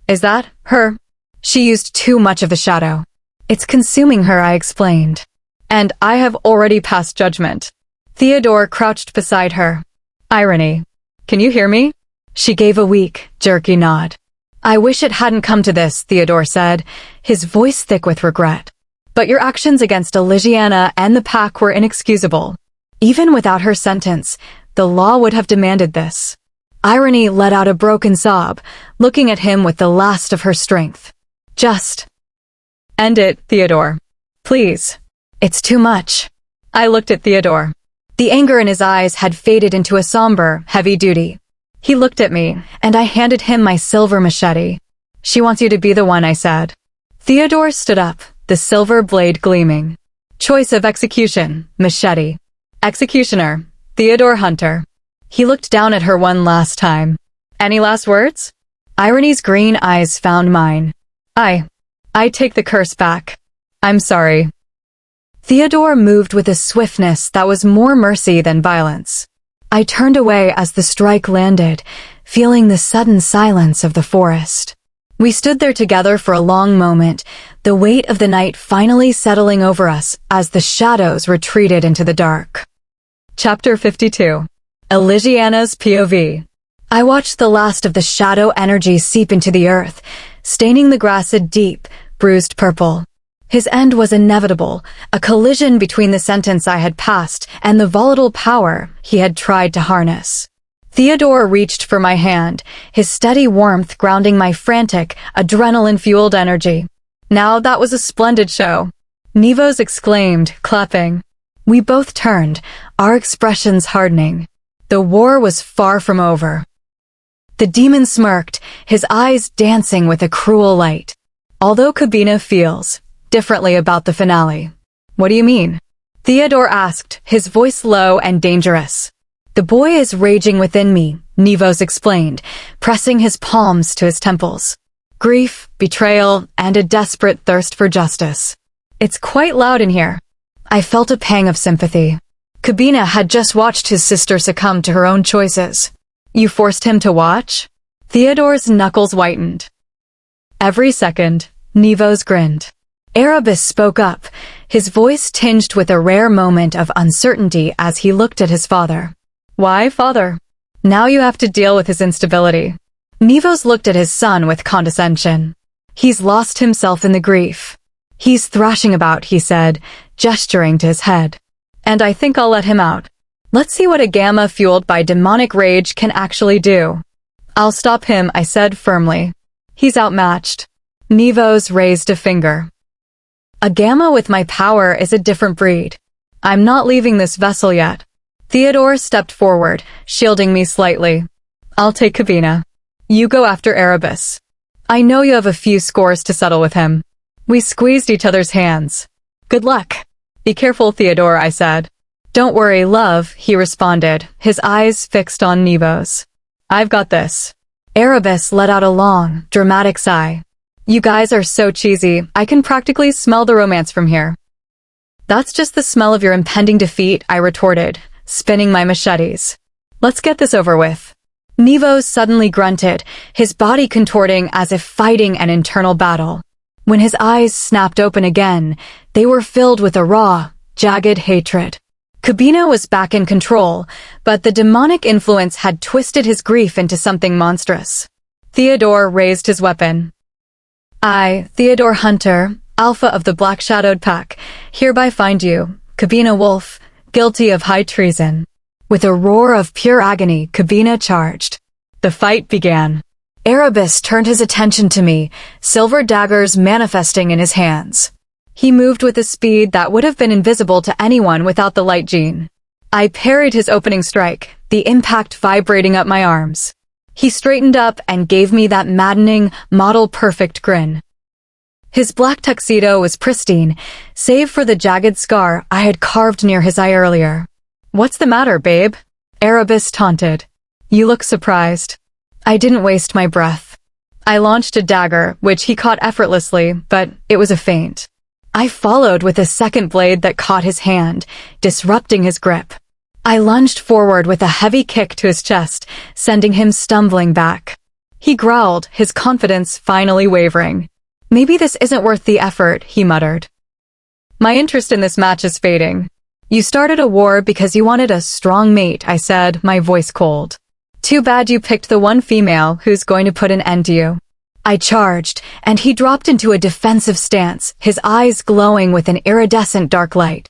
Is that her? She used too much of the shadow. It's consuming her, I explained. And I have already passed judgment. Theodore crouched beside her. Irony. Can you hear me? She gave a weak, jerky nod. I wish it hadn't come to this, Theodore said, his voice thick with regret. But your actions against Elisiana and the pack were inexcusable. Even without her sentence, the law would have demanded this. Irony let out a broken sob, looking at him with the last of her strength. Just end it, Theodore. Please. It's too much. I looked at Theodore. The anger in his eyes had faded into a somber, heavy duty. He looked at me, and I handed him my silver machete. She wants you to be the one, I said. Theodore stood up, the silver blade gleaming. Choice of execution, machete. Executioner, Theodore Hunter. He looked down at her one last time. Any last words? Irony's green eyes found mine. I take the curse back. I'm sorry. Theodore moved with a swiftness that was more mercy than violence. I turned away as the strike landed, feeling the sudden silence of the forest. We stood there together for a long moment, the weight of the night finally settling over us as the shadows retreated into the dark. Chapter 52. Elisiana's POV. I watched the last of the shadow energy seep into the earth, staining the grass a deep, bruised purple. His end was inevitable, a collision between the sentence I had passed and the volatile power he had tried to harness. Theodore reached for my hand, his steady warmth grounding my frantic, adrenaline-fueled energy. Now that was a splendid show. Nivos exclaimed, clapping. We both turned, our expressions hardening. The war was far from over. The demon smirked, his eyes dancing with a cruel light. Although Kabina feels differently about the finale. What do you mean? Theodore asked, his voice low and dangerous. The boy is raging within me, Nivos explained, pressing his palms to his temples. Grief, betrayal, and a desperate thirst for justice. It's quite loud in here. I felt a pang of sympathy. Kabina had just watched his sister succumb to her own choices. You forced him to watch? Theodore's knuckles whitened. Every second, Nivos grinned. Erebus spoke up, his voice tinged with a rare moment of uncertainty as he looked at his father. Why, father? Now you have to deal with his instability. Nivos looked at his son with condescension. He's lost himself in the grief. He's thrashing about, he said, gesturing to his head. And I think I'll let him out. Let's see what a gamma fueled by demonic rage can actually do. I'll stop him, I said firmly. He's outmatched. Nivos raised a finger. A gamma with my power is a different breed. I'm not leaving this vessel yet. Theodore stepped forward, shielding me slightly. I'll take Kabina. You go after Erebus. I know you have a few scores to settle with him. We squeezed each other's hands. Good luck. Be careful, Theodore, I said. Don't worry, love, he responded, his eyes fixed on Nivos. I've got this. Erebus let out a long, dramatic sigh. You guys are so cheesy, I can practically smell the romance from here. That's just the smell of your impending defeat, I retorted, spinning my machetes. Let's get this over with. Nivos suddenly grunted, his body contorting as if fighting an internal battle. When his eyes snapped open again, they were filled with a raw, jagged hatred. Kabina was back in control, but the demonic influence had twisted his grief into something monstrous. Theodore raised his weapon. I, Theodore Hunter, Alpha of the Black Shadowed Pack, hereby find you, Kabina Wolf, guilty of high treason. With a roar of pure agony, Kabina charged. The fight began. Erebus turned his attention to me, silver daggers manifesting in his hands. He moved with a speed that would have been invisible to anyone without the light gene. I parried his opening strike, the impact vibrating up my arms. He straightened up and gave me that maddening, model-perfect grin. His black tuxedo was pristine, save for the jagged scar I had carved near his eye earlier. "What's the matter, babe?" Erebus taunted. "You look surprised." I didn't waste my breath. I launched a dagger, which he caught effortlessly, but it was a feint. I followed with a second blade that caught his hand, disrupting his grip. I lunged forward with a heavy kick to his chest, sending him stumbling back. He growled, his confidence finally wavering. "Maybe this isn't worth the effort," he muttered. "My interest in this match is fading. You started a war because you wanted a strong mate," I said, my voice cold. "Too bad you picked the one female who's going to put an end to you." I charged, and he dropped into a defensive stance, his eyes glowing with an iridescent dark light.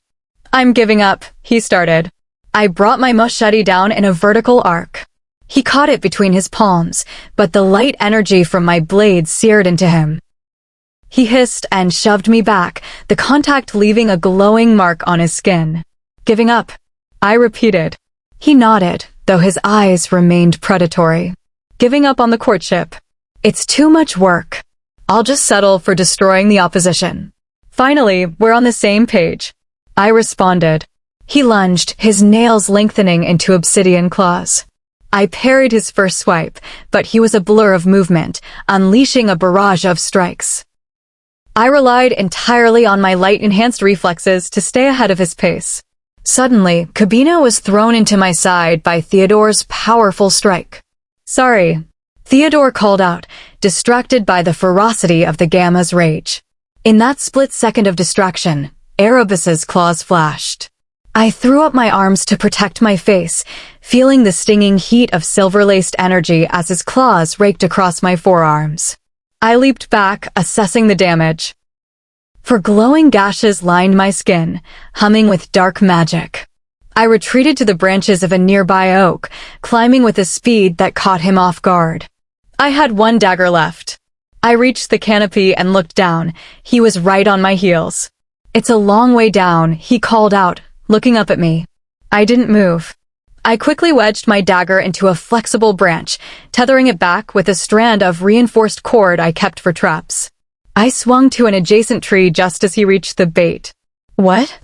"I'm giving up," he started. I brought my machete down in a vertical arc. He caught it between his palms, but the light energy from my blade seared into him. He hissed and shoved me back, the contact leaving a glowing mark on his skin. "Giving up," I repeated. He nodded, though his eyes remained predatory. "Giving up on the courtship. It's too much work. I'll just settle for destroying the opposition." "Finally, we're on the same page," I responded. He lunged, his nails lengthening into obsidian claws. I parried his first swipe, but he was a blur of movement, unleashing a barrage of strikes. I relied entirely on my light-enhanced reflexes to stay ahead of his pace. Suddenly, Kabina was thrown into my side by Theodore's powerful strike. "Sorry," Theodore called out, distracted by the ferocity of the Gamma's rage. In that split second of distraction, Erebus's claws flashed. I threw up my arms to protect my face, feeling the stinging heat of silver-laced energy as his claws raked across my forearms. I leaped back, assessing the damage. For glowing gashes lined my skin, humming with dark magic. I retreated to the branches of a nearby oak, climbing with a speed that caught him off guard. I had one dagger left. I reached the canopy and looked down. He was right on my heels. "It's a long way down," he called out, looking up at me. I didn't move. I quickly wedged my dagger into a flexible branch, tethering it back with a strand of reinforced cord I kept for traps. I swung to an adjacent tree just as he reached the bait. "What?"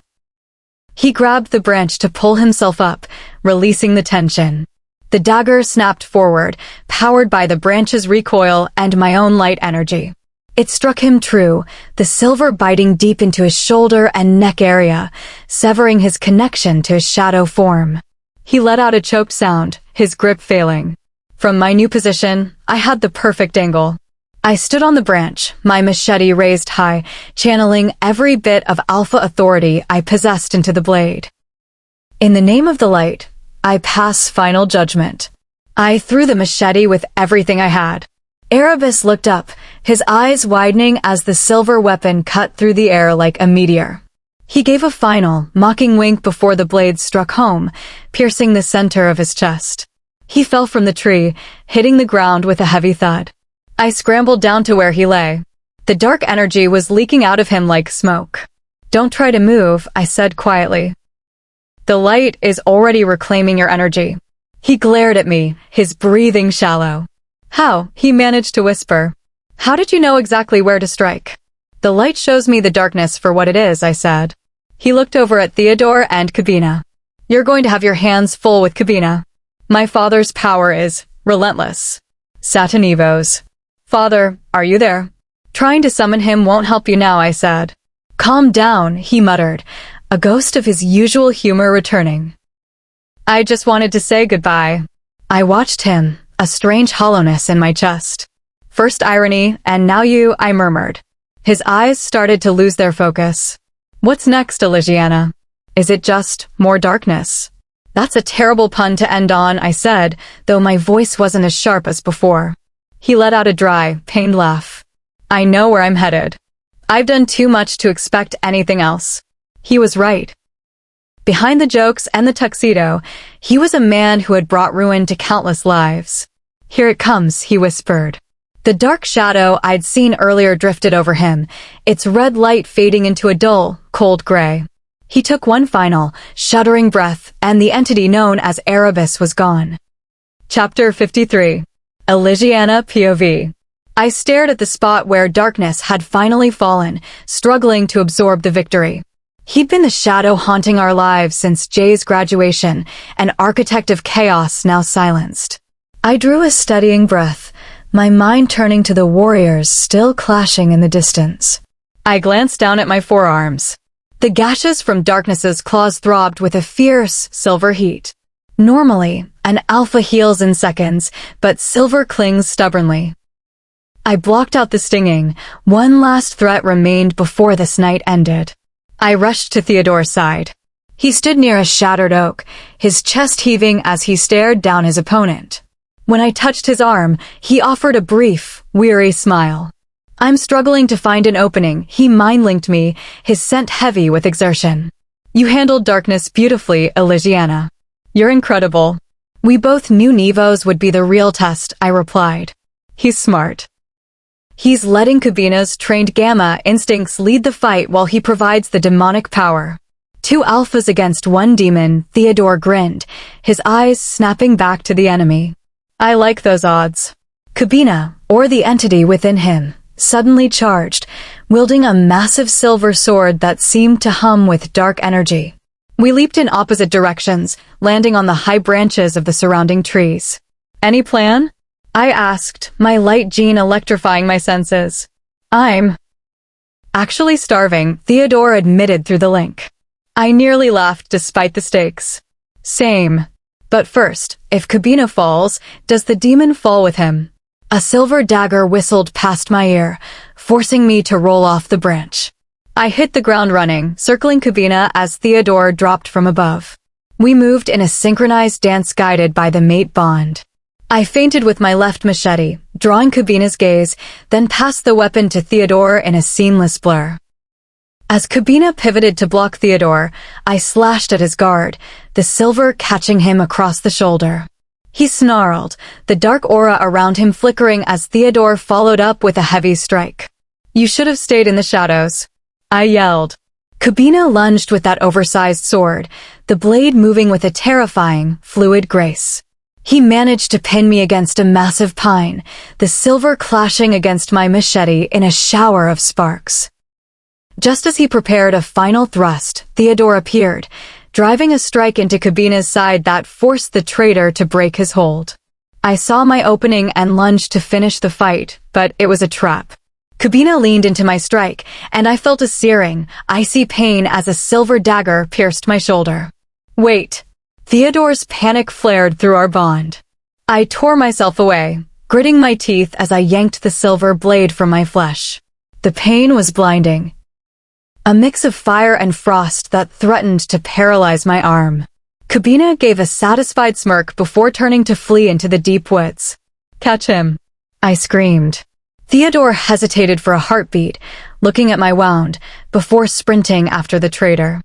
He grabbed the branch to pull himself up, releasing the tension. The dagger snapped forward, powered by the branch's recoil and my own light energy. It struck him true, the silver biting deep into his shoulder and neck area, severing his connection to his shadow form. He let out a choked sound, his grip failing. From my new position, I had the perfect angle. I stood on the branch, my machete raised high, channeling every bit of alpha authority I possessed into the blade. In the name of the light, I pass final judgment. I threw the machete with everything I had. Erebus looked up, his eyes widening as the silver weapon cut through the air like a meteor. He gave a final, mocking wink before the blade struck home, piercing the center of his chest. He fell from the tree, hitting the ground with a heavy thud. I scrambled down to where he lay. The dark energy was leaking out of him like smoke. "Don't try to move," I said quietly. "The light is already reclaiming your energy." He glared at me, his breathing shallow. "How?" he managed to whisper. "How did you know exactly where to strike?" "The light shows me the darkness for what it is," I said. He looked over at Theodore and Kabina. "You're going to have your hands full with Kabina. My father's power is relentless." Satanivos. "Father, are you there?" "Trying to summon him won't help you now," I said. "Calm down," he muttered, a ghost of his usual humor returning. "I just wanted to say goodbye." I watched him, a strange hollowness in my chest. "First irony, and now you," I murmured. His eyes started to lose their focus. "What's next, Elisiana?" Is it just more darkness? That's a terrible pun to end on, I said, though my voice wasn't as sharp as before. He let out a dry, pained laugh. I know where I'm headed. I've done too much to expect anything else. He was right. Behind the jokes and the tuxedo, he was a man who had brought ruin to countless lives. Here it comes, he whispered. The dark shadow I'd seen earlier drifted over him, its red light fading into a dull, cold gray. He took one final, shuddering breath, and the entity known as Erebus was gone. Chapter 53. Elisiana POV. I stared at the spot where darkness had finally fallen, struggling to absorb the victory. He'd been the shadow haunting our lives since Jay's graduation, an architect of chaos now silenced. I drew a steadying breath, my mind turning to the warriors still clashing in the distance. I glanced down at my forearms. The gashes from Darkness's claws throbbed with a fierce, silver heat. Normally, an alpha heals in seconds, but silver clings stubbornly. I blocked out the stinging. One last threat remained before this night ended. I rushed to Theodore's side. He stood near a shattered oak, his chest heaving as he stared down his opponent. When I touched his arm, he offered a brief, weary smile. I'm struggling to find an opening, he mind-linked me, his scent heavy with exertion. You handled darkness beautifully, Elisiana. You're incredible. We both knew Nevos would be the real test, I replied. He's smart. He's letting Kabina's trained gamma instincts lead the fight while he provides the demonic power. Two alphas against one demon, Theodore grinned, his eyes snapping back to the enemy. I like those odds. Kabina, or the entity within him, suddenly charged, wielding a massive silver sword that seemed to hum with dark energy. We leaped in opposite directions, landing on the high branches of the surrounding trees. Any plan? I asked, my light gene electrifying my senses. I'm actually starving, Theodore admitted through the link. I nearly laughed despite the stakes. Same. But first, if Kabina falls, does the demon fall with him? A silver dagger whistled past my ear, forcing me to roll off the branch. I hit the ground running, circling Kabina as Theodore dropped from above. We moved in a synchronized dance guided by the mate bond. I feinted with my left machete, drawing Kabina's gaze, then passed the weapon to Theodore in a seamless blur. As Kabina pivoted to block Theodore, I slashed at his guard, the silver catching him across the shoulder. He snarled, the dark aura around him flickering as Theodore followed up with a heavy strike. You should have stayed in the shadows. I yelled. Kabina lunged with that oversized sword, the blade moving with a terrifying, fluid grace. He managed to pin me against a massive pine, the silver clashing against my machete in a shower of sparks. Just as he prepared a final thrust, Theodore appeared, driving a strike into Kabina's side that forced the traitor to break his hold. I saw my opening and lunged to finish the fight, but it was a trap. Kabina leaned into my strike, and I felt a searing, icy pain as a silver dagger pierced my shoulder. Wait! Theodore's panic flared through our bond. I tore myself away, gritting my teeth as I yanked the silver blade from my flesh. The pain was blinding. A mix of fire and frost that threatened to paralyze my arm. Kabina gave a satisfied smirk before turning to flee into the deep woods. Catch him! I screamed. Theodore hesitated for a heartbeat, looking at my wound, before sprinting after the traitor.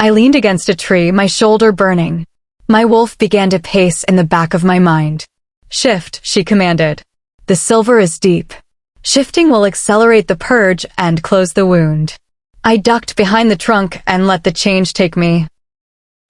I leaned against a tree, my shoulder burning. My wolf began to pace in the back of my mind. Shift, she commanded. The silver is deep. Shifting will accelerate the purge and close the wound. I ducked behind the trunk and let the change take me.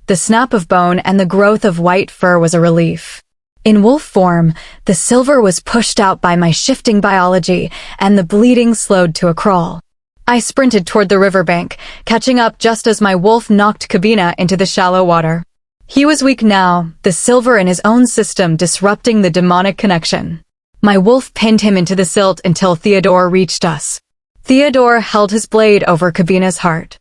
The snap of bone and the growth of white fur was a relief. In wolf form, the silver was pushed out by my shifting biology, and the bleeding slowed to a crawl. I sprinted toward the riverbank, catching up just as my wolf knocked Kabina into the shallow water. He was weak now, the silver in his own system disrupting the demonic connection. My wolf pinned him into the silt until Theodore reached us. Theodore held his blade over Kabina's heart.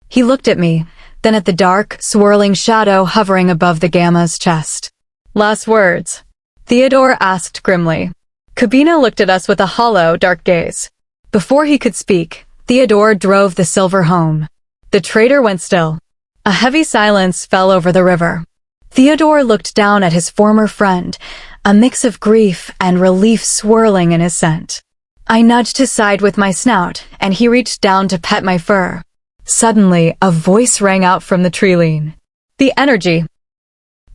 He looked at me, then at the dark, swirling shadow hovering above the gamma's chest. Last words? Theodore asked grimly. Kabina looked at us with a hollow, dark gaze. Before he could speak, Theodore drove the silver home. The traitor went still. A heavy silence fell over the river. Theodore looked down at his former friend, a mix of grief and relief swirling in his scent. I nudged his side with my snout, and he reached down to pet my fur. Suddenly, a voice rang out from the tree-line. The energy.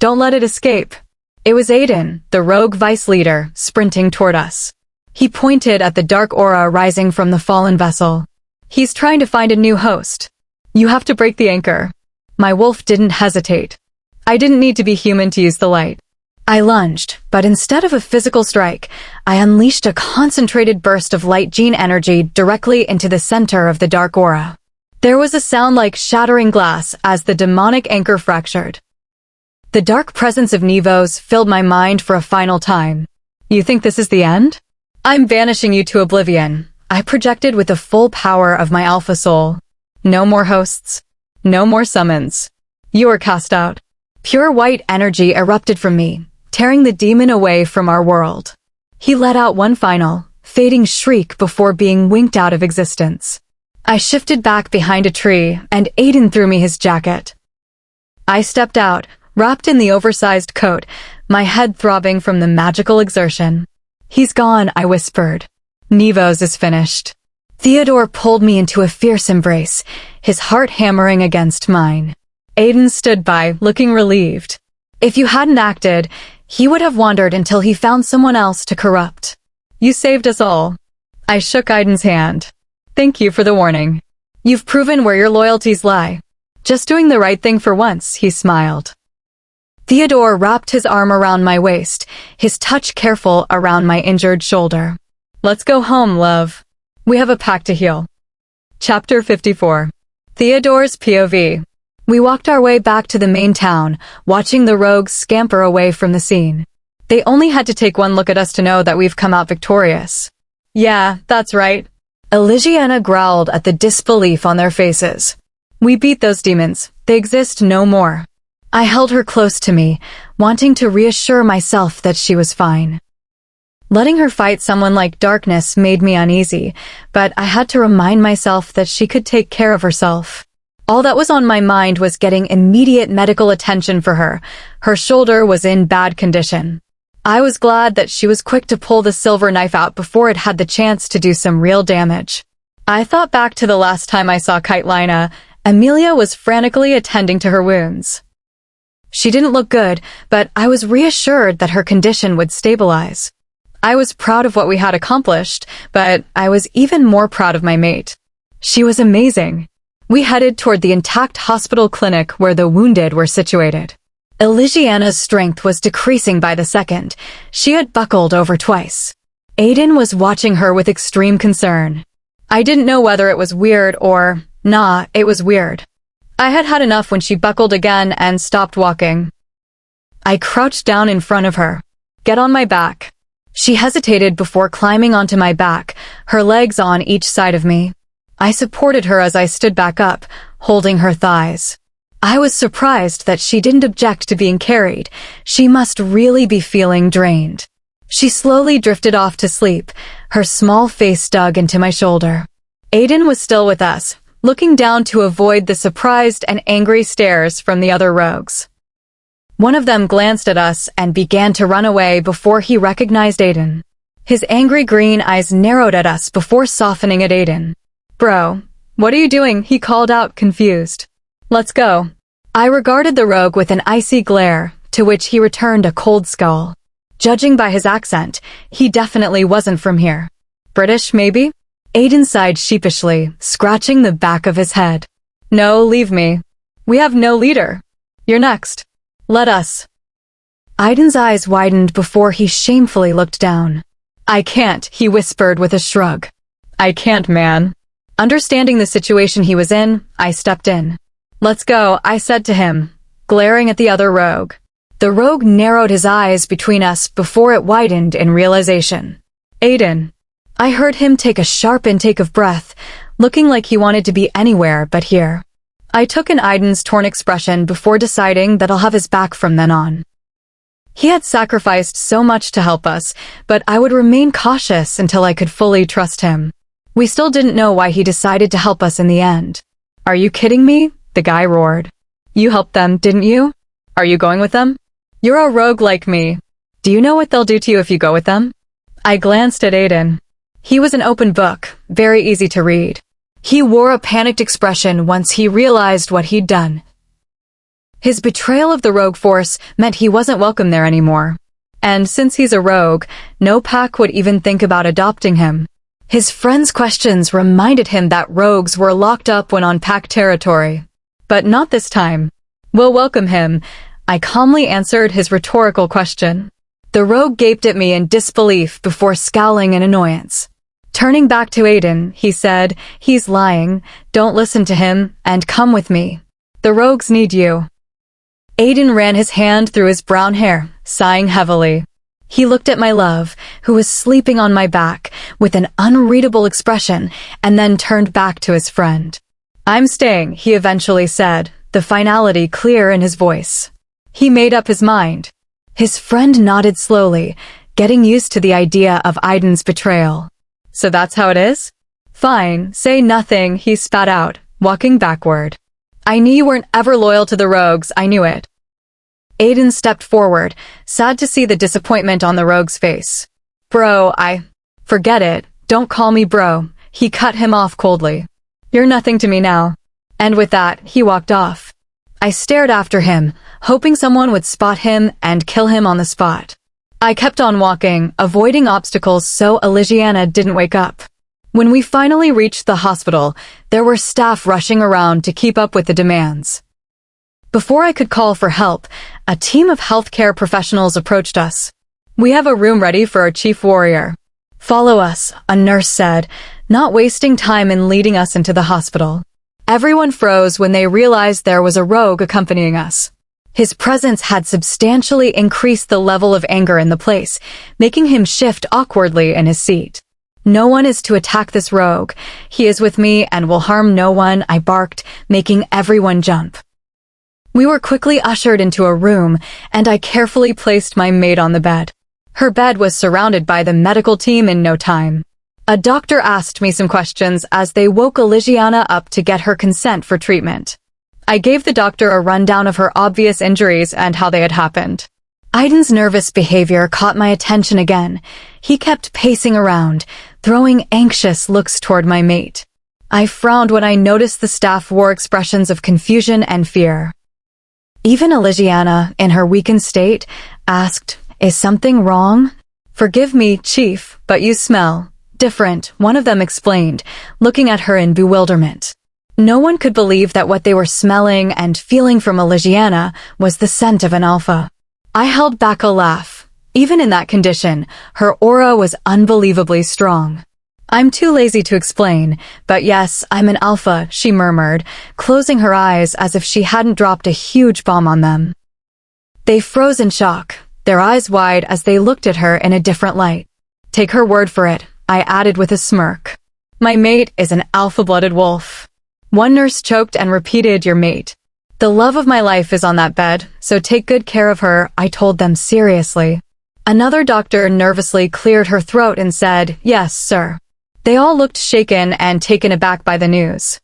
Don't let it escape. It was Aiden, the rogue vice leader, sprinting toward us. He pointed at the dark aura rising from the fallen vessel. He's trying to find a new host. You have to break the anchor. My wolf didn't hesitate. I didn't need to be human to use the light. I lunged, but instead of a physical strike, I unleashed a concentrated burst of light gene energy directly into the center of the dark aura. There was a sound like shattering glass as the demonic anchor fractured. The dark presence of Nevos filled my mind for a final time. You think this is the end? I'm banishing you to oblivion. I projected with the full power of my alpha soul. No more hosts. No more summons. You are cast out. Pure white energy erupted from me, tearing the demon away from our world. He let out one final, fading shriek before being winked out of existence. I shifted back behind a tree, and Aiden threw me his jacket. I stepped out, wrapped in the oversized coat, my head throbbing from the magical exertion. He's gone, I whispered. Nevos is finished. Theodore pulled me into a fierce embrace, his heart hammering against mine. Aiden stood by, looking relieved. If you hadn't acted, he would have wandered until he found someone else to corrupt. You saved us all. I shook Aiden's hand. Thank you for the warning. You've proven where your loyalties lie. Just doing the right thing for once, he smiled. Theodore wrapped his arm around my waist, his touch careful around my injured shoulder. Let's go home, love. We have a pact to heal. Chapter 54. Theodore's POV. We walked our way back to the main town, watching the rogues scamper away from the scene. They only had to take one look at us to know that we've come out victorious. Yeah, that's right. Elisiana growled at the disbelief on their faces. We beat those demons. They exist no more. I held her close to me, wanting to reassure myself that she was fine. Letting her fight someone like darkness made me uneasy, but I had to remind myself that she could take care of herself. All that was on my mind was getting immediate medical attention for her. Her shoulder was in bad condition. I was glad that she was quick to pull the silver knife out before it had the chance to do some real damage. I thought back to the last time I saw Kitelina. Amelia was frantically attending to her wounds. She didn't look good, but I was reassured that her condition would stabilize. I was proud of what we had accomplished, but I was even more proud of my mate. She was amazing. We headed toward the intact hospital clinic where the wounded were situated. Elisiana's strength was decreasing by the second. She had buckled over twice. Aiden was watching her with extreme concern. I didn't know whether it was weird or... Nah, it was weird. I had had enough when she buckled again and stopped walking. I crouched down in front of her. Get on my back. She hesitated before climbing onto my back, her legs on each side of me. I supported her as I stood back up, holding her thighs. I was surprised that she didn't object to being carried. She must really be feeling drained. She slowly drifted off to sleep, her small face dug into my shoulder. Aiden was still with us, looking down to avoid the surprised and angry stares from the other rogues. One of them glanced at us and began to run away before he recognized Aiden. His angry green eyes narrowed at us before softening at Aiden. Bro, what are you doing? He called out, confused. Let's go. I regarded the rogue with an icy glare, to which he returned a cold scowl. Judging by his accent, he definitely wasn't from here. British, maybe? Aiden sighed sheepishly, scratching the back of his head. No, leave me. We have no leader. You're next. Let us. Aiden's eyes widened before he shamefully looked down. I can't, he whispered with a shrug. I can't, man. Understanding the situation he was in, I stepped in. Let's go, I said to him, glaring at the other rogue. The rogue narrowed his eyes between us before it widened in realization. Aiden. I heard him take a sharp intake of breath, looking like he wanted to be anywhere but here. I took in Aiden's torn expression before deciding that I'll have his back from then on. He had sacrificed so much to help us, but I would remain cautious until I could fully trust him. We still didn't know why he decided to help us in the end. Are you kidding me? The guy roared. You helped them, didn't you? Are you going with them? You're a rogue like me. Do you know what they'll do to you if you go with them? I glanced at Aiden. He was an open book, very easy to read. He wore a panicked expression once he realized what he'd done. His betrayal of the rogue force meant he wasn't welcome there anymore. And since he's a rogue, no pack would even think about adopting him. His friends' questions reminded him that rogues were locked up when on pack territory. But not this time. We'll welcome him. I calmly answered his rhetorical question. The rogue gaped at me in disbelief before scowling in annoyance. Turning back to Aiden, he said, "He's lying. Don't listen to him, and come with me. The rogues need you." Aiden ran his hand through his brown hair, sighing heavily. He looked at my love, who was sleeping on my back, with an unreadable expression, and then turned back to his friend. "I'm staying," he eventually said, the finality clear in his voice. He made up his mind. His friend nodded slowly, getting used to the idea of Aiden's betrayal. "So that's how it is?" "Fine, say nothing," he spat out, walking backward. "I knew you weren't ever loyal to the rogues, I knew it." Aiden stepped forward, sad to see the disappointment on the rogue's face. "Bro, Forget it, don't call me bro," he cut him off coldly. "You're nothing to me now." And with that, he walked off. I stared after him, hoping someone would spot him and kill him on the spot. I kept on walking, avoiding obstacles so Elisiana didn't wake up. When we finally reached the hospital, there were staff rushing around to keep up with the demands. Before I could call for help, a team of healthcare professionals approached us. "We have a room ready for our chief warrior." "Follow us," a nurse said, not wasting time in leading us into the hospital. Everyone froze when they realized there was a rogue accompanying us. His presence had substantially increased the level of anger in the place, making him shift awkwardly in his seat. "No one is to attack this rogue. He is with me and will harm no one," I barked, making everyone jump. We were quickly ushered into a room, and I carefully placed my mate on the bed. Her bed was surrounded by the medical team in no time. A doctor asked me some questions as they woke Elisiana up to get her consent for treatment. I gave the doctor a rundown of her obvious injuries and how they had happened. Aiden's nervous behavior caught my attention again. He kept pacing around, throwing anxious looks toward my mate. I frowned when I noticed the staff wore expressions of confusion and fear. Even Elisiana, in her weakened state, asked, "Is something wrong?" "Forgive me, Chief, but you smell different," one of them explained, looking at her in bewilderment. No one could believe that what they were smelling and feeling from Elisiana was the scent of an alpha. I held back a laugh. Even in that condition, her aura was unbelievably strong. "I'm too lazy to explain, but yes, I'm an alpha," she murmured, closing her eyes as if she hadn't dropped a huge bomb on them. They froze in shock, their eyes wide as they looked at her in a different light. "Take her word for it," I added with a smirk. "My mate is an alpha-blooded wolf." One nurse choked and repeated, "Your mate. The love of my life is on that bed, so take good care of her," I told them seriously. Another doctor nervously cleared her throat and said, "Yes, sir." They all looked shaken and taken aback by the news.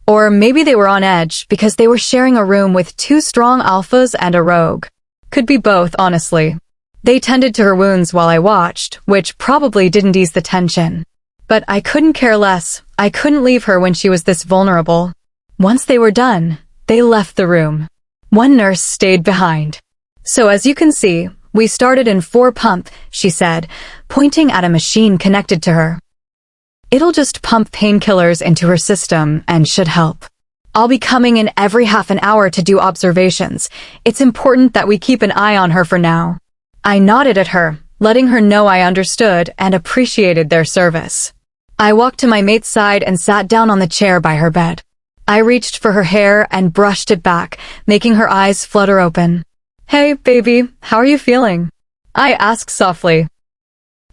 Or maybe they were on edge because they were sharing a room with two strong alphas and a rogue. Could be both, honestly. They tended to her wounds while I watched, which probably didn't ease the tension. But I couldn't care less. I couldn't leave her when she was this vulnerable. Once they were done, they left the room. One nurse stayed behind. "So as you can see, we started in 4 pump," she said, pointing at a machine connected to her. "It'll just pump painkillers into her system and should help. I'll be coming in every half an hour to do observations. It's important that we keep an eye on her for now." I nodded at her, letting her know I understood and appreciated their service. I walked to my mate's side and sat down on the chair by her bed. I reached for her hair and brushed it back, making her eyes flutter open. "Hey, baby, how are you feeling?" I asked softly.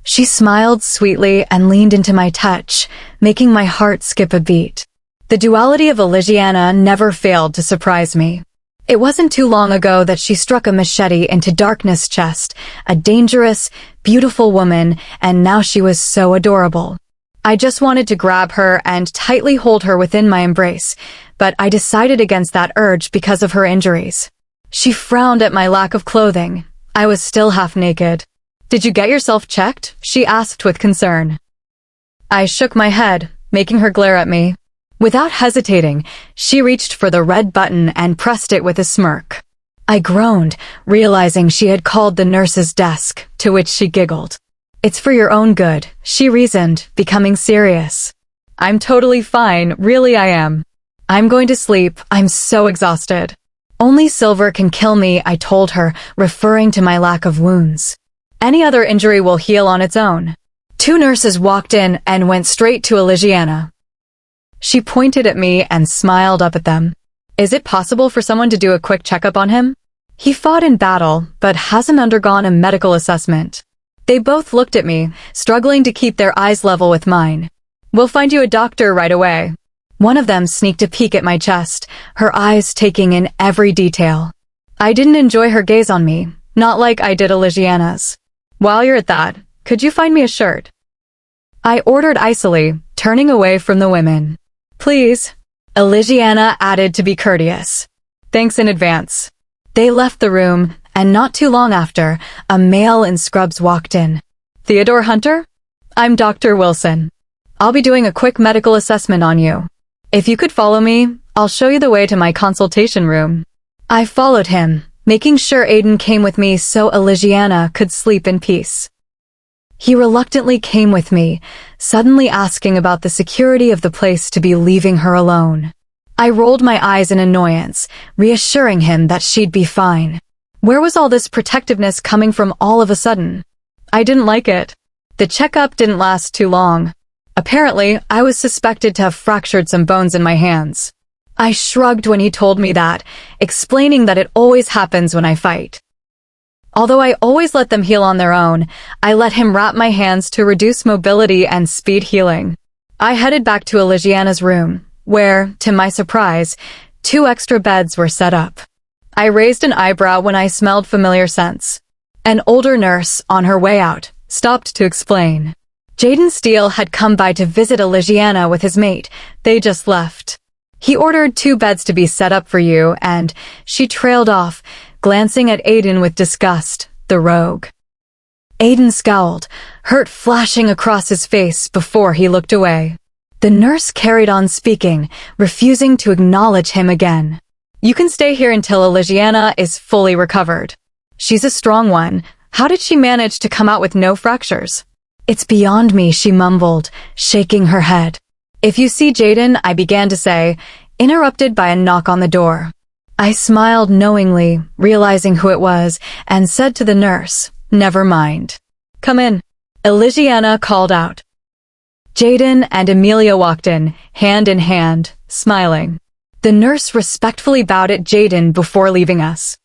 She smiled sweetly and leaned into my touch, making my heart skip a beat. The duality of Elisiana never failed to surprise me. It wasn't too long ago that she struck a machete into Darkness' chest, a dangerous, beautiful woman, and now she was so adorable. I just wanted to grab her and tightly hold her within my embrace, but I decided against that urge because of her injuries. She frowned at my lack of clothing. I was still half naked. "Did you get yourself checked?" she asked with concern. I shook my head, making her glare at me. Without hesitating, she reached for the red button and pressed it with a smirk. I groaned, realizing she had called the nurse's desk, to which she giggled. "It's for your own good," she reasoned, becoming serious. "I'm totally fine, really I am. I'm going to sleep, I'm so exhausted." "Only silver can kill me," I told her, referring to my lack of wounds. "Any other injury will heal on its own." 2 nurses walked in and went straight to Elisiana. She pointed at me and smiled up at them. "Is it possible for someone to do a quick checkup on him? He fought in battle, but hasn't undergone a medical assessment." They both looked at me, struggling to keep their eyes level with mine. "We'll find you a doctor right away." One of them sneaked a peek at my chest, her eyes taking in every detail. I didn't enjoy her gaze on me, not like I did Elisiana's. "While you're at that, could you find me a shirt?" I ordered icily, turning away from the women. "Please," Elisiana added to be courteous. "Thanks in advance." They left the room, and not too long after, a male in scrubs walked in. "Theodore Hunter? I'm Dr. Wilson. I'll be doing a quick medical assessment on you. If you could follow me, I'll show you the way to my consultation room." I followed him, making sure Aiden came with me so Elisiana could sleep in peace. He reluctantly came with me, suddenly asking about the security of the place to be leaving her alone. I rolled my eyes in annoyance, reassuring him that she'd be fine. Where was all this protectiveness coming from all of a sudden? I didn't like it. The checkup didn't last too long. Apparently, I was suspected to have fractured some bones in my hands. I shrugged when he told me that, explaining that it always happens when I fight. Although I always let them heal on their own, I let him wrap my hands to reduce mobility and speed healing. I headed back to Elisiana's room, where, to my surprise, 2 extra beds were set up. I raised an eyebrow when I smelled familiar scents. An older nurse, on her way out, stopped to explain. Jaden Steele had come by to visit Elisiana with his mate. They just left. "He ordered 2 beds to be set up for you," and she trailed off, glancing at Aiden with disgust, the rogue. Aiden scowled, hurt flashing across his face before he looked away. The nurse carried on speaking, refusing to acknowledge him again. "You can stay here until Elisiana is fully recovered. She's a strong one. How did she manage to come out with no fractures?" "It's beyond me," she mumbled, shaking her head. "If you see Jaden," I began to say, interrupted by a knock on the door. I smiled knowingly, realizing who it was, and said to the nurse, "Never mind. Come in." Elisiana called out. Jaden and Amelia walked in, hand in hand, smiling. The nurse respectfully bowed at Jaden before leaving us.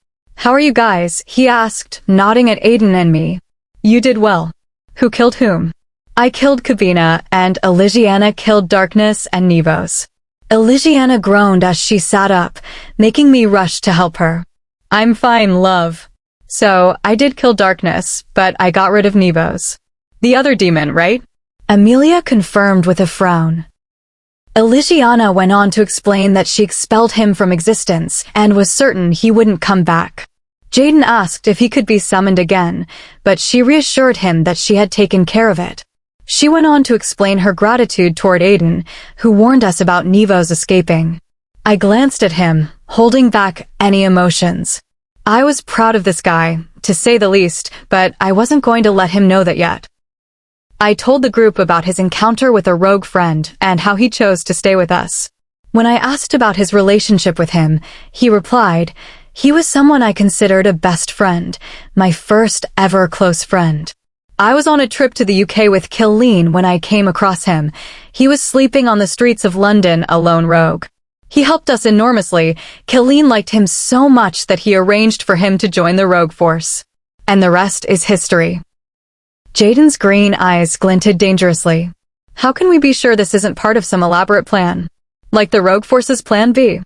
"How are you guys?" he asked, nodding at Aiden and me. "You did well." "Who killed whom?" "I killed Kabina, and Elisiana killed Darkness and Nevos." Elisiana groaned as she sat up, making me rush to help her. "I'm fine, love. So, I did kill Darkness, but I got rid of Nevos. The other demon, right?" Amelia confirmed with a frown. Elisiana went on to explain that she expelled him from existence and was certain he wouldn't come back. Jaden asked if he could be summoned again, but she reassured him that she had taken care of it. She went on to explain her gratitude toward Aiden, who warned us about Nevos escaping. I glanced at him, holding back any emotions. I was proud of this guy, to say the least, but I wasn't going to let him know that yet. I told the group about his encounter with a rogue friend and how he chose to stay with us. When I asked about his relationship with him, he replied, "He was someone I considered a best friend, my first ever close friend. I was on a trip to the UK with Killeen when I came across him. He was sleeping on the streets of London, a lone rogue. He helped us enormously. Killeen liked him so much that he arranged for him to join the rogue force. And the rest is history." Jaden's green eyes glinted dangerously. "How can we be sure this isn't part of some elaborate plan? Like the rogue force's plan B?"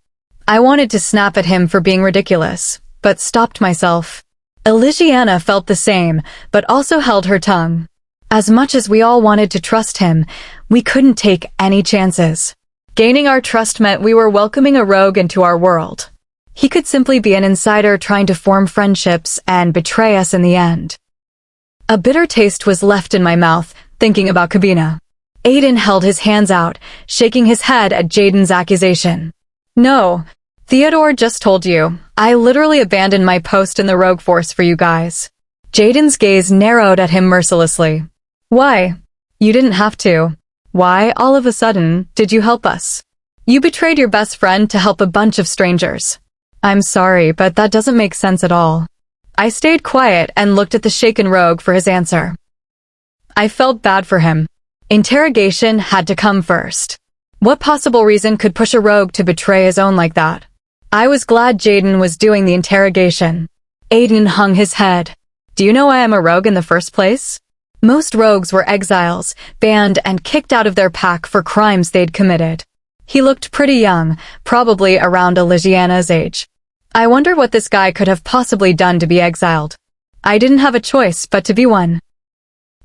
I wanted to snap at him for being ridiculous, but stopped myself. Elisiana felt the same, but also held her tongue. As much as we all wanted to trust him, we couldn't take any chances. Gaining our trust meant we were welcoming a rogue into our world. He could simply be an insider trying to form friendships and betray us in the end. A bitter taste was left in my mouth, thinking about Kabina. Aiden held his hands out, shaking his head at Jaden's accusation. No, Theodore just told you. I literally abandoned my post in the rogue force for you guys. Jaden's gaze narrowed at him mercilessly. Why? You didn't have to. Why, all of a sudden, did you help us? You betrayed your best friend to help a bunch of strangers. I'm sorry, but that doesn't make sense at all. I stayed quiet and looked at the shaken rogue for his answer. I felt bad for him. Interrogation had to come first. What possible reason could push a rogue to betray his own like that? I was glad Jaden was doing the interrogation. Aiden hung his head. Do you know why I'm a rogue in the first place? Most rogues were exiles, banned and kicked out of their pack for crimes they'd committed. He looked pretty young, probably around Elisiana's age. I wonder what this guy could have possibly done to be exiled. I didn't have a choice but to be one.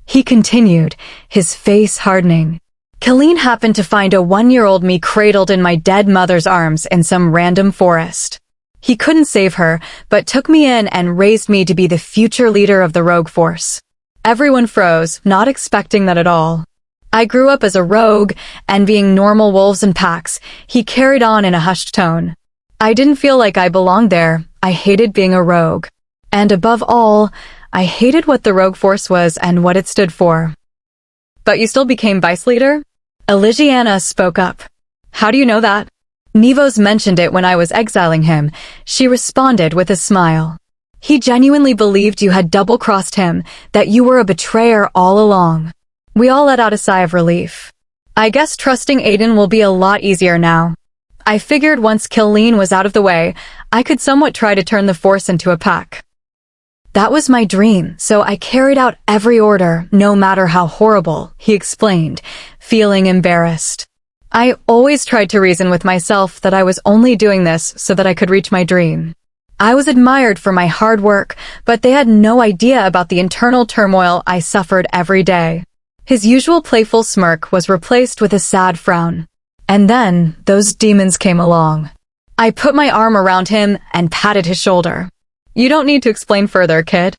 He continued, his face hardening. Colleen happened to find a 1-year-old me cradled in my dead mother's arms in some random forest. He couldn't save her, but took me in and raised me to be the future leader of the rogue force. Everyone froze, not expecting that at all. I grew up as a rogue, and being normal wolves and packs, he carried on in a hushed tone. I didn't feel like I belonged there. I hated being a rogue. And above all, I hated what the rogue force was and what it stood for. But you still became vice leader? Elisiana spoke up. How do you know that? Nevos mentioned it when I was exiling him. She responded with a smile. He genuinely believed you had double-crossed him, that you were a betrayer all along. We all let out a sigh of relief. I guess trusting Aiden will be a lot easier now. I figured once Colleen was out of the way, I could somewhat try to turn the force into a pack. That was my dream, so I carried out every order, no matter how horrible, he explained, feeling embarrassed. I always tried to reason with myself that I was only doing this so that I could reach my dream. I was admired for my hard work, but they had no idea about the internal turmoil I suffered every day. His usual playful smirk was replaced with a sad frown. And then, those demons came along. I put my arm around him and patted his shoulder. You don't need to explain further, kid.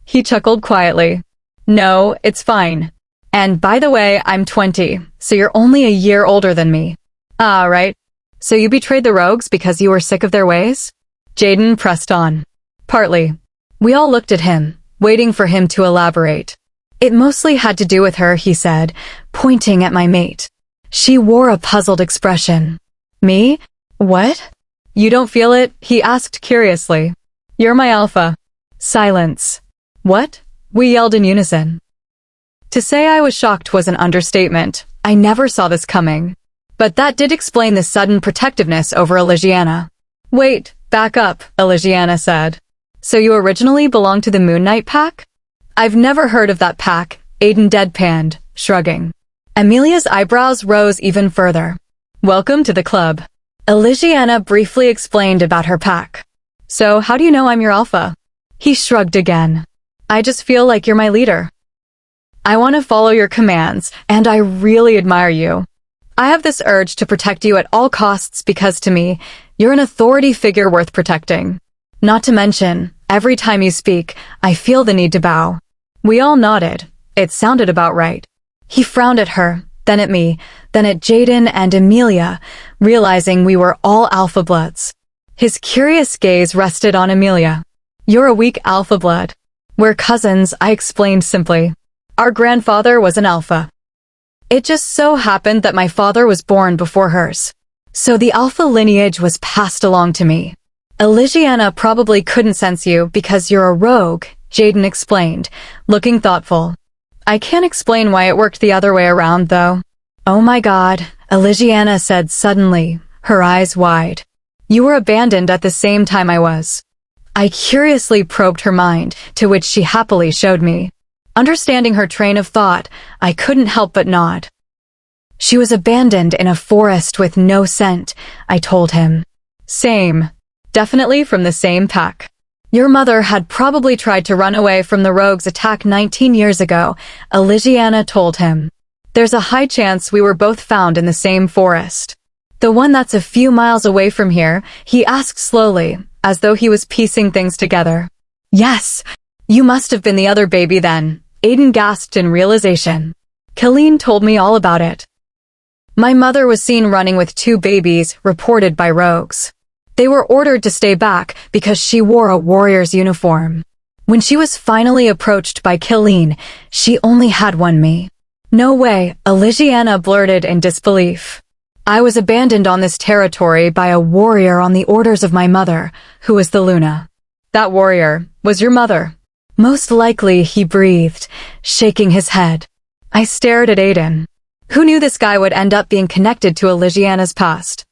He chuckled quietly. No, it's fine. And by the way, I'm 20, so you're only a year older than me. Ah, right. So you betrayed the rogues because you were sick of their ways? Jaden pressed on. Partly. We all looked at him, waiting for him to elaborate. It mostly had to do with her, he said, pointing at my mate. She wore a puzzled expression. Me? What? You don't feel it? He asked curiously. You're my alpha. Silence. What? We yelled in unison. To say I was shocked was an understatement. I never saw this coming. But that did explain the sudden protectiveness over Elisiana. Wait, back up, Elisiana said. So you originally belonged to the Moonlit pack? I've never heard of that pack, Aiden deadpanned, shrugging. Amelia's eyebrows rose even further. Welcome to the club. Elisiana briefly explained about her pack. So how do you know I'm your alpha? He shrugged again. I just feel like you're my leader. I want to follow your commands, and I really admire you. I have this urge to protect you at all costs because to me, you're an authority figure worth protecting. Not to mention, every time you speak, I feel the need to bow. We all nodded. It sounded about right. He frowned at her, then at me, then at Jaden and Amelia, realizing we were all alpha bloods. His curious gaze rested on Amelia. You're a weak alpha blood. We're cousins, I explained simply. Our grandfather was an alpha. It just so happened that my father was born before hers. So the alpha lineage was passed along to me. Elisiana probably couldn't sense you because you're a rogue, Jaden explained, looking thoughtful. I can't explain why it worked the other way around, though. Oh my God, Elisiana said suddenly, her eyes wide. You were abandoned at the same time I was. I curiously probed her mind, to which she happily showed me. Understanding her train of thought, I couldn't help but nod. She was abandoned in a forest with no scent, I told him. Same. Definitely from the same pack. Your mother had probably tried to run away from the rogue's attack 19 years ago, Elisiana told him. There's a high chance we were both found in the same forest. The one that's a few miles away from here, he asked slowly, as though he was piecing things together. Yes, you must have been the other baby then, Aiden gasped in realization. Colleen told me all about it. My mother was seen running with 2 babies, reported by rogues. They were ordered to stay back because she wore a warrior's uniform. When she was finally approached by Colleen, she only had one me. No way, Elisiana blurted in disbelief. I was abandoned on this territory by a warrior on the orders of my mother, who was the Luna. That warrior was your mother. Most likely, he breathed, shaking his head. I stared at Aiden. Who knew this guy would end up being connected to Elisiana's past?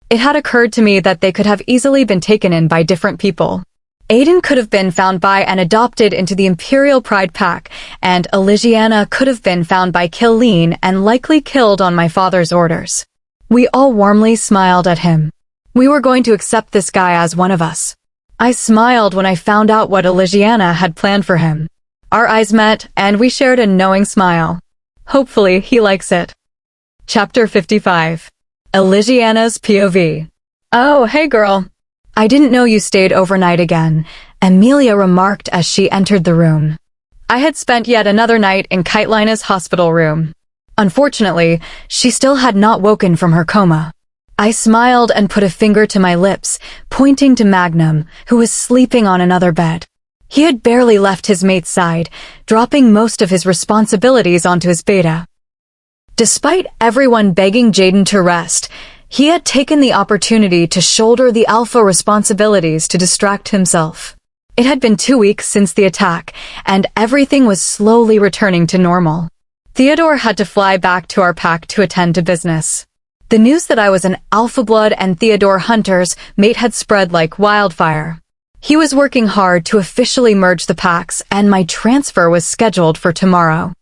It had occurred to me that they could have easily been taken in by different people. Aiden could have been found by and adopted into the Imperial Pride Pack, and Elisiana could have been found by Colleen and likely killed on my father's orders. We all warmly smiled at him. We were going to accept this guy as one of us. I smiled when I found out what Elisiana had planned for him. Our eyes met, and we shared a knowing smile. Hopefully, he likes it. Chapter 55. Elisiana's POV. Oh, hey girl. I didn't know you stayed overnight again, Amelia remarked as she entered the room. I had spent yet another night in Kitelina's hospital room. Unfortunately, she still had not woken from her coma. I smiled and put a finger to my lips, pointing to Magnum, who was sleeping on another bed. He had barely left his mate's side, dropping most of his responsibilities onto his beta. Despite everyone begging Jaden to rest, he had taken the opportunity to shoulder the alpha responsibilities to distract himself. It had been 2 weeks since the attack, and everything was slowly returning to normal. Theodore had to fly back to our pack to attend to business. The news that I was an Alpha Blood and Theodore Hunter's mate had spread like wildfire. He was working hard to officially merge the packs, and my transfer was scheduled for tomorrow.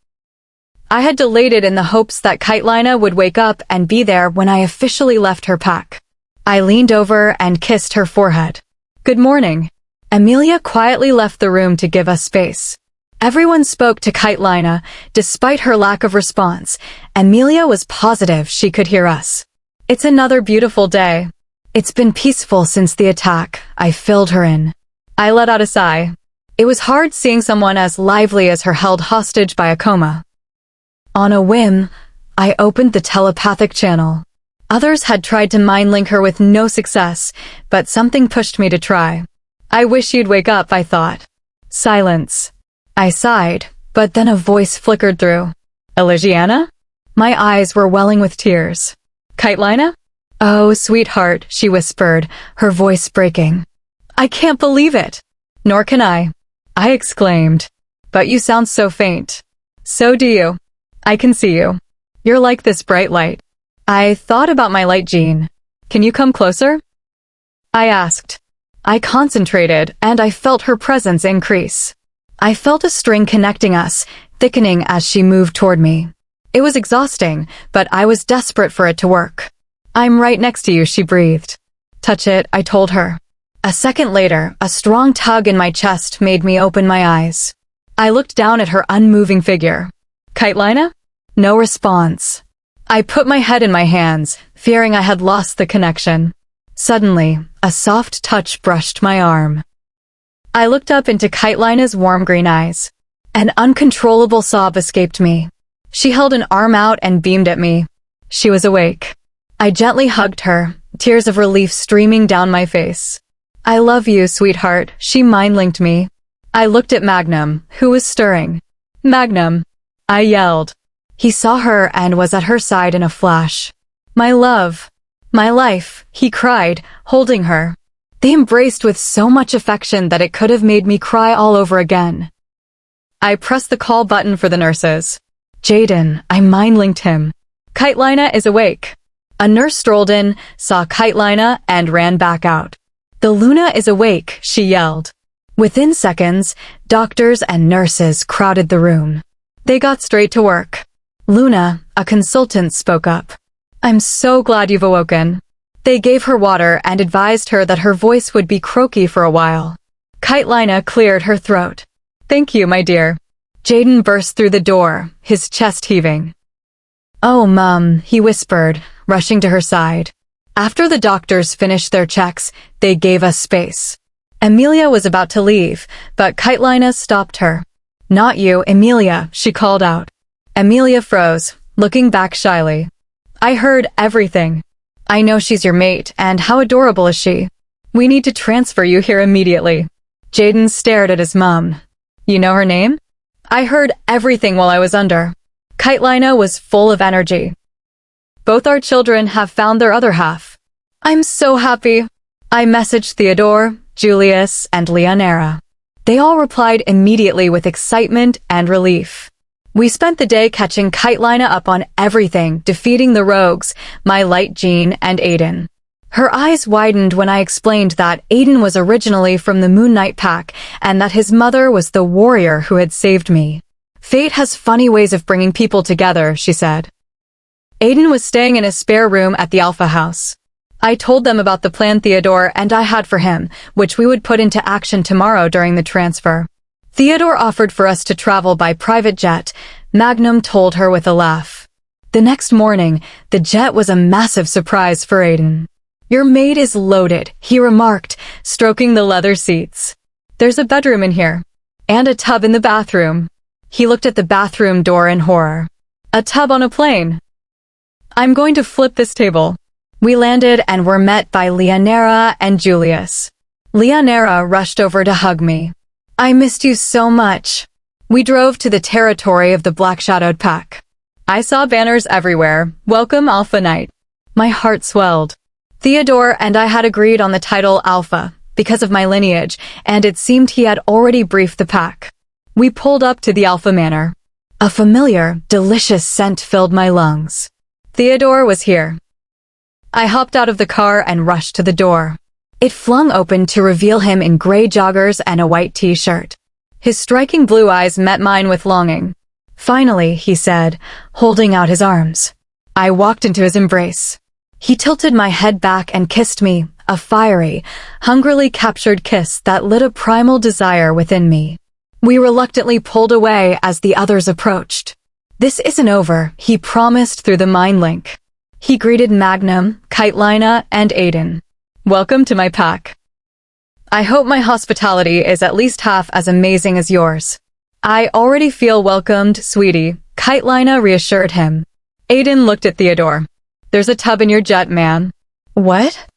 I had delayed it in the hopes that Kitelina would wake up and be there when I officially left her pack. I leaned over and kissed her forehead. Good morning. Amelia quietly left the room to give us space. Everyone spoke to Kitelina. Despite her lack of response, Amelia was positive she could hear us. It's another beautiful day. It's been peaceful since the attack, I filled her in. I let out a sigh. It was hard seeing someone as lively as her held hostage by a coma. On a whim, I opened the telepathic channel. Others had tried to mind-link her with no success, but something pushed me to try. I wish you'd wake up, I thought. Silence. I sighed, but then a voice flickered through. Elisiana? My eyes were welling with tears. Kitelina? Oh, sweetheart, she whispered, her voice breaking. I can't believe it. Nor can I exclaimed. But you sound so faint. So do you. I can see you. You're like this bright light. I thought about my light gene. Can you come closer? I asked. I concentrated, and I felt her presence increase. I felt a string connecting us, thickening as she moved toward me. It was exhausting, but I was desperate for it to work. I'm right next to you, she breathed. Touch it, I told her. A second later, a strong tug in my chest made me open my eyes. I looked down at her unmoving figure. Kitelina? No response. I put my head in my hands, fearing I had lost the connection. Suddenly, a soft touch brushed my arm. I looked up into Kitelina's warm green eyes. An uncontrollable sob escaped me. She held an arm out and beamed at me. She was awake. I gently hugged her, tears of relief streaming down my face. I love you, sweetheart, she mind-linked me. I looked at Magnum, who was stirring. Magnum, I yelled. He saw her and was at her side in a flash. My love, my life, he cried, holding her. They embraced with so much affection that it could have made me cry all over again. I pressed the call button for the nurses. Jaden, I mind-linked him. Kitelina is awake. A nurse strolled in, saw Kitelina, and ran back out. The Luna is awake, she yelled. Within seconds, doctors and nurses crowded the room. They got straight to work. Luna, a consultant, spoke up. I'm so glad you've awoken. They gave her water and advised her that her voice would be croaky for a while. Kitelina cleared her throat. Thank you, my dear. Jaden burst through the door, his chest heaving. "Oh, Mum," he whispered, rushing to her side. After the doctors finished their checks, they gave us space. Emilia was about to leave, but Kaitlina stopped her. "Not you, Emilia," she called out. Emilia froze, looking back shyly. "I heard everything. I know she's your mate, and how adorable is she? We need to transfer you here immediately." Jaden stared at his mum. "You know her name?" "I heard everything while I was under." Kaitlina was full of energy. "Both our children have found their other half. I'm so happy." I messaged Theodore, Julius, and Leonera. They all replied immediately with excitement and relief. We spent the day catching Kaitlina up on everything, defeating the rogues, my light Jean, and Aiden. Her eyes widened when I explained that Aiden was originally from the Moonlit pack and that his mother was the warrior who had saved me. "Fate has funny ways of bringing people together," she said. Aiden was staying in a spare room at the Alpha House. I told them about the plan Theodore and I had for him, which we would put into action tomorrow during the transfer. Theodore offered for us to travel by private jet, Magnum told her with a laugh. The next morning, the jet was a massive surprise for Aiden. "Your maid is loaded," he remarked, stroking the leather seats. "There's a bedroom in here. And a tub in the bathroom." He looked at the bathroom door in horror. "A tub on a plane. I'm going to flip this table." We landed and were met by Leonera and Julius. Leonera rushed over to hug me. "I missed you so much." We drove to the territory of the Black-Shadowed Pack. I saw banners everywhere, "Welcome Alpha Knight." My heart swelled. Theodore and I had agreed on the title Alpha, because of my lineage, and it seemed he had already briefed the pack. We pulled up to the Alpha Manor. A familiar, delicious scent filled my lungs. Theodore was here. I hopped out of the car and rushed to the door. It flung open to reveal him in gray joggers and a white t-shirt. His striking blue eyes met mine with longing. "Finally," he said, holding out his arms. I walked into his embrace. He tilted my head back and kissed me, a fiery, hungrily captured kiss that lit a primal desire within me. We reluctantly pulled away as the others approached. "This isn't over," he promised through the mind link. He greeted Magnum, Kaitlina, and Aiden. "Welcome to my pack. I hope my hospitality is at least half as amazing as yours." "I already feel welcomed, sweetie," Kaitlina reassured him. Aiden looked at Theodore. "There's a tub in your jet, man." "What?"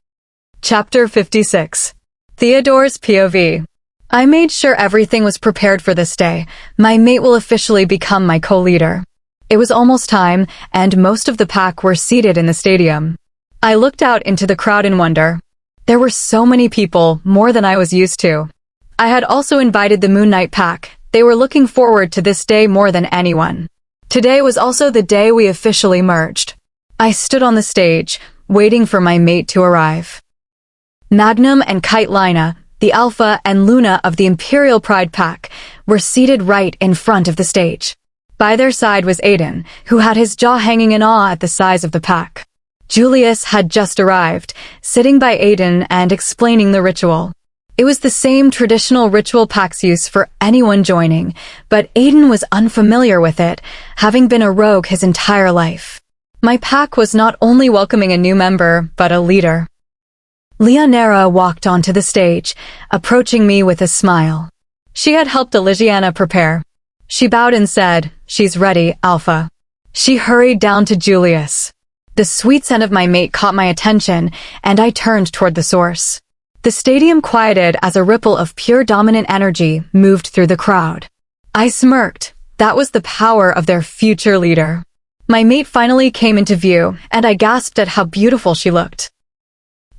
Chapter 56. Theodore's POV. I made sure everything was prepared for this day. My mate will officially become my co-leader. It was almost time, and most of the pack were seated in the stadium. I looked out into the crowd in wonder. There were so many people, more than I was used to. I had also invited the Moonlit pack. They were looking forward to this day more than anyone. Today was also the day we officially merged. I stood on the stage, waiting for my mate to arrive. Magnum and Kaitlina, the Alpha and Luna of the Imperial Pride pack, were seated right in front of the stage. By their side was Aiden, who had his jaw hanging in awe at the size of the pack. Julius had just arrived, sitting by Aiden and explaining the ritual. It was the same traditional ritual packs use for anyone joining, but Aiden was unfamiliar with it, having been a rogue his entire life. My pack was not only welcoming a new member, but a leader. Leonera walked onto the stage, approaching me with a smile. She had helped Elisiana prepare. She bowed and said, "She's ready, Alpha." She hurried down to Julius. The sweet scent of my mate caught my attention, and I turned toward the source. The stadium quieted as a ripple of pure dominant energy moved through the crowd. I smirked. That was the power of their future leader. My mate finally came into view, and I gasped at how beautiful she looked.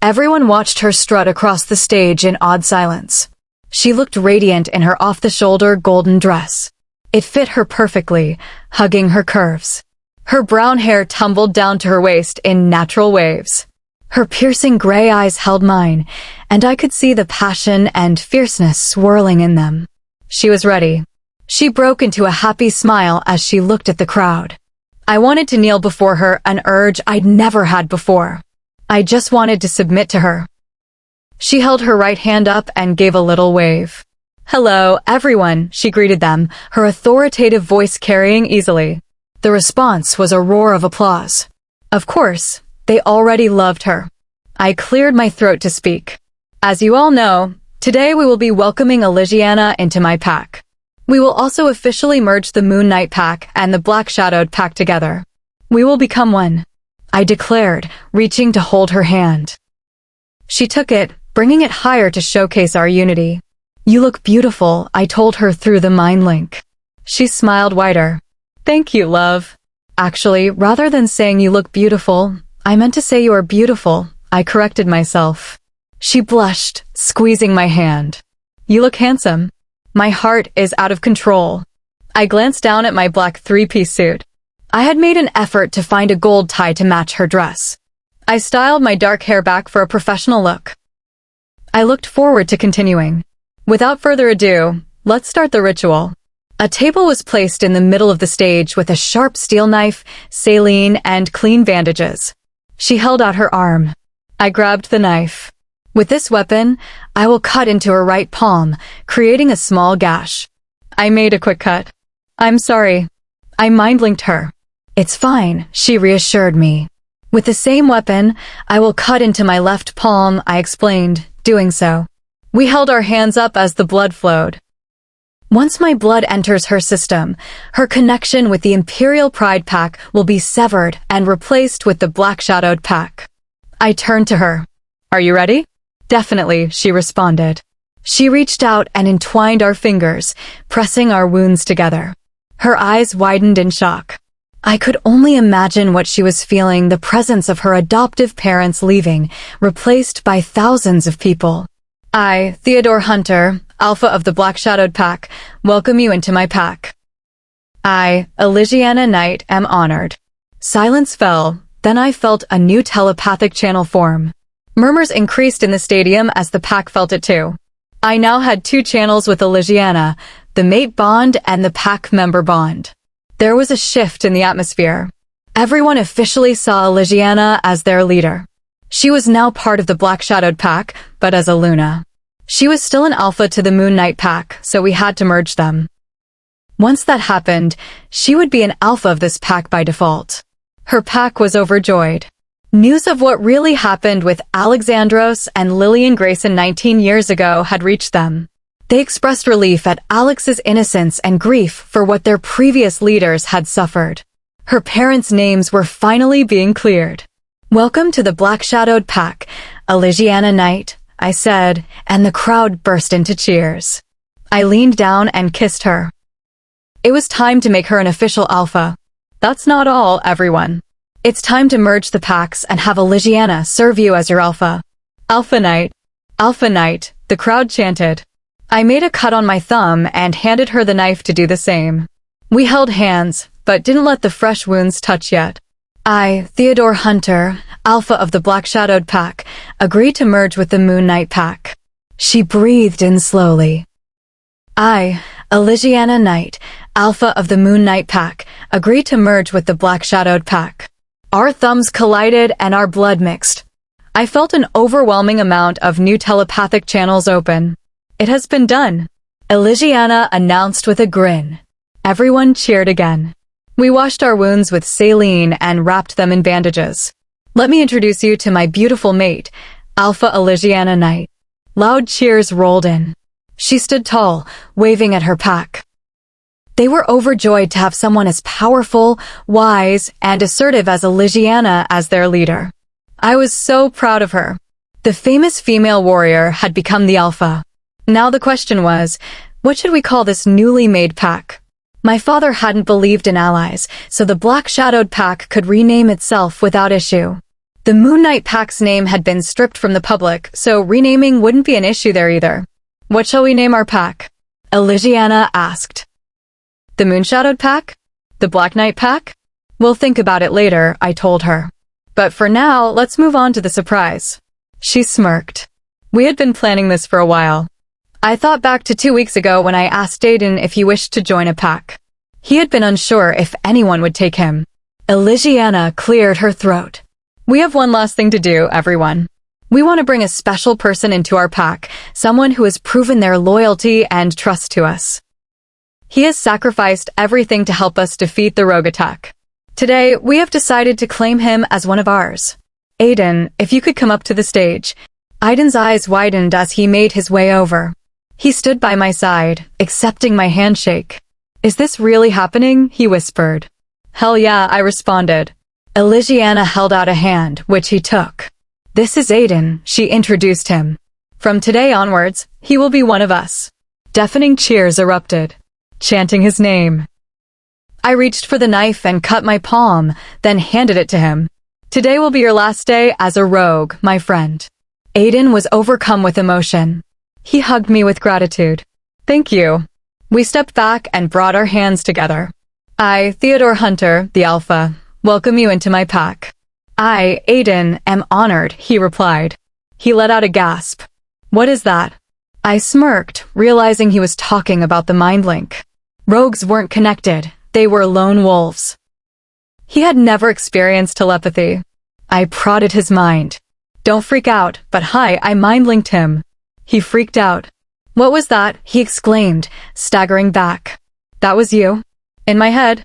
Everyone watched her strut across the stage in awed silence. She looked radiant in her off-the-shoulder golden dress. It fit her perfectly, hugging her curves. Her brown hair tumbled down to her waist in natural waves. Her piercing gray eyes held mine, and I could see the passion and fierceness swirling in them. She was ready. She broke into a happy smile as she looked at the crowd. I wanted to kneel before her, an urge I'd never had before. I just wanted to submit to her. She held her right hand up and gave a little wave. "Hello, everyone," she greeted them, her authoritative voice carrying easily. The response was a roar of applause. Of course, they already loved her. I cleared my throat to speak. As you all know, today we will be welcoming Elisiana into my pack. We will also officially merge the Moon Knight pack and the Black Shadowed pack together. We will become one, I declared, reaching to hold her hand. She took it, bringing it higher to showcase our unity. You look beautiful, I told her through the mind link. She smiled wider. Thank you, love. Actually, rather than saying you look beautiful, I meant to say you are beautiful, I corrected myself. She blushed, squeezing my hand. You look handsome. My heart is out of control. I glanced down at my black three-piece suit. I had made an effort to find a gold tie to match her dress. I styled my dark hair back for a professional look. I looked forward to continuing. Without further ado, let's start the ritual. A table was placed in the middle of the stage with a sharp steel knife, saline, and clean bandages. She held out her arm. I grabbed the knife. With this weapon, I will cut into her right palm, creating a small gash. I made a quick cut. I'm sorry. I mind-linked her. It's fine, she reassured me. With the same weapon, I will cut into my left palm, I explained, doing so. We held our hands up as the blood flowed. Once my blood enters her system, her connection with the Imperial Pride pack will be severed and replaced with the Black Shadowed pack. I turned to her. Are you ready? Definitely, she responded. She reached out and entwined our fingers, pressing our wounds together. Her eyes widened in shock. I could only imagine what she was feeling, the presence of her adoptive parents leaving, replaced by thousands of people. I, Theodore Hunter, Alpha of the Black Shadowed Pack, welcome you into my pack. I, Elisiana Knight, am honored. Silence fell, then I felt a new telepathic channel form. Murmurs increased in the stadium as the pack felt it too. I now had two channels with Elisiana, the mate bond and the pack member bond. There was a shift in the atmosphere. Everyone officially saw Elisiana as their leader. She was now part of the Black Shadowed pack, but as a Luna. She was still an alpha to the Moon Knight pack, so we had to merge them. Once that happened, she would be an alpha of this pack by default. Her pack was overjoyed. News of what really happened with Alexandros and Lillian Grayson 19 years ago had reached them. They expressed relief at Alex's innocence and grief for what their previous leaders had suffered. Her parents' names were finally being cleared. Welcome to the Black Shadowed pack, Elisiana Knight, I said, and the crowd burst into cheers. I leaned down and kissed her. It was time to make her an official alpha. That's not all, everyone. It's time to merge the packs and have Elisiana serve you as your alpha. Alpha Knight, the crowd chanted. I made a cut on my thumb and handed her the knife to do the same. We held hands, but didn't let the fresh wounds touch yet. I, Theodore Hunter, Alpha of the Black Shadowed pack, agreed to merge with the Moon Knight pack. She breathed in slowly. I, Elisiana Knight, Alpha of the Moon Knight pack, agreed to merge with the Black Shadowed pack. Our thumbs collided and our blood mixed. I felt an overwhelming amount of new telepathic channels open. It has been done, Elisiana announced with a grin. Everyone cheered again. We washed our wounds with saline and wrapped them in bandages. Let me introduce you to my beautiful mate, Alpha Elisiana Knight. Loud cheers rolled in. She stood tall, waving at her pack. They were overjoyed to have someone as powerful, wise, and assertive as Elisiana as their leader. I was so proud of her. The famous female warrior had become the alpha. Now the question was, what should we call this newly made pack? My father hadn't believed in allies, so the Black Shadowed pack could rename itself without issue. The Moon Knight pack's name had been stripped from the public, so renaming wouldn't be an issue there either. What shall we name our pack? Elisiana asked. The Moon Shadowed pack? The Black Knight pack? We'll think about it later, I told her. But for now, let's move on to the surprise. She smirked. We had been planning this for a while. I thought back to 2 weeks ago when I asked Dayton if he wished to join a pack. He had been unsure if anyone would take him. Elisiana cleared her throat. We have one last thing to do, everyone. We want to bring a special person into our pack, someone who has proven their loyalty and trust to us. He has sacrificed everything to help us defeat the rogue attack. Today, we have decided to claim him as one of ours. Aiden, if you could come up to the stage. Aiden's eyes widened as he made his way over. He stood by my side, accepting my handshake. Is this really happening? He whispered. Hell yeah, I responded. Elisiana held out a hand, which he took. This is Aiden, she introduced him. From today onwards, he will be one of us. Deafening cheers erupted, chanting his name. I reached for the knife and cut my palm, then handed it to him. Today will be your last day as a rogue, my friend. Aiden was overcome with emotion. He hugged me with gratitude. Thank you. We stepped back and brought our hands together. I, Theodore Hunter, the Alpha, welcome you into my pack. I, Aiden, am honored, he replied. He let out a gasp. What is that? I smirked, realizing he was talking about the mind link. Rogues weren't connected. They were lone wolves. He had never experienced telepathy. I prodded his mind. Don't freak out, but hi, I mind-linked him. He freaked out. What was that? He exclaimed, staggering back. That was you. In my head.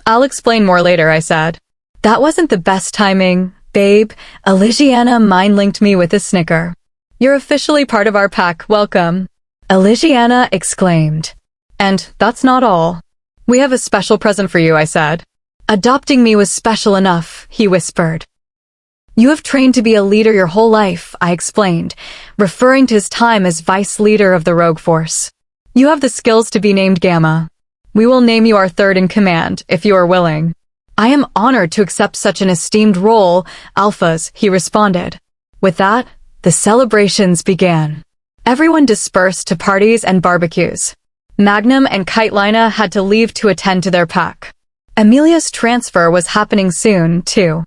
I'll explain more later, I said. That wasn't the best timing, babe. Elisiana mind-linked me with a snicker. You're officially part of our pack, welcome. Elisiana exclaimed. And that's not all. We have a special present for you, I said. Adopting me was special enough, he whispered. You have trained to be a leader your whole life, I explained, referring to his time as vice leader of the rogue force. You have the skills to be named Gamma. We will name you our third in command, if you are willing. I am honored to accept such an esteemed role, Alphas, he responded. With that, the celebrations began. Everyone dispersed to parties and barbecues. Magnum and Kitelina had to leave to attend to their pack. Amelia's transfer was happening soon, too.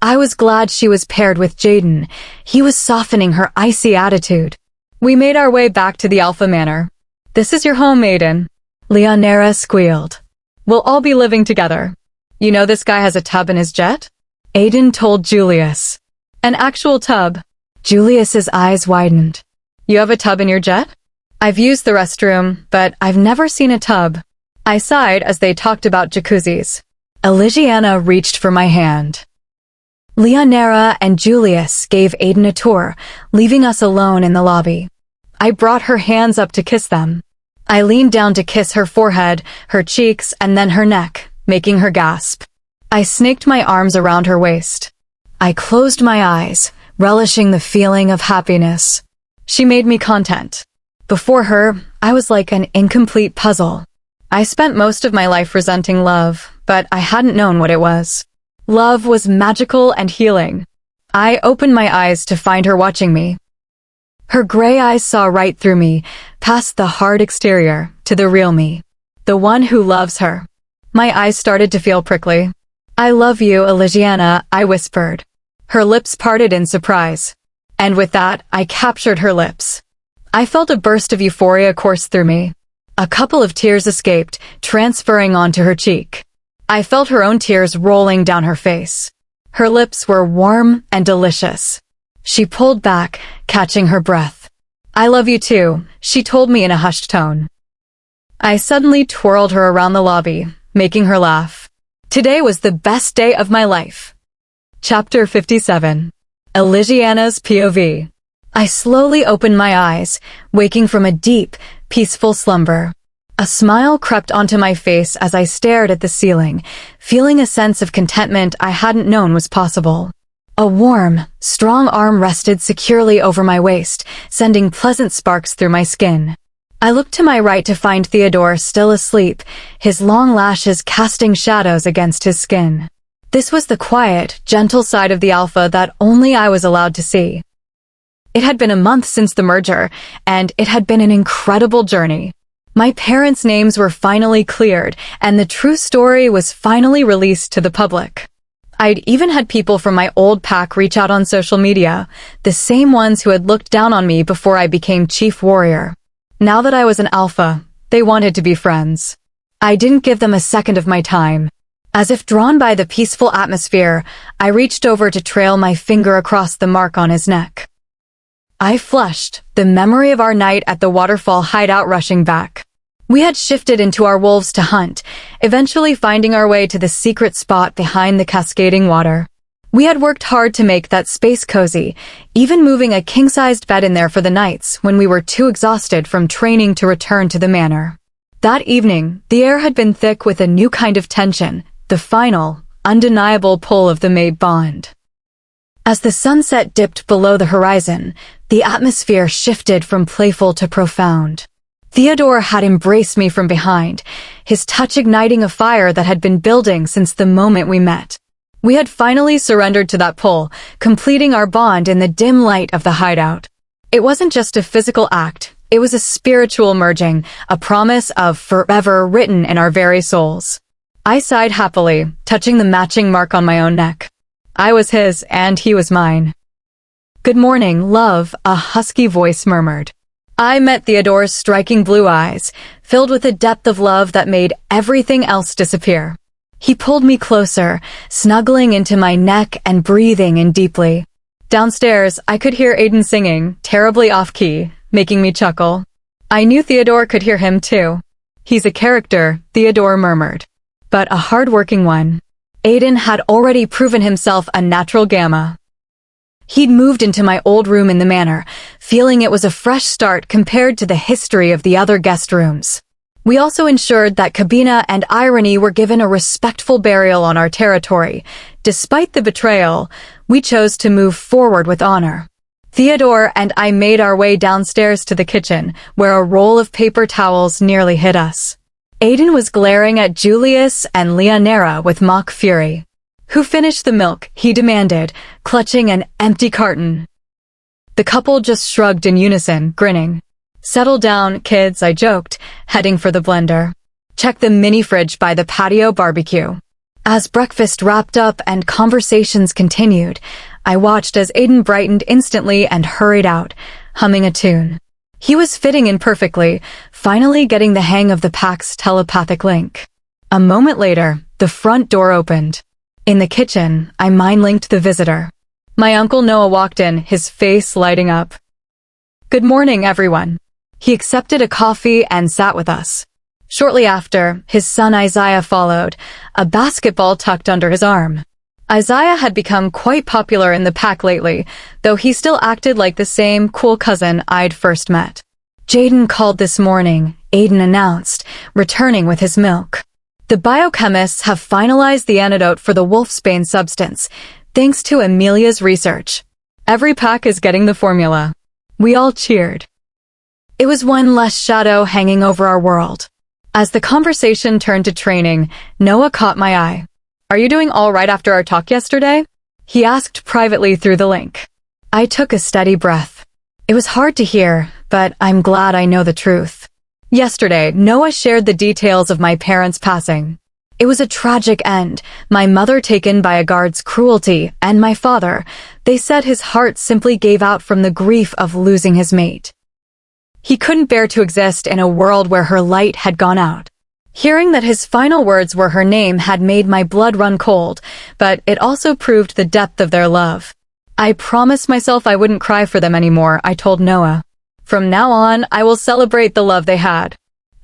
I was glad she was paired with Jaden. He was softening her icy attitude. We made our way back to the Alpha Manor. This is your home, Aiden. Leonera squealed. We'll all be living together. You know this guy has a tub in his jet? Aiden told Julius. An actual tub. Julius's eyes widened. You have a tub in your jet? I've used the restroom, but I've never seen a tub. I sighed as they talked about jacuzzis. Elisiana reached for my hand. Leonera and Julius gave Aiden a tour, leaving us alone in the lobby. I brought her hands up to kiss them. I leaned down to kiss her forehead, her cheeks, and then her neck, making her gasp. I snaked my arms around her waist. I closed my eyes, relishing the feeling of happiness. She made me content. Before her, I was like an incomplete puzzle. I spent most of my life resenting love, but I hadn't known what it was. Love was magical and healing. I opened my eyes to find her watching me. Her gray eyes saw right through me, past the hard exterior, to the real me. The one who loves her. My eyes started to feel prickly. I love you, Elisiana, I whispered. Her lips parted in surprise. And with that, I captured her lips. I felt a burst of euphoria course through me. A couple of tears escaped, transferring onto her cheek. I felt her own tears rolling down her face. Her lips were warm and delicious. She pulled back, catching her breath. I love you too, she told me in a hushed tone. I suddenly twirled her around the lobby, making her laugh. Today was the best day of my life. Chapter 57. Elisiana's POV. I slowly opened my eyes, waking from a deep, peaceful slumber. A smile crept onto my face as I stared at the ceiling, feeling a sense of contentment I hadn't known was possible. A warm, strong arm rested securely over my waist, sending pleasant sparks through my skin. I looked to my right to find Theodore still asleep, his long lashes casting shadows against his skin. This was the quiet, gentle side of the Alpha that only I was allowed to see. It had been a month since the merger, and it had been an incredible journey. My parents' names were finally cleared, and the true story was finally released to the public. I'd even had people from my old pack reach out on social media, the same ones who had looked down on me before I became chief warrior. Now that I was an alpha, they wanted to be friends. I didn't give them a second of my time. As if drawn by the peaceful atmosphere, I reached over to trail my finger across the mark on his neck. I flushed, the memory of our night at the waterfall hideout rushing back. We had shifted into our wolves to hunt, eventually finding our way to the secret spot behind the cascading water. We had worked hard to make that space cozy, even moving a king-sized bed in there for the nights when we were too exhausted from training to return to the manor. That evening, the air had been thick with a new kind of tension, the final, undeniable pull of the maid bond. As the sunset dipped below the horizon, the atmosphere shifted from playful to profound. Theodore had embraced me from behind, his touch igniting a fire that had been building since the moment we met. We had finally surrendered to that pull, completing our bond in the dim light of the hideout. It wasn't just a physical act, it was a spiritual merging, a promise of forever written in our very souls. I sighed happily, touching the matching mark on my own neck. I was his, and he was mine. "Good morning, love," a husky voice murmured. I met Theodore's striking blue eyes, filled with a depth of love that made everything else disappear. He pulled me closer, snuggling into my neck and breathing in deeply. Downstairs, I could hear Aiden singing, terribly off-key, making me chuckle. I knew Theodore could hear him too. "He's a character," Theodore murmured. "But a hard-working one." Aiden had already proven himself a natural gamma. He'd moved into my old room in the manor, feeling it was a fresh start compared to the history of the other guest rooms. We also ensured that Cabina and Irony were given a respectful burial on our territory. Despite the betrayal, we chose to move forward with honor. Theodore and I made our way downstairs to the kitchen, where a roll of paper towels nearly hit us. Aiden was glaring at Julius and Leonera with mock fury. "Who finished the milk?" he demanded, clutching an empty carton. The couple just shrugged in unison, grinning. "Settle down, kids," I joked, heading for the blender. "Check the mini fridge by the patio barbecue." As breakfast wrapped up and conversations continued, I watched as Aiden brightened instantly and hurried out, humming a tune. He was fitting in perfectly, finally getting the hang of the pack's telepathic link. A moment later, the front door opened. In the kitchen, I mind-linked the visitor. My Uncle Noah walked in, his face lighting up. "Good morning, everyone." He accepted a coffee and sat with us. Shortly after, his son Isaiah followed, a basketball tucked under his arm. Isaiah had become quite popular in the pack lately, though he still acted like the same cool cousin I'd first met. "Jaden called this morning," Aiden announced, returning with his milk. "The biochemists have finalized the antidote for the wolfsbane substance, thanks to Amelia's research. Every pack is getting the formula." We all cheered. It was one less shadow hanging over our world. As the conversation turned to training, Noah caught my eye. "Are you doing all right after our talk yesterday?" he asked privately through the link. I took a steady breath. It was hard to hear, but I'm glad I know the truth. Yesterday, Noah shared the details of my parents' passing. It was a tragic end, my mother taken by a guard's cruelty, and my father. They said his heart simply gave out from the grief of losing his mate. He couldn't bear to exist in a world where her light had gone out. Hearing that his final words were her name had made my blood run cold, but it also proved the depth of their love. I promised myself I wouldn't cry for them anymore, I told Noah. From now on, I will celebrate the love they had.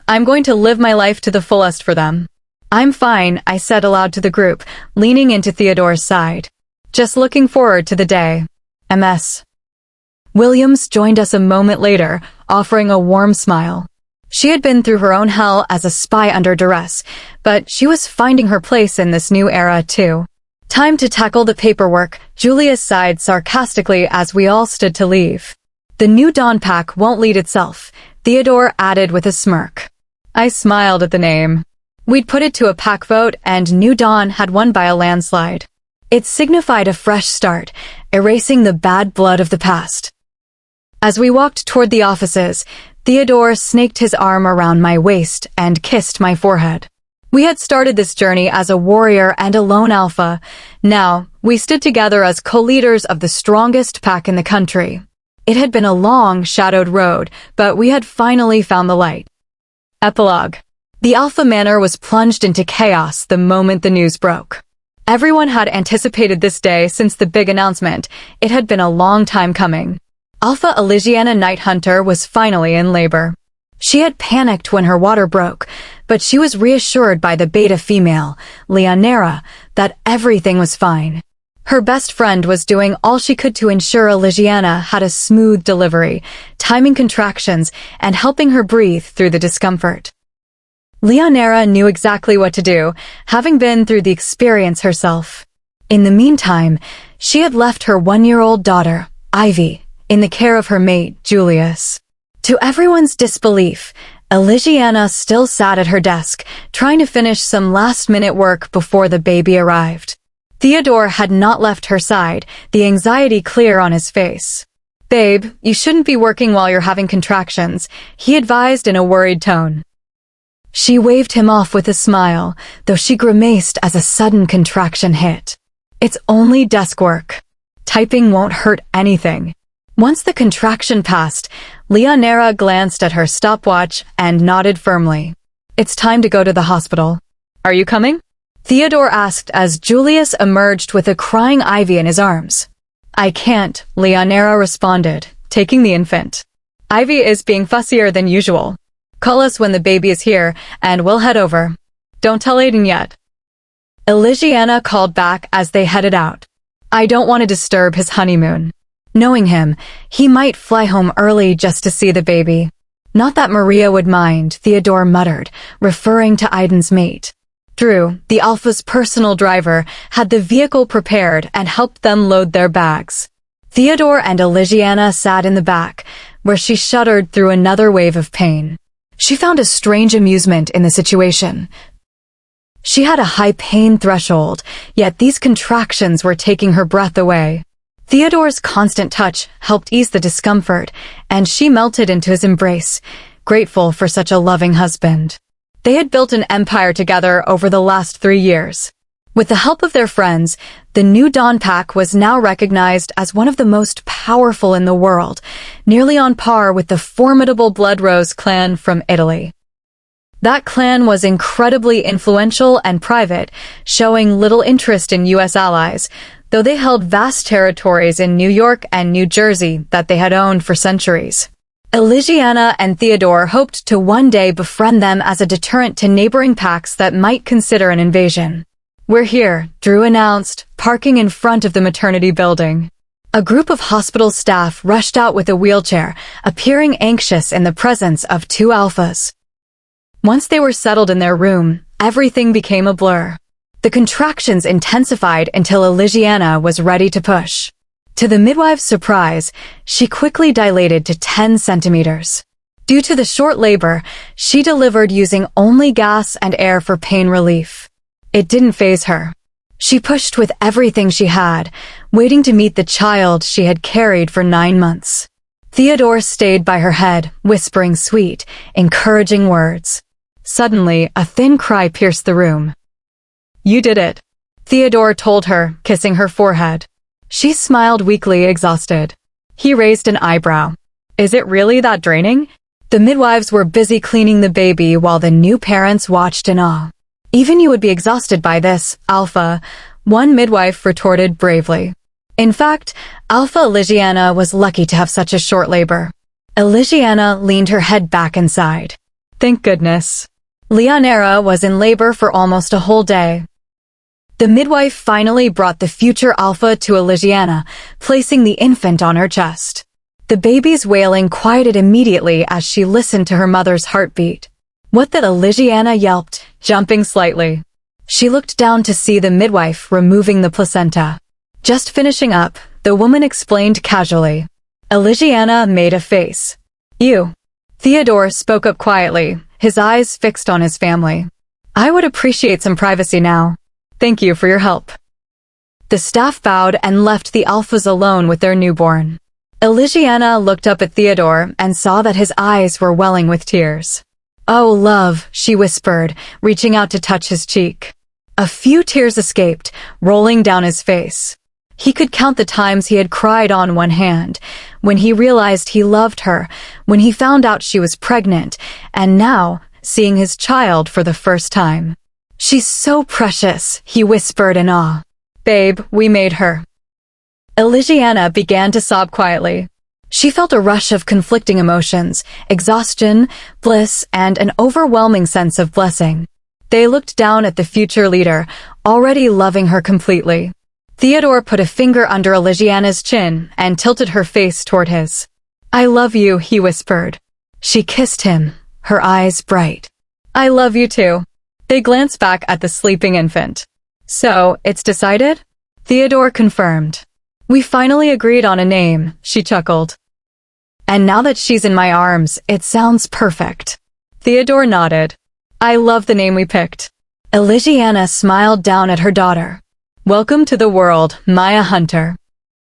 I'm going to live my life to the fullest for them. "I'm fine," I said aloud to the group, leaning into Theodore's side. "Just looking forward to the day. MS." Williams joined us a moment later, offering a warm smile. She had been through her own hell as a spy under duress, but she was finding her place in this new era too. "Time to tackle the paperwork," Julius sighed sarcastically as we all stood to leave. "The new Dawn pack won't lead itself," Theodore added with a smirk. I smiled at the name. We'd put it to a pack vote, and New Dawn had won by a landslide. It signified a fresh start, erasing the bad blood of the past. As we walked toward the offices, Theodore snaked his arm around my waist and kissed my forehead. We had started this journey as a warrior and a lone alpha. Now, we stood together as co-leaders of the strongest pack in the country. It had been a long, shadowed road, but we had finally found the light. Epilogue. The Alpha Manor was plunged into chaos the moment the news broke. Everyone had anticipated this day since the big announcement. It had been a long time coming. Alpha Elisiana Night Hunter was finally in labor. She had panicked when her water broke, but she was reassured by the beta female, Elisiana, that everything was fine. Her best friend was doing all she could to ensure Elisiana had a smooth delivery, timing contractions and helping her breathe through the discomfort. Elisiana knew exactly what to do, having been through the experience herself. In the meantime, she had left her 1-year-old daughter, Ivy, in the care of her mate, Julius. To everyone's disbelief, Elisiana still sat at her desk, trying to finish some last-minute work before the baby arrived. Theodore had not left her side, the anxiety clear on his face. "Babe, you shouldn't be working while you're having contractions," he advised in a worried tone. She waved him off with a smile, though she grimaced as a sudden contraction hit. "It's only desk work. Typing won't hurt anything." Once the contraction passed, Elisiana glanced at her stopwatch and nodded firmly. "It's time to go to the hospital. Are you coming?" Theodore asked as Julius emerged with a crying Ivy in his arms. "I can't," Elisiana responded, taking the infant. "Ivy is being fussier than usual. Call us when the baby is here, and we'll head over. Don't tell Aiden yet." Elisiana called back as they headed out. "I don't want to disturb his honeymoon." Knowing him, he might fly home early just to see the baby. "Not that Maria would mind," Theodore muttered, referring to Aiden's mate. Drew, the Alpha's personal driver, had the vehicle prepared and helped them load their bags. Theodore and Elisiana sat in the back, where she shuddered through another wave of pain. She found a strange amusement in the situation. She had a high pain threshold, yet these contractions were taking her breath away. Theodore's constant touch helped ease the discomfort, and she melted into his embrace, grateful for such a loving husband. They had built an empire together over the last 3 years. With the help of their friends, the new Dawn Pack was now recognized as one of the most powerful in the world, nearly on par with the formidable Blood Rose clan from Italy. That clan was incredibly influential and private, showing little interest in U.S. allies, though they held vast territories in New York and New Jersey that they had owned for centuries. Elisiana and Theodore hoped to one day befriend them as a deterrent to neighboring packs that might consider an invasion. "We're here," Drew announced, parking in front of the maternity building. A group of hospital staff rushed out with a wheelchair, appearing anxious in the presence of 2 alphas. Once they were settled in their room, everything became a blur. The contractions intensified until Elisiana was ready to push. To the midwife's surprise, she quickly dilated to 10 centimeters. Due to the short labor, she delivered using only gas and air for pain relief. It didn't faze her. She pushed with everything she had, waiting to meet the child she had carried for 9 months. Theodore stayed by her head, whispering sweet, encouraging words. Suddenly, a thin cry pierced the room. "You did it," Theodore told her, kissing her forehead. She smiled weakly, exhausted. He raised an eyebrow. "Is it really that draining?" The midwives were busy cleaning the baby while the new parents watched in awe. "Even you would be exhausted by this, Alpha," one midwife retorted bravely. In fact, Alpha Elisiana was lucky to have such a short labor. Elisiana leaned her head back and sighed. Thank goodness. Elisiana was in labor for almost a whole day. The midwife finally brought the future Alpha to Elisiana, placing the infant on her chest. The baby's wailing quieted immediately as she listened to her mother's heartbeat. "What?" that Elisiana yelped, jumping slightly. She looked down to see the midwife removing the placenta. Just finishing up, the woman explained casually. Elisiana made a face. "You." Theodore spoke up quietly, his eyes fixed on his family. "I would appreciate some privacy now. Thank you for your help." The staff bowed and left the Alphas alone with their newborn. Elisiana looked up at Theodore and saw that his eyes were welling with tears. "Oh, love," she whispered, reaching out to touch his cheek. A few tears escaped, rolling down his face. He could count the times he had cried on one hand, when he realized he loved her, when he found out she was pregnant, and now, seeing his child for the first time. "She's so precious," he whispered in awe. "Babe, we made her." Elisiana began to sob quietly. She felt a rush of conflicting emotions, exhaustion, bliss, and an overwhelming sense of blessing. They looked down at the future leader, already loving her completely. Theodore put a finger under Elisiana's chin and tilted her face toward his. "I love you," he whispered. She kissed him, her eyes bright. "I love you too." They glanced back at the sleeping infant. "So, it's decided?" Theodore confirmed. "We finally agreed on a name," she chuckled. "And now that she's in my arms, it sounds perfect." Theodore nodded. "I love the name we picked." Elisiana smiled down at her daughter. "Welcome to the world, Maya Hunter."